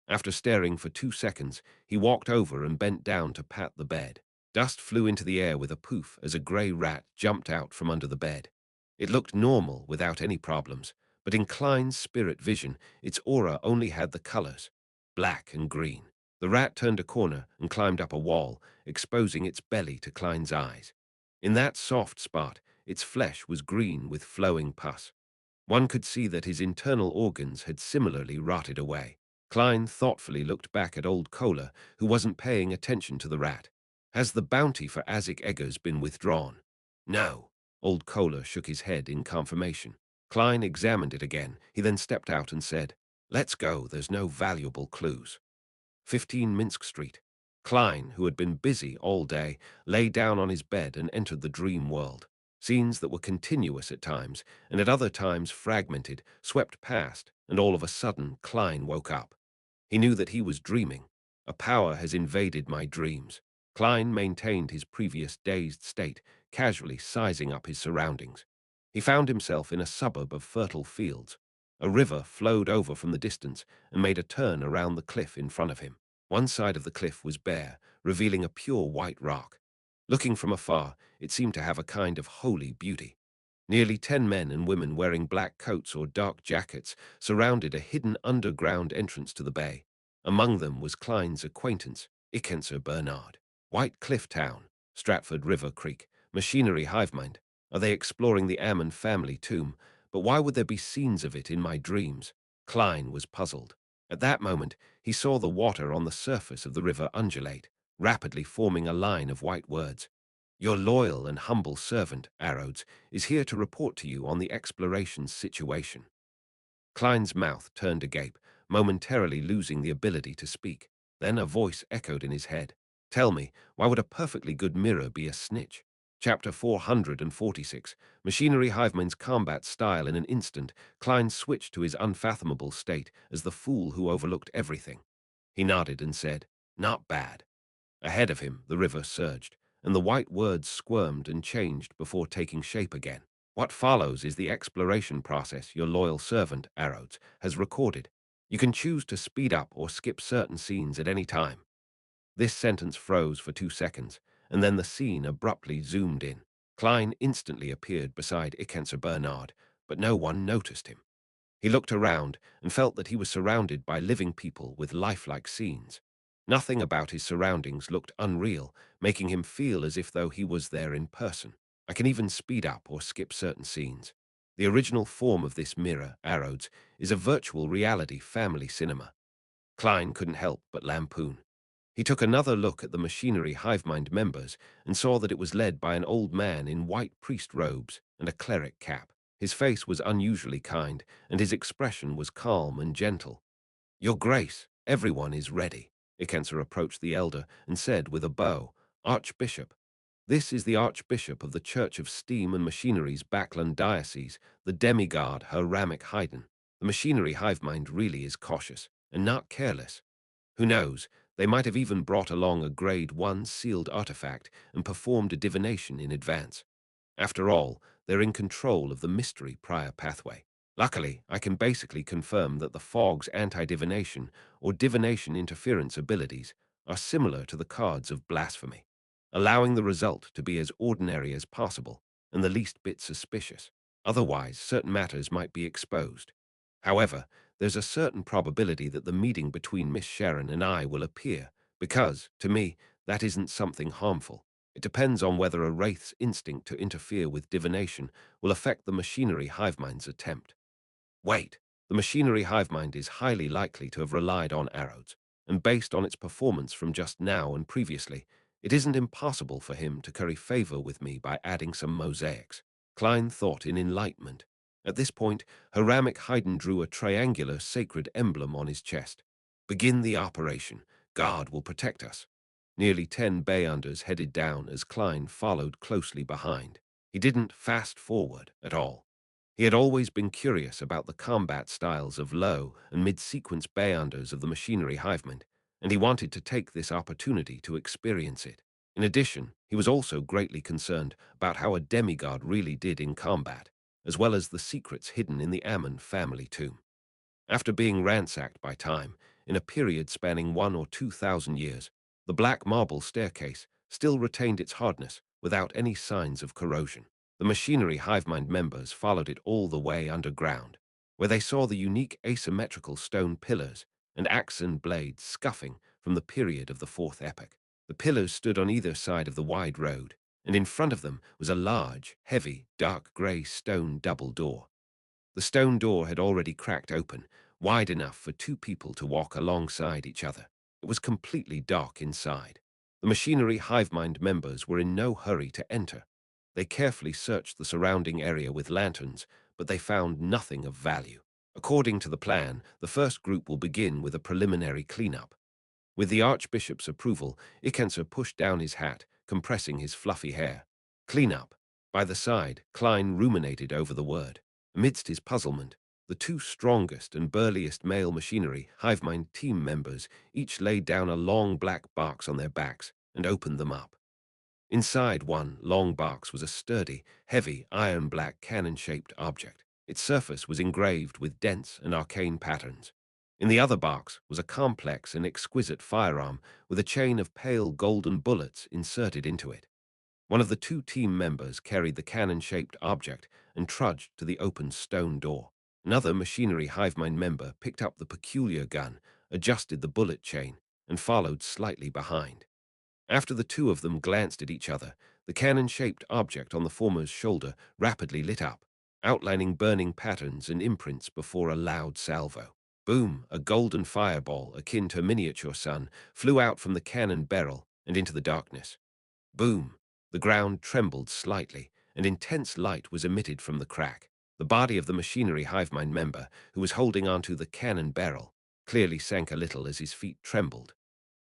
After staring for 2 seconds, he walked over and bent down to pat the bed. Dust flew into the air with a poof as a grey rat jumped out from under the bed. It looked normal without any problems, but in Klein's spirit vision, its aura only had the colors, black and green. The rat turned a corner and climbed up a wall, exposing its belly to Klein's eyes. In that soft spot, its flesh was green with flowing pus. One could see that his internal organs had similarly rotted away. Klein thoughtfully looked back at Old Kohler, who wasn't paying attention to the rat. "Has the bounty for Isaac Eggers been withdrawn?" "No." Old Kohler shook his head in confirmation. Klein examined it again. He then stepped out and said, "Let's go, there's no valuable clues." 15 Minsk Street. Klein, who had been busy all day, lay down on his bed and entered the dream world. Scenes that were continuous at times, and at other times fragmented, swept past, and all of a sudden Klein woke up. He knew that he was dreaming. A power has invaded my dreams. Klein maintained his previous dazed state, casually sizing up his surroundings. He found himself in a suburb of fertile fields. A river flowed over from the distance and made a turn around the cliff in front of him. One side of the cliff was bare, revealing a pure white rock. Looking from afar, it seemed to have a kind of holy beauty. Nearly 10 men and women wearing black coats or dark jackets surrounded a hidden underground entrance to the bay. Among them was Klein's acquaintance, Ikenser Bernard. White Cliff Town, Stratford River Creek, Machinery Hivemind. Are they exploring the Ammon family tomb? But why would there be scenes of it in my dreams? Klein was puzzled. At that moment, he saw the water on the surface of the river undulate, rapidly forming a line of white words. "Your loyal and humble servant, Arrows, is here to report to you on the exploration situation." Klein's mouth turned agape, momentarily losing the ability to speak. Then a voice echoed in his head. Tell me, why would a perfectly good mirror be a snitch? Chapter 446. Machinery Hivemind's combat style. In an instant, Klein switched to his unfathomable state as the fool who overlooked everything. He nodded and said, Not bad. Ahead of him, the river surged, and the white words squirmed and changed before taking shape again. What follows is the exploration process your loyal servant, Arrows, has recorded. You can choose to speed up or skip certain scenes at any time. This sentence froze for 2 seconds, and then the scene abruptly zoomed in. Klein instantly appeared beside Ikenser Bernard, but no one noticed him. He looked around and felt that he was surrounded by living people with lifelike scenes. Nothing about his surroundings looked unreal, making him feel as if though he was there in person. I can even speed up or skip certain scenes. The original form of this mirror, Arrows, is a virtual reality family cinema. Klein couldn't help but lampoon. He took another look at the machinery Hivemind members and saw that it was led by an old man in white priest robes and a cleric cap. His face was unusually kind, and his expression was calm and gentle. Your Grace, everyone is ready. Ikenser approached the elder and said with a bow, Archbishop, this is the Archbishop of the Church of Steam and Machinery's Backland Diocese, the demigod Heramic Haydn. The machinery Hivemind really is cautious and not careless. Who knows, they might have even brought along a Grade 1 sealed artifact and performed a divination in advance. After all, they're in control of the mystery prior pathway. Luckily, I can basically confirm that the fog's anti-divination or divination interference abilities are similar to the cards of blasphemy, allowing the result to be as ordinary as possible and the least bit suspicious. Otherwise, certain matters might be exposed. However, there's a certain probability that the meeting between Miss Sharon and I will appear, because, to me, that isn't something harmful. It depends on whether a wraith's instinct to interfere with divination will affect the machinery Hivemind's attempt. Wait, the machinery Hivemind is highly likely to have relied on arrows, and based on its performance from just now and previously, it isn't impossible for him to curry favor with me by adding some mosaics. Klein thought in enlightenment. At this point, Heramic Haydn drew a triangular sacred emblem on his chest. Begin the operation. God will protect us. Nearly 10 Bayunders headed down as Klein followed closely behind. He didn't fast forward at all. He had always been curious about the combat styles of low and mid-sequence Bayunders of the machinery Hivemind, and he wanted to take this opportunity to experience it. In addition, he was also greatly concerned about how a demigod really did in combat, as well as the secrets hidden in the Ammon family tomb. After being ransacked by time, in a period spanning 1 or 2,000 years, the black marble staircase still retained its hardness without any signs of corrosion. The machinery Hivemind members followed it all the way underground, where they saw the unique asymmetrical stone pillars and axen blades scuffing from the period of the Fourth Epoch. The pillars stood on either side of the wide road, and in front of them was a large, heavy, dark grey stone double door. The stone door had already cracked open, wide enough for two people to walk alongside each other. It was completely dark inside. The machinery Hivemind members were in no hurry to enter. They carefully searched the surrounding area with lanterns, but they found nothing of value. According to the plan, the first group will begin with a preliminary cleanup. With the Archbishop's approval, Ikenser pushed down his hat, compressing his fluffy hair. Cleanup. By the side, Klein ruminated over the word. Amidst his puzzlement, the two strongest and burliest male machinery Hivemind team members each laid down a long black box on their backs and opened them up. Inside one long box was a sturdy, heavy, iron-black cannon-shaped object. Its surface was engraved with dense and arcane patterns. In the other box was a complex and exquisite firearm with a chain of pale golden bullets inserted into it. One of the two team members carried the cannon-shaped object and trudged to the open stone door. Another machinery Hivemind member picked up the peculiar gun, adjusted the bullet chain, and followed slightly behind. After the two of them glanced at each other, the cannon-shaped object on the former's shoulder rapidly lit up, outlining burning patterns and imprints before a loud salvo. Boom! A golden fireball, akin to a miniature sun, flew out from the cannon barrel and into the darkness. Boom! The ground trembled slightly, and intense light was emitted from the crack. The body of the machinery hive mind member, who was holding onto the cannon barrel, clearly sank a little as his feet trembled.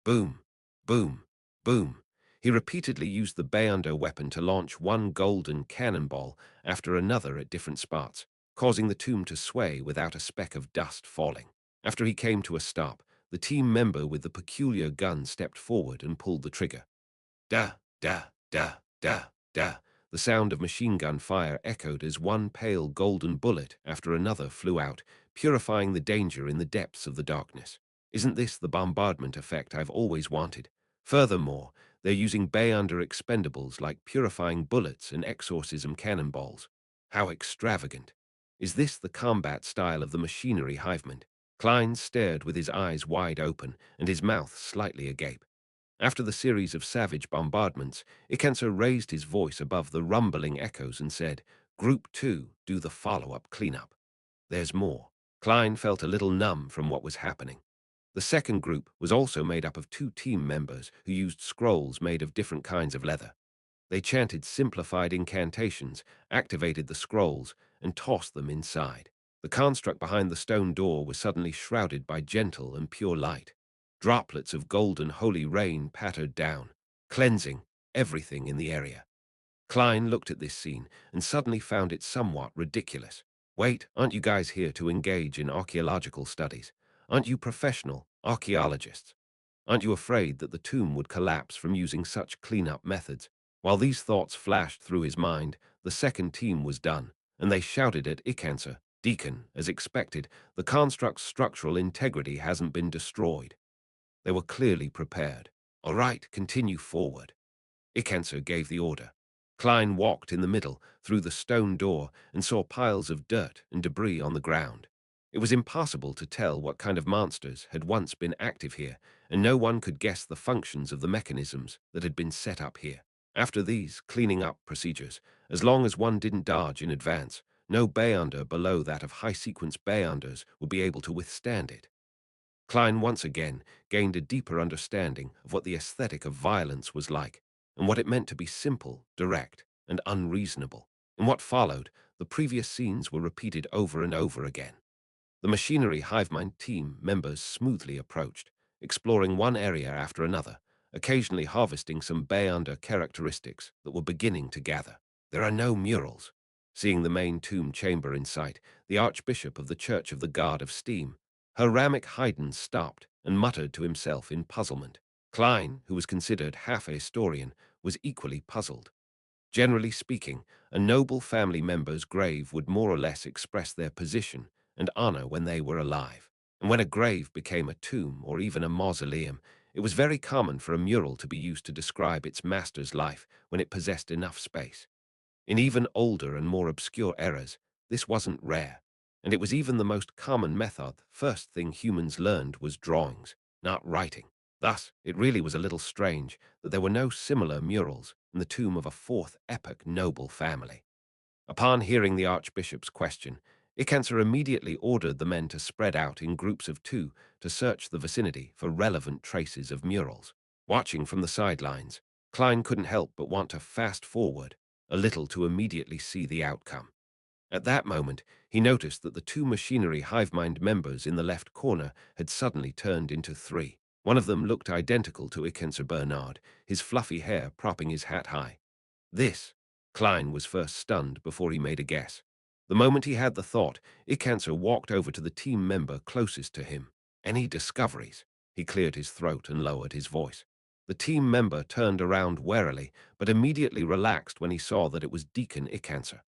Boom, boom, boom. He repeatedly used the Bayunder weapon to launch one golden cannonball after another at different spots, causing the tomb to sway without a speck of dust falling. After he came to a stop, the team member with the peculiar gun stepped forward and pulled the trigger. Da, da, da, da, da. The sound of machine gun fire echoed as one pale golden bullet after another flew out, purifying the danger in the depths of the darkness. Isn't this the bombardment effect I've always wanted? Furthermore, they're using Bayunder expendables like purifying bullets and exorcism cannonballs. How extravagant. Is this the combat style of the machinery hivement? Klein stared with his eyes wide open and his mouth slightly agape. After the series of savage bombardments, Ikensa raised his voice above the rumbling echoes and said, "Group 2, do the follow-up cleanup. There's more." Klein felt a little numb from what was happening. The second group was also made up of two team members who used scrolls made of different kinds of leather. They chanted simplified incantations, activated the scrolls, and tossed them inside. The construct behind the stone door was suddenly shrouded by gentle and pure light. Droplets of golden holy rain pattered down, cleansing everything in the area. Klein looked at this scene and suddenly found it somewhat ridiculous. Wait, aren't you guys here to engage in archaeological studies? Aren't you professional archaeologists? Aren't you afraid that the tomb would collapse from using such cleanup methods? While these thoughts flashed through his mind, the second team was done, and they shouted at Ikanser, "Deacon, as expected, the construct's structural integrity hasn't been destroyed." They were clearly prepared. "All right, continue forward." Ikanser gave the order. Klein walked in the middle, through the stone door, and saw piles of dirt and debris on the ground. It was impossible to tell what kind of monsters had once been active here, and no one could guess the functions of the mechanisms that had been set up here. After these cleaning up procedures, as long as one didn't dodge in advance, no Bayunder below that of high-sequence Bayunders would be able to withstand it. Klein once again gained a deeper understanding of what the aesthetic of violence was like, and what it meant to be simple, direct, and unreasonable. In what followed, the previous scenes were repeated over and over again. The machinery hivemind team members smoothly approached, exploring one area after another, occasionally harvesting some Bayunder characteristics that were beginning to gather. There are no murals. Seeing the main tomb chamber in sight, the Archbishop of the Church of the God of Steam, Heramic Haydn, stopped and muttered to himself in puzzlement. Klein, who was considered half a historian, was equally puzzled. Generally speaking, a noble family member's grave would more or less express their position and honor when they were alive. And when a grave became a tomb or even a mausoleum, it was very common for a mural to be used to describe its master's life when it possessed enough space. In even older and more obscure eras, this wasn't rare, and it was even the most common method. First thing humans learned was drawings, not writing. Thus, it really was a little strange that there were no similar murals in the tomb of a fourth epoch noble family. Upon hearing the Archbishop's question, Ikanser immediately ordered the men to spread out in groups of two to search the vicinity for relevant traces of murals. Watching from the sidelines, Klein couldn't help but want to fast forward a little to immediately see the outcome. At that moment, he noticed that the two machinery hivemind members in the left corner had suddenly turned into three. One of them looked identical to Ikenser Bernard, his fluffy hair propping his hat high. This, Klein was first stunned before he made a guess. The moment he had the thought, Ikenser walked over to the team member closest to him. "Any discoveries?" He cleared his throat and lowered his voice. The team member turned around warily, but immediately relaxed when he saw that it was Deacon Ikanser.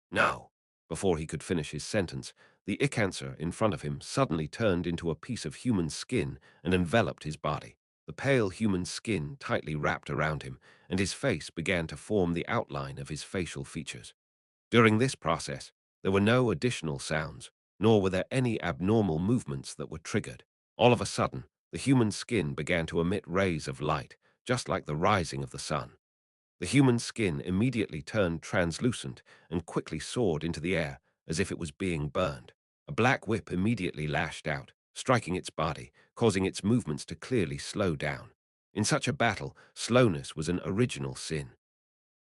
"No." Before he could finish his sentence, the Ikanser in front of him suddenly turned into a piece of human skin and enveloped his body. The pale human skin tightly wrapped around him, and his face began to form the outline of his facial features. During this process, there were no additional sounds, nor were there any abnormal movements that were triggered. All of a sudden, the human skin began to emit rays of light, just like the rising of the sun. The human skin immediately turned translucent and quickly soared into the air as if it was being burned. A black whip immediately lashed out, striking its body, causing its movements to clearly slow down. In such a battle, slowness was an original sin.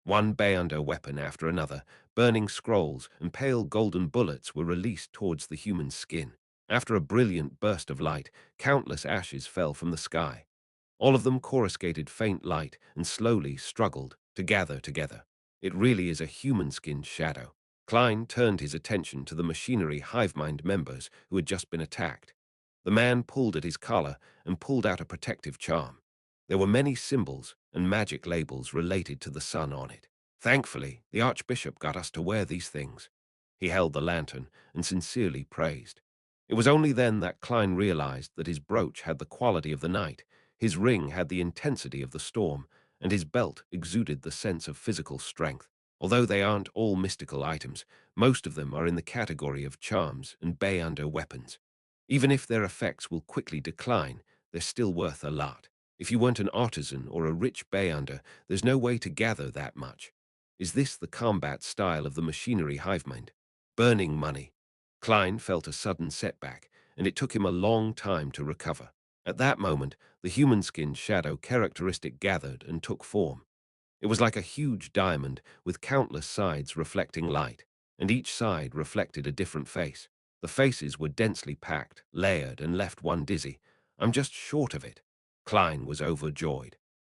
One Bayunder weapon after another Burning scrolls and pale golden bullets were released towards the human skin. After a brilliant burst of light, countless ashes fell from the sky. All of them coruscated faint light and slowly struggled to gather together. It really is a human-skinned shadow. Klein turned his attention to the machinery hivemind members who had just been attacked. The man pulled at his collar and pulled out a protective charm. There were many symbols and magic labels related to the sun on it. Thankfully, the Archbishop got us to wear these things. He held the lantern and sincerely praised. It was only then that Klein realized that his brooch had the quality of the night, his ring had the intensity of the storm, and his belt exuded the sense of physical strength. Although they aren't all mystical items, most of them are in the category of charms and bay-under weapons. Even if their effects will quickly decline, they're still worth a lot. If you weren't an artisan or a rich bay-under, there's no way to gather that much. Is this the combat style of the machinery hivemind? Burning money. Klein felt a sudden setback, and it took him a long time to recover. At that moment, the human-skinned shadow characteristic gathered and took form. It was like a huge diamond with countless sides reflecting light, and each side reflected a different face. The faces were densely packed, layered, and left one dizzy. I'm just short of it. Klein was overjoyed.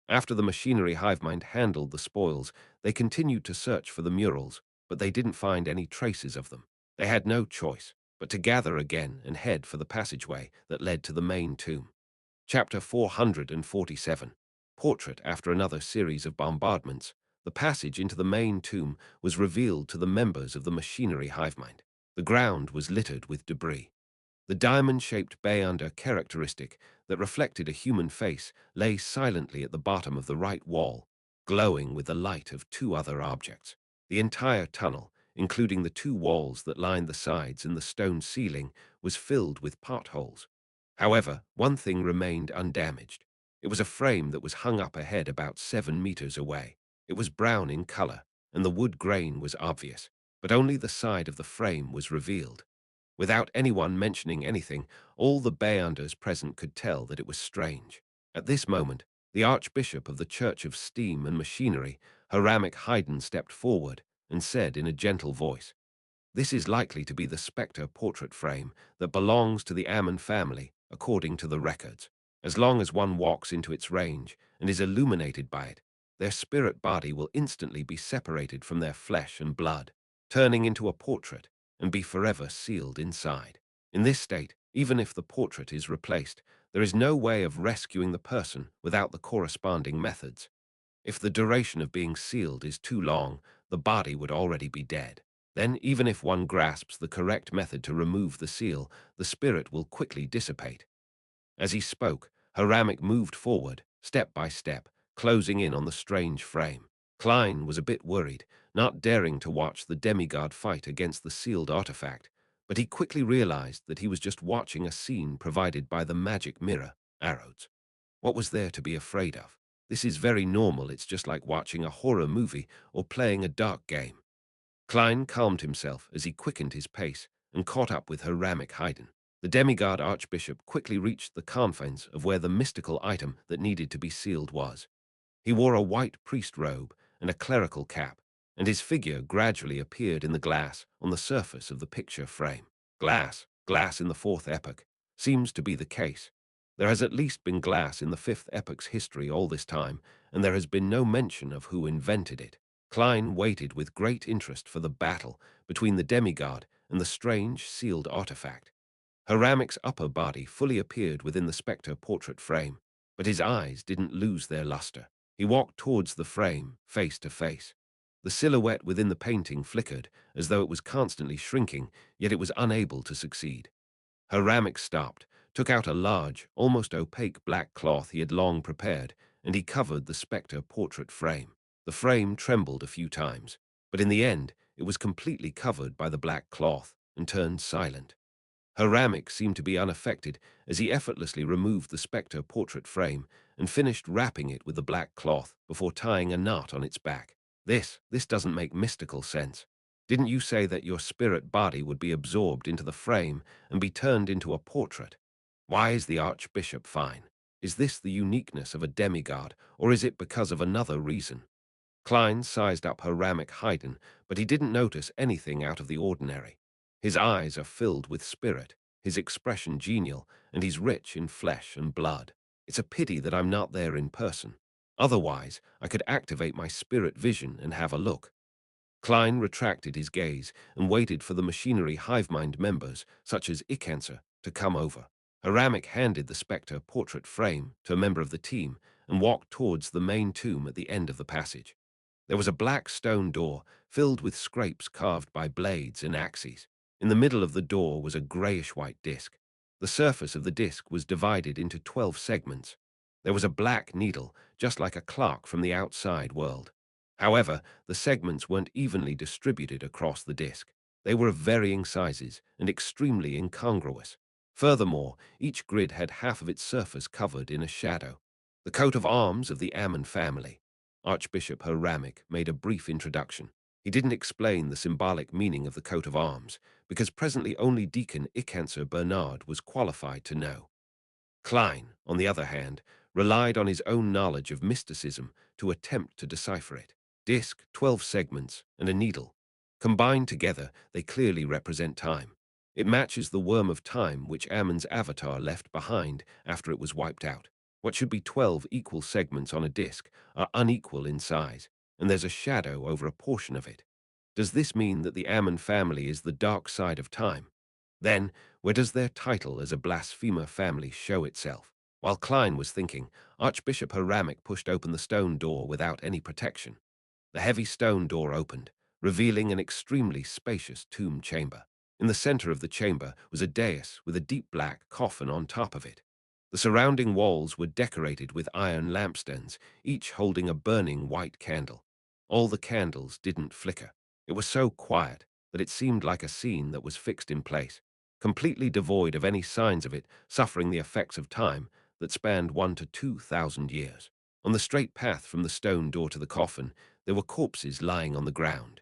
After the machinery hivemind handled the spoils, they continued to search for the murals, but they didn't find any traces of them. They had no choice but to gather again and head for the passageway that led to the main tomb. Chapter 447. Portrait. After another series of bombardments, the passage into the main tomb was revealed to the members of the machinery hivemind. The ground was littered with debris. The diamond-shaped bay-under characteristic that reflected a human face lay silently at the bottom of the right wall, glowing with the light of two other objects. The entire tunnel, including the two walls that lined the sides and the stone ceiling, was filled with potholes. However, one thing remained undamaged. It was a frame that was hung up ahead about 7 meters away. It was brown in color, and the wood grain was obvious, but only the side of the frame was revealed. Without anyone mentioning anything, all the Bayanders present could tell that it was strange. At this moment, the Archbishop of the Church of Steam and Machinery, Haramic Haydn, stepped forward and said in a gentle voice, "This is likely to be the spectre portrait frame that belongs to the Ammon family, according to the records. As long as one walks into its range and is illuminated by it, their spirit body will instantly be separated from their flesh and blood, turning into a portrait and be forever sealed inside. In this state, even if the portrait is replaced, there is no way of rescuing the person without the corresponding methods. If the duration of being sealed is too long, the body would already be dead. Then, even if one grasps the correct method to remove the seal, the spirit will quickly dissipate." As he spoke, Haramic moved forward, step by step, closing in on the strange frame. Klein was a bit worried, not daring to watch the demigod fight against the sealed artifact, but he quickly realized that he was just watching a scene provided by the magic mirror, arrows. What was there to be afraid of? This is very normal. It's just like watching a horror movie or playing a dark game. Klein calmed himself as he quickened his pace and caught up with Haramic Haydn. The demigod archbishop quickly reached the confines of where the mystical item that needed to be sealed was. He wore a white priest robe and a clerical cap, and his figure gradually appeared in the glass on the surface of the picture frame. Glass in the fourth epoch. Seems to be the case. There has at least been glass in the fifth epoch's history all this time, and there has been no mention of who invented it. Klein waited with great interest for the battle between the demigod and the strange sealed artifact. Haramic's upper body fully appeared within the spectre portrait frame, but his eyes didn't lose their luster. He walked towards the frame, face to face. The silhouette within the painting flickered, as though it was constantly shrinking, yet it was unable to succeed. Haramic stopped, took out a large, almost opaque black cloth he had long prepared, and he covered the spectre portrait frame. The frame trembled a few times, but in the end it was completely covered by the black cloth and turned silent. Haramic seemed to be unaffected as he effortlessly removed the spectre portrait frame and finished wrapping it with the black cloth before tying a knot on its back. This doesn't make mystical sense. Didn't you say that your spirit body would be absorbed into the frame and be turned into a portrait? Why is the archbishop fine? Is this the uniqueness of a demigod, or is it because of another reason? Klein sized up Hiramic Haydn, but he didn't notice anything out of the ordinary. His eyes are filled with spirit, his expression genial, and he's rich in flesh and blood. It's a pity that I'm not there in person. Otherwise, I could activate my spirit vision and have a look. Klein retracted his gaze and waited for the machinery hivemind members, such as Icancer, to come over. Hiramic handed the spectre portrait frame to a member of the team and walked towards the main tomb at the end of the passage. There was a black stone door filled with scrapes carved by blades and axes. In the middle of the door was a grayish-white disc. The surface of the disc was divided into 12 segments. There was a black needle, just like a clock from the outside world. However, the segments weren't evenly distributed across the disc. They were of varying sizes and extremely incongruous. Furthermore, each grid had half of its surface covered in a shadow. The coat of arms of the Ammon family. Archbishop Hiramic made a brief introduction. He didn't explain the symbolic meaning of the coat of arms, because presently only Deacon Icancer Bernard was qualified to know. Klein, on the other hand, relied on his own knowledge of mysticism to attempt to decipher it. Disc, 12 segments, and a needle. Combined together, they clearly represent time. It matches the worm of time which Ammon's avatar left behind after it was wiped out. What should be 12 equal segments on a disc are unequal in size, and there's a shadow over a portion of it. Does this mean that the Ammon family is the dark side of time? Then, where does their title as a blasphemer family show itself? While Klein was thinking, Archbishop Hiramic pushed open the stone door without any protection. The heavy stone door opened, revealing an extremely spacious tomb chamber. In the center of the chamber was a dais with a deep black coffin on top of it. The surrounding walls were decorated with iron lampstands, each holding a burning white candle. All the candles didn't flicker. It was so quiet that it seemed like a scene that was fixed in place, completely devoid of any signs of it suffering the effects of time that spanned 1 to 2,000 years. On the straight path from the stone door to the coffin, there were corpses lying on the ground.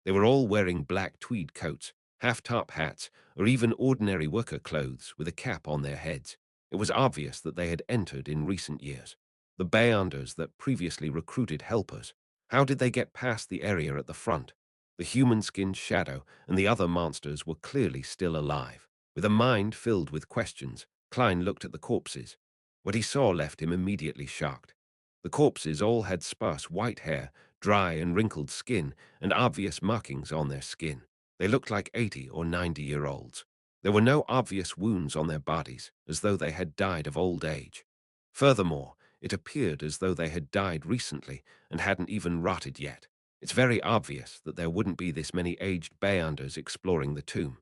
They were all wearing black tweed coats, half-top hats, or even ordinary worker clothes with a cap on their heads. It was obvious that they had entered in recent years. The Beyonders that previously recruited helpers. How did they get past the area at the front? The human-skinned shadow and the other monsters were clearly still alive. With a mind filled with questions, Klein looked at the corpses. What he saw left him immediately shocked. The corpses all had sparse white hair, dry and wrinkled skin, and obvious markings on their skin. They looked like 80 or 90-year-olds. There were no obvious wounds on their bodies, as though they had died of old age. Furthermore, it appeared as though they had died recently and hadn't even rotted yet. It's very obvious that there wouldn't be this many aged Beyonders exploring the tomb.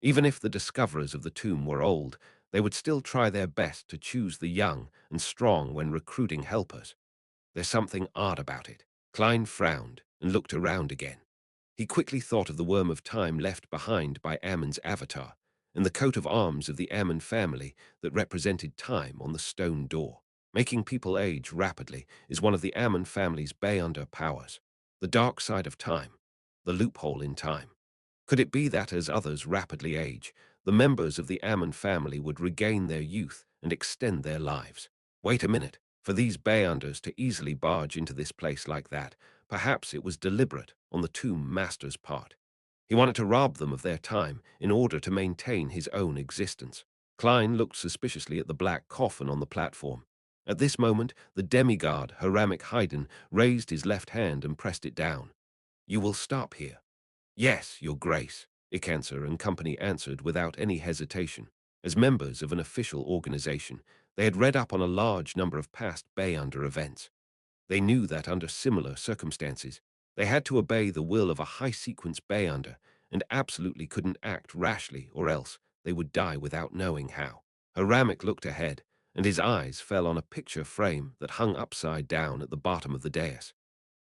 Even if the discoverers of the tomb were old, they would still try their best to choose the young and strong when recruiting helpers. There's something odd about it. Klein frowned and looked around again. He quickly thought of the worm of time left behind by Ammon's avatar, and the coat of arms of the Ammon family that represented time on the stone door. Making people age rapidly is one of the Ammon family's Beyonder powers. The dark side of time, the loophole in time. Could it be that as others rapidly age, the members of the Ammon family would regain their youth and extend their lives? Wait a minute. For these Beyonders to easily barge into this place like that, perhaps it was deliberate on the tomb master's part. He wanted to rob them of their time in order to maintain his own existence. Klein looked suspiciously at the black coffin on the platform. At this moment, the demigod, Hiramic Haydn, raised his left hand and pressed it down. "You will stop here." "Yes, your grace," Icancer and company answered without any hesitation. As members of an official organization, they had read up on a large number of past Beyonder events. They knew that under similar circumstances, they had to obey the will of a high-sequence Beyonder and absolutely couldn't act rashly or else they would die without knowing how. Hiramic looked ahead, and his eyes fell on a picture frame that hung upside down at the bottom of the dais.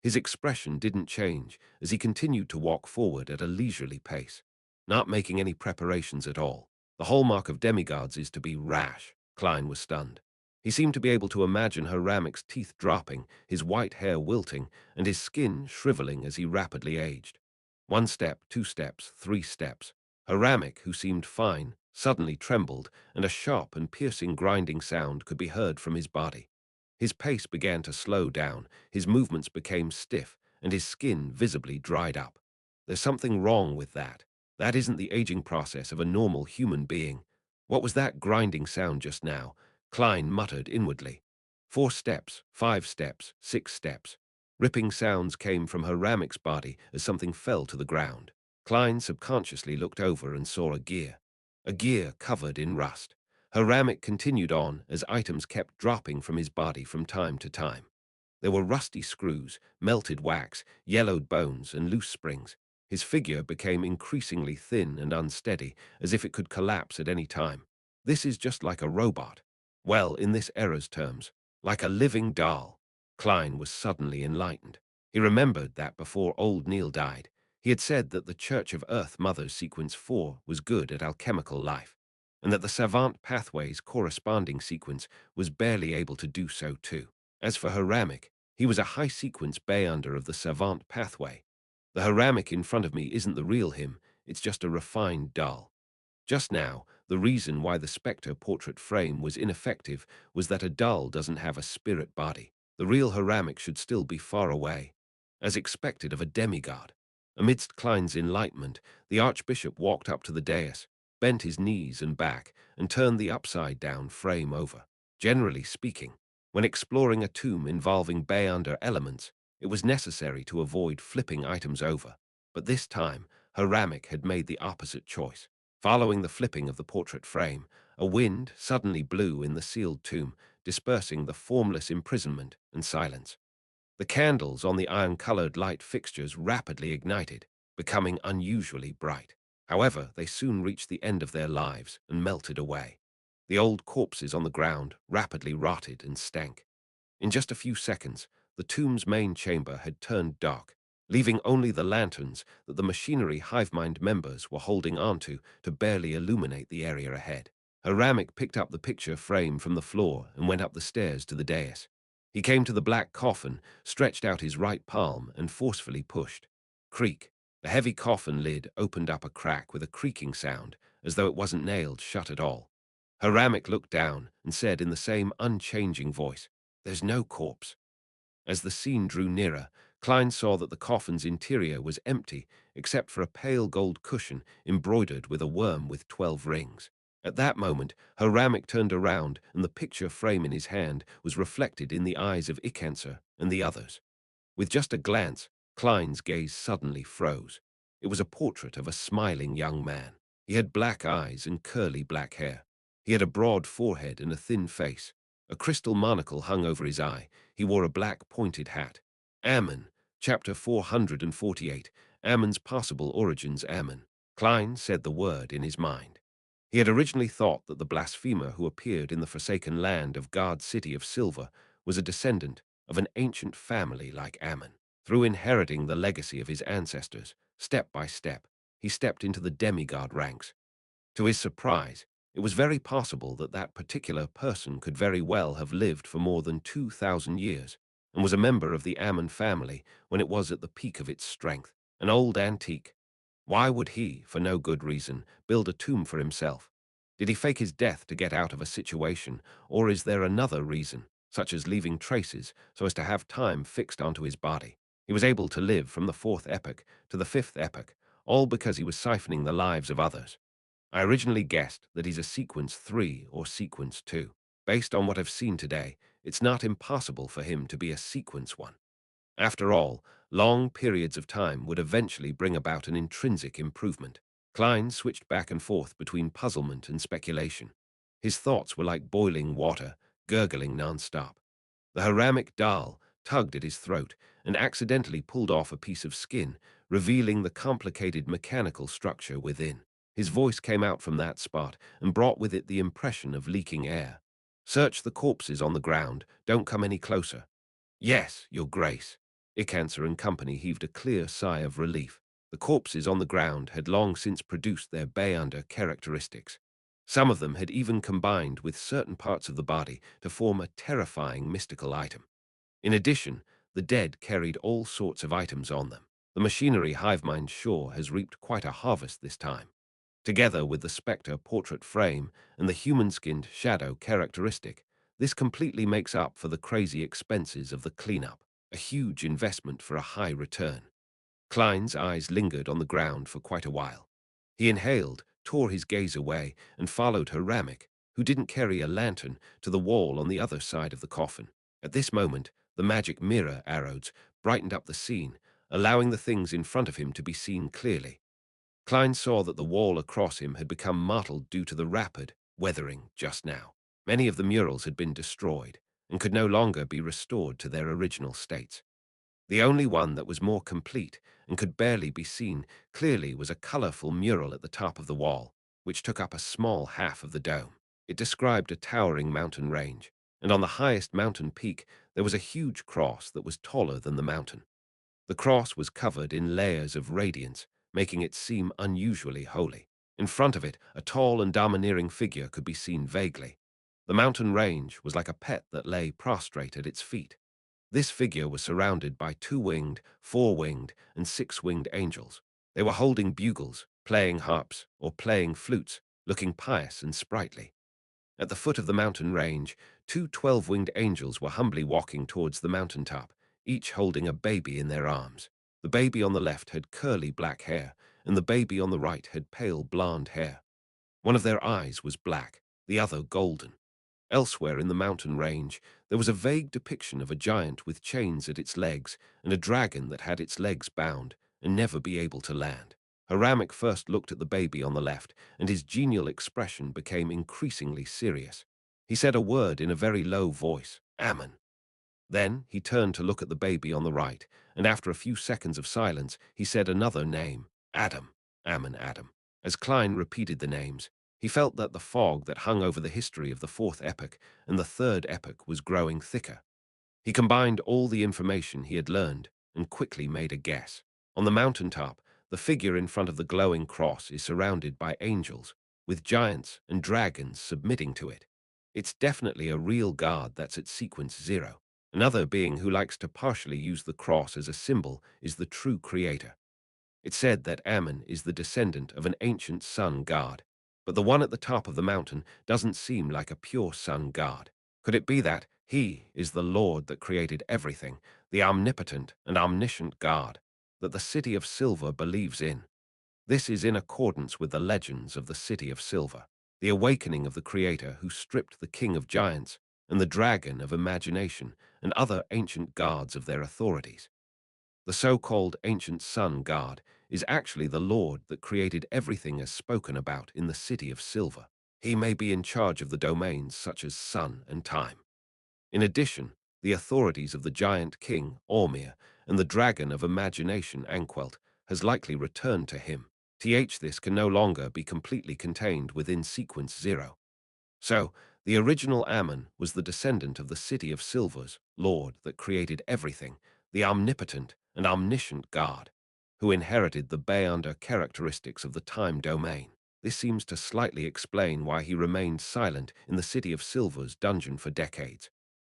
His expression didn't change as he continued to walk forward at a leisurely pace, not making any preparations at all. The hallmark of demigods is to be rash. Klein was stunned. He seemed to be able to imagine Hiramic's teeth dropping, his white hair wilting, and his skin shriveling as he rapidly aged. 1 step, 2 steps, 3 steps. Hiramic, who seemed fine, suddenly trembled, and a sharp and piercing grinding sound could be heard from his body. His pace began to slow down, his movements became stiff, and his skin visibly dried up. There's something wrong with that. That isn't the aging process of a normal human being. What was that grinding sound just now? Klein muttered inwardly. 4 steps, 5 steps, 6 steps. Ripping sounds came from Haramik's body as something fell to the ground. Klein subconsciously looked over and saw a gear covered in rust. Haramik continued on as items kept dropping from his body from time to time. There were rusty screws, melted wax, yellowed bones, and loose springs. His figure became increasingly thin and unsteady, as if it could collapse at any time. This is just like a robot. Well, in this era's terms, like a living doll. Klein was suddenly enlightened. He remembered that before old Neil died, he had said that the Church of Earth Mother's Sequence 4 was good at alchemical life, and that the Savant Pathway's corresponding sequence was barely able to do so too. As for Haramik, he was a high-sequence Bayunder of the Savant Pathway. The Haramik in front of me isn't the real him, it's just a refined doll. Just now, the reason why the Spectre portrait frame was ineffective was that a doll doesn't have a spirit body. The real Haramik should still be far away, as expected of a demigod. Amidst Klein's enlightenment, the Archbishop walked up to the dais, bent his knees and back, and turned the upside-down frame over. Generally speaking, when exploring a tomb involving Bayunder elements, it was necessary to avoid flipping items over. But this time, Haramik had made the opposite choice. Following the flipping of the portrait frame, a wind suddenly blew in the sealed tomb, dispersing the formless imprisonment and silence. The candles on the iron-colored light fixtures rapidly ignited, becoming unusually bright. However, they soon reached the end of their lives and melted away. The old corpses on the ground rapidly rotted and stank. In just a few seconds, the tomb's main chamber had turned dark, leaving only the lanterns that the machinery Hivemind members were holding onto to barely illuminate the area ahead. Haramik picked up the picture frame from the floor and went up the stairs to the dais. He came to the black coffin, stretched out his right palm, and forcefully pushed. Creak. The heavy coffin lid opened up a crack with a creaking sound, as though it wasn't nailed shut at all. Haramik looked down and said in the same unchanging voice, "There's no corpse." As the scene drew nearer, Klein saw that the coffin's interior was empty, except for a pale gold cushion embroidered with a worm with 12 rings. At that moment, Haramik turned around, and the picture frame in his hand was reflected in the eyes of Ikancer and the others. With just a glance, Klein's gaze suddenly froze. It was a portrait of a smiling young man. He had black eyes and curly black hair. He had a broad forehead and a thin face. A crystal monocle hung over his eye. He wore a black pointed hat. Ammon, chapter 448, Ammon's possible origins. Ammon. Klein said the word in his mind. He had originally thought that the blasphemer who appeared in the forsaken land of God's city of silver was a descendant of an ancient family like Ammon. Through inheriting the legacy of his ancestors, step by step, he stepped into the demigod ranks. To his surprise, it was very possible that that particular person could very well have lived for more than 2,000 years and was a member of the Ammon family when it was at the peak of its strength, an old antique. Why would he, for no good reason, build a tomb for himself? Did he fake his death to get out of a situation, or is there another reason, such as leaving traces so as to have time fixed onto his body? He was able to live from the 4th epoch to the 5th epoch, all because he was siphoning the lives of others. I originally guessed that he's a sequence 3 or sequence 2. Based on what I've seen today, it's not impossible for him to be a sequence 1. After all, long periods of time would eventually bring about an intrinsic improvement. Klein switched back and forth between puzzlement and speculation. His thoughts were like boiling water, gurgling non-stop. The Haramik doll tugged at his throat and accidentally pulled off a piece of skin, revealing the complicated mechanical structure within. His voice came out from that spot and brought with it the impression of leaking air. "Search the corpses on the ground. Don't come any closer." "Yes, Your Grace." Ikancer and company heaved a clear sigh of relief. The corpses on the ground had long since produced their Bayunder characteristics. Some of them had even combined with certain parts of the body to form a terrifying mystical item. In addition, the dead carried all sorts of items on them. The machinery Hivemind sure has reaped quite a harvest this time. Together with the Spectre portrait frame and the human-skinned shadow characteristic, this completely makes up for the crazy expenses of the cleanup. A a huge investment for a high return. Klein's eyes lingered on the ground for quite a while. He inhaled, tore his gaze away, and followed Haramic, who didn't carry a lantern, to the wall on the other side of the coffin. At this moment, the magic mirror arrows brightened up the scene, allowing the things in front of him to be seen clearly. Klein saw that the wall across him had become mottled due to the rapid weathering just now. Many of the murals had been destroyed and could no longer be restored to their original states. The only one that was more complete and could barely be seen clearly was a colorful mural at the top of the wall, which took up a small half of the dome. It described a towering mountain range, and on the highest mountain peak there was a huge cross that was taller than the mountain. The cross was covered in layers of radiance, making it seem unusually holy. In front of it, a tall and domineering figure could be seen vaguely. The mountain range was like a pet that lay prostrate at its feet. This figure was surrounded by two-winged, four-winged, and six-winged angels. They were holding bugles, playing harps, or playing flutes, looking pious and sprightly. At the foot of the mountain range, two 12-winged angels were humbly walking towards the mountaintop, each holding a baby in their arms. The baby on the left had curly black hair, and the baby on the right had pale blonde hair. One of their eyes was black, the other golden. Elsewhere in the mountain range, there was a vague depiction of a giant with chains at its legs and a dragon that had its legs bound and never be able to land. Haramic first looked at the baby on the left, and his genial expression became increasingly serious. He said a word in a very low voice, Ammon. Then he turned to look at the baby on the right, and after a few seconds of silence, he said another name, Adam, Ammon Adam. As Klein repeated the names, he felt that the fog that hung over the history of the fourth epoch and the third epoch was growing thicker. He combined all the information he had learned and quickly made a guess. On the mountaintop, the figure in front of the glowing cross is surrounded by angels, with giants and dragons submitting to it. It's definitely a real god that's at sequence 0. Another being who likes to partially use the cross as a symbol is the true creator. It's said that Ammon is the descendant of an ancient sun god, but the one at the top of the mountain doesn't seem like a pure sun god. Could it be that he is the Lord that created everything, the omnipotent and omniscient God that the City of Silver believes in? This is in accordance with the legends of the City of Silver, the awakening of the Creator who stripped the King of Giants and the Dragon of Imagination and other ancient gods of their authorities. The so-called ancient sun god is actually the Lord that created everything as spoken about in the City of Silver. He may be in charge of the domains such as sun and time. In addition, the authorities of the giant king, Ormir, and the dragon of imagination, Anquelt, has likely returned to him. This can no longer be completely contained within sequence 0. So, the original Ammon was the descendant of the City of Silver's Lord that created everything, the omnipotent and omniscient God, who inherited the Beyonder characteristics of the time domain. This seems to slightly explain why he remained silent in the City of Silver's dungeon for decades.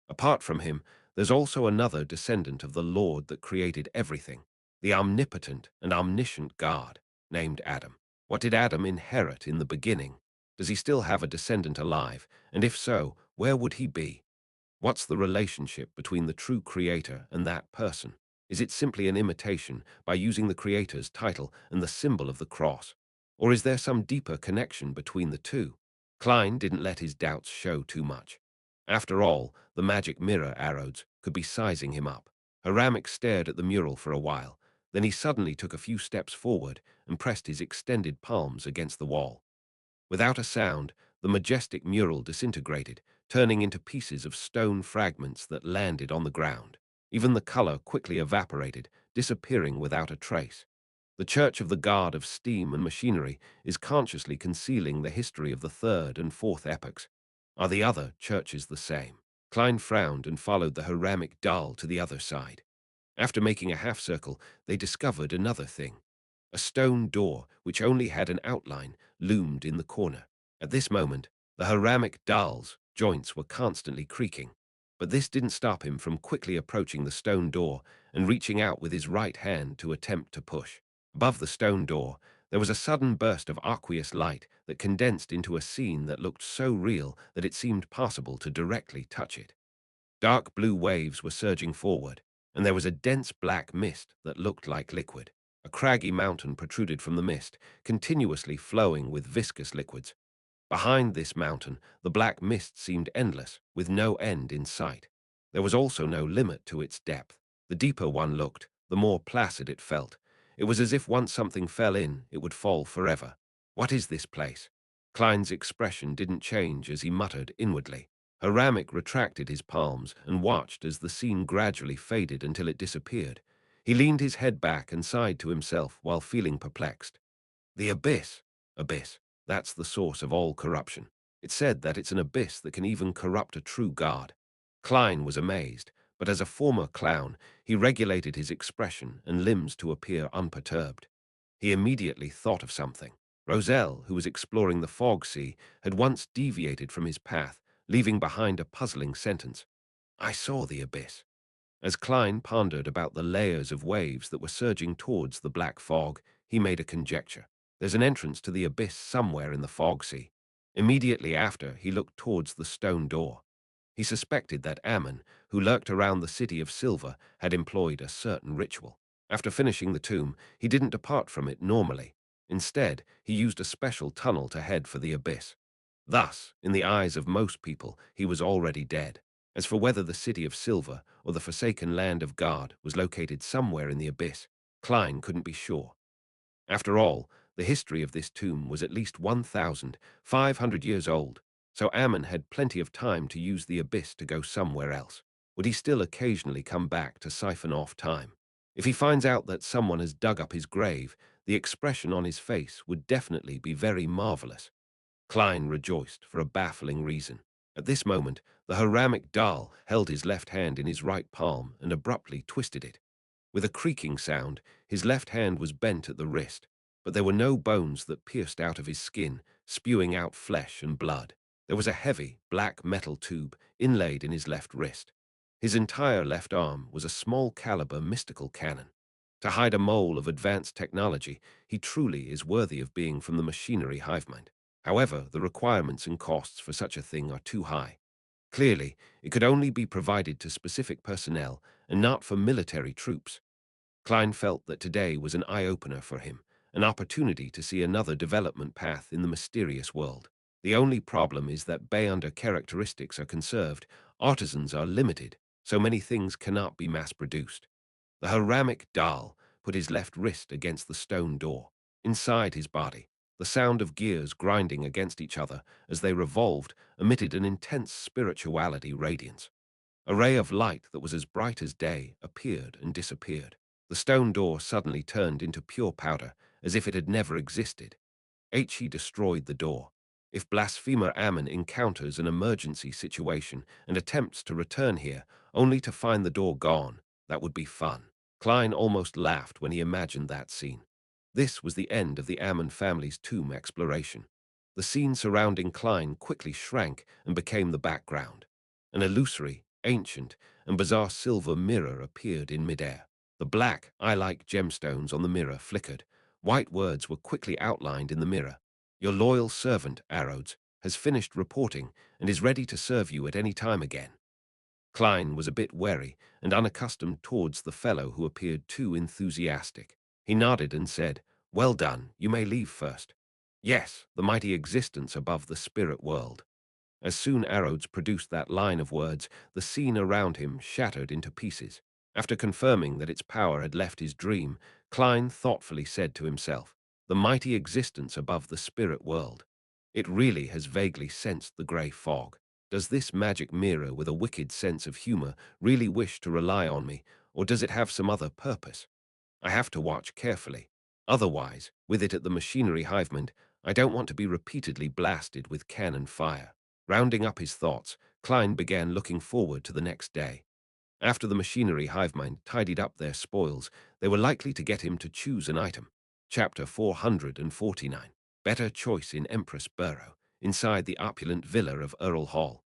Apart from him, there's also another descendant of the Lord that created everything, the omnipotent and omniscient God, named Adam. What did Adam inherit in the beginning? Does he still have a descendant alive? And if so, where would he be? What's the relationship between the true creator and that person? Is it simply an imitation by using the creator's title and the symbol of the cross? Or is there some deeper connection between the two? Klein didn't let his doubts show too much. After all, the magic mirror arrows could be sizing him up. Haramic stared at the mural for a while, then he suddenly took a few steps forward and pressed his extended palms against the wall. Without a sound, the majestic mural disintegrated, turning into pieces of stone fragments that landed on the ground. Even the color quickly evaporated, disappearing without a trace. The Church of the God of Steam and Machinery is consciously concealing the history of the third and fourth epochs. Are the other churches the same? Klein frowned and followed the Haramic doll to the other side. After making a half circle, they discovered another thing. A stone door, which only had an outline, loomed in the corner. At this moment, the Haramic doll's joints were constantly creaking. But this didn't stop him from quickly approaching the stone door and reaching out with his right hand to attempt to push. Above the stone door, there was a sudden burst of aqueous light that condensed into a scene that looked so real that it seemed possible to directly touch it. Dark blue waves were surging forward, and there was a dense black mist that looked like liquid. A craggy mountain protruded from the mist, continuously flowing with viscous liquids. Behind this mountain, the black mist seemed endless, with no end in sight. There was also no limit to its depth. The deeper one looked, the more placid it felt. It was as if once something fell in, it would fall forever. What is this place? Klein's expression didn't change as he muttered inwardly. Aramik retracted his palms and watched as the scene gradually faded until it disappeared. He leaned his head back and sighed to himself while feeling perplexed. The abyss. Abyss. That's the source of all corruption. It's said that it's an abyss that can even corrupt a true god. Klein was amazed, but as a former clown, he regulated his expression and limbs to appear unperturbed. He immediately thought of something. Roselle, who was exploring the fog sea, had once deviated from his path, leaving behind a puzzling sentence. I saw the abyss. As Klein pondered about the layers of waves that were surging towards the black fog, he made a conjecture. There's an entrance to the abyss somewhere in the fog sea. Immediately after, he looked towards the stone door. He suspected that Ammon, who lurked around the city of Silver, had employed a certain ritual. After finishing the tomb, he didn't depart from it normally. Instead, he used a special tunnel to head for the abyss. Thus, in the eyes of most people, he was already dead. As for whether the city of Silver or the forsaken land of God was located somewhere in the abyss, Klein couldn't be sure. After all, the history of this tomb was at least 1,500 years old, so Ammon had plenty of time to use the abyss to go somewhere else. Would he still occasionally come back to siphon off time? If he finds out that someone has dug up his grave, the expression on his face would definitely be very marvelous. Klein rejoiced for a baffling reason. At this moment, the Haramic Dal held his left hand in his right palm and abruptly twisted it. With a creaking sound, his left hand was bent at the wrist, but there were no bones that pierced out of his skin, spewing out flesh and blood. There was a heavy, black metal tube inlaid in his left wrist. His entire left arm was a small-caliber mystical cannon. To hide a mole of advanced technology, he truly is worthy of being from the machinery hive mind. However, the requirements and costs for such a thing are too high. Clearly, it could only be provided to specific personnel and not for military troops. Klein felt that today was an eye-opener for him, an opportunity to see another development path in the mysterious world. The only problem is that Bayunder characteristics are conserved, artisans are limited, so many things cannot be mass-produced. The Haramic Dal put his left wrist against the stone door. Inside his body, the sound of gears grinding against each other as they revolved emitted an intense spirituality radiance. A ray of light that was as bright as day appeared and disappeared. The stone door suddenly turned into pure powder, as if it had never existed. He destroyed the door. If blasphemer Ammon encounters an emergency situation and attempts to return here, only to find the door gone, that would be fun. Klein almost laughed when he imagined that scene. This was the end of the Ammon family's tomb exploration. The scene surrounding Klein quickly shrank and became the background. An illusory, ancient, and bizarre silver mirror appeared in midair. The black, eye-like gemstones on the mirror flickered. White words were quickly outlined in the mirror. Your loyal servant, Arrodes, has finished reporting and is ready to serve you at any time again. Klein was a bit wary and unaccustomed towards the fellow who appeared too enthusiastic. He nodded and said, Well done, you may leave first. Yes, the mighty existence above the spirit world. As soon Arrodes produced that line of words, the scene around him shattered into pieces. After confirming that its power had left his dream, Klein thoughtfully said to himself, The mighty existence above the spirit world. It really has vaguely sensed the grey fog. Does this magic mirror with a wicked sense of humor really wish to rely on me, or does it have some other purpose? I have to watch carefully. Otherwise, with it at the machinery hivement, I don't want to be repeatedly blasted with cannon fire. Rounding up his thoughts, Klein began looking forward to the next day. After the machinery hivemind tidied up their spoils, they were likely to get him to choose an item. Chapter 449. Better choice in Empress Burrow, inside the opulent villa of Earl Hall.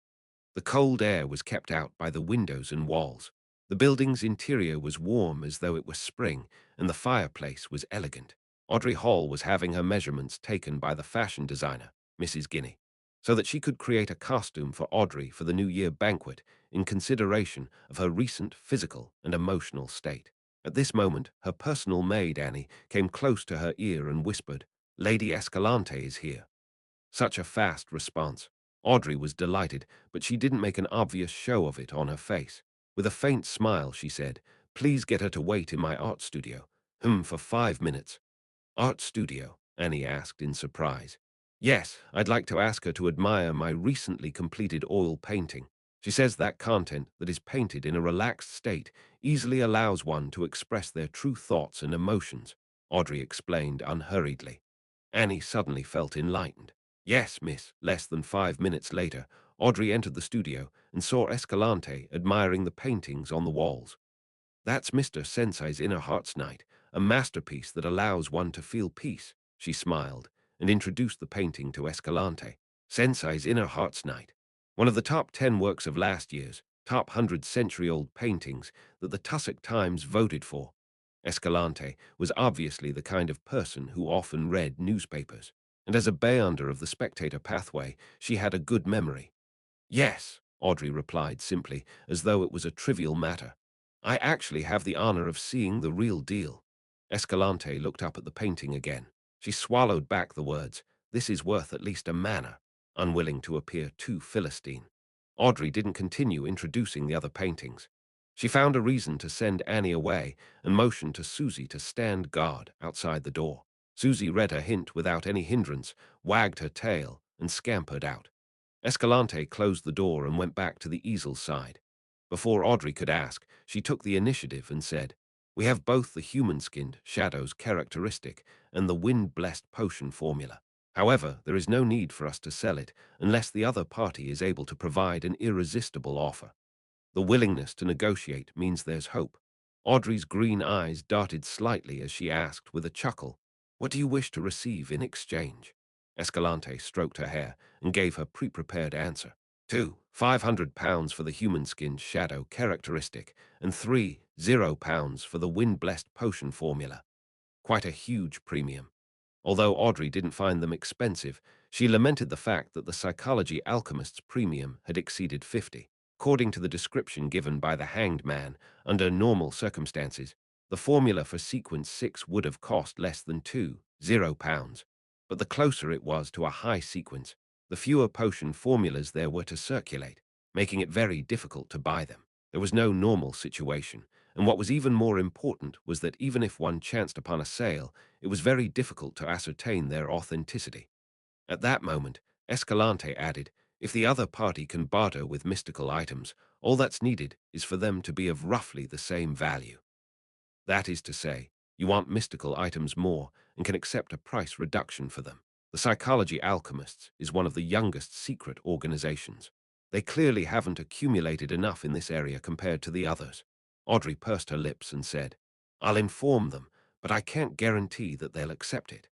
The cold air was kept out by the windows and walls. The building's interior was warm as though it were spring, and the fireplace was elegant. Audrey Hall was having her measurements taken by the fashion designer, Mrs. Guinea. so that she could create a costume for Audrey for the New Year banquet in consideration of her recent physical and emotional state. At this moment, her personal maid, Annie, came close to her ear and whispered, "Lady Escalante is here." Such a fast response. Audrey was delighted, but she didn't make an obvious show of it on her face. With a faint smile, she said, "Please get her to wait in my art studio. For 5 minutes." Art studio? Annie asked in surprise. "Yes, I'd like to ask her to admire my recently completed oil painting. She says that content that is painted in a relaxed state easily allows one to express their true thoughts and emotions," Audrey explained unhurriedly. Annie suddenly felt enlightened. "Yes, miss." Less than 5 minutes later, Audrey entered the studio and saw Escalante admiring the paintings on the walls. "That's Mr. Sensei's Inner Heart's Night, a masterpiece that allows one to feel peace," she smiled, and introduced the painting to Escalante. "Sensei's Inner Heart's Night, one of the top 10 works of last year's top 100-century-old paintings that the Tussock Times voted for." Escalante was obviously the kind of person who often read newspapers, and as a beyonder of the spectator pathway, she had a good memory. "Yes," Audrey replied simply, as though it was a trivial matter. "I actually have the honor of seeing the real deal." Escalante looked up at the painting again. She swallowed back the words, "This is worth at least a manor," unwilling to appear too Philistine. Audrey didn't continue introducing the other paintings. She found a reason to send Annie away and motioned to Susie to stand guard outside the door. Susie read her hint without any hindrance, wagged her tail, and scampered out. Escalante closed the door and went back to the easel's side. Before Audrey could ask, she took the initiative and said, "We have both the human-skinned shadow's characteristic and the wind-blessed potion formula. However, there is no need for us to sell it unless the other party is able to provide an irresistible offer. The willingness to negotiate means there's hope." Audrey's green eyes darted slightly as she asked with a chuckle, "What do you wish to receive in exchange?" Escalante stroked her hair and gave her pre-prepared answer. £500 for the human-skinned shadow characteristic and £30 for the wind-blessed potion formula. Quite a huge premium. Although Audrey didn't find them expensive, she lamented the fact that the psychology alchemist's premium had exceeded 50. According to the description given by the hanged man, under normal circumstances, the formula for sequence 6 would have cost less than £20. But the closer it was to a high sequence, the fewer potion formulas there were to circulate, making it very difficult to buy them. There was no normal situation, and what was even more important was that even if one chanced upon a sale, it was very difficult to ascertain their authenticity. At that moment, Escalante added, "If the other party can barter with mystical items, all that's needed is for them to be of roughly the same value. That is to say, you want mystical items more and can accept a price reduction for them. The Psychology Alchemists is one of the youngest secret organizations. They clearly haven't accumulated enough in this area compared to the others." Audrey pursed her lips and said, "I'll inform them, but I can't guarantee that they'll accept it."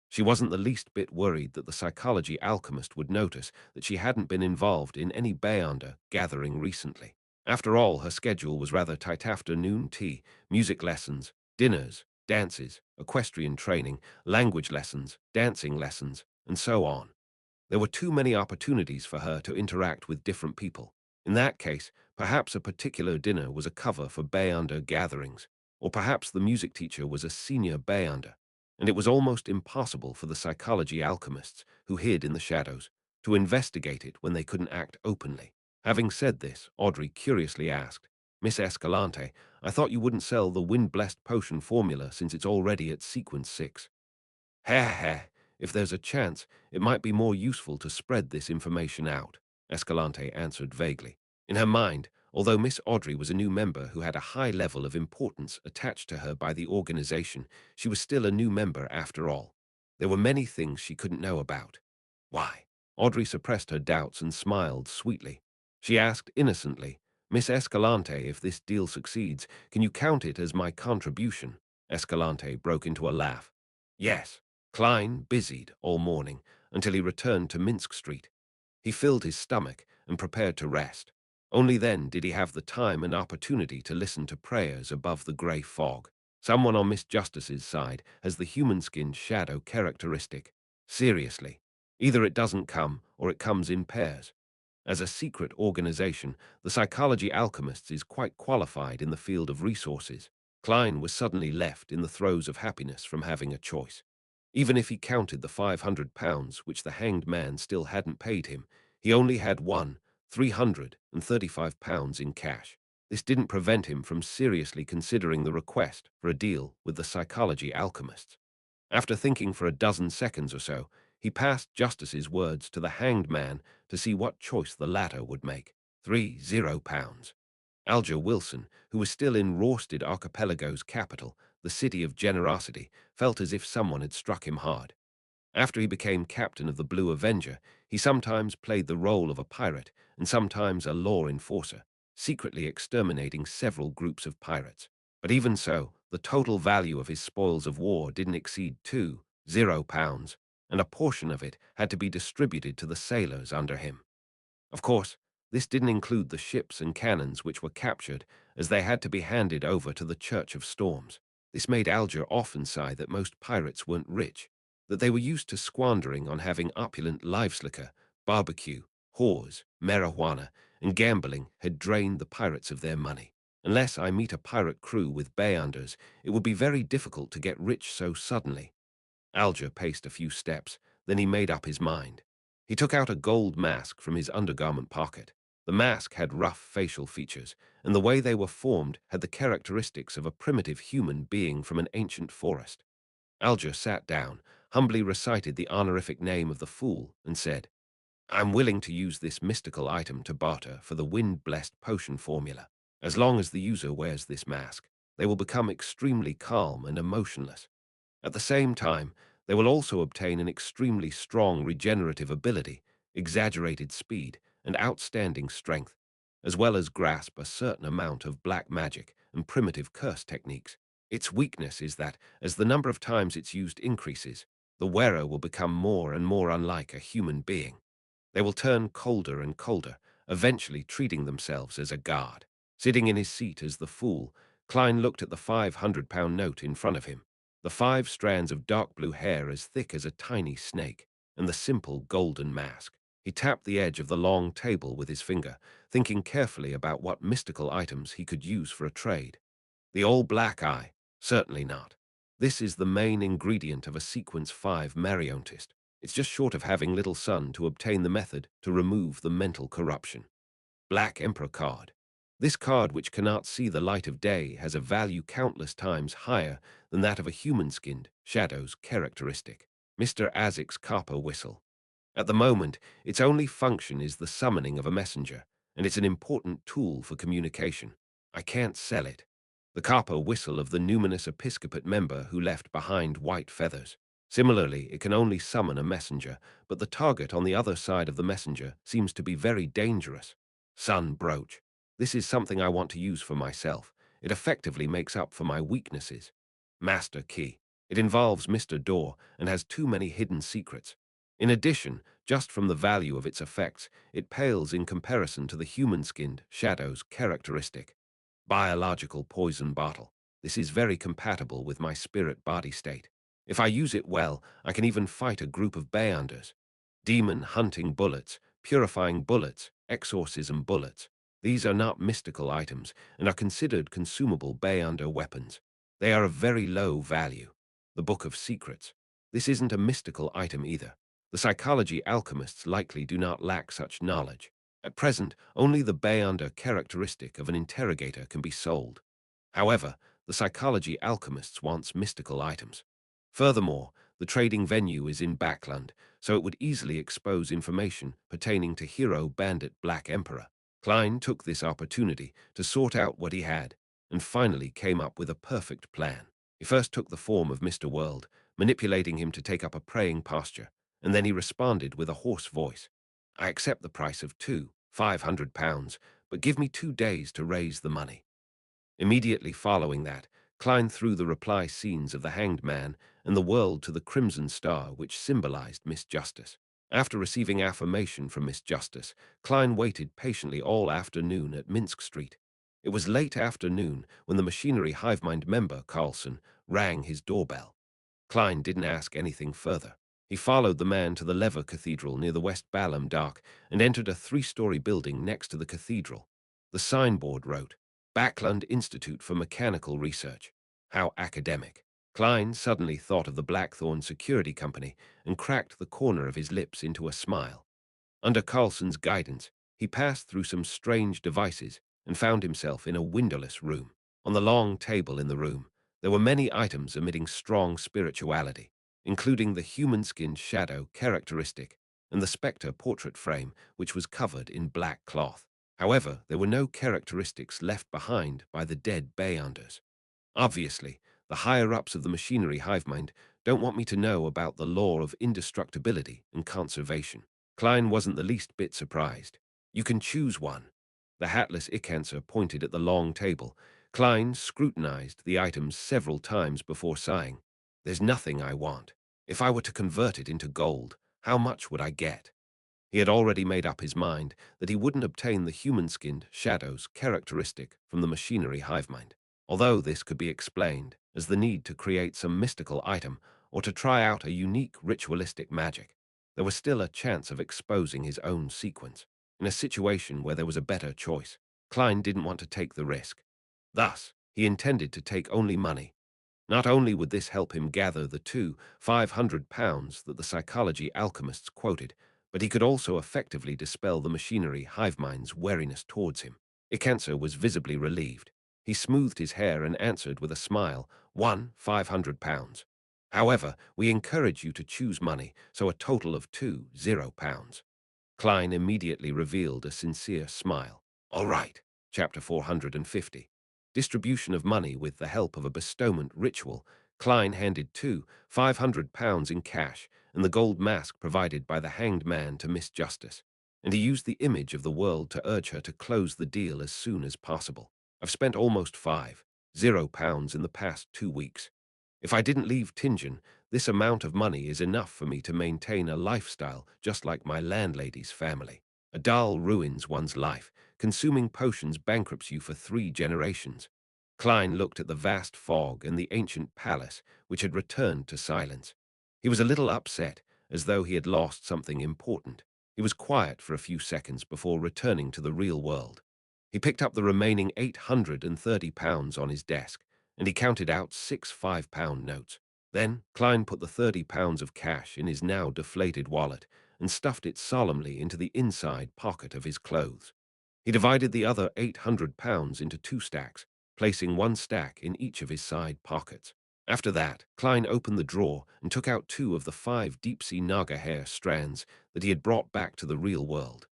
She wasn't the least bit worried that the psychology alchemist would notice that she hadn't been involved in any Beyonder gathering recently. After all, her schedule was rather tight: afternoon tea, music lessons, dinners, dances, equestrian training, language lessons, dancing lessons, and so on. There were too many opportunities for her to interact with different people. In that case, perhaps a particular dinner was a cover for Beyonder gatherings, or perhaps the music teacher was a senior Beyonder, and it was almost impossible for the psychology alchemists, who hid in the shadows, to investigate it when they couldn't act openly. Having said this, Audrey curiously asked, "Miss Escalante, I thought you wouldn't sell the wind-blessed potion formula since it's already at sequence 6. "Heh heh. If there's a chance, it might be more useful to spread this information out," Escalante answered vaguely. In her mind, although Miss Audrey was a new member who had a high level of importance attached to her by the organization, she was still a new member after all. There were many things she couldn't know about. Why? Audrey suppressed her doubts and smiled sweetly. She asked innocently, "Miss Escalante, if this deal succeeds, can you count it as my contribution?" Escalante broke into a laugh. "Yes." Klein busied all morning until he returned to Minsk Street. He filled his stomach and prepared to rest. Only then did he have the time and opportunity to listen to prayers above the grey fog. Someone on Miss Justice's side has the human-skinned shadow characteristic. Seriously. Either it doesn't come or it comes in pairs. As a secret organization, the Psychology Alchemists is quite qualified in the field of resources. Klein was suddenly left in the throes of happiness from having a choice. Even if he counted the £500 which the hanged man still hadn't paid him, he only had £1,335 in cash. This didn't prevent him from seriously considering the request for a deal with the Psychology Alchemists. After thinking for a dozen seconds or so, he passed Justice's words to the hanged man to see what choice the latter would make. £30. Alger Wilson, who was still in Rorsted Archipelago's capital, the city of generosity, felt as if someone had struck him hard. After he became captain of the Blue Avenger, he sometimes played the role of a pirate and sometimes a law enforcer, secretly exterminating several groups of pirates. But even so, the total value of his spoils of war didn't exceed £20, and a portion of it had to be distributed to the sailors under him. Of course, this didn't include the ships and cannons which were captured, as they had to be handed over to the Church of Storms. This made Alger often sigh that most pirates weren't rich, that they were used to squandering on having opulent liveslliquor, barbecue, whores, marijuana, and gambling had drained the pirates of their money. Unless I meet a pirate crew with bayonders, it would be very difficult to get rich so suddenly. Alger paced a few steps, then he made up his mind. He took out a gold mask from his undergarment pocket. The mask had rough facial features, and the way they were formed had the characteristics of a primitive human being from an ancient forest. Alger sat down, humbly recited the honorific name of the fool, and said, "I'm willing to use this mystical item to barter for the wind-blessed potion formula. As long as the user wears this mask, they will become extremely calm and emotionless. At the same time, they will also obtain an extremely strong regenerative ability, exaggerated speed, and outstanding strength, as well as grasp a certain amount of black magic and primitive curse techniques. Its weakness is that, as the number of times it's used increases, the wearer will become more and more unlike a human being. They will turn colder and colder, eventually treating themselves as a god." Sitting in his seat as the fool, Klein looked at the £500 note in front of him, the 5 strands of dark blue hair as thick as a tiny snake, and the simple golden mask. He tapped the edge of the long table with his finger, thinking carefully about what mystical items he could use for a trade. The all-black eye? Certainly not. This is the main ingredient of a Sequence 5 mariontist. It's just short of having Little Sun to obtain the method to remove the mental corruption. Black Emperor card. This card, which cannot see the light of day, has a value countless times higher than that of a human-skinned shadow's characteristic. Mr. Azik's copper whistle. At the moment, its only function is the summoning of a messenger, and it's an important tool for communication. I can't sell it. The copper whistle of the numinous episcopate member who left behind white feathers. Similarly, it can only summon a messenger, but the target on the other side of the messenger seems to be very dangerous. Sun brooch. This is something I want to use for myself. It effectively makes up for my weaknesses. Master key. It involves Mr. Door and has too many hidden secrets. In addition, just from the value of its effects, it pales in comparison to the human-skinned shadow's characteristic. Biological poison bottle. This is very compatible with my spirit-body state. If I use it well, I can even fight a group of bayonders. Demon hunting bullets, purifying bullets, exorcism bullets. These are not mystical items and are considered consumable bayonder weapons. They are of very low value. The Book of Secrets. This isn't a mystical item either. The psychology alchemists likely do not lack such knowledge. At present, only the bayonder characteristic of an interrogator can be sold. However, the psychology alchemists wants mystical items. Furthermore, the trading venue is in Backland, so it would easily expose information pertaining to hero bandit Black Emperor. Klein took this opportunity to sort out what he had, and finally came up with a perfect plan. He first took the form of Mr. World, manipulating him to take up a praying posture, and then he responded with a hoarse voice. "I accept the price of £500, but give me 2 days to raise the money." Immediately following that, Klein threw the reply scenes of the Hanged Man and the world to the Crimson Star, which symbolized Miss Justice. After receiving affirmation from Miss Justice, Klein waited patiently all afternoon at Minsk Street. It was late afternoon when the Machinery Hivemind member, Carlson, rang his doorbell. Klein didn't ask anything further. He followed the man to the Lever Cathedral near the West Balham Dock and entered a three-story building next to the cathedral. The signboard wrote, Backland Institute for Mechanical Research. How academic. Klein suddenly thought of the Blackthorn Security Company and cracked the corner of his lips into a smile. Under Carlson's guidance, he passed through some strange devices and found himself in a windowless room. On the long table in the room, there were many items emitting strong spirituality, including the human-skinned shadow characteristic and the spectre portrait frame, which was covered in black cloth. However, there were no characteristics left behind by the dead Bayanders. Obviously, the higher-ups of the machinery hive mind don't want me to know about the law of indestructibility and conservation. Klein wasn't the least bit surprised. You can choose one. The hatless Icancer pointed at the long table. Klein scrutinized the items several times before sighing. There's nothing I want. If I were to convert it into gold, how much would I get? He had already made up his mind that he wouldn't obtain the human-skinned shadows characteristic from the machinery hive mind. Although this could be explained as the need to create some mystical item or to try out a unique ritualistic magic, there was still a chance of exposing his own sequence. In a situation where there was a better choice, Klein didn't want to take the risk. Thus, he intended to take only money. Not only would this help him gather the £500 that the psychology alchemists quoted, but he could also effectively dispel the machinery hive mind's wariness towards him. Icancer was visibly relieved. He smoothed his hair and answered with a smile, £500. However, we encourage you to choose money, so a total of £20. Klein immediately revealed a sincere smile. All right, chapter 450. Distribution of money with the help of a bestowment ritual. Klein handed £500 in cash and the gold mask provided by the hanged man to Miss Justice, and he used the image of the world to urge her to close the deal as soon as possible. I've spent almost £50 in the past 2 weeks. If I didn't leave Tingen, this amount of money is enough for me to maintain a lifestyle just like my landlady's family. A dull ruins one's life. Consuming potions bankrupts you for 3 generations. Klein looked at the vast fog and the ancient palace, which had returned to silence. He was a little upset, as though he had lost something important. He was quiet for a few seconds before returning to the real world. He picked up the remaining £830 on his desk, and he counted out 6 £5 notes. Then Klein put the £30 of cash in his now deflated wallet and stuffed it solemnly into the inside pocket of his clothes. He divided the other £800 into 2 stacks, placing 1 stack in each of his side pockets. After that, Klein opened the drawer and took out 2 of the 5 deep-sea naga hair strands that he had brought back to the real world.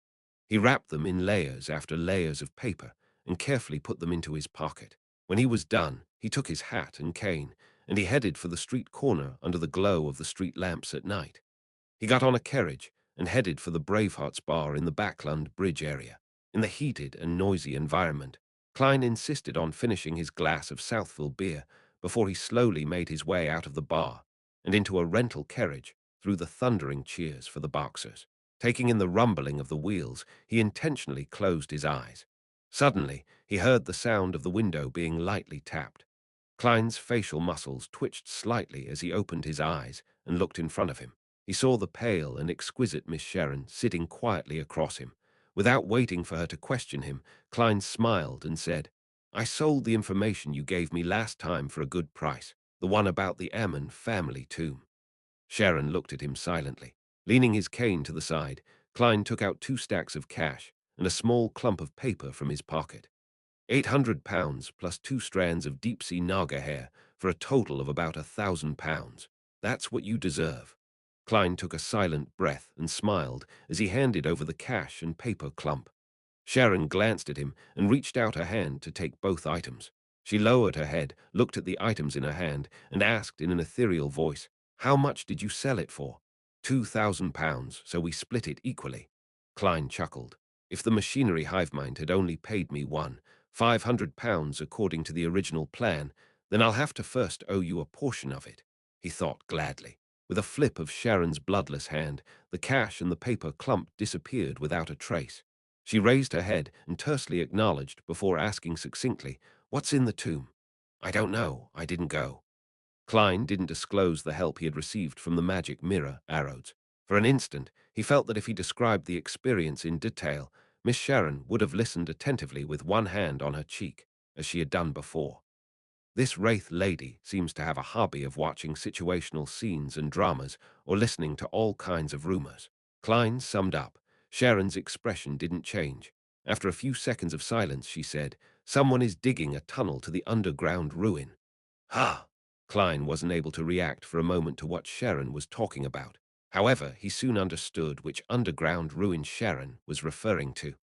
He wrapped them in layers after layers of paper and carefully put them into his pocket. When he was done, he took his hat and cane, and he headed for the street corner under the glow of the street lamps at night. He got on a carriage and headed for the Bravehearts bar in the Backland Bridge area. In the heated and noisy environment, Klein insisted on finishing his glass of Southville beer before he slowly made his way out of the bar and into a rental carriage through the thundering cheers for the boxers. Taking in the rumbling of the wheels, he intentionally closed his eyes. Suddenly, he heard the sound of the window being lightly tapped. Klein's facial muscles twitched slightly as he opened his eyes and looked in front of him. He saw the pale and exquisite Miss Sharon sitting quietly across him. Without waiting for her to question him, Klein smiled and said, I sold the information you gave me last time for a good price, the one about the Ammon family tomb. Sharon looked at him silently. Leaning his cane to the side, Klein took out 2 stacks of cash and a small clump of paper from his pocket. £800 plus 2 strands of deep-sea naga hair for a total of about £1,000. That's what you deserve. Klein took a silent breath and smiled as he handed over the cash and paper clump. Sharon glanced at him and reached out her hand to take both items. She lowered her head, looked at the items in her hand, and asked in an ethereal voice, How much did you sell it for? £2,000, so we split it equally. Klein chuckled. If the machinery hive mind had only paid me £500 according to the original plan, then I'll have to first owe you a portion of it, he thought gladly. With a flip of Sharon's bloodless hand, the cash and the paper clump disappeared without a trace. She raised her head and tersely acknowledged before asking succinctly, What's in the tomb? I don't know. I didn't go. Klein didn't disclose the help he had received from the magic mirror arrows. For an instant, he felt that if he described the experience in detail, Miss Sharon would have listened attentively with one hand on her cheek, as she had done before. This wraith lady seems to have a hobby of watching situational scenes and dramas or listening to all kinds of rumors. Klein summed up. Sharon's expression didn't change. After a few seconds of silence, she said, "Someone is digging a tunnel to the underground ruin." Ha! Klein wasn't able to react for a moment to what Sharon was talking about. However, he soon understood which underground ruin Sharon was referring to.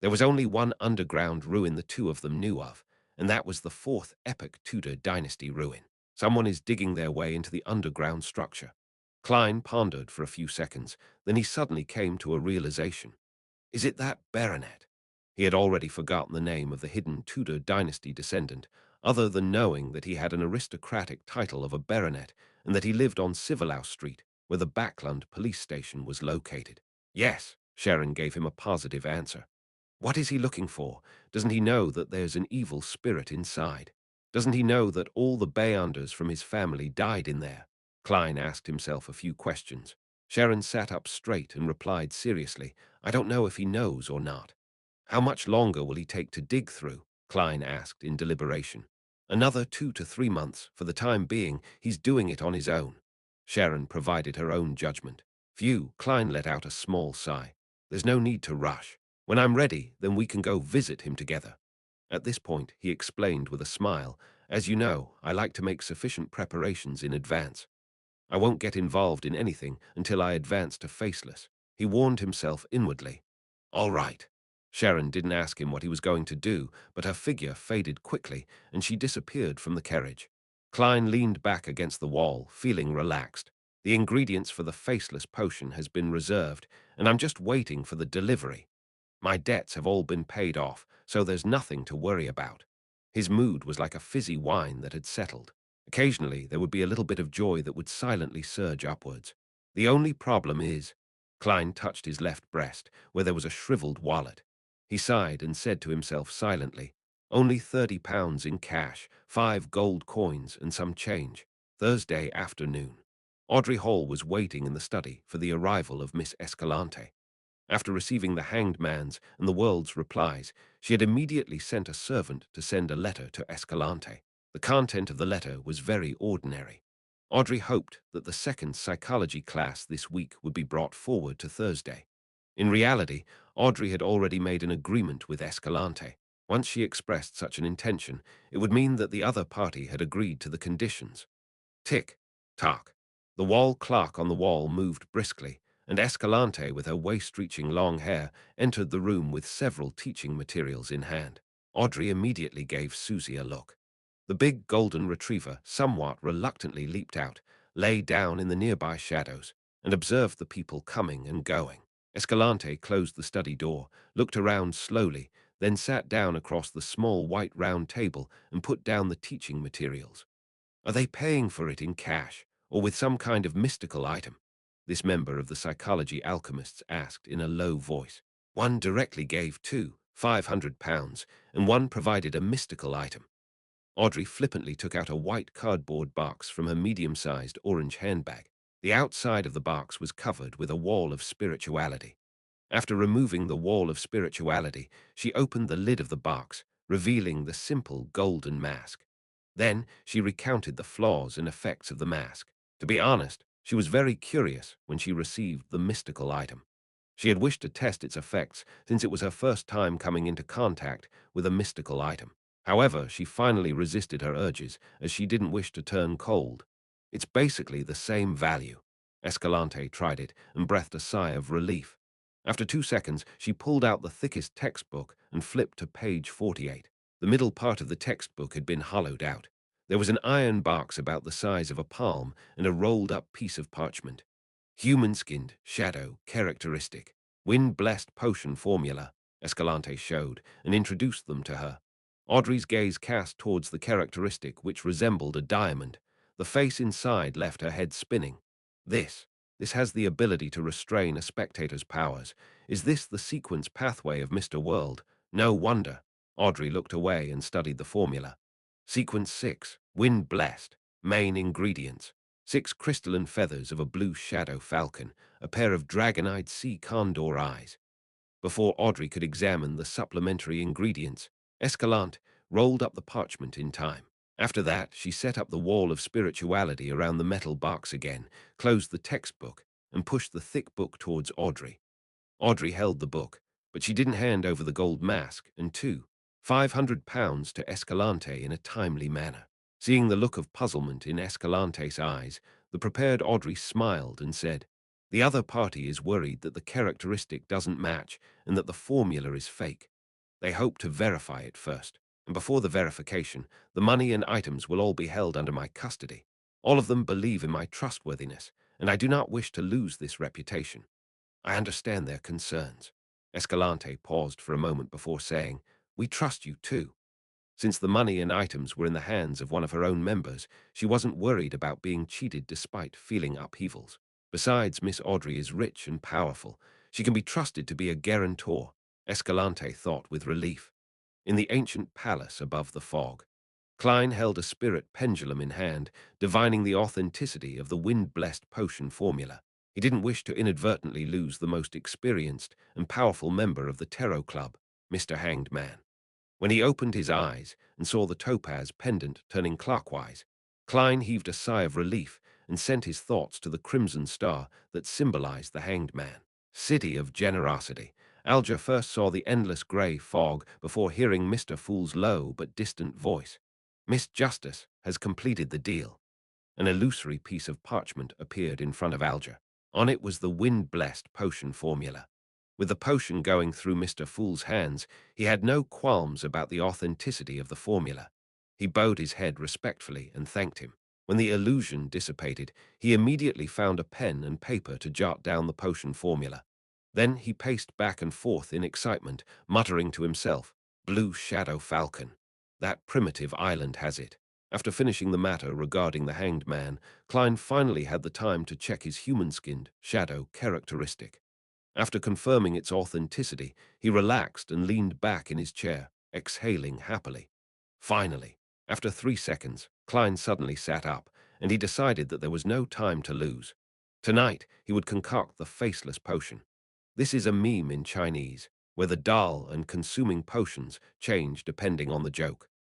There was only one underground ruin the two of them knew of, and that was the fourth epic Tudor dynasty ruin. Someone is digging their way into the underground structure. Klein pondered for a few seconds, then he suddenly came to a realization. Is it that baronet? He had already forgotten the name of the hidden Tudor dynasty descendant, other than knowing that he had an aristocratic title of a baronet and that he lived on Civilhouse Street, where the Backland police station was located. Yes, Sharon gave him a positive answer. What is he looking for? Doesn't he know that there's an evil spirit inside? Doesn't he know that all the Bayanders from his family died in there? Klein asked himself a few questions. Sharon sat up straight and replied seriously, I don't know if he knows or not. How much longer will he take to dig through? Klein asked in deliberation. Another 2 to 3 months. For the time being, he's doing it on his own. Sharon provided her own judgment. Phew, Klein let out a small sigh. There's no need to rush. When I'm ready, then we can go visit him together. At this point, he explained with a smile, as you know, I like to make sufficient preparations in advance. I won't get involved in anything until I advance to Faceless. He warned himself inwardly. All right. Sharon didn't ask him what he was going to do, but her figure faded quickly, and she disappeared from the carriage. Klein leaned back against the wall, feeling relaxed. The ingredients for the Faceless potion has been reserved, and I'm just waiting for the delivery. My debts have all been paid off, so there's nothing to worry about. His mood was like a fizzy wine that had settled. Occasionally, there would be a little bit of joy that would silently surge upwards. The only problem is... Klein touched his left breast, where there was a shriveled wallet. He sighed and said to himself silently, only £30 in cash, 5 gold coins and some change. Thursday afternoon. Audrey Hall was waiting in the study for the arrival of Miss Escalante. After receiving the hanged man's and the world's replies, she had immediately sent a servant to send a letter to Escalante. The content of the letter was very ordinary. Audrey hoped that the second psychology class this week would be brought forward to Thursday. In reality, Audrey had already made an agreement with Escalante. Once she expressed such an intention, it would mean that the other party had agreed to the conditions. Tick, tock. The wall clock on the wall moved briskly, and Escalante, with her waist-reaching long hair, entered the room with several teaching materials in hand. Audrey immediately gave Susie a look. The big golden retriever somewhat reluctantly leaped out, lay down in the nearby shadows, and observed the people coming and going. Escalante closed the study door, looked around slowly, then sat down across the small white round table and put down the teaching materials. Are they paying for it in cash, or with some kind of mystical item? This member of the psychology alchemists asked in a low voice. One directly gave £500, and one provided a mystical item. Audrey flippantly took out a white cardboard box from her medium-sized orange handbag. The outside of the box was covered with a wall of spirituality. After removing the wall of spirituality, she opened the lid of the box, revealing the simple golden mask. Then she recounted the flaws and effects of the mask. To be honest, she was very curious when she received the mystical item. She had wished to test its effects since it was her first time coming into contact with a mystical item. However, she finally resisted her urges as she didn't wish to turn cold. It's basically the same value. Escalante tried it and breathed a sigh of relief. After 2 seconds, she pulled out the thickest textbook and flipped to page 48. The middle part of the textbook had been hollowed out. There was an iron box about the size of a palm and a rolled-up piece of parchment. Human-skinned, shadow, characteristic, wind-blessed potion formula, Escalante showed and introduced them to her. Audrey's gaze cast towards the characteristic which resembled a diamond. The face inside left her head spinning. This has the ability to restrain a spectator's powers. Is this the sequence pathway of Mr. World? No wonder. Audrey looked away and studied the formula. Sequence 6, Wind Blessed. Main ingredients: 6 crystalline feathers of a blue shadow falcon, a pair of dragon-eyed sea condor eyes. Before Audrey could examine the supplementary ingredients, Escalante rolled up the parchment in time. After that, she set up the wall of spirituality around the metal box again, closed the textbook, and pushed the thick book towards Audrey. Audrey held the book, but she didn't hand over the gold mask and £500 to Escalante in a timely manner. Seeing the look of puzzlement in Escalante's eyes, the prepared Audrey smiled and said, "The other party is worried that the characteristic doesn't match and that the formula is fake. They hope to verify it first, and before the verification, the money and items will all be held under my custody. All of them believe in my trustworthiness, and I do not wish to lose this reputation. I understand their concerns." Escalante paused for a moment before saying, "We trust you too." Since the money and items were in the hands of one of her own members, she wasn't worried about being cheated despite feeling upheavals. Besides, Miss Audrey is rich and powerful. She can be trusted to be a guarantor, Escalante thought with relief. In the ancient palace above the fog, Klein held a spirit pendulum in hand, divining the authenticity of the wind-blessed potion formula. He didn't wish to inadvertently lose the most experienced and powerful member of the Tarot Club, Mr. Hanged Man. When he opened his eyes and saw the topaz pendant turning clockwise, Klein heaved a sigh of relief and sent his thoughts to the crimson star that symbolized the Hanged Man. City of Generosity. Alger first saw the endless grey fog before hearing Mr. Fool's low but distant voice. Miss Justice has completed the deal. An illusory piece of parchment appeared in front of Alger. On it was the wind-blessed potion formula. With the potion going through Mr. Fool's hands, he had no qualms about the authenticity of the formula. He bowed his head respectfully and thanked him. When the illusion dissipated, he immediately found a pen and paper to jot down the potion formula. Then he paced back and forth in excitement, muttering to himself, "Blue Shadow Falcon. That primitive island has it." After finishing the matter regarding the Hanged Man, Klein finally had the time to check his human-skinned shadow characteristic. After confirming its authenticity, he relaxed and leaned back in his chair, exhaling happily. Finally, after 3 seconds, Klein suddenly sat up, and he decided that there was no time to lose. Tonight, he would concoct the faceless potion. This is a meme in Chinese, where the dull and consuming potions change depending on the joke.